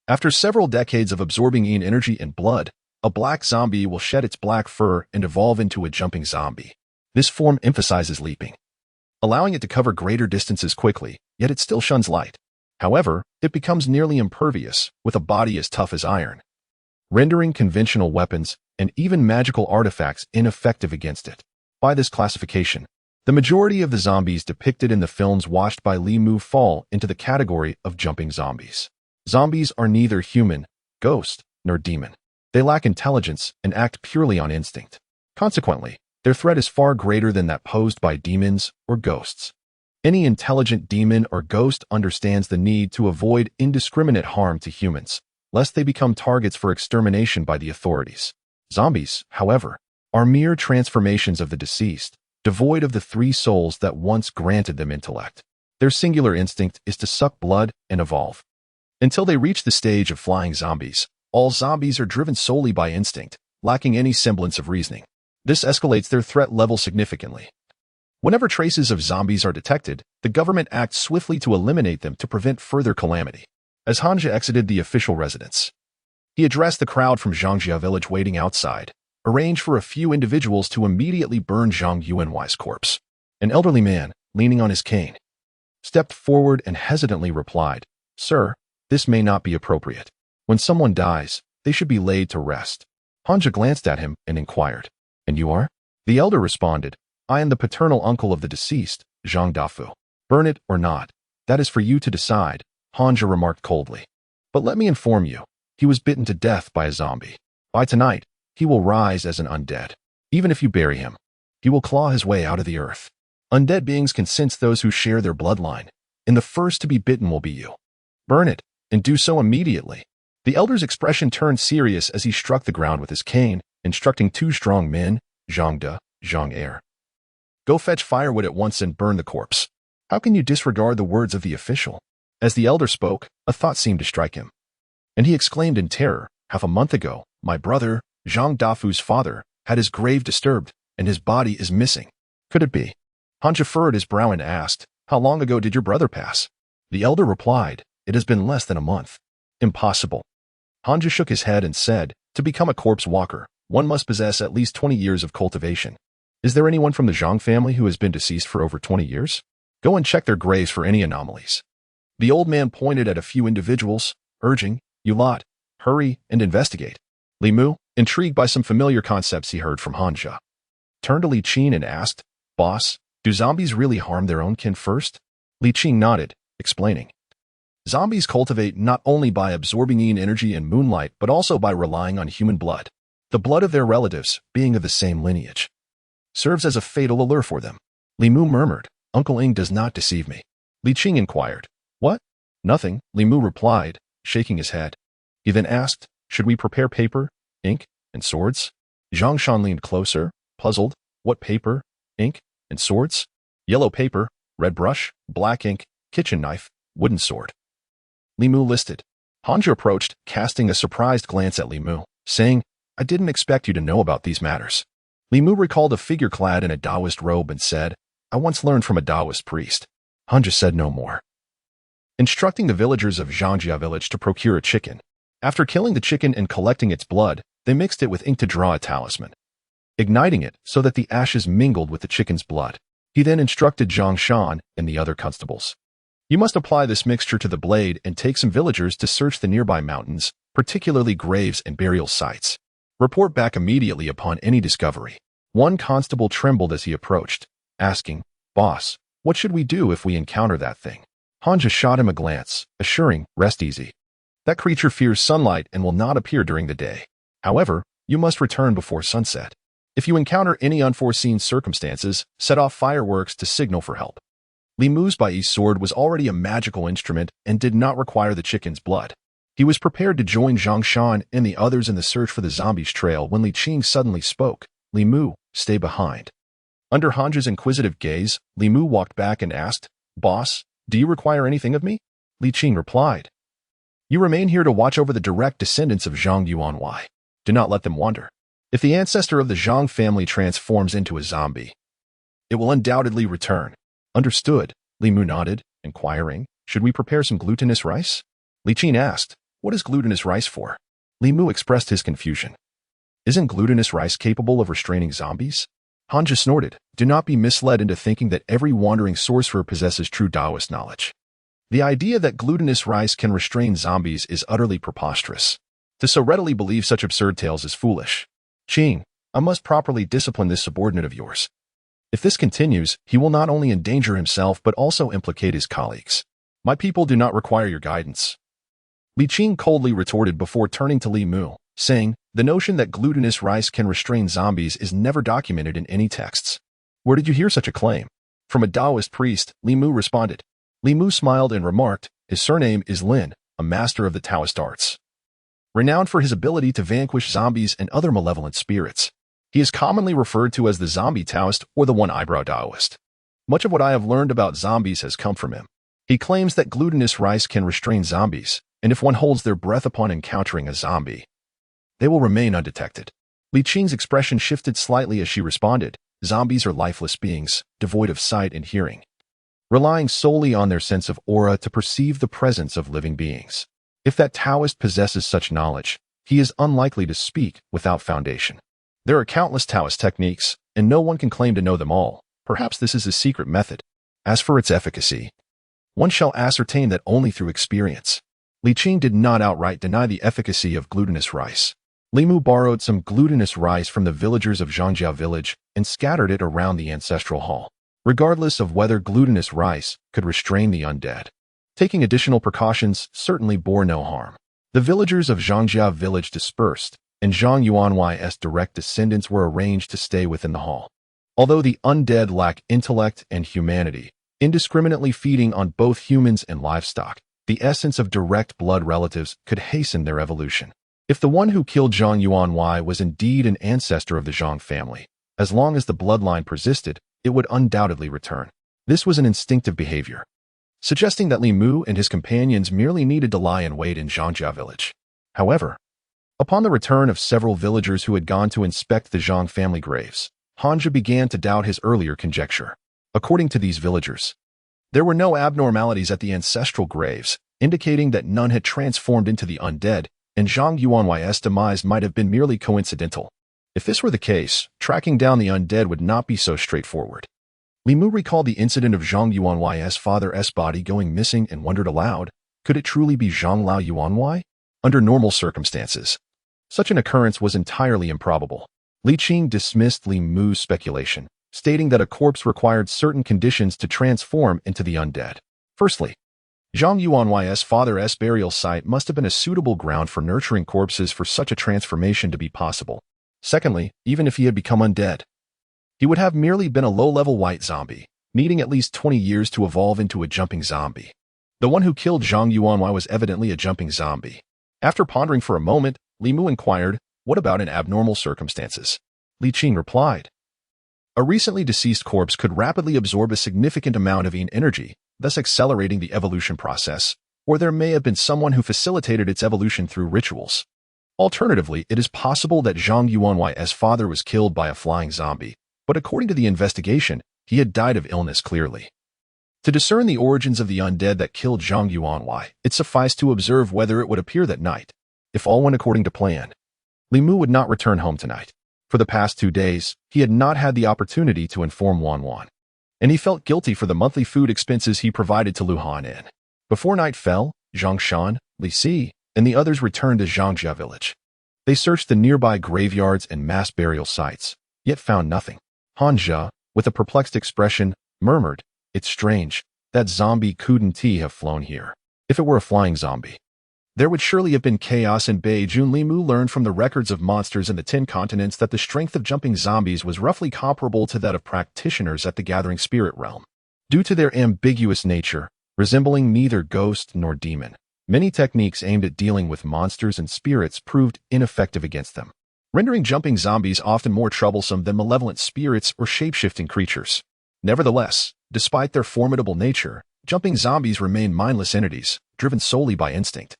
After several decades of absorbing yin energy and blood, a black zombie will shed its black fur and evolve into a jumping zombie. This form emphasizes leaping, allowing it to cover greater distances quickly, yet it still shuns light. However, it becomes nearly impervious, with a body as tough as iron, rendering conventional weapons and even magical artifacts ineffective against it. By this classification, the majority of the zombies depicted in the films watched by Li Mu fall into the category of jumping zombies. Zombies are neither human, ghost, nor demon. They lack intelligence and act purely on instinct. Consequently, their threat is far greater than that posed by demons or ghosts. Any intelligent demon or ghost understands the need to avoid indiscriminate harm to humans, lest they become targets for extermination by the authorities. Zombies, however, are mere transformations of the deceased, devoid of the three souls that once granted them intellect. Their singular instinct is to suck blood and evolve. Until they reach the stage of flying zombies, all zombies are driven solely by instinct, lacking any semblance of reasoning. This escalates their threat level significantly. Whenever traces of zombies are detected, the government acts swiftly to eliminate them to prevent further calamity. As Hanja exited the official residence, he addressed the crowd from Zhangjia village waiting outside, arranged for a few individuals to immediately burn Zhang Yuanwai's corpse. An elderly man, leaning on his cane, stepped forward and hesitantly replied, "Sir, this may not be appropriate. When someone dies, they should be laid to rest." Hanja glanced at him and inquired, "And you are?" The elder responded, "I am the paternal uncle of the deceased, Zhang Dafu. Burn it or not, that is for you to decide," Hanja remarked coldly. "But let me inform you, he was bitten to death by a zombie. By tonight, he will rise as an undead. Even if you bury him, he will claw his way out of the earth. Undead beings can sense those who share their bloodline, and the first to be bitten will be you. Burn it, and do so immediately." The elder's expression turned serious as he struck the ground with his cane, instructing two strong men, Zhang De, Zhang Er, "Go fetch firewood at once and burn the corpse." How can you disregard the words of the official? As the elder spoke, a thought seemed to strike him, and he exclaimed in terror, "Half a month ago, my brother, Zhang Dafu's father, had his grave disturbed, and his body is missing. Could it be?" Hanja furrowed his brow and asked, "How long ago did your brother pass?" The elder replied, "It has been less than a month." "Impossible." Hanja shook his head and said, "To become a corpse walker, one must possess at least 20 years of cultivation. Is there anyone from the Zhang family who has been deceased for over 20 years? Go and check their graves for any anomalies." The old man pointed at a few individuals, urging, "You lot, hurry and investigate." Li Mu, intrigued by some familiar concepts he heard from Hanja, turned to Li Qing and asked, "Boss, do zombies really harm their own kin first?" Li Qing nodded, explaining, "Zombies cultivate not only by absorbing yin energy and moonlight, but also by relying on human blood, the blood of their relatives being of the same lineage. serves as a fatal allure for them. Li Mu murmured, Uncle Ing does not deceive me. Li Qing inquired, What? Nothing, Li Mu replied, shaking his head. He then asked, Should we prepare paper, ink, and swords? Zhang Shan leaned closer, puzzled. What paper, ink, and swords? Yellow paper, red brush, black ink, kitchen knife, wooden sword. Li Mu listed. Hanja approached, casting a surprised glance at Li Mu, saying, I didn't expect you to know about these matters. Li Mu recalled a figure clad in a Taoist robe and said, I once learned from a Taoist priest. Hanja said no more. Instructing the villagers of Zhangjia village to procure a chicken. After killing the chicken and collecting its blood, they mixed it with ink to draw a talisman, igniting it so that the ashes mingled with the chicken's blood. He then instructed Zhang Shan and the other constables. You must apply this mixture to the blade and take some villagers to search the nearby mountains, particularly graves and burial sites. Report back immediately upon any discovery. One constable trembled as he approached, asking, Boss, what should we do if we encounter that thing? Hanja shot him a glance, assuring, Rest easy. That creature fears sunlight and will not appear during the day. However, you must return before sunset. If you encounter any unforeseen circumstances, set off fireworks to signal for help. Li Mu's Bai's sword was already a magical instrument and did not require the chicken's blood. He was prepared to join Zhang Shan and the others in the search for the zombies trail when Li Qing suddenly spoke, Li Mu, stay behind. Under Hanja's inquisitive gaze, Li Mu walked back and asked, Boss, do you require anything of me? Li Qing replied, You remain here to watch over the direct descendants of Zhang Yuanwei. Do not let them wander. If the ancestor of the Zhang family transforms into a zombie, it will undoubtedly return. Understood, Li Mu nodded, inquiring, Should we prepare some glutinous rice? Li Qing asked, What is glutinous rice for? Li Mu expressed his confusion. Isn't glutinous rice capable of restraining zombies? Hanja snorted, Do not be misled into thinking that every wandering sorcerer possesses true Taoist knowledge. The idea that glutinous rice can restrain zombies is utterly preposterous. To so readily believe such absurd tales is foolish. Qing, I must properly discipline this subordinate of yours. If this continues, he will not only endanger himself but also implicate his colleagues. My people do not require your guidance. Li Qing coldly retorted before turning to Li Mu, saying, The notion that glutinous rice can restrain zombies is never documented in any texts. Where did you hear such a claim? From a Taoist priest, Li Mu responded. Li Mu smiled and remarked, His surname is Lin, a master of the Taoist arts, renowned for his ability to vanquish zombies and other malevolent spirits. He is commonly referred to as the zombie Taoist or the one-eyebrow Taoist. Much of what I have learned about zombies has come from him. He claims that glutinous rice can restrain zombies, and if one holds their breath upon encountering a zombie, they will remain undetected. Li Qing's expression shifted slightly as she responded, Zombies are lifeless beings, devoid of sight and hearing, relying solely on their sense of aura to perceive the presence of living beings. If that Taoist possesses such knowledge, he is unlikely to speak without foundation. There are countless Taoist techniques, and no one can claim to know them all. Perhaps this is a secret method. As for its efficacy, one shall ascertain that only through experience. Li Qing did not outright deny the efficacy of glutinous rice. Li Mu borrowed some glutinous rice from the villagers of Zhangjia village and scattered it around the ancestral hall, regardless of whether glutinous rice could restrain the undead. Taking additional precautions certainly bore no harm. The villagers of Zhangjia village dispersed, and Zhang Yuanwei's direct descendants were arranged to stay within the hall. Although the undead lack intellect and humanity, indiscriminately feeding on both humans and livestock, the essence of direct blood relatives could hasten their evolution. If the one who killed Zhang Yuanwei was indeed an ancestor of the Zhang family, as long as the bloodline persisted, it would undoubtedly return. This was an instinctive behavior, suggesting that Li Mu and his companions merely needed to lie in wait in Zhangjia village. However, upon the return of several villagers who had gone to inspect the Zhang family graves, Hanja began to doubt his earlier conjecture. According to these villagers, there were no abnormalities at the ancestral graves, indicating that none had transformed into the undead, and Zhang Yuanwei's demise might have been merely coincidental. If this were the case, tracking down the undead would not be so straightforward. Li Mu recalled the incident of Zhang Yuanwei's father's body going missing and wondered aloud, could it truly be Zhang Lao Yuanwei? Under normal circumstances, such an occurrence was entirely improbable. Li Qing dismissed Li Mu's speculation, stating that a corpse required certain conditions to transform into the undead. Firstly, Zhang Yuanwei's father's burial site must have been a suitable ground for nurturing corpses for such a transformation to be possible. Secondly, even if he had become undead, He would have merely been a low-level white zombie, needing at least 20 years to evolve into a jumping zombie. The one who killed Zhang Yuanwei was evidently a jumping zombie. After pondering for a moment, Li Mu inquired, "What about in abnormal circumstances?" Li Qing replied, "A recently deceased corpse could rapidly absorb a significant amount of yin energy, thus accelerating the evolution process, or there may have been someone who facilitated its evolution through rituals. Alternatively, it is possible that Zhang Yuanwei's father was killed by a flying zombie, but according to the investigation, he had died of illness clearly. To discern the origins of the undead that killed Zhang Yuanwei, it sufficed to observe whether it would appear that night. If all went according to plan, Li Mu would not return home tonight. For the past 2 days, he had not had the opportunity to inform Wan Wan, and he felt guilty for the monthly food expenses he provided to Luhan Inn. Before night fell, Zhang Shan, Li Si, and the others returned to Zhangjia village. They searched the nearby graveyards and mass burial sites, yet found nothing. Han Jia, with a perplexed expression, murmured, "It's strange. That zombie couldn't have flown here. If it were a flying zombie, there would surely have been chaos in Beijing." Li Mu learned from the records of monsters in the 10 continents that the strength of jumping zombies was roughly comparable to that of practitioners at the Gathering Spirit realm. Due to their ambiguous nature, resembling neither ghost nor demon, many techniques aimed at dealing with monsters and spirits proved ineffective against them, rendering jumping zombies often more troublesome than malevolent spirits or shape-shifting creatures. Nevertheless, despite their formidable nature, jumping zombies remain mindless entities, driven solely by instinct,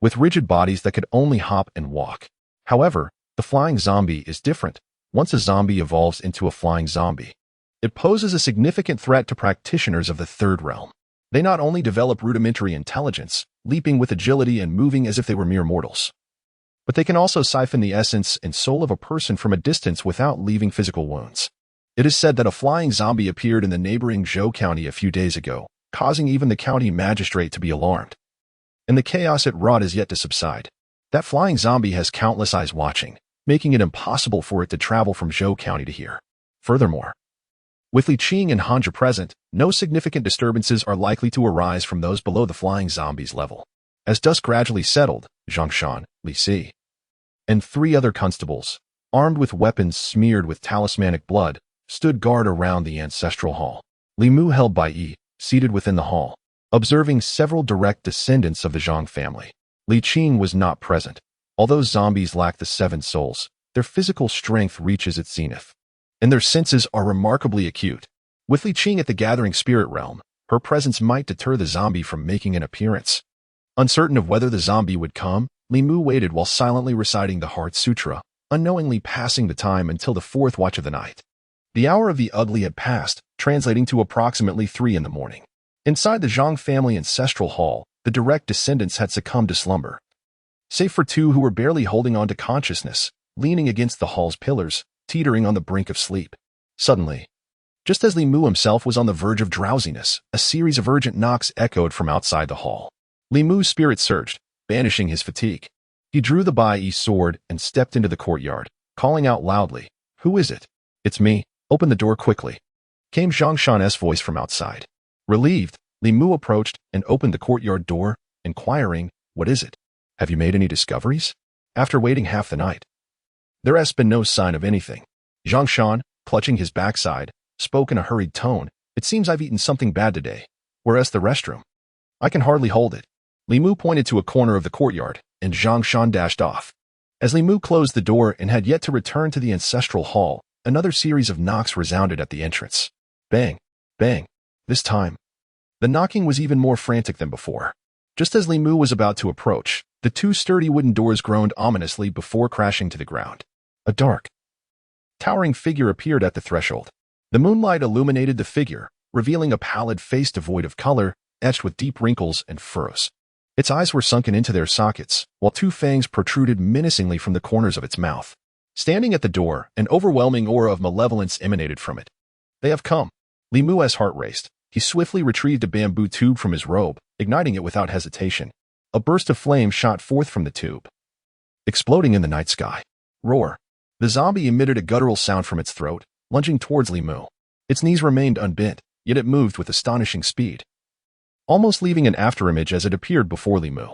with rigid bodies that could only hop and walk. However, the flying zombie is different. Once a zombie evolves into a flying zombie, it poses a significant threat to practitioners of the third realm. They not only develop rudimentary intelligence, leaping with agility and moving as if they were mere mortals, but they can also siphon the essence and soul of a person from a distance without leaving physical wounds. It is said that a flying zombie appeared in the neighboring Zhou County a few days ago, causing even the county magistrate to be alarmed. And the chaos it wrought is yet to subside. That flying zombie has countless eyes watching, making it impossible for it to travel from Zhou County to here. Furthermore, with Li Qing and Han Jia present, no significant disturbances are likely to arise from those below the flying zombie's level. As dusk gradually settled, Zhang Shan, Li Si, and 3 other constables, armed with weapons smeared with talismanic blood, stood guard around the ancestral hall. Li Mu held by Yi, seated within the hall, observing several direct descendants of the Zhang family. Li Qing was not present. Although zombies lack the 7 souls, their physical strength reaches its zenith, and their senses are remarkably acute. With Li Qing at the Gathering Spirit realm, her presence might deter the zombie from making an appearance. Uncertain of whether the zombie would come, Li Mu waited while silently reciting the Heart Sutra, unknowingly passing the time until the 4th watch of the night. The hour of the ugly had passed, translating to approximately 3 in the morning. Inside the Zhang family ancestral hall, the direct descendants had succumbed to slumber, save for 2 who were barely holding on to consciousness, leaning against the hall's pillars, teetering on the brink of sleep. Suddenly, just as Li Mu himself was on the verge of drowsiness, a series of urgent knocks echoed from outside the hall. Li Mu's spirit surged, banishing his fatigue. He drew the Bai Yi sword and stepped into the courtyard, calling out loudly, "Who is it?" "It's me. Open the door quickly," came Zhang Shan's voice from outside. Relieved, Li Mu approached and opened the courtyard door, inquiring, "What is it? Have you made any discoveries?" After waiting half the night, there has been no sign of anything. Zhang Shan, clutching his backside, spoke in a hurried tone, "It seems I've eaten something bad today. Where's the restroom? I can hardly hold it." Li Mu pointed to a corner of the courtyard, and Zhang Shan dashed off. As Li Mu closed the door and had yet to return to the ancestral hall, another series of knocks resounded at the entrance. Bang, bang. This time, the knocking was even more frantic than before. Just as Li Mu was about to approach, the 2 sturdy wooden doors groaned ominously before crashing to the ground. A dark, towering figure appeared at the threshold. The moonlight illuminated the figure, revealing a pallid face devoid of color, etched with deep wrinkles and furrows. Its eyes were sunken into their sockets, while 2 fangs protruded menacingly from the corners of its mouth. Standing at the door, an overwhelming aura of malevolence emanated from it. "They have come." Li Mu's heart raced. He swiftly retrieved a bamboo tube from his robe, igniting it without hesitation. A burst of flame shot forth from the tube, exploding in the night sky. Roar. The zombie emitted a guttural sound from its throat, lunging towards Li Mu. Its knees remained unbent, yet it moved with astonishing speed, almost leaving an afterimage as it appeared before Li Mu.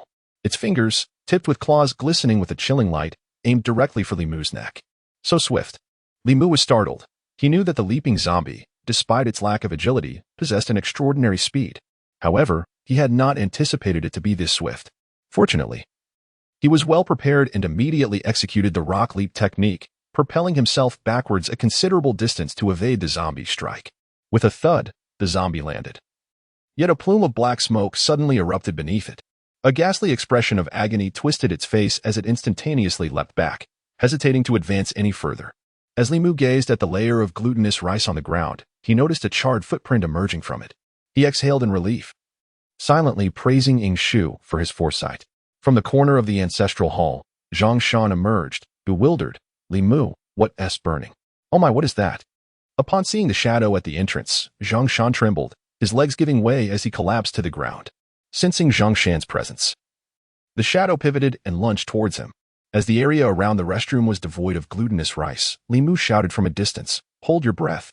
Its fingers, tipped with claws glistening with a chilling light, aimed directly for Li Mu's neck. So swift. Li Mu was startled. He knew that the leaping zombie, despite its lack of agility, possessed an extraordinary speed. However, he had not anticipated it to be this swift. Fortunately, he was well prepared and immediately executed the rock leap technique, propelling himself backwards a considerable distance to evade the zombie's strike. With a thud, the zombie landed. Yet a plume of black smoke suddenly erupted beneath it. A ghastly expression of agony twisted its face as it instantaneously leapt back, hesitating to advance any further. As Li Mu gazed at the layer of glutinous rice on the ground, he noticed a charred footprint emerging from it. He exhaled in relief, silently praising Ying Shu for his foresight. From the corner of the ancestral hall, Zhang Shan emerged, bewildered. Li Mu, what's burning? Oh my, what is that? Upon seeing the shadow at the entrance, Zhang Shan trembled, his legs giving way as he collapsed to the ground. Sensing Zhang Shan's presence, the shadow pivoted and lunged towards him. As the area around the restroom was devoid of glutinous rice, Li Mu shouted from a distance, "Hold your breath."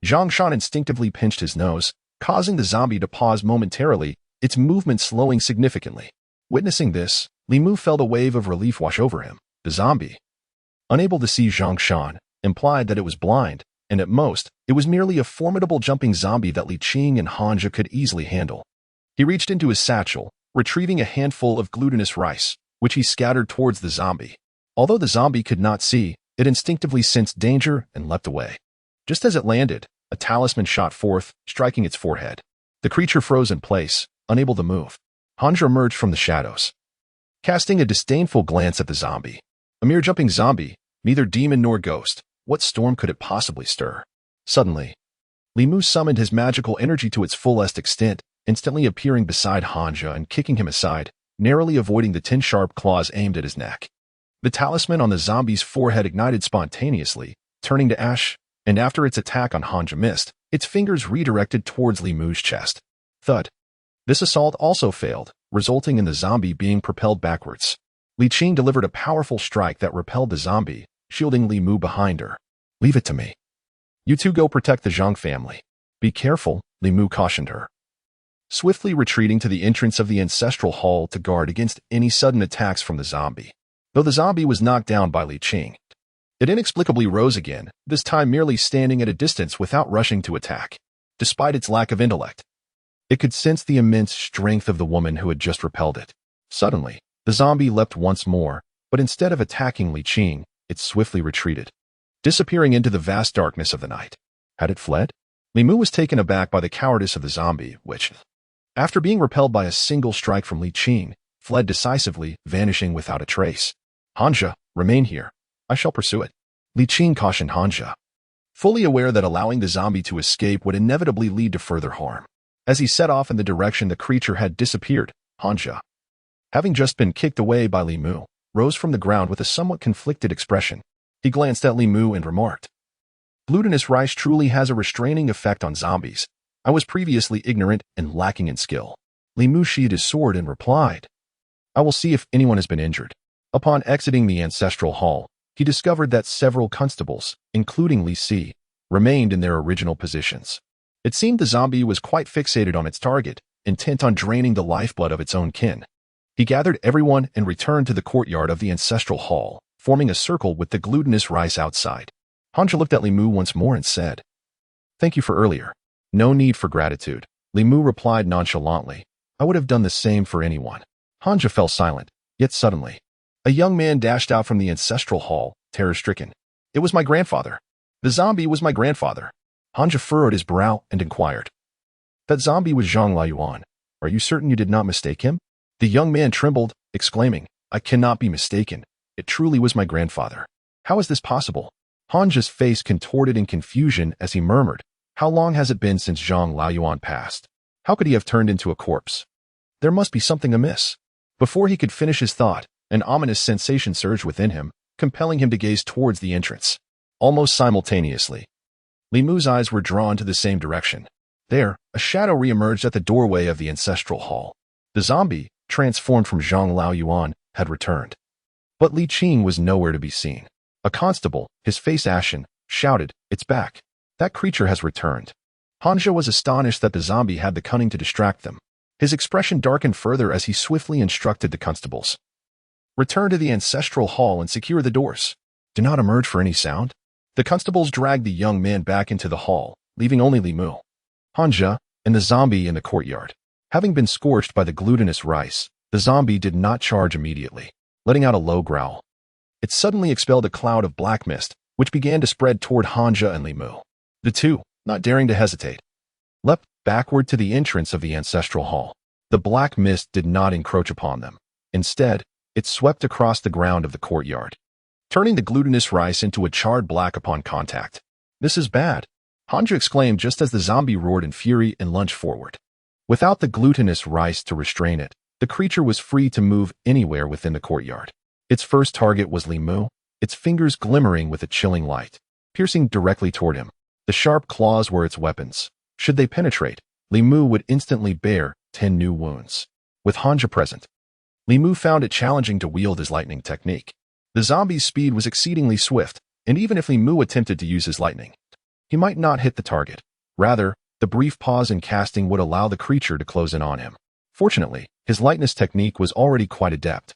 Zhang Shan instinctively pinched his nose, causing the zombie to pause momentarily, its movement slowing significantly. Witnessing this, Li Mu felt a wave of relief wash over him. The zombie, unable to see Zhang Shan, implied that it was blind, and at most, it was merely a formidable jumping zombie that Li Qing and Hanja could easily handle. He reached into his satchel, retrieving a handful of glutinous rice, which he scattered towards the zombie. Although the zombie could not see, it instinctively sensed danger and leapt away. Just as it landed, a talisman shot forth, striking its forehead. The creature froze in place, unable to move. Hanja emerged from the shadows, casting a disdainful glance at the zombie. A mere jumping zombie, neither demon nor ghost. What storm could it possibly stir? Suddenly, Li Mu summoned his magical energy to its fullest extent, instantly appearing beside Hanja and kicking him aside, narrowly avoiding the 10 sharp claws aimed at his neck. The talisman on the zombie's forehead ignited spontaneously, turning to ash, and after its attack on Hanja missed, its fingers redirected towards Li Mu's chest. Thud. This assault also failed, resulting in the zombie being propelled backwards. Li Qing delivered a powerful strike that repelled the zombie, shielding Li Mu behind her. "Leave it to me. You two go protect the Zhang family. Be careful," Li Mu cautioned her, swiftly retreating to the entrance of the ancestral hall to guard against any sudden attacks from the zombie. Though the zombie was knocked down by Li Qing, it inexplicably rose again, this time merely standing at a distance without rushing to attack. Despite its lack of intellect, it could sense the immense strength of the woman who had just repelled it. Suddenly, the zombie leapt once more, but instead of attacking Li Qing, it swiftly retreated, disappearing into the vast darkness of the night. Had it fled? Li Mu was taken aback by the cowardice of the zombie, which, after being repelled by a single strike from Li Qing, fled decisively, vanishing without a trace. "Hanja, remain here. I shall pursue it," Li Qing cautioned Hanja, fully aware that allowing the zombie to escape would inevitably lead to further harm. As he set off in the direction the creature had disappeared, Hanja, having just been kicked away by Li Mu, rose from the ground with a somewhat conflicted expression. He glanced at Li Mu and remarked, "Glutinous rice truly has a restraining effect on zombies. I was previously ignorant and lacking in skill." Li Mu sheathed his sword and replied, "I will see if anyone has been injured." Upon exiting the ancestral hall, he discovered that several constables, including Li Si, remained in their original positions. It seemed the zombie was quite fixated on its target, intent on draining the lifeblood of its own kin. He gathered everyone and returned to the courtyard of the ancestral hall, forming a circle with the glutinous rice outside. Hanja looked at Li Mu once more and said, "Thank you for earlier." "No need for gratitude," Li Mu replied nonchalantly. "I would have done the same for anyone." Hanja fell silent, yet suddenly, a young man dashed out from the ancestral hall, terror-stricken. "It was my grandfather. The zombie was my grandfather." Hanja furrowed his brow and inquired, "That zombie was Zhang Laoyuan. Are you certain you did not mistake him?" The young man trembled, exclaiming, "I cannot be mistaken. It truly was my grandfather. How is this possible?" Hanja's face contorted in confusion as he murmured, "How long has it been since Zhang Laoyuan passed? How could he have turned into a corpse? There must be something amiss." Before he could finish his thought, an ominous sensation surged within him, compelling him to gaze towards the entrance. Almost simultaneously, Li Mu's eyes were drawn to the same direction. There, a shadow re-emerged at the doorway of the ancestral hall. The zombie, transformed from Zhang Laoyuan, had returned. But Li Qing was nowhere to be seen. A constable, his face ashen, shouted, "It's back. That creature has returned." Hanja was astonished that the zombie had the cunning to distract them. His expression darkened further as he swiftly instructed the constables, "Return to the ancestral hall and secure the doors. Do not emerge for any sound." The constables dragged the young man back into the hall, leaving only Li Mu, Hanja, and the zombie in the courtyard. Having been scorched by the glutinous rice, the zombie did not charge immediately, letting out a low growl. It suddenly expelled a cloud of black mist, which began to spread toward Hanja and Li Mu. The two, not daring to hesitate, leapt backward to the entrance of the ancestral hall. The black mist did not encroach upon them. Instead, it swept across the ground of the courtyard, turning the glutinous rice into a charred black upon contact. "This is bad," Hanja exclaimed just as the zombie roared in fury and lunged forward. Without the glutinous rice to restrain it, the creature was free to move anywhere within the courtyard. Its first target was Li Mu, its fingers glimmering with a chilling light, piercing directly toward him. The sharp claws were its weapons. Should they penetrate, Li Mu would instantly bear 10 new wounds. With Hanja present, Li Mu found it challenging to wield his lightning technique. The zombie's speed was exceedingly swift, and even if Li Mu attempted to use his lightning, he might not hit the target. Rather, the brief pause in casting would allow the creature to close in on him. Fortunately, his lightness technique was already quite adept.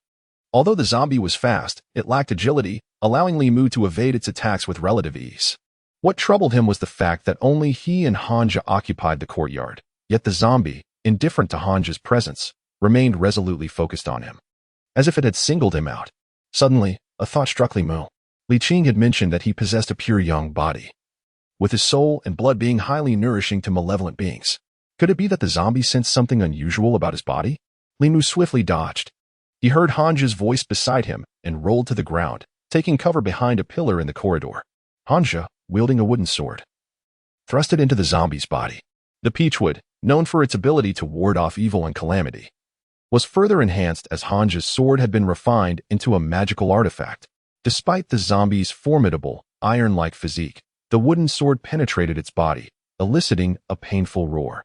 Although the zombie was fast, it lacked agility, allowing Li Mu to evade its attacks with relative ease. What troubled him was the fact that only he and Hanja occupied the courtyard, yet the zombie, indifferent to Hanja's presence, remained resolutely focused on him, as if it had singled him out. Suddenly, a thought struck Li Mu. Li Qing had mentioned that he possessed a pure young body, with his soul and blood being highly nourishing to malevolent beings. Could it be that the zombie sensed something unusual about his body? Li Mu swiftly dodged. He heard Hanja's voice beside him and rolled to the ground, taking cover behind a pillar in the corridor. Hanja, wielding a wooden sword, thrust it into the zombie's body. The peachwood, known for its ability to ward off evil and calamity, was further enhanced as Hanja's sword had been refined into a magical artifact. Despite the zombie's formidable, iron-like physique, the wooden sword penetrated its body, eliciting a painful roar.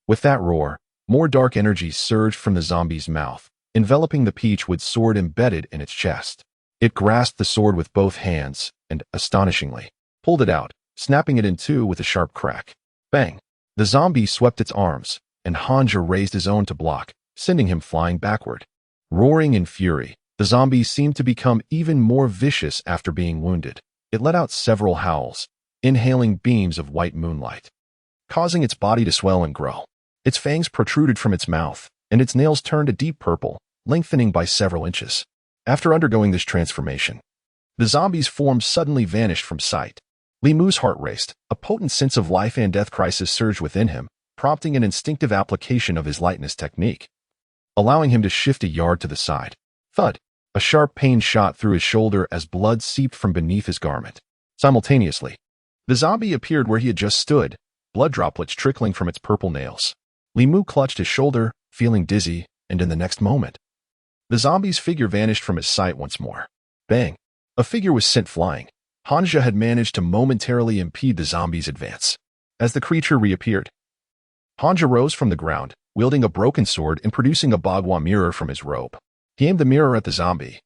With that roar, more dark energy surged from the zombie's mouth, enveloping the peachwood sword embedded in its chest. It grasped the sword with both hands and, astonishingly, pulled it out, snapping it in two with a sharp crack. Bang! The zombie swept its arms, and Hanja raised his own to block, sending him flying backward. Roaring in fury, the zombie seemed to become even more vicious after being wounded. It let out several howls, inhaling beams of white moonlight, causing its body to swell and grow. Its fangs protruded from its mouth, and its nails turned a deep purple, lengthening by several inches. After undergoing this transformation, the zombie's form suddenly vanished from sight. Li Mu's heart raced. A potent sense of life and death crisis surged within him, prompting an instinctive application of his lightness technique, allowing him to shift a yard to the side. Thud! A sharp pain shot through his shoulder as blood seeped from beneath his garment. Simultaneously, the zombie appeared where he had just stood, blood droplets trickling from its purple nails. Li Mu clutched his shoulder, feeling dizzy, and in the next moment, the zombie's figure vanished from his sight once more. Bang! A figure was sent flying. Hanja had managed to momentarily impede the zombie's advance. As the creature reappeared, Hanja rose from the ground, wielding a broken sword and producing a bagua mirror from his robe. He aimed the mirror at the zombie,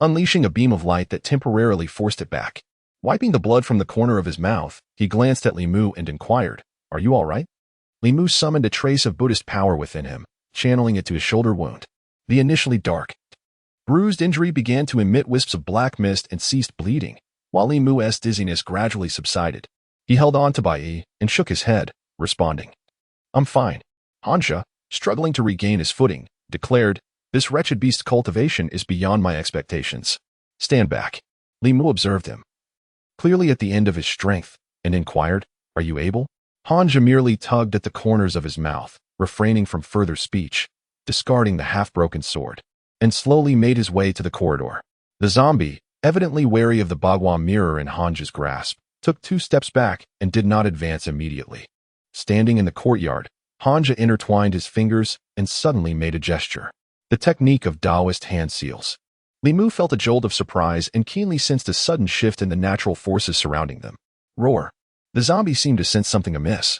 unleashing a beam of light that temporarily forced it back. Wiping the blood from the corner of his mouth, he glanced at Li Mu and inquired, "Are you all right?" Li Mu summoned a trace of Buddhist power within him, channeling it to his shoulder wound. The initially dark, bruised injury began to emit wisps of black mist and ceased bleeding, while Li Mu's dizziness gradually subsided. He held on to Bai and shook his head, responding, "I'm fine." Hanja, struggling to regain his footing, declared, "This wretched beast's cultivation is beyond my expectations." "Stand back." Li Mu observed him, clearly at the end of his strength, and inquired, "Are you able?" Hanja merely tugged at the corners of his mouth, refraining from further speech, discarding the half-broken sword, and slowly made his way to the corridor. The zombie, evidently wary of the bagua mirror in Hanja's grasp, took 2 steps back and did not advance immediately. Standing in the courtyard, Hanja intertwined his fingers and suddenly made a gesture, the technique of Taoist hand seals. Li Mu felt a jolt of surprise and keenly sensed a sudden shift in the natural forces surrounding them. Roar! The zombie seemed to sense something amiss,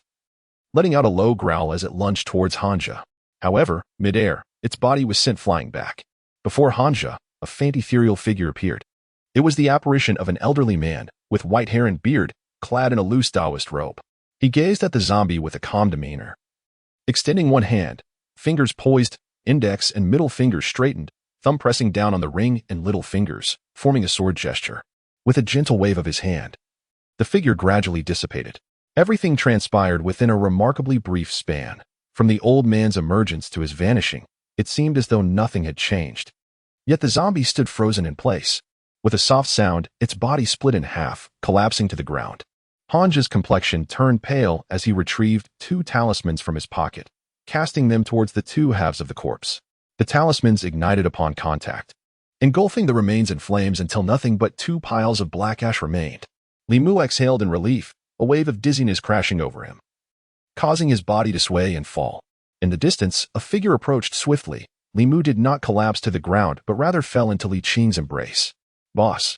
letting out a low growl as it lunged towards Hanja. However, mid-air, its body was sent flying back. Before Hanja, a faint ethereal figure appeared. It was the apparition of an elderly man, with white hair and beard, clad in a loose Taoist robe. He gazed at the zombie with a calm demeanor. Extending one hand, fingers poised, index and middle fingers straightened, thumb pressing down on the ring and little fingers, forming a sword gesture. With a gentle wave of his hand, The figure gradually dissipated. Everything transpired within a remarkably brief span. From the old man's emergence to his vanishing, it seemed as though nothing had changed. Yet the zombie stood frozen in place. With a soft sound, its body split in half, collapsing to the ground. Hanja's complexion turned pale as he retrieved 2 talismans from his pocket, casting them towards the 2 halves of the corpse. The talismans ignited upon contact, engulfing the remains in flames until nothing but 2 piles of black ash remained. Li Mu exhaled in relief, a wave of dizziness crashing over him, causing his body to sway and fall. In the distance, a figure approached swiftly. Li Mu did not collapse to the ground, but rather fell into Li Qing's embrace. "Boss."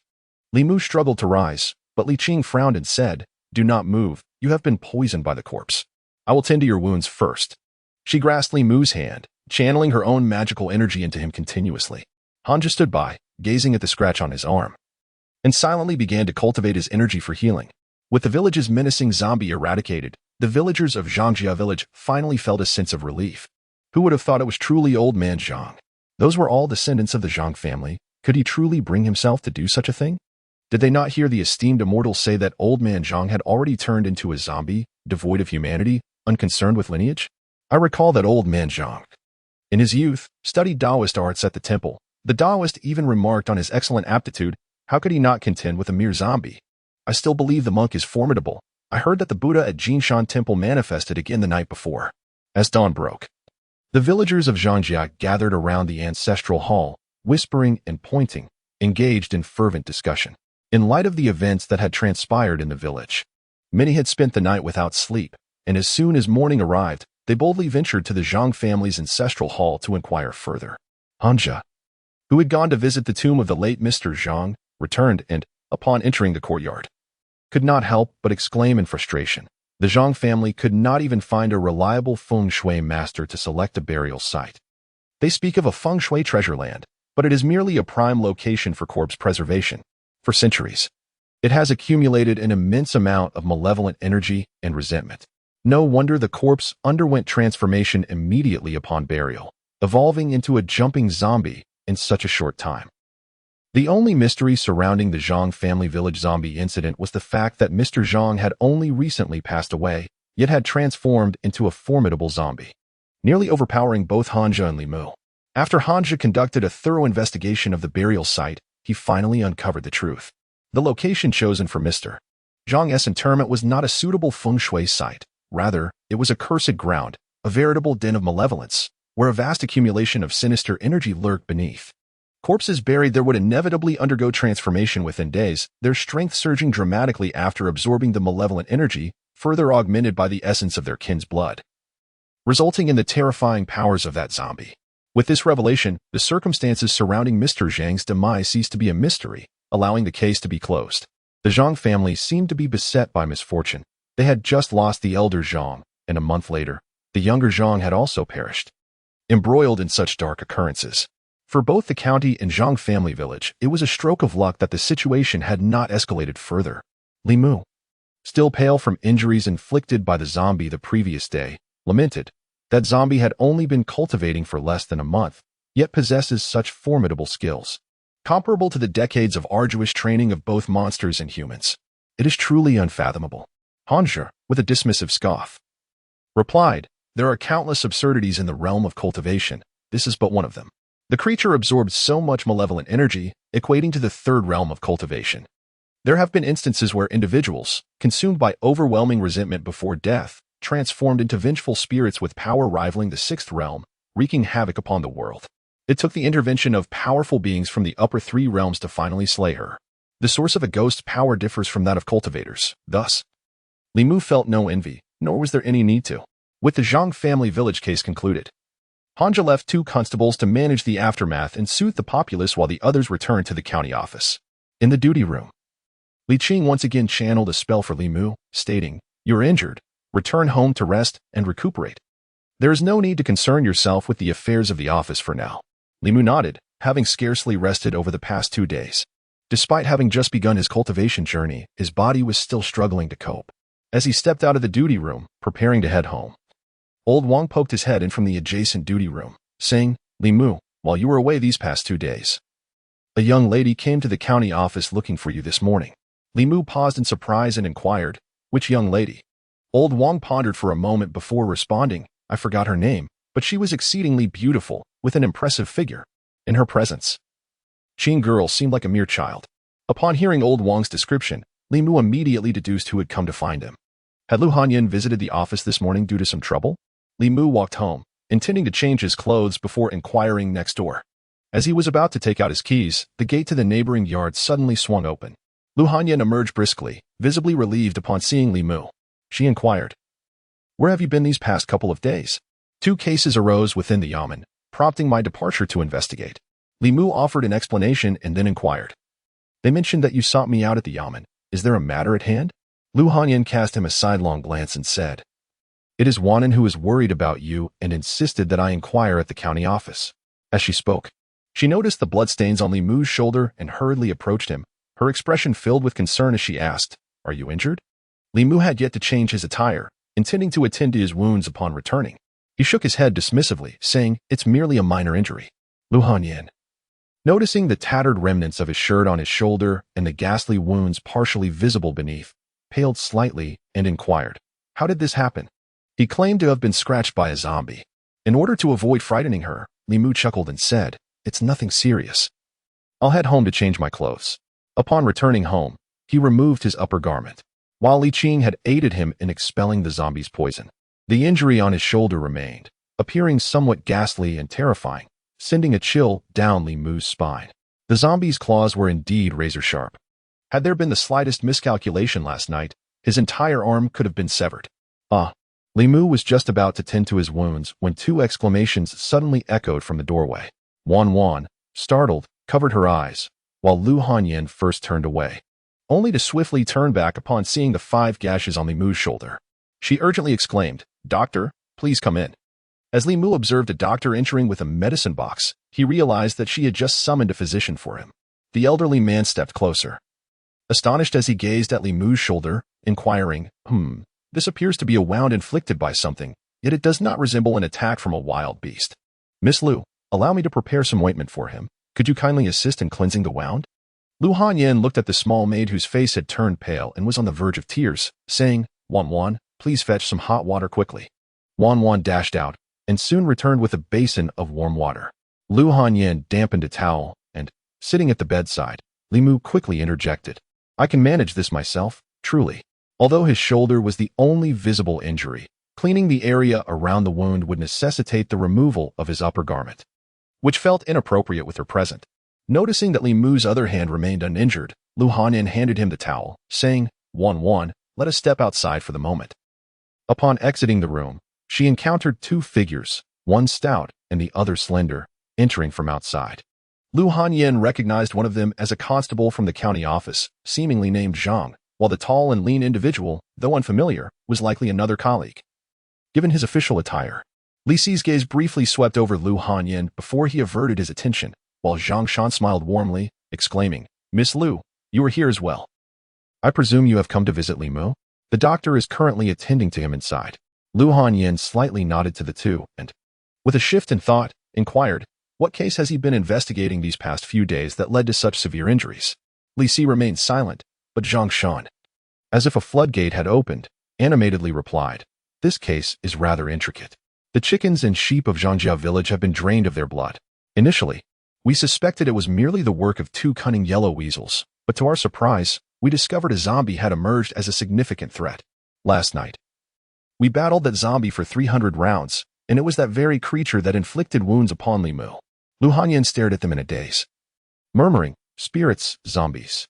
Li Mu struggled to rise, but Li Qing frowned and said, "Do not move. You have been poisoned by the corpse. I will tend to your wounds first." She grasped Li Mu's hand, channeling her own magical energy into him continuously. Hanja stood by, gazing at the scratch on his arm, and silently began to cultivate his energy for healing. With the village's menacing zombie eradicated, the villagers of Zhangjia village finally felt a sense of relief. Who would have thought it was truly old man Zhang? Those were all descendants of the Zhang family. Could he truly bring himself to do such a thing? Did they not hear the esteemed Immortal say that old man Zhang had already turned into a zombie, devoid of humanity, unconcerned with lineage? I recall that old man Zhang, in his youth, studied Taoist arts at the temple. The Taoist even remarked on his excellent aptitude. How could he not contend with a mere zombie? I still believe the monk is formidable. I heard that the Buddha at Jinshan Temple manifested again the night before. As dawn broke, the villagers of Zhangjia gathered around the ancestral hall, whispering and pointing, engaged in fervent discussion. In light of the events that had transpired in the village, many had spent the night without sleep, and as soon as morning arrived, they boldly ventured to the Zhang family's ancestral hall to inquire further. Hanja, who had gone to visit the tomb of the late Mr. Zhang, returned and, upon entering the courtyard, could not help but exclaim in frustration. The Zhang family could not even find a reliable feng shui master to select a burial site. They speak of a feng shui treasure land, but it is merely a prime location for corpse preservation. For centuries, it has accumulated an immense amount of malevolent energy and resentment. No wonder the corpse underwent transformation immediately upon burial, evolving into a jumping zombie in such a short time. The only mystery surrounding the Zhang family village zombie incident was the fact that Mr. Zhang had only recently passed away, yet had transformed into a formidable zombie, nearly overpowering both Hanja and Li Mu. After Hanja conducted a thorough investigation of the burial site, he finally uncovered the truth. The location chosen for Mr. Zhang's interment was not a suitable feng shui site. Rather, it was a cursed ground, a veritable den of malevolence, where a vast accumulation of sinister energy lurked beneath. Corpses buried there would inevitably undergo transformation within days, their strength surging dramatically after absorbing the malevolent energy, further augmented by the essence of their kin's blood, resulting in the terrifying powers of that zombie. With this revelation, the circumstances surrounding Mr. Zhang's demise ceased to be a mystery, allowing the case to be closed. The Zhang family seemed to be beset by misfortune. They had just lost the elder Zhang, and a month later, the younger Zhang had also perished. Embroiled in such dark occurrences, for both the county and Zhang family village, it was a stroke of luck that the situation had not escalated further. Li Mu, still pale from injuries inflicted by the zombie the previous day, lamented. That zombie had only been cultivating for less than a month, yet possesses such formidable skills, comparable to the decades of arduous training of both monsters and humans. It is truly unfathomable. Hanja, with a dismissive scoff, replied, "There are countless absurdities in the realm of cultivation. This is but one of them." The creature absorbed so much malevolent energy, equating to the third realm of cultivation. There have been instances where individuals, consumed by overwhelming resentment before death, transformed into vengeful spirits with power rivaling the sixth realm, wreaking havoc upon the world. It took the intervention of powerful beings from the upper 3 realms to finally slay her. The source of a ghost's power differs from that of cultivators. Thus, Li Mu felt no envy, nor was there any need to. With the Zhang family village case concluded, Hanja left 2 constables to manage the aftermath and soothe the populace while the others returned to the county office. In the duty room, Li Qing once again channeled a spell for Li Mu, stating, "You're injured. Return home to rest and recuperate. There is no need to concern yourself with the affairs of the office for now." Li Mu nodded, having scarcely rested over the past 2 days. Despite having just begun his cultivation journey, his body was still struggling to cope. As he stepped out of the duty room, preparing to head home, Old Wang poked his head in from the adjacent duty room, saying, "Li Mu, while you were away these past 2 days, a young lady came to the county office looking for you this morning." Li Mu paused in surprise and inquired, "Which young lady?" Old Wang pondered for a moment before responding, "I forgot her name, but she was exceedingly beautiful, with an impressive figure. In her presence, Qing girl seemed like a mere child." Upon hearing Old Wang's description, Li Mu immediately deduced who had come to find him. Had Lu Hanyan visited the office this morning due to some trouble? Li Mu walked home, intending to change his clothes before inquiring next door. As he was about to take out his keys, the gate to the neighboring yard suddenly swung open. Lu Hanyan emerged briskly, visibly relieved upon seeing Li Mu. She inquired, "Where have you been these past couple of days?" Two cases arose within the yamen, prompting my departure to investigate. Li Mu offered an explanation and then inquired, "They mentioned that you sought me out at the yamen. Is there a matter at hand?" Lu Hanyan cast him a sidelong glance and said, "It is Wanan who is worried about you and insisted that I inquire at the county office." As she spoke, she noticed the bloodstains on Li Mu's shoulder and hurriedly approached him, her expression filled with concern as she asked, "Are you injured?" Li Mu had yet to change his attire, intending to attend to his wounds upon returning. He shook his head dismissively, saying, "It's merely a minor injury." Lu Hanyan, noticing the tattered remnants of his shirt on his shoulder and the ghastly wounds partially visible beneath, paled slightly and inquired, "How did this happen?" He claimed to have been scratched by a zombie. In order to avoid frightening her, Li Mu chuckled and said, "It's nothing serious. I'll head home to change my clothes." Upon returning home, he removed his upper garment, while Li Qing had aided him in expelling the zombie's poison. The injury on his shoulder remained, appearing somewhat ghastly and terrifying, sending a chill down Li Mu's spine. The zombie's claws were indeed razor-sharp. Had there been the slightest miscalculation last night, his entire arm could have been severed. Li Mu was just about to tend to his wounds when two exclamations suddenly echoed from the doorway. Wan Wan, startled, covered her eyes, while Lu Hanyan first turned away, only to swiftly turn back upon seeing the 5 gashes on Li Mu's shoulder. She urgently exclaimed, "Doctor, please come in." As Li Mu observed a doctor entering with a medicine box, he realized that she had just summoned a physician for him. The elderly man stepped closer, astonished as he gazed at Li Mu's shoulder, inquiring, "This appears to be a wound inflicted by something, yet it does not resemble an attack from a wild beast. Miss Lu, allow me to prepare some ointment for him. Could you kindly assist in cleansing the wound?" Lu Hanyan looked at the small maid whose face had turned pale and was on the verge of tears, saying, "Wan Wan, please fetch some hot water quickly." Wan Wan dashed out, and soon returned with a basin of warm water. Lu Hanyan dampened a towel, and, sitting at the bedside, Li Mu quickly interjected, "I can manage this myself, truly." Although his shoulder was the only visible injury, cleaning the area around the wound would necessitate the removal of his upper garment, which felt inappropriate with her present. Noticing that Li Mu's other hand remained uninjured, Lu Hanyan handed him the towel, saying, "Wan Wan, let us step outside for the moment." Upon exiting the room, she encountered 2 figures, one stout and the other slender, entering from outside. Lu Hanyan recognized one of them as a constable from the county office, seemingly named Zhang, while the tall and lean individual, though unfamiliar, was likely another colleague. Given his official attire, Li Si's gaze briefly swept over Lu Hanyan before he averted his attention, while Zhang Shan smiled warmly, exclaiming, "Miss Lu, you are here as well. I presume you have come to visit Li Mu? The doctor is currently attending to him inside." Lu Hanyan slightly nodded to the two and, with a shift in thought, inquired, "What case has he been investigating these past few days that led to such severe injuries?" Li Si remained silent, but Zhang Shan, as if a floodgate had opened, animatedly replied, "This case is rather intricate. The chickens and sheep of Zhangjia village have been drained of their blood. Initially, we suspected it was merely the work of 2 cunning yellow weasels, but to our surprise, we discovered a zombie had emerged as a significant threat. Last night, we battled that zombie for 300 rounds, and it was that very creature that inflicted wounds upon Li Mu." Lu Hanyan stared at them in a daze, murmuring, "Spirits, zombies."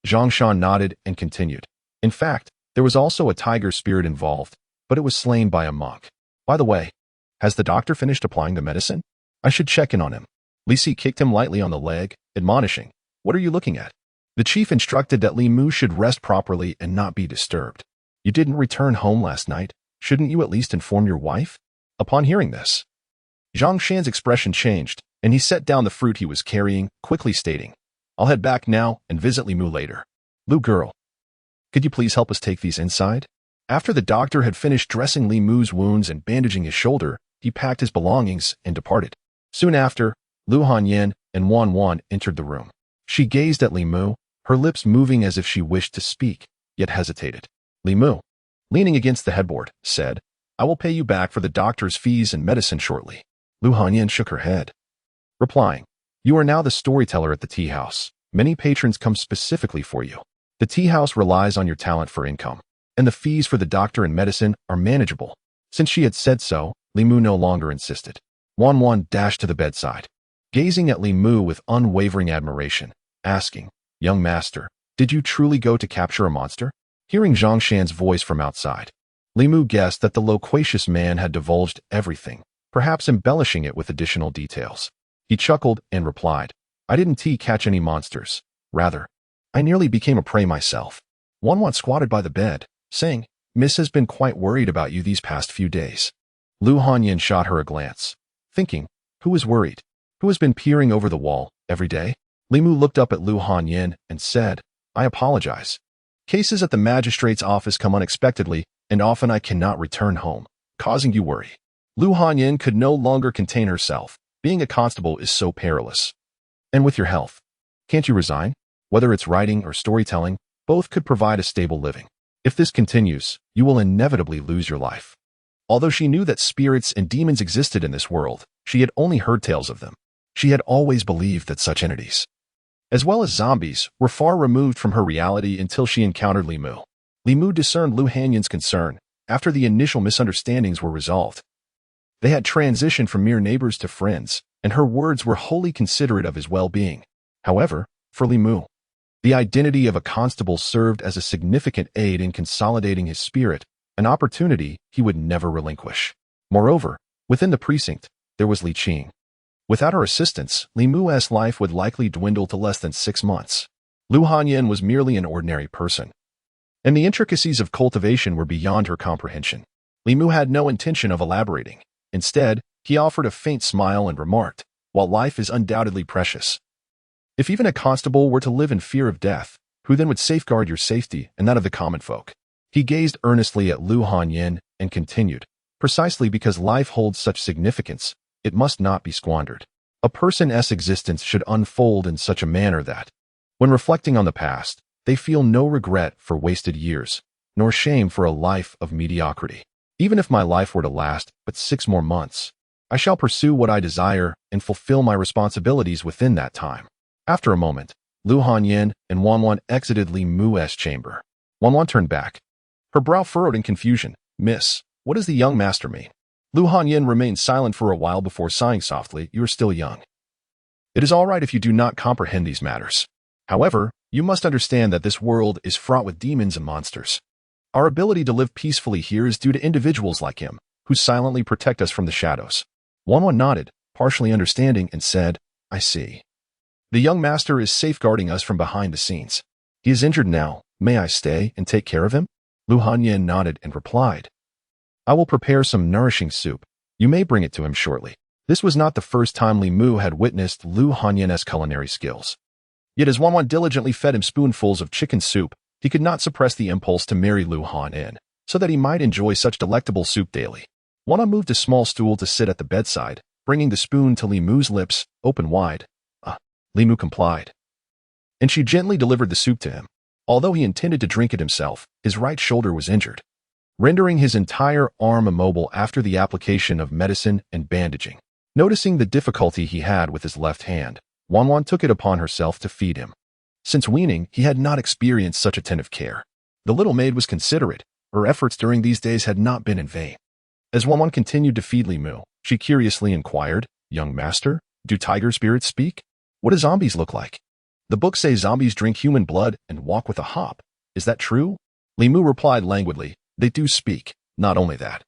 Zhang Shan nodded and continued, "In fact, there was also a tiger spirit involved, but it was slain by a monk. By the way, has the doctor finished applying the medicine? I should check in on him." Li Si kicked him lightly on the leg, admonishing, "What are you looking at?" The chief instructed that Li Mu should rest properly and not be disturbed. "You didn't return home last night. Shouldn't you at least inform your wife?" Upon hearing this, Zhang Shan's expression changed, and he set down the fruit he was carrying, quickly stating, "I'll head back now and visit Li Mu later. Lu girl, could you please help us take these inside?" After the doctor had finished dressing Li Mu's wounds and bandaging his shoulder, he packed his belongings and departed. Soon after, Lu Hanyan and Wan Wan entered the room. She gazed at Li Mu, her lips moving as if she wished to speak, yet hesitated. Li Mu, leaning against the headboard, said, I will pay you back for the doctor's fees and medicine shortly. Lu Hanyan shook her head, replying, You are now the storyteller at the tea house. Many patrons come specifically for you. The tea house relies on your talent for income, and the fees for the doctor and medicine are manageable. Since she had said so, Li Mu no longer insisted. Wan dashed to the bedside, gazing at Li Mu with unwavering admiration, asking, Young master, did you truly go to capture a monster? Hearing Zhang Shan's voice from outside, Li Mu guessed that the loquacious man had divulged everything, perhaps embellishing it with additional details. He chuckled and replied, I didn't catch any monsters. Rather, I nearly became a prey myself. Wan squatted by the bed, saying, Miss has been quite worried about you these past few days. Lu Hanyan shot her a glance, thinking, Who is worried? Who has been peering over the wall every day? Li Mu looked up at Lu Hanyan and said, I apologize. Cases at the magistrate's office come unexpectedly, and often I cannot return home, causing you worry. Lu Hanyan could no longer contain herself. Being a constable is so perilous. And with your health, can't you resign? Whether it's writing or storytelling, both could provide a stable living. If this continues, you will inevitably lose your life. Although she knew that spirits and demons existed in this world, she had only heard tales of them. She had always believed that such entities, as well as zombies, were far removed from her reality until she encountered Li Mu. Li Mu discerned Lu Hanyan's concern after the initial misunderstandings were resolved. They had transitioned from mere neighbors to friends, and her words were wholly considerate of his well-being. However, for Li Mu, the identity of a constable served as a significant aid in consolidating his spirit, an opportunity he would never relinquish. Moreover, within the precinct, there was Li Qing. Without her assistance, Li Mu's life would likely dwindle to less than 6 months. Lu Hanyan was merely an ordinary person, and the intricacies of cultivation were beyond her comprehension. Li Mu had no intention of elaborating. Instead, he offered a faint smile and remarked, While life is undoubtedly precious, if even a constable were to live in fear of death, who then would safeguard your safety and that of the common folk? He gazed earnestly at Lu Hanyan and continued, Precisely because life holds such significance, it must not be squandered. A person's existence should unfold in such a manner that, when reflecting on the past, they feel no regret for wasted years, nor shame for a life of mediocrity. Even if my life were to last but 6 more months, I shall pursue what I desire and fulfill my responsibilities within that time. After a moment, Lu Hanyan and Wan exited Li Mu's chamber. Wan turned back, her brow furrowed in confusion. Miss, what does the young master mean? Lu Hanyan remained silent for a while before sighing softly, You are still young. It is all right if you do not comprehend these matters. However, you must understand that this world is fraught with demons and monsters. Our ability to live peacefully here is due to individuals like him, who silently protect us from the shadows. Wan nodded, partially understanding, and said, I see. The young master is safeguarding us from behind the scenes. He is injured now. May I stay and take care of him? Lu Hanyan nodded and replied, I will prepare some nourishing soup. You may bring it to him shortly. This was not the first time Li Mu had witnessed Lu Hanyan's culinary skills. Yet as Wan diligently fed him spoonfuls of chicken soup, he could not suppress the impulse to marry Lu Hanyan, so that he might enjoy such delectable soup daily. Wan moved a small stool to sit at the bedside, bringing the spoon to Li Mu's lips, open wide. Li Mu complied, and she gently delivered the soup to him. Although he intended to drink it himself, his right shoulder was injured, rendering his entire arm immobile after the application of medicine and bandaging. Noticing the difficulty he had with his left hand, Wan took it upon herself to feed him. Since weaning, he had not experienced such attentive care. The little maid was considerate. Her efforts during these days had not been in vain. As Wan continued to feed Li Mu, she curiously inquired, Young master, do tiger spirits speak? What do zombies look like? The books say zombies drink human blood and walk with a hop. Is that true? Li Mu replied languidly, They do speak. Not only that,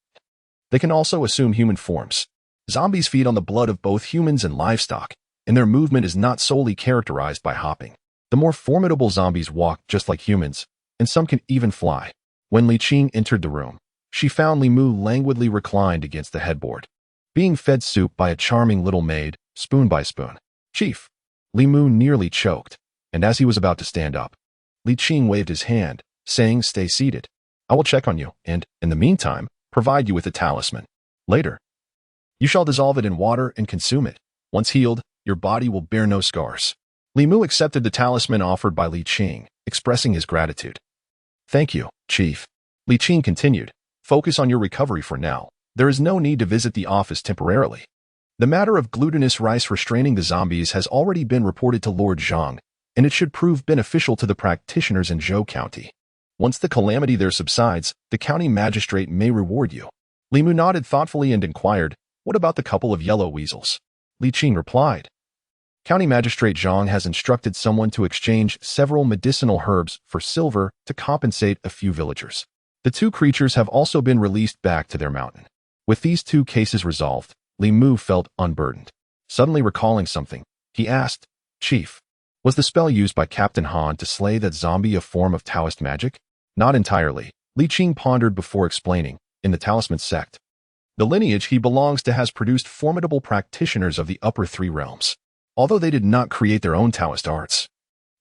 they can also assume human forms. Zombies feed on the blood of both humans and livestock, and their movement is not solely characterized by hopping. The more formidable zombies walk just like humans, and some can even fly. When Li Qing entered the room, she found Li Mu languidly reclined against the headboard, being fed soup by a charming little maid, spoon by spoon. Chief, Li Mu nearly choked, and as he was about to stand up, Li Qing waved his hand, saying, Stay seated. I will check on you, and, in the meantime, provide you with a talisman. Later, you shall dissolve it in water and consume it. Once healed, your body will bear no scars. Li Mu accepted the talisman offered by Li Qing, expressing his gratitude. Thank you, Chief. Li Qing continued. Focus on your recovery for now. There is no need to visit the office temporarily. The matter of glutinous rice restraining the zombies has already been reported to Lord Zhang, and it should prove beneficial to the practitioners in Zhou County. Once the calamity there subsides, the county magistrate may reward you. Li Mu nodded thoughtfully and inquired, what about the couple of yellow weasels? Li Qing replied. County Magistrate Zhang has instructed someone to exchange several medicinal herbs for silver to compensate a few villagers. The two creatures have also been released back to their mountain. With these two cases resolved, Li Mu felt unburdened. Suddenly recalling something, he asked, Chief, was the spell used by Captain Han to slay that zombie a form of Taoist magic? Not entirely, Li Qing pondered before explaining, in the talisman sect. The lineage he belongs to has produced formidable practitioners of the upper three realms. Although they did not create their own Taoist arts,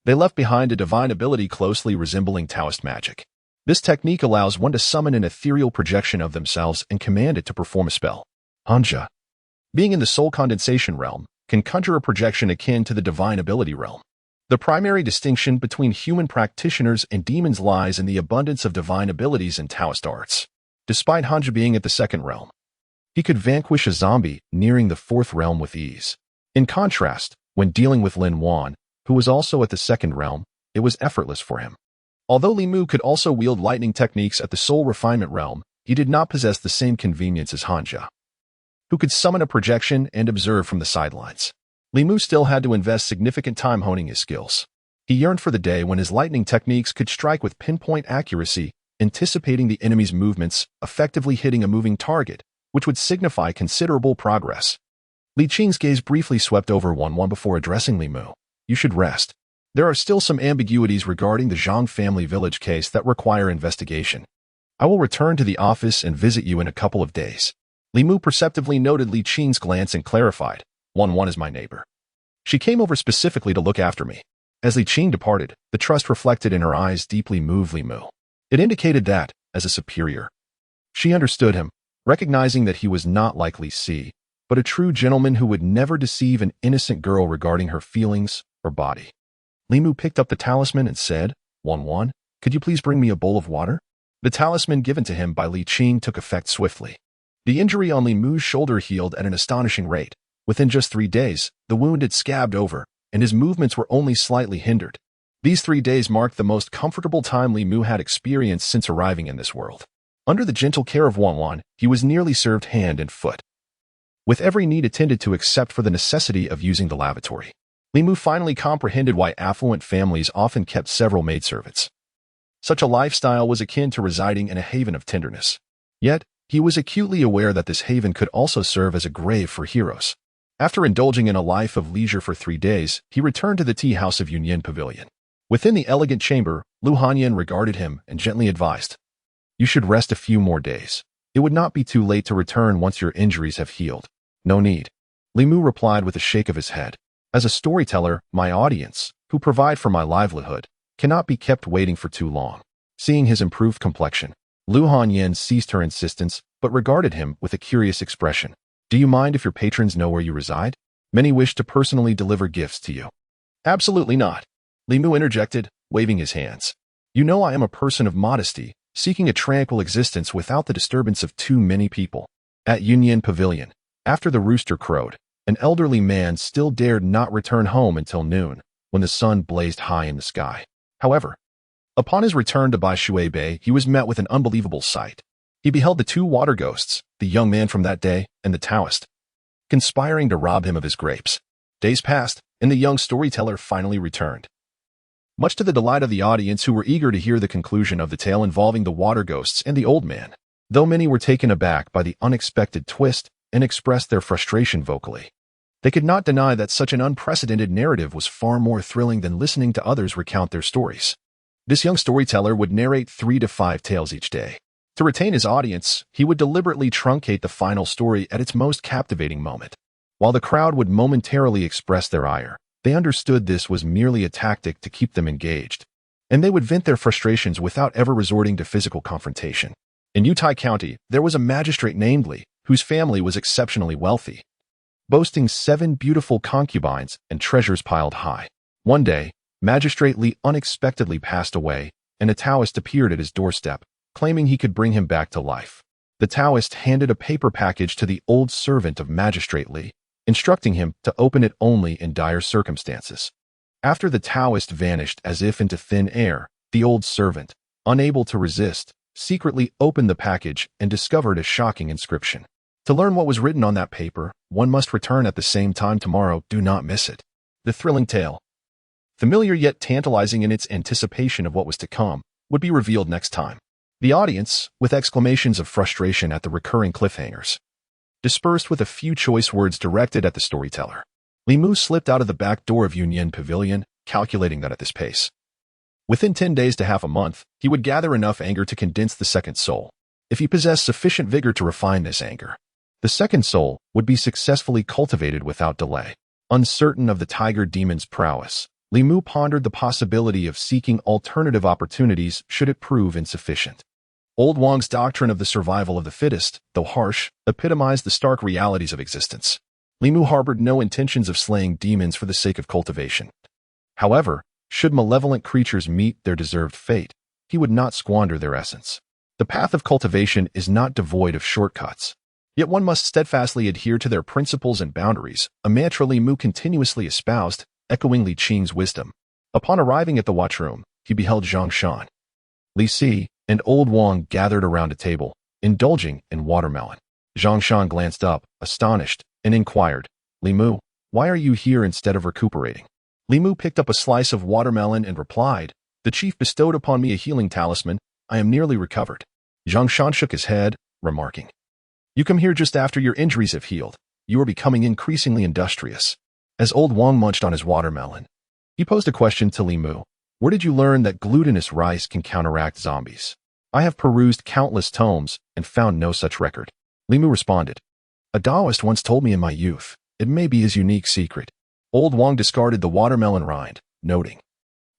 they left behind a divine ability closely resembling Taoist magic. This technique allows one to summon an ethereal projection of themselves and command it to perform a spell. Hanja, being in the soul condensation realm, can conjure a projection akin to the divine ability realm. The primary distinction between human practitioners and demons lies in the abundance of divine abilities in Taoist arts. Despite Hanja being at the second realm, he could vanquish a zombie nearing the fourth realm with ease. In contrast, when dealing with Lin Wan, who was also at the second realm, it was effortless for him. Although Li Mu could also wield lightning techniques at the soul refinement realm, he did not possess the same convenience as Hanja, who could summon a projection and observe from the sidelines. Li Mu still had to invest significant time honing his skills. He yearned for the day when his lightning techniques could strike with pinpoint accuracy, anticipating the enemy's movements, effectively hitting a moving target, which would signify considerable progress. Li Qing's gaze briefly swept over Wanwan before addressing Li Mu. You should rest. There are still some ambiguities regarding the Zhang family village case that require investigation. I will return to the office and visit you in a couple of days. Li Mu perceptively noted Li Qing's glance and clarified, Wanwan is my neighbor. She came over specifically to look after me. As Li Qing departed, the trust reflected in her eyes deeply moved Li Mu. It indicated that, as a superior, she understood him, recognizing that he was not like Li Si, but a true gentleman who would never deceive an innocent girl regarding her feelings or body. Li Mu picked up the talisman and said, Wanwan, could you please bring me a bowl of water? The talisman given to him by Li Qing took effect swiftly. The injury on Li Mu's shoulder healed at an astonishing rate. Within just 3 days, the wound had scabbed over, and his movements were only slightly hindered. These 3 days marked the most comfortable time Li Mu had experienced since arriving in this world. Under the gentle care of Wanwan, he was nearly served hand and foot, with every need attended to except for the necessity of using the lavatory. Li Mu finally comprehended why affluent families often kept several maidservants. Such a lifestyle was akin to residing in a haven of tenderness. Yet, he was acutely aware that this haven could also serve as a grave for heroes. After indulging in a life of leisure for 3 days, he returned to the tea house of Yunyan Pavilion. Within the elegant chamber, Lu Hanyan regarded him and gently advised, You should rest a few more days. It would not be too late to return once your injuries have healed. No need. Li Mu replied with a shake of his head. As a storyteller, my audience, who provide for my livelihood, cannot be kept waiting for too long. Seeing his improved complexion, Lu Hanyan ceased her insistence, but regarded him with a curious expression. Do you mind if your patrons know where you reside? Many wish to personally deliver gifts to you. Absolutely not. Li Mu interjected, waving his hands. You know I am a person of modesty, seeking a tranquil existence without the disturbance of too many people. At Yunyan Pavilion, after the rooster crowed, an elderly man still dared not return home until noon, when the sun blazed high in the sky. However, upon his return to Bai Shui Bay, he was met with an unbelievable sight. He beheld the 2 water ghosts, the young man from that day and the Taoist, conspiring to rob him of his grapes. Days passed, and the young storyteller finally returned. Much to the delight of the audience who were eager to hear the conclusion of the tale involving the water ghosts and the old man, though many were taken aback by the unexpected twist and expressed their frustration vocally. They could not deny that such an unprecedented narrative was far more thrilling than listening to others recount their stories. This young storyteller would narrate 3 to 5 tales each day. To retain his audience, he would deliberately truncate the final story at its most captivating moment. While the crowd would momentarily express their ire, they understood this was merely a tactic to keep them engaged, and they would vent their frustrations without ever resorting to physical confrontation. In Utai County, there was a magistrate named Li, whose family was exceptionally wealthy, boasting 7 beautiful concubines and treasures piled high. One day, Magistrate Li unexpectedly passed away, and a Taoist appeared at his doorstep, claiming he could bring him back to life. The Taoist handed a paper package to the old servant of Magistrate Li, instructing him to open it only in dire circumstances. After the Taoist vanished as if into thin air, the old servant, unable to resist, secretly opened the package and discovered a shocking inscription. To learn what was written on that paper, one must return at the same time tomorrow. Do not miss it. The thrilling tale, familiar yet tantalizing in its anticipation of what was to come, would be revealed next time. The audience, with exclamations of frustration at the recurring cliffhangers, dispersed with a few choice words directed at the storyteller. Li Mu slipped out of the back door of Yunyan Pavilion, calculating that at this pace, within 10 days to half a month, he would gather enough anger to condense the second soul. If he possessed sufficient vigor to refine this anger, the second soul would be successfully cultivated without delay. Uncertain of the tiger demon's prowess, Li Mu pondered the possibility of seeking alternative opportunities should it prove insufficient. Old Wang's doctrine of the survival of the fittest, though harsh, epitomized the stark realities of existence. Li Mu harbored no intentions of slaying demons for the sake of cultivation. However, should malevolent creatures meet their deserved fate, he would not squander their essence. The path of cultivation is not devoid of shortcuts. Yet one must steadfastly adhere to their principles and boundaries, a mantra Li Mu continuously espoused, echoing Li Qing's wisdom. Upon arriving at the watchroom, he beheld Zhang Shan, Li Si, and Old Wang gathered around a table, indulging in watermelon. Zhang Shan glanced up, astonished, and inquired, Li Mu, why are you here instead of recuperating? Li Mu picked up a slice of watermelon and replied, the chief bestowed upon me a healing talisman. I am nearly recovered. Zhang Shan shook his head, remarking, you come here just after your injuries have healed. You are becoming increasingly industrious. As Old Wang munched on his watermelon, he posed a question to Li Mu. Where did you learn that glutinous rice can counteract zombies? I have perused countless tomes and found no such record. Li Mu responded, a Taoist once told me in my youth. It may be his unique secret. Old Wang discarded the watermelon rind, noting,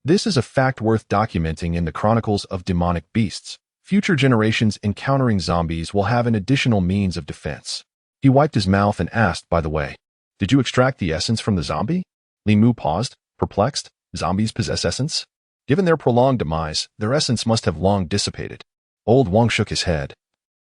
this is a fact worth documenting in the chronicles of demonic beasts. Future generations encountering zombies will have an additional means of defense. He wiped his mouth and asked, by the way, did you extract the essence from the zombie? Li Mu paused, perplexed. Zombies possess essence? Given their prolonged demise, their essence must have long dissipated. Old Wang shook his head,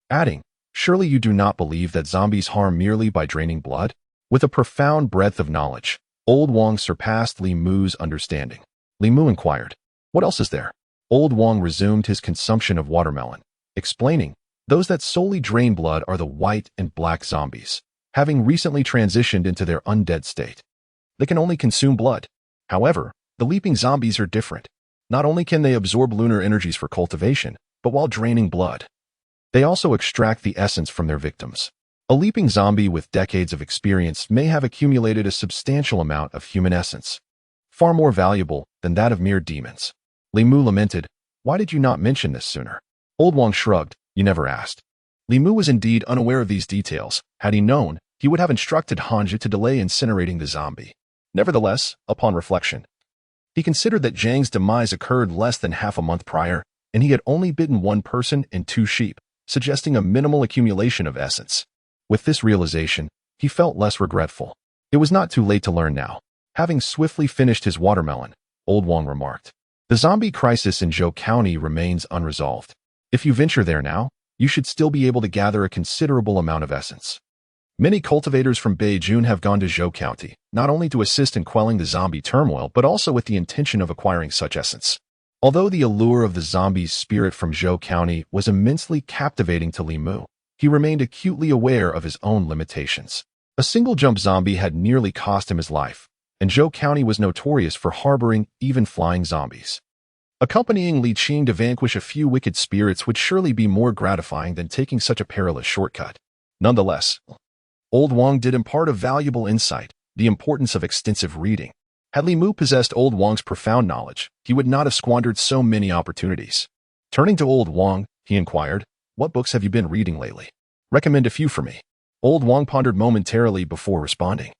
adding, surely you do not believe that zombies harm merely by draining blood? With a profound breadth of knowledge, Old Wang surpassed Li Mu's understanding. Li Mu inquired, what else is there? Old Wang resumed his consumption of watermelon, explaining, those that solely drain blood are the white and black zombies, having recently transitioned into their undead state. They can only consume blood. However, the leaping zombies are different. Not only can they absorb lunar energies for cultivation, but while draining blood, they also extract the essence from their victims. A leaping zombie with decades of experience may have accumulated a substantial amount of human essence, far more valuable than that of mere demons. Li Mu lamented, why did you not mention this sooner? Old Wang shrugged, you never asked. Li Mu was indeed unaware of these details. Had he known, he would have instructed Hanja to delay incinerating the zombie. Nevertheless, upon reflection, he considered that Zhang's demise occurred less than half a month prior, and he had only bitten one person and 2 sheep, suggesting a minimal accumulation of essence. With this realization, he felt less regretful. It was not too late to learn now. Having swiftly finished his watermelon, Old Wang remarked, the zombie crisis in Zhou County remains unresolved. If you venture there now, you should still be able to gather a considerable amount of essence. Many cultivators from Beijing have gone to Zhou County, not only to assist in quelling the zombie turmoil, but also with the intention of acquiring such essence. Although the allure of the zombie's spirit from Zhou County was immensely captivating to Li Mu, he remained acutely aware of his own limitations. A single jump zombie had nearly cost him his life, and Zhou County was notorious for harboring even flying zombies. Accompanying Li Qing to vanquish a few wicked spirits would surely be more gratifying than taking such a perilous shortcut. Nonetheless, Old Wang did impart a valuable insight, the importance of extensive reading. Had Li Mu possessed Old Wang's profound knowledge, he would not have squandered so many opportunities. Turning to Old Wang, he inquired, what books have you been reading lately? Recommend a few for me. Old Wang pondered momentarily before responding.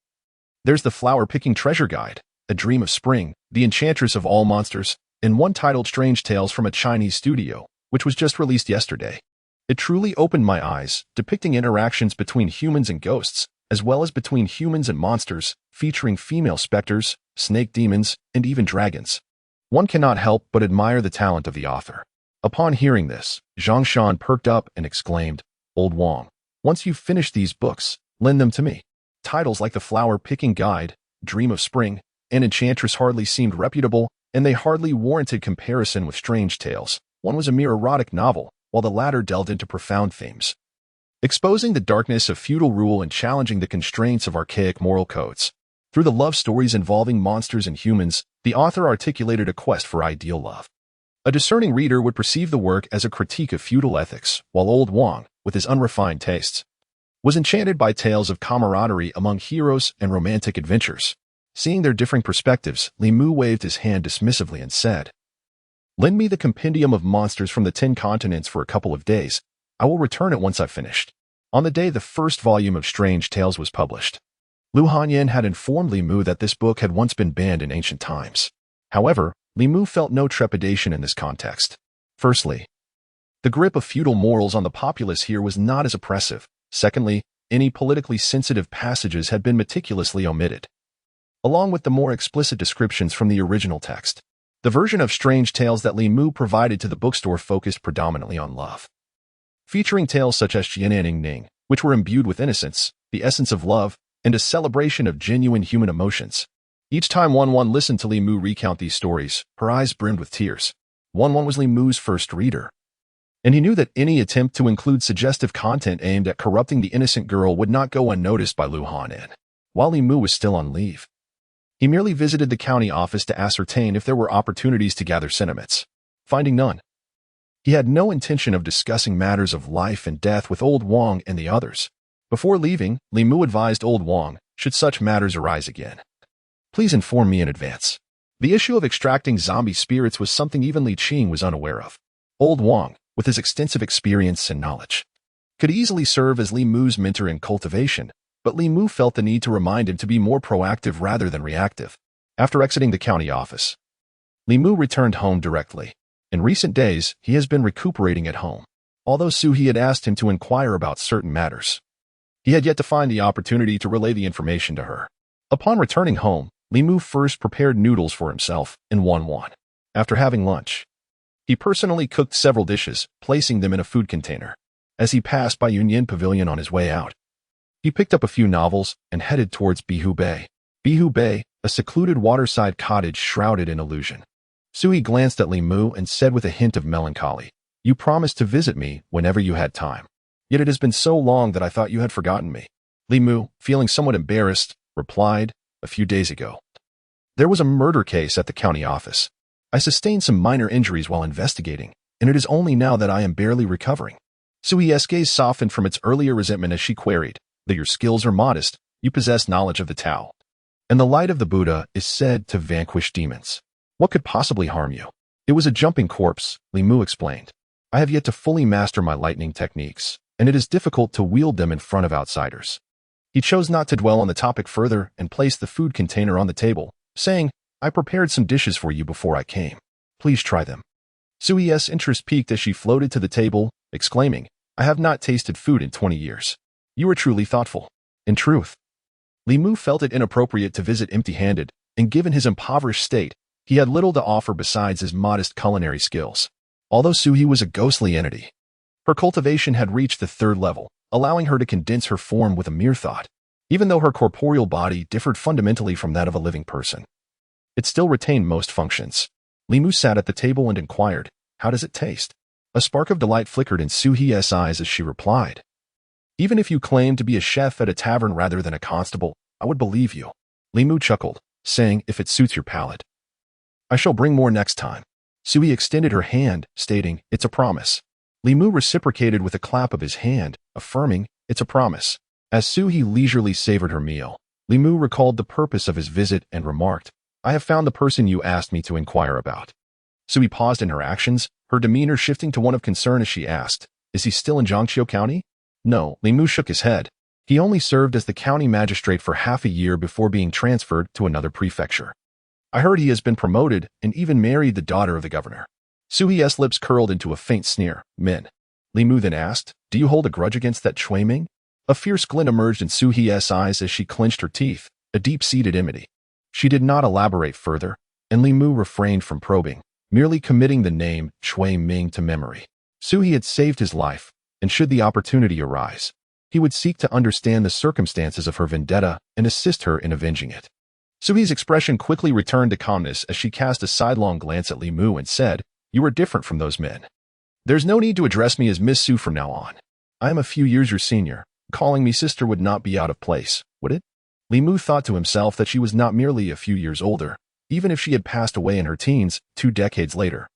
There's the Flower-Picking Treasure Guide, A Dream of Spring, The Enchantress of All Monsters, and one titled Strange Tales from a Chinese Studio, which was just released yesterday. It truly opened my eyes, depicting interactions between humans and ghosts, as well as between humans and monsters, featuring female specters, snake demons, and even dragons. One cannot help but admire the talent of the author. Upon hearing this, Zhang Shan perked up and exclaimed, "Old Wang, once you've finished these books, lend them to me." Titles like The Flower-Picking Guide, Dream of Spring, and Enchantress hardly seemed reputable, and they hardly warranted comparison with Strange Tales. One was a mere erotic novel, while the latter delved into profound themes, exposing the darkness of feudal rule and challenging the constraints of archaic moral codes. Through the love stories involving monsters and humans, the author articulated a quest for ideal love. A discerning reader would perceive the work as a critique of feudal ethics, while Old Wang, with his unrefined tastes, was enchanted by tales of camaraderie among heroes and romantic adventures. Seeing their differing perspectives, Li Mu waved his hand dismissively and said, "Lend me the compendium of monsters from the 10 continents for a couple of days. I will return it once I've finished." On the day the first volume of Strange Tales was published, Lu Hanyan had informed Li Mu that this book had once been banned in ancient times. However, Li Mu felt no trepidation in this context. Firstly, the grip of feudal morals on the populace here was not as oppressive. Secondly, any politically sensitive passages had been meticulously omitted, along with the more explicit descriptions from the original text. The version of Strange Tales that Li Mu provided to the bookstore focused predominantly on love, featuring tales such as Jianan Ning, which were imbued with innocence, the essence of love, and a celebration of genuine human emotions. Each time Wan listened to Li Mu recount these stories, her eyes brimmed with tears. Wan was Li Mu's first reader, and he knew that any attempt to include suggestive content aimed at corrupting the innocent girl would not go unnoticed by Lu Hanyan. While Li Mu was still on leave, he merely visited the county office to ascertain if there were opportunities to gather sentiments. Finding none, he had no intention of discussing matters of life and death with Old Wang and the others. Before leaving, Li Mu advised Old Wang, should such matters arise again, "Please inform me in advance." The issue of extracting zombie spirits was something even Li Qing was unaware of. Old Wang, with his extensive experience and knowledge, could easily serve as Li Mu's mentor in cultivation, but Li Mu felt the need to remind him to be more proactive rather than reactive. After exiting the county office, Li Mu returned home directly. In recent days, he has been recuperating at home. Although Suhi had asked him to inquire about certain matters, he had yet to find the opportunity to relay the information to her. Upon returning home, Li Mu first prepared noodles for himself and Wan. After having lunch, he personally cooked several dishes, placing them in a food container. As he passed by Yunyan Pavilion on his way out, he picked up a few novels and headed towards Bihu Bay. Bihu Bay, a secluded waterside cottage shrouded in illusion. Suhi glanced at Li Mu and said with a hint of melancholy, "You promised to visit me whenever you had time. Yet it has been so long that I thought you had forgotten me." Li Mu, feeling somewhat embarrassed, replied, "A few days ago, there was a murder case at the county office. I sustained some minor injuries while investigating, and it is only now that I am barely recovering." Suhi's gaze softened from its earlier resentment as she queried, "That your skills are modest, you possess knowledge of the Tao, and the light of the Buddha is said to vanquish demons. What could possibly harm you?" "It was a jumping corpse," Li Mu explained. "I have yet to fully master my lightning techniques, and it is difficult to wield them in front of outsiders." He chose not to dwell on the topic further and placed the food container on the table, saying, "I prepared some dishes for you before I came. Please try them." Sui's interest peaked as she floated to the table, exclaiming, "I have not tasted food in 20 years. You are truly thoughtful." In truth, Li Mu felt it inappropriate to visit empty-handed, and given his impoverished state, he had little to offer besides his modest culinary skills. Although Suhi was a ghostly entity, her cultivation had reached the 3rd level, allowing her to condense her form with a mere thought. Even though her corporeal body differed fundamentally from that of a living person, it still retained most functions. Li Mu sat at the table and inquired, "How does it taste?" A spark of delight flickered in Suhi's eyes as she replied, "Even if you claim to be a chef at a tavern rather than a constable, I would believe you." Li Mu chuckled, saying, "If it suits your palate, I shall bring more next time." Suhi extended her hand, stating, "It's a promise." Li Mu reciprocated with a clap of his hand, affirming, "It's a promise." As Suhi leisurely savored her meal, Li Mu recalled the purpose of his visit and remarked, "I have found the person you asked me to inquire about." Suhi paused in her actions, her demeanor shifting to one of concern as she asked, "Is he still in Zhangqiu County?" "No," Li Mu shook his head. "He only served as the county magistrate for half a year before being transferred to another prefecture. I heard he has been promoted and even married the daughter of the governor." Suhi's lips curled into a faint sneer. "Min." Li Mu then asked, "Do you hold a grudge against that Cui Ming?" A fierce glint emerged in Su-hie's eyes as she clenched her teeth, a deep-seated enmity. She did not elaborate further, and Li Mu refrained from probing, merely committing the name Shui Ming to memory. Su-hie had saved his life, and should the opportunity arise, he would seek to understand the circumstances of her vendetta and assist her in avenging it. Su-hie's expression quickly returned to calmness as she cast a sidelong glance at Li Mu and said, "You are different from those men. There's no need to address me as Miss Su from now on. I am a few years your senior. Calling me sister would not be out of place, would it?" Li Mu thought to himself that she was not merely a few years older, even if she had passed away in her teens 2 decades later.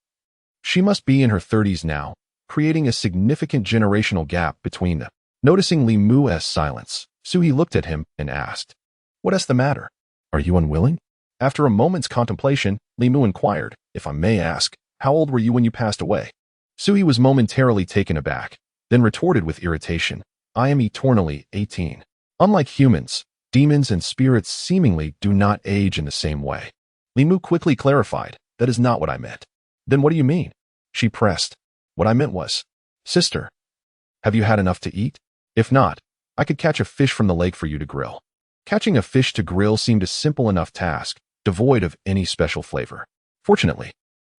She must be in her 30s now, creating a significant generational gap between them. Noticing Li Mu's silence, Su-hie looked at him and asked, "What is the matter? Are you unwilling?" After a moment's contemplation, Li Mu inquired, "If I may ask, how old were you when you passed away?" Su-hie was momentarily taken aback, then retorted with irritation, "I am eternally 18. Unlike humans, demons and spirits seemingly do not age in the same way." Li Mu quickly clarified, "That is not what I meant." "Then what do you mean?" She pressed. "What I meant was, sister, have you had enough to eat? If not, I could catch a fish from the lake for you to grill." Catching a fish to grill seemed a simple enough task, devoid of any special flavor. Fortunately,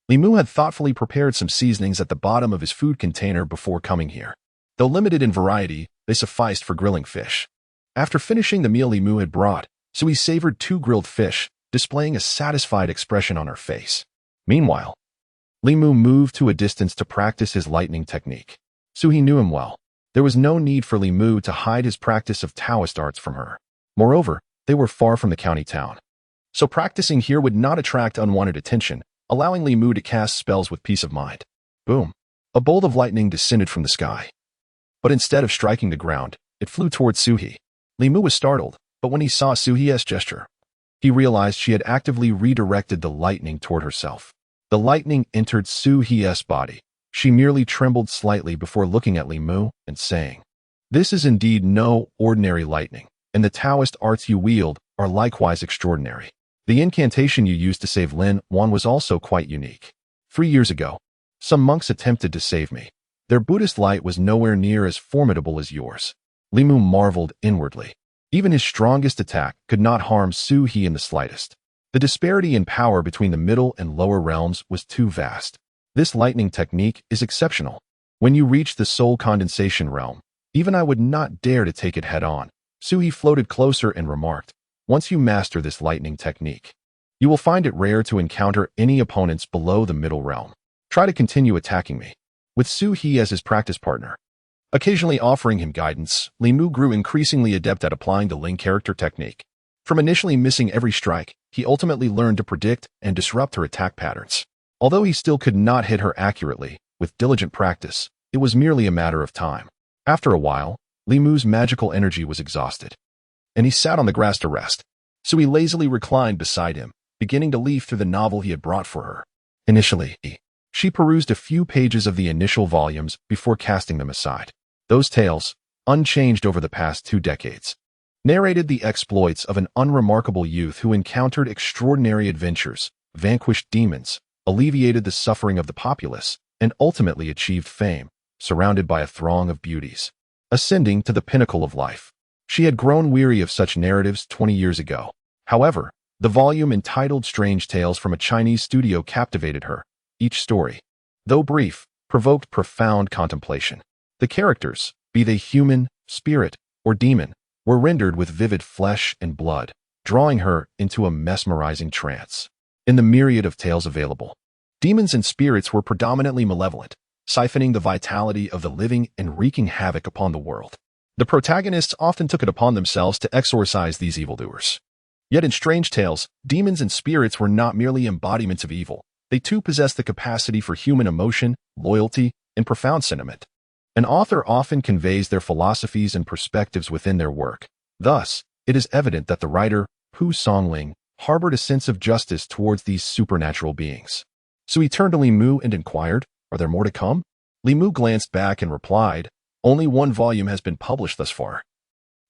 Li Mu had thoughtfully prepared some seasonings at the bottom of his food container before coming here. Though limited in variety, they sufficed for grilling fish. After finishing the meal Li Mu had brought, Su-hie savored 2 grilled fish, displaying a satisfied expression on her face. Meanwhile, Li Mu moved to a distance to practice his lightning technique. Su-hie knew him well. There was no need for Li Mu to hide his practice of Taoist arts from her. Moreover, they were far from the county town. So practicing here would not attract unwanted attention, allowing Li Mu to cast spells with peace of mind. Boom! A bolt of lightning descended from the sky. But instead of striking the ground, it flew towards Su-hie. Li Mu was startled, but when he saw Su-hie's gesture, he realized she had actively redirected the lightning toward herself. The lightning entered Su-hie's body. She merely trembled slightly before looking at Li Mu and saying, "This is indeed no ordinary lightning, and the Taoist arts you wield are likewise extraordinary. The incantation you used to save Lin Wan was also quite unique. 3 years ago, some monks attempted to save me. Their Buddhist light was nowhere near as formidable as yours." Li Mu marveled inwardly. Even his strongest attack could not harm Su-hie in the slightest. The disparity in power between the middle and lower realms was too vast. This lightning technique is exceptional. When you reach the soul condensation realm, even I would not dare to take it head-on. Su-hie floated closer and remarked, "Once you master this lightning technique, you will find it rare to encounter any opponents below the middle realm. Try to continue attacking me." With Su-hie as his practice partner, occasionally offering him guidance, Li Mu grew increasingly adept at applying the Ling character technique. From initially missing every strike, he ultimately learned to predict and disrupt her attack patterns. Although he still could not hit her accurately, with diligent practice, it was merely a matter of time. After a while, Li Mu's magical energy was exhausted, and he sat on the grass to rest. So he lazily reclined beside him, beginning to leaf through the novel he had brought for her. Initially, she perused a few pages of the initial volumes before casting them aside. Those tales, unchanged over the past 2 decades, narrated the exploits of an unremarkable youth who encountered extraordinary adventures, vanquished demons, alleviated the suffering of the populace, and ultimately achieved fame, surrounded by a throng of beauties, ascending to the pinnacle of life. She had grown weary of such narratives 20 years ago. However, the volume entitled Strange Tales from a Chinese Studio captivated her. Each story, though brief, provoked profound contemplation. The characters, be they human, spirit, or demon, were rendered with vivid flesh and blood, drawing her into a mesmerizing trance. In the myriad of tales available, demons and spirits were predominantly malevolent, siphoning the vitality of the living and wreaking havoc upon the world. The protagonists often took it upon themselves to exorcise these evildoers. Yet in Strange Tales, demons and spirits were not merely embodiments of evil. They too possessed the capacity for human emotion, loyalty, and profound sentiment. An author often conveys their philosophies and perspectives within their work. Thus, it is evident that the writer, Pu Songling, harbored a sense of justice towards these supernatural beings. So he turned to Li Mu and inquired, "Are there more to come?" Li Mu glanced back and replied, "Only 1 volume has been published thus far.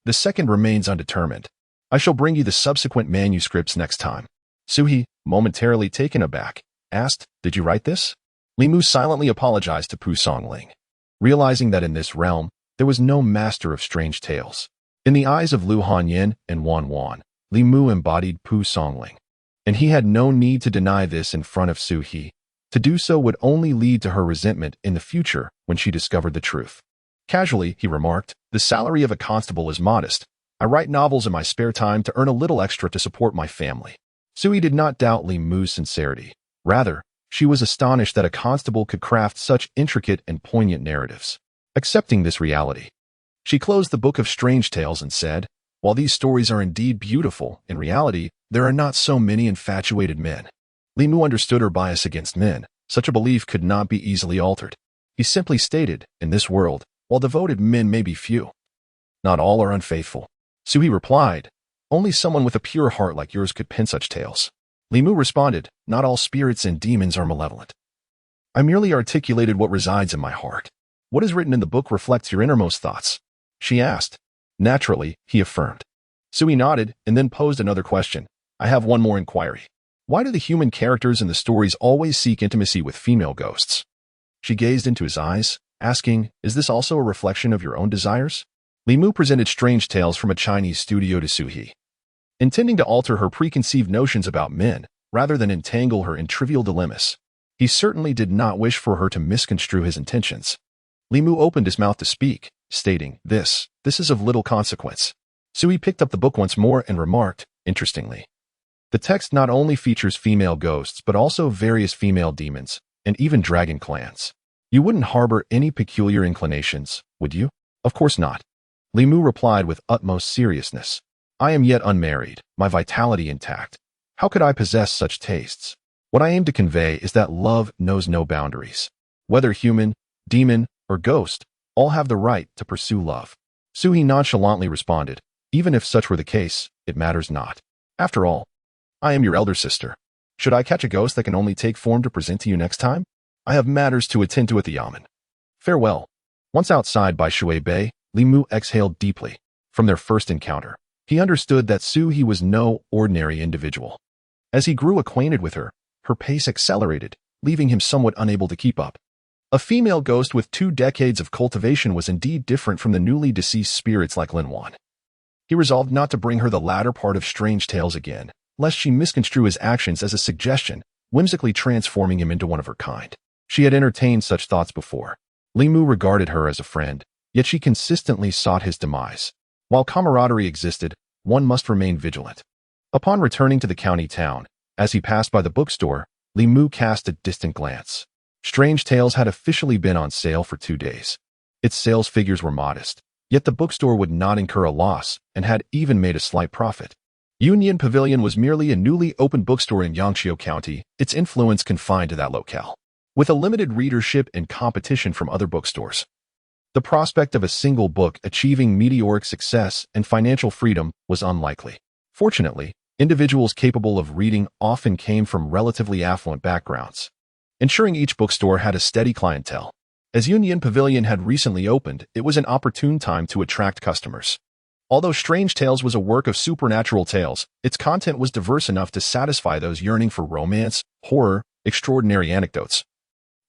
The second remains undetermined. I shall bring you the subsequent manuscripts next time." Su-hie, momentarily taken aback, asked, "Did you write this?" Li Mu silently apologized to Pu Songling. Realizing that in this realm, There was no master of strange tales. In the eyes of Lu Hanyin and Wan Wan, Li Mu embodied Pu Songling. And he had no need to deny this in front of Su He. To do so would only lead to her resentment in the future when she discovered the truth. Casually, he remarked, "The salary of a constable is modest. I write novels in my spare time to earn a little extra to support my family." Sui did not doubt Li Mu's sincerity. Rather, she was astonished that a constable could craft such intricate and poignant narratives. Accepting this reality, she closed the book of strange tales and said, "While these stories are indeed beautiful, in reality, there are not so many infatuated men." Li Mu understood her bias against men. Such a belief could not be easily altered. He simply stated, "In this world, while devoted men may be few, not all are unfaithful." Sui replied, "Only someone with a pure heart like yours could pen such tales." Li Mu responded, "Not all spirits and demons are malevolent. I merely articulated what resides in my heart. What is written in the book reflects your innermost thoughts." She asked. "Naturally," he affirmed. Sui nodded and then posed another question. "I have one more inquiry. Why do the human characters in the stories always seek intimacy with female ghosts?" She gazed into his eyes, asking, "Is this also a reflection of your own desires?" Li Mu presented strange tales from a Chinese studio to Su He, intending to alter her preconceived notions about men, rather than entangle her in trivial dilemmas. He certainly did not wish for her to misconstrue his intentions. Li Mu opened his mouth to speak, stating, This is of little consequence." Sui picked up the book once more and remarked, "Interestingly, the text not only features female ghosts but also various female demons, and even dragon clans. You wouldn't harbor any peculiar inclinations, would you?" "Of course not." Li Mu replied with utmost seriousness. "I am yet unmarried, my vitality intact. How could I possess such tastes? What I aim to convey is that love knows no boundaries. Whether human, demon, or ghost, all have the right to pursue love." Sui nonchalantly responded, "Even if such were the case, it matters not. After all, I am your elder sister. Should I catch a ghost that can only take form to present to you next time? I have matters to attend to at the yamen. Farewell." Once outside by Shui Bay, Li Mu exhaled deeply. From their first encounter, he understood that Su He was no ordinary individual. As he grew acquainted with her, her pace accelerated, leaving him somewhat unable to keep up. A female ghost with 2 decades of cultivation was indeed different from the newly deceased spirits like Lin Wan. He resolved not to bring her the latter part of strange tales again, lest she misconstrue his actions as a suggestion, whimsically transforming him into one of her kind. She had entertained such thoughts before. Li Mu regarded her as a friend, yet she consistently sought his demise. While camaraderie existed, one must remain vigilant. Upon returning to the county town, as he passed by the bookstore, Li Mu cast a distant glance. Strange Tales had officially been on sale for 2 days. Its sales figures were modest, yet the bookstore would not incur a loss and had even made a slight profit. Union Pavilion was merely a newly opened bookstore in Yangqiu County, its influence confined to that locale. With a limited readership and competition from other bookstores, the prospect of a single book achieving meteoric success and financial freedom was unlikely. Fortunately, individuals capable of reading often came from relatively affluent backgrounds, ensuring each bookstore had a steady clientele. As Union Pavilion had recently opened, it was an opportune time to attract customers. Although Strange Tales was a work of supernatural tales, its content was diverse enough to satisfy those yearning for romance, horror, extraordinary anecdotes,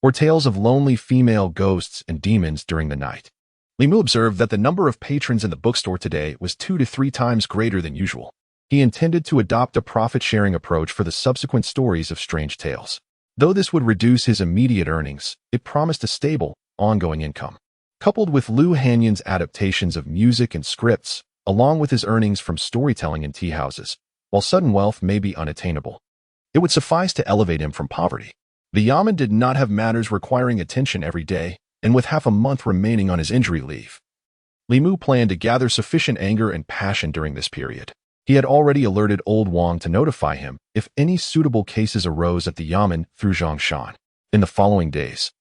or tales of lonely female ghosts and demons during the night. Li Mu observed that the number of patrons in the bookstore today was 2 to 3 times greater than usual. He intended to adopt a profit-sharing approach for the subsequent stories of Strange Tales. Though this would reduce his immediate earnings, it promised a stable, ongoing income. Coupled with Lu Hanyin's adaptations of music and scripts, along with his earnings from storytelling in tea houses, while sudden wealth may be unattainable, it would suffice to elevate him from poverty. The Yamen did not have matters requiring attention every day, and with half a month remaining on his injury leave, Li Mu planned to gather sufficient anger and passion during this period. He had already alerted Old Wang to notify him if any suitable cases arose at the Yamen through Zhang Shan. In the following days,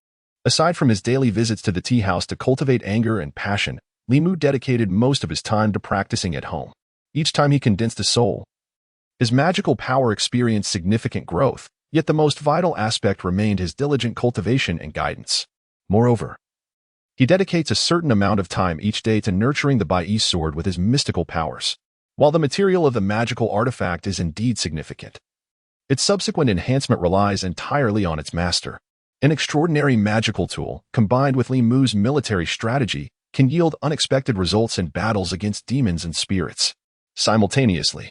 aside from his daily visits to the tea house to cultivate anger and passion, Li Mu dedicated most of his time to practicing at home. Each time he condensed his soul, his magical power experienced significant growth, yet the most vital aspect remained his diligent cultivation and guidance. Moreover, he dedicates a certain amount of time each day to nurturing the Bai sword with his mystical powers. While the material of the magical artifact is indeed significant, its subsequent enhancement relies entirely on its master. An extraordinary magical tool, combined with Li Mu's military strategy, can yield unexpected results in battles against demons and spirits. Simultaneously,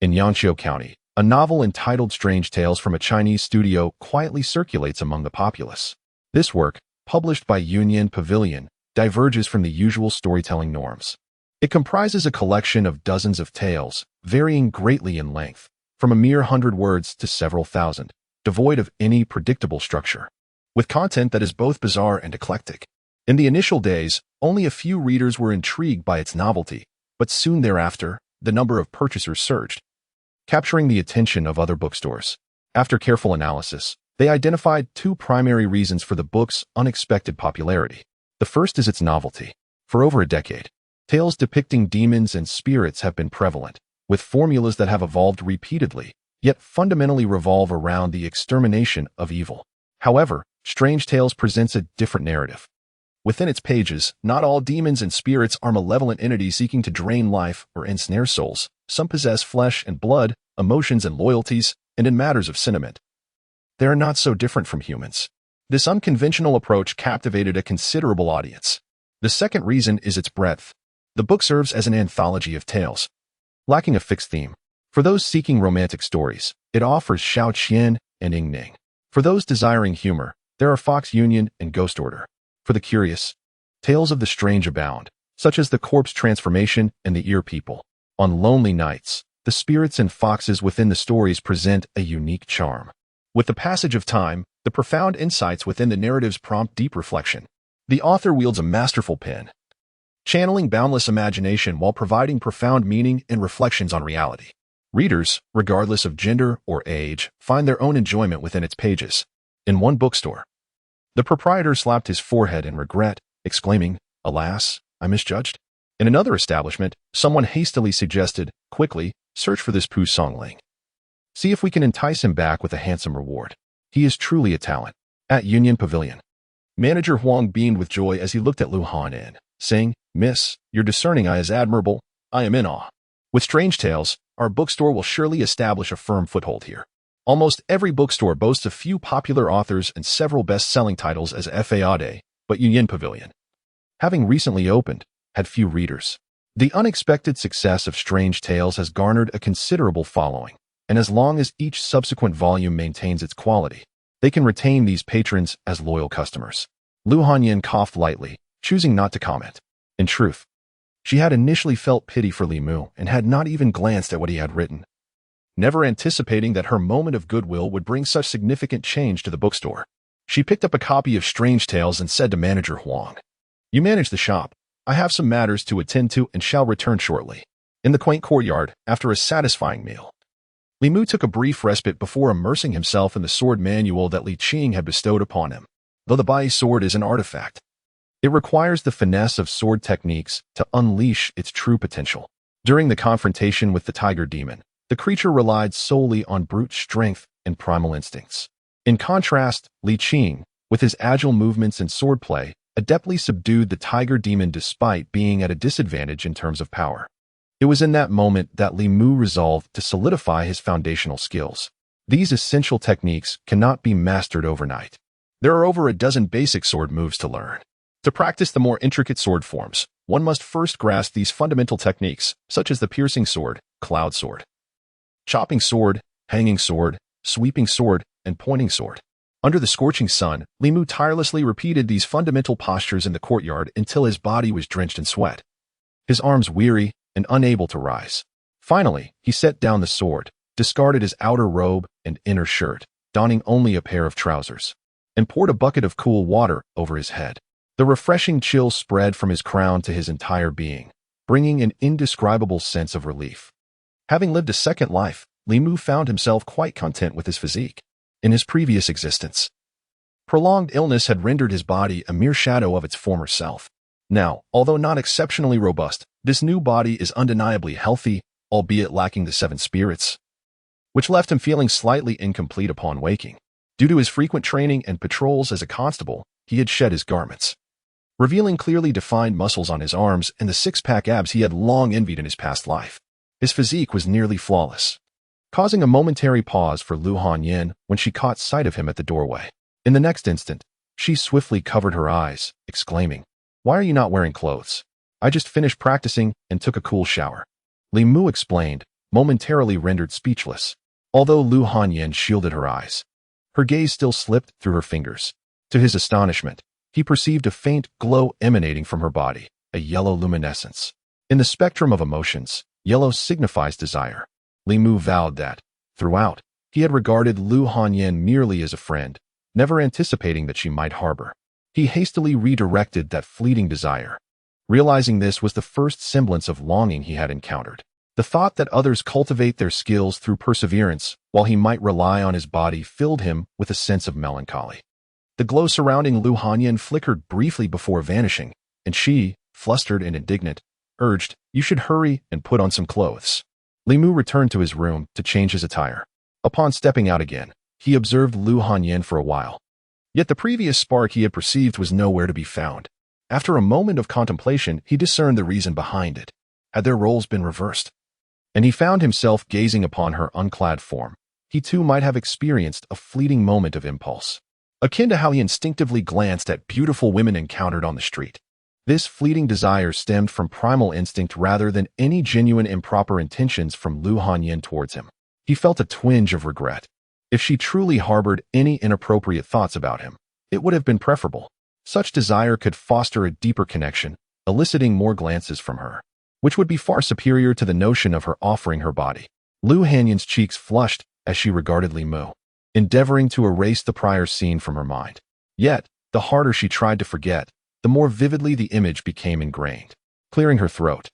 in Yanqiu County, a novel entitled Strange Tales from a Chinese studio quietly circulates among the populace. This work, published by Union Pavilion, diverges from the usual storytelling norms. It comprises a collection of dozens of tales, varying greatly in length, from a mere 100 words to several thousand, devoid of any predictable structure, with content that is both bizarre and eclectic. In the initial days, only a few readers were intrigued by its novelty, but soon thereafter, the number of purchasers surged, capturing the attention of other bookstores. After careful analysis, they identified two primary reasons for the book's unexpected popularity. The first is its novelty. For over a decade, tales depicting demons and spirits have been prevalent, with formulas that have evolved repeatedly, yet fundamentally revolve around the extermination of evil. However, Strange Tales presents a different narrative. Within its pages, not all demons and spirits are malevolent entities seeking to drain life or ensnare souls. Some possess flesh and blood, emotions and loyalties, and in matters of sentiment, they are not so different from humans. This unconventional approach captivated a considerable audience. The second reason is its breadth. The book serves as an anthology of tales, lacking a fixed theme. For those seeking romantic stories, it offers Shao Qian and Ying Ning. For those desiring humor, there are Fox Union and Ghost Order. For the curious, tales of the strange abound, such as the corpse transformation and the ear people. On lonely nights, the spirits and foxes within the stories present a unique charm. With the passage of time, the profound insights within the narratives prompt deep reflection. The author wields a masterful pen, channeling boundless imagination while providing profound meaning and reflections on reality. Readers, regardless of gender or age, find their own enjoyment within its pages. In one bookstore, the proprietor slapped his forehead in regret, exclaiming, "Alas, I misjudged." In another establishment, someone hastily suggested, "Quickly, search for this Pu Songling. See if we can entice him back with a handsome reward. He is truly a talent." At Union Pavilion, Manager Huang beamed with joy as he looked at Lu Han, saying, "Miss, your discerning eye is admirable. I am in awe. With Strange Tales, our bookstore will surely establish a firm foothold here." Almost every bookstore boasts a few popular authors and several best-selling titles as FAAD, but Union Pavilion, having recently opened, had few readers. The unexpected success of Strange Tales has garnered a considerable following, and as long as each subsequent volume maintains its quality, they can retain these patrons as loyal customers. Lu Hanyan coughed lightly, choosing not to comment. In truth, she had initially felt pity for Li Mu and had not even glanced at what he had written, never anticipating that her moment of goodwill would bring such significant change to the bookstore. She picked up a copy of Strange Tales and said to Manager Huang, "You manage the shop. I have some matters to attend to and shall return shortly." In the quaint courtyard, after a satisfying meal, Li Mu took a brief respite before immersing himself in the sword manual that Li Qing had bestowed upon him. Though the Bai sword is an artifact, it requires the finesse of sword techniques to unleash its true potential. During the confrontation with the tiger demon, the creature relied solely on brute strength and primal instincts. In contrast, Li Qing, with his agile movements and swordplay, adeptly subdued the tiger demon despite being at a disadvantage in terms of power. It was in that moment that Li Mu resolved to solidify his foundational skills. These essential techniques cannot be mastered overnight. There are over a dozen basic sword moves to learn. To practice the more intricate sword forms, one must first grasp these fundamental techniques, such as the piercing sword, cloud sword, chopping sword, hanging sword, sweeping sword, and pointing sword. Under the scorching sun, Li Mu tirelessly repeated these fundamental postures in the courtyard until his body was drenched in sweat, his arms weary and unable to rise. Finally, he set down the sword, discarded his outer robe and inner shirt, donning only a pair of trousers, and poured a bucket of cool water over his head. The refreshing chill spread from his crown to his entire being, bringing an indescribable sense of relief. Having lived a second life, Li Mu found himself quite content with his physique. In his previous existence, prolonged illness had rendered his body a mere shadow of its former self. Now, although not exceptionally robust, this new body is undeniably healthy, albeit lacking the 7 spirits, which left him feeling slightly incomplete upon waking. Due to his frequent training and patrols as a constable, he had shed his garments, revealing clearly defined muscles on his arms and the six-pack abs he had long envied in his past life. His physique was nearly flawless, causing a momentary pause for Lu Hanyan when she caught sight of him at the doorway. In the next instant, she swiftly covered her eyes, exclaiming, Why are you not wearing clothes? I just finished practicing and took a cool shower. Li Mu explained, momentarily rendered speechless. Although Lu Hanyan shielded her eyes, her gaze still slipped through her fingers. To his astonishment, he perceived a faint glow emanating from her body, a yellow luminescence. In the spectrum of emotions, yellow signifies desire. Li Mu vowed that, throughout, he had regarded Lu Hanyan merely as a friend, never anticipating that she might harbor. He hastily redirected that fleeting desire. Realizing this was the first semblance of longing he had encountered. The thought that others cultivate their skills through perseverance while he might rely on his body filled him with a sense of melancholy. The glow surrounding Lu Hanyan flickered briefly before vanishing, and she, flustered and indignant, urged, "You should hurry and put on some clothes." Li Mu returned to his room to change his attire. Upon stepping out again, he observed Lu Hanyan for a while. Yet the previous spark he had perceived was nowhere to be found. After a moment of contemplation, he discerned the reason behind it. Had their roles been reversed? And he found himself gazing upon her unclad form. He too might have experienced a fleeting moment of impulse, akin to how he instinctively glanced at beautiful women encountered on the street. This fleeting desire stemmed from primal instinct rather than any genuine improper intentions from Lu Hanyan towards him. He felt a twinge of regret. If she truly harbored any inappropriate thoughts about him, it would have been preferable. Such desire could foster a deeper connection, eliciting more glances from her, which would be far superior to the notion of her offering her body. Lu Hanyan's cheeks flushed as she regarded Li Mu, endeavoring to erase the prior scene from her mind. Yet, the harder she tried to forget, the more vividly the image became ingrained. Clearing her throat,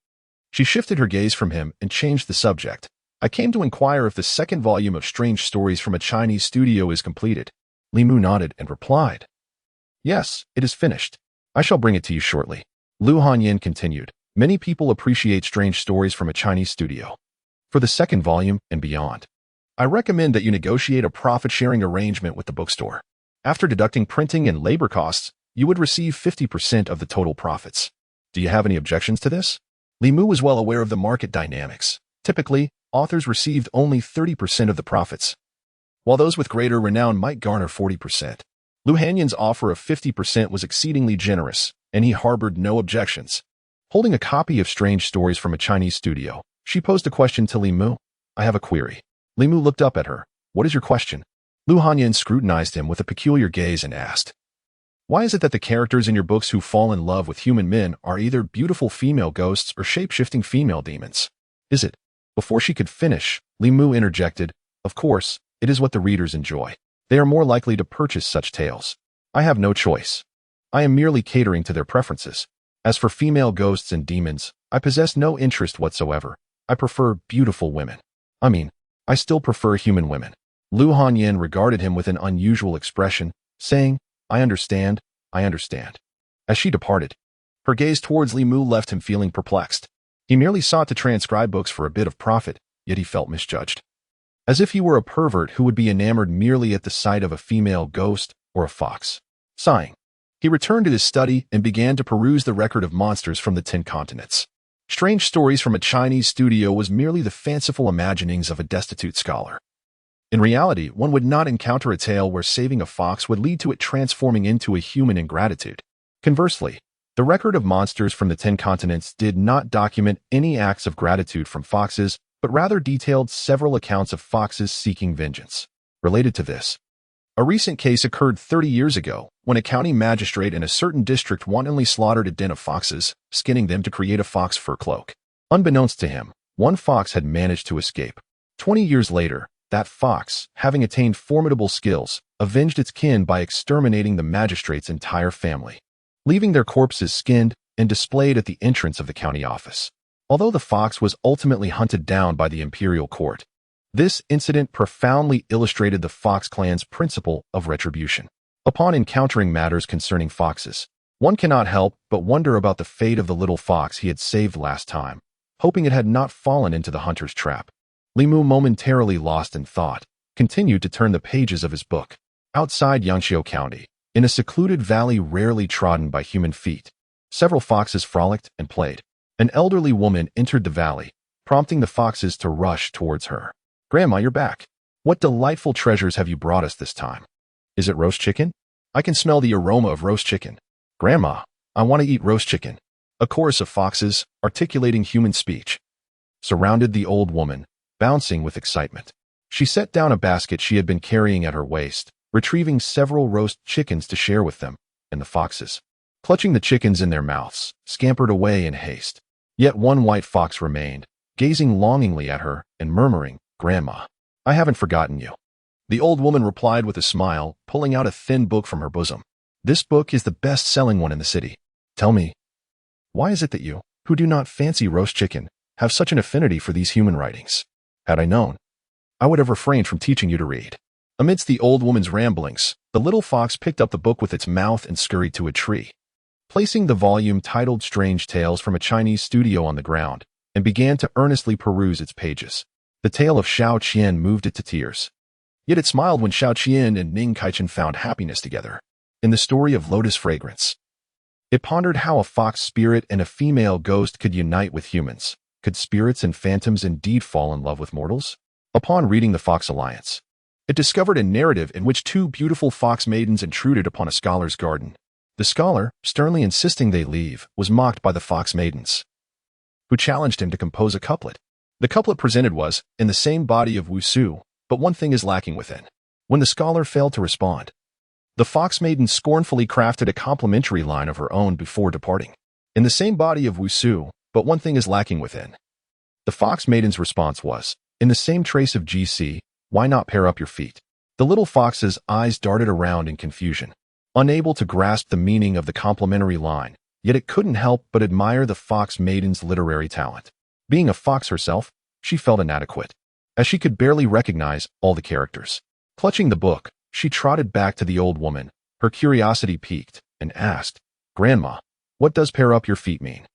she shifted her gaze from him and changed the subject. "I came to inquire if the second volume of Strange Stories from a Chinese Studio is completed." Li Mu nodded and replied, "Yes, it is finished. I shall bring it to you shortly." Lu Hanyan continued, "Many people appreciate Strange Stories from a Chinese studio. For the second volume and beyond, I recommend that you negotiate a profit-sharing arrangement with the bookstore. After deducting printing and labor costs, you would receive 50% of the total profits. Do you have any objections to this?" Li Mu was well aware of the market dynamics. Typically, authors received only 30% of the profits, while those with greater renown might garner 40%. Lu Hanyan's offer of 50% was exceedingly generous, and he harbored no objections. Holding a copy of Strange Stories from a Chinese studio, she posed a question to Li Mu. "I have a query." Li Mu looked up at her. "What is your question?" Lu Hanyan scrutinized him with a peculiar gaze and asked, "Why is it that the characters in your books who fall in love with human men are either beautiful female ghosts or shape-shifting female demons? Is it?" Before she could finish, Li Mu interjected, "Of course, it is what the readers enjoy. They are more likely to purchase such tales. I have no choice. I am merely catering to their preferences. As for female ghosts and demons, I possess no interest whatsoever. I prefer beautiful women. I still prefer human women." Lu Hanyan regarded him with an unusual expression, saying, I understand. As she departed, her gaze towards Li Mu left him feeling perplexed. He merely sought to transcribe books for a bit of profit, yet he felt misjudged. As if he were a pervert who would be enamored merely at the sight of a female ghost or a fox. Sighing, he returned to his study and began to peruse the record of monsters from the 10 continents. Strange Stories from a Chinese studio was merely the fanciful imaginings of a destitute scholar. In reality, one would not encounter a tale where saving a fox would lead to it transforming into a human in gratitude. Conversely, the record of monsters from the 10 continents did not document any acts of gratitude from foxes, but rather detailed several accounts of foxes seeking vengeance. Related to this, a recent case occurred 30 years ago when a county magistrate in a certain district wantonly slaughtered a den of foxes, skinning them to create a fox fur cloak. Unbeknownst to him, one fox had managed to escape. 20 years later, that fox, having attained formidable skills, avenged its kin by exterminating the magistrate's entire family, leaving their corpses skinned and displayed at the entrance of the county office. Although the fox was ultimately hunted down by the imperial court, this incident profoundly illustrated the Fox clan's principle of retribution. Upon encountering matters concerning foxes, one cannot help but wonder about the fate of the little fox he had saved last time, hoping it had not fallen into the hunter's trap. Li Mu, momentarily lost in thought, continued to turn the pages of his book. Outside Yangqiu County, in a secluded valley rarely trodden by human feet, several foxes frolicked and played. An elderly woman entered the valley, prompting the foxes to rush towards her. "Grandma, you're back. What delightful treasures have you brought us this time? Is it roast chicken? I can smell the aroma of roast chicken." "Grandma, I want to eat roast chicken. A chorus of foxes, articulating human speech, surrounded the old woman, bouncing with excitement. She set down a basket she had been carrying at her waist, retrieving several roast chickens to share with them, and the foxes, clutching the chickens in their mouths, scampered away in haste. Yet one white fox remained, gazing longingly at her and murmuring, "Grandma, I haven't forgotten you." The old woman replied with a smile, pulling out a thin book from her bosom. "This book is the best-selling one in the city. Tell me, why is it that you, who do not fancy roast chicken, have such an affinity for these human writings? Had I known, I would have refrained from teaching you to read." Amidst the old woman's ramblings, the little fox picked up the book with its mouth and scurried to a tree, placing the volume titled Strange Tales from a Chinese Studio on the ground, and began to earnestly peruse its pages. The tale of Xiao Qian moved it to tears. Yet it smiled when Xiao Qian and Ning Kaichen found happiness together. In the story of Lotus Fragrance, it pondered how a fox spirit and a female ghost could unite with humans. Could spirits and phantoms indeed fall in love with mortals? Upon reading The Fox Alliance, it discovered a narrative in which two beautiful fox maidens intruded upon a scholar's garden. The scholar, sternly insisting they leave, was mocked by the fox maidens, who challenged him to compose a couplet. The couplet presented was, "In the same body of Wusu, but one thing is lacking within." When the scholar failed to respond, the fox maiden scornfully crafted a complimentary line of her own before departing. "In the same body of Wusu, but one thing is lacking within." The fox maiden's response was, "In the same trace of GC, why not pair up your feet?" The little fox's eyes darted around in confusion, unable to grasp the meaning of the complimentary line, yet it couldn't help but admire the fox maiden's literary talent. Being a fox herself, she felt inadequate, as she could barely recognize all the characters. Clutching the book, she trotted back to the old woman, her curiosity piqued, and asked, "Grandma, what does pair up your feet mean?"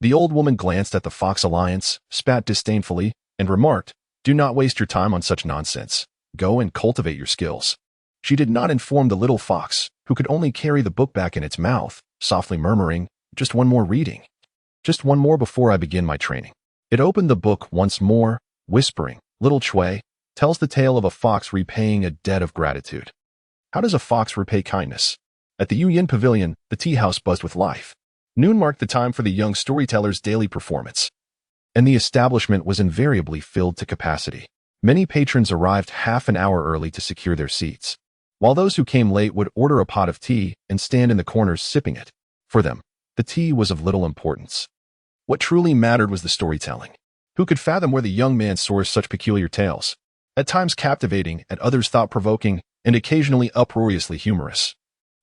The old woman glanced at the Fox Alliance, spat disdainfully, and remarked, "Do not waste your time on such nonsense. Go and cultivate your skills." She did not inform the little fox, who could only carry the book back in its mouth, softly murmuring, "Just one more reading. Just one more before I begin my training." It opened the book once more, whispering, "Little Chui tells the tale of a fox repaying a debt of gratitude." How does a fox repay kindness? At the Yuyin Pavilion, the tea house buzzed with life. Noon marked the time for the young storyteller's daily performance, and the establishment was invariably filled to capacity. Many patrons arrived half an hour early to secure their seats, while those who came late would order a pot of tea and stand in the corners sipping it. For them, the tea was of little importance. What truly mattered was the storytelling. Who could fathom where the young man sourced such peculiar tales? At times captivating, at others thought-provoking, and occasionally uproariously humorous.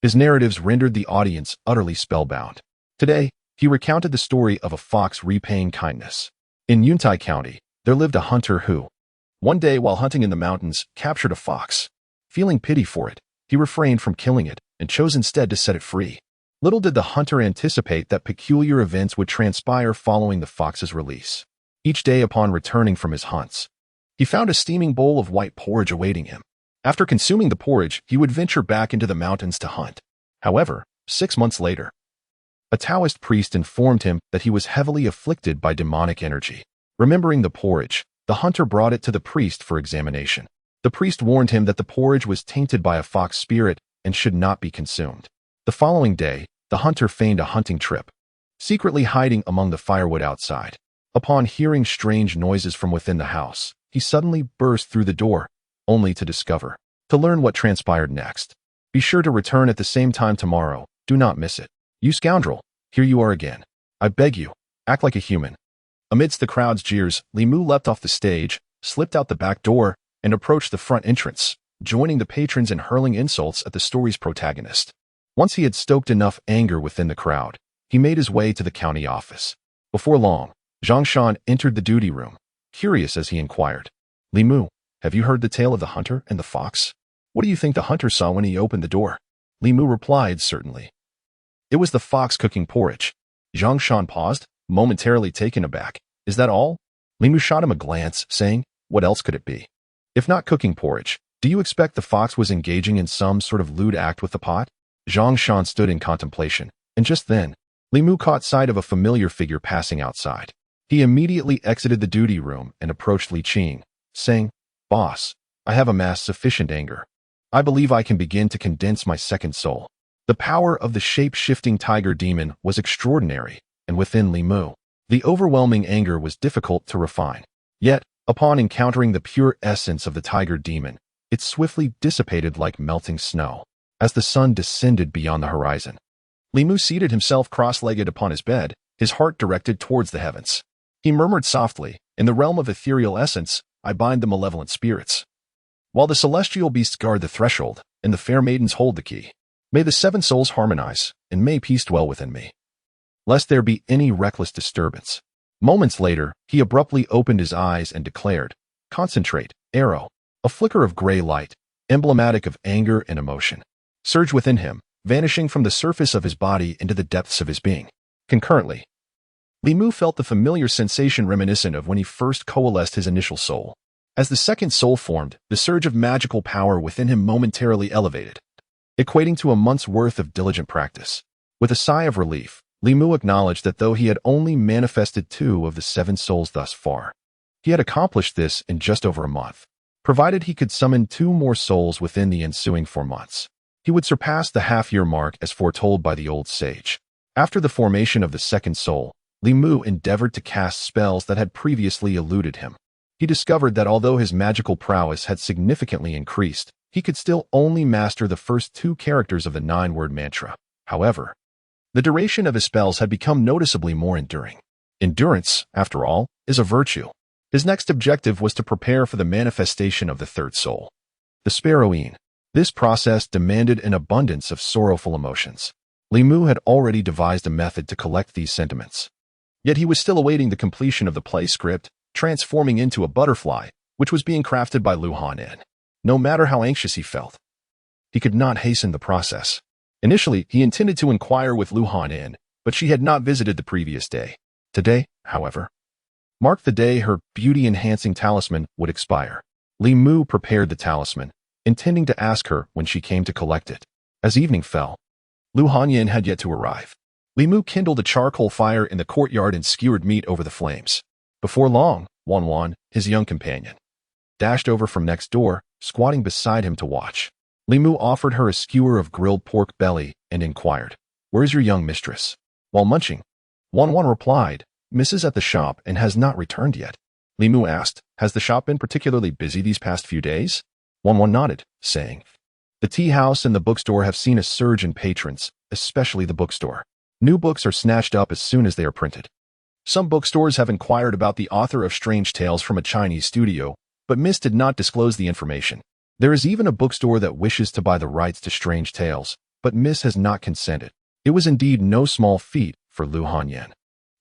His narratives rendered the audience utterly spellbound. Today, he recounted the story of a fox repaying kindness. In Yuntai County, there lived a hunter who, one day while hunting in the mountains, captured a fox. Feeling pity for it, he refrained from killing it and chose instead to set it free. Little did the hunter anticipate that peculiar events would transpire following the fox's release. Each day upon returning from his hunts, he found a steaming bowl of white porridge awaiting him. After consuming the porridge, he would venture back into the mountains to hunt. However, 6 months later, a Taoist priest informed him that he was heavily afflicted by demonic energy. Remembering the porridge, the hunter brought it to the priest for examination. The priest warned him that the porridge was tainted by a fox spirit and should not be consumed. The following day, the hunter feigned a hunting trip, secretly hiding among the firewood outside. Upon hearing strange noises from within the house, he suddenly burst through the door, only to discover. To learn what transpired next, be sure to return at the same time tomorrow. Do not miss it. "You scoundrel, here you are again. I beg you, act like a human." Amidst the crowd's jeers, Li Mu leapt off the stage, slipped out the back door, and approached the front entrance, joining the patrons in hurling insults at the story's protagonist. Once he had stoked enough anger within the crowd, he made his way to the county office. Before long, Zhang Shan entered the duty room, curious as he inquired, "Li Mu, have you heard the tale of the hunter and the fox? What do you think the hunter saw when he opened the door?" Li Mu replied, "Certainly. It was the fox cooking porridge." Zhang Shan paused, momentarily taken aback. "Is that all?" Li Mu shot him a glance, saying, "What else could it be? If not cooking porridge, do you expect the fox was engaging in some sort of lewd act with the pot?" Zhang Shan stood in contemplation, and just then, Li Mu caught sight of a familiar figure passing outside. He immediately exited the duty room and approached Li Qing, saying, "Boss, I have amassed sufficient anger. I believe I can begin to condense my second soul." The power of the shape-shifting tiger demon was extraordinary, and within Li Mu, the overwhelming anger was difficult to refine. Yet, upon encountering the pure essence of the tiger demon, it swiftly dissipated like melting snow. As the sun descended beyond the horizon, Li Mu seated himself cross-legged upon his bed, his heart directed towards the heavens. He murmured softly, "In the realm of ethereal essence, I bind the malevolent spirits. While the celestial beasts guard the threshold, and the fair maidens hold the key, may the seven souls harmonize, and may peace dwell within me, lest there be any reckless disturbance." Moments later, he abruptly opened his eyes and declared, "Concentrate, arrow." A flicker of gray light, emblematic of anger and emotion, surged within him, vanishing from the surface of his body into the depths of his being. Concurrently, Li Mu felt the familiar sensation reminiscent of when he first coalesced his initial soul. As the second soul formed, the surge of magical power within him momentarily elevated, equating to a month's worth of diligent practice. With a sigh of relief, Li Mu acknowledged that though he had only manifested 2 of the 7 souls thus far, he had accomplished this in just over a month. Provided he could summon 2 more souls within the ensuing 4 months, he would surpass the half-year mark as foretold by the old sage. After the formation of the second soul, Li Mu endeavored to cast spells that had previously eluded him. He discovered that although his magical prowess had significantly increased, he could still only master the first 2 characters of the 9-word mantra. However, the duration of his spells had become noticeably more enduring. Endurance, after all, is a virtue. His next objective was to prepare for the manifestation of the third soul, the Sparrowine. This process demanded an abundance of sorrowful emotions. Li Mu had already devised a method to collect these sentiments. Yet he was still awaiting the completion of the play script, transforming into a butterfly, which was being crafted by Lu Han. No matter how anxious he felt, he could not hasten the process. Initially, he intended to inquire with Lu Han, but she had not visited the previous day. Today, however, marked the day her beauty-enhancing talisman would expire. Li Mu prepared the talisman, intending to ask her when she came to collect it. As evening fell, Lu Han had yet to arrive. Li Mu kindled a charcoal fire in the courtyard and skewered meat over the flames. Before long, Wan Wan, his young companion, dashed over from next door, squatting beside him to watch. Li Mu offered her a skewer of grilled pork belly and inquired, "Where's your young mistress?" While munching, Wan Wan replied, "Mrs. at the shop and has not returned yet." Li Mu asked, "Has the shop been particularly busy these past few days?" Wan Wan nodded, saying, "The tea house and the bookstore have seen a surge in patrons, especially the bookstore. New books are snatched up as soon as they are printed. Some bookstores have inquired about the author of Strange Tales from a Chinese studio, but Miss did not disclose the information. There is even a bookstore that wishes to buy the rights to Strange Tales, but Miss has not consented." It was indeed no small feat for Lu Han,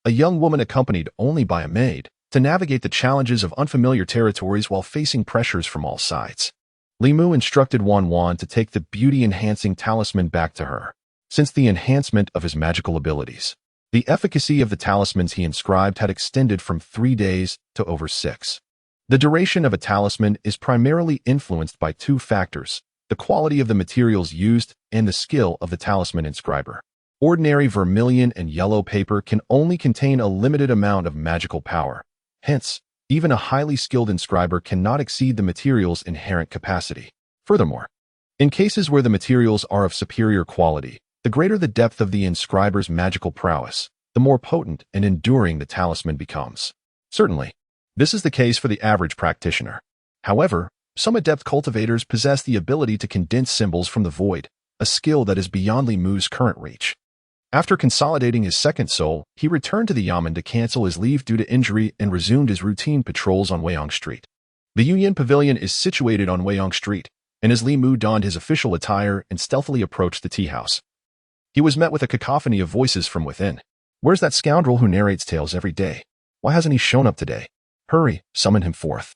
a young woman accompanied only by a maid, to navigate the challenges of unfamiliar territories while facing pressures from all sides. Li Mu instructed Wan Wan to take the beauty-enhancing talisman back to her. Since the enhancement of his magical abilities, the efficacy of the talismans he inscribed had extended from 3 days to over 6. The duration of a talisman is primarily influenced by 2 factors: the quality of the materials used and the skill of the talisman inscriber. Ordinary vermilion and yellow paper can only contain a limited amount of magical power. Hence, even a highly skilled inscriber cannot exceed the material's inherent capacity. Furthermore, in cases where the materials are of superior quality, the greater the depth of the inscriber's magical prowess, the more potent and enduring the talisman becomes. Certainly, this is the case for the average practitioner. However, some adept cultivators possess the ability to condense symbols from the void, a skill that is beyond Li Mu's current reach. After consolidating his second soul, he returned to the Yamen to cancel his leave due to injury and resumed his routine patrols on Weiyang Street. The Union Pavilion is situated on Weiyang Street, and as Li Mu donned his official attire and stealthily approached the tea house, he was met with a cacophony of voices from within. "Where's that scoundrel who narrates tales every day? Why hasn't he shown up today? Hurry, summon him forth.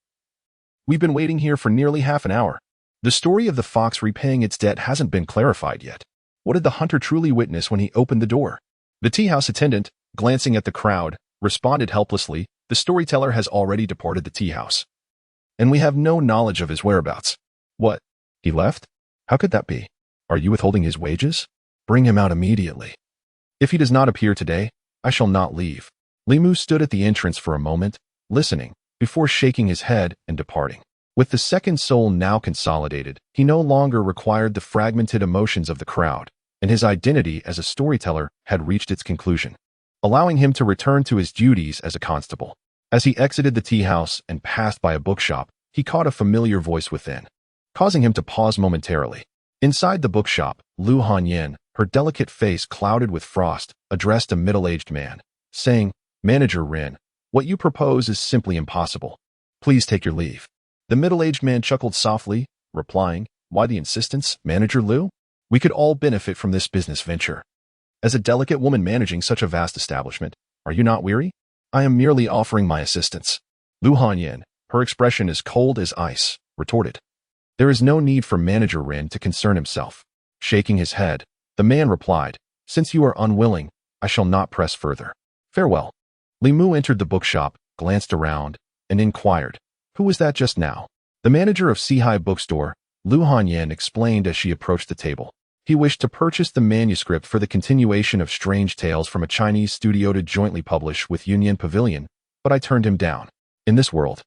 We've been waiting here for nearly half an hour. The story of the fox repaying its debt hasn't been clarified yet. What did the hunter truly witness when he opened the door?" The tea house attendant, glancing at the crowd, responded helplessly, "The storyteller has already departed the tea house, and we have no knowledge of his whereabouts." "What? He left? How could that be? Are you withholding his wages? Bring him out immediately. If he does not appear today, I shall not leave." Li Mu stood at the entrance for a moment, listening, before shaking his head and departing. With the second soul now consolidated, he no longer required the fragmented emotions of the crowd. and his identity as a storyteller had reached its conclusion, allowing him to return to his duties as a constable. As he exited the tea house and passed by a bookshop, he caught a familiar voice within, causing him to pause momentarily. Inside the bookshop, Lu Hanyan, her delicate face clouded with frost, addressed a middle-aged man, saying, "Manager Rin, what you propose is simply impossible. Please take your leave." The middle-aged man chuckled softly, replying, "Why the insistence, Manager Lu? We could all benefit from this business venture. As a delicate woman managing such a vast establishment, are you not weary? I am merely offering my assistance." Lu Hanyan, her expression as cold as ice, retorted, "There is no need for Manager Rin to concern himself." Shaking his head, the man replied, "Since you are unwilling, I shall not press further. Farewell." Li Mu entered the bookshop, glanced around, and inquired, "Who was that just now?" The manager of Sihai Bookstore, Lu Hanyan, explained as she approached the table. He wished to purchase the manuscript for the continuation of Strange Tales from a Chinese studio to jointly publish with Union Pavilion, but I turned him down. In this world,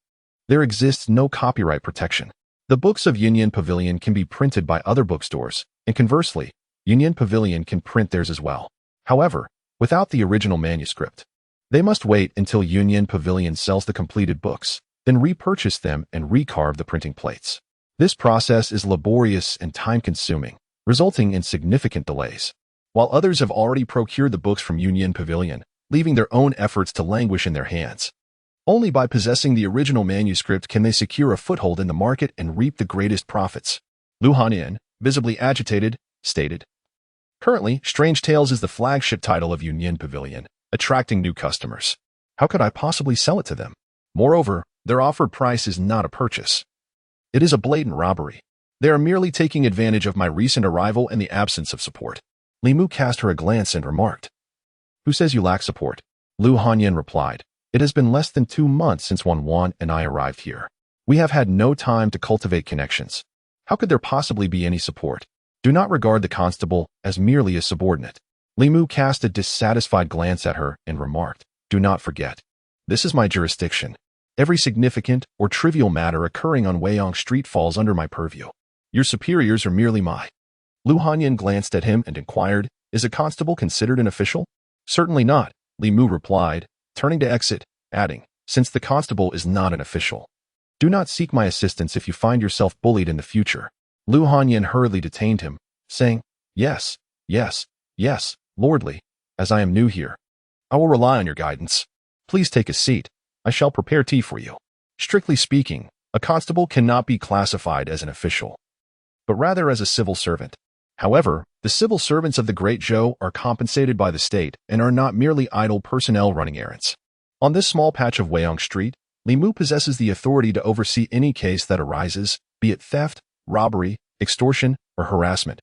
there exists no copyright protection. The books of Union Pavilion can be printed by other bookstores, and conversely, Union Pavilion can print theirs as well. However, without the original manuscript, they must wait until Union Pavilion sells the completed books, then repurchase them and recarve the printing plates. This process is laborious and time-consuming, resulting in significant delays. While others have already procured the books from Union Pavilion, leaving their own efforts to languish in their hands. Only by possessing the original manuscript can they secure a foothold in the market and reap the greatest profits. Lu Hanyan, visibly agitated, stated, "Currently, Strange Tales is the flagship title of Union Pavilion, attracting new customers. How could I possibly sell it to them? Moreover, their offered price is not a purchase. It is a blatant robbery. They are merely taking advantage of my recent arrival and the absence of support." Li Mu cast her a glance and remarked, "Who says you lack support?" Lu Hanyan replied, "It has been less than 2 months since Wan and I arrived here. We have had no time to cultivate connections. How could there possibly be any support? Do not regard the constable as merely a subordinate." Li Mu cast a dissatisfied glance at her and remarked, "Do not forget, this is my jurisdiction. Every significant or trivial matter occurring on Weiyang Street falls under my purview. Your superiors are merely my." Lu Hanyan glanced at him and inquired, "Is a constable considered an official?" "Certainly not," Li Mu replied, turning to exit, adding, "Since the constable is not an official, do not seek my assistance if you find yourself bullied in the future." Lu Hanyan hurriedly detained him, saying, "Yes, yes, yes, lordly, as I am new here. I will rely on your guidance. Please take a seat. I shall prepare tea for you." Strictly speaking, a constable cannot be classified as an official, but rather as a civil servant. However, the civil servants of the Great Zhou are compensated by the state and are not merely idle personnel running errands. On this small patch of Weiyang Street, Li Mu possesses the authority to oversee any case that arises, be it theft, robbery, extortion, or harassment.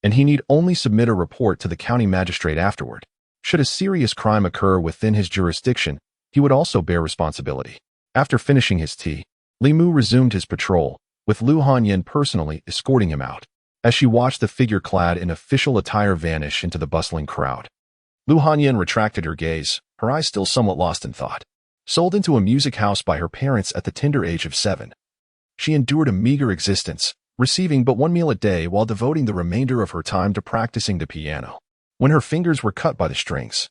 And he need only submit a report to the county magistrate afterward. Should a serious crime occur within his jurisdiction, he would also bear responsibility. After finishing his tea, Li Mu resumed his patrol, with Lu Hanyan personally escorting him out, as she watched the figure clad in official attire vanish into the bustling crowd. Lu Hanyan retracted her gaze, her eyes still somewhat lost in thought. Sold into a music house by her parents at the tender age of 7, she endured a meager existence, receiving but 1 meal a day while devoting the remainder of her time to practicing the piano. When her fingers were cut by the strings,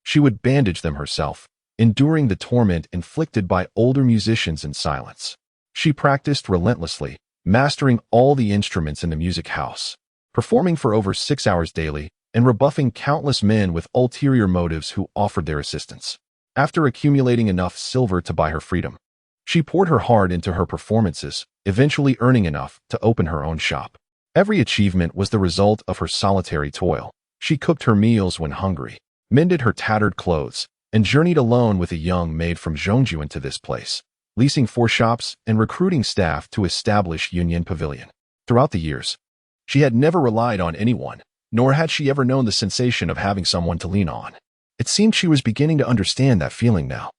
she would bandage them herself, enduring the torment inflicted by older musicians in silence. She practiced relentlessly, mastering all the instruments in the music house, performing for over 6 hours daily, and rebuffing countless men with ulterior motives who offered their assistance. After accumulating enough silver to buy her freedom, she poured her heart into her performances, eventually earning enough to open her own shop. Every achievement was the result of her solitary toil. She cooked her meals when hungry, mended her tattered clothes, and journeyed alone with a young maid from Zhongju into this place, leasing 4 shops and recruiting staff to establish Union Pavilion. Throughout the years, she had never relied on anyone, nor had she ever known the sensation of having someone to lean on. It seemed she was beginning to understand that feeling now.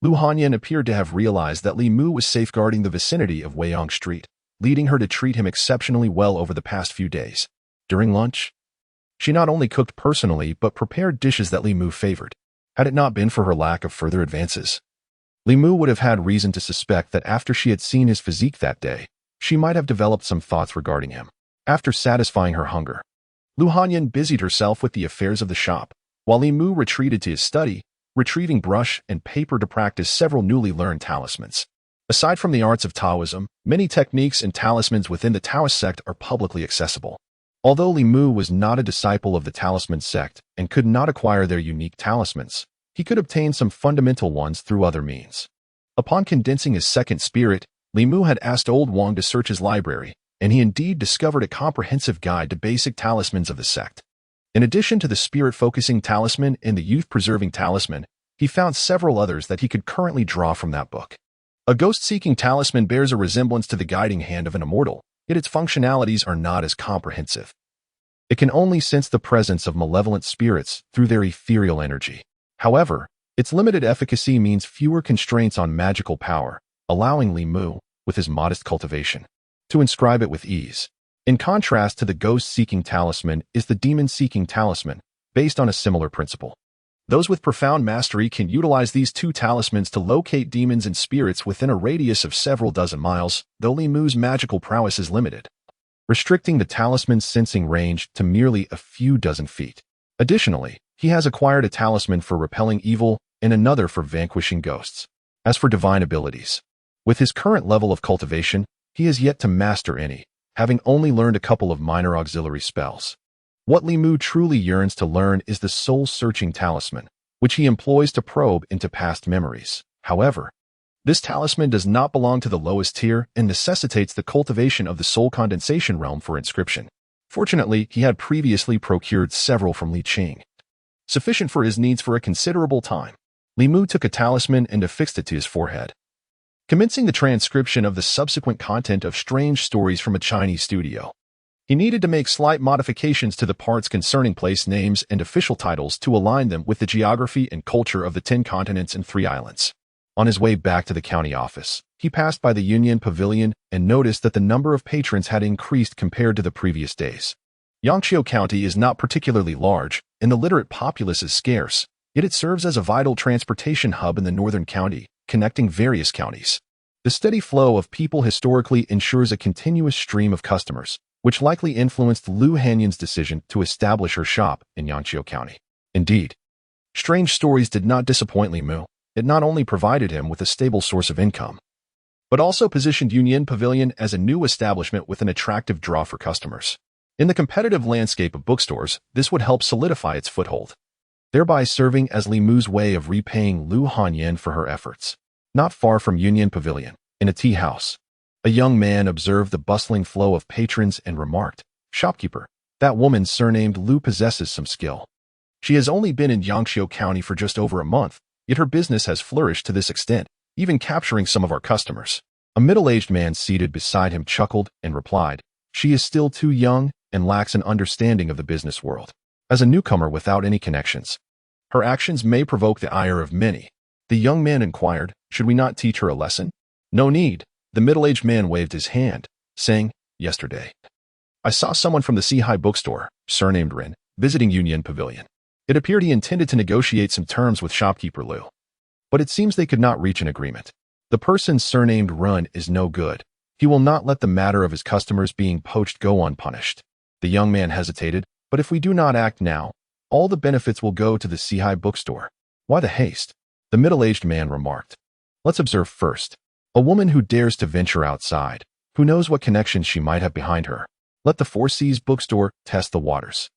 Lu Hanyan appeared to have realized that Li Mu was safeguarding the vicinity of Weiyang Street, leading her to treat him exceptionally well over the past few days. During lunch, she not only cooked personally but prepared dishes that Li Mu favored. Had it not been for her lack of further advances, Li Mu would have had reason to suspect that after she had seen his physique that day, she might have developed some thoughts regarding him. After satisfying her hunger, Lu Hanyan busied herself with the affairs of the shop, while Li Mu retreated to his study, retrieving brush and paper to practice several newly learned talismans. Aside from the arts of Taoism, many techniques and talismans within the Taoist sect are publicly accessible. Although Li Mu was not a disciple of the talisman sect and could not acquire their unique talismans, he could obtain some fundamental ones through other means. Upon condensing his second spirit, Li Mu had asked Old Wang to search his library, and he indeed discovered a comprehensive guide to basic talismans of the sect. In addition to the spirit-focusing talisman and the youth-preserving talisman, he found several others that he could currently draw from that book. A ghost-seeking talisman bears a resemblance to the guiding hand of an immortal, yet its functionalities are not as comprehensive. It can only sense the presence of malevolent spirits through their ethereal energy. However, its limited efficacy means fewer constraints on magical power, allowing Li Mu, with his modest cultivation, to inscribe it with ease. In contrast to the ghost-seeking talisman is the demon-seeking talisman, based on a similar principle. Those with profound mastery can utilize these two talismans to locate demons and spirits within a radius of several dozen miles, though Li Mu's magical prowess is limited, restricting the talisman's sensing range to merely a few dozen feet. Additionally, he has acquired a talisman for repelling evil and another for vanquishing ghosts. As for divine abilities, with his current level of cultivation, he has yet to master any, having only learned a couple of minor auxiliary spells. What Li Mu truly yearns to learn is the soul-searching talisman, which he employs to probe into past memories. However, this talisman does not belong to the lowest tier and necessitates the cultivation of the soul condensation realm for inscription. Fortunately, he had previously procured several from Li Qing, sufficient for his needs for a considerable time. Li Mu took a talisman and affixed it to his forehead, commencing the transcription of the subsequent content of strange stories from a Chinese studio. He needed to make slight modifications to the parts concerning place names and official titles to align them with the geography and culture of the 10 continents and 3 islands. On his way back to the county office, he passed by the Union Pavilion and noticed that the number of patrons had increased compared to the previous days. Yangqiu County is not particularly large, and the literate populace is scarce, yet it serves as a vital transportation hub in the northern county, connecting various counties. The steady flow of people historically ensures a continuous stream of customers, which likely influenced Lu Hanyan's decision to establish her shop in Yangqiu County. Indeed, strange stories did not disappoint Li Mu. It not only provided him with a stable source of income, but also positioned Union Pavilion as a new establishment with an attractive draw for customers. In the competitive landscape of bookstores, this would help solidify its foothold, thereby serving as Li Mu's way of repaying Lu Hanyan for her efforts. Not far from Union Pavilion, in a tea house, a young man observed the bustling flow of patrons and remarked, "Shopkeeper, that woman surnamed Lu possesses some skill. She has only been in Yangqiu County for just over a month, yet her business has flourished to this extent, even capturing some of our customers." A middle-aged man seated beside him chuckled and replied, "She is still too young and lacks an understanding of the business world. As a newcomer without any connections, her actions may provoke the ire of many." The young man inquired, "Should we not teach her a lesson?" "No need." The middle-aged man waved his hand, saying, "Yesterday, I saw someone from the Sihai bookstore, surnamed Ren, visiting Union Pavilion. It appeared he intended to negotiate some terms with shopkeeper Lu, but it seems they could not reach an agreement. The person surnamed Run is no good. He will not let the matter of his customers being poached go unpunished." The young man hesitated, "But if we do not act now, all the benefits will go to the Sihai bookstore. Why the haste?" The middle-aged man remarked, "Let's observe first. A woman who dares to venture outside, who knows what connections she might have behind her. Let the Four Seas bookstore test the waters."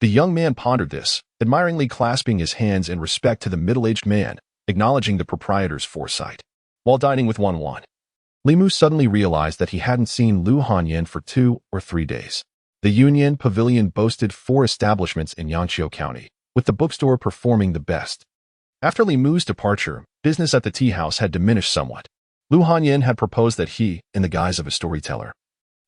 The young man pondered this, admiringly clasping his hands in respect to the middle-aged man, acknowledging the proprietor's foresight. While dining with Wan, Li Mu suddenly realized that he hadn't seen Lu Hanyan for 2 or 3 days. The Union Pavilion boasted 4 establishments in Yangqiu County, with the bookstore performing the best. After Li Mu's departure, business at the tea house had diminished somewhat. Lu Hanyan had proposed that he, in the guise of a storyteller,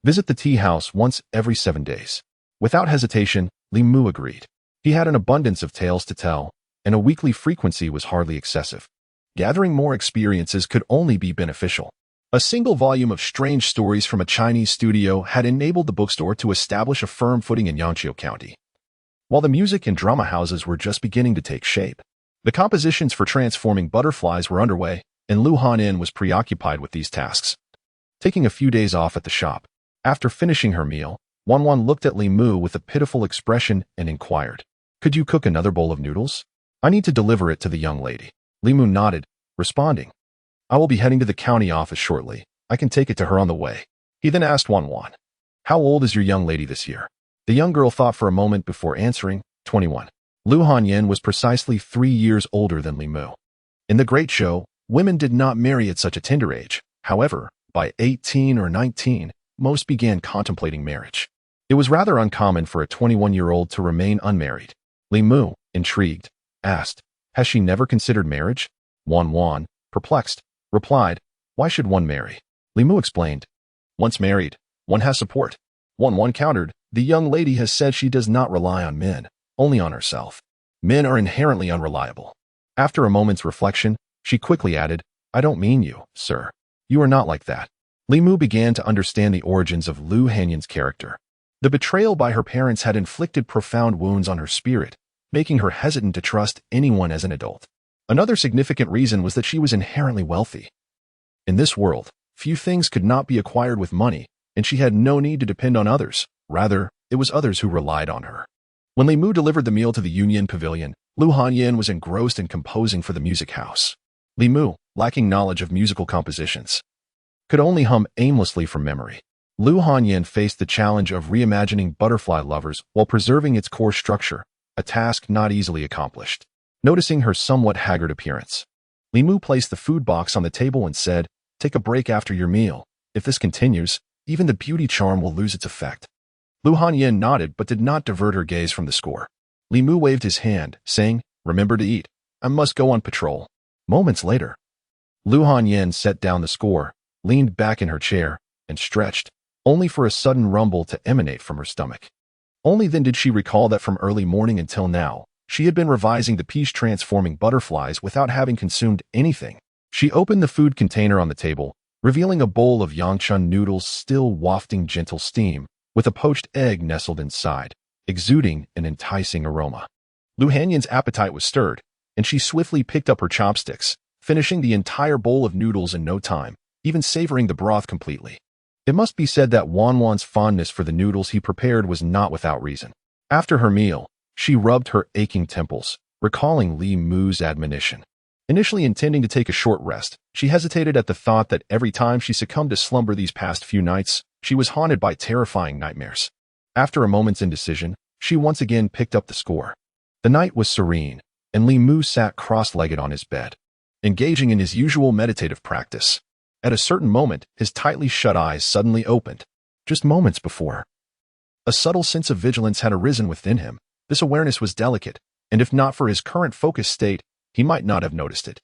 visit the tea house once every 7 days. Without hesitation, Li Mu agreed. He had an abundance of tales to tell, and a weekly frequency was hardly excessive. Gathering more experiences could only be beneficial. A single volume of strange stories from a Chinese studio had enabled the bookstore to establish a firm footing in Yangqiu County. While the music and drama houses were just beginning to take shape, the compositions for transforming butterflies were underway, and Lu Hanyan was preoccupied with these tasks. Taking a few days off at the shop, after finishing her meal, Wan looked at Li Mu with a pitiful expression and inquired, "Could you cook another bowl of noodles? I need to deliver it to the young lady." Li Mu nodded, responding, "I will be heading to the county office shortly. I can take it to her on the way." He then asked Wan, "How old is your young lady this year?" The young girl thought for a moment before answering, 21. Lu Hanyin was precisely 3 years older than Li Mu. In the Great Zhou, women did not marry at such a tender age. However, by 18 or 19, most began contemplating marriage. It was rather uncommon for a 21-year-old to remain unmarried. Li Mu, intrigued, asked, "Has she never considered marriage?" Wan, perplexed, replied, "Why should one marry?" Li Mu explained, "Once married, one has support." Wan countered, "The young lady has said she does not rely on men, only on herself. Men are inherently unreliable." After a moment's reflection, she quickly added, "I don't mean you, sir. You are not like that." Li Mu began to understand the origins of Lu Hanyin's character. The betrayal by her parents had inflicted profound wounds on her spirit, making her hesitant to trust anyone as an adult. Another significant reason was that she was inherently wealthy. In this world, few things could not be acquired with money, and she had no need to depend on others. Rather, it was others who relied on her. When Li Mu delivered the meal to the Union Pavilion, Lu Hanyin was engrossed in composing for the music house. Li Mu, lacking knowledge of musical compositions, could only hum aimlessly from memory. Lu Hanyin faced the challenge of reimagining Butterfly Lovers while preserving its core structure, a task not easily accomplished. Noticing her somewhat haggard appearance, Li Mu placed the food box on the table and said, "Take a break after your meal. If this continues, even the beauty charm will lose its effect." Lu Hanyin nodded but did not divert her gaze from the score. Li Mu waved his hand, saying, "Remember to eat. I must go on patrol." Moments later, Lu Hanyin set down the score, leaned back in her chair, and stretched, only for a sudden rumble to emanate from her stomach. Only then did she recall that from early morning until now, she had been revising the peace-transforming butterflies without having consumed anything. She opened the food container on the table, revealing a bowl of Yangchun noodles still wafting gentle steam, with a poached egg nestled inside, exuding an enticing aroma. Lu Hanyin's appetite was stirred, and she swiftly picked up her chopsticks, finishing the entire bowl of noodles in no time, even savoring the broth completely. It must be said that Wan's fondness for the noodles he prepared was not without reason. After her meal, she rubbed her aching temples, recalling Li Mu's admonition. Initially intending to take a short rest, she hesitated at the thought that every time she succumbed to slumber these past few nights, she was haunted by terrifying nightmares. After a moment's indecision, she once again picked up the score. The night was serene, and Li Mu sat cross-legged on his bed, engaging in his usual meditative practice. At a certain moment, his tightly shut eyes suddenly opened. Just moments before, a subtle sense of vigilance had arisen within him. This awareness was delicate, and if not for his current focused state, he might not have noticed it.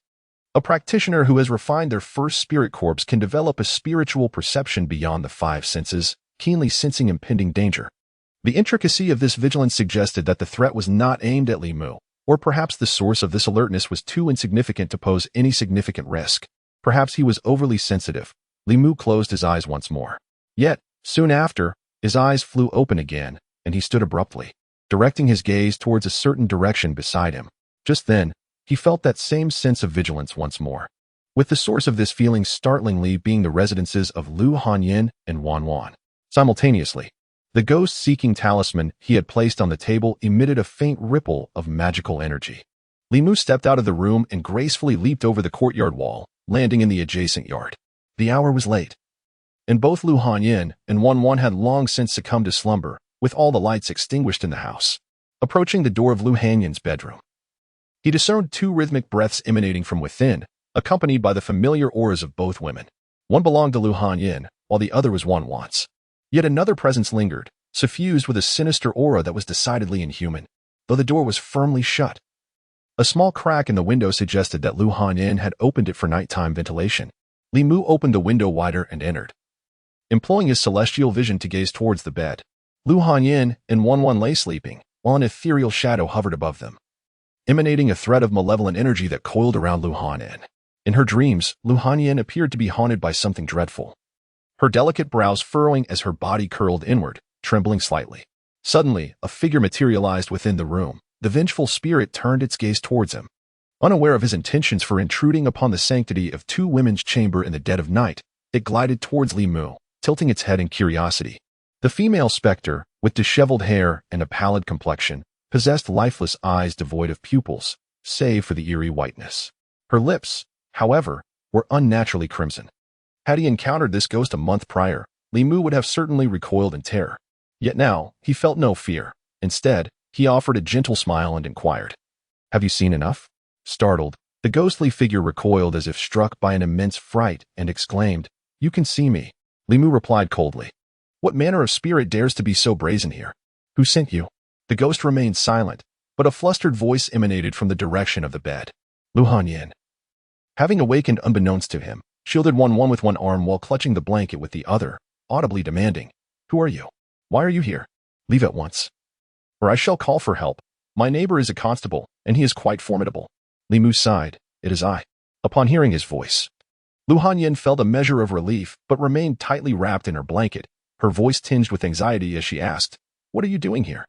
A practitioner who has refined their first spirit corpse can develop a spiritual perception beyond the 5 senses, keenly sensing impending danger. The intricacy of this vigilance suggested that the threat was not aimed at Li Mu, or perhaps the source of this alertness was too insignificant to pose any significant risk. Perhaps he was overly sensitive. Li Mu closed his eyes once more. Yet, soon after, his eyes flew open again, and he stood abruptly, directing his gaze towards a certain direction beside him. Just then, he felt that same sense of vigilance once more, with the source of this feeling startlingly being the residences of Lu Hanyin and Wan. Simultaneously, the ghost-seeking talisman he had placed on the table emitted a faint ripple of magical energy. Li Mu stepped out of the room and gracefully leaped over the courtyard wall, landing in the adjacent yard. The hour was late, and both Lu Hanyin and Wan had long since succumbed to slumber, with all the lights extinguished in the house. Approaching the door of Lu Hanyin's bedroom, he discerned 2 rhythmic breaths emanating from within, accompanied by the familiar auras of both women. One belonged to Lu Hanyin, while the other was Wan's. Yet another presence lingered, suffused with a sinister aura that was decidedly inhuman, though the door was firmly shut. A small crack in the window suggested that Lu Hanyin had opened it for nighttime ventilation. Li Mu opened the window wider and entered, employing his celestial vision to gaze towards the bed. Lu Hanyin and Wan lay sleeping, while an ethereal shadow hovered above them, emanating a thread of malevolent energy that coiled around Lu Hanyin. In her dreams, Lu Hanyin appeared to be haunted by something dreadful, her delicate brows furrowing as her body curled inward, trembling slightly. Suddenly, a figure materialized within the room. The vengeful spirit turned its gaze towards him. Unaware of his intentions for intruding upon the sanctity of 2 women's chamber in the dead of night, it glided towards Li Mu, tilting its head in curiosity. The female specter, with disheveled hair and a pallid complexion, possessed lifeless eyes devoid of pupils, save for the eerie whiteness. Her lips, however, were unnaturally crimson. Had he encountered this ghost a month prior, Li Mu would have certainly recoiled in terror. Yet now, he felt no fear. Instead, he offered a gentle smile and inquired, "Have you seen enough?" Startled, the ghostly figure recoiled as if struck by an immense fright and exclaimed, "You can see me." Li Mu replied coldly, "What manner of spirit dares to be so brazen here? Who sent you?" The ghost remained silent, but a flustered voice emanated from the direction of the bed. Lu Hanyin. Having awakened unbeknownst to him, shielded one with one arm while clutching the blanket with the other, audibly demanding, "Who are you? Why are you here? Leave at once, or I shall call for help. My neighbor is a constable, and he is quite formidable." Li Mu sighed, "It is I." Upon hearing his voice, Lu Hanyin felt a measure of relief but remained tightly wrapped in her blanket, her voice tinged with anxiety as she asked, "What are you doing here?"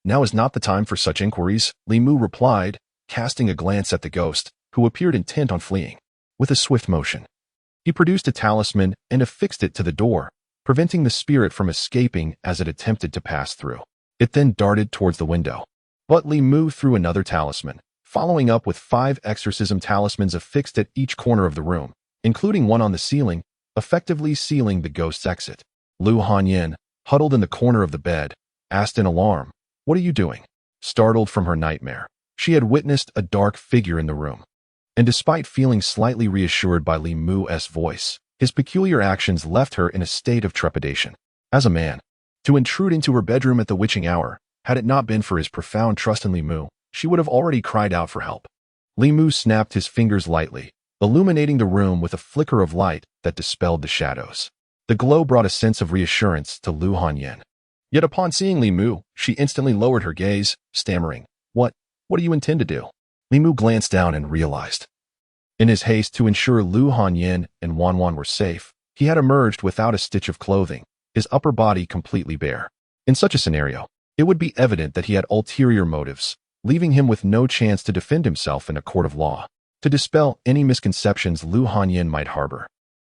"Now is not the time for such inquiries," Li Mu replied, casting a glance at the ghost, who appeared intent on fleeing. With a swift motion, he produced a talisman and affixed it to the door, preventing the spirit from escaping as it attempted to pass through. It then darted towards the window. But Li Mu threw another talisman, following up with 5 exorcism talismans affixed at each corner of the room, including one on the ceiling, effectively sealing the ghost's exit. Lu Hanyin, huddled in the corner of the bed, asked in alarm, "What are you doing?" Startled from her nightmare, she had witnessed a dark figure in the room. And despite feeling slightly reassured by Li Mu's voice, his peculiar actions left her in a state of trepidation. As a man, to intrude into her bedroom at the witching hour, had it not been for his profound trust in Li Mu, she would have already cried out for help. Li Mu snapped his fingers lightly, illuminating the room with a flicker of light that dispelled the shadows. The glow brought a sense of reassurance to Lu Hanyin. Yet upon seeing Li Mu, she instantly lowered her gaze, stammering, What do you intend to do?" Li Mu glanced down and realized. In his haste to ensure Lu Hanyin and Wanwan were safe, he had emerged without a stitch of clothing, his upper body completely bare. In such a scenario, it would be evident that he had ulterior motives, leaving him with no chance to defend himself in a court of law. To dispel any misconceptions Lu Hanyin might harbor,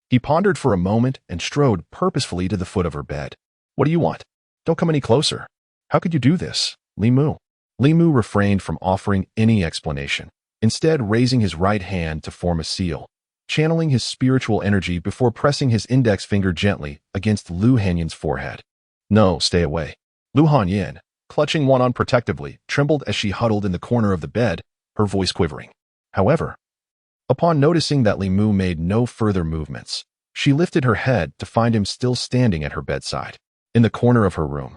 he pondered for a moment and strode purposefully to the foot of her bed. "What do you want? Don't come any closer. How could you do this, Li Mu?" Li Mu refrained from offering any explanation, instead raising his right hand to form a seal, channeling his spiritual energy before pressing his index finger gently against Lu Hanyin's forehead. "No, stay away." Lu Hanyin, clutching Wanwan protectively, trembled as she huddled in the corner of the bed, her voice quivering. However, upon noticing that Li Mu made no further movements, she lifted her head to find him still standing at her bedside. In the corner of her room,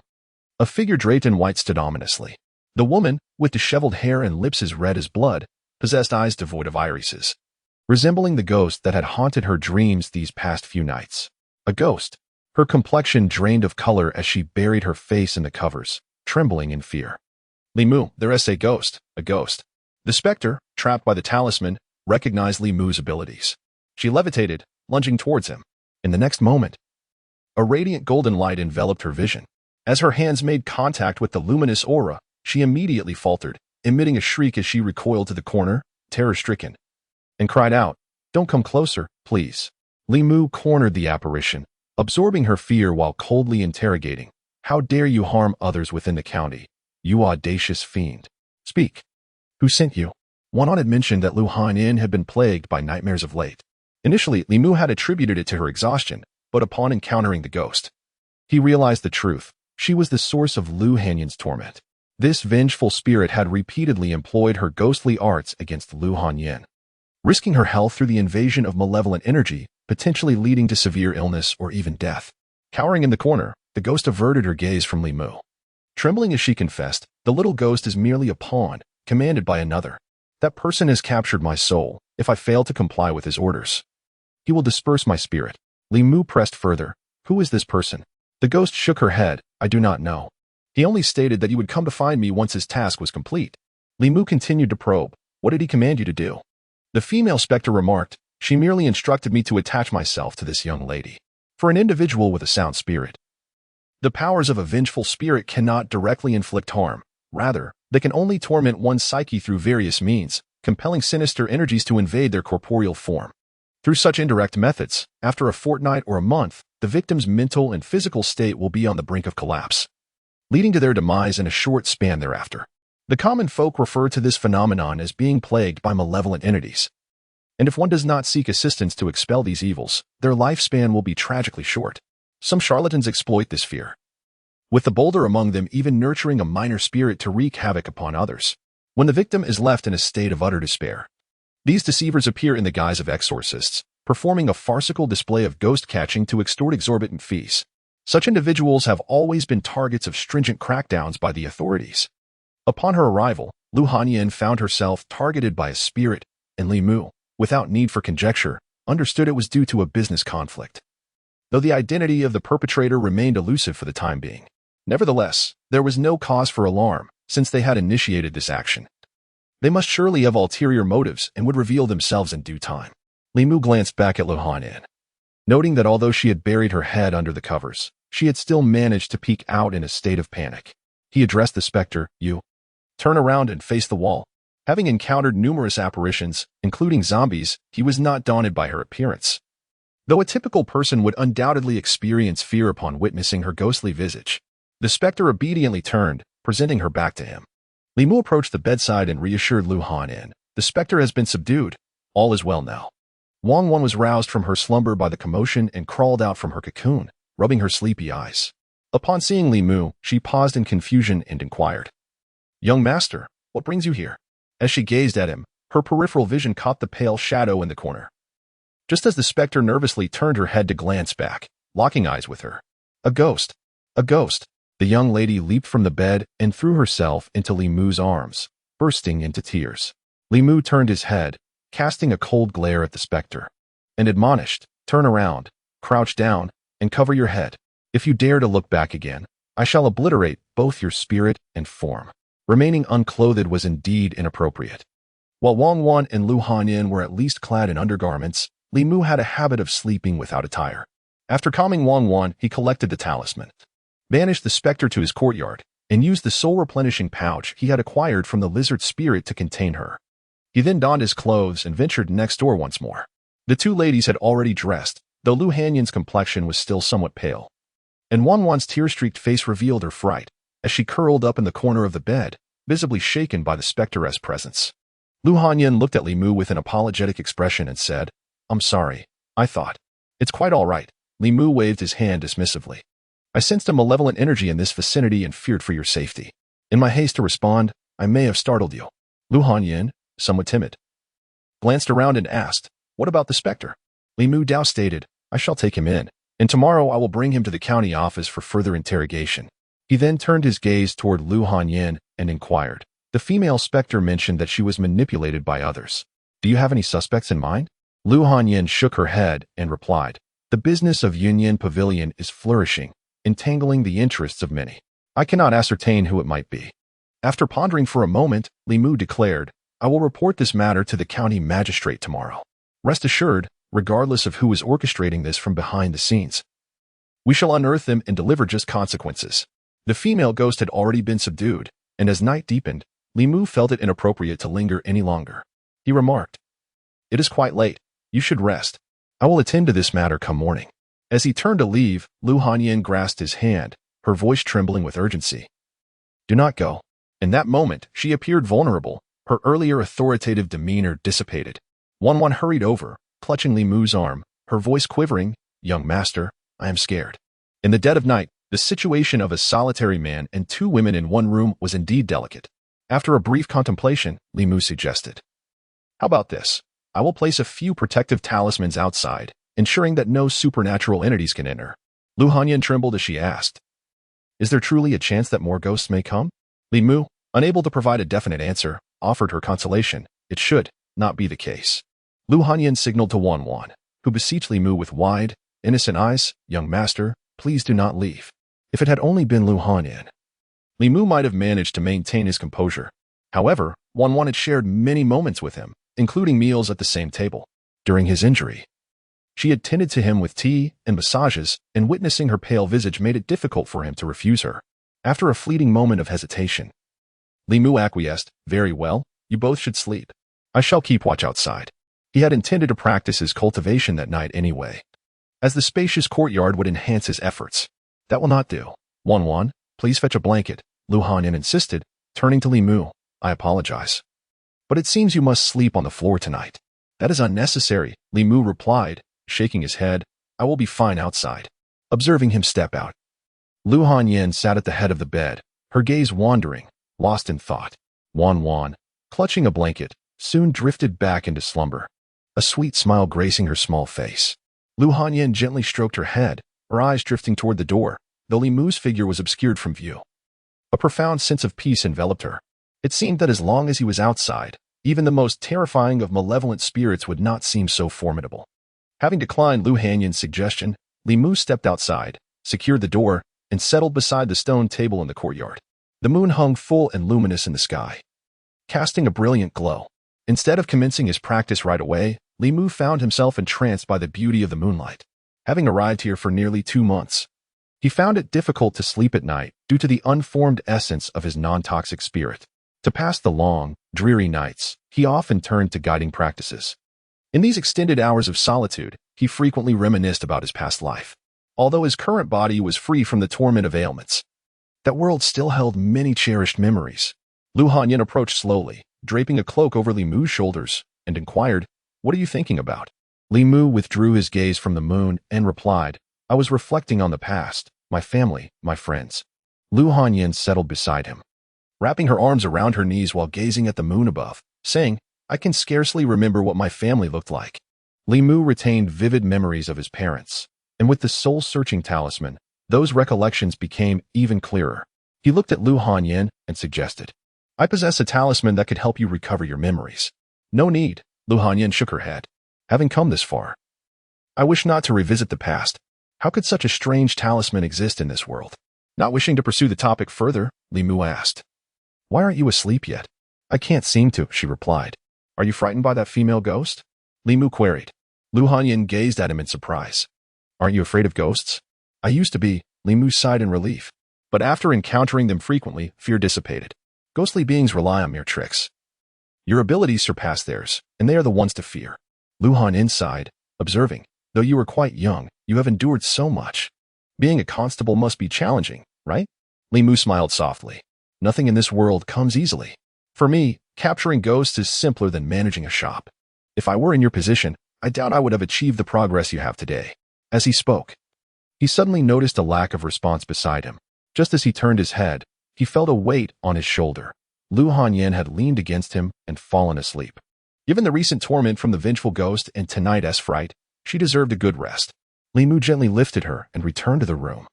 a figure draped in white stood ominously. The woman, with disheveled hair and lips as red as blood, possessed eyes devoid of irises, resembling the ghost that had haunted her dreams these past few nights. A ghost, her complexion drained of color as she buried her face in the covers, trembling in fear. "Li Mu, there is a ghost, a ghost." The specter, trapped by the talisman, recognized Li Mu's abilities. She levitated, lunging towards him. In the next moment, a radiant golden light enveloped her vision. As her hands made contact with the luminous aura, she immediately faltered, emitting a shriek as she recoiled to the corner, terror-stricken, and cried out, "Don't come closer, please." Li Mu cornered the apparition, absorbing her fear while coldly interrogating, "How dare you harm others within the county, you audacious fiend? Speak. Who sent you?" Wanwan had mentioned that Lu Hanyin had been plagued by nightmares of late. Initially, Li Mu had attributed it to her exhaustion, but upon encountering the ghost, he realized the truth. She was the source of Lu Hanyin's torment. This vengeful spirit had repeatedly employed her ghostly arts against Lu Hanyin, risking her health through the invasion of malevolent energy, potentially leading to severe illness or even death. Cowering in the corner, the ghost averted her gaze from Li Mu. Trembling as she confessed, "The little ghost is merely a pawn, commanded by another. That person has captured my soul. If I fail to comply with his orders, he will disperse my spirit." Li Mu pressed further, "Who is this person?" The ghost shook her head, "I do not know. He only stated that he would come to find me once his task was complete." Li Mu continued to probe, "What did he command you to do?" The female specter remarked, "She merely instructed me to attach myself to this young lady." For an individual with a sound spirit, the powers of a vengeful spirit cannot directly inflict harm. Rather, they can only torment one's psyche through various means, compelling sinister energies to invade their corporeal form. Through such indirect methods, after a fortnight or a month, the victim's mental and physical state will be on the brink of collapse, leading to their demise in a short span thereafter. The common folk refer to this phenomenon as being plagued by malevolent entities. And if one does not seek assistance to expel these evils, their lifespan will be tragically short. Some charlatans exploit this fear, with the bolder among them even nurturing a minor spirit to wreak havoc upon others. When the victim is left in a state of utter despair, these deceivers appear in the guise of exorcists, performing a farcical display of ghost catching to extort exorbitant fees. Such individuals have always been targets of stringent crackdowns by the authorities. Upon her arrival, Lu Hanyin found herself targeted by a spirit, and Li Mu, without need for conjecture, understood it was due to a business conflict. Though the identity of the perpetrator remained elusive for the time being, nevertheless, there was no cause for alarm, since they had initiated this action. They must surely have ulterior motives and would reveal themselves in due time. Li Mu glanced back at Lu Hanyin, noting that although she had buried her head under the covers, she had still managed to peek out in a state of panic. He addressed the specter, "You. Turn around and face the wall." Having encountered numerous apparitions, including zombies, he was not daunted by her appearance. Though a typical person would undoubtedly experience fear upon witnessing her ghostly visage, the specter obediently turned, presenting her back to him. Li Mu approached the bedside and reassured Lu Hanyin. "The specter has been subdued. All is well now." Wang Wan was roused from her slumber by the commotion and crawled out from her cocoon, rubbing her sleepy eyes. Upon seeing Li Mu, she paused in confusion and inquired, "Young master, what brings you here?" As she gazed at him, her peripheral vision caught the pale shadow in the corner. Just as the specter nervously turned her head to glance back, locking eyes with her. "A ghost! A ghost!" The young lady leaped from the bed and threw herself into Li Mu's arms, bursting into tears. Li Mu turned his head, casting a cold glare at the specter, and admonished, "Turn around, crouch down, and cover your head. If you dare to look back again, I shall obliterate both your spirit and form." Remaining unclothed was indeed inappropriate. While Wang Wan and Lu Hanyin were at least clad in undergarments, Li Mu had a habit of sleeping without attire. After calming Wang Wan, he collected the talisman, banished the specter to his courtyard, and used the soul-replenishing pouch he had acquired from the lizard spirit to contain her. He then donned his clothes and ventured next door once more. The two ladies had already dressed, though Lu Hanyin's complexion was still somewhat pale, and Wang Wan's tear-streaked face revealed her fright, as she curled up in the corner of the bed, visibly shaken by the spectre's presence. Lu Hanyin looked at Li Mu with an apologetic expression and said, "I'm sorry, I thought." "It's quite all right." Li Mu waved his hand dismissively. "I sensed a malevolent energy in this vicinity and feared for your safety. In my haste to respond, I may have startled you." Lu Hanyin, somewhat timid, glanced around and asked, "What about the specter?" Li Mu stated, "I shall take him in, and tomorrow I will bring him to the county office for further interrogation." He then turned his gaze toward Lu Hanyin and inquired, "The female specter mentioned that she was manipulated by others. Do you have any suspects in mind?" Lu Hanyin shook her head and replied, "The business of Yunyan Pavilion is flourishing, entangling the interests of many. I cannot ascertain who it might be." After pondering for a moment, Li Mu declared, "I will report this matter to the county magistrate tomorrow. Rest assured, regardless of who is orchestrating this from behind the scenes, we shall unearth them and deliver just consequences." The female ghost had already been subdued, and as night deepened, Li Mu felt it inappropriate to linger any longer. He remarked, "It is quite late. You should rest. I will attend to this matter come morning." As he turned to leave, Lu Hanyin grasped his hand, her voice trembling with urgency. "Do not go." In that moment, she appeared vulnerable, her earlier authoritative demeanor dissipated. Wang Wan hurried over, clutching Li Mu's arm, her voice quivering, "Young master, I am scared." In the dead of night, the situation of a solitary man and two women in one room was indeed delicate. After a brief contemplation, Li Mu suggested, "How about this? I will place a few protective talismans outside, ensuring that no supernatural entities can enter." Lu Hanyin trembled as she asked, "Is there truly a chance that more ghosts may come?" Li Mu, unable to provide a definite answer, offered her consolation. It should not be the case. Lu Hanyin signaled to Wang Wan, who beseeched Li Mu with wide, innocent eyes, "Young master, please do not leave." If it had only been Lu Hanyin, Li Mu might have managed to maintain his composure. However, Wang Wan had shared many moments with him, including meals at the same table. During his injury, she had tended to him with tea and massages, and witnessing her pale visage made it difficult for him to refuse her. After a fleeting moment of hesitation, Li Mu acquiesced, "Very well, you both should sleep. I shall keep watch outside." He had intended to practice his cultivation that night anyway. as the spacious courtyard would enhance his efforts. That will not do. Wan, please fetch a blanket, Lu Hanyin insisted, turning to Li Mu. I apologize, but it seems you must sleep on the floor tonight. That is unnecessary, Li Mu replied, shaking his head. I will be fine outside. Observing him step out, Lu Hanyin sat at the head of the bed, her gaze wandering, lost in thought. Wan, clutching a blanket, soon drifted back into slumber, a sweet smile gracing her small face. Lu Hanyin gently stroked her head, her eyes drifting toward the door, though Li Mu's figure was obscured from view. A profound sense of peace enveloped her. It seemed that as long as he was outside, even the most terrifying of malevolent spirits would not seem so formidable. Having declined Lu Hanyin's suggestion, Li Mu stepped outside, secured the door, and settled beside the stone table in the courtyard. The moon hung full and luminous in the sky, casting a brilliant glow. Instead of commencing his practice right away, Li Mu found himself entranced by the beauty of the moonlight. Having arrived here for nearly 2 months, he found it difficult to sleep at night due to the unformed essence of his non-toxic spirit. To pass the long, dreary nights, he often turned to guiding practices. In these extended hours of solitude, he frequently reminisced about his past life. Although his current body was free from the torment of ailments, that world still held many cherished memories. Lu Hanyin approached slowly, draping a cloak over Li Mu's shoulders, and inquired, "What are you thinking about?" Li Mu withdrew his gaze from the moon and replied, "I was reflecting on the past, my family, my friends." Lu Hanyin settled beside him, wrapping her arms around her knees while gazing at the moon above, saying, "I can scarcely remember what my family looked like." Li Mu retained vivid memories of his parents, and with the soul-searching talisman, those recollections became even clearer. He looked at Lu Hanyin and suggested, "I possess a talisman that could help you recover your memories." "No need," Lu Hanyin shook her head. "Having come this far, I wish not to revisit the past. How could such a strange talisman exist in this world?" Not wishing to pursue the topic further, Li Mu asked, "Why aren't you asleep yet?" "I can't seem to," she replied. "Are you frightened by that female ghost?" Li Mu queried. Lu Hanyin gazed at him in surprise. "Aren't you afraid of ghosts?" "I used to be," Li Mu sighed in relief. "But after encountering them frequently, fear dissipated. Ghostly beings rely on mere tricks. Your abilities surpass theirs, and they are the ones to fear." Lu Hanyin sighed, observing, "Though you are quite young, you have endured so much. Being a constable must be challenging, right?" Li Mu smiled softly. "Nothing in this world comes easily. For me, capturing ghosts is simpler than managing a shop. If I were in your position, I doubt I would have achieved the progress you have today." As he spoke, he suddenly noticed a lack of response beside him. Just as he turned his head, he felt a weight on his shoulder. Lu Hanyin had leaned against him and fallen asleep. Given the recent torment from the vengeful ghost and tonight's fright, she deserved a good rest. Li Mu gently lifted her and returned to the room,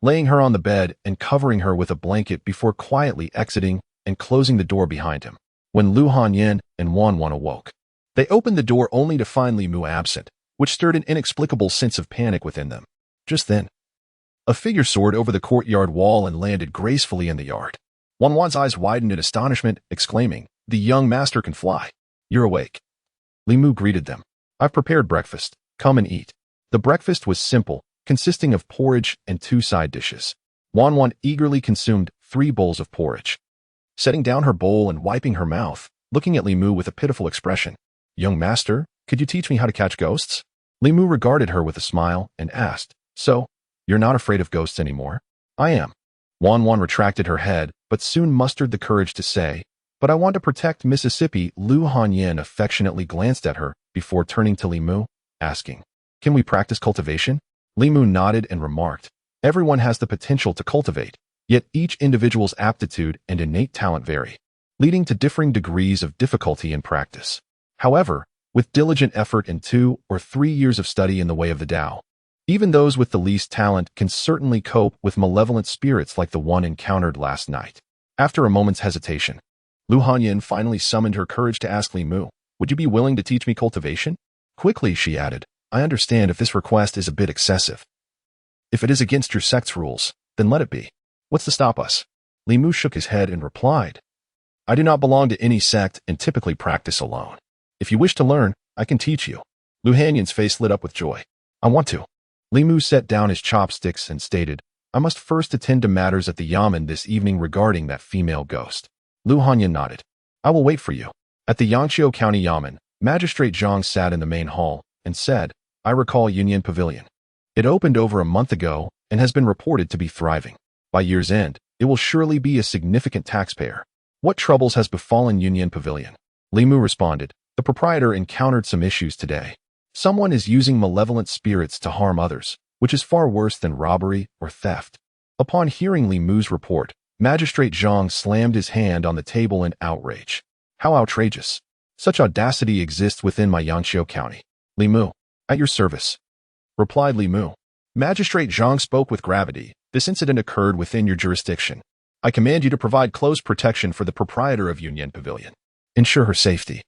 laying her on the bed and covering her with a blanket before quietly exiting and closing the door behind him. When Lu Hanyin and Wan awoke, they opened the door only to find Li Mu absent, which stirred an inexplicable sense of panic within them. Just then, a figure soared over the courtyard wall and landed gracefully in the yard. Wan's eyes widened in astonishment, exclaiming, "The young master can fly. You're awake." Li Mu greeted them. "I've prepared breakfast. Come and eat." The breakfast was simple, consisting of porridge and 2 side dishes. Wan eagerly consumed 3 bowls of porridge, setting down her bowl and wiping her mouth, looking at Li Mu with a pitiful expression. "Young master, could you teach me how to catch ghosts?" Li Mu regarded her with a smile and asked, "So, you're not afraid of ghosts anymore?" "I am." Wan retracted her head, but soon mustered the courage to say, "But I want to protect Mississippi." Lu Hanyin affectionately glanced at her before turning to Li Mu, asking, "Can we practice cultivation?" Li Mu nodded and remarked, "Everyone has the potential to cultivate, yet each individual's aptitude and innate talent vary, leading to differing degrees of difficulty in practice. However, with diligent effort and 2 or 3 years of study in the way of the Tao, even those with the least talent can certainly cope with malevolent spirits like the one encountered last night." After a moment's hesitation, Lu Hanyin finally summoned her courage to ask Li Mu, "Would you be willing to teach me cultivation?" Quickly, she added, "I understand if this request is a bit excessive. If it is against your sect's rules, then let it be. What's to stop us?" Li Mu shook his head and replied, "I do not belong to any sect and typically practice alone. If you wish to learn, I can teach you." Lu Hanyin's face lit up with joy. "I want to." Li Mu set down his chopsticks and stated, "I must first attend to matters at the Yamen this evening regarding that female ghost." Lu Hanyin nodded. "I will wait for you." At the Yangqiu County Yamen, Magistrate Zhang sat in the main hall and said, I recall Union Pavilion. It opened over a month ago and has been reported to be thriving. By year's end, it will surely be a significant taxpayer. What troubles has befallen Union Pavilion? Li Mu responded, the proprietor encountered some issues today. Someone is using malevolent spirits to harm others, which is far worse than robbery or theft. Upon hearing Li Mu's report, Magistrate Zhang slammed his hand on the table in outrage. How outrageous! Such audacity exists within my Yangqiu County. Li Mu, at your service, replied Li Mu. Magistrate Zhang spoke with gravity. This incident occurred within your jurisdiction. I command you to provide close protection for the proprietor of Union Pavilion. Ensure her safety.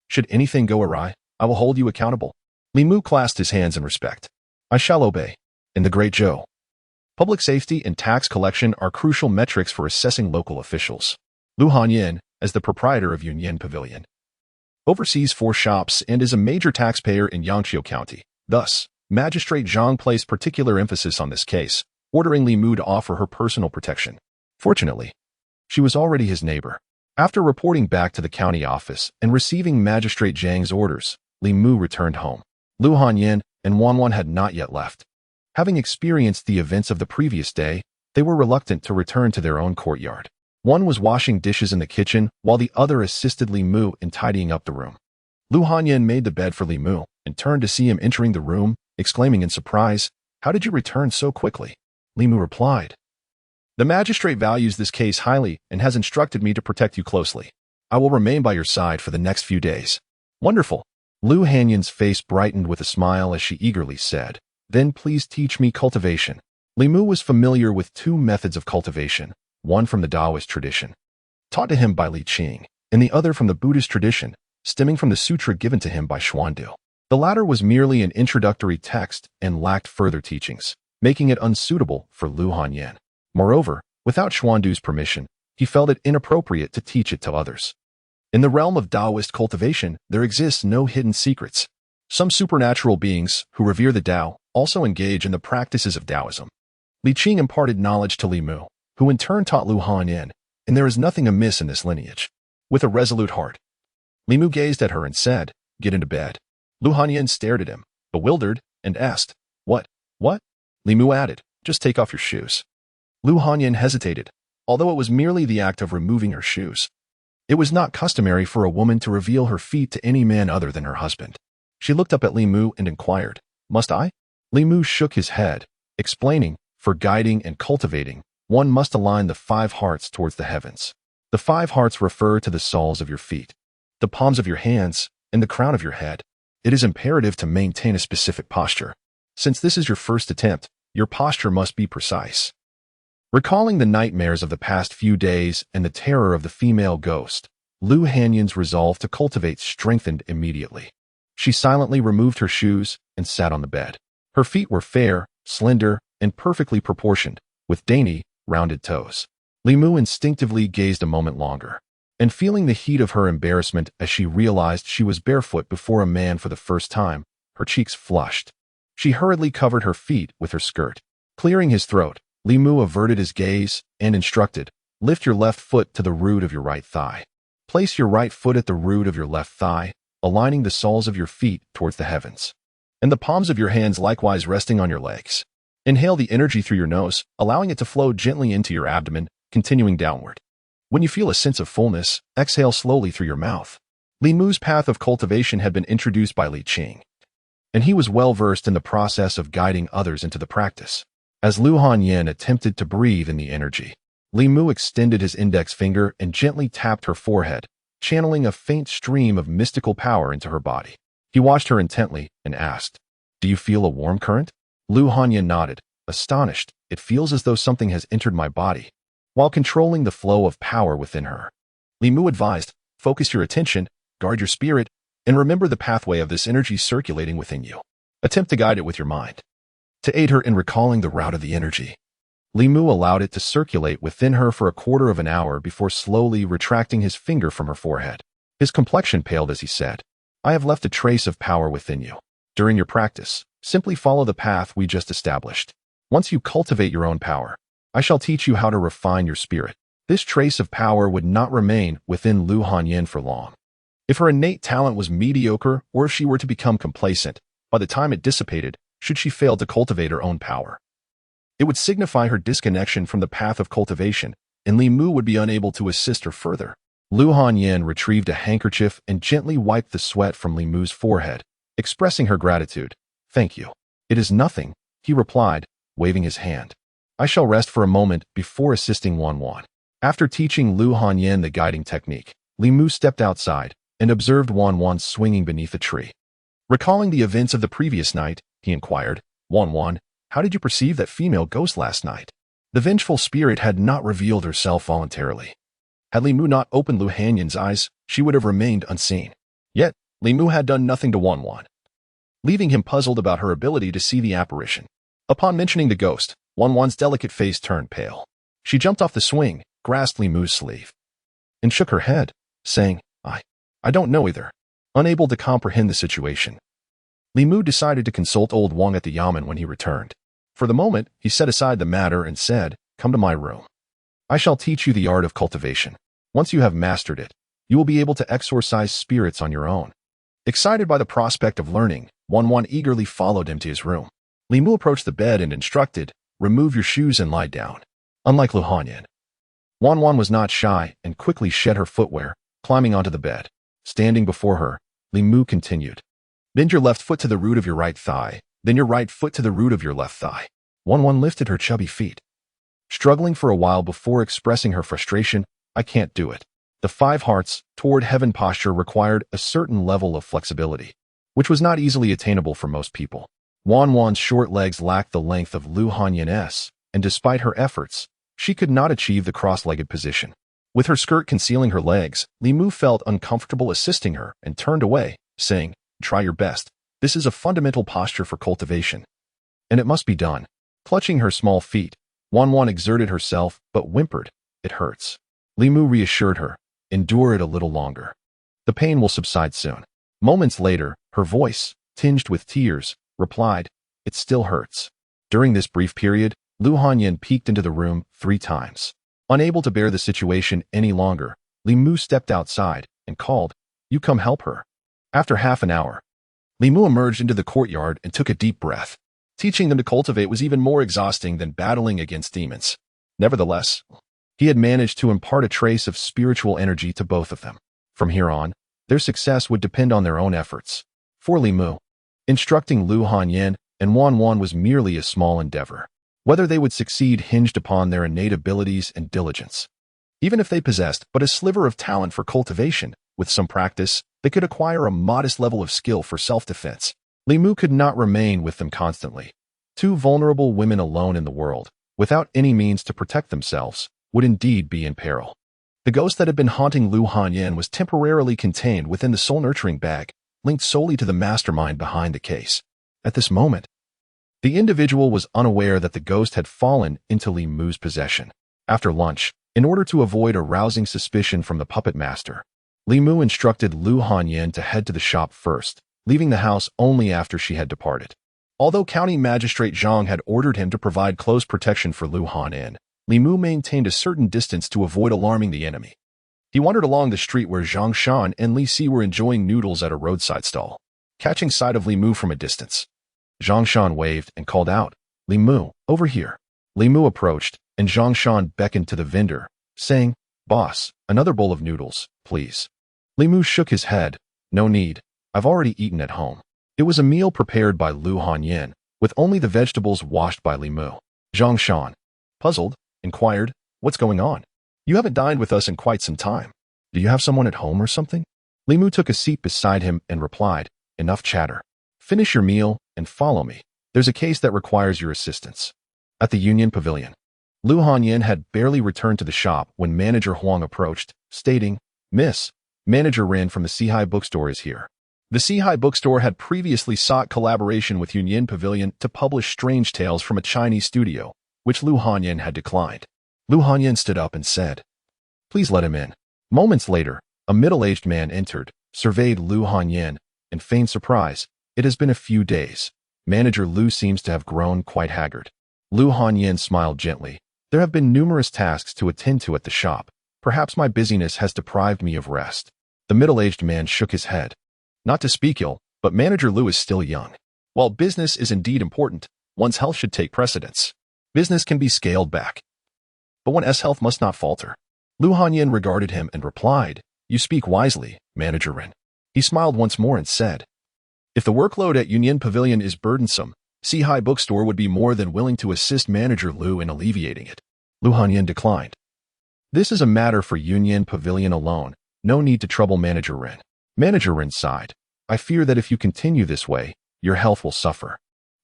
Should anything go awry, I will hold you accountable. Li Mu clasped his hands in respect. I shall obey. In the Great Zhou, public safety and tax collection are crucial metrics for assessing local officials. Lu Hanyan, as the proprietor of Union Pavilion, oversees 4 shops and is a major taxpayer in Yangqiu County. Thus, Magistrate Zhang placed particular emphasis on this case, ordering Li Mu to offer her personal protection. Fortunately, she was already his neighbor. After reporting back to the county office and receiving Magistrate Zhang's orders, Li Mu returned home. Lu Hanyan and Wanwan had not yet left. Having experienced the events of the previous day, they were reluctant to return to their own courtyard. One was washing dishes in the kitchen, while the other assisted Li Mu in tidying up the room. Lu Hanyan made the bed for Li Mu and turned to see him entering the room, exclaiming in surprise, "How did you return so quickly?" Li Mu replied, "The magistrate values this case highly and has instructed me to protect you closely. I will remain by your side for the next few days." Wonderful. Lu Hanyan's face brightened with a smile as she eagerly said, "Then please teach me cultivation." Li Mu was familiar with 2 methods of cultivation, one from the Taoist tradition, taught to him by Li Qing, and the other from the Buddhist tradition, stemming from the sutra given to him by Xuandu. The latter was merely an introductory text and lacked further teachings, making it unsuitable for Lu Hanyan. Moreover, without Xuandu's permission, he felt it inappropriate to teach it to others. In the realm of Taoist cultivation, there exists no hidden secrets. Some supernatural beings who revere the Tao also engage in the practices of Taoism. Li Qing imparted knowledge to Li Mu, who in turn taught Lu Hanyan, and there is nothing amiss in this lineage. With a resolute heart, Li Mu gazed at her and said, "Get into bed." Lu Hanyan stared at him, bewildered, and asked, What? Li Mu added, "Just take off your shoes." Lu Hanyan hesitated, although it was merely the act of removing her shoes. It was not customary for a woman to reveal her feet to any man other than her husband. She looked up at Li Mu and inquired, "Must I?" Li Mu shook his head, explaining, "For guiding and cultivating, one must align the 5 hearts towards the heavens. The 5 hearts refer to the soles of your feet, the palms of your hands, and the crown of your head. It is imperative to maintain a specific posture. Since this is your first attempt, your posture must be precise." Recalling the nightmares of the past few days and the terror of the female ghost, Lu Hanyan's resolve to cultivate strengthened immediately. She silently removed her shoes and sat on the bed. Her feet were fair, slender, and perfectly proportioned, with dainty, rounded toes. Li Mu instinctively gazed a moment longer, and feeling the heat of her embarrassment as she realized she was barefoot before a man for the first time, her cheeks flushed. She hurriedly covered her feet with her skirt. Clearing his throat, Li Mu averted his gaze and instructed, "Lift your left foot to the root of your right thigh. Place your right foot at the root of your left thigh, aligning the soles of your feet towards the heavens, and the palms of your hands likewise resting on your legs. Inhale the energy through your nose, allowing it to flow gently into your abdomen, continuing downward. When you feel a sense of fullness, exhale slowly through your mouth." Li Mu's path of cultivation had been introduced by Li Qing, and he was well versed in the process of guiding others into the practice. As Lu Hanyan attempted to breathe in the energy, Li Mu extended his index finger and gently tapped her forehead, channeling a faint stream of mystical power into her body. He watched her intently and asked, "Do you feel a warm current?" Lu Hanyan nodded, astonished. "It feels as though something has entered my body." While controlling the flow of power within her, Li Mu advised, "Focus your attention, guard your spirit, and remember the pathway of this energy circulating within you. Attempt to guide it with your mind." To aid her in recalling the route of the energy, Li Mu allowed it to circulate within her for a quarter of an hour before slowly retracting his finger from her forehead. His complexion paled as he said, "I have left a trace of power within you. During your practice, simply follow the path we just established. Once you cultivate your own power, I shall teach you how to refine your spirit." This trace of power would not remain within Lu Hanyan for long. If her innate talent was mediocre or if she were to become complacent, by the time it dissipated, should she fail to cultivate her own power. It would signify her disconnection from the path of cultivation, and Li Mu would be unable to assist her further. Lu Hanyan retrieved a handkerchief and gently wiped the sweat from Li Mu's forehead, expressing her gratitude. "Thank you." "It is nothing," he replied, waving his hand. "I shall rest for a moment before assisting Wanwan." After teaching Lu Hanyan the guiding technique, Li Mu stepped outside and observed Wanwan swinging beneath a tree. Recalling the events of the previous night, he inquired, "Wanwan, how did you perceive that female ghost last night?" The vengeful spirit had not revealed herself voluntarily. Had Li Mu not opened Lu Hanyan's eyes, she would have remained unseen. Yet, Li Mu had done nothing to Wanwan, leaving him puzzled about her ability to see the apparition. Upon mentioning the ghost, Wanwan's delicate face turned pale. She jumped off the swing, grasped Li Mu's sleeve, and shook her head, saying, I don't know either. Unable to comprehend the situation, Li Mu decided to consult old Wang at the yamen when he returned. For the moment, he set aside the matter and said, "Come to my room. I shall teach you the art of cultivation. Once you have mastered it, you will be able to exorcise spirits on your own." Excited by the prospect of learning, Wanwan eagerly followed him to his room. Li Mu approached the bed and instructed, "Remove your shoes and lie down." Unlike Lu Hanyan, Wanwan was not shy and quickly shed her footwear, climbing onto the bed. Standing before her, Li Mu continued, "Bend your left foot to the root of your right thigh, then your right foot to the root of your left thigh." Wanwan lifted her chubby feet, struggling for a while before expressing her frustration. "I can't do it." The 5 hearts toward heaven posture required a certain level of flexibility, which was not easily attainable for most people. Wanwan's short legs lacked the length of Lu Hanyan's, and despite her efforts, she could not achieve the cross-legged position. With her skirt concealing her legs, Li Mu felt uncomfortable assisting her and turned away, saying, "Try your best. This is a fundamental posture for cultivation, and it must be done." Clutching her small feet, Wanwan exerted herself but whimpered, "It hurts." Li Mu reassured her, "Endure it a little longer. The pain will subside soon." Moments later, her voice, tinged with tears, replied, "It still hurts." During this brief period, Lu Hanyan peeked into the room 3 times. Unable to bear the situation any longer, Li Mu stepped outside and called, "You come help her." After half an hour, Li Mu emerged into the courtyard and took a deep breath. Teaching them to cultivate was even more exhausting than battling against demons. Nevertheless, he had managed to impart a trace of spiritual energy to both of them. From here on, their success would depend on their own efforts. For Li Mu, instructing Lu Hanyan and Wanwan was merely a small endeavor. Whether they would succeed hinged upon their innate abilities and diligence. Even if they possessed but a sliver of talent for cultivation, with some practice, they could acquire a modest level of skill for self-defense. Li Mu could not remain with them constantly. 2 vulnerable women alone in the world, without any means to protect themselves, would indeed be in peril. The ghost that had been haunting Lu Hanyan was temporarily contained within the soul-nurturing bag, linked solely to the mastermind behind the case. At this moment, the individual was unaware that the ghost had fallen into Li Mu's possession. After lunch, in order to avoid arousing suspicion from the puppet master, Li Mu instructed Lu Hanyan to head to the shop first, leaving the house only after she had departed. Although County Magistrate Zhang had ordered him to provide close protection for Lu Hanyan, Li Mu maintained a certain distance to avoid alarming the enemy. He wandered along the street where Zhang Shan and Li Si were enjoying noodles at a roadside stall. Catching sight of Li Mu from a distance, Zhang Shan waved and called out, "Li Mu, over here." Li Mu approached, and Zhang Shan beckoned to the vendor, saying, "Boss, another bowl of noodles, please." Li Mu shook his head, "No need. I've already eaten at home." It was a meal prepared by Lu Hanyan, with only the vegetables washed by Li Mu. Zhang Shan, puzzled, inquired, "What's going on? You haven't dined with us in quite some time. Do you have someone at home or something?" Li Mu took a seat beside him and replied, "Enough chatter. Finish your meal and follow me. There's a case that requires your assistance." At the Union Pavilion, Lu Hanyan had barely returned to the shop when Manager Huang approached, stating, "Miss, Manager Ren from the Sihai Bookstore is here." The Sihai Bookstore had previously sought collaboration with Union Pavilion to publish strange tales from a Chinese studio, which Lu Hanyan had declined. Lu Hanyan stood up and said, "Please let him in." Moments later, a middle-aged man entered, surveyed Lu Hanyan, and feigned surprise. "It has been a few days. Manager Lu seems to have grown quite haggard." Lu Hanyan smiled gently. "There have been numerous tasks to attend to at the shop. Perhaps my busyness has deprived me of rest." The middle-aged man shook his head. "Not to speak ill, but Manager Lu is still young. While business is indeed important, one's health should take precedence. Business can be scaled back, but one's health must not falter. Lu Hanyin regarded him and replied, "You speak wisely, Manager Ren." He smiled once more and said, "If the workload at Union Pavilion is burdensome, Sihai Bookstore would be more than willing to assist Manager Lu in alleviating it." Lu Hanyin declined. "This is a matter for Union Pavilion alone. No need to trouble Manager Ren." Manager Ren sighed. "I fear that if you continue this way, your health will suffer.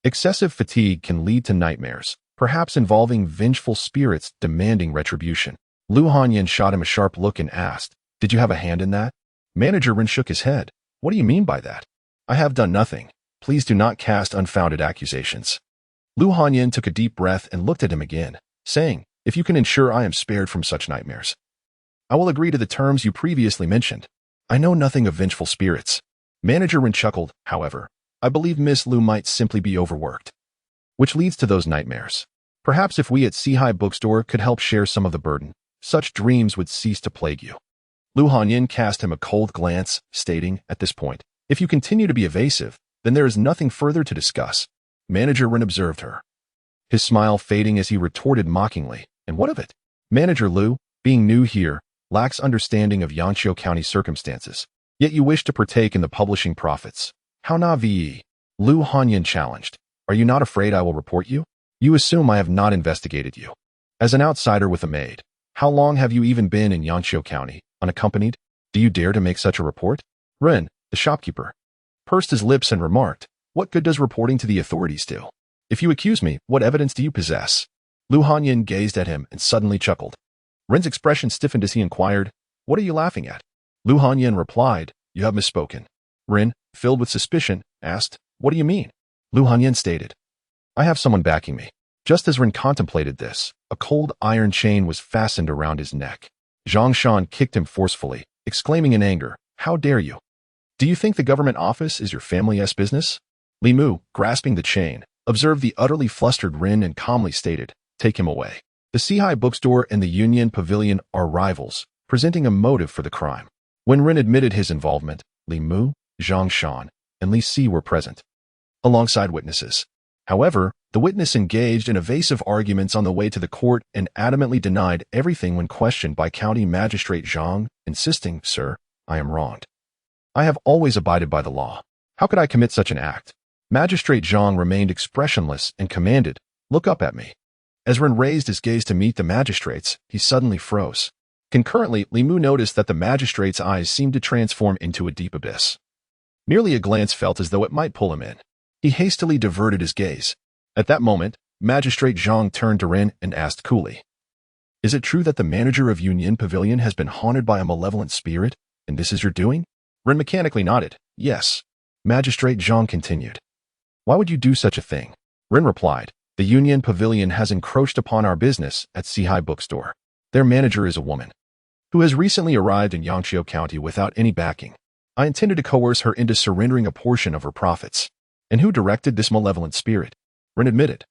Excessive fatigue can lead to nightmares, perhaps involving vengeful spirits demanding retribution." Lu Hanyin shot him a sharp look and asked, "Did you have a hand in that?" Manager Ren shook his head. "What do you mean by that?" "I have done nothing. Please do not cast unfounded accusations." Lu Hanyin took a deep breath and looked at him again, saying, "If you can ensure I am spared from such nightmares, I will agree to the terms you previously mentioned. I know nothing of vengeful spirits." Manager Ren chuckled, "However, I believe Miss Lu might simply be overworked, which leads to those nightmares. Perhaps if we at Sihai Bookstore could help share some of the burden, such dreams would cease to plague you." Lu Hanyin cast him a cold glance, stating, "At this point, if you continue to be evasive, then there is nothing further to discuss." Manager Ren observed her, his smile fading as he retorted mockingly, "And what of it? Manager Lu, being new here, lacks understanding of Yanqiu County circumstances, yet you wish to partake in the publishing profits. How na-ve?" Lu Hanyin challenged, "Are you not afraid I will report you? You assume I have not investigated you. As an outsider with a maid, how long have you even been in Yanqiu County, unaccompanied? Do you dare to make such a report?" Ren, the shopkeeper, pursed his lips and remarked, "What good does reporting to the authorities do? If you accuse me, what evidence do you possess?" Lu Hanyin gazed at him and suddenly chuckled. Ren's expression stiffened as he inquired, "What are you laughing at?" Lu Hanyin replied, "You have misspoken." Ren, filled with suspicion, asked, "What do you mean?" Lu Hanyin stated, "I have someone backing me." Just as Ren contemplated this, a cold iron chain was fastened around his neck. Zhang Shan kicked him forcefully, exclaiming in anger, "How dare you? Do you think the government office is your family's business?" Li Mu, grasping the chain, observed the utterly flustered Ren and calmly stated, "Take him away." The Sihai Bookstore and the Union Pavilion are rivals, presenting a motive for the crime. When Ren admitted his involvement, Li Mu, Zhang Shan, and Li Si were present, alongside witnesses. However, the witness engaged in evasive arguments on the way to the court and adamantly denied everything when questioned by County Magistrate Zhang, insisting, "Sir, I am wronged. I have always abided by the law. How could I commit such an act?" Magistrate Zhang remained expressionless and commanded, "Look up at me." As Ren raised his gaze to meet the magistrate's, he suddenly froze. Concurrently, Li Mu noticed that the magistrate's eyes seemed to transform into a deep abyss. Merely a glance felt as though it might pull him in. He hastily diverted his gaze. At that moment, Magistrate Zhang turned to Ren and asked coolly, "Is it true that the manager of Union Pavilion has been haunted by a malevolent spirit, and this is your doing?" Ren mechanically nodded, "Yes." Magistrate Zhang continued, "Why would you do such a thing?" Ren replied, "The Union Pavilion has encroached upon our business at Sihai Bookstore. Their manager is a woman who has recently arrived in Yanqiu County without any backing. I intended to coerce her into surrendering a portion of her profits." "And who directed this malevolent spirit?" Ren admitted,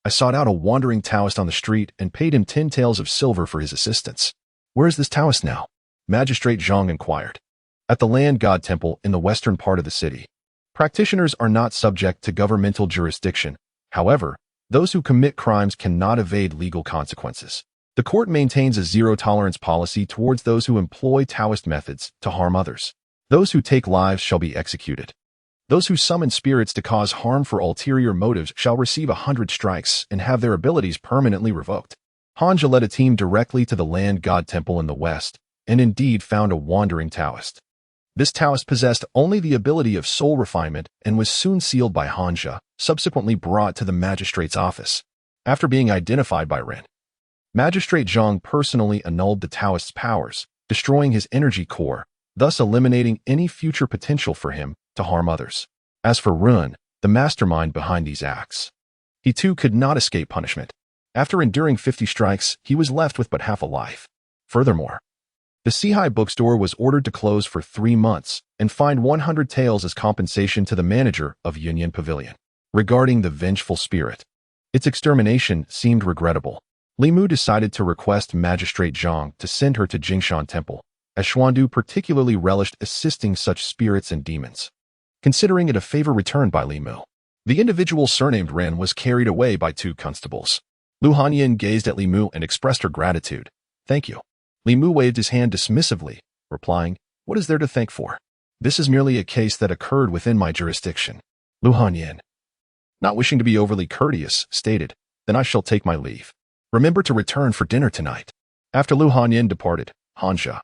"I sought out a wandering Taoist on the street and paid him 10 taels of silver for his assistance." "Where is this Taoist now?" Magistrate Zhang inquired. "At the Land God Temple in the western part of the city. Practitioners are not subject to governmental jurisdiction. However, those who commit crimes cannot evade legal consequences. The court maintains a zero-tolerance policy towards those who employ Taoist methods to harm others. Those who take lives shall be executed. Those who summon spirits to cause harm for ulterior motives shall receive 100 strikes and have their abilities permanently revoked." Hanja led a team directly to the Land God Temple in the west, and indeed found a wandering Taoist. This Taoist possessed only the ability of soul refinement and was soon sealed by Hanja, subsequently brought to the magistrate's office. After being identified by Ren, Magistrate Zhang personally annulled the Taoist's powers, destroying his energy core, thus eliminating any future potential for him to harm others. As for Ren, the mastermind behind these acts, he too could not escape punishment. After enduring 50 strikes, he was left with but half a life. Furthermore, the Sihai Bookstore was ordered to close for 3 months and fined 100 taels as compensation to the manager of Union Pavilion. Regarding the vengeful spirit, its extermination seemed regrettable. Li Mu decided to request Magistrate Zhang to send her to Jingshan Temple, as Xuandu particularly relished assisting such spirits and demons, considering it a favor returned by Li Mu. The individual surnamed Ren was carried away by 2 constables. Lu Hanyin gazed at Li Mu and expressed her gratitude. Thank you. Li Mu waved his hand dismissively, replying, What is there to thank for? This is merely a case that occurred within my jurisdiction. Lu Hanyin, not wishing to be overly courteous, stated, Then I shall take my leave. Remember to return for dinner tonight. After Lu Hanyin departed, Hanja,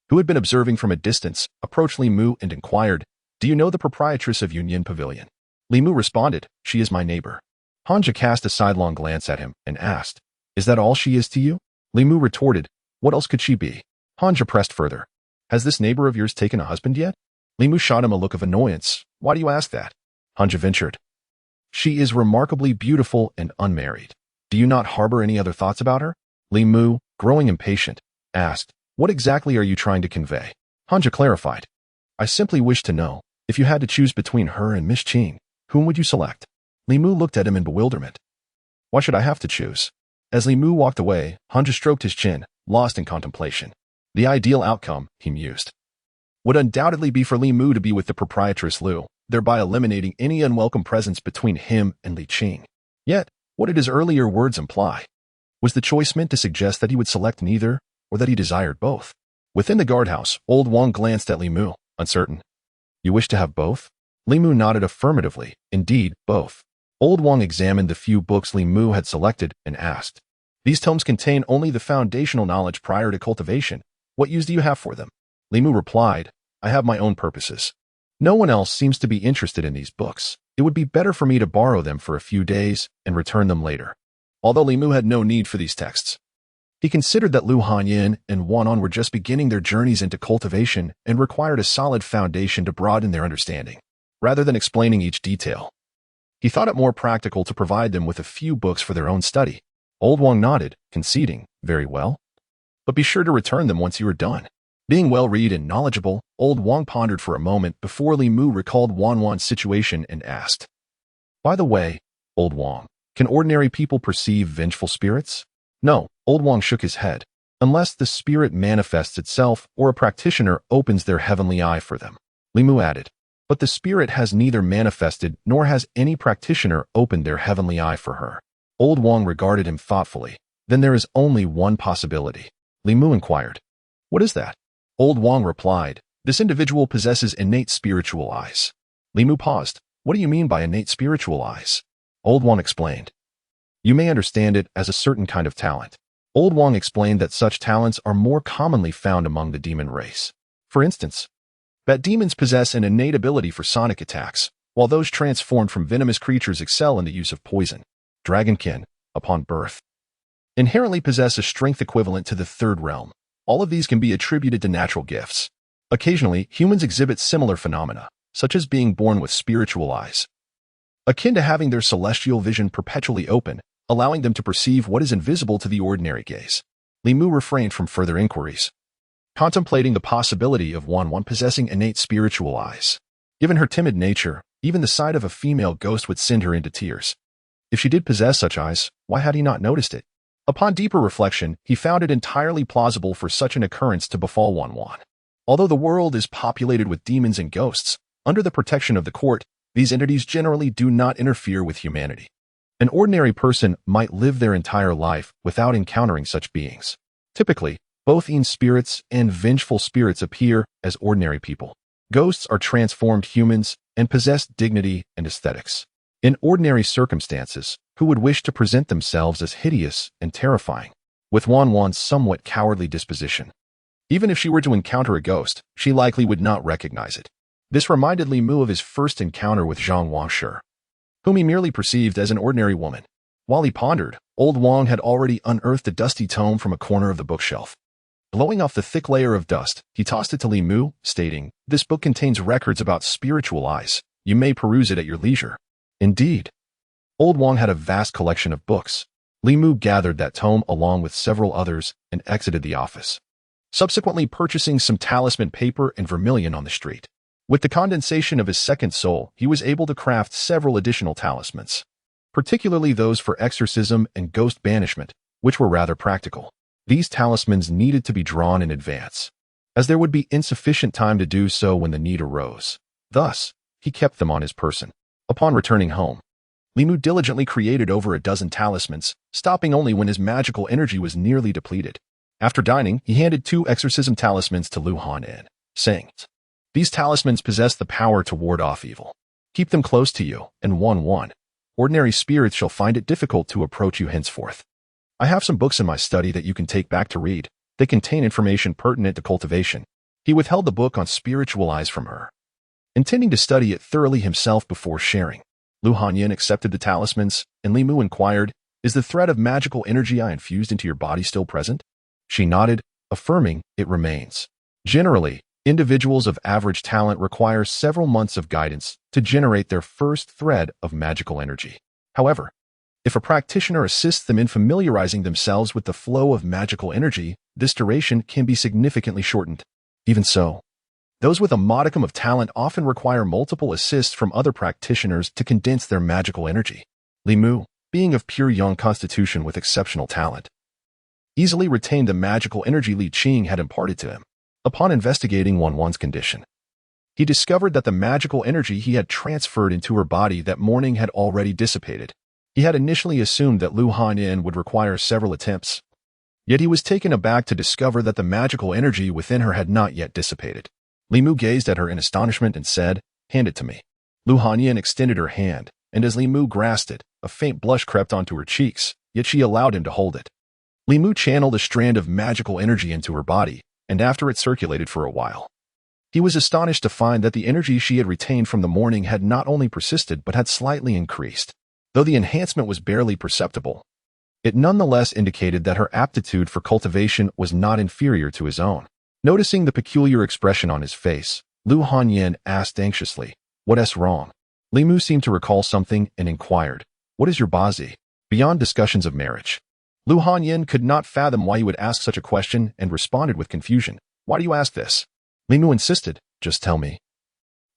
who had been observing from a distance, approached Li Mu and inquired, Do you know the proprietress of Union Pavilion? Li Mu responded, She is my neighbor. Hanja cast a sidelong glance at him and asked, Is that all she is to you? Li Mu retorted, What else could she be? Hanja pressed further. Has this neighbor of yours taken a husband yet? Li Mu shot him a look of annoyance. Why do you ask that? Hanja ventured. She is remarkably beautiful and unmarried. Do you not harbor any other thoughts about her? Li Mu, growing impatient, asked, What exactly are you trying to convey? Hanja clarified. I simply wish to know, if you had to choose between her and Miss Qing, whom would you select? Li Mu looked at him in bewilderment. Why should I have to choose? As Li Mu walked away, Hanja stroked his chin, lost in contemplation. The ideal outcome, he mused, would undoubtedly be for Li Mu to be with the proprietress Lu, thereby eliminating any unwelcome presence between him and Li Qing. Yet, what did his earlier words imply? Was the choice meant to suggest that he would select neither, or that he desired both? Within the guardhouse, old Wang glanced at Li Mu, uncertain. You wish to have both? Li Mu nodded affirmatively. Indeed, both. Old Wang examined the few books Li Mu had selected and asked, These tomes contain only the foundational knowledge prior to cultivation. What use do you have for them? Li Mu replied, I have my own purposes. No one else seems to be interested in these books. It would be better for me to borrow them for a few days and return them later. Although Li Mu had no need for these texts, he considered that Lu Hanyin and Wan On were just beginning their journeys into cultivation and required a solid foundation to broaden their understanding, rather than explaining each detail. He thought it more practical to provide them with a few books for their own study. Old Wang nodded, conceding, Very well. But be sure to return them once you are done. Being well-read and knowledgeable, Old Wang pondered for a moment before Li Mu recalled Wan Wan's situation and asked, By the way, Old Wang, can ordinary people perceive vengeful spirits? No, Old Wang shook his head, unless the spirit manifests itself or a practitioner opens their heavenly eye for them. Li Mu added, But the spirit has neither manifested nor has any practitioner opened their heavenly eye for her. Old Wang regarded him thoughtfully. Then there is only one possibility. Li Mu inquired, What is that? Old Wang replied, This individual possesses innate spiritual eyes. Li Mu paused. What do you mean by innate spiritual eyes? Old Wang explained. You may understand it as a certain kind of talent. Old Wang explained that such talents are more commonly found among the demon race. For instance, that demons possess an innate ability for sonic attacks, while those transformed from venomous creatures excel in the use of poison. Dragonkin, upon birth, inherently possess a strength equivalent to the third realm. All of these can be attributed to natural gifts. Occasionally, humans exhibit similar phenomena, such as being born with spiritual eyes, akin to having their celestial vision perpetually open, allowing them to perceive what is invisible to the ordinary gaze. Li Mu refrained from further inquiries, contemplating the possibility of Wan possessing innate spiritual eyes. Given her timid nature, even the sight of a female ghost would send her into tears. If she did possess such eyes, why had he not noticed it? Upon deeper reflection, he found it entirely plausible for such an occurrence to befall Wan. Although the world is populated with demons and ghosts, under the protection of the court, these entities generally do not interfere with humanity. An ordinary person might live their entire life without encountering such beings. Typically, both evil spirits and vengeful spirits appear as ordinary people. Ghosts are transformed humans and possess dignity and aesthetics. In ordinary circumstances, who would wish to present themselves as hideous and terrifying? With Wan's somewhat cowardly disposition, even if she were to encounter a ghost, she likely would not recognize it. This reminded Li Mu of his first encounter with Zhang Wangshi, whom he merely perceived as an ordinary woman. While he pondered, old Wang had already unearthed a dusty tome from a corner of the bookshelf. Blowing off the thick layer of dust, he tossed it to Li Mu, stating, This book contains records about spiritual eyes. You may peruse it at your leisure. Indeed. Old Wang had a vast collection of books. Li Mu gathered that tome along with several others and exited the office, subsequently purchasing some talisman paper and vermilion on the street. With the condensation of his second soul, he was able to craft several additional talismans, particularly those for exorcism and ghost banishment, which were rather practical. These talismans needed to be drawn in advance, as there would be insufficient time to do so when the need arose. Thus, he kept them on his person. Upon returning home, Li Mu diligently created over a dozen talismans, stopping only when his magical energy was nearly depleted. After dining, he handed 2 exorcism talismans to Lu Hanyin, saying, "These talismans possess the power to ward off evil. Keep them close to you, and 1-1. Ordinary spirits shall find it difficult to approach you henceforth. I have some books in my study that you can take back to read. They contain information pertinent to cultivation." He withheld the book on spiritual eyes from her, intending to study it thoroughly himself before sharing. Lu Hanyin accepted the talismans, and Li Mu inquired, "Is the thread of magical energy I infused into your body still present?" She nodded, affirming, "It remains." Generally, individuals of average talent require several months of guidance to generate their first thread of magical energy. However, if a practitioner assists them in familiarizing themselves with the flow of magical energy, this duration can be significantly shortened. Even so, those with a modicum of talent often require multiple assists from other practitioners to condense their magical energy. Li Mu, being of pure yang constitution with exceptional talent, easily retained the magical energy Li Qing had imparted to him. Upon investigating Wan's condition, he discovered that the magical energy he had transferred into her body that morning had already dissipated. He had initially assumed that Lu Hanyin would require several attempts, yet he was taken aback to discover that the magical energy within her had not yet dissipated. Li Mu gazed at her in astonishment and said, "Hand it to me." Lu Hanyin extended her hand, and as Li Mu grasped it, a faint blush crept onto her cheeks, yet she allowed him to hold it. Li Mu channeled a strand of magical energy into her body, and after it circulated for a while, he was astonished to find that the energy she had retained from the morning had not only persisted but had slightly increased. Though the enhancement was barely perceptible, it nonetheless indicated that her aptitude for cultivation was not inferior to his own. Noticing the peculiar expression on his face, Lu Hanyin asked anxiously, "What's wrong?" Li Mu seemed to recall something and inquired, "What is your bazi?" Beyond discussions of marriage, Lu Hanyin could not fathom why he would ask such a question and responded with confusion, "Why do you ask this?" Li Mu insisted, "Just tell me.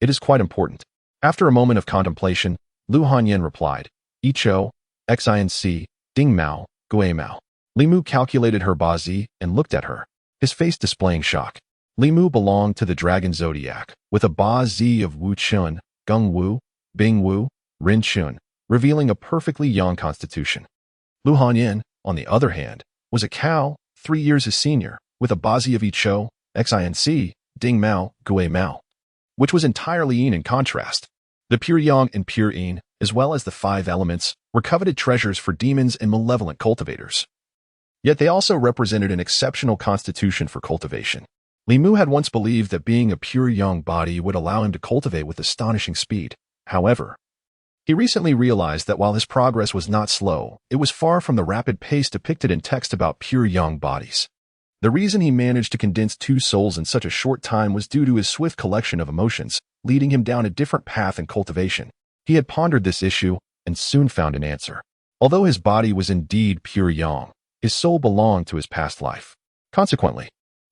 It is quite important." After a moment of contemplation, Lu Hanyin replied, "Icho, Xinc, Ding Mao, Gui Mao." Li Mu calculated her bazi and looked at her, his face displaying shock. Li Mu belonged to the dragon zodiac, with a bazi of Wu Chun, Gung Wu, Bing Wu, Rin Chun, revealing a perfectly yang constitution. Lu Hanyin, on the other hand, was a cow, 3 years his senior, with a bazi of Icho, Xinc, Ding Mao, Gui Mao, which was entirely yin in contrast. The pure yang and pure yin, as well as the 5 elements, were coveted treasures for demons and malevolent cultivators. Yet they also represented an exceptional constitution for cultivation. Li Mu had once believed that being a pure yang body would allow him to cultivate with astonishing speed. However, he recently realized that while his progress was not slow, it was far from the rapid pace depicted in text about pure yang bodies. The reason he managed to condense 2 souls in such a short time was due to his swift collection of emotions, leading him down a different path in cultivation. He had pondered this issue and soon found an answer. Although his body was indeed pure yang, his soul belonged to his past life. Consequently,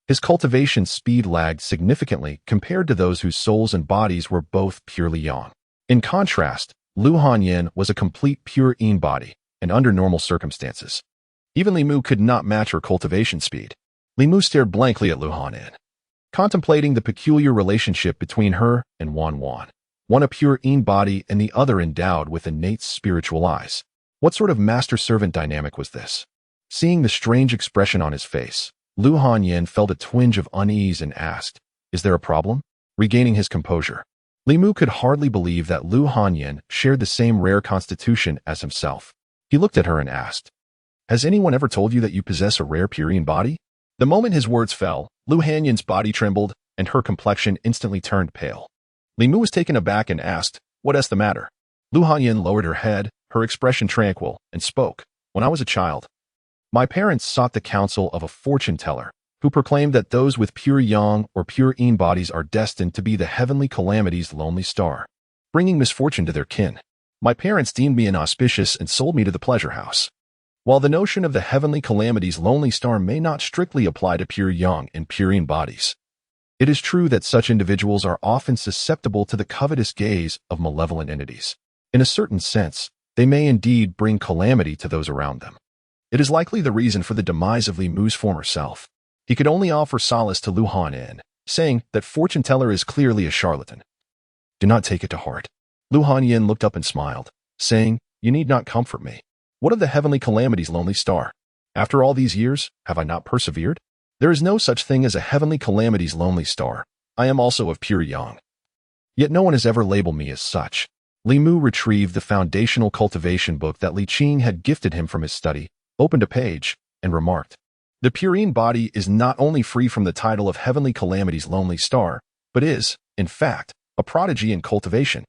his cultivation speed lagged significantly compared to those whose souls and bodies were both purely yang. In contrast, Lu Hanyin was a complete pure yin body, and under normal circumstances, even Li Mu could not match her cultivation speed. Li Mu stared blankly at Lu Hanyin, contemplating the peculiar relationship between her and Wan, one a pure yin body and the other endowed with innate spiritual eyes. What sort of master-servant dynamic was this? Seeing the strange expression on his face, Lu Hanyin felt a twinge of unease and asked, "Is there a problem?" Regaining his composure, Li Mu could hardly believe that Lu Hanyin shared the same rare constitution as himself. He looked at her and asked, "Has anyone ever told you that you possess a rare pure yin body?" The moment his words fell, Lu Hanyin's body trembled, and her complexion instantly turned pale. Li Mu was taken aback and asked, "What's the matter?" Lu Hanyin lowered her head, her expression tranquil, and spoke, "When I was a child, my parents sought the counsel of a fortune teller, who proclaimed that those with pure yang or pure yin bodies are destined to be the heavenly calamity's lonely star, bringing misfortune to their kin. My parents deemed me inauspicious and sold me to the pleasure house. While the notion of the heavenly calamity's lonely star may not strictly apply to pure yang and pure yin bodies, it is true that such individuals are often susceptible to the covetous gaze of malevolent entities. In a certain sense, they may indeed bring calamity to those around them. It is likely the reason for the demise of Li Mu's former self. He could only offer solace to Lu Hanyin, saying that fortune teller is clearly a charlatan. Do not take it to heart. Lu Hanyin looked up and smiled, saying, "You need not comfort me. What of the heavenly calamities, lonely star? After all these years, have I not persevered? There is no such thing as a heavenly calamities, lonely star. I am also of pure yang. Yet no one has ever labeled me as such." Li Mu retrieved the foundational cultivation book that Li Qing had gifted him from his study, opened a page, and remarked, "The Purine body is not only free from the title of Heavenly Calamity's Lonely Star, but is, in fact, a prodigy in cultivation.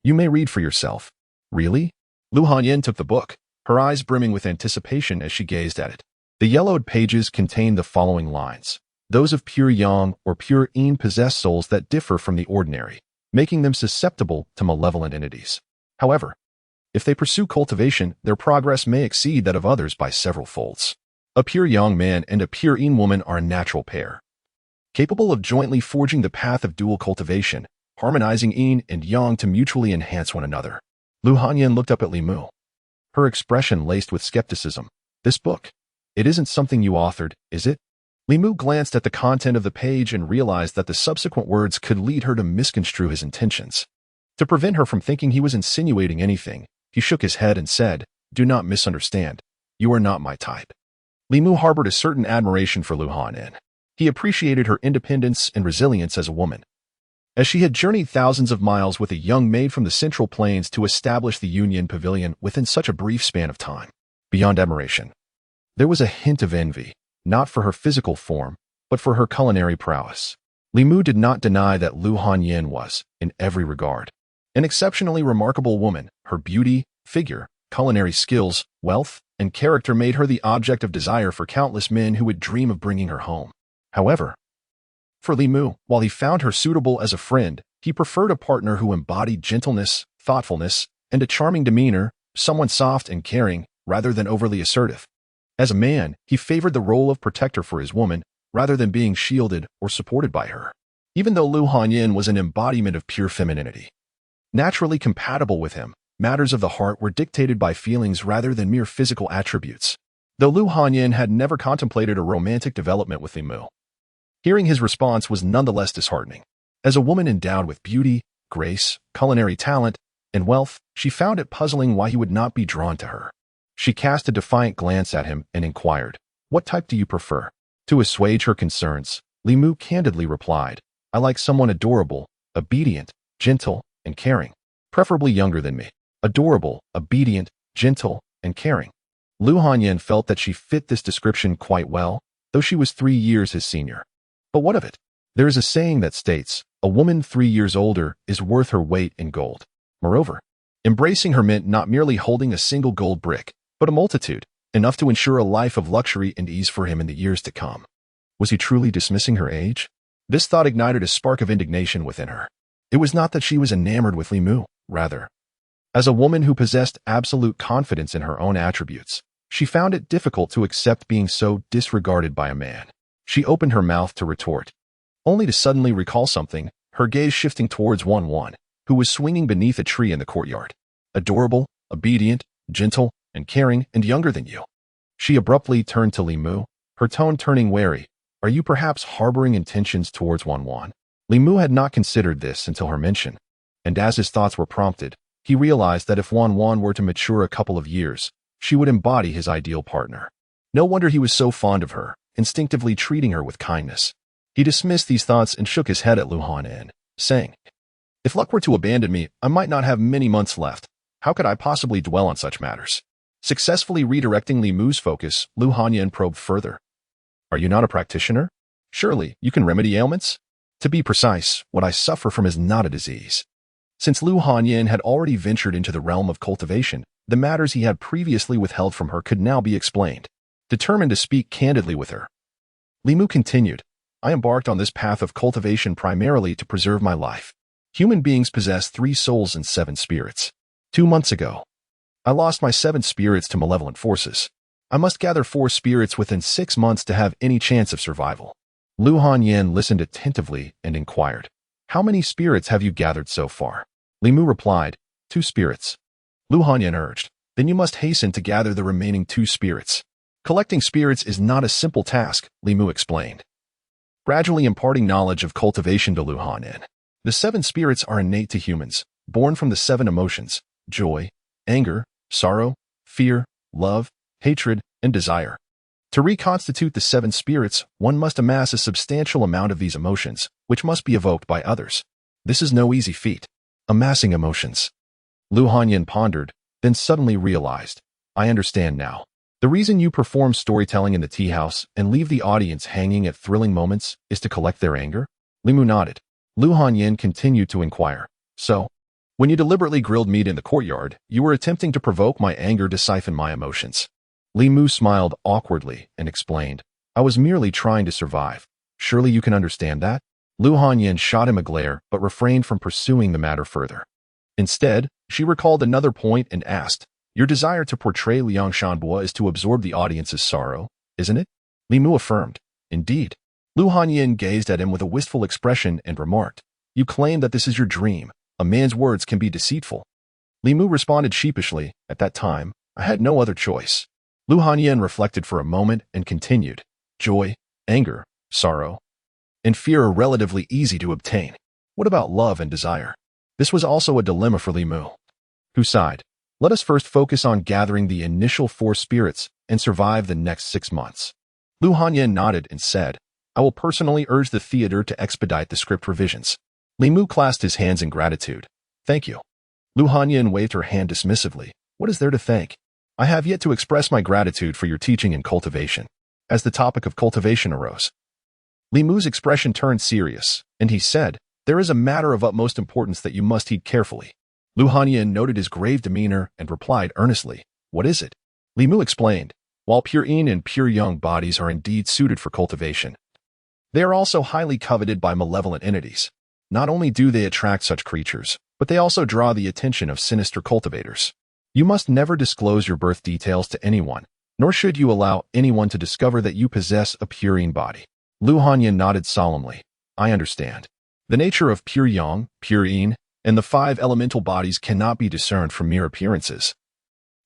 You may read for yourself." "Really?" Lu Hanyin took the book, her eyes brimming with anticipation as she gazed at it. The yellowed pages contained the following lines. Those of pure yang or pure yin possess souls that differ from the ordinary, making them susceptible to malevolent entities. However, if they pursue cultivation, their progress may exceed that of others by several folds. A pure yang man and a pure yin woman are a natural pair, capable of jointly forging the path of dual cultivation, harmonizing yin and yang to mutually enhance one another. Lu Hanyin looked up at Li Mu, her expression laced with skepticism. "This book, it isn't something you authored, is it?" Li Mu glanced at the content of the page and realized that the subsequent words could lead her to misconstrue his intentions. To prevent her from thinking he was insinuating anything, he shook his head and said, "Do not misunderstand. You are not my type." Li Mu harbored a certain admiration for Lu Hanyin. He appreciated her independence and resilience as a woman. As she had journeyed thousands of miles with a young maid from the Central Plains to establish the Union Pavilion within such a brief span of time. Beyond admiration, there was a hint of envy, not for her physical form, but for her culinary prowess. Li Mu did not deny that Lu Hanyin was, in every regard, an exceptionally remarkable woman. Her beauty, figure, culinary skills, wealth, and character made her the object of desire for countless men who would dream of bringing her home. However, for Li Mu, while he found her suitable as a friend, he preferred a partner who embodied gentleness, thoughtfulness, and a charming demeanor, someone soft and caring, rather than overly assertive. As a man, he favored the role of protector for his woman, rather than being shielded or supported by her. Even though Lu Hanyin was an embodiment of pure femininity, naturally compatible with him, matters of the heart were dictated by feelings rather than mere physical attributes. Though Lu Hanyin had never contemplated a romantic development with Li Mu, hearing his response was nonetheless disheartening. As a woman endowed with beauty, grace, culinary talent, and wealth, she found it puzzling why he would not be drawn to her. She cast a defiant glance at him and inquired, "What type do you prefer?" To assuage her concerns, Li Mu candidly replied, "I like someone adorable, obedient, gentle, and caring, preferably younger than me." Adorable, obedient, gentle, and caring. Lu Hanyin felt that she fit this description quite well, though she was 3 years his senior. But what of it? There is a saying that states, "A woman 3 years older is worth her weight in gold." Moreover, embracing her meant not merely holding a single gold brick, but a multitude, enough to ensure a life of luxury and ease for him in the years to come. Was he truly dismissing her age? This thought ignited a spark of indignation within her. It was not that she was enamored with Li Mu, rather, as a woman who possessed absolute confidence in her own attributes, she found it difficult to accept being so disregarded by a man. She opened her mouth to retort, only to suddenly recall something, her gaze shifting towards Wan, who was swinging beneath a tree in the courtyard. "Adorable, obedient, gentle, and caring, and younger than you." She abruptly turned to Li Mu, her tone turning wary. "Are you perhaps harboring intentions towards Wan?" Li Mu had not considered this until her mention, and as his thoughts were prompted, he realized that if Wan were to mature a couple of years, she would embody his ideal partner. No wonder he was so fond of her, instinctively treating her with kindness. He dismissed these thoughts and shook his head at Lu Hanyin, saying, "If luck were to abandon me, I might not have many months left. How could I possibly dwell on such matters?" Successfully redirecting Li Mu's focus, Lu Hanyin probed further. "Are you not a practitioner? Surely you can remedy ailments? To be precise, what I suffer from is not a disease." Since Lu Hanyin had already ventured into the realm of cultivation, the matters he had previously withheld from her could now be explained. Determined to speak candidly with her, Li Mu continued, "I embarked on this path of cultivation primarily to preserve my life. Human beings possess 3 souls and 7 spirits. 2 months ago, I lost my 7 spirits to malevolent forces. I must gather 4 spirits within 6 months to have any chance of survival." Lu Hanyin listened attentively and inquired, "How many spirits have you gathered so far?" Li Mu replied, 2 spirits. Lu Hanyin urged, "Then you must hasten to gather the remaining 2 spirits." Collecting spirits is not a simple task, Li Mu explained, gradually imparting knowledge of cultivation to Lu Hanyin. The 7 spirits are innate to humans, born from the 7 emotions: joy, anger, sorrow, fear, love, hatred, and desire. To reconstitute the 7 spirits, one must amass a substantial amount of these emotions, which must be evoked by others. This is no easy feat. Amassing emotions. Lu Hanyin pondered, then suddenly realized, I understand now. The reason you perform storytelling in the tea house and leave the audience hanging at thrilling moments is to collect their anger? Li Mu nodded. Lu Hanyin continued to inquire. So, when you deliberately grilled meat in the courtyard, you were attempting to provoke my anger to siphon my emotions. Li Mu smiled awkwardly and explained, I was merely trying to survive. Surely you can understand that? Lu Hanyin shot him a glare but refrained from pursuing the matter further. Instead, she recalled another point and asked, Your desire to portray Liang Shanbo is to absorb the audience's sorrow, isn't it? Li Mu affirmed, Indeed. Lu Hanyin gazed at him with a wistful expression and remarked, You claim that this is your dream. A man's words can be deceitful. Li Mu responded sheepishly, At that time, I had no other choice. Lu Hanyin reflected for a moment and continued, Joy, anger, sorrow, and fear are relatively easy to obtain. What about love and desire? This was also a dilemma for Li Mu, who sighed, Let us first focus on gathering the initial 4 spirits and survive the next 6 months. Lu Hanyin nodded and said, I will personally urge the theater to expedite the script revisions. Li Mu clasped his hands in gratitude. Thank you. Lu Hanyin waved her hand dismissively. What is there to thank? I have yet to express my gratitude for your teaching in cultivation. As the topic of cultivation arose, Li Mu's expression turned serious, and he said, There is a matter of utmost importance that you must heed carefully. Lu Hanyin noted his grave demeanor and replied earnestly, What is it? Li Mu explained, While pure yin and pure yang bodies are indeed suited for cultivation, they are also highly coveted by malevolent entities. Not only do they attract such creatures, but they also draw the attention of sinister cultivators. You must never disclose your birth details to anyone, nor should you allow anyone to discover that you possess a pure yin body. Lu Hanyin nodded solemnly. I understand. The nature of pure yang, pure yin, and the 5 elemental bodies cannot be discerned from mere appearances,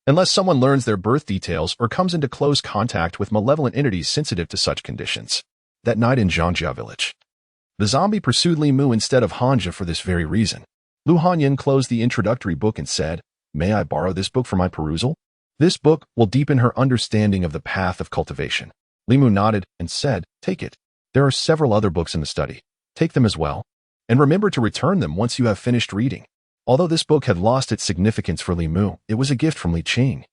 unless someone learns their birth details or comes into close contact with malevolent entities sensitive to such conditions. That night in Zhangjia village, the zombie pursued Li Mu instead of Hanja for this very reason. Lu Hanyin closed the introductory book and said, May I borrow this book for my perusal? This book will deepen her understanding of the path of cultivation. Li Mu nodded and said, Take it. There are several other books in the study. Take them as well. And remember to return them once you have finished reading. Although this book had lost its significance for Li Mu, it was a gift from Li Qing,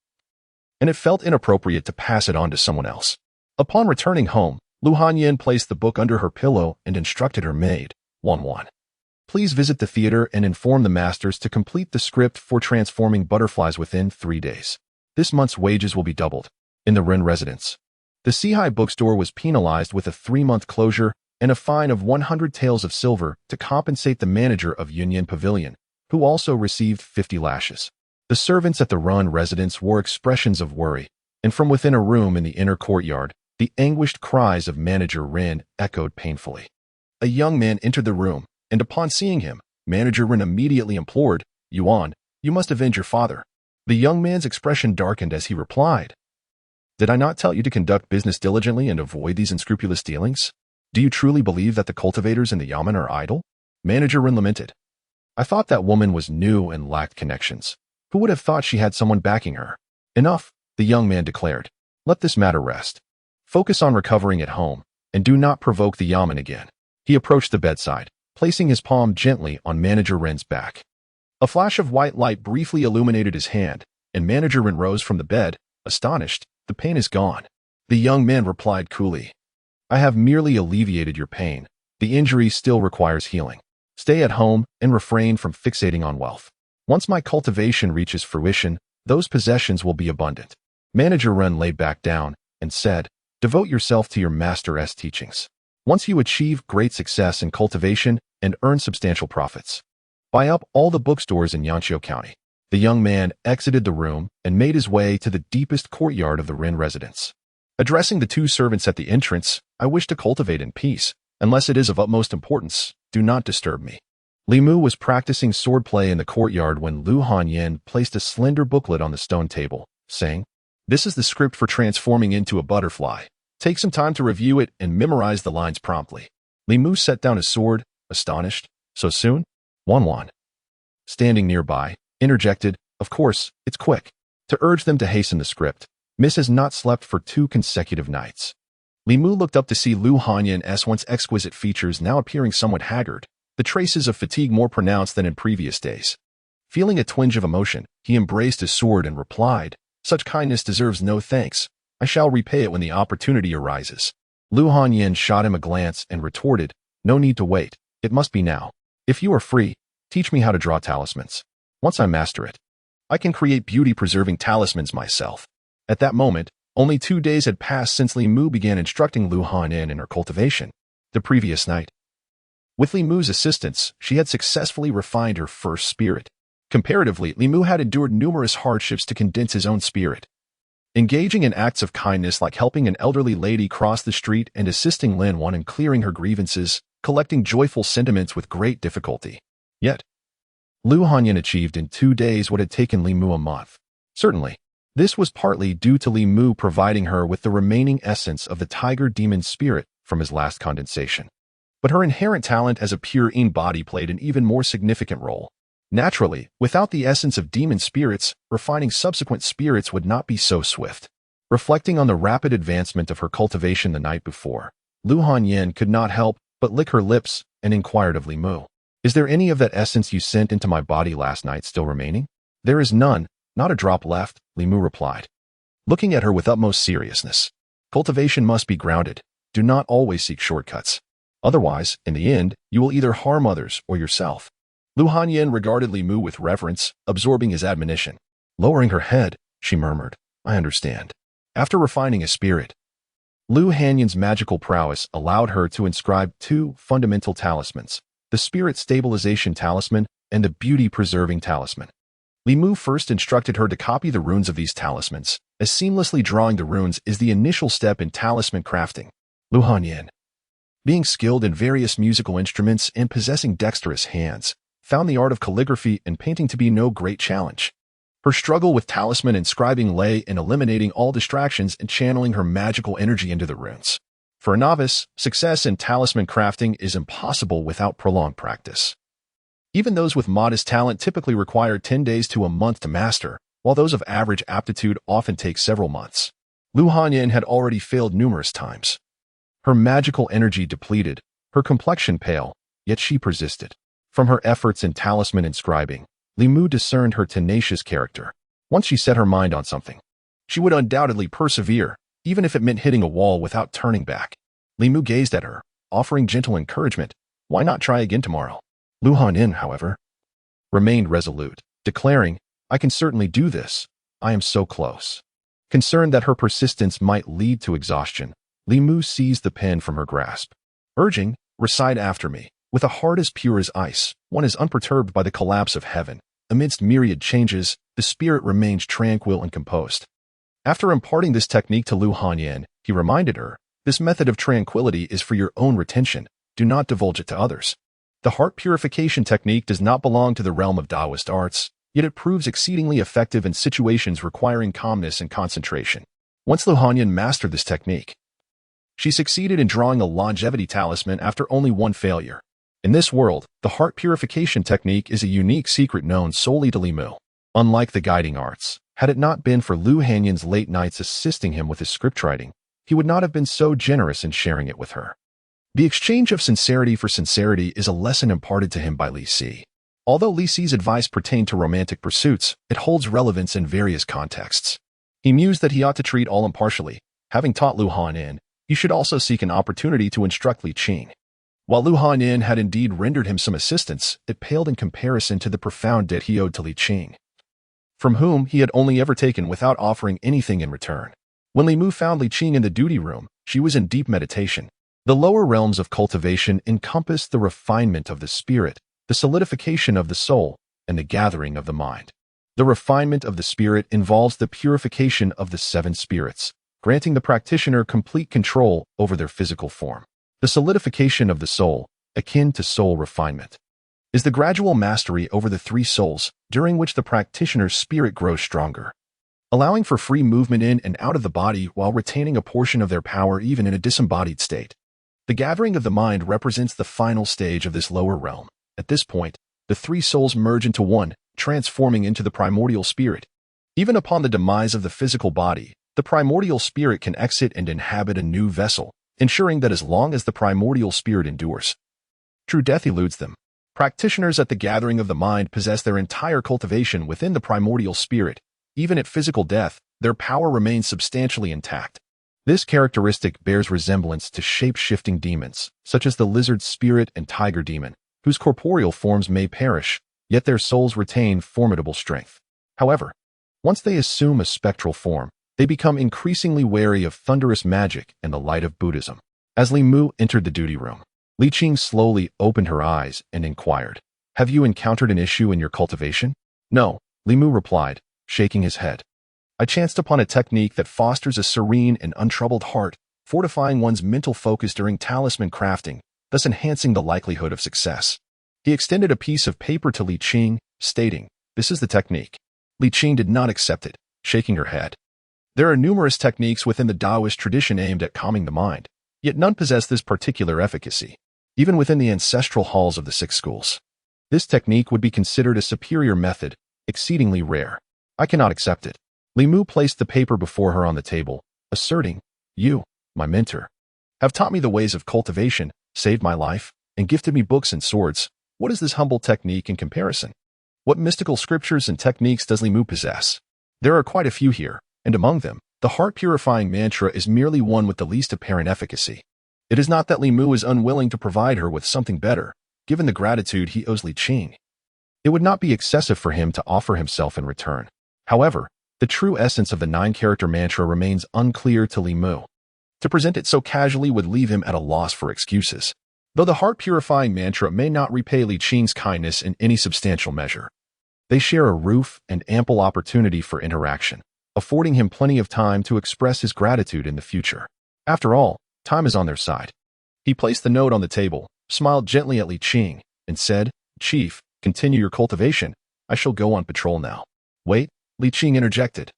and it felt inappropriate to pass it on to someone else. Upon returning home, Lu Hanyin placed the book under her pillow and instructed her maid, Wan. Please visit the theater and inform the masters to complete the script for transforming butterflies within 3 days. This month's wages will be doubled. In the Ren residence, the Sihai bookstore was penalized with a 3-month closure and a fine of 100 taels of silver to compensate the manager of Yunyan Pavilion, who also received 50 lashes. The servants at the Ren residence wore expressions of worry, and from within a room in the inner courtyard, the anguished cries of manager Ren echoed painfully. A young man entered the room, and upon seeing him, manager Ren immediately implored, Yuan, you must avenge your father. The young man's expression darkened as he replied, Did I not tell you to conduct business diligently and avoid these unscrupulous dealings? Do you truly believe that the cultivators in the yamen are idle? Manager Ren lamented. I thought that woman was new and lacked connections. Who would have thought she had someone backing her? Enough, the young man declared. Let this matter rest. Focus on recovering at home, and do not provoke the yamen again. He approached the bedside, placing his palm gently on Manager Ren's back. A flash of white light briefly illuminated his hand, and Manager Ren rose from the bed, astonished. The pain is gone. The young man replied coolly. I have merely alleviated your pain. The injury still requires healing. Stay at home and refrain from fixating on wealth. Once my cultivation reaches fruition, those possessions will be abundant. Manager Ren lay back down and said, Devote yourself to your master's teachings. Once you achieve great success in cultivation and earn substantial profits, buy up all the bookstores in Yanqiu County. The young man exited the room and made his way to the deepest courtyard of the Ren residence. Addressing the 2 servants at the entrance, I wish to cultivate in peace. Unless it is of utmost importance, do not disturb me. Li Mu was practicing swordplay in the courtyard when Lu Hanyin placed a slender booklet on the stone table, saying, This is the script for transforming into a butterfly. Take some time to review it and memorize the lines promptly. Li Mu set down his sword, astonished. So soon? Wan. standing nearby, interjected, "Of course, it's quick," to urge them to hasten the script. "Miss has not slept for 2 consecutive nights." Li Mu looked up to see Lu Hanyan's once exquisite features now appearing somewhat haggard, the traces of fatigue more pronounced than in previous days. Feeling a twinge of emotion, he embraced his sword and replied, "Such kindness deserves no thanks. I shall repay it when the opportunity arises." Lu Hanyan shot him a glance and retorted, "No need to wait. It must be now. If you are free, teach me how to draw talismans. Once I master it, I can create beauty-preserving talismans myself." At that moment, only 2 days had passed since Li Mu began instructing Lu Hanyan in her cultivation. The previous night, with Li Mu's assistance, she had successfully refined her first spirit. Comparatively, Li Mu had endured numerous hardships to condense his own spirit. Engaging in acts of kindness like helping an elderly lady cross the street and assisting Lin Wan in clearing her grievances, collecting joyful sentiments with great difficulty. Yet, Lu Hanyan achieved in 2 days what had taken Li Mu a month. Certainly, this was partly due to Li Mu providing her with the remaining essence of the tiger demon spirit from his last condensation. But her inherent talent as a pure Yin body played an even more significant role. Naturally, without the essence of demon spirits, refining subsequent spirits would not be so swift. Reflecting on the rapid advancement of her cultivation the night before, Lu Hanyan could not help but lick her lips and inquired of Li Mu, "Is there any of that essence you sent into my body last night still remaining?" "There is none, not a drop left," Li Mu replied, looking at her with utmost seriousness. "Cultivation must be grounded. Do not always seek shortcuts. Otherwise, in the end, you will either harm others or yourself." Lu Hanyan regarded Li Mu with reverence, absorbing his admonition. Lowering her head, she murmured, "I understand." After refining a spirit, Lu Hanyan's magical prowess allowed her to inscribe 2 fundamental talismans, the Spirit Stabilization Talisman and the Beauty-Preserving Talisman. Li Mu first instructed her to copy the runes of these talismans, as seamlessly drawing the runes is the initial step in talisman crafting. Lu Hanyan, being skilled in various musical instruments and possessing dexterous hands, found the art of calligraphy and painting to be no great challenge. Her struggle with talisman inscribing lay in eliminating all distractions and channeling her magical energy into the runes. For a novice, success in talisman crafting is impossible without prolonged practice. Even those with modest talent typically require 10 days to a month to master, while those of average aptitude often take several months. Lu Hanyan had already failed numerous times. Her magical energy depleted, her complexion pale, yet she persisted. From her efforts in talisman inscribing, Li Mu discerned her tenacious character. Once she set her mind on something, she would undoubtedly persevere, even if it meant hitting a wall without turning back. Li Mu gazed at her, offering gentle encouragement. "Why not try again tomorrow?" Lu Hanyan, however, remained resolute, declaring, "I can certainly do this. I am so close." Concerned that her persistence might lead to exhaustion, Li Mu seized the pen from her grasp, urging, "Recite after me." With a heart as pure as ice, one is unperturbed by the collapse of heaven. Amidst myriad changes, the spirit remains tranquil and composed. After imparting this technique to Lu Hanyan, he reminded her, "This method of tranquility is for your own retention. Do not divulge it to others." The heart purification technique does not belong to the realm of Taoist arts, yet it proves exceedingly effective in situations requiring calmness and concentration. Once Lu Hanyan mastered this technique, she succeeded in drawing a longevity talisman after only 1 failure. In this world, the heart purification technique is a unique secret known solely to Li Mu. Unlike the guiding arts, had it not been for Lu Hanyan's late nights assisting him with his scriptwriting, he would not have been so generous in sharing it with her. The exchange of sincerity for sincerity is a lesson imparted to him by Li Si. Although Li Si's advice pertained to romantic pursuits, it holds relevance in various contexts. He mused that he ought to treat all impartially. Having taught Lu Hanyan, he should also seek an opportunity to instruct Li Qing. While Lu Hanyan had indeed rendered him some assistance, it paled in comparison to the profound debt he owed to Li Qing, from whom he had only ever taken without offering anything in return. When Li Mu found Li Qing in the duty room, she was in deep meditation. The lower realms of cultivation encompassed the refinement of the spirit, the solidification of the soul, and the gathering of the mind. The refinement of the spirit involves the purification of the 7 spirits, granting the practitioner complete control over their physical form. The solidification of the soul, akin to soul refinement, is the gradual mastery over the 3 souls, during which the practitioner's spirit grows stronger, allowing for free movement in and out of the body while retaining a portion of their power even in a disembodied state. The gathering of the mind represents the final stage of this lower realm. At this point, the three souls merge into one, transforming into the primordial spirit. Even upon the demise of the physical body, the primordial spirit can exit and inhabit a new vessel, ensuring that as long as the primordial spirit endures, true death eludes them. Practitioners at the gathering of the mind possess their entire cultivation within the primordial spirit. Even at physical death, their power remains substantially intact. This characteristic bears resemblance to shape-shifting demons, such as the lizard spirit and tiger demon, whose corporeal forms may perish, yet their souls retain formidable strength. However, once they assume a spectral form, they become increasingly wary of thunderous magic and the light of Buddhism. As Li Mu entered the duty room, Li Qing slowly opened her eyes and inquired, "Have you encountered an issue in your cultivation?" "No," Li Mu replied, shaking his head. "I chanced upon a technique that fosters a serene and untroubled heart, fortifying one's mental focus during talisman crafting, thus enhancing the likelihood of success." He extended a piece of paper to Li Qing, stating, "This is the technique." Li Qing did not accept it, shaking her head. There are numerous techniques within the Taoist tradition aimed at calming the mind, yet none possess this particular efficacy, even within the ancestral halls of the six schools. This technique would be considered a superior method, exceedingly rare. I cannot accept it. Li Mu placed the paper before her on the table, asserting, "You, my mentor, have taught me the ways of cultivation, saved my life, and gifted me books and swords. What is this humble technique in comparison? What mystical scriptures and techniques does Li Mu possess? There are quite a few here, and among them, the heart-purifying mantra is merely one with the least apparent efficacy. It is not that Li Mu is unwilling to provide her with something better, given the gratitude he owes Li Qing. It would not be excessive for him to offer himself in return. However, the true essence of the 9-character mantra remains unclear to Li Mu. To present it so casually would leave him at a loss for excuses. Though the heart-purifying mantra may not repay Li Qing's kindness in any substantial measure, they share a roof and ample opportunity for interaction, affording him plenty of time to express his gratitude in the future. After all, time is on their side. He placed the note on the table, smiled gently at Li Qing, and said, "Chief, continue your cultivation. I shall go on patrol now." "Wait," Li Qing interjected,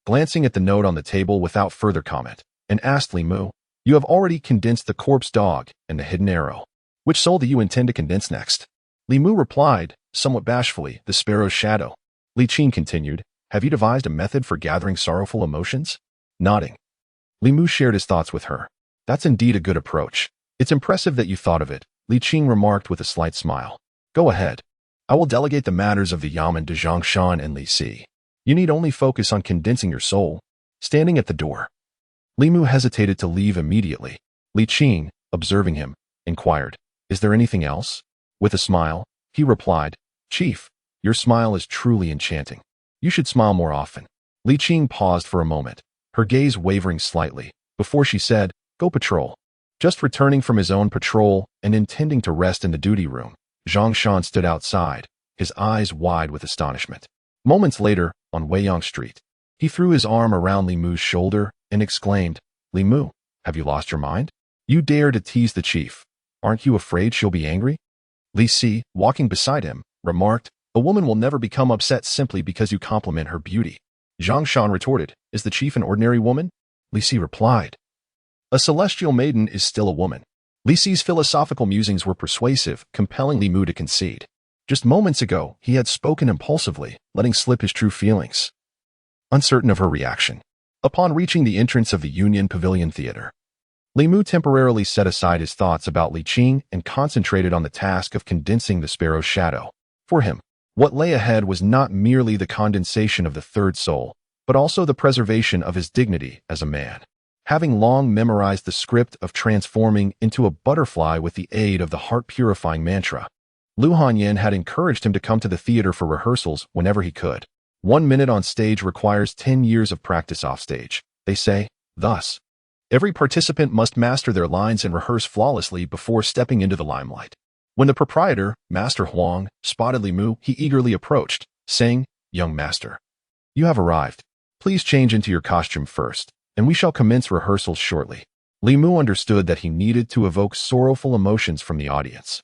glancing at the note on the table without further comment, and asked Li Mu, "You have already condensed the corpse dog and the hidden arrow. Which soul do you intend to condense next?" Li Mu replied, somewhat bashfully, "The sparrow's shadow." Li Qing continued, "Have you devised a method for gathering sorrowful emotions?" Nodding, Li Mu shared his thoughts with her. "That's indeed a good approach. It's impressive that you thought of it," Li Qing remarked with a slight smile. "Go ahead. I will delegate the matters of the Yamen to Zhongshan and Li Si. You need only focus on condensing your soul." Standing at the door, Li Mu hesitated to leave immediately. Li Qing, observing him, inquired, "Is there anything else?" With a smile, he replied, "Chief, your smile is truly enchanting. You should smile more often." Li Qing paused for a moment, her gaze wavering slightly, before she said, "Go patrol." Just returning from his own patrol and intending to rest in the duty room, Zhongshan stood outside, his eyes wide with astonishment. Moments later, on Weiyang Street, he threw his arm around Li Mu's shoulder and exclaimed, "Li Mu, have you lost your mind? You dare to tease the chief. Aren't you afraid she'll be angry?" Li Si, walking beside him, remarked, "A woman will never become upset simply because you compliment her beauty." Zhongshan retorted, "Is the chief an ordinary woman?" Li Si replied, "A celestial maiden is still a woman." Li Si's philosophical musings were persuasive, compelling Li Mu to concede. Just moments ago, he had spoken impulsively, letting slip his true feelings. Uncertain of her reaction, upon reaching the entrance of the Union Pavilion Theater, Li Mu temporarily set aside his thoughts about Li Qing and concentrated on the task of condensing the sparrow's shadow. For him, what lay ahead was not merely the condensation of the third soul, but also the preservation of his dignity as a man. Having long memorized the script of transforming into a butterfly with the aid of the heart-purifying mantra, Lu Hanyan had encouraged him to come to the theater for rehearsals whenever he could. 1 minute on stage requires 10 years of practice off stage, they say. Thus, every participant must master their lines and rehearse flawlessly before stepping into the limelight. When the proprietor, Master Huang, spotted Li Mu, he eagerly approached, saying, "Young master, you have arrived. Please change into your costume first, and we shall commence rehearsals shortly." Li Mu understood that he needed to evoke sorrowful emotions from the audience,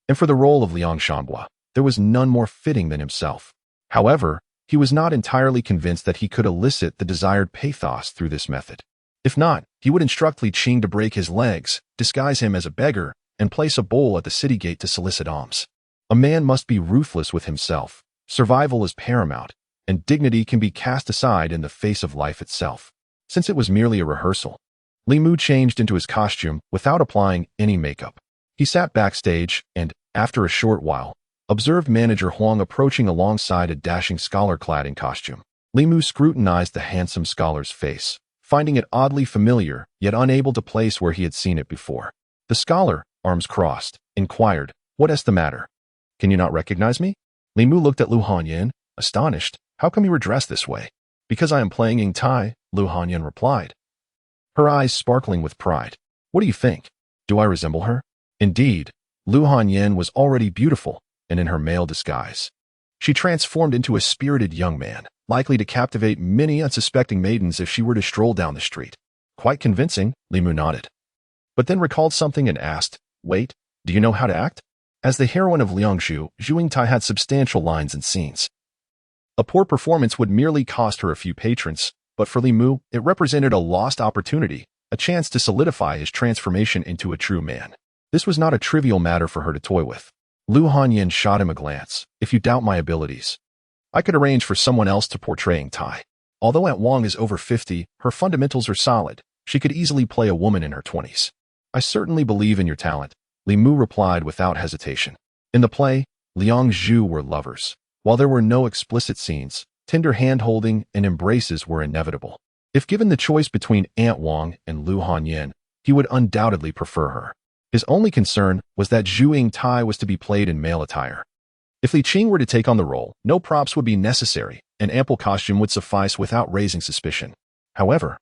and for the role of Liang Shanhua, there was none more fitting than himself. However, he was not entirely convinced that he could elicit the desired pathos through this method. If not, he would instruct Li Qing to break his legs, disguise him as a beggar, and place a bowl at the city gate to solicit alms. A man must be ruthless with himself. Survival is paramount, and dignity can be cast aside in the face of life itself. Since it was merely a rehearsal, Li Mu changed into his costume without applying any makeup. He sat backstage and, after a short while, observed manager Huang approaching alongside a dashing scholar clad in costume. Li Mu scrutinized the handsome scholar's face, finding it oddly familiar, yet unable to place where he had seen it before. The scholar, arms crossed, inquired, "What is the matter? Can you not recognize me?" Li Mu looked at Lu Hanyan, astonished. "How come you were dressed this way?" "Because I am playing Ying Tai," Lu Hanyan replied, her eyes sparkling with pride. "What do you think? Do I resemble her?" Indeed, Lu Hanyan was already beautiful, and in her male disguise. She transformed into a spirited young man, likely to captivate many unsuspecting maidens if she were to stroll down the street. "Quite convincing," Li Mu nodded, but then recalled something and asked, "Wait, do you know how to act?" As the heroine of Liangzhu, Zhou Yingtai had substantial lines and scenes. A poor performance would merely cost her a few patrons, but for Li Mu, it represented a lost opportunity, a chance to solidify his transformation into a true man. This was not a trivial matter for her to toy with. Lu Hanyan shot him a glance. "If you doubt my abilities, I could arrange for someone else to portray Ying Tai. Although Aunt Wang is over 50, her fundamentals are solid. She could easily play a woman in her 20s. I certainly believe in your talent," Li Mu replied without hesitation. In the play, Liang Zhu were lovers. While there were no explicit scenes, tender hand-holding and embraces were inevitable. If given the choice between Aunt Wang and Lu Hanyan, he would undoubtedly prefer her. His only concern was that Zhu Yingtai was to be played in male attire. If Li Qing were to take on the role, no props would be necessary, an ample costume would suffice without raising suspicion. However,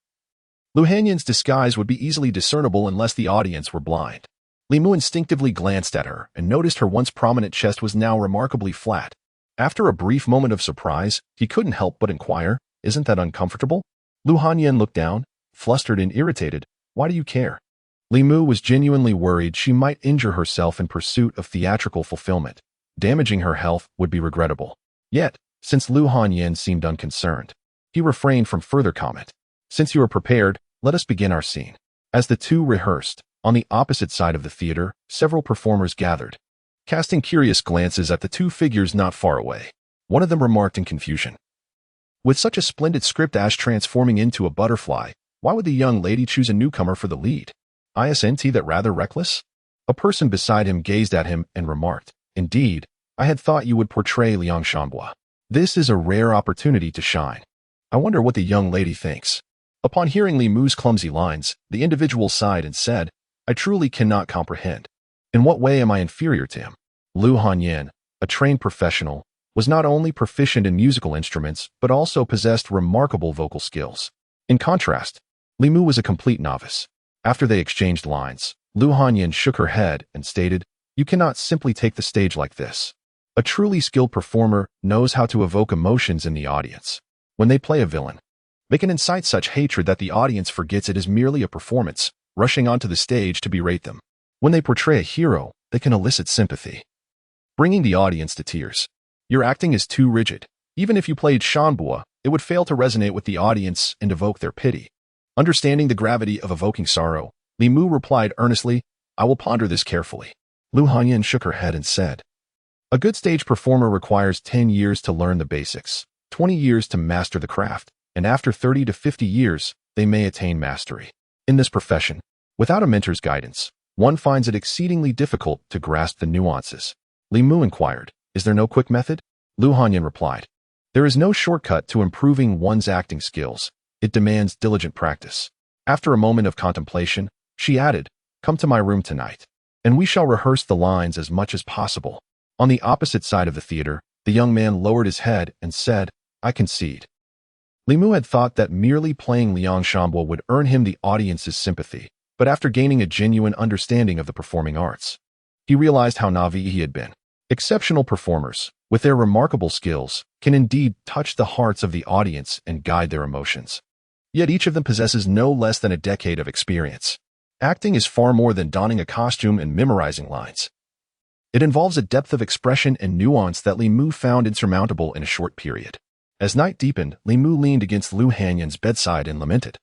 Lu Hanyan's disguise would be easily discernible unless the audience were blind. Li Mu instinctively glanced at her and noticed her once prominent chest was now remarkably flat. After a brief moment of surprise, he couldn't help but inquire, "Isn't that uncomfortable?" Lu Hanyan looked down, flustered and irritated. "Why do you care?" Li Mu was genuinely worried she might injure herself in pursuit of theatrical fulfillment. Damaging her health would be regrettable. Yet, since Lu Hanyan seemed unconcerned, he refrained from further comment. "Since you are prepared, let us begin our scene." As the two rehearsed, on the opposite side of the theater, several performers gathered, casting curious glances at the two figures not far away. One of them remarked in confusion, "With such a splendid script as transforming into a butterfly, why would the young lady choose a newcomer for the lead? Isn't that rather reckless?" A person beside him gazed at him and remarked, "Indeed, I had thought you would portray Liang Shanbua. This is a rare opportunity to shine. I wonder what the young lady thinks." Upon hearing Li Mu's clumsy lines, the individual sighed and said, "I truly cannot comprehend. In what way am I inferior to him?" Lu Hanyan, a trained professional, was not only proficient in musical instruments, but also possessed remarkable vocal skills. In contrast, Li Mu was a complete novice. After they exchanged lines, Lu Hanyan shook her head and stated, "You cannot simply take the stage like this. A truly skilled performer knows how to evoke emotions in the audience. When they play a villain, they can incite such hatred that the audience forgets it is merely a performance, rushing onto the stage to berate them. When they portray a hero, they can elicit sympathy, bringing the audience to tears. Your acting is too rigid. Even if you played Shanbua, it would fail to resonate with the audience and evoke their pity." Understanding the gravity of evoking sorrow, Li Mu replied earnestly, "I will ponder this carefully." Lu Hanyan shook her head and said, "A good stage performer requires 10 years to learn the basics, 20 years to master the craft, and after 30 to 50 years, they may attain mastery. In this profession, without a mentor's guidance, one finds it exceedingly difficult to grasp the nuances." Li Mu inquired, "Is there no quick method?" Lu Hanyan replied, "There is no shortcut to improving one's acting skills. It demands diligent practice." After a moment of contemplation, she added, "Come to my room tonight, and we shall rehearse the lines as much as possible." On the opposite side of the theater, the young man lowered his head and said, "I concede." Li Mu had thought that merely playing Liang Shanbua would earn him the audience's sympathy, but after gaining a genuine understanding of the performing arts, he realized how naive he had been. Exceptional performers, with their remarkable skills, can indeed touch the hearts of the audience and guide their emotions. Yet each of them possesses no less than a decade of experience. Acting is far more than donning a costume and memorizing lines. It involves a depth of expression and nuance that Li Mu found insurmountable in a short period. As night deepened, Li Mu leaned against Lu Hanyan's bedside and lamented,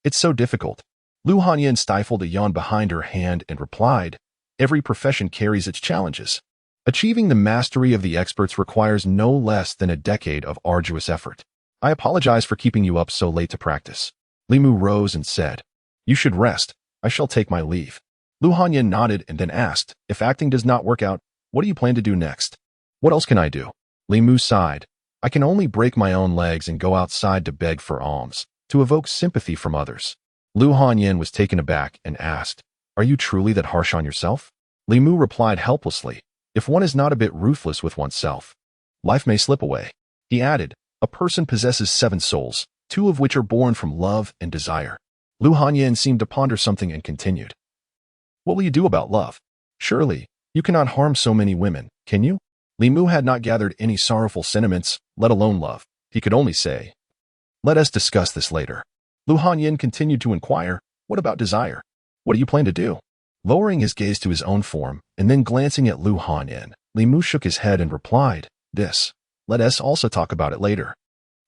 "It's so difficult." Lu Hanyan stifled a yawn behind her hand and replied, "Every profession carries its challenges. Achieving the mastery of the experts requires no less than a decade of arduous effort. I apologize for keeping you up so late to practice. Li Mu rose and said, You should rest. I shall take my leave. Lu Hanyin nodded and then asked, If acting does not work out, what do you plan to do next? What else can I do? Li Mu sighed. I can only break my own legs and go outside to beg for alms, to evoke sympathy from others. Lu Hanyin was taken aback and asked, Are you truly that harsh on yourself? Li Mu replied helplessly, If one is not a bit ruthless with oneself, life may slip away. He added, A person possesses 7 souls, 2 of which are born from love and desire. Lu Hanyin seemed to ponder something and continued. What will you do about love? Surely, you cannot harm so many women, can you? Li Mu had not gathered any sorrowful sentiments, let alone love. He could only say, Let us discuss this later. Lu Hanyin continued to inquire, What about desire? What do you plan to do? Lowering his gaze to his own form, and then glancing at Lu Hanyin, Li Mu shook his head and replied, Let us also talk about it later.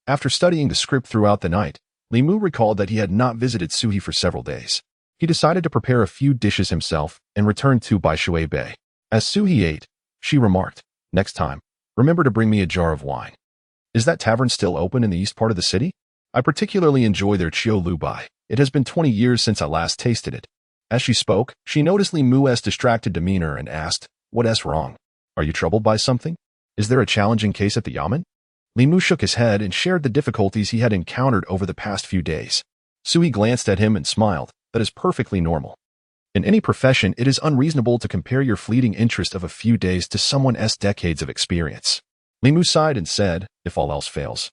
After studying the script throughout the night, Li Mu recalled that he had not visited Suhi for several days. He decided to prepare a few dishes himself and returned to Baishui Bay. As Suhi ate, she remarked, Next time, remember to bring me a jar of wine. Is that tavern still open in the east part of the city? I particularly enjoy their Chiu Lu Bai. It has been 20 years since I last tasted it. As she spoke, she noticed Li Mu's distracted demeanor and asked, What's wrong? Are you troubled by something? Is there a challenging case at the yamen? Li Mu shook his head and shared the difficulties he had encountered over the past few days. Suhi glanced at him and smiled. That is perfectly normal. In any profession, it is unreasonable to compare your fleeting interest of a few days to someone's decades of experience. Li Mu sighed and said, If all else fails,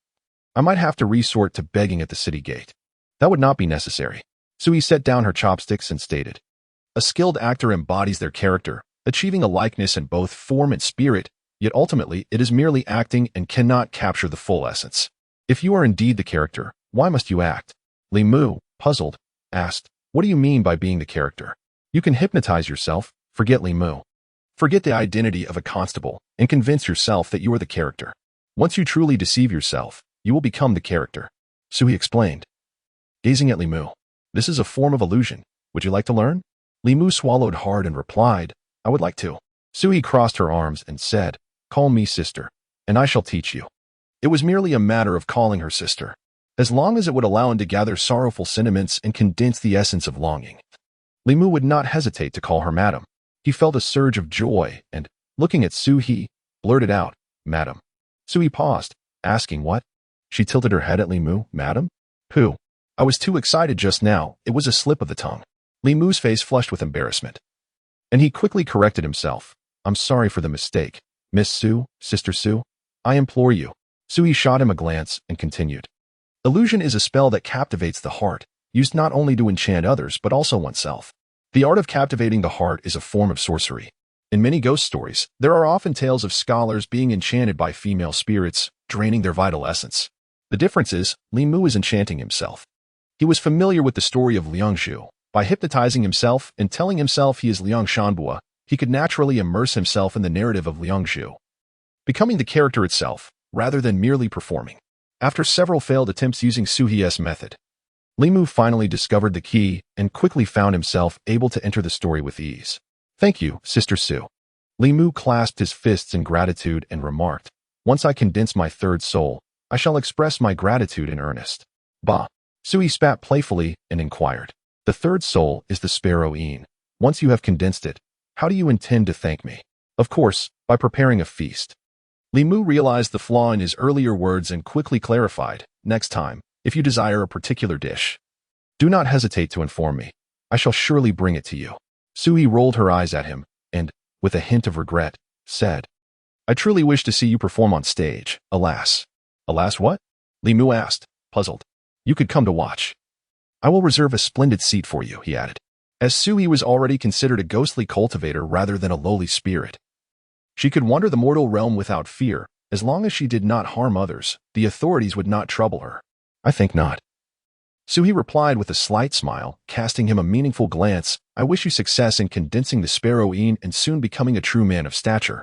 I might have to resort to begging at the city gate. That would not be necessary. Suhi set down her chopsticks and stated, A skilled actor embodies their character, achieving a likeness in both form and spirit, yet ultimately it is merely acting and cannot capture the full essence. If you are indeed the character, why must you act? Li Mu, puzzled, asked, What do you mean by being the character? You can hypnotize yourself, forget Li Mu. Forget the identity of a constable and convince yourself that you are the character. Once you truly deceive yourself, you will become the character. Suhi explained, gazing at Li Mu. This is a form of illusion. Would you like to learn? Li Mu swallowed hard and replied, I would like to. Suhi crossed her arms and said, Call me sister, and I shall teach you. It was merely a matter of calling her sister, as long as it would allow him to gather sorrowful sentiments and condense the essence of longing. Li Mu would not hesitate to call her madam. He felt a surge of joy and, looking at Suhi, blurted out, Madam. Suhi paused, asking what? She tilted her head at Li Mu, Madam? Pooh. I was too excited just now, it was a slip of the tongue. Li Mu's face flushed with embarrassment. And he quickly corrected himself. I'm sorry for the mistake. Miss Su, Sister Su, I implore you. Suhi shot him a glance and continued. Illusion is a spell that captivates the heart, used not only to enchant others but also oneself. The art of captivating the heart is a form of sorcery. In many ghost stories, there are often tales of scholars being enchanted by female spirits, draining their vital essence. The difference is, Li Mu is enchanting himself. He was familiar with the story of Liang Zhou. By hypnotizing himself and telling himself he is Liang Shanbua, he could naturally immerse himself in the narrative of Liang Zhou, becoming the character itself, rather than merely performing. After several failed attempts using Suhi's method, Li Mu finally discovered the key and quickly found himself able to enter the story with ease. Thank you, Sister Su. Li Mu clasped his fists in gratitude and remarked, Once I condense my third soul, I shall express my gratitude in earnest. Bah. Suhi spat playfully and inquired, The third soul is the sparrow Een. Once you have condensed it, how do you intend to thank me? Of course, by preparing a feast. Li Mu realized the flaw in his earlier words and quickly clarified, Next time, if you desire a particular dish, do not hesitate to inform me. I shall surely bring it to you. Suhi rolled her eyes at him and, with a hint of regret, said, I truly wish to see you perform on stage. Alas. Alas what? Li Mu asked, puzzled. You could come to watch. I will reserve a splendid seat for you, he added. As Suhi was already considered a ghostly cultivator rather than a lowly spirit, she could wander the mortal realm without fear. As long as she did not harm others, the authorities would not trouble her. I think not. Suhi replied with a slight smile, casting him a meaningful glance. I wish you success in condensing the sparrow Een and soon becoming a true man of stature.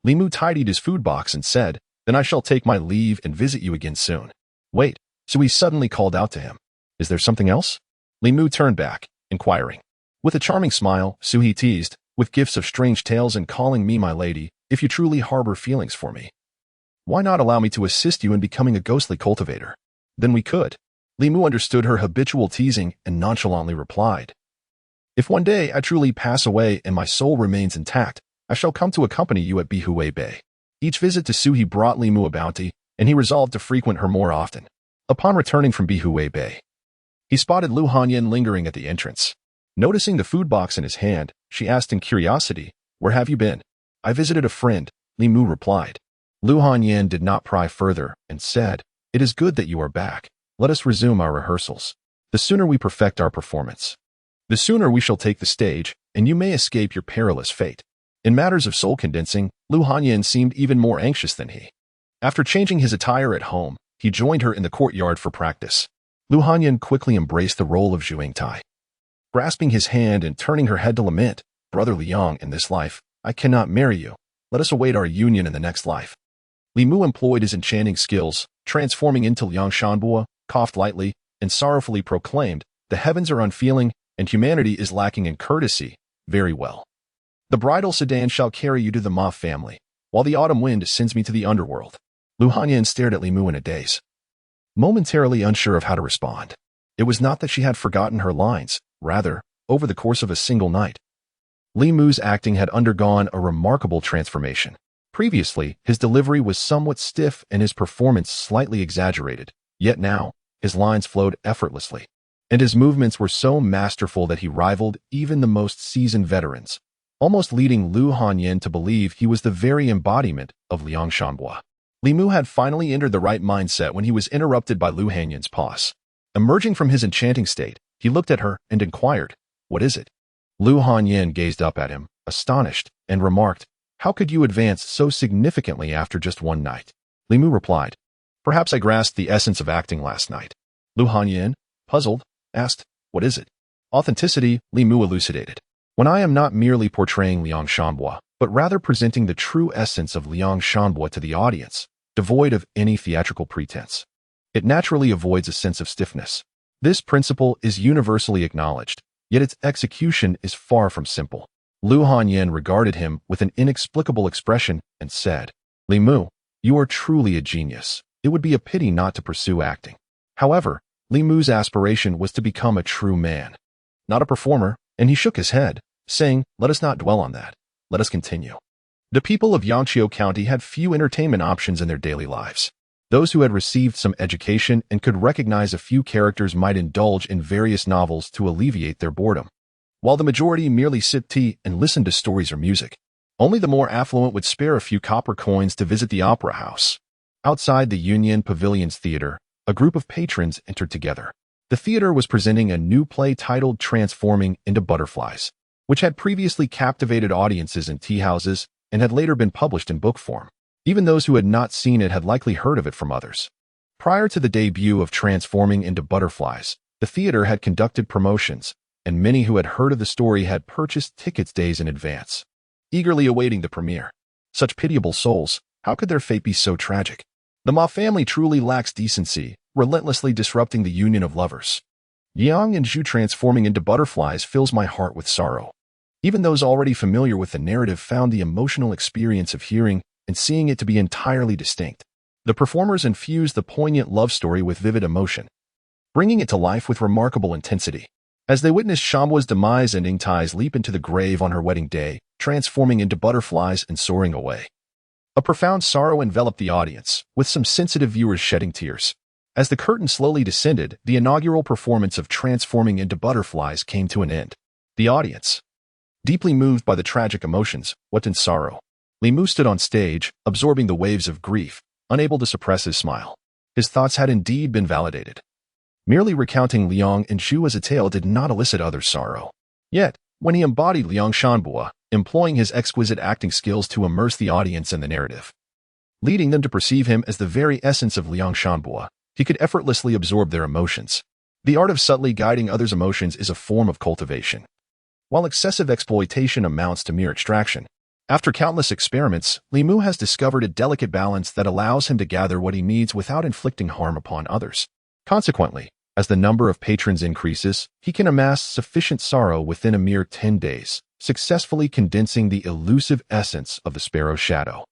Li Mu tidied his food box and said, Then I shall take my leave and visit you again soon. Wait, Suhi suddenly called out to him. Is there something else? Li Mu turned back, inquiring. With a charming smile, Suhi teased, With gifts of strange tales and calling me my lady, If you truly harbor feelings for me, why not allow me to assist you in becoming a ghostly cultivator? Then we could. Li Mu understood her habitual teasing and nonchalantly replied, if one day I truly pass away and my soul remains intact, I shall come to accompany you at Bihui Bay. Each visit to Suhi brought Li Mu a bounty, and he resolved to frequent her more often. Upon returning from Bihui Bay, he spotted Lu Hanyan lingering at the entrance. Noticing the food box in his hand, she asked in curiosity, where have you been? I visited a friend, Li Mu replied. Lu Hanyan did not pry further and said, it is good that you are back. Let us resume our rehearsals. The sooner we perfect our performance, the sooner we shall take the stage, and you may escape your perilous fate. In matters of soul condensing, Lu Hanyan seemed even more anxious than he. After changing his attire at home, he joined her in the courtyard for practice. Lu Hanyan quickly embraced the role of Zhou Tai. Grasping his hand and turning her head to lament, Brother Liang, in this life, I cannot marry you. Let us await our union in the next life. Li Mu employed his enchanting skills, transforming into Liang Shanbua, coughed lightly, and sorrowfully proclaimed, the heavens are unfeeling, and humanity is lacking in courtesy. Very well. The bridal sedan shall carry you to the Ma family, while the autumn wind sends me to the underworld. Lu Hanyan stared at Li Mu in a daze, momentarily unsure of how to respond. It was not that she had forgotten her lines, rather, over the course of a single night, Li Mu's acting had undergone a remarkable transformation. Previously, his delivery was somewhat stiff and his performance slightly exaggerated, yet now, his lines flowed effortlessly, and his movements were so masterful that he rivaled even the most seasoned veterans, almost leading Lu Hanyan to believe he was the very embodiment of Liang Shanbua. Li Mu had finally entered the right mindset when he was interrupted by Lu Hanyan's pause. Emerging from his enchanting state, he looked at her and inquired, what is it? Lu Hanyan gazed up at him, astonished, and remarked, how could you advance so significantly after just one night? Li Mu replied, perhaps I grasped the essence of acting last night. Lu Hanyan, puzzled, asked, what is it? Authenticity, Li Mu elucidated. When I am not merely portraying Liang Shanbua, but rather presenting the true essence of Liang Shanbua to the audience, devoid of any theatrical pretense, it naturally avoids a sense of stiffness. This principle is universally acknowledged, yet its execution is far from simple. Lu Hanyan regarded him with an inexplicable expression and said, Li Mu, you are truly a genius. It would be a pity not to pursue acting. However, Li Mu's aspiration was to become a true man, not a performer, and he shook his head, saying, let us not dwell on that. Let us continue. The people of Yangqiu County had few entertainment options in their daily lives. Those who had received some education and could recognize a few characters might indulge in various novels to alleviate their boredom, while the majority merely sip tea and listen to stories or music. Only the more affluent would spare a few copper coins to visit the opera house. Outside the Union Pavilion's theater, a group of patrons entered together. The theater was presenting a new play titled Transforming into Butterflies, which had previously captivated audiences in tea houses and had later been published in book form. Even those who had not seen it had likely heard of it from others. Prior to the debut of Transforming into Butterflies, the theater had conducted promotions, and many who had heard of the story had purchased tickets days in advance, eagerly awaiting the premiere. Such pitiable souls, how could their fate be so tragic? The Ma family truly lacks decency, relentlessly disrupting the union of lovers. Yang and Zhou transforming into butterflies fills my heart with sorrow. Even those already familiar with the narrative found the emotional experience of hearing and seeing it to be entirely distinct. The performers infused the poignant love story with vivid emotion, bringing it to life with remarkable intensity. As they witnessed Shambua's demise and Ingtai's leap into the grave on her wedding day, transforming into butterflies and soaring away, a profound sorrow enveloped the audience, with some sensitive viewers shedding tears. As the curtain slowly descended, the inaugural performance of Transforming into Butterflies came to an end. The audience, deeply moved by the tragic emotions, wept in sorrow. Li Mu stood on stage, absorbing the waves of grief, unable to suppress his smile. His thoughts had indeed been validated. Merely recounting Liang and Zhou as a tale did not elicit others' sorrow. Yet, when he embodied Liang Shanbua, employing his exquisite acting skills to immerse the audience in the narrative, leading them to perceive him as the very essence of Liang Shanbua, he could effortlessly absorb their emotions. The art of subtly guiding others' emotions is a form of cultivation, while excessive exploitation amounts to mere extraction. After countless experiments, Li Mu has discovered a delicate balance that allows him to gather what he needs without inflicting harm upon others. Consequently, as the number of patrons increases, he can amass sufficient sorrow within a mere 10 days successfully condensing the elusive essence of the sparrow's shadow.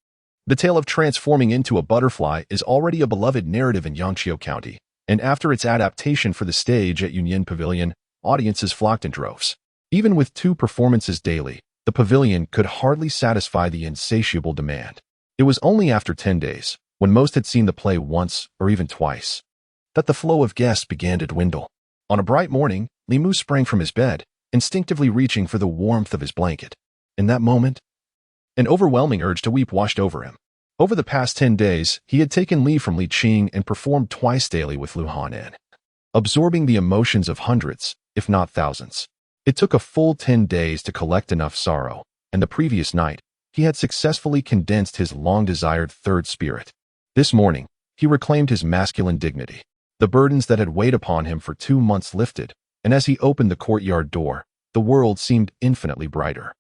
The tale of transforming into a butterfly is already a beloved narrative in Yangqiu County, and after its adaptation for the stage at Yunyan Pavilion, audiences flocked in droves. Even with 2 performances daily, the pavilion could hardly satisfy the insatiable demand. It was only after 10 days, when most had seen the play once or even twice, that the flow of guests began to dwindle. On a bright morning, Li Mu sprang from his bed, instinctively reaching for the warmth of his blanket. In that moment, an overwhelming urge to weep washed over him. Over the past 10 days, he had taken leave from Li Qing and performed twice daily with Lu Hanyan, absorbing the emotions of hundreds, if not thousands. It took a full 10 days to collect enough sorrow, and the previous night, he had successfully condensed his long-desired third spirit. This morning, he reclaimed his masculine dignity. The burdens that had weighed upon him for 2 months lifted, and as he opened the courtyard door, the world seemed infinitely brighter.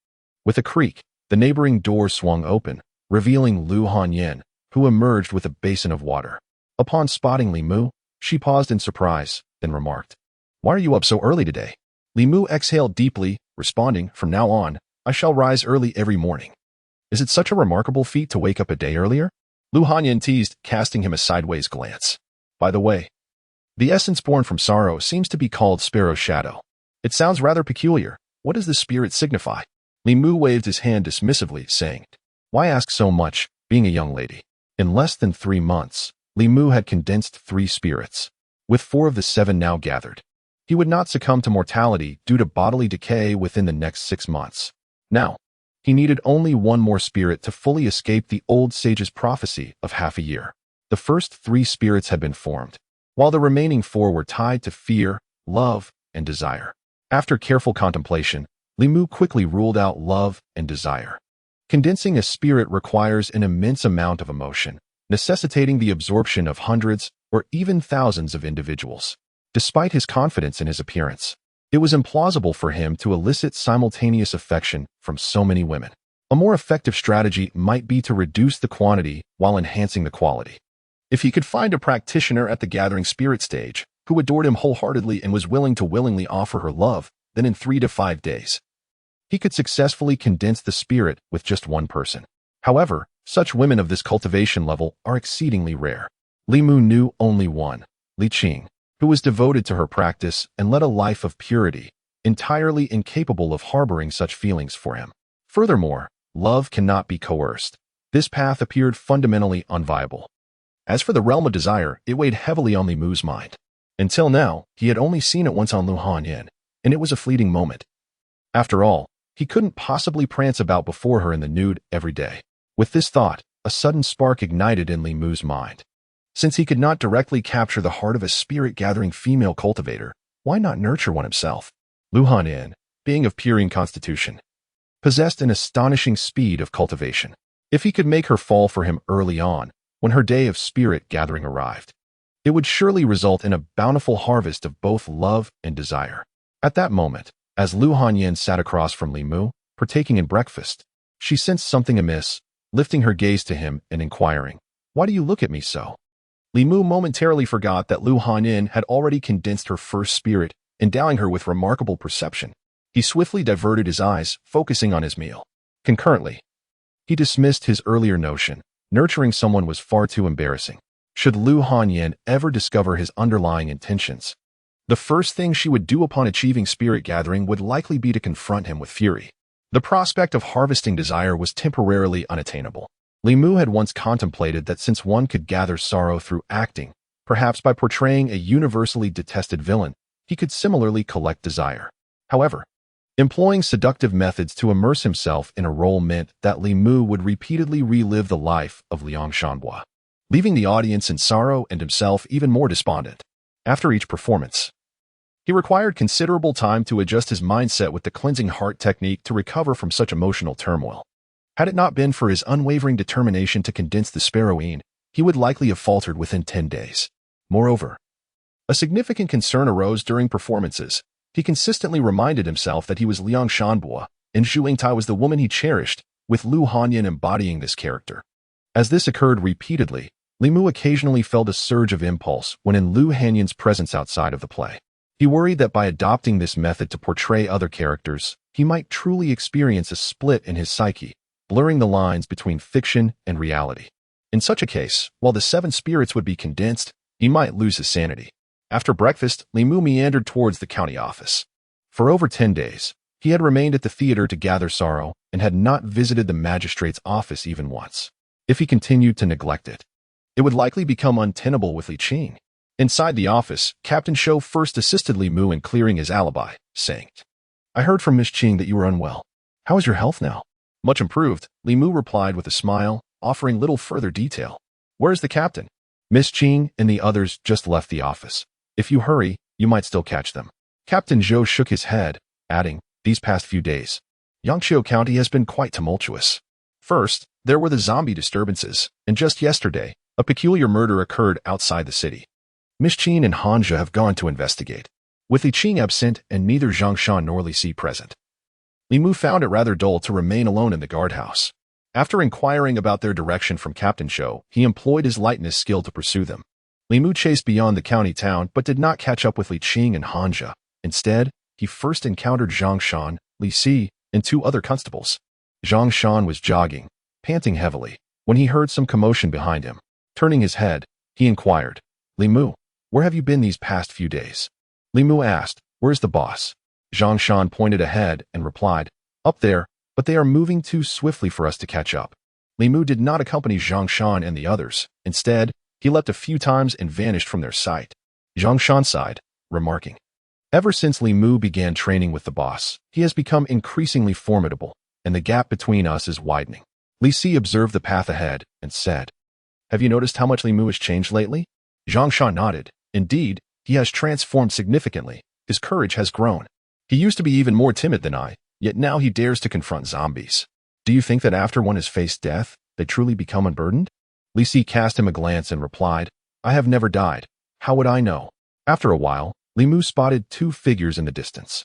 With a creak, the neighboring door swung open, revealing Lu Hanyan, who emerged with a basin of water. Upon spotting Li Mu, she paused in surprise, then remarked, "Why are you up so early today?" Li Mu exhaled deeply, responding, "From now on, I shall rise early every morning." "Is it such a remarkable feat to wake up a day earlier?" Lu Hanyan teased, casting him a sideways glance. "By the way, the essence born from sorrow seems to be called Sparrow's Shadow. It sounds rather peculiar. What does this spirit signify?" Li Mu waved his hand dismissively, saying, "Why ask so much, being a young lady?" In less than 3 months, Li Mu had condensed 3 spirits, with 4 of the 7 now gathered. He would not succumb to mortality due to bodily decay within the next 6 months. Now, he needed only 1 more spirit to fully escape the old sage's prophecy of half a year. The first 3 spirits had been formed, while the remaining 4 were tied to fear, love, and desire. After careful contemplation, Li Mu quickly ruled out love and desire. Condensing a spirit requires an immense amount of emotion, necessitating the absorption of hundreds or even thousands of individuals. Despite his confidence in his appearance, it was implausible for him to elicit simultaneous affection from so many women. A more effective strategy might be to reduce the quantity while enhancing the quality. If he could find a practitioner at the gathering spirit stage who adored him wholeheartedly and was willing to willingly offer her love, then in 3 to 5 days, he could successfully condense the spirit with just 1 person. However, such women of this cultivation level are exceedingly rare. Li Mu knew only one, Li Qing, who was devoted to her practice and led a life of purity, entirely incapable of harboring such feelings for him. Furthermore, love cannot be coerced. This path appeared fundamentally unviable. As for the realm of desire, it weighed heavily on Li Mu's mind. Until now, he had only seen it once on Lu Hanyan, and it was a fleeting moment. After all, he couldn't possibly prance about before her in the nude every day. With this thought, a sudden spark ignited in Li Mu's mind. Since he could not directly capture the heart of a spirit-gathering female cultivator, why not nurture one himself? Lu Hanyan, being of purine constitution, possessed an astonishing speed of cultivation. If he could make her fall for him early on, when her day of spirit gathering arrived, it would surely result in a bountiful harvest of both love and desire. At that moment, as Lu Hanyan sat across from Li Mu, partaking in breakfast, she sensed something amiss, lifting her gaze to him and inquiring, "Why do you look at me so?" Li Mu momentarily forgot that Lu Hanyan had already condensed her first spirit, endowing her with remarkable perception. He swiftly diverted his eyes, focusing on his meal. Concurrently, he dismissed his earlier notion. Nurturing someone was far too embarrassing. Should Lu Hanyan ever discover his underlying intentions, the first thing she would do upon achieving spirit gathering would likely be to confront him with fury. The prospect of harvesting desire was temporarily unattainable. Li Mu had once contemplated that since one could gather sorrow through acting, perhaps by portraying a universally detested villain, he could similarly collect desire. However, employing seductive methods to immerse himself in a role meant that Li Mu would repeatedly relive the life of Liang Shanhua, leaving the audience in sorrow and himself even more despondent. After each performance, he required considerable time to adjust his mindset with the cleansing heart technique to recover from such emotional turmoil. Had it not been for his unwavering determination to condense the sparrowine, he would likely have faltered within 10 days. Moreover, a significant concern arose during performances. He consistently reminded himself that he was Liang Shanhua, and Zhou Yingtai was the woman he cherished, with Lu Hanyan embodying this character. As this occurred repeatedly, Li Mu occasionally felt a surge of impulse when in Lu Hanyan's presence outside of the play. He worried that by adopting this method to portray other characters, he might truly experience a split in his psyche, blurring the lines between fiction and reality. In such a case, while the seven spirits would be condensed, he might lose his sanity. After breakfast, Li Mu meandered towards the county office. For over 10 days, he had remained at the theater to gather sorrow and had not visited the magistrate's office even once. If he continued to neglect it, it would likely become untenable with Li Qing. Inside the office, Captain Zhou first assisted Li Mu in clearing his alibi, saying, "I heard from Miss Qing that you were unwell. How is your health now?" "Much improved," Li Mu replied with a smile, offering little further detail. "Where is the captain?" "Miss Qing and the others just left the office. If you hurry, you might still catch them." Captain Zhou shook his head, adding, "These past few days, Yangqiu County has been quite tumultuous. First, there were the zombie disturbances, and just yesterday, a peculiar murder occurred outside the city. Miss Qing and Hanja have gone to investigate, with Li Qing absent and neither Zhang Shan nor Li Si present." Li Mu found it rather dull to remain alone in the guardhouse. After inquiring about their direction from Captain Zhou, he employed his lightness skill to pursue them. Li Mu chased beyond the county town but did not catch up with Li Qing and Hanja. Instead, he first encountered Zhang Shan, Li Si, and two other constables. Zhang Shan was jogging, panting heavily, when he heard some commotion behind him. Turning his head, he inquired, "Li Mu, where have you been these past few days?" Li Mu asked, "Where's the boss?" Zhang Shan pointed ahead and replied, "Up there, but they are moving too swiftly for us to catch up." Li Mu did not accompany Zhang Shan and the others. Instead, he leapt a few times and vanished from their sight. Zhang Shan sighed, remarking, "Ever since Li Mu began training with the boss, he has become increasingly formidable, and the gap between us is widening." Li Si observed the path ahead and said, "Have you noticed how much Li Mu has changed lately?" Zhang Shan nodded. "Indeed, he has transformed significantly. His courage has grown. He used to be even more timid than I, yet now he dares to confront zombies. Do you think that after one has faced death, they truly become unburdened?" Li Si cast him a glance and replied, "I have never died. How would I know?" After a while, Li Mu spotted two figures in the distance.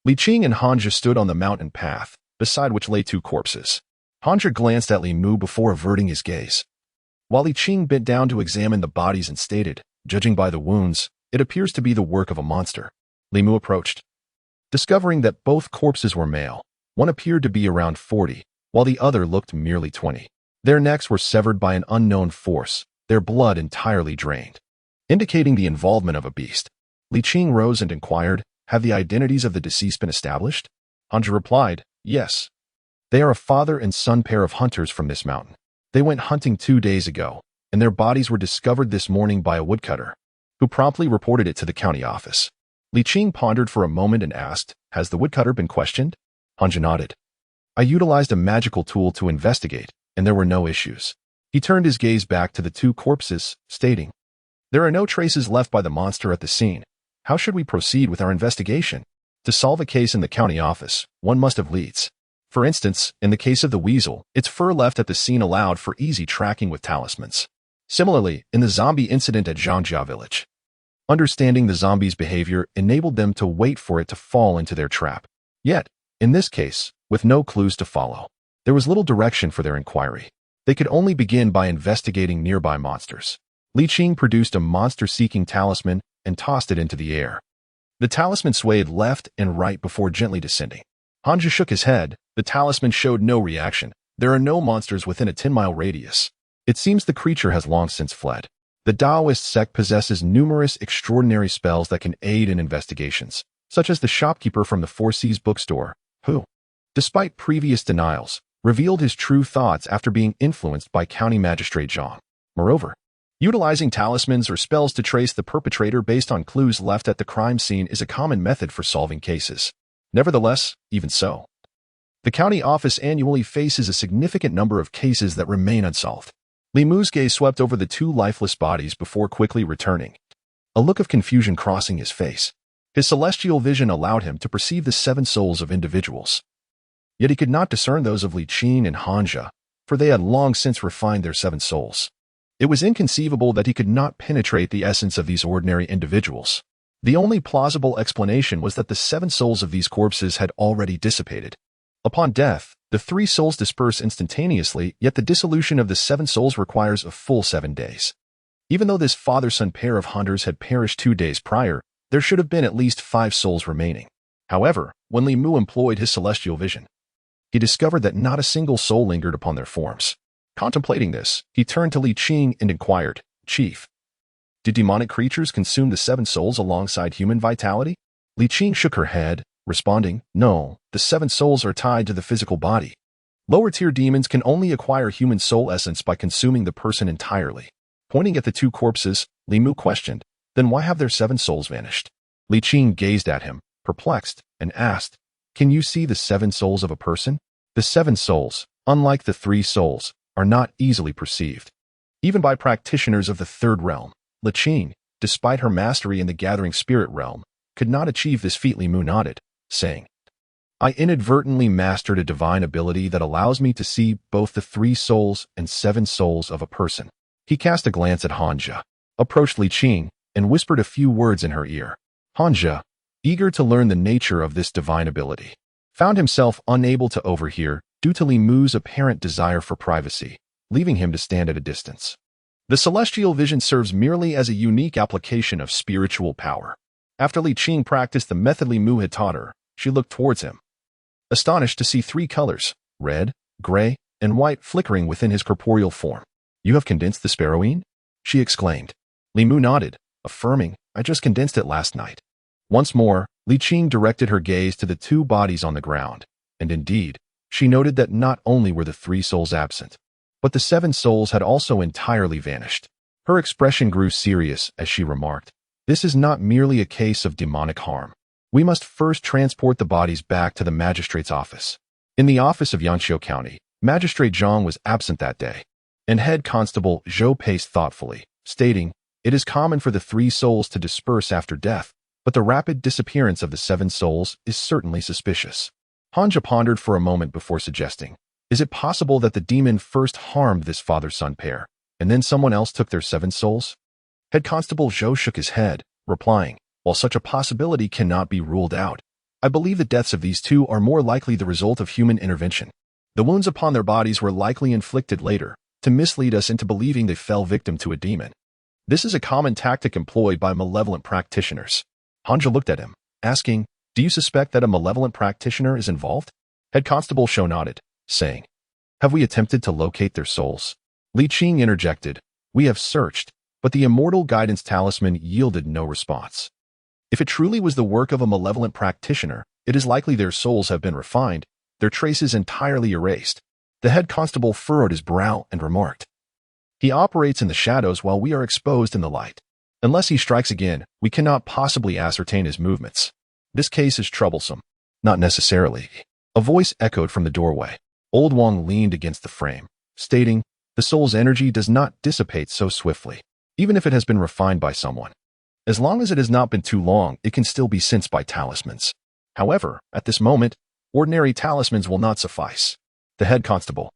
Li Qing and Hanja stood on the mountain path, beside which lay two corpses. Hanja glanced at Li Mu before averting his gaze, while Li Qing bent down to examine the bodies and stated, "Judging by the wounds, it appears to be the work of a monster." Li Mu approached. Discovering that both corpses were male, one appeared to be around 40, while the other looked merely 20. Their necks were severed by an unknown force, their blood entirely drained, indicating the involvement of a beast. Li Qing rose and inquired, "Have the identities of the deceased been established?" Hanja replied, "Yes. They are a father and son pair of hunters from this mountain. They went hunting 2 days ago, and their bodies were discovered this morning by a woodcutter, who promptly reported it to the county office." Li Qing pondered for a moment and asked, "Has the woodcutter been questioned?" Hanja nodded. "I utilized a magical tool to investigate, and there were no issues." He turned his gaze back to the two corpses, stating, "There are no traces left by the monster at the scene. How should we proceed with our investigation? To solve a case in the county office, one must have leads. For instance, in the case of the weasel, its fur left at the scene allowed for easy tracking with talismans. Similarly, in the zombie incident at Zhangjia village, understanding the zombie's behavior enabled them to wait for it to fall into their trap. Yet, in this case, with no clues to follow, there was little direction for their inquiry. They could only begin by investigating nearby monsters. Li Qing produced a monster-seeking talisman and tossed it into the air. The talisman swayed left and right before gently descending. Hanja shook his head. The talisman showed no reaction. There are no monsters within a 10-mile radius. It seems the creature has long since fled. The Taoist sect possesses numerous extraordinary spells that can aid in investigations, such as the shopkeeper from the Four Seas bookstore, who, despite previous denials, revealed his true thoughts after being influenced by County Magistrate Zhang. Moreover, utilizing talismans or spells to trace the perpetrator based on clues left at the crime scene is a common method for solving cases. Nevertheless, even so, the county office annually faces a significant number of cases that remain unsolved. Li Mu's gaze swept over the two lifeless bodies before quickly returning, a look of confusion crossing his face. His celestial vision allowed him to perceive the 7 souls of individuals. Yet he could not discern those of Li Qing and Hanja, for they had long since refined their 7 souls. It was inconceivable that he could not penetrate the essence of these ordinary individuals. The only plausible explanation was that the 7 souls of these corpses had already dissipated. Upon death, the 3 souls disperse instantaneously, yet the dissolution of the 7 souls requires a full 7 days. Even though this father-son pair of hunters had perished 2 days prior, There should have been at least 5 souls remaining. However, when Li Mu employed his celestial vision, he discovered that not a single soul lingered upon their forms. Contemplating this, he turned to Li Qing and inquired, "Chief, did demonic creatures consume the 7 souls alongside human vitality?" Li Qing shook her head, responding, "No, the 7 souls are tied to the physical body. Lower-tier demons can only acquire human soul essence by consuming the person entirely." Pointing at the 2 corpses, Li Mu questioned, "Then why have their 7 souls vanished?" Li Qing gazed at him, perplexed, and asked, "Can you see the 7 souls of a person?" The 7 souls, unlike the 3 souls, are not easily perceived. Even by practitioners of the 3rd realm, Li Qing, despite her mastery in the gathering spirit realm, could not achieve this feat. Li Mu nodded, saying, "I inadvertently mastered a divine ability that allows me to see both the 3 souls and 7 souls of a person." He cast a glance at Hanja, approached Li Qing, and whispered a few words in her ear. Hanja, eager to learn the nature of this divine ability, found himself unable to overhear due to Li Mu's apparent desire for privacy, leaving him to stand at a distance. The celestial vision serves merely as a unique application of spiritual power. After Li Qing practiced the method Li Mu had taught her, she looked towards him, astonished to see 3 colors, red, gray, and white, flickering within his corporeal form. "You have condensed the sparrowine?" she exclaimed. Li Mu nodded, affirming, "I just condensed it last night." Once more, Li Qing directed her gaze to the 2 bodies on the ground, and indeed, she noted that not only were the 3 souls absent, but the 7 souls had also entirely vanished. Her expression grew serious as she remarked, "This is not merely a case of demonic harm. We must first transport the bodies back to the magistrate's office." In the office of Yanqiu County, Magistrate Zhang was absent that day, and Head Constable Zhou paced thoughtfully, stating, "It is common for the 3 souls to disperse after death, but the rapid disappearance of the 7 souls is certainly suspicious." Hanja pondered for a moment before suggesting, "Is it possible that the demon first harmed this father-son pair, and then someone else took their 7 souls?" Head Constable Zhou shook his head, replying, "While such a possibility cannot be ruled out, I believe the deaths of these 2 are more likely the result of human intervention. The wounds upon their bodies were likely inflicted later, to mislead us into believing they fell victim to a demon. This is a common tactic employed by malevolent practitioners." Hanja looked at him, asking, "Do you suspect that a malevolent practitioner is involved?" Head Constable Zhou nodded, saying, "Have we attempted to locate their souls?" Li Qing interjected, "We have searched, but the Immortal Guidance Talisman yielded no response. If it truly was the work of a malevolent practitioner, it is likely their souls have been refined, their traces entirely erased." The Head Constable furrowed his brow and remarked, "He operates in the shadows while we are exposed in the light. Unless he strikes again, we cannot possibly ascertain his movements. This case is troublesome." "Not necessarily." A voice echoed from the doorway. Old Wang leaned against the frame, stating, "The soul's energy does not dissipate so swiftly, even if it has been refined by someone. As long as it has not been too long, it can still be sensed by talismans. However, at this moment, ordinary talismans will not suffice." The Head Constable,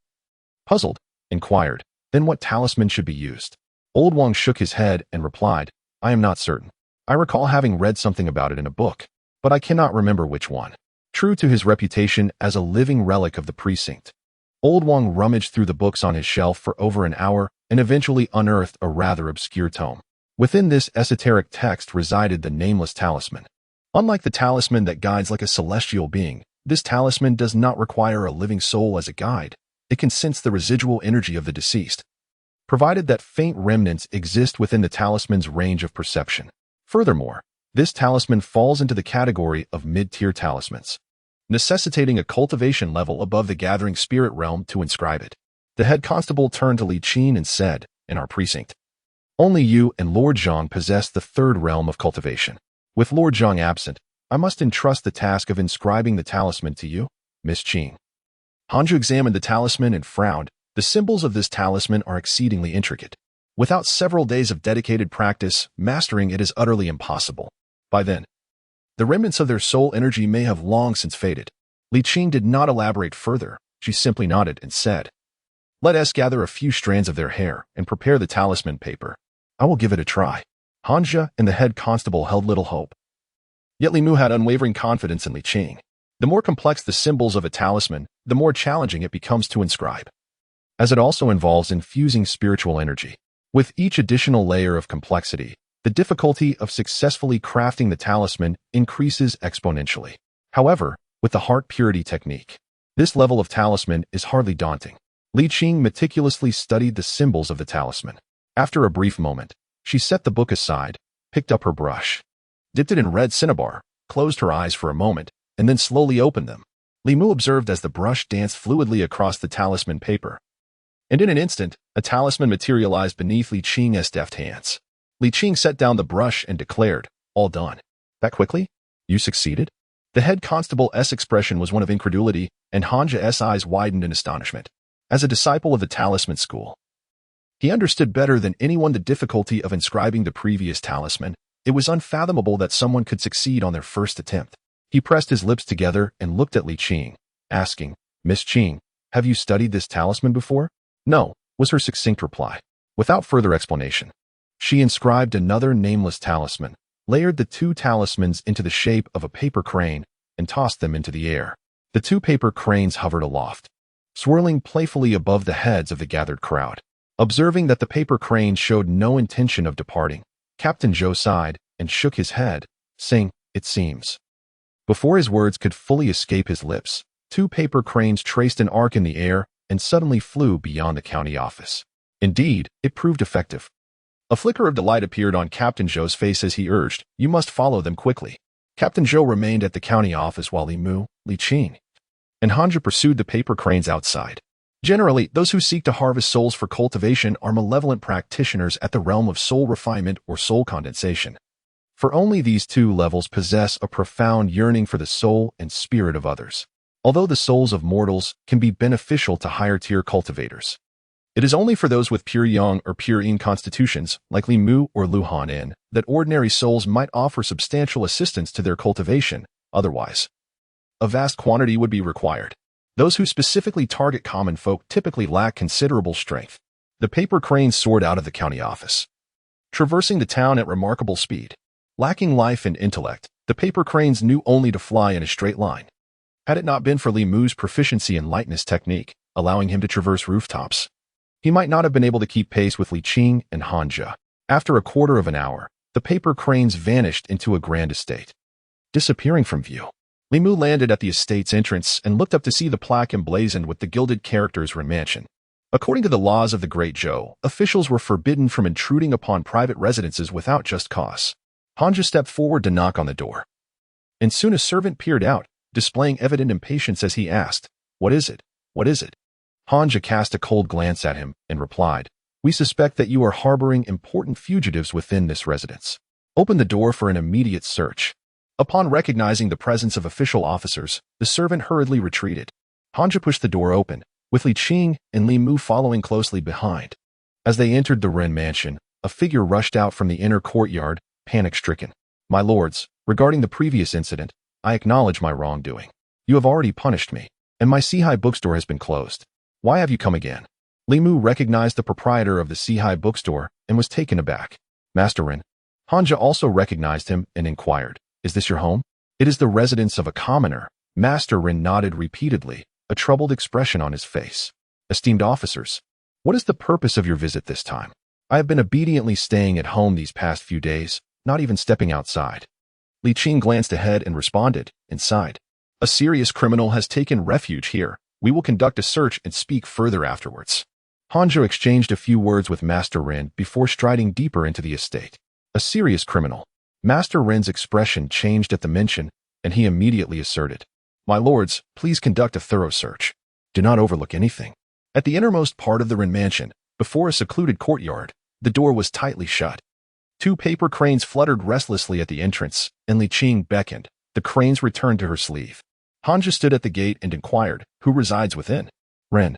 puzzled, inquired, "Then what talisman should be used?" Old Wang shook his head and replied, "I am not certain. I recall having read something about it in a book, but I cannot remember which one." True to his reputation as a living relic of the precinct, Old Wang rummaged through the books on his shelf for over an hour and eventually unearthed a rather obscure tome. Within this esoteric text resided the nameless talisman. Unlike the talisman that guides like a celestial being, this talisman does not require a living soul as a guide. It can sense the residual energy of the deceased, provided that faint remnants exist within the talisman's range of perception. Furthermore, this talisman falls into the category of mid-tier talismans, necessitating a cultivation level above the gathering spirit realm to inscribe it. The Head Constable turned to Li Qing and said, "In our precinct, only you and Lord Zhang possess the 3rd realm of cultivation. With Lord Zhang absent, I must entrust the task of inscribing the talisman to you, Miss Qing." Hanju examined the talisman and frowned. The symbols of this talisman are exceedingly intricate. Without several days of dedicated practice, mastering it is utterly impossible. By then, the remnants of their soul energy may have long since faded. Li Qing did not elaborate further. She simply nodded and said, "Let us gather a few strands of their hair and prepare the talisman paper. I will give it a try." Hanja and the Head Constable held little hope. Yet Li Mu had unwavering confidence in Li Qing. The more complex the symbols of a talisman, the more challenging it becomes to inscribe, as it also involves infusing spiritual energy. With each additional layer of complexity, the difficulty of successfully crafting the talisman increases exponentially. However, with the heart purity technique, this level of talisman is hardly daunting. Li Qing meticulously studied the symbols of the talisman. After a brief moment, she set the book aside, picked up her brush, dipped it in red cinnabar, closed her eyes for a moment, and then slowly opened them. Li Mu observed as the brush danced fluidly across the talisman paper. And in an instant, a talisman materialized beneath Li Qing's deft hands. Li Qing set down the brush and declared, "All done." "That quickly? You succeeded?" The head constable's expression was one of incredulity, and Hanja's eyes widened in astonishment. As a disciple of the talisman school, he understood better than anyone the difficulty of inscribing the previous talisman. It was unfathomable that someone could succeed on their first attempt. He pressed his lips together and looked at Li Qing, asking, "Miss Qing, have you studied this talisman before?" "No," was her succinct reply. Without further explanation, she inscribed another nameless talisman, layered the two talismans into the shape of a paper crane, and tossed them into the air. The two paper cranes hovered aloft, swirling playfully above the heads of the gathered crowd. Observing that the paper crane showed no intention of departing, Captain Zhou sighed and shook his head, saying, "It seems." Before his words could fully escape his lips, two paper cranes traced an arc in the air and suddenly flew beyond the county office. Indeed, it proved effective. A flicker of delight appeared on Captain Zhou's face as he urged, "You must follow them quickly." Captain Zhou remained at the county office while Li Mu, Li Qing, and Hanja pursued the paper cranes outside. Generally, those who seek to harvest souls for cultivation are malevolent practitioners at the realm of soul refinement or soul condensation. For only these two levels possess a profound yearning for the soul and spirit of others. Although the souls of mortals can be beneficial to higher-tier cultivators, it is only for those with pure yang or pure yin constitutions, like Li Mu or Lu Han, that ordinary souls might offer substantial assistance to their cultivation. Otherwise, a vast quantity would be required. Those who specifically target common folk typically lack considerable strength. The paper cranes soared out of the county office, traversing the town at remarkable speed. Lacking life and intellect, the paper cranes knew only to fly in a straight line. Had it not been for Li Mu's proficiency in lightness technique, allowing him to traverse rooftops, he might not have been able to keep pace with Li Qing and Hanja. After a quarter of an hour, the paper cranes vanished into a grand estate, disappearing from view. Li Mu landed at the estate's entrance and looked up to see the plaque emblazoned with the gilded characters "Ren Mansion." According to the laws of the Great Zhou, officials were forbidden from intruding upon private residences without just cause. Hanja stepped forward to knock on the door, and soon a servant peered out, displaying evident impatience as he asked, "What is it? What is it?" Hanja cast a cold glance at him and replied, "We suspect that you are harboring important fugitives within this residence. Open the door for an immediate search." Upon recognizing the presence of official officers, the servant hurriedly retreated. Hanja pushed the door open, with Li Qing and Li Mu following closely behind. As they entered the Ren Mansion, a figure rushed out from the inner courtyard, panic-stricken. "My lords, regarding the previous incident, I acknowledge my wrongdoing. You have already punished me, and my Sihai bookstore has been closed. Why have you come again?" Li Mu recognized the proprietor of the Sihai bookstore and was taken aback. "Master Ren." Hanja also recognized him and inquired, "Is this your home?" "It is the residence of a commoner." Master Ren nodded repeatedly, a troubled expression on his face. "Esteemed officers, what is the purpose of your visit this time?" "I have been obediently staying at home these past few days, not even stepping outside." Li Qing glanced ahead and responded, and sighed. "A serious criminal has taken refuge here. We will conduct a search and speak further afterwards." Hanja exchanged a few words with Master Ren before striding deeper into the estate. A serious criminal. Master Ren's expression changed at the mention, and he immediately asserted, "My lords, please conduct a thorough search. Do not overlook anything." At the innermost part of the Ren Mansion, before a secluded courtyard, the door was tightly shut. Two paper cranes fluttered restlessly at the entrance, and Li Qing beckoned. The cranes returned to her sleeve. Hanja stood at the gate and inquired, "Who resides within?" "Ren."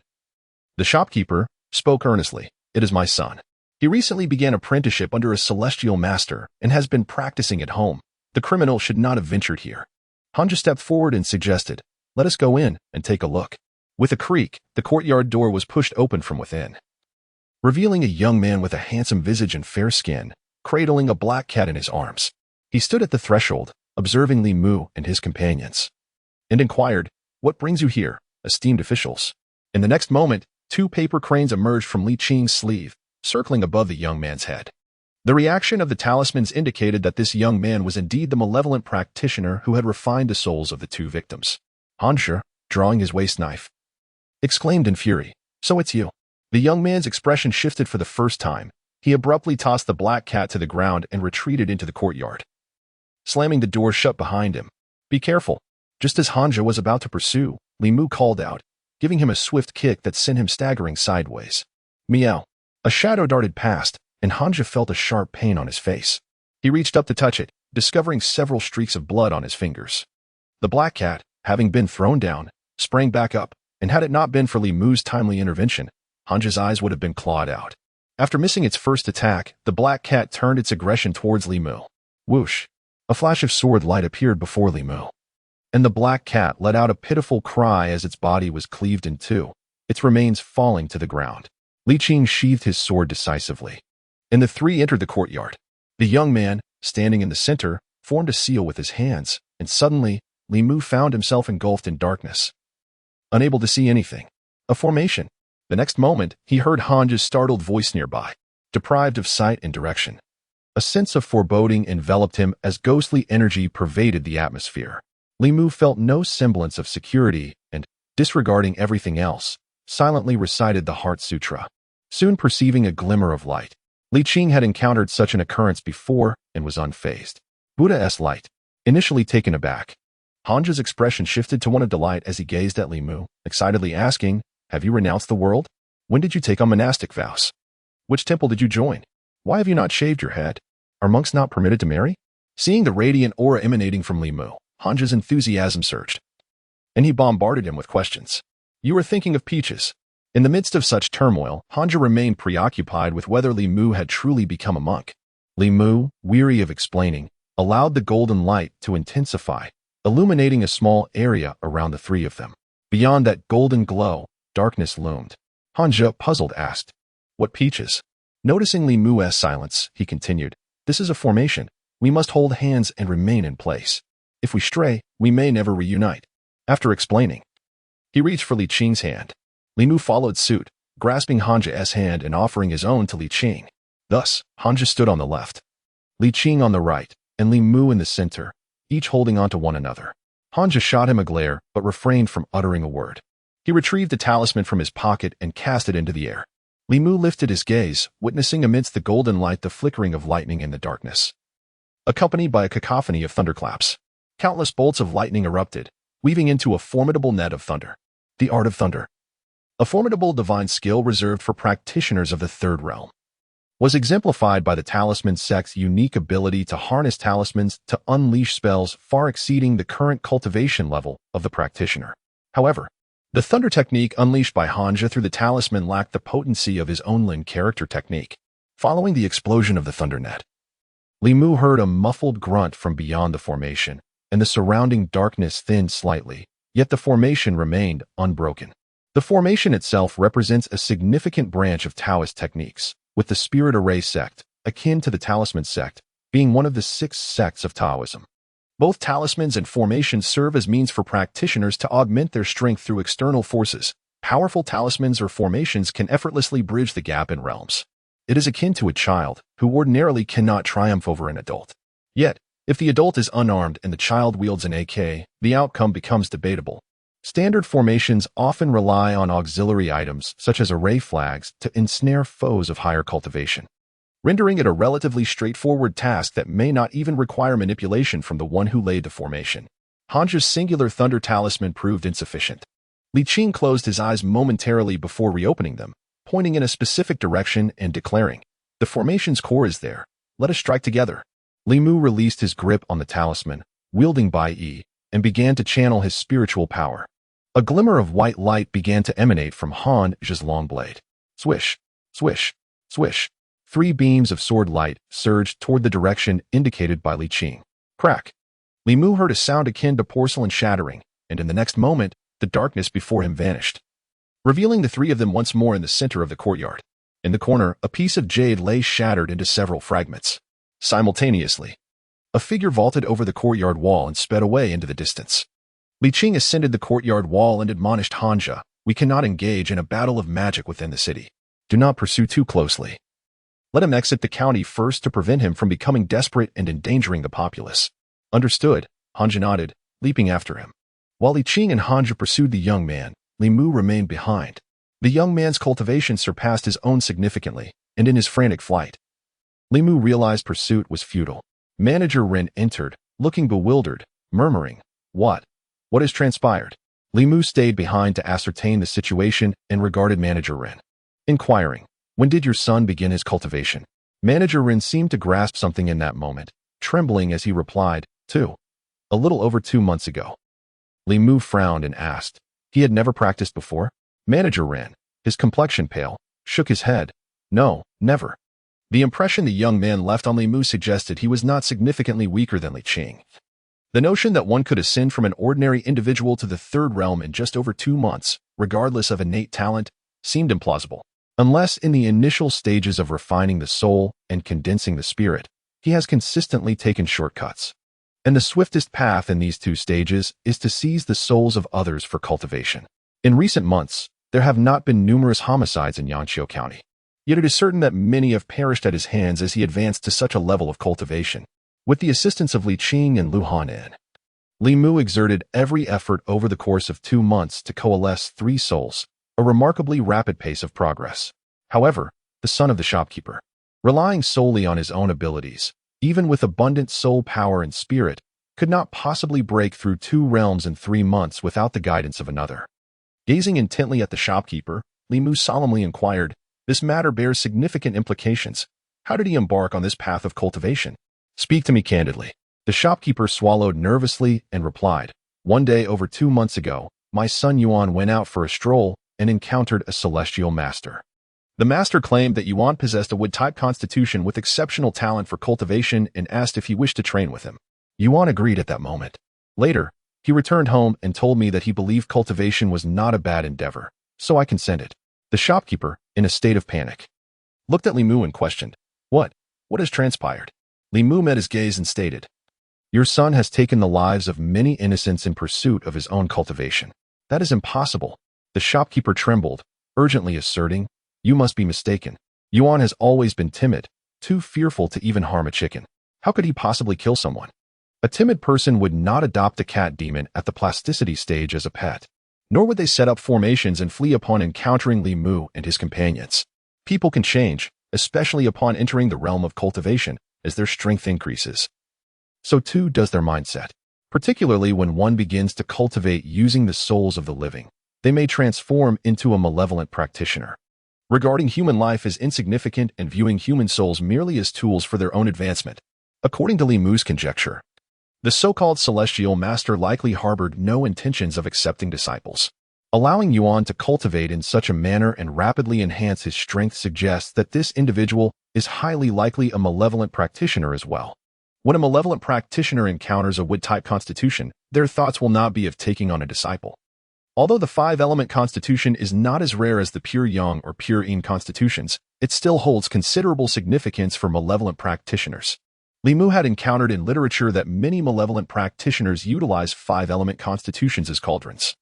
The shopkeeper spoke earnestly. "It is my son. He recently began apprenticeship under a celestial master and has been practicing at home. The criminal should not have ventured here." Hanja stepped forward and suggested, "Let us go in and take a look." With a creak, the courtyard door was pushed open from within, revealing a young man with a handsome visage and fair skin, cradling a black cat in his arms. He stood at the threshold, observing Li Mu and his companions, and inquired, "What brings you here, esteemed officials?" In the next moment, two paper cranes emerged from Li Qing's sleeve, circling above the young man's head. The reaction of the talismans indicated that this young man was indeed the malevolent practitioner who had refined the souls of the two victims. Hanja, drawing his waist knife, exclaimed in fury, "So it's you." The young man's expression shifted for the first time. He abruptly tossed the black cat to the ground and retreated into the courtyard, slamming the door shut behind him. "Be careful." Just as Hanja was about to pursue, Li Mu called out, giving him a swift kick that sent him staggering sideways. Meow. A shadow darted past, and Hanja felt a sharp pain on his face. He reached up to touch it, discovering several streaks of blood on his fingers. The black cat, having been thrown down, sprang back up, and had it not been for Li Mu's timely intervention, Hanja's eyes would have been clawed out. After missing its first attack, the black cat turned its aggression towards Li Mu. Whoosh! A flash of sword light appeared before Li Mu, and the black cat let out a pitiful cry as its body was cleaved in two, its remains falling to the ground. Li Qing sheathed his sword decisively, and the three entered the courtyard. The young man, standing in the center, formed a seal with his hands, and suddenly, Li Mu found himself engulfed in darkness, unable to see anything. A formation. The next moment, he heard Hanja's startled voice nearby, deprived of sight and direction. A sense of foreboding enveloped him as ghostly energy pervaded the atmosphere. Li Mu felt no semblance of security and, disregarding everything else, silently recited the Heart Sutra. Soon perceiving a glimmer of light, Li Qing had encountered such an occurrence before and was unfazed. Buddha-esque light. Initially taken aback, Hanja's expression shifted to one of delight as he gazed at Li Mu, excitedly asking, "Have you renounced the world? When did you take on monastic vows? Which temple did you join? Why have you not shaved your head? Are monks not permitted to marry?" Seeing the radiant aura emanating from Li Mu, Hanja's enthusiasm surged, and he bombarded him with questions. "You are thinking of peaches." In the midst of such turmoil, Hanja remained preoccupied with whether Li Mu had truly become a monk. Li Mu, weary of explaining, allowed the golden light to intensify, illuminating a small area around the three of them. Beyond that golden glow, darkness loomed. Hanja, puzzled, asked, "What peaches?" Noticing Li Mu's silence, he continued, "This is a formation. We must hold hands and remain in place. If we stray, we may never reunite." After explaining, he reached for Li Qing's hand. Li Mu followed suit, grasping Hanja's hand and offering his own to Li Qing. Thus, Hanja stood on the left, Li Qing on the right, and Li Mu in the center, each holding onto one another. Hanja shot him a glare, but refrained from uttering a word. He retrieved the talisman from his pocket and cast it into the air. Li Mu lifted his gaze, witnessing amidst the golden light the flickering of lightning in the darkness, accompanied by a cacophony of thunderclaps. Countless bolts of lightning erupted, weaving into a formidable net of thunder. The art of thunder, a formidable divine skill reserved for practitioners of the third realm, was exemplified by the talisman sect's unique ability to harness talismans to unleash spells far exceeding the current cultivation level of the practitioner. However, the thunder technique unleashed by Hanja through the talisman lacked the potency of his own Lin character technique. Following the explosion of the thunder net, Li Mu heard a muffled grunt from beyond the formation, and the surrounding darkness thinned slightly, yet the formation remained unbroken. The formation itself represents a significant branch of Taoist techniques, with the Spirit Array sect, akin to the Talisman sect, being one of the 6 sects of Taoism. Both talismans and formations serve as means for practitioners to augment their strength through external forces. Powerful talismans or formations can effortlessly bridge the gap in realms. It is akin to a child, who ordinarily cannot triumph over an adult. Yet, if the adult is unarmed and the child wields an AK, the outcome becomes debatable. Standard formations often rely on auxiliary items, such as array flags, to ensnare foes of higher cultivation, rendering it a relatively straightforward task that may not even require manipulation from the one who laid the formation. Hanja's singular thunder talisman proved insufficient. Li Qing closed his eyes momentarily before reopening them, pointing in a specific direction and declaring, "The formation's core is there. Let us strike together." Li Mu released his grip on the talisman, wielding Bai Yi, and began to channel his spiritual power. A glimmer of white light began to emanate from Hanja's long blade. Swish, swish, swish. 3 beams of sword light surged toward the direction indicated by Li Qing. Crack! Li Mu heard a sound akin to porcelain shattering, and in the next moment, the darkness before him vanished, revealing the 3 of them once more in the center of the courtyard. In the corner, a piece of jade lay shattered into several fragments. Simultaneously, a figure vaulted over the courtyard wall and sped away into the distance. Li Qing ascended the courtyard wall and admonished Hanja, "We cannot engage in a battle of magic within the city. Do not pursue too closely." Let him exit the county first to prevent him from becoming desperate and endangering the populace. Understood, Hanja nodded, leaping after him. While Li Qing and Hanja pursued the young man, Li Mu remained behind. The young man's cultivation surpassed his own significantly, and in his frantic flight, Li Mu realized pursuit was futile. Manager Ren entered, looking bewildered, murmuring, What? What has transpired? Li Mu stayed behind to ascertain the situation and regarded Manager Ren, inquiring, When did your son begin his cultivation? Manager Ren seemed to grasp something in that moment, trembling as he replied, 2. A little over 2 months ago. Li Mu frowned and asked, He had never practiced before? Manager Ren, his complexion pale, shook his head, No, never. The impression the young man left on Li Mu suggested he was not significantly weaker than Li Qing. The notion that one could ascend from an ordinary individual to the third realm in just over 2 months, regardless of innate talent, seemed implausible. Unless in the initial stages of refining the soul and condensing the spirit, he has consistently taken shortcuts. And the swiftest path in these 2 stages is to seize the souls of others for cultivation. In recent months, there have not been numerous homicides in Yanqiu County. Yet it is certain that many have perished at his hands as he advanced to such a level of cultivation. With the assistance of Li Qing and Lu Hanan, Li Mu exerted every effort over the course of 2 months to coalesce 3 souls, a remarkably rapid pace of progress. However, the son of the shopkeeper, relying solely on his own abilities, even with abundant soul power and spirit, could not possibly break through 2 realms in 3 months without the guidance of another. Gazing intently at the shopkeeper, Li Mu solemnly inquired, This matter bears significant implications. How did he embark on this path of cultivation? Speak to me candidly. The shopkeeper swallowed nervously and replied, One day over 2 months ago, my son Yuan went out for a stroll and encountered a celestial master. The master claimed that Yuan possessed a wood-type constitution with exceptional talent for cultivation and asked if he wished to train with him. Yuan agreed at that moment. Later, he returned home and told me that he believed cultivation was not a bad endeavor, so I consented. The shopkeeper, in a state of panic, looked at Li Mu and questioned, What has transpired? Li Mu met his gaze and stated, Your son has taken the lives of many innocents in pursuit of his own cultivation. That is impossible. The shopkeeper trembled, urgently asserting, You must be mistaken. Yuan has always been timid, too fearful to even harm a chicken. How could he possibly kill someone? A timid person would not adopt a cat demon at the plasticity stage as a pet, nor would they set up formations and flee upon encountering Li Mu and his companions. People can change, especially upon entering the realm of cultivation, as their strength increases. So too does their mindset. Particularly when one begins to cultivate using the souls of the living, they may transform into a malevolent practitioner, regarding human life as insignificant and viewing human souls merely as tools for their own advancement. According to Li Mu's conjecture, the so-called celestial master likely harbored no intentions of accepting disciples. Allowing Yuan to cultivate in such a manner and rapidly enhance his strength suggests that this individual is highly likely a malevolent practitioner as well. When a malevolent practitioner encounters a wood-type constitution, their thoughts will not be of taking on a disciple. Although the 5-element constitution is not as rare as the pure yang or pure yin constitutions, it still holds considerable significance for malevolent practitioners. Li Mu had encountered in literature that many malevolent practitioners utilize 5-element constitutions as cauldrons,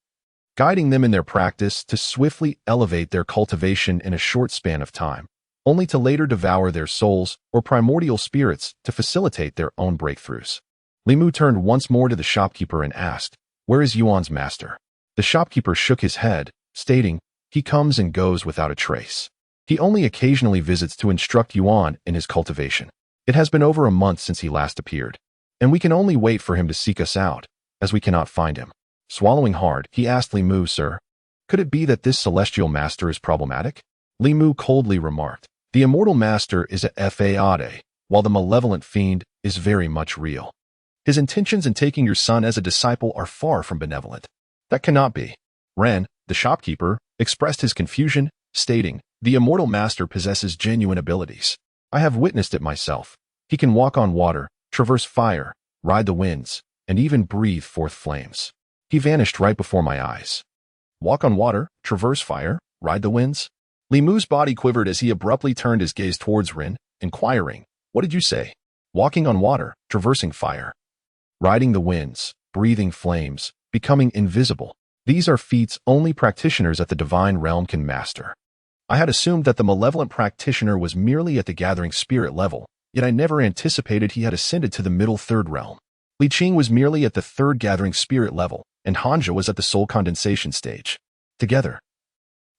guiding them in their practice to swiftly elevate their cultivation in a short span of time, only to later devour their souls or primordial spirits to facilitate their own breakthroughs. Li Mu turned once more to the shopkeeper and asked, Where is Yuan's master? The shopkeeper shook his head, stating, He comes and goes without a trace. He only occasionally visits to instruct Yuan in his cultivation. It has been over a month since he last appeared, and we can only wait for him to seek us out, as we cannot find him. Swallowing hard, he asked Li Mu, Sir, could it be that this celestial master is problematic? Li Mu coldly remarked, The immortal master is a fade, while the malevolent fiend is very much real. His intentions in taking your son as a disciple are far from benevolent. That cannot be. Ren, the shopkeeper, expressed his confusion, stating, The immortal master possesses genuine abilities. I have witnessed it myself. He can walk on water, traverse fire, ride the winds, and even breathe forth flames. He vanished right before my eyes. Walk on water, traverse fire, ride the winds? Li Mu's body quivered as he abruptly turned his gaze towards Ren, inquiring, What did you say? Walking on water, traversing fire, riding the winds, breathing flames, becoming invisible. These are feats only practitioners at the divine realm can master. I had assumed that the malevolent practitioner was merely at the gathering spirit level, yet I never anticipated he had ascended to the middle third realm. Li Qing was merely at the third gathering spirit level, and Hanja was at the soul condensation stage. Together,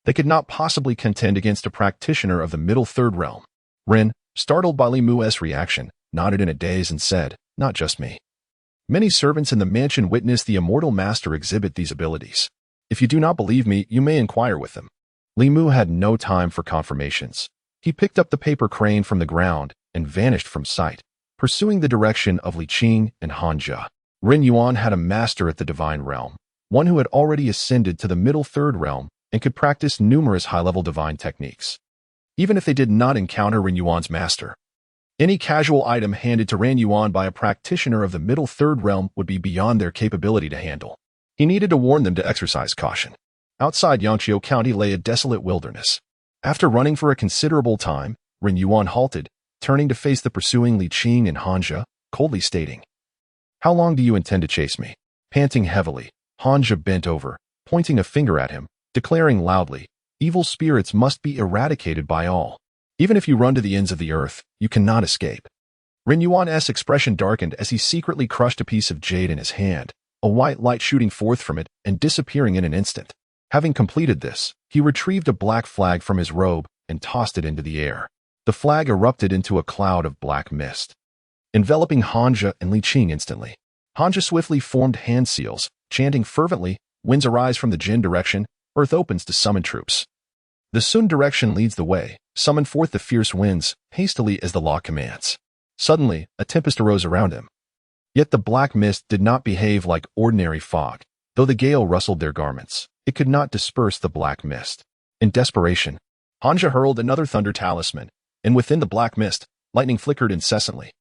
they could not possibly contend against a practitioner of the middle third realm. Ren, startled by Li Mu's reaction, nodded in a daze and said, "Not just me. Many servants in the mansion witnessed the immortal master exhibit these abilities. If you do not believe me, you may inquire with them." Li Mu had no time for confirmations. He picked up the paper crane from the ground and vanished from sight, pursuing the direction of Li Qing and Hanja. Ren Yuan had a master at the divine realm, one who had already ascended to the middle third realm and could practice numerous high-level divine techniques. Even if they did not encounter Ren Yuan's master, any casual item handed to Ren Yuan by a practitioner of the middle third realm would be beyond their capability to handle. He needed to warn them to exercise caution. Outside Yangqiu County lay a desolate wilderness. After running for a considerable time, Ren Yuan halted, turning to face the pursuing Li Qing and Hanja, coldly stating, "How long do you intend to chase me?" Panting heavily, Hanja bent over, pointing a finger at him, declaring loudly, "Evil spirits must be eradicated by all. Even if you run to the ends of the earth, you cannot escape." Ren Yuan's expression darkened as he secretly crushed a piece of jade in his hand, a white light shooting forth from it and disappearing in an instant. Having completed this, he retrieved a black flag from his robe and tossed it into the air. The flag erupted into a cloud of black mist, enveloping Hanja and Li Qing instantly. Hanja swiftly formed hand seals, chanting fervently, "Winds arise from the Jin direction, earth opens to summon troops. The Sun direction leads the way, summon forth the fierce winds, hastily as the law commands." Suddenly, a tempest arose around him. Yet the black mist did not behave like ordinary fog. Though the gale rustled their garments, it could not disperse the black mist. In desperation, Hanja hurled another thunder talisman, and within the black mist, lightning flickered incessantly.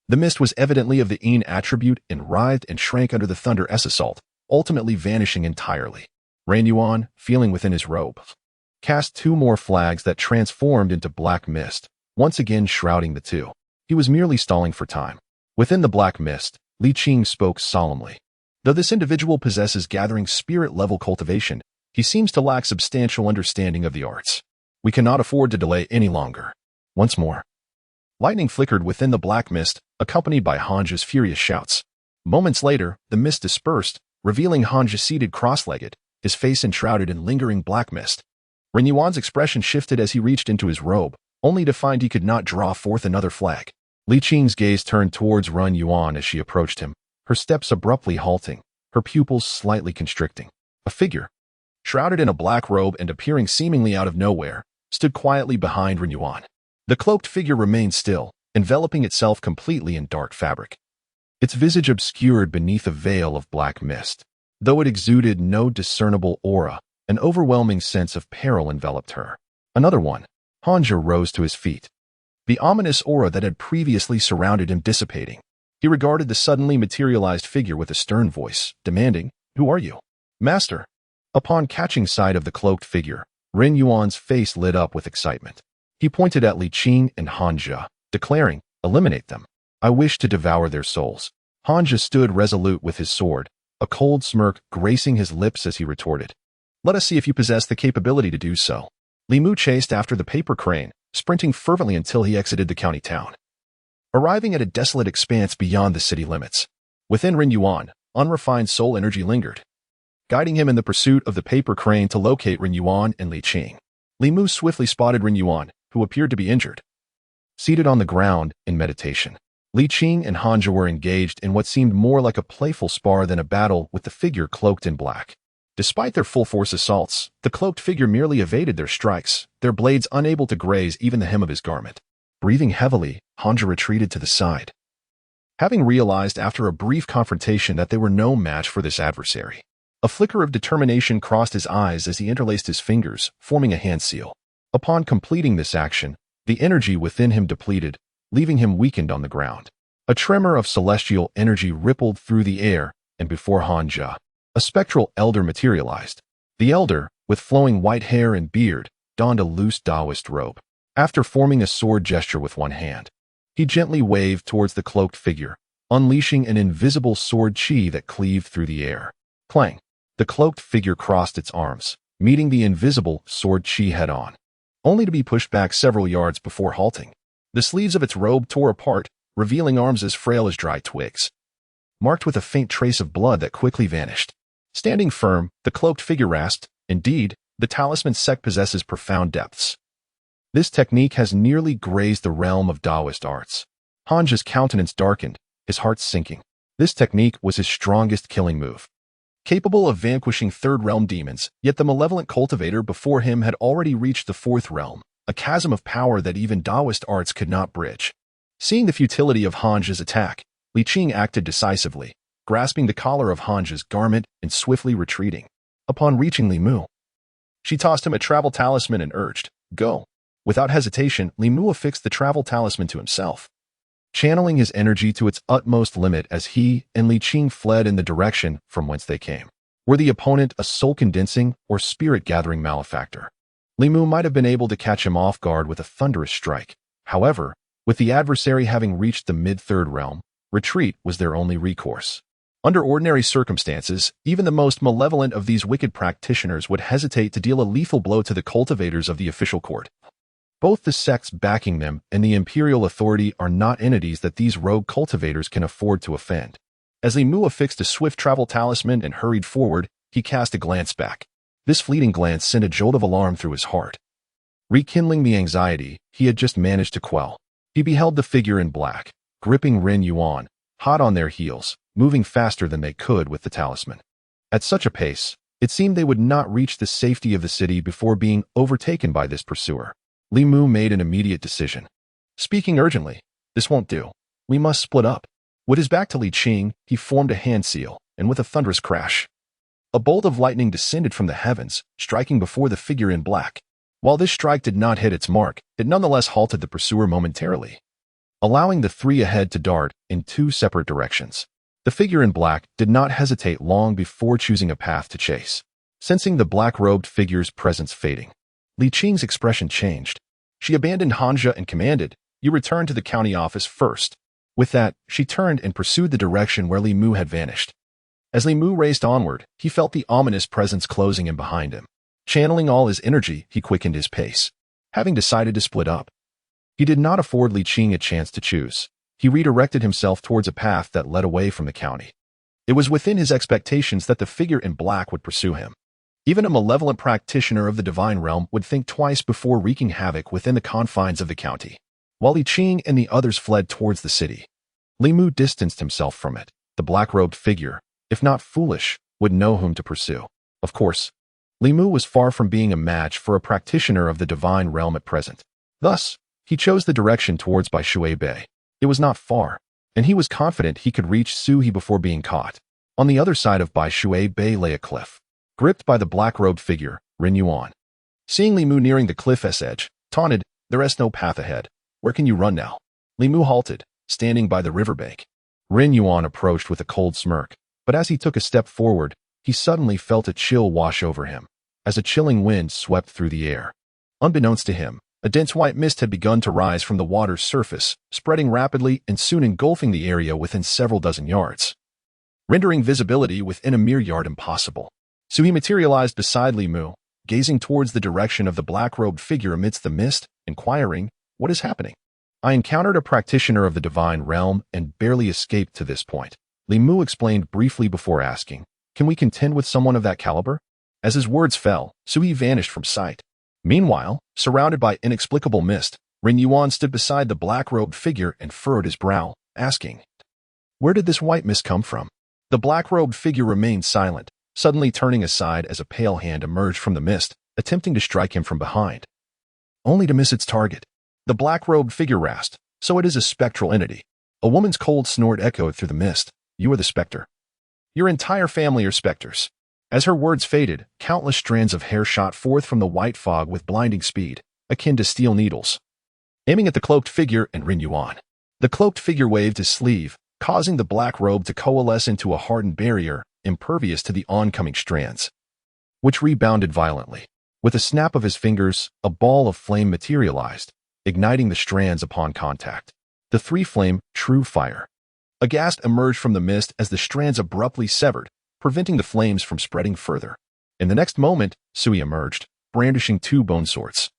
The mist was evidently of the Yin attribute and writhed and shrank under the thunder's assault, ultimately vanishing entirely. Ren Yuan, feeling within his robe, cast two more flags that transformed into black mist, once again shrouding the two. He was merely stalling for time. Within the black mist, Li Qing spoke solemnly. "Though this individual possesses gathering spirit-level cultivation, he seems to lack substantial understanding of the arts. We cannot afford to delay any longer." Once more, lightning flickered within the black mist, accompanied by Hanja's furious shouts. Moments later, the mist dispersed, revealing Hanja seated cross-legged, his face enshrouded in lingering black mist. Ren Yuan's expression shifted as he reached into his robe, only to find he could not draw forth another flag. Li Qing's gaze turned towards Ren Yuan as she approached him, her steps abruptly halting, her pupils slightly constricting. A figure, shrouded in a black robe and appearing seemingly out of nowhere, stood quietly behind Ren Yuan. The cloaked figure remained still, enveloping itself completely in dark fabric. Its visage obscured beneath a veil of black mist. Though it exuded no discernible aura, an overwhelming sense of peril enveloped her. Another one. Hanja rose to his feet, the ominous aura that had previously surrounded him dissipating. He regarded the suddenly materialized figure with a stern voice, demanding, "Who are you?" "Master." Upon catching sight of the cloaked figure, Ren Yuan's face lit up with excitement. He pointed at Li Qing and Hanja, declaring, "Eliminate them. I wish to devour their souls." Hanja stood resolute with his sword, a cold smirk gracing his lips as he retorted, "Let us see if you possess the capability to do so." Li Mu chased after the paper crane, sprinting fervently until he exited the county town, arriving at a desolate expanse beyond the city limits. Within Ren Yuan, unrefined soul energy lingered, guiding him in the pursuit of the paper crane to locate Ren Yuan and Li Qing. Li Mu swiftly spotted Ren Yuan, who appeared to be injured, seated on the ground in meditation. Li Qing and Hanja were engaged in what seemed more like a playful spar than a battle with the figure cloaked in black. Despite their full-force assaults, the cloaked figure merely evaded their strikes, their blades unable to graze even the hem of his garment. Breathing heavily, Hanja retreated to the side, having realized after a brief confrontation that they were no match for this adversary. A flicker of determination crossed his eyes as he interlaced his fingers, forming a hand seal. Upon completing this action, the energy within him depleted, leaving him weakened on the ground. A tremor of celestial energy rippled through the air, and before Hanja, a spectral elder materialized. The elder, with flowing white hair and beard, donned a loose Taoist robe. After forming a sword gesture with one hand, he gently waved towards the cloaked figure, unleashing an invisible sword chi that cleaved through the air. Clang! The cloaked figure crossed its arms, meeting the invisible sword chi head-on. only to be pushed back several yards before halting. The sleeves of its robe tore apart, revealing arms as frail as dry twigs, marked with a faint trace of blood that quickly vanished. Standing firm, the cloaked figure rasped, "Indeed, the talisman sect possesses profound depths. This technique has nearly grazed the realm of Taoist arts." Hanja's countenance darkened, his heart sinking. This technique was his strongest killing move, capable of vanquishing third-realm demons, yet the malevolent cultivator before him had already reached the fourth realm, a chasm of power that even Taoist arts could not bridge. Seeing the futility of Hanja's attack, Li Qing acted decisively, grasping the collar of Hanja's garment and swiftly retreating. Upon reaching Li Mu, she tossed him a travel talisman and urged, "Go." Without hesitation, Li Mu affixed the travel talisman to himself, channeling his energy to its utmost limit as he and Li Qing fled in the direction from whence they came. Were the opponent a soul-condensing or spirit-gathering malefactor, Li Mu might have been able to catch him off guard with a thunderous strike. However, with the adversary having reached the mid-third realm, retreat was their only recourse. Under ordinary circumstances, even the most malevolent of these wicked practitioners would hesitate to deal a lethal blow to the cultivators of the official court. Both the sects backing them and the imperial authority are not entities that these rogue cultivators can afford to offend. As Li Mu affixed a swift travel talisman and hurried forward, he cast a glance back. This fleeting glance sent a jolt of alarm through his heart, rekindling the anxiety he had just managed to quell. He beheld the figure in black, gripping Ren Yuan, hot on their heels, moving faster than they could with the talisman. At such a pace, it seemed they would not reach the safety of the city before being overtaken by this pursuer. Li Mu made an immediate decision. Speaking urgently, "This won't do. We must split up." With his back to Li Qing, he formed a hand seal, and with a thunderous crash, a bolt of lightning descended from the heavens, striking before the figure in black. While this strike did not hit its mark, it nonetheless halted the pursuer momentarily, allowing the three ahead to dart in two separate directions. The figure in black did not hesitate long before choosing a path to chase. Sensing the black-robed figure's presence fading, Li Qing's expression changed. She abandoned Hanja and commanded, "You return to the county office first." With that, she turned and pursued the direction where Li Mu had vanished. As Li Mu raced onward, he felt the ominous presence closing in behind him. Channeling all his energy, he quickened his pace. Having decided to split up, he did not afford Li Qing a chance to choose. He redirected himself towards a path that led away from the county. It was within his expectations that the figure in black would pursue him. Even a malevolent practitioner of the divine realm would think twice before wreaking havoc within the confines of the county. While Li Qing and the others fled towards the city, Li Mu distanced himself from it. The black-robed figure, if not foolish, would know whom to pursue. Of course, Li Mu was far from being a match for a practitioner of the divine realm at present. Thus, he chose the direction towards Baishui Bay. It was not far, and he was confident he could reach Suhi before being caught. On the other side of Baishui Bay lay a cliff, gripped by the black-robed figure, Ren Yuan. Seeing Li Mu nearing the cliff's edge, taunted, "There is no path ahead. Where can you run now?" Li Mu halted, standing by the riverbank. Ren Yuan approached with a cold smirk, but as he took a step forward, he suddenly felt a chill wash over him, as a chilling wind swept through the air. Unbeknownst to him, a dense white mist had begun to rise from the water's surface, spreading rapidly and soon engulfing the area within several dozen yards, rendering visibility within a mere yard impossible. So he materialized beside Li Mu, gazing towards the direction of the black-robed figure amidst the mist, inquiring, "What is happening?" "I encountered a practitioner of the divine realm and barely escaped to this point." Li Mu explained briefly before asking, "Can we contend with someone of that caliber?" As his words fell, Sui vanished from sight. Meanwhile, surrounded by inexplicable mist, Ren Yuan stood beside the black-robed figure and furrowed his brow, asking, "Where did this white mist come from?" The black-robed figure remained silent, suddenly turning aside as a pale hand emerged from the mist, attempting to strike him from behind, only to miss its target. The black-robed figure rasped, "So it is a spectral entity." A woman's cold snort echoed through the mist, "You are the specter. Your entire family are specters." As her words faded, countless strands of hair shot forth from the white fog with blinding speed, akin to steel needles, aiming at the cloaked figure and Ren Yuan. The cloaked figure waved his sleeve, causing the black robe to coalesce into a hardened barrier, impervious to the oncoming strands, which rebounded violently. With a snap of his fingers, a ball of flame materialized, igniting the strands upon contact. The three-flame, true fire. A ghast emerged from the mist as the strands abruptly severed, preventing the flames from spreading further. In the next moment, Sui emerged, brandishing two bone swords.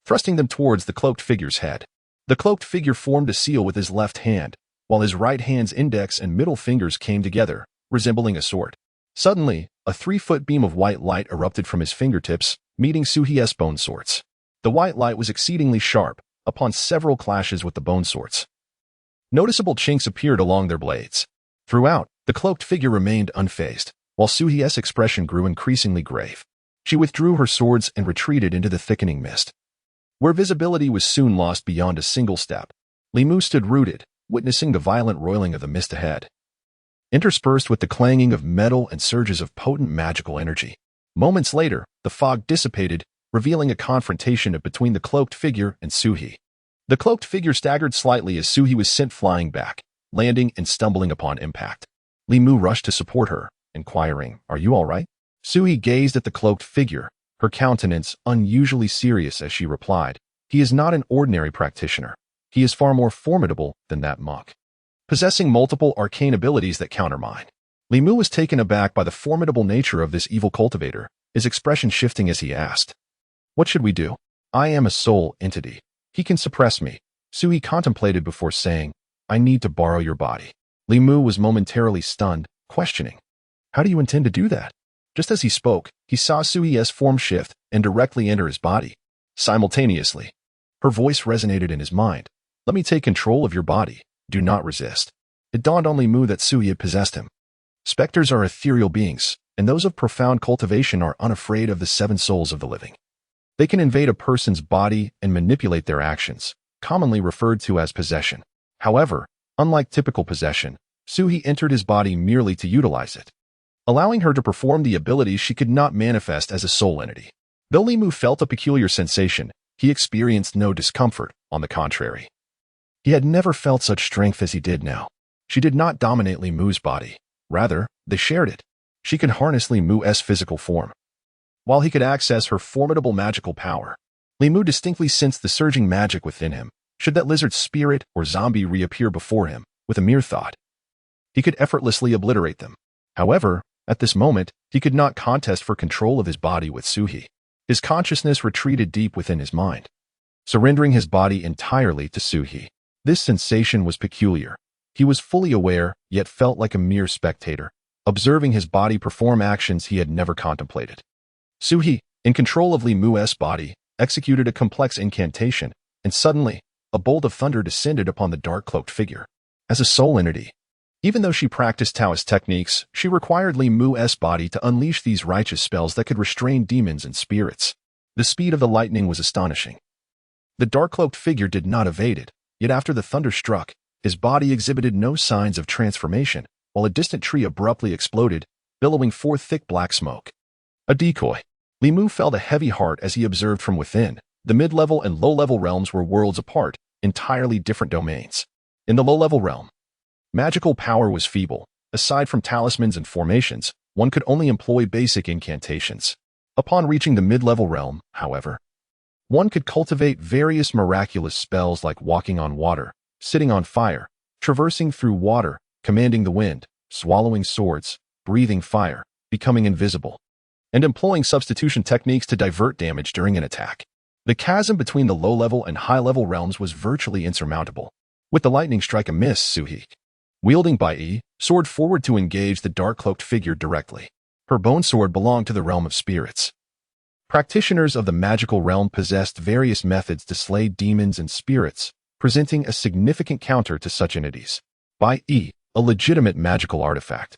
thrusting them towards the cloaked figure's head. The cloaked figure formed a seal with his left hand, while his right hand's index and middle fingers came together, resembling a sword. Suddenly, a 3-foot beam of white light erupted from his fingertips, meeting Suhi's bone swords. The white light was exceedingly sharp, upon several clashes with the bone swords. Noticeable chinks appeared along their blades. Throughout, the cloaked figure remained unfazed, while Suhi's expression grew increasingly grave. She withdrew her swords and retreated into the thickening mist. Where visibility was soon lost beyond a single step, Li Mu stood rooted, witnessing the violent roiling of the mist ahead, interspersed with the clanging of metal and surges of potent magical energy. Moments later, the fog dissipated, revealing a confrontation between the cloaked figure and Suhi. The cloaked figure staggered slightly as Suhi was sent flying back, landing and stumbling upon impact. Li Mu rushed to support her, inquiring, "Are you all right?" Suhi gazed at the cloaked figure, her countenance unusually serious as she replied, "He is not an ordinary practitioner. He is far more formidable than that monk, possessing multiple arcane abilities that counter mine." Li Mu was taken aback by the formidable nature of this evil cultivator, his expression shifting as he asked, "What should we do? I am a soul entity. He can suppress me." Suhi contemplated before saying, "I need to borrow your body." Li Mu was momentarily stunned, questioning, "How do you intend to do that?" Just as he spoke, he saw Suhi's form shift and directly enter his body. Simultaneously, her voice resonated in his mind. "Let me take control of your body. Do not resist." It dawned on Li Mu that Suhi had possessed him. Specters are ethereal beings, and those of profound cultivation are unafraid of the 7 souls of the living. They can invade a person's body and manipulate their actions, commonly referred to as possession. However, unlike typical possession, Suhi entered his body merely to utilize it, allowing her to perform the abilities she could not manifest as a soul entity. Though Li Mu felt a peculiar sensation, he experienced no discomfort, on the contrary. He had never felt such strength as he did now. She did not dominate Li Mu's body. Rather, they shared it. She could harness Li Mu's physical form, while he could access her formidable magical power. Li Mu distinctly sensed the surging magic within him. Should that lizard spirit or zombie reappear before him, with a mere thought, he could effortlessly obliterate them. However, at this moment, he could not contest for control of his body with Suhi. His consciousness retreated deep within his mind, surrendering his body entirely to Suhi. This sensation was peculiar. He was fully aware, yet felt like a mere spectator, observing his body perform actions he had never contemplated. Suhi, in control of Li Mu's body, executed a complex incantation, and suddenly, a bolt of thunder descended upon the dark-cloaked figure. As a soul entity, even though she practiced Taoist techniques, she required Li Mu's body to unleash these righteous spells that could restrain demons and spirits. The speed of the lightning was astonishing. The dark-cloaked figure did not evade it, yet after the thunder struck, his body exhibited no signs of transformation, while a distant tree abruptly exploded, billowing forth thick black smoke. A decoy. Li Mu felt a heavy heart as he observed from within. The mid-level and low-level realms were worlds apart, entirely different domains. In the low-level realm, magical power was feeble. Aside from talismans and formations, one could only employ basic incantations. Upon reaching the mid-level realm, however, one could cultivate various miraculous spells like walking on water, sitting on fire, traversing through water, commanding the wind, swallowing swords, breathing fire, becoming invisible, and employing substitution techniques to divert damage during an attack. The chasm between the low-level and high-level realms was virtually insurmountable. With the lightning strike amiss, Suhi, wielding Bai Yi, soared forward to engage the dark-cloaked figure directly. Her bone sword belonged to the realm of spirits. Practitioners of the magical realm possessed various methods to slay demons and spirits, presenting a significant counter to such entities. Bai Yi, a legitimate magical artifact,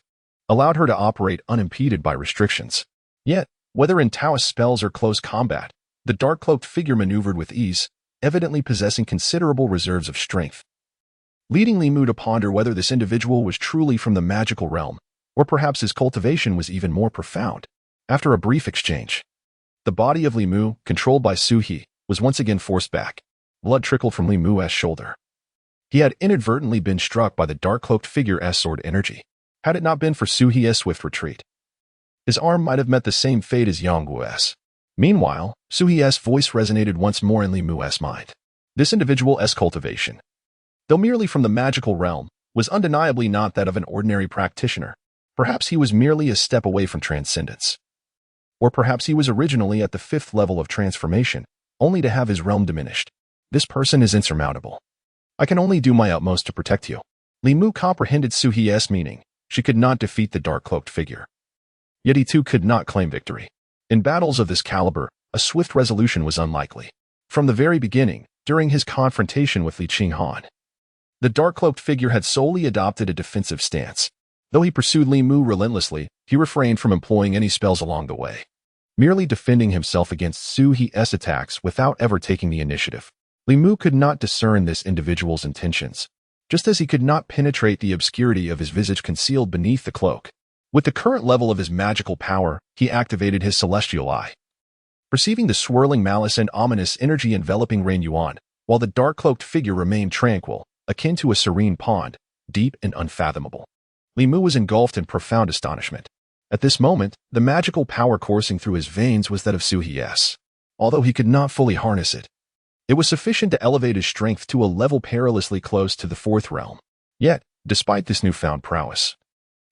allowed her to operate unimpeded by restrictions. Yet, whether in Taoist spells or close combat, the dark-cloaked figure maneuvered with ease, evidently possessing considerable reserves of strength, leading Li Mu to ponder whether this individual was truly from the magical realm, or perhaps his cultivation was even more profound. After a brief exchange, the body of Li Mu, controlled by Suhi, was once again forced back. Blood trickled from Li Mu's shoulder. He had inadvertently been struck by the dark-cloaked figure's sword energy. Had it not been for Suhi's swift retreat, his arm might have met the same fate as Yanggu's. Meanwhile, Suhi's voice resonated once more in Li Mu's mind. This individual's cultivation, though merely from the magical realm, was undeniably not that of an ordinary practitioner. Perhaps he was merely a step away from transcendence. Or perhaps he was originally at the 5th level of transformation, only to have his realm diminished. This person is insurmountable. I can only do my utmost to protect you. Li Mu comprehended Su He's meaning. She could not defeat the dark-cloaked figure. Yet he too could not claim victory. In battles of this caliber, a swift resolution was unlikely. From the very beginning, during his confrontation with Li Qinghan, the dark-cloaked figure had solely adopted a defensive stance. Though he pursued Li Mu relentlessly, he refrained from employing any spells along the way, merely defending himself against Su He's attacks without ever taking the initiative. Li Mu could not discern this individual's intentions, just as he could not penetrate the obscurity of his visage concealed beneath the cloak. With the current level of his magical power, he activated his celestial eye. Perceiving the swirling malice and ominous energy enveloping Ren Yuan, while the dark-cloaked figure remained tranquil, akin to a serene pond, deep and unfathomable. Li Mu was engulfed in profound astonishment. At this moment, the magical power coursing through his veins was that of Su He's. Although he could not fully harness it, it was sufficient to elevate his strength to a level perilously close to the fourth realm. Yet, despite this newfound prowess,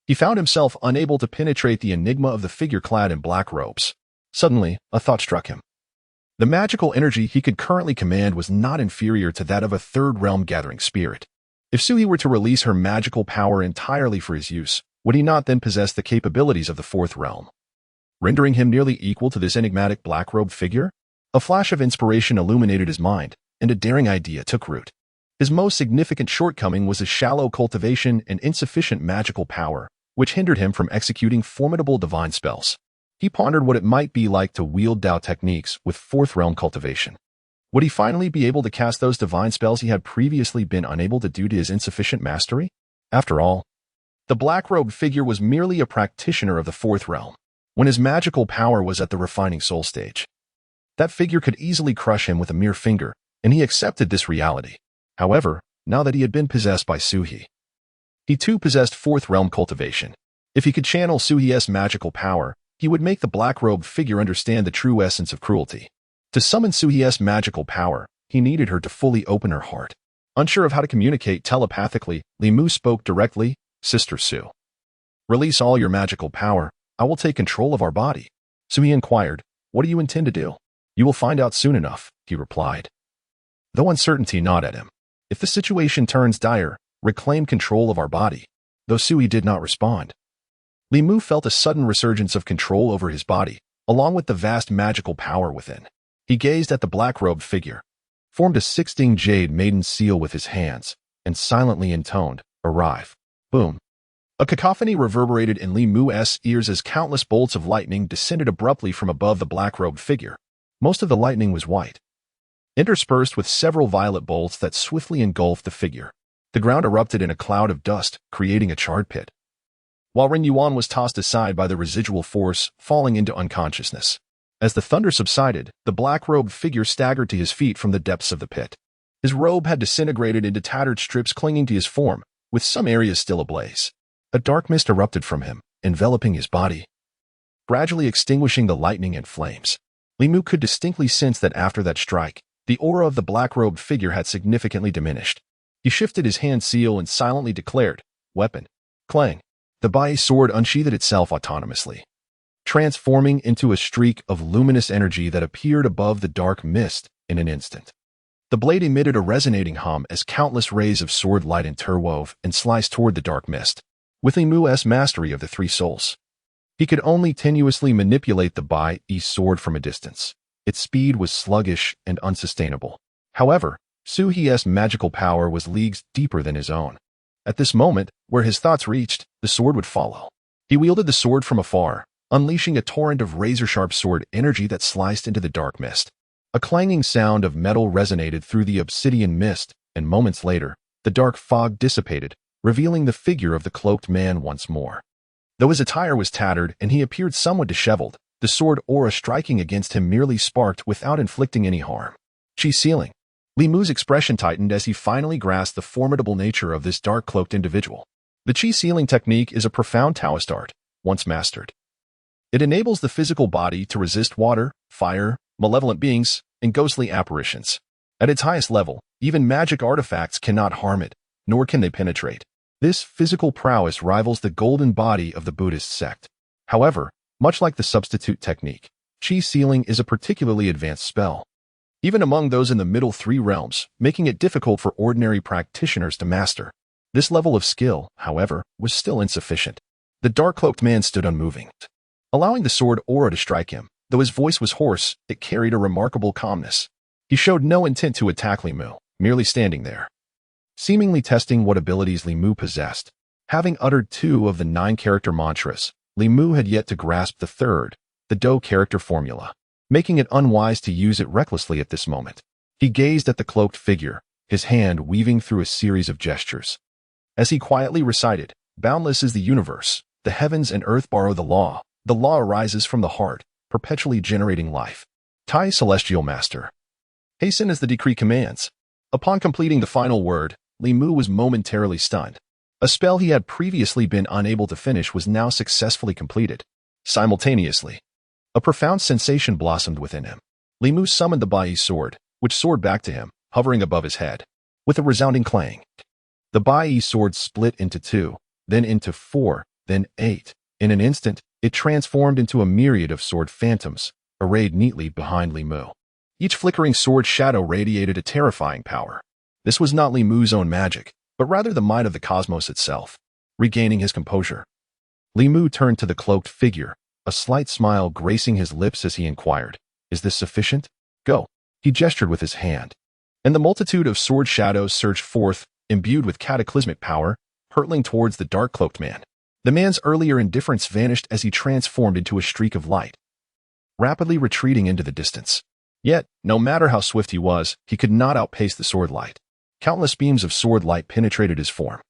he found himself unable to penetrate the enigma of the figure clad in black robes. Suddenly, a thought struck him. The magical energy he could currently command was not inferior to that of a third-realm gathering spirit. If Su He were to release her magical power entirely for his use, would he not then possess the capabilities of the fourth realm, rendering him nearly equal to this enigmatic black-robed figure? A flash of inspiration illuminated his mind, and a daring idea took root. His most significant shortcoming was his shallow cultivation and insufficient magical power, which hindered him from executing formidable divine spells. He pondered what it might be like to wield Dao techniques with fourth-realm cultivation. Would he finally be able to cast those divine spells he had previously been unable to due to his insufficient mastery? After all, the black-robed figure was merely a practitioner of the fourth realm, when his magical power was at the refining soul stage. That figure could easily crush him with a mere finger, and he accepted this reality. However, now that he had been possessed by Su He, he too possessed fourth-realm cultivation. If he could channel Su He's magical power, he would make the black-robed figure understand the true essence of cruelty. To summon Su He's magical power, he needed her to fully open her heart. Unsure of how to communicate telepathically, Li Mu spoke directly, "Sister Su, release all your magical power. I will take control of our body." Su He inquired, "What do you intend to do?" "You will find out soon enough," he replied. Though uncertainty gnawed at him. "If the situation turns dire, reclaim control of our body." Though Su He did not respond, Li Mu felt a sudden resurgence of control over his body, along with the vast magical power within. He gazed at the black-robed figure, formed a 16 jade maiden seal with his hands, and silently intoned, "Arrive." Boom. A cacophony reverberated in Li Mu's ears as countless bolts of lightning descended abruptly from above the black-robed figure. Most of the lightning was white, interspersed with several violet bolts that swiftly engulfed the figure. The ground erupted in a cloud of dust, creating a charred pit, while Ren Yuan was tossed aside by the residual force, falling into unconsciousness. As the thunder subsided, the black-robed figure staggered to his feet from the depths of the pit. His robe had disintegrated into tattered strips clinging to his form, with some areas still ablaze. A dark mist erupted from him, enveloping his body, gradually extinguishing the lightning and flames. Li Mu could distinctly sense that after that strike, the aura of the black-robed figure had significantly diminished. He shifted his hand seal and silently declared, "Weapon." Clang. The Bai sword unsheathed itself autonomously, transforming into a streak of luminous energy that appeared above the dark mist in an instant. The blade emitted a resonating hum as countless rays of sword light interwove and sliced toward the dark mist. With Li Mu's mastery of the three souls, he could only tenuously manipulate the Bai sword from a distance. Its speed was sluggish and unsustainable. However, Su He's magical power was leagues deeper than his own. At this moment, where his thoughts reached, the sword would follow. He wielded the sword from afar, unleashing a torrent of razor-sharp sword energy that sliced into the dark mist. A clanging sound of metal resonated through the obsidian mist, and moments later, the dark fog dissipated, revealing the figure of the cloaked man once more. Though his attire was tattered and he appeared somewhat disheveled, the sword aura striking against him merely sparked without inflicting any harm. Qi sealing. Li Mu's expression tightened as he finally grasped the formidable nature of this dark-cloaked individual. The Qi sealing technique is a profound Taoist art, once mastered. It enables the physical body to resist water, fire, malevolent beings, and ghostly apparitions. At its highest level, even magic artifacts cannot harm it, nor can they penetrate. This physical prowess rivals the golden body of the Buddhist sect. However, much like the substitute technique, Qi sealing is a particularly advanced spell. even among those in the middle three realms, making it difficult for ordinary practitioners to master. This level of skill, however, was still insufficient. The dark-cloaked man stood unmoving, allowing the sword aura to strike him. Though his voice was hoarse, it carried a remarkable calmness. He showed no intent to attack Li Mu, merely standing there, seemingly testing what abilities Li Mu possessed. Having uttered 2 of the 9 character mantras, Li Mu had yet to grasp the third, the Zhou character formula, making it unwise to use it recklessly at this moment. He gazed at the cloaked figure, his hand weaving through a series of gestures. As he quietly recited, "Boundless is the universe, the heavens and earth borrow the law arises from the heart, perpetually generating life. Tai Celestial Master. Hasten as the decree commands." Upon completing the final word, Li Mu was momentarily stunned. A spell he had previously been unable to finish was now successfully completed. Simultaneously, a profound sensation blossomed within him. Li Mu summoned the Bai sword, which soared back to him, hovering above his head. With a resounding clang, the Bai sword split into 2, then into 4, then 8. In an instant, it transformed into a myriad of sword phantoms, arrayed neatly behind Li Mu. Each flickering sword shadow radiated a terrifying power. This was not Li Mu's own magic, but rather the might of the cosmos itself. Regaining his composure, Li Mu turned to the cloaked figure, a slight smile gracing his lips as he inquired, "Is this sufficient? Go." He gestured with his hand, and the multitude of sword shadows surged forth, imbued with cataclysmic power, hurtling towards the dark-cloaked man. The man's earlier indifference vanished as he transformed into a streak of light, rapidly retreating into the distance. Yet, no matter how swift he was, he could not outpace the sword light. Countless beams of sword light penetrated his form,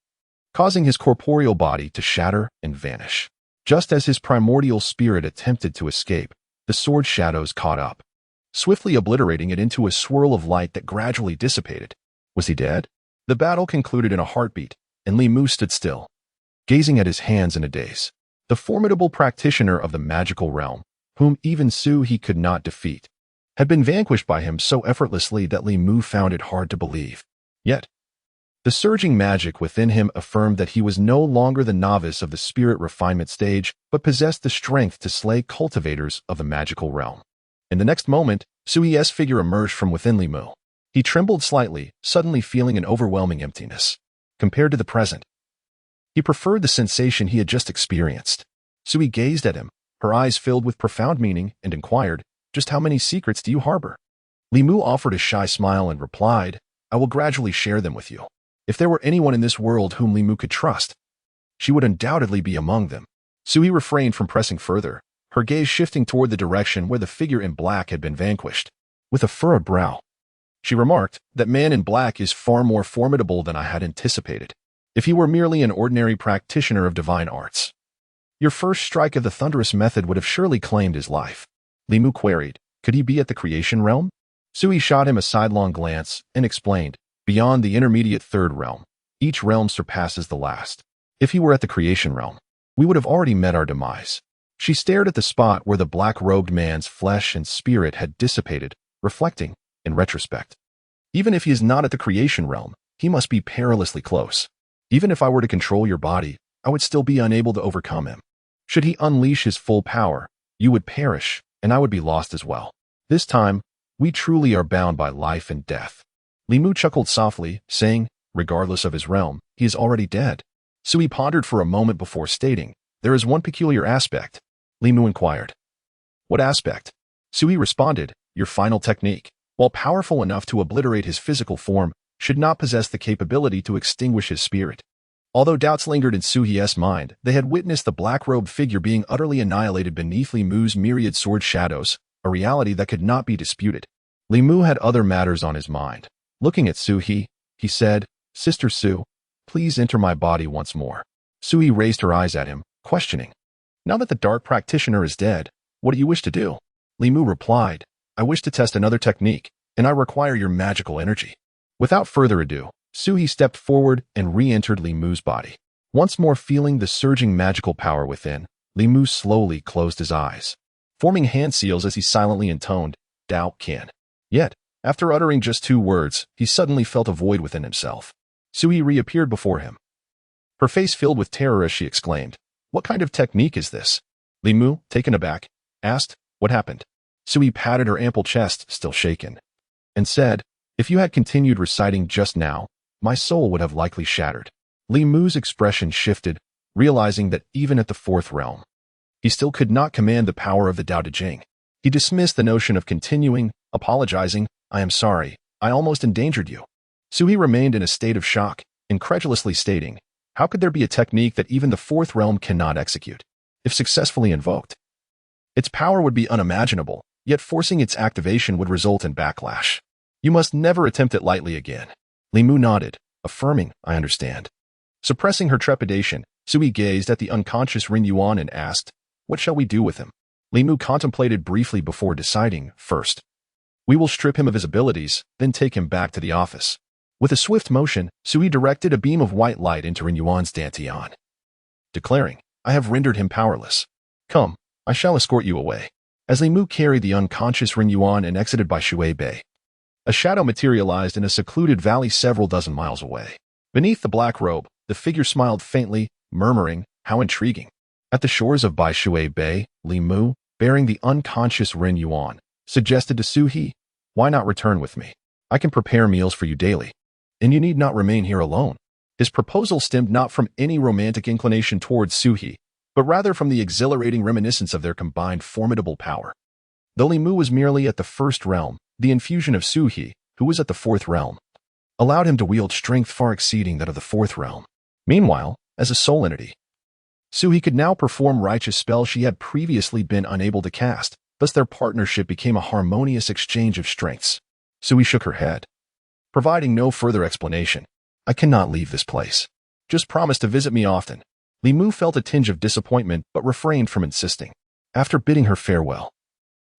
causing his corporeal body to shatter and vanish. Just as his primordial spirit attempted to escape, the sword shadows caught up, swiftly obliterating it into a swirl of light that gradually dissipated. Was he dead? The battle concluded in a heartbeat, and Li Mu stood still, gazing at his hands in a daze. The formidable practitioner of the magical realm, whom even Zhou he could not defeat, had been vanquished by him so effortlessly that Li Mu found it hard to believe. Yet, the surging magic within him affirmed that he was no longer the novice of the spirit refinement stage, but possessed the strength to slay cultivators of the magical realm. In the next moment, Zhu's figure emerged from within Li Mu. He trembled slightly, suddenly feeling an overwhelming emptiness. Compared to the present, he preferred the sensation he had just experienced. Zhu gazed at him, her eyes filled with profound meaning, and inquired, "Just how many secrets do you harbor?" Li Mu offered a shy smile and replied, "I will gradually share them with you. If there were anyone in this world whom Li Mu could trust, she would undoubtedly be among them." Zhu refrained from pressing further, her gaze shifting toward the direction where the figure in black had been vanquished. With a furrowed brow, she remarked, "That man in black is far more formidable than I had anticipated. If he were merely an ordinary practitioner of divine arts, your first strike of the thunderous method would have surely claimed his life." Li Mu queried, "Could he be at the creation realm?" Zhu shot him a sidelong glance and explained, "Beyond the intermediate third realm, each realm surpasses the last. If he were at the creation realm, we would have already met our demise." She stared at the spot where the black-robed man's flesh and spirit had dissipated, reflecting, in retrospect, "Even if he is not at the creation realm, he must be perilously close. Even if I were to control your body, I would still be unable to overcome him. Should he unleash his full power, you would perish, and I would be lost as well. This time, we truly are bound by life and death." Li Mu chuckled softly, saying, "Regardless of his realm, he is already dead." Zhu pondered for a moment before stating, "There is one peculiar aspect." Li Mu inquired, "What aspect?" Zhu responded, "Your final technique, while powerful enough to obliterate his physical form, should not possess the capability to extinguish his spirit." Although doubts lingered in Zhu's mind, they had witnessed the black-robed figure being utterly annihilated beneath Li Mu's myriad sword shadows, a reality that could not be disputed. Li Mu had other matters on his mind. Looking at Zhu, he said, "Sister Zhu, please enter my body once more." Zhu raised her eyes at him, questioning, "Now that the dark practitioner is dead, what do you wish to do?" Li Mu replied, "I wish to test another technique, and I require your magical energy." Without further ado, Zhu stepped forward and re-entered Li Mu's body. Once more feeling the surging magical power within, Li Mu slowly closed his eyes, forming hand seals as he silently intoned, "Dao Qian." Yet, after uttering just 2 words, he suddenly felt a void within himself. Zhu reappeared before him, her face filled with terror as she exclaimed, "What kind of technique is this?" Li Mu, taken aback, asked, "What happened?" Zhu patted her ample chest, still shaken. and said, "If you had continued reciting just now, my soul would have likely shattered." Li Mu's expression shifted, realizing that even at the fourth realm, he still could not command the power of the Tao Te Ching. He dismissed the notion of continuing, apologizing, "I am sorry, I almost endangered you." Suhi remained in a state of shock, incredulously stating, "How could there be a technique that even the fourth realm cannot execute? If successfully invoked, its power would be unimaginable, yet forcing its activation would result in backlash. You must never attempt it lightly again." Li Mu nodded, affirming, "I understand." Suppressing her trepidation, Suhi gazed at the unconscious Rin Yuan and asked, "What shall we do with him?" Li Mu contemplated briefly before deciding, "First, we will strip him of his abilities, then take him back to the office." With a swift motion, Suhi directed a beam of white light into Rin Yuan's dantian, declaring, "I have rendered him powerless. Come, I shall escort you away." As Li Mu carried the unconscious Rin Yuan and exited by Shui Bay, a shadow materialized in a secluded valley several dozen miles away. Beneath the black robe, the figure smiled faintly, murmuring, "How intriguing." At the shores of Bai Shui Bay, Li Mu, bearing the unconscious Rin Yuan, suggested to Suhi, "Why not return with me? I can prepare meals for you daily, and you need not remain here alone." His proposal stemmed not from any romantic inclination towards Suhi, but rather from the exhilarating reminiscence of their combined formidable power. Though Li Mu was merely at the first realm, the infusion of Suhi, who was at the fourth realm, allowed him to wield strength far exceeding that of the fourth realm. Meanwhile, as a soul entity, Suhi could now perform righteous spells she had previously been unable to cast, thus their partnership became a harmonious exchange of strengths. Suhi shook her head, providing no further explanation. "I cannot leave this place. Just promise to visit me often." Li Mu felt a tinge of disappointment but refrained from insisting. After bidding her farewell,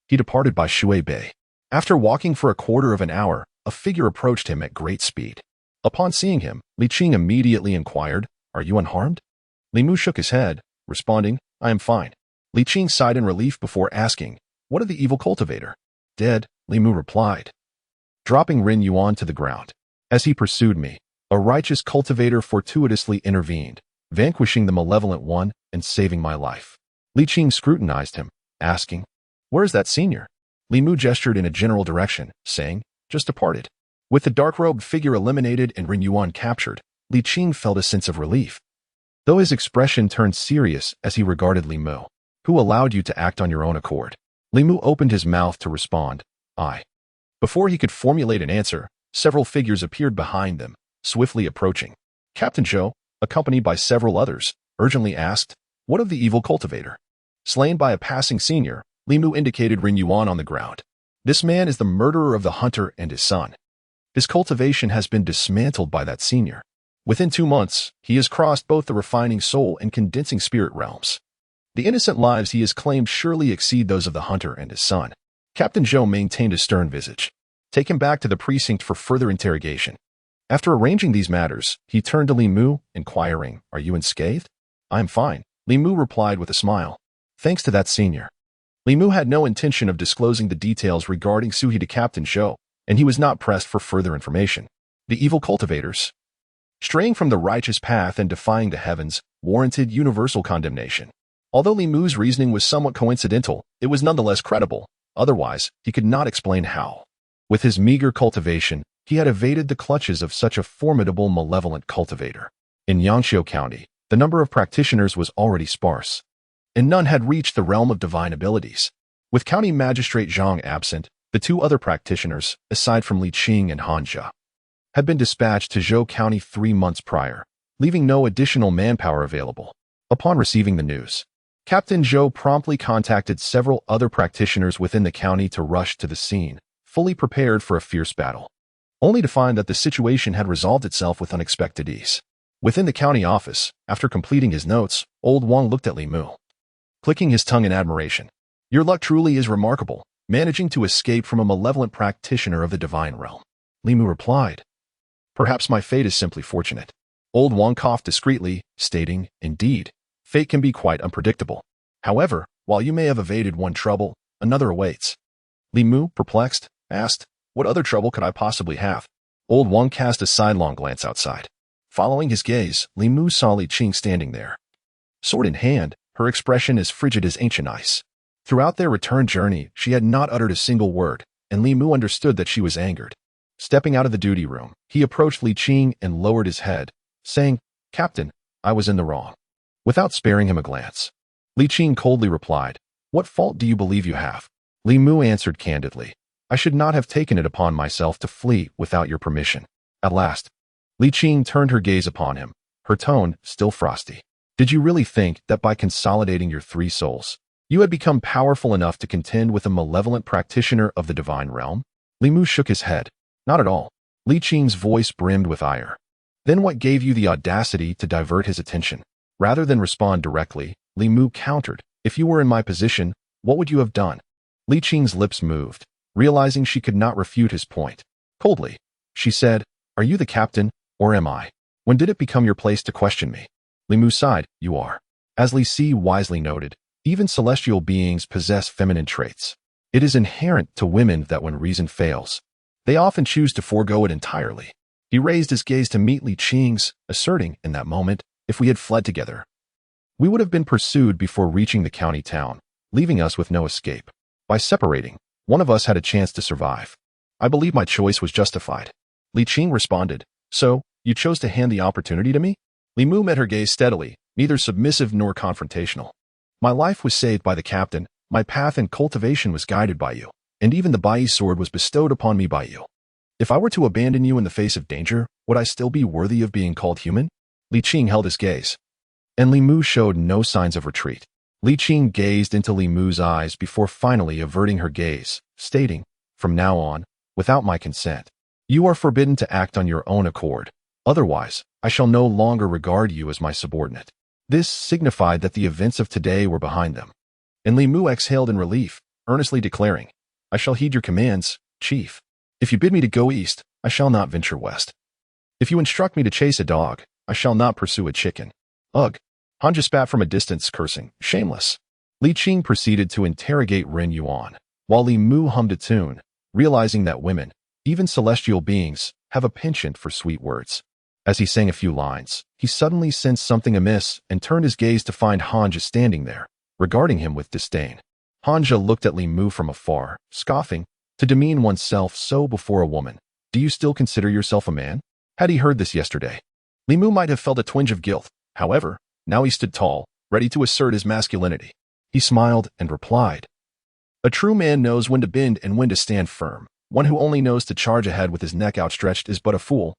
he departed by Shui Bay. After walking for a quarter of an hour, a figure approached him at great speed. Upon seeing him, Li Qing immediately inquired, "Are you unharmed?" Li Mu shook his head, responding, "I am fine." Li Qing sighed in relief before asking, "What of the evil cultivator?" "Dead," Li Mu replied, dropping Rin Yuan to the ground. "As he pursued me, a righteous cultivator fortuitously intervened, vanquishing the malevolent one and saving my life." Li Qing scrutinized him, asking, "Where is that senior?" Li Mu gestured in a general direction, saying, "Just departed." With the dark-robed figure eliminated and Rin Yuan captured, Li Qing felt a sense of relief, though his expression turned serious as he regarded Li Mu. "Who allowed you to act on your own accord?" Li Mu opened his mouth to respond, "I." Before he could formulate an answer, several figures appeared behind them, swiftly approaching. Captain Zhou, accompanied by several others, urgently asked, "What of the evil cultivator?" Slain by a passing senior, Li Mu indicated Rin Yuan on the ground. "This man is the murderer of the hunter and his son. His cultivation has been dismantled by that senior. Within 2 months, he has crossed both the refining soul and condensing spirit realms. The innocent lives he has claimed surely exceed those of the hunter and his son." Captain Zhou maintained a stern visage. "Take him back to the precinct for further interrogation." After arranging these matters, he turned to Li Mu, inquiring, "Are you unscathed?" "I am fine," Li Mu replied with a smile. "Thanks to that senior." Li Mu had no intention of disclosing the details regarding Suhi to Captain Zhou, and he was not pressed for further information. The evil cultivators, straying from the righteous path and defying the heavens, warranted universal condemnation. Although Li Mu's reasoning was somewhat coincidental, it was nonetheless credible. Otherwise, he could not explain how, with his meager cultivation, he had evaded the clutches of such a formidable malevolent cultivator. In Yangqiu County, the number of practitioners was already sparse, and none had reached the realm of divine abilities. With County Magistrate Zhang absent, the 2 other practitioners, aside from Li Qing and Han Jia, had been dispatched to Zhou County 3 months prior, leaving no additional manpower available. Upon receiving the news, Captain Zhou promptly contacted several other practitioners within the county to rush to the scene, fully prepared for a fierce battle, only to find that the situation had resolved itself with unexpected ease. Within the county office, after completing his notes, Old Wang looked at Li Mu, clicking his tongue in admiration. "Your luck truly is remarkable, managing to escape from a malevolent practitioner of the divine realm." Li Mu replied, "Perhaps my fate is simply fortunate." Old Wang coughed discreetly, stating, "Indeed, fate can be quite unpredictable. However, while you may have evaded one trouble, another awaits." Li Mu, perplexed, asked, "What other trouble could I possibly have?" Old Wang cast a sidelong glance outside. Following his gaze, Li Mu saw Li Qing standing there, sword in hand, her expression as frigid as ancient ice. Throughout their return journey, she had not uttered a single word, and Li Mu understood that she was angered. Stepping out of the duty room, he approached Li Qing and lowered his head, saying, "Captain, I was in the wrong." Without sparing him a glance, Li Qing coldly replied, "What fault do you believe you have?" Li Mu answered candidly, "I should not have taken it upon myself to flee without your permission." At last, Li Qing turned her gaze upon him, her tone still frosty. "Did you really think that by consolidating your three souls, you had become powerful enough to contend with a malevolent practitioner of the divine realm?" Li Mu shook his head. "Not at all." Li Qing's voice brimmed with ire. "Then what gave you the audacity to divert his attention?" Rather than respond directly, Li Mu countered, "If you were in my position, what would you have done?" Li Qing's lips moved, realizing she could not refute his point. Coldly, she said, "Are you the captain, or am I? When did it become your place to question me?" Li Mu sighed, "You are." As Li Si wisely noted, even celestial beings possess feminine traits. It is inherent to women that when reason fails, they often choose to forego it entirely. He raised his gaze to meet Li Qing's, asserting, in that moment, "If we had fled together, we would have been pursued before reaching the county town, leaving us with no escape. By separating, one of us had a chance to survive. I believe my choice was justified." Li Qing responded, "So, you chose to hand the opportunity to me?" Li Mu met her gaze steadily, neither submissive nor confrontational. "My life was saved by the captain, my path in cultivation was guided by you, and even the Bai sword was bestowed upon me by you. If I were to abandon you in the face of danger, would I still be worthy of being called human?" Li Qing held his gaze, and Li Mu showed no signs of retreat. Li Qing gazed into Li Mu's eyes before finally averting her gaze, stating, "From now on, without my consent, you are forbidden to act on your own accord. Otherwise, I shall no longer regard you as my subordinate." This signified that the events of today were behind them. And Li Mu exhaled in relief, earnestly declaring, "I shall heed your commands, chief. If you bid me to go east, I shall not venture west. If you instruct me to chase a dog, I shall not pursue a chicken." "Ugh." Hanja spat from a distance, cursing, "Shameless." Li Qing proceeded to interrogate Ren Yuan, while Li Mu hummed a tune, realizing that women, even celestial beings, have a penchant for sweet words. As he sang a few lines, he suddenly sensed something amiss and turned his gaze to find Hanja standing there, regarding him with disdain. Hanja looked at Li Mu from afar, scoffing, "To demean oneself so before a woman, do you still consider yourself a man?" Had he heard this yesterday, Li Mu might have felt a twinge of guilt. However, now he stood tall, ready to assert his masculinity. He smiled and replied, "A true man knows when to bend and when to stand firm. One who only knows to charge ahead with his neck outstretched is but a fool."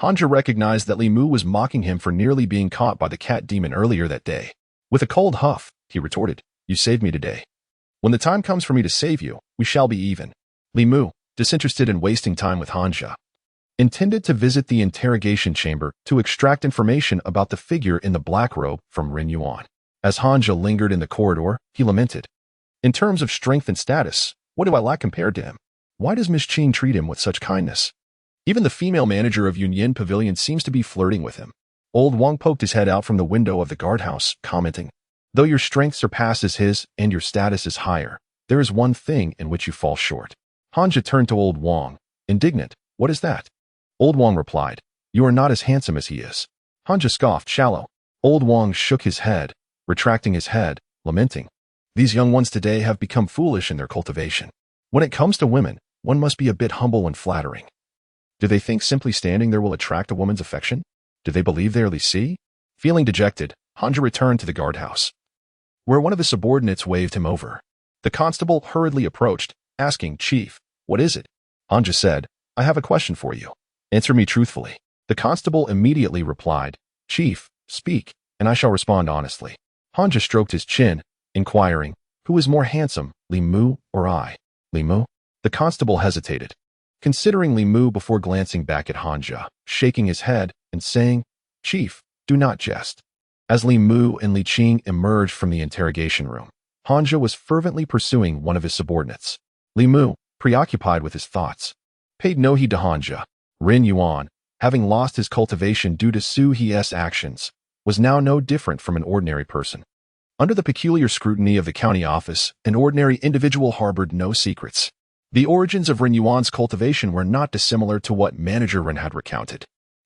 Hanja recognized that Li Mu was mocking him for nearly being caught by the cat demon earlier that day. With a cold huff, he retorted, "You saved me today. When the time comes for me to save you, we shall be even." Li Mu, disinterested in wasting time with Hanja, intended to visit the interrogation chamber to extract information about the figure in the black robe from Ren Yuan. As Hanja lingered in the corridor, he lamented, "In terms of strength and status, what do I lack compared to him? Why does Miss Qing treat him with such kindness? Even the female manager of Yunyan Pavilion seems to be flirting with him." Old Wang poked his head out from the window of the guardhouse, commenting, "Though your strength surpasses his and your status is higher, there is one thing in which you fall short." Hanja turned to Old Wang, indignant, "What is that?" Old Wang replied, "You are not as handsome as he is." Hanja scoffed, "Shallow." Old Wang shook his head, retracting his head, lamenting, "These young ones today have become foolish in their cultivation. When it comes to women, one must be a bit humble and flattering. Do they think simply standing there will attract a woman's affection? Do they believe they are Li Si?" Feeling dejected, Hanja returned to the guardhouse, where one of his subordinates waved him over. The constable hurriedly approached, asking, "Chief, what is it?" Hanja said, "I have a question for you. Answer me truthfully." The constable immediately replied, "Chief, speak, and I shall respond honestly." Hanja stroked his chin, inquiring, "Who is more handsome, Li Mu or I?" "Li Mu?" The constable hesitated, considering Li Mu before glancing back at Hanja, shaking his head and saying, "Chief, do not jest." As Li Mu and Li Qing emerged from the interrogation room, Hanja was fervently pursuing one of his subordinates. Li Mu, preoccupied with his thoughts, paid no heed to Hanja. Ren Yuan, having lost his cultivation due to Su He's actions, was now no different from an ordinary person. Under the peculiar scrutiny of the county office, an ordinary individual harbored no secrets. The origins of Ren Yuan's cultivation were not dissimilar to what Manager Ren had recounted.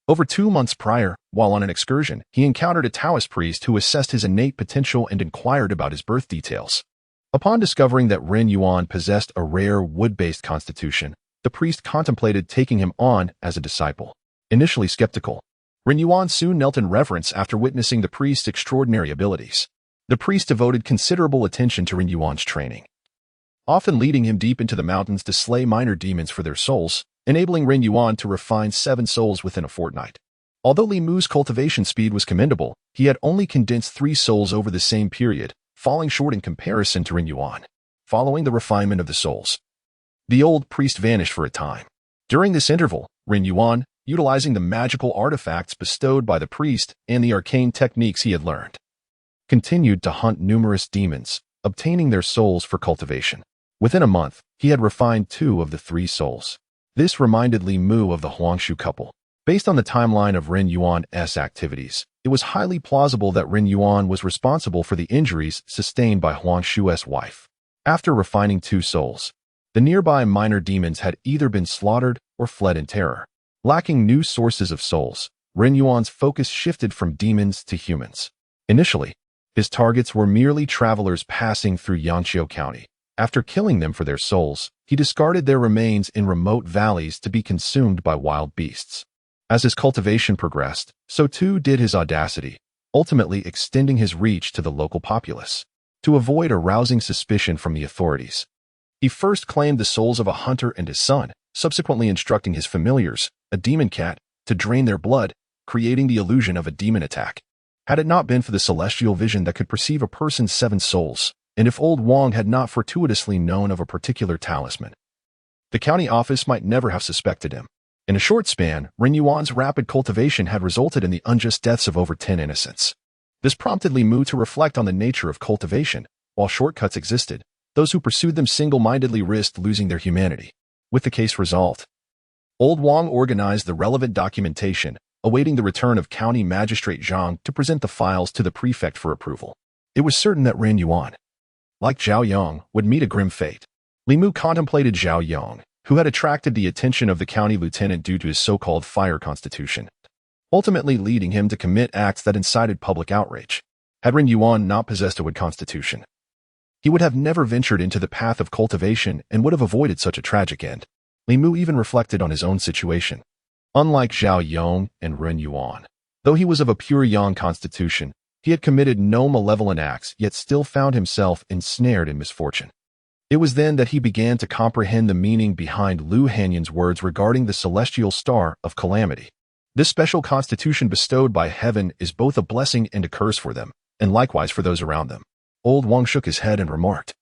Over 2 months prior, while on an excursion, he encountered a Taoist priest who assessed his innate potential and inquired about his birth details. Upon discovering that Ren Yuan possessed a rare wood-based constitution, the priest contemplated taking him on as a disciple. Initially skeptical, Ren Yuan soon knelt in reverence after witnessing the priest's extraordinary abilities. The priest devoted considerable attention to Ren Yuan's training, often leading him deep into the mountains to slay minor demons for their souls, enabling Ren Yuan to refine 7 souls within a fortnight. Although Li Mu's cultivation speed was commendable, he had only condensed 3 souls over the same period, falling short in comparison to Ren Yuan. Following the refinement of the souls, the old priest vanished for a time. During this interval, Ren Yuan, utilizing the magical artifacts bestowed by the priest and the arcane techniques he had learned, continued to hunt numerous demons, obtaining their souls for cultivation. Within a month, he had refined 2 of the 3 souls. This reminded Li Mu of the Huangshu couple. Based on the timeline of Ren Yuan's activities, it was highly plausible that Ren Yuan was responsible for the injuries sustained by Huangshu's wife. After refining 2 souls, the nearby minor demons had either been slaughtered or fled in terror. Lacking new sources of souls, Ren Yuan's focus shifted from demons to humans. Initially, his targets were merely travelers passing through Yangqiu County. After killing them for their souls, he discarded their remains in remote valleys to be consumed by wild beasts. As his cultivation progressed, so too did his audacity, ultimately extending his reach to the local populace. To avoid arousing suspicion from the authorities, he first claimed the souls of a hunter and his son, subsequently instructing his familiars, a demon cat, to drain their blood, creating the illusion of a demon attack. Had it not been for the celestial vision that could perceive a person's 7 souls, and if old Wang had not fortuitously known of a particular talisman, the county office might never have suspected him. In a short span, Ren Yuan's rapid cultivation had resulted in the unjust deaths of over 10 innocents. This prompted Li Mu to reflect on the nature of cultivation. While shortcuts existed, those who pursued them single-mindedly risked losing their humanity. With the case resolved, old Wang organized the relevant documentation, awaiting the return of County Magistrate Zhang to present the files to the prefect for approval. It was certain that Ren Yuan, like Zhao Yang, would meet a grim fate. Li Mu contemplated Zhao Yang, who had attracted the attention of the county lieutenant due to his so-called fire constitution, ultimately leading him to commit acts that incited public outrage. Had Ren Yuan not possessed a wood constitution, he would have never ventured into the path of cultivation and would have avoided such a tragic end. Li Mu even reflected on his own situation. Unlike Zhao Yang and Ren Yuan, though he was of a pure Yang constitution, he had committed no malevolent acts yet still found himself ensnared in misfortune. It was then that he began to comprehend the meaning behind Lu Hanyan's words regarding the celestial star of calamity. This special constitution bestowed by heaven is both a blessing and a curse for them, and likewise for those around them. Old Wang shook his head and remarked,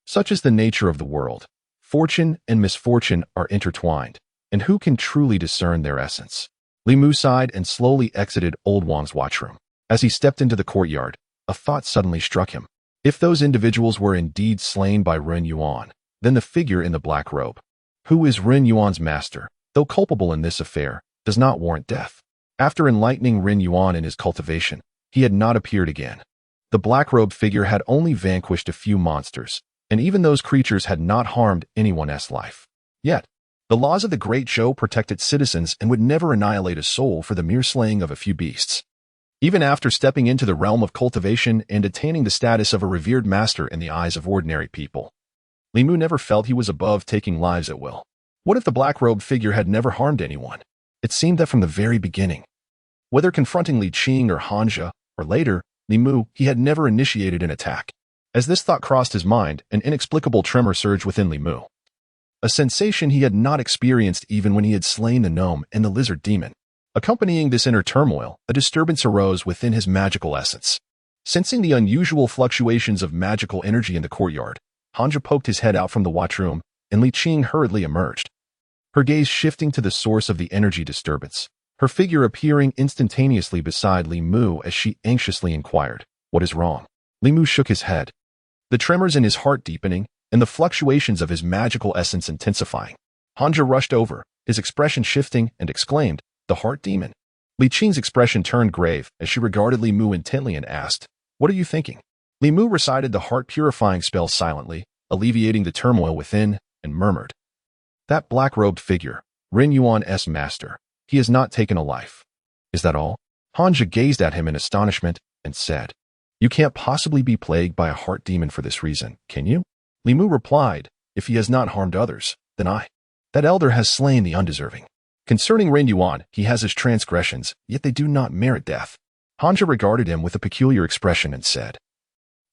"Such is the nature of the world. Fortune and misfortune are intertwined, and who can truly discern their essence?" Li Mu sighed and slowly exited Old Wang's watchroom. As he stepped into the courtyard, a thought suddenly struck him. If those individuals were indeed slain by Ren Yuan, then the figure in the black robe, who is Ren Yuan's master, though culpable in this affair, does not warrant death. After enlightening Ren Yuan in his cultivation, he had not appeared again. The black-robed figure had only vanquished a few monsters, and even those creatures had not harmed anyone's life. Yet, the laws of the Great Zhou protected citizens and would never annihilate a soul for the mere slaying of a few beasts. Even after stepping into the realm of cultivation and attaining the status of a revered master in the eyes of ordinary people, Li Mu never felt he was above taking lives at will. What if the black-robed figure had never harmed anyone? It seemed that from the very beginning, whether confronting Li Qing or Hanja, or later, Li Mu, he had never initiated an attack. As this thought crossed his mind, an inexplicable tremor surged within Li Mu, a sensation he had not experienced even when he had slain the gnome and the lizard demon. Accompanying this inner turmoil, a disturbance arose within his magical essence. Sensing the unusual fluctuations of magical energy in the courtyard, Hanja poked his head out from the watchroom, and Li Qing hurriedly emerged, her gaze shifting to the source of the energy disturbance, her figure appearing instantaneously beside Li Mu as she anxiously inquired, "What is wrong?" Li Mu shook his head, the tremors in his heart deepening, and the fluctuations of his magical essence intensifying. Hanja rushed over, his expression shifting, and exclaimed, "The heart demon." Li Qing's expression turned grave as she regarded Li Mu intently and asked, "What are you thinking?" Li Mu recited the heart-purifying spell silently, alleviating the turmoil within, and murmured, "That black-robed figure, Ren Yuan's master, he has not taken a life." "Is that all?" Hanja gazed at him in astonishment and said, You can't possibly be plagued by a heart demon for this reason, can you? Li Mu replied, if he has not harmed others, then I. That elder has slain the undeserving. Concerning Ren Yuan, he has his transgressions, yet they do not merit death. Hanja regarded him with a peculiar expression and said,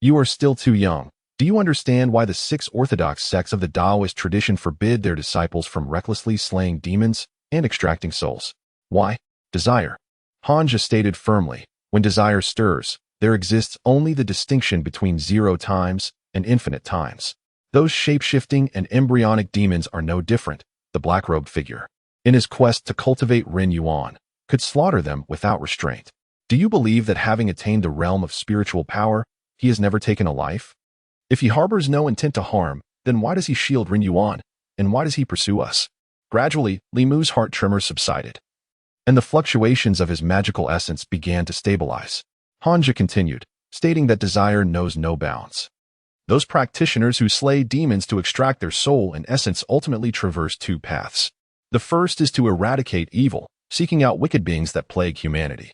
You are still too young. Do you understand why the 6 orthodox sects of the Taoist tradition forbid their disciples from recklessly slaying demons and extracting souls? Why? Desire. Hanja stated firmly, when desire stirs, there exists only the distinction between 0 times and infinite times. Those shape-shifting and embryonic demons are no different, the black-robed figure, in his quest to cultivate Ren Yuan, could slaughter them without restraint. Do you believe that having attained the realm of spiritual power, he has never taken a life? If he harbors no intent to harm, then why does he shield Ren Yuan, and why does he pursue us? Gradually, Li Mu's heart tremor subsided, and the fluctuations of his magical essence began to stabilize. Hanja continued, stating that desire knows no bounds. Those practitioners who slay demons to extract their soul and essence ultimately traverse 2 paths. The first is to eradicate evil, seeking out wicked beings that plague humanity,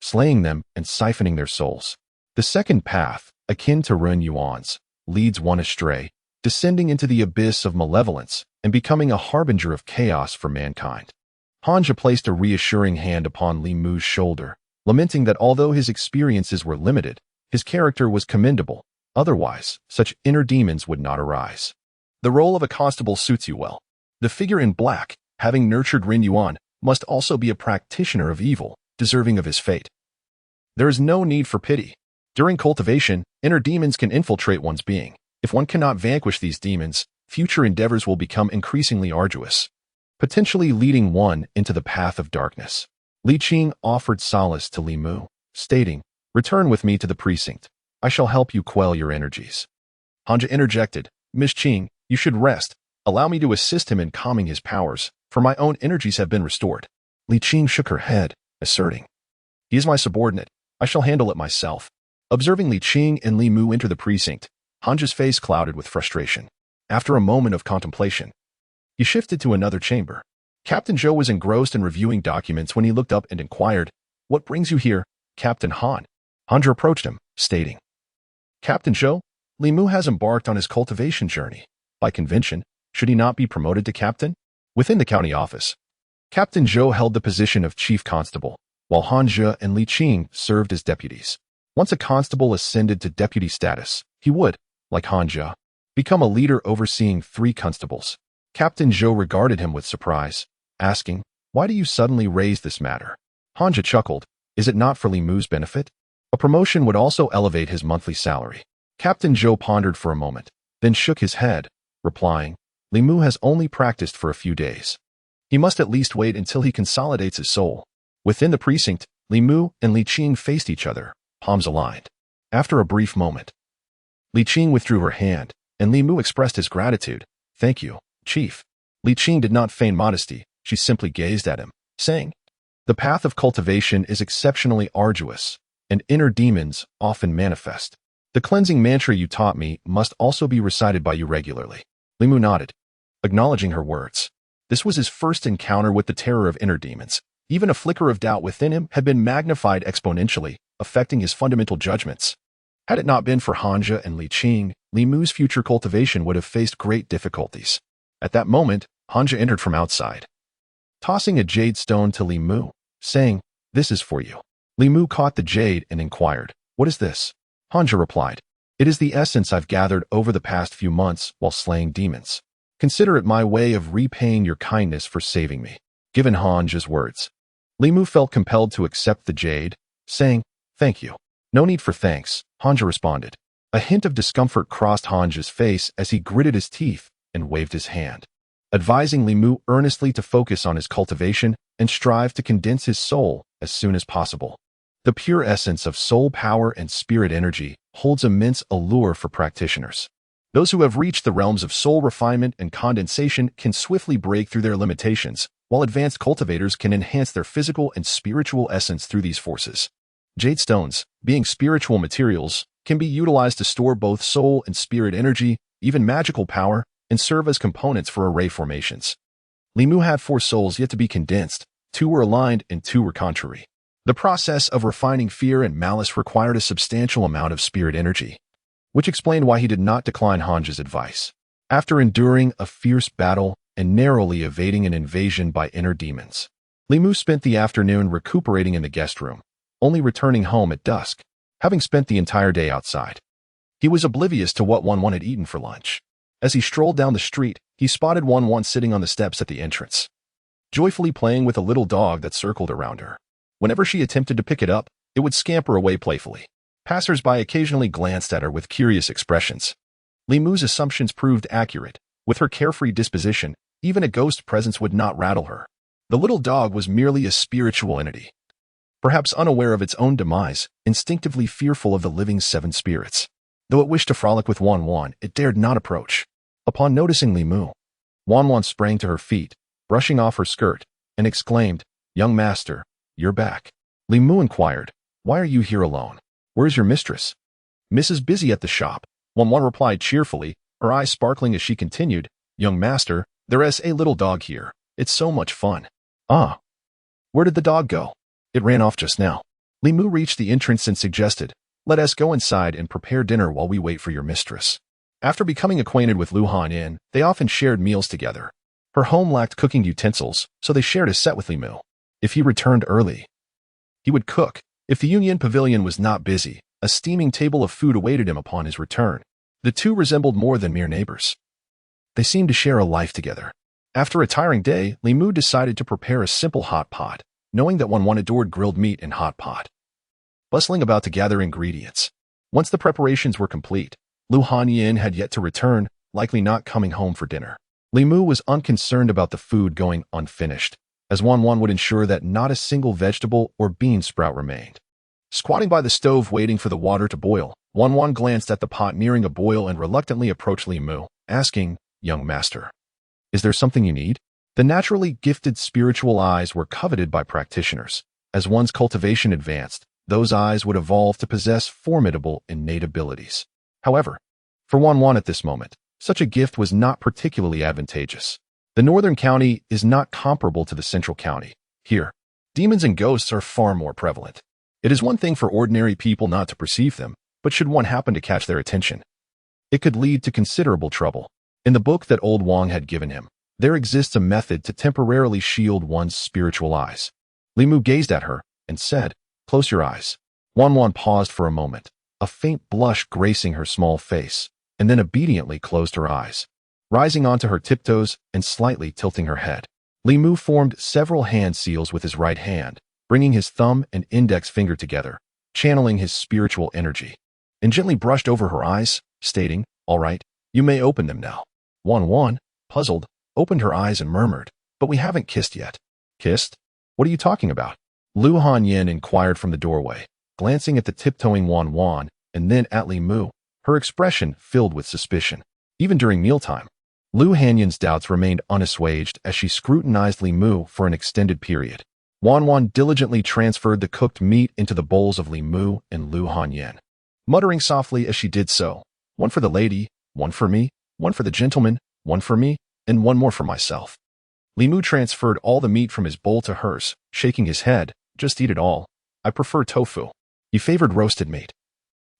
slaying them and siphoning their souls. The second path, akin to Ren Yuan's, leads one astray, descending into the abyss of malevolence and becoming a harbinger of chaos for mankind. Hanja placed a reassuring hand upon Li Mu's shoulder, lamenting that although his experiences were limited, his character was commendable. Otherwise, such inner demons would not arise. The role of a constable suits you well. The figure in black, having nurtured Ren Yuan, must also be a practitioner of evil, deserving of his fate. There is no need for pity. During cultivation, inner demons can infiltrate one's being. If one cannot vanquish these demons, future endeavors will become increasingly arduous, potentially leading one into the path of darkness. Li Qing offered solace to Li Mu, stating, Return with me to the precinct. I shall help you quell your energies. Hanja interjected, Miss Qing, you should rest. Allow me to assist him in calming his powers, for my own energies have been restored. Li Qing shook her head, asserting, He is my subordinate. I shall handle it myself. Observing Li Qing and Li Mu enter the precinct, Hanja's face clouded with frustration. After a moment of contemplation, he shifted to another chamber. Captain Zhou was engrossed in reviewing documents when he looked up and inquired, What brings you here, Captain Han? Hanja approached him, stating, Captain Zhou, Li Mu has embarked on his cultivation journey. By convention, should he not be promoted to captain? Within the county office, Captain Zhou held the position of chief constable, while Hanja and Li Qing served as deputies. Once a constable ascended to deputy status, he would, like Hanja, become a leader overseeing 3 constables. Captain Zhou regarded him with surprise, asking, Why do you suddenly raise this matter? Hanja chuckled, Is it not for Li Mu's benefit? A promotion would also elevate his monthly salary. Captain Zhou pondered for a moment, then shook his head, replying, Li Mu has only practiced for a few days. He must at least wait until he consolidates his soul. Within the precinct, Li Mu and Li Qing faced each other, palms aligned. After a brief moment, Li Qing withdrew her hand, and Li Mu expressed his gratitude. Thank you, Chief. Li Qing did not feign modesty, she simply gazed at him, saying, The path of cultivation is exceptionally arduous, and inner demons often manifest. The cleansing mantra you taught me must also be recited by you regularly. Li Mu nodded, acknowledging her words. This was his first encounter with the terror of inner demons. Even a flicker of doubt within him had been magnified exponentially, affecting his fundamental judgments. Had it not been for Hanja and Li Qing, Li Mu's future cultivation would have faced great difficulties. At that moment, Hanja entered from outside, tossing a jade stone to Li Mu, saying, This is for you. Li Mu caught the jade and inquired, What is this? Hanja replied, It is the essence I've gathered over the past few months while slaying demons. Consider it my way of repaying your kindness for saving me. Given Hanja's words, Li Mu felt compelled to accept the jade, saying, Thank you. No need for thanks, Hanja responded. A hint of discomfort crossed Hanja's face as he gritted his teeth and waved his hand, advising Li Mu earnestly to focus on his cultivation and strive to condense his soul as soon as possible. The pure essence of soul power and spirit energy holds immense allure for practitioners. Those who have reached the realms of soul refinement and condensation can swiftly break through their limitations, while advanced cultivators can enhance their physical and spiritual essence through these forces. Jade stones, being spiritual materials, can be utilized to store both soul and spirit energy, even magical power, and serve as components for array formations. Li Mu had 4 souls yet to be condensed. 2 were aligned and 2 were contrary. The process of refining fear and malice required a substantial amount of spirit energy, which explained why he did not decline Hanja's advice. After enduring a fierce battle and narrowly evading an invasion by inner demons, Li Mu spent the afternoon recuperating in the guest room, only returning home at dusk, having spent the entire day outside. He was oblivious to what Wan had eaten for lunch. As he strolled down the street, he spotted Wan sitting on the steps at the entrance, joyfully playing with a little dog that circled around her. Whenever she attempted to pick it up, it would scamper away playfully. Passers-by occasionally glanced at her with curious expressions. Li Mu's assumptions proved accurate. With her carefree disposition, even a ghost presence would not rattle her. The little dog was merely a spiritual entity, perhaps unaware of its own demise, instinctively fearful of the living seven spirits. Though it wished to frolic with Wan, it dared not approach. Upon noticing Li Mu, Wan sprang to her feet, brushing off her skirt, and exclaimed, "Young master, you're back." Li Mu inquired, "Why are you here alone? Where's your mistress?" "Mrs. Busy at the shop," Wan replied cheerfully, her eyes sparkling as she continued, "Young master, there's a little dog here. It's so much fun." "Ah. Where did the dog go?" "It ran off just now." Li Mu reached the entrance and suggested, "Let us go inside and prepare dinner while we wait for your mistress." After becoming acquainted with Lu Han, they often shared meals together. Her home lacked cooking utensils, so they shared a set with Li Mu. If he returned early, he would cook. If the Union Pavilion was not busy, a steaming table of food awaited him upon his return. The two resembled more than mere neighbors. They seemed to share a life together. After a tiring day, Li Mu decided to prepare a simple hot pot, knowing that Wan adored grilled meat and hot pot. Bustling about to gather ingredients. Once the preparations were complete, Lu Han had yet to return, likely not coming home for dinner. Li Mu was unconcerned about the food going unfinished, as Wan would ensure that not a single vegetable or bean sprout remained. Squatting by the stove waiting for the water to boil, Wan glanced at the pot nearing a boil and reluctantly approached Li Mu, asking, "Young master, is there something you need?" The naturally gifted spiritual eyes were coveted by practitioners. As one's cultivation advanced, those eyes would evolve to possess formidable innate abilities. However, for Wan at this moment, such a gift was not particularly advantageous. The northern county is not comparable to the central county. Here, demons and ghosts are far more prevalent. It is one thing for ordinary people not to perceive them, but should one happen to catch their attention, it could lead to considerable trouble. In the book that old Wang had given him, there exists a method to temporarily shield one's spiritual eyes. Li Mu gazed at her and said, "Close your eyes." Wan paused for a moment, a faint blush gracing her small face, and then obediently closed her eyes. Rising onto her tiptoes and slightly tilting her head, Li Mu formed several hand seals with his right hand, bringing his thumb and index finger together, channeling his spiritual energy, and gently brushed over her eyes, stating, "All right, you may open them now." Wan, puzzled, opened her eyes and murmured, "But we haven't kissed yet." "Kissed? What are you talking about?" Lu Han inquired from the doorway, glancing at the tiptoeing Wan and then at Li Mu, her expression filled with suspicion. Even during mealtime, Lu Hanyan's doubts remained unassuaged as she scrutinized Li Mu for an extended period. Wan diligently transferred the cooked meat into the bowls of Li Mu and Lu Han, muttering softly as she did so, "One for the lady, one for me, one for the gentleman, one for me, and one more for myself." Li Mu transferred all the meat from his bowl to hers, shaking his head, "Just eat it all. I prefer tofu." He favored roasted meat.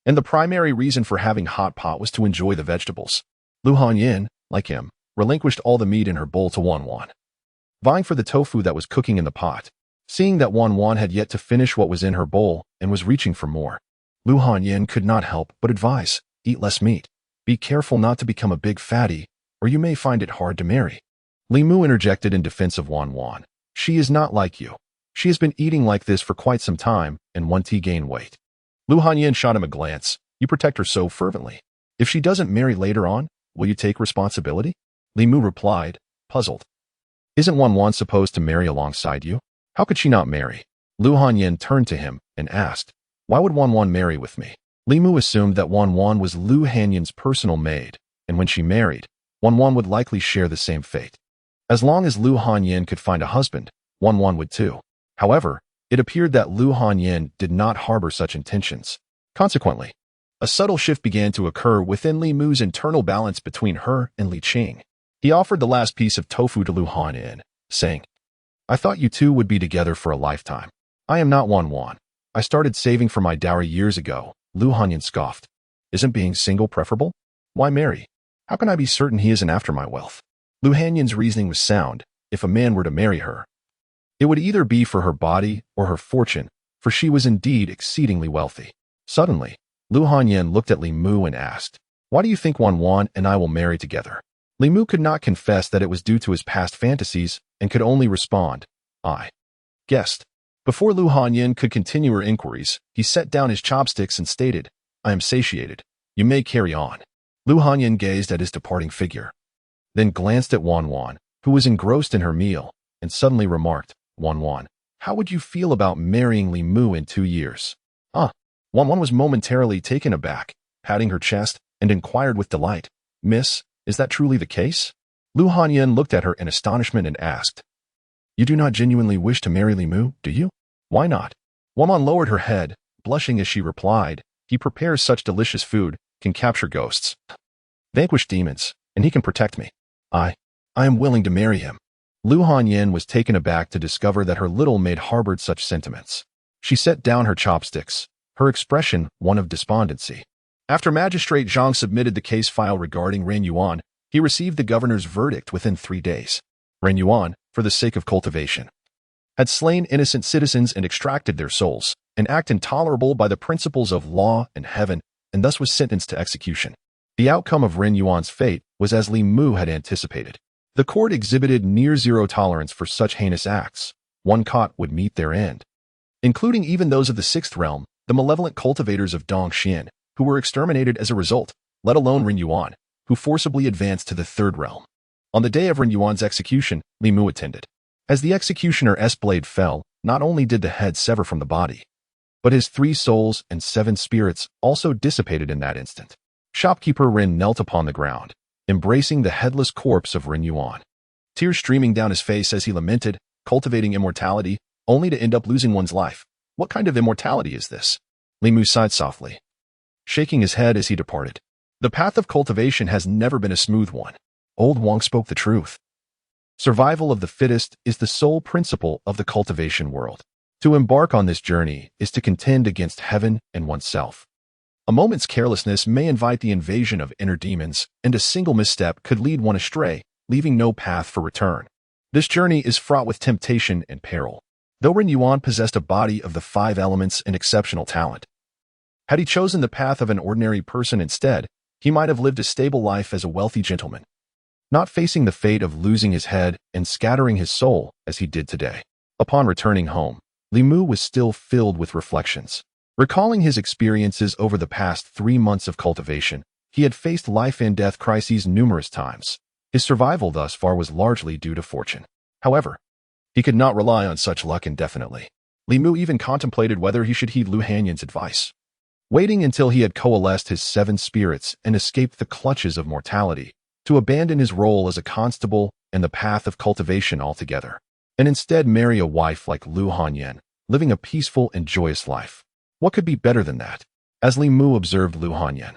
And the primary reason for having hot pot was to enjoy the vegetables. Lu Han, like him, relinquished all the meat in her bowl to Wan, vying for the tofu that was cooking in the pot. Seeing that Wan had yet to finish what was in her bowl and was reaching for more, Lu Han could not help but advise, "Eat less meat. Be careful not to become a big fatty, or you may find it hard to marry." Li Mu interjected in defense of Wan, "She is not like you. She has been eating like this for quite some time and won't gain weight." Lu Han shot him a glance. "You protect her so fervently. If she doesn't marry later on, will you take responsibility?" Li Mu replied, puzzled. "Isn't Wan supposed to marry alongside you? How could she not marry?" Lu Han turned to him and asked, "Why would Wan marry with me?" Li Mu assumed that Wan was Lu Hanyan's personal maid, and when she married, Wan would likely share the same fate. As long as Lu Han could find a husband, Wan would too. However, it appeared that Lu Han did not harbor such intentions. Consequently, a subtle shift began to occur within Li Mu's internal balance between her and Li Qing. He offered the last piece of tofu to Lu Han, saying, "I thought you two would be together for a lifetime. I am not Wan. I started saving for my dowry years ago, Lu Hanyan scoffed. Isn't being single preferable? Why marry? How can I be certain he isn't after my wealth? Lu Hanyan's reasoning was sound. If a man were to marry her, it would either be for her body or her fortune, for she was indeed exceedingly wealthy. Suddenly, Lu Hanyan looked at Li Mu and asked, why do you think Wan and I will marry together? Li Mu could not confess that it was due to his past fantasies and could only respond, I guessed. Before Lu Hanyan could continue her inquiries, he set down his chopsticks and stated, I am satiated. You may carry on. Lu Hanyan gazed at his departing figure, then glanced at Wan, who was engrossed in her meal, and suddenly remarked, Wan, how would you feel about marrying Li Mu in 2 years? Wan was momentarily taken aback, patting her chest, and inquired with delight, Miss, is that truly the case? Lu Hanyan looked at her in astonishment and asked, you do not genuinely wish to marry Li Mu, do you? Why not? Wan lowered her head, blushing as she replied, he prepares such delicious food, can capture ghosts, vanquish demons, and he can protect me. I am willing to marry him. Lu Hanyan was taken aback to discover that her little maid harbored such sentiments. She set down her chopsticks, her expression one of despondency. After Magistrate Zhang submitted the case file regarding Ren Yuan, he received the governor's verdict within 3 days. Ren Yuan, for the sake of cultivation, had slain innocent citizens and extracted their souls, an act intolerable by the principles of law and heaven, and thus was sentenced to execution. The outcome of Ren Yuan's fate was as Li Mu had anticipated. The court exhibited near-zero tolerance for such heinous acts. One caught would meet their end, including even those of the 6th realm, the malevolent cultivators of Dongxian, who were exterminated as a result, let alone Ren Yuan, who forcibly advanced to the 3rd realm. On the day of Ren Yuan's execution, Li Mu attended. As the executioner's blade fell, not only did the head sever from the body, but his 3 souls and 7 spirits also dissipated in that instant. Shopkeeper Ren knelt upon the ground, embracing the headless corpse of Ren Yuan, tears streaming down his face as he lamented, cultivating immortality, only to end up losing one's life. What kind of immortality is this? Li Mu sighed softly, shaking his head as he departed. The path of cultivation has never been a smooth one. Old Wang spoke the truth. Survival of the fittest is the sole principle of the cultivation world. To embark on this journey is to contend against heaven and oneself. A moment's carelessness may invite the invasion of inner demons, and a single misstep could lead one astray, leaving no path for return. This journey is fraught with temptation and peril. Though Ren Yuan possessed a body of the 5 elements and exceptional talent, had he chosen the path of an ordinary person instead, he might have lived a stable life as a wealthy gentleman, not facing the fate of losing his head and scattering his soul as he did today. Upon returning home, Li Mu was still filled with reflections. Recalling his experiences over the past 3 months of cultivation, he had faced life and death crises numerous times. His survival thus far was largely due to fortune. However, he could not rely on such luck indefinitely. Li Mu even contemplated whether he should heed Lu Hanyan's advice. Waiting until he had coalesced his 7 spirits and escaped the clutches of mortality, to abandon his role as a constable and the path of cultivation altogether, and instead marry a wife like Lu Hanyan, living a peaceful and joyous life. What could be better than that? As Li Mu observed Lu Hanyan,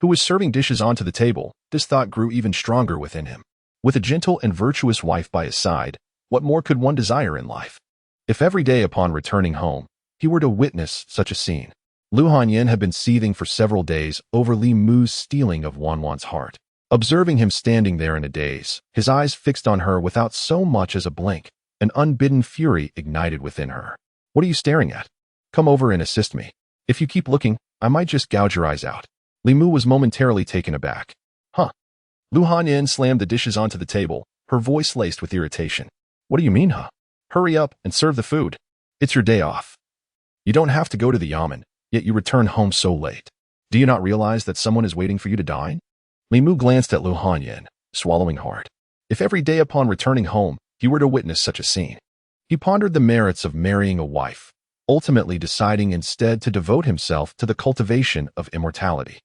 who was serving dishes onto the table, this thought grew even stronger within him. With a gentle and virtuous wife by his side, what more could one desire in life? If every day upon returning home, he were to witness such a scene. Lu Hanyan had been seething for several days over Li Mu's stealing of Wan's heart. Observing him standing there in a daze, his eyes fixed on her without so much as a blink, an unbidden fury ignited within her. What are you staring at? Come over and assist me. If you keep looking, I might just gouge your eyes out. Li Mu was momentarily taken aback. Lu Hanyan slammed the dishes onto the table, her voice laced with irritation. What do you mean, Hurry up and serve the food. It's your day off. You don't have to go to the yamen, yet you return home so late. Do you not realize that someone is waiting for you to dine? Li Mu glanced at Lu Hanyan, swallowing hard. If every day upon returning home, he were to witness such a scene, he pondered the merits of marrying a wife, ultimately deciding instead to devote himself to the cultivation of immortality.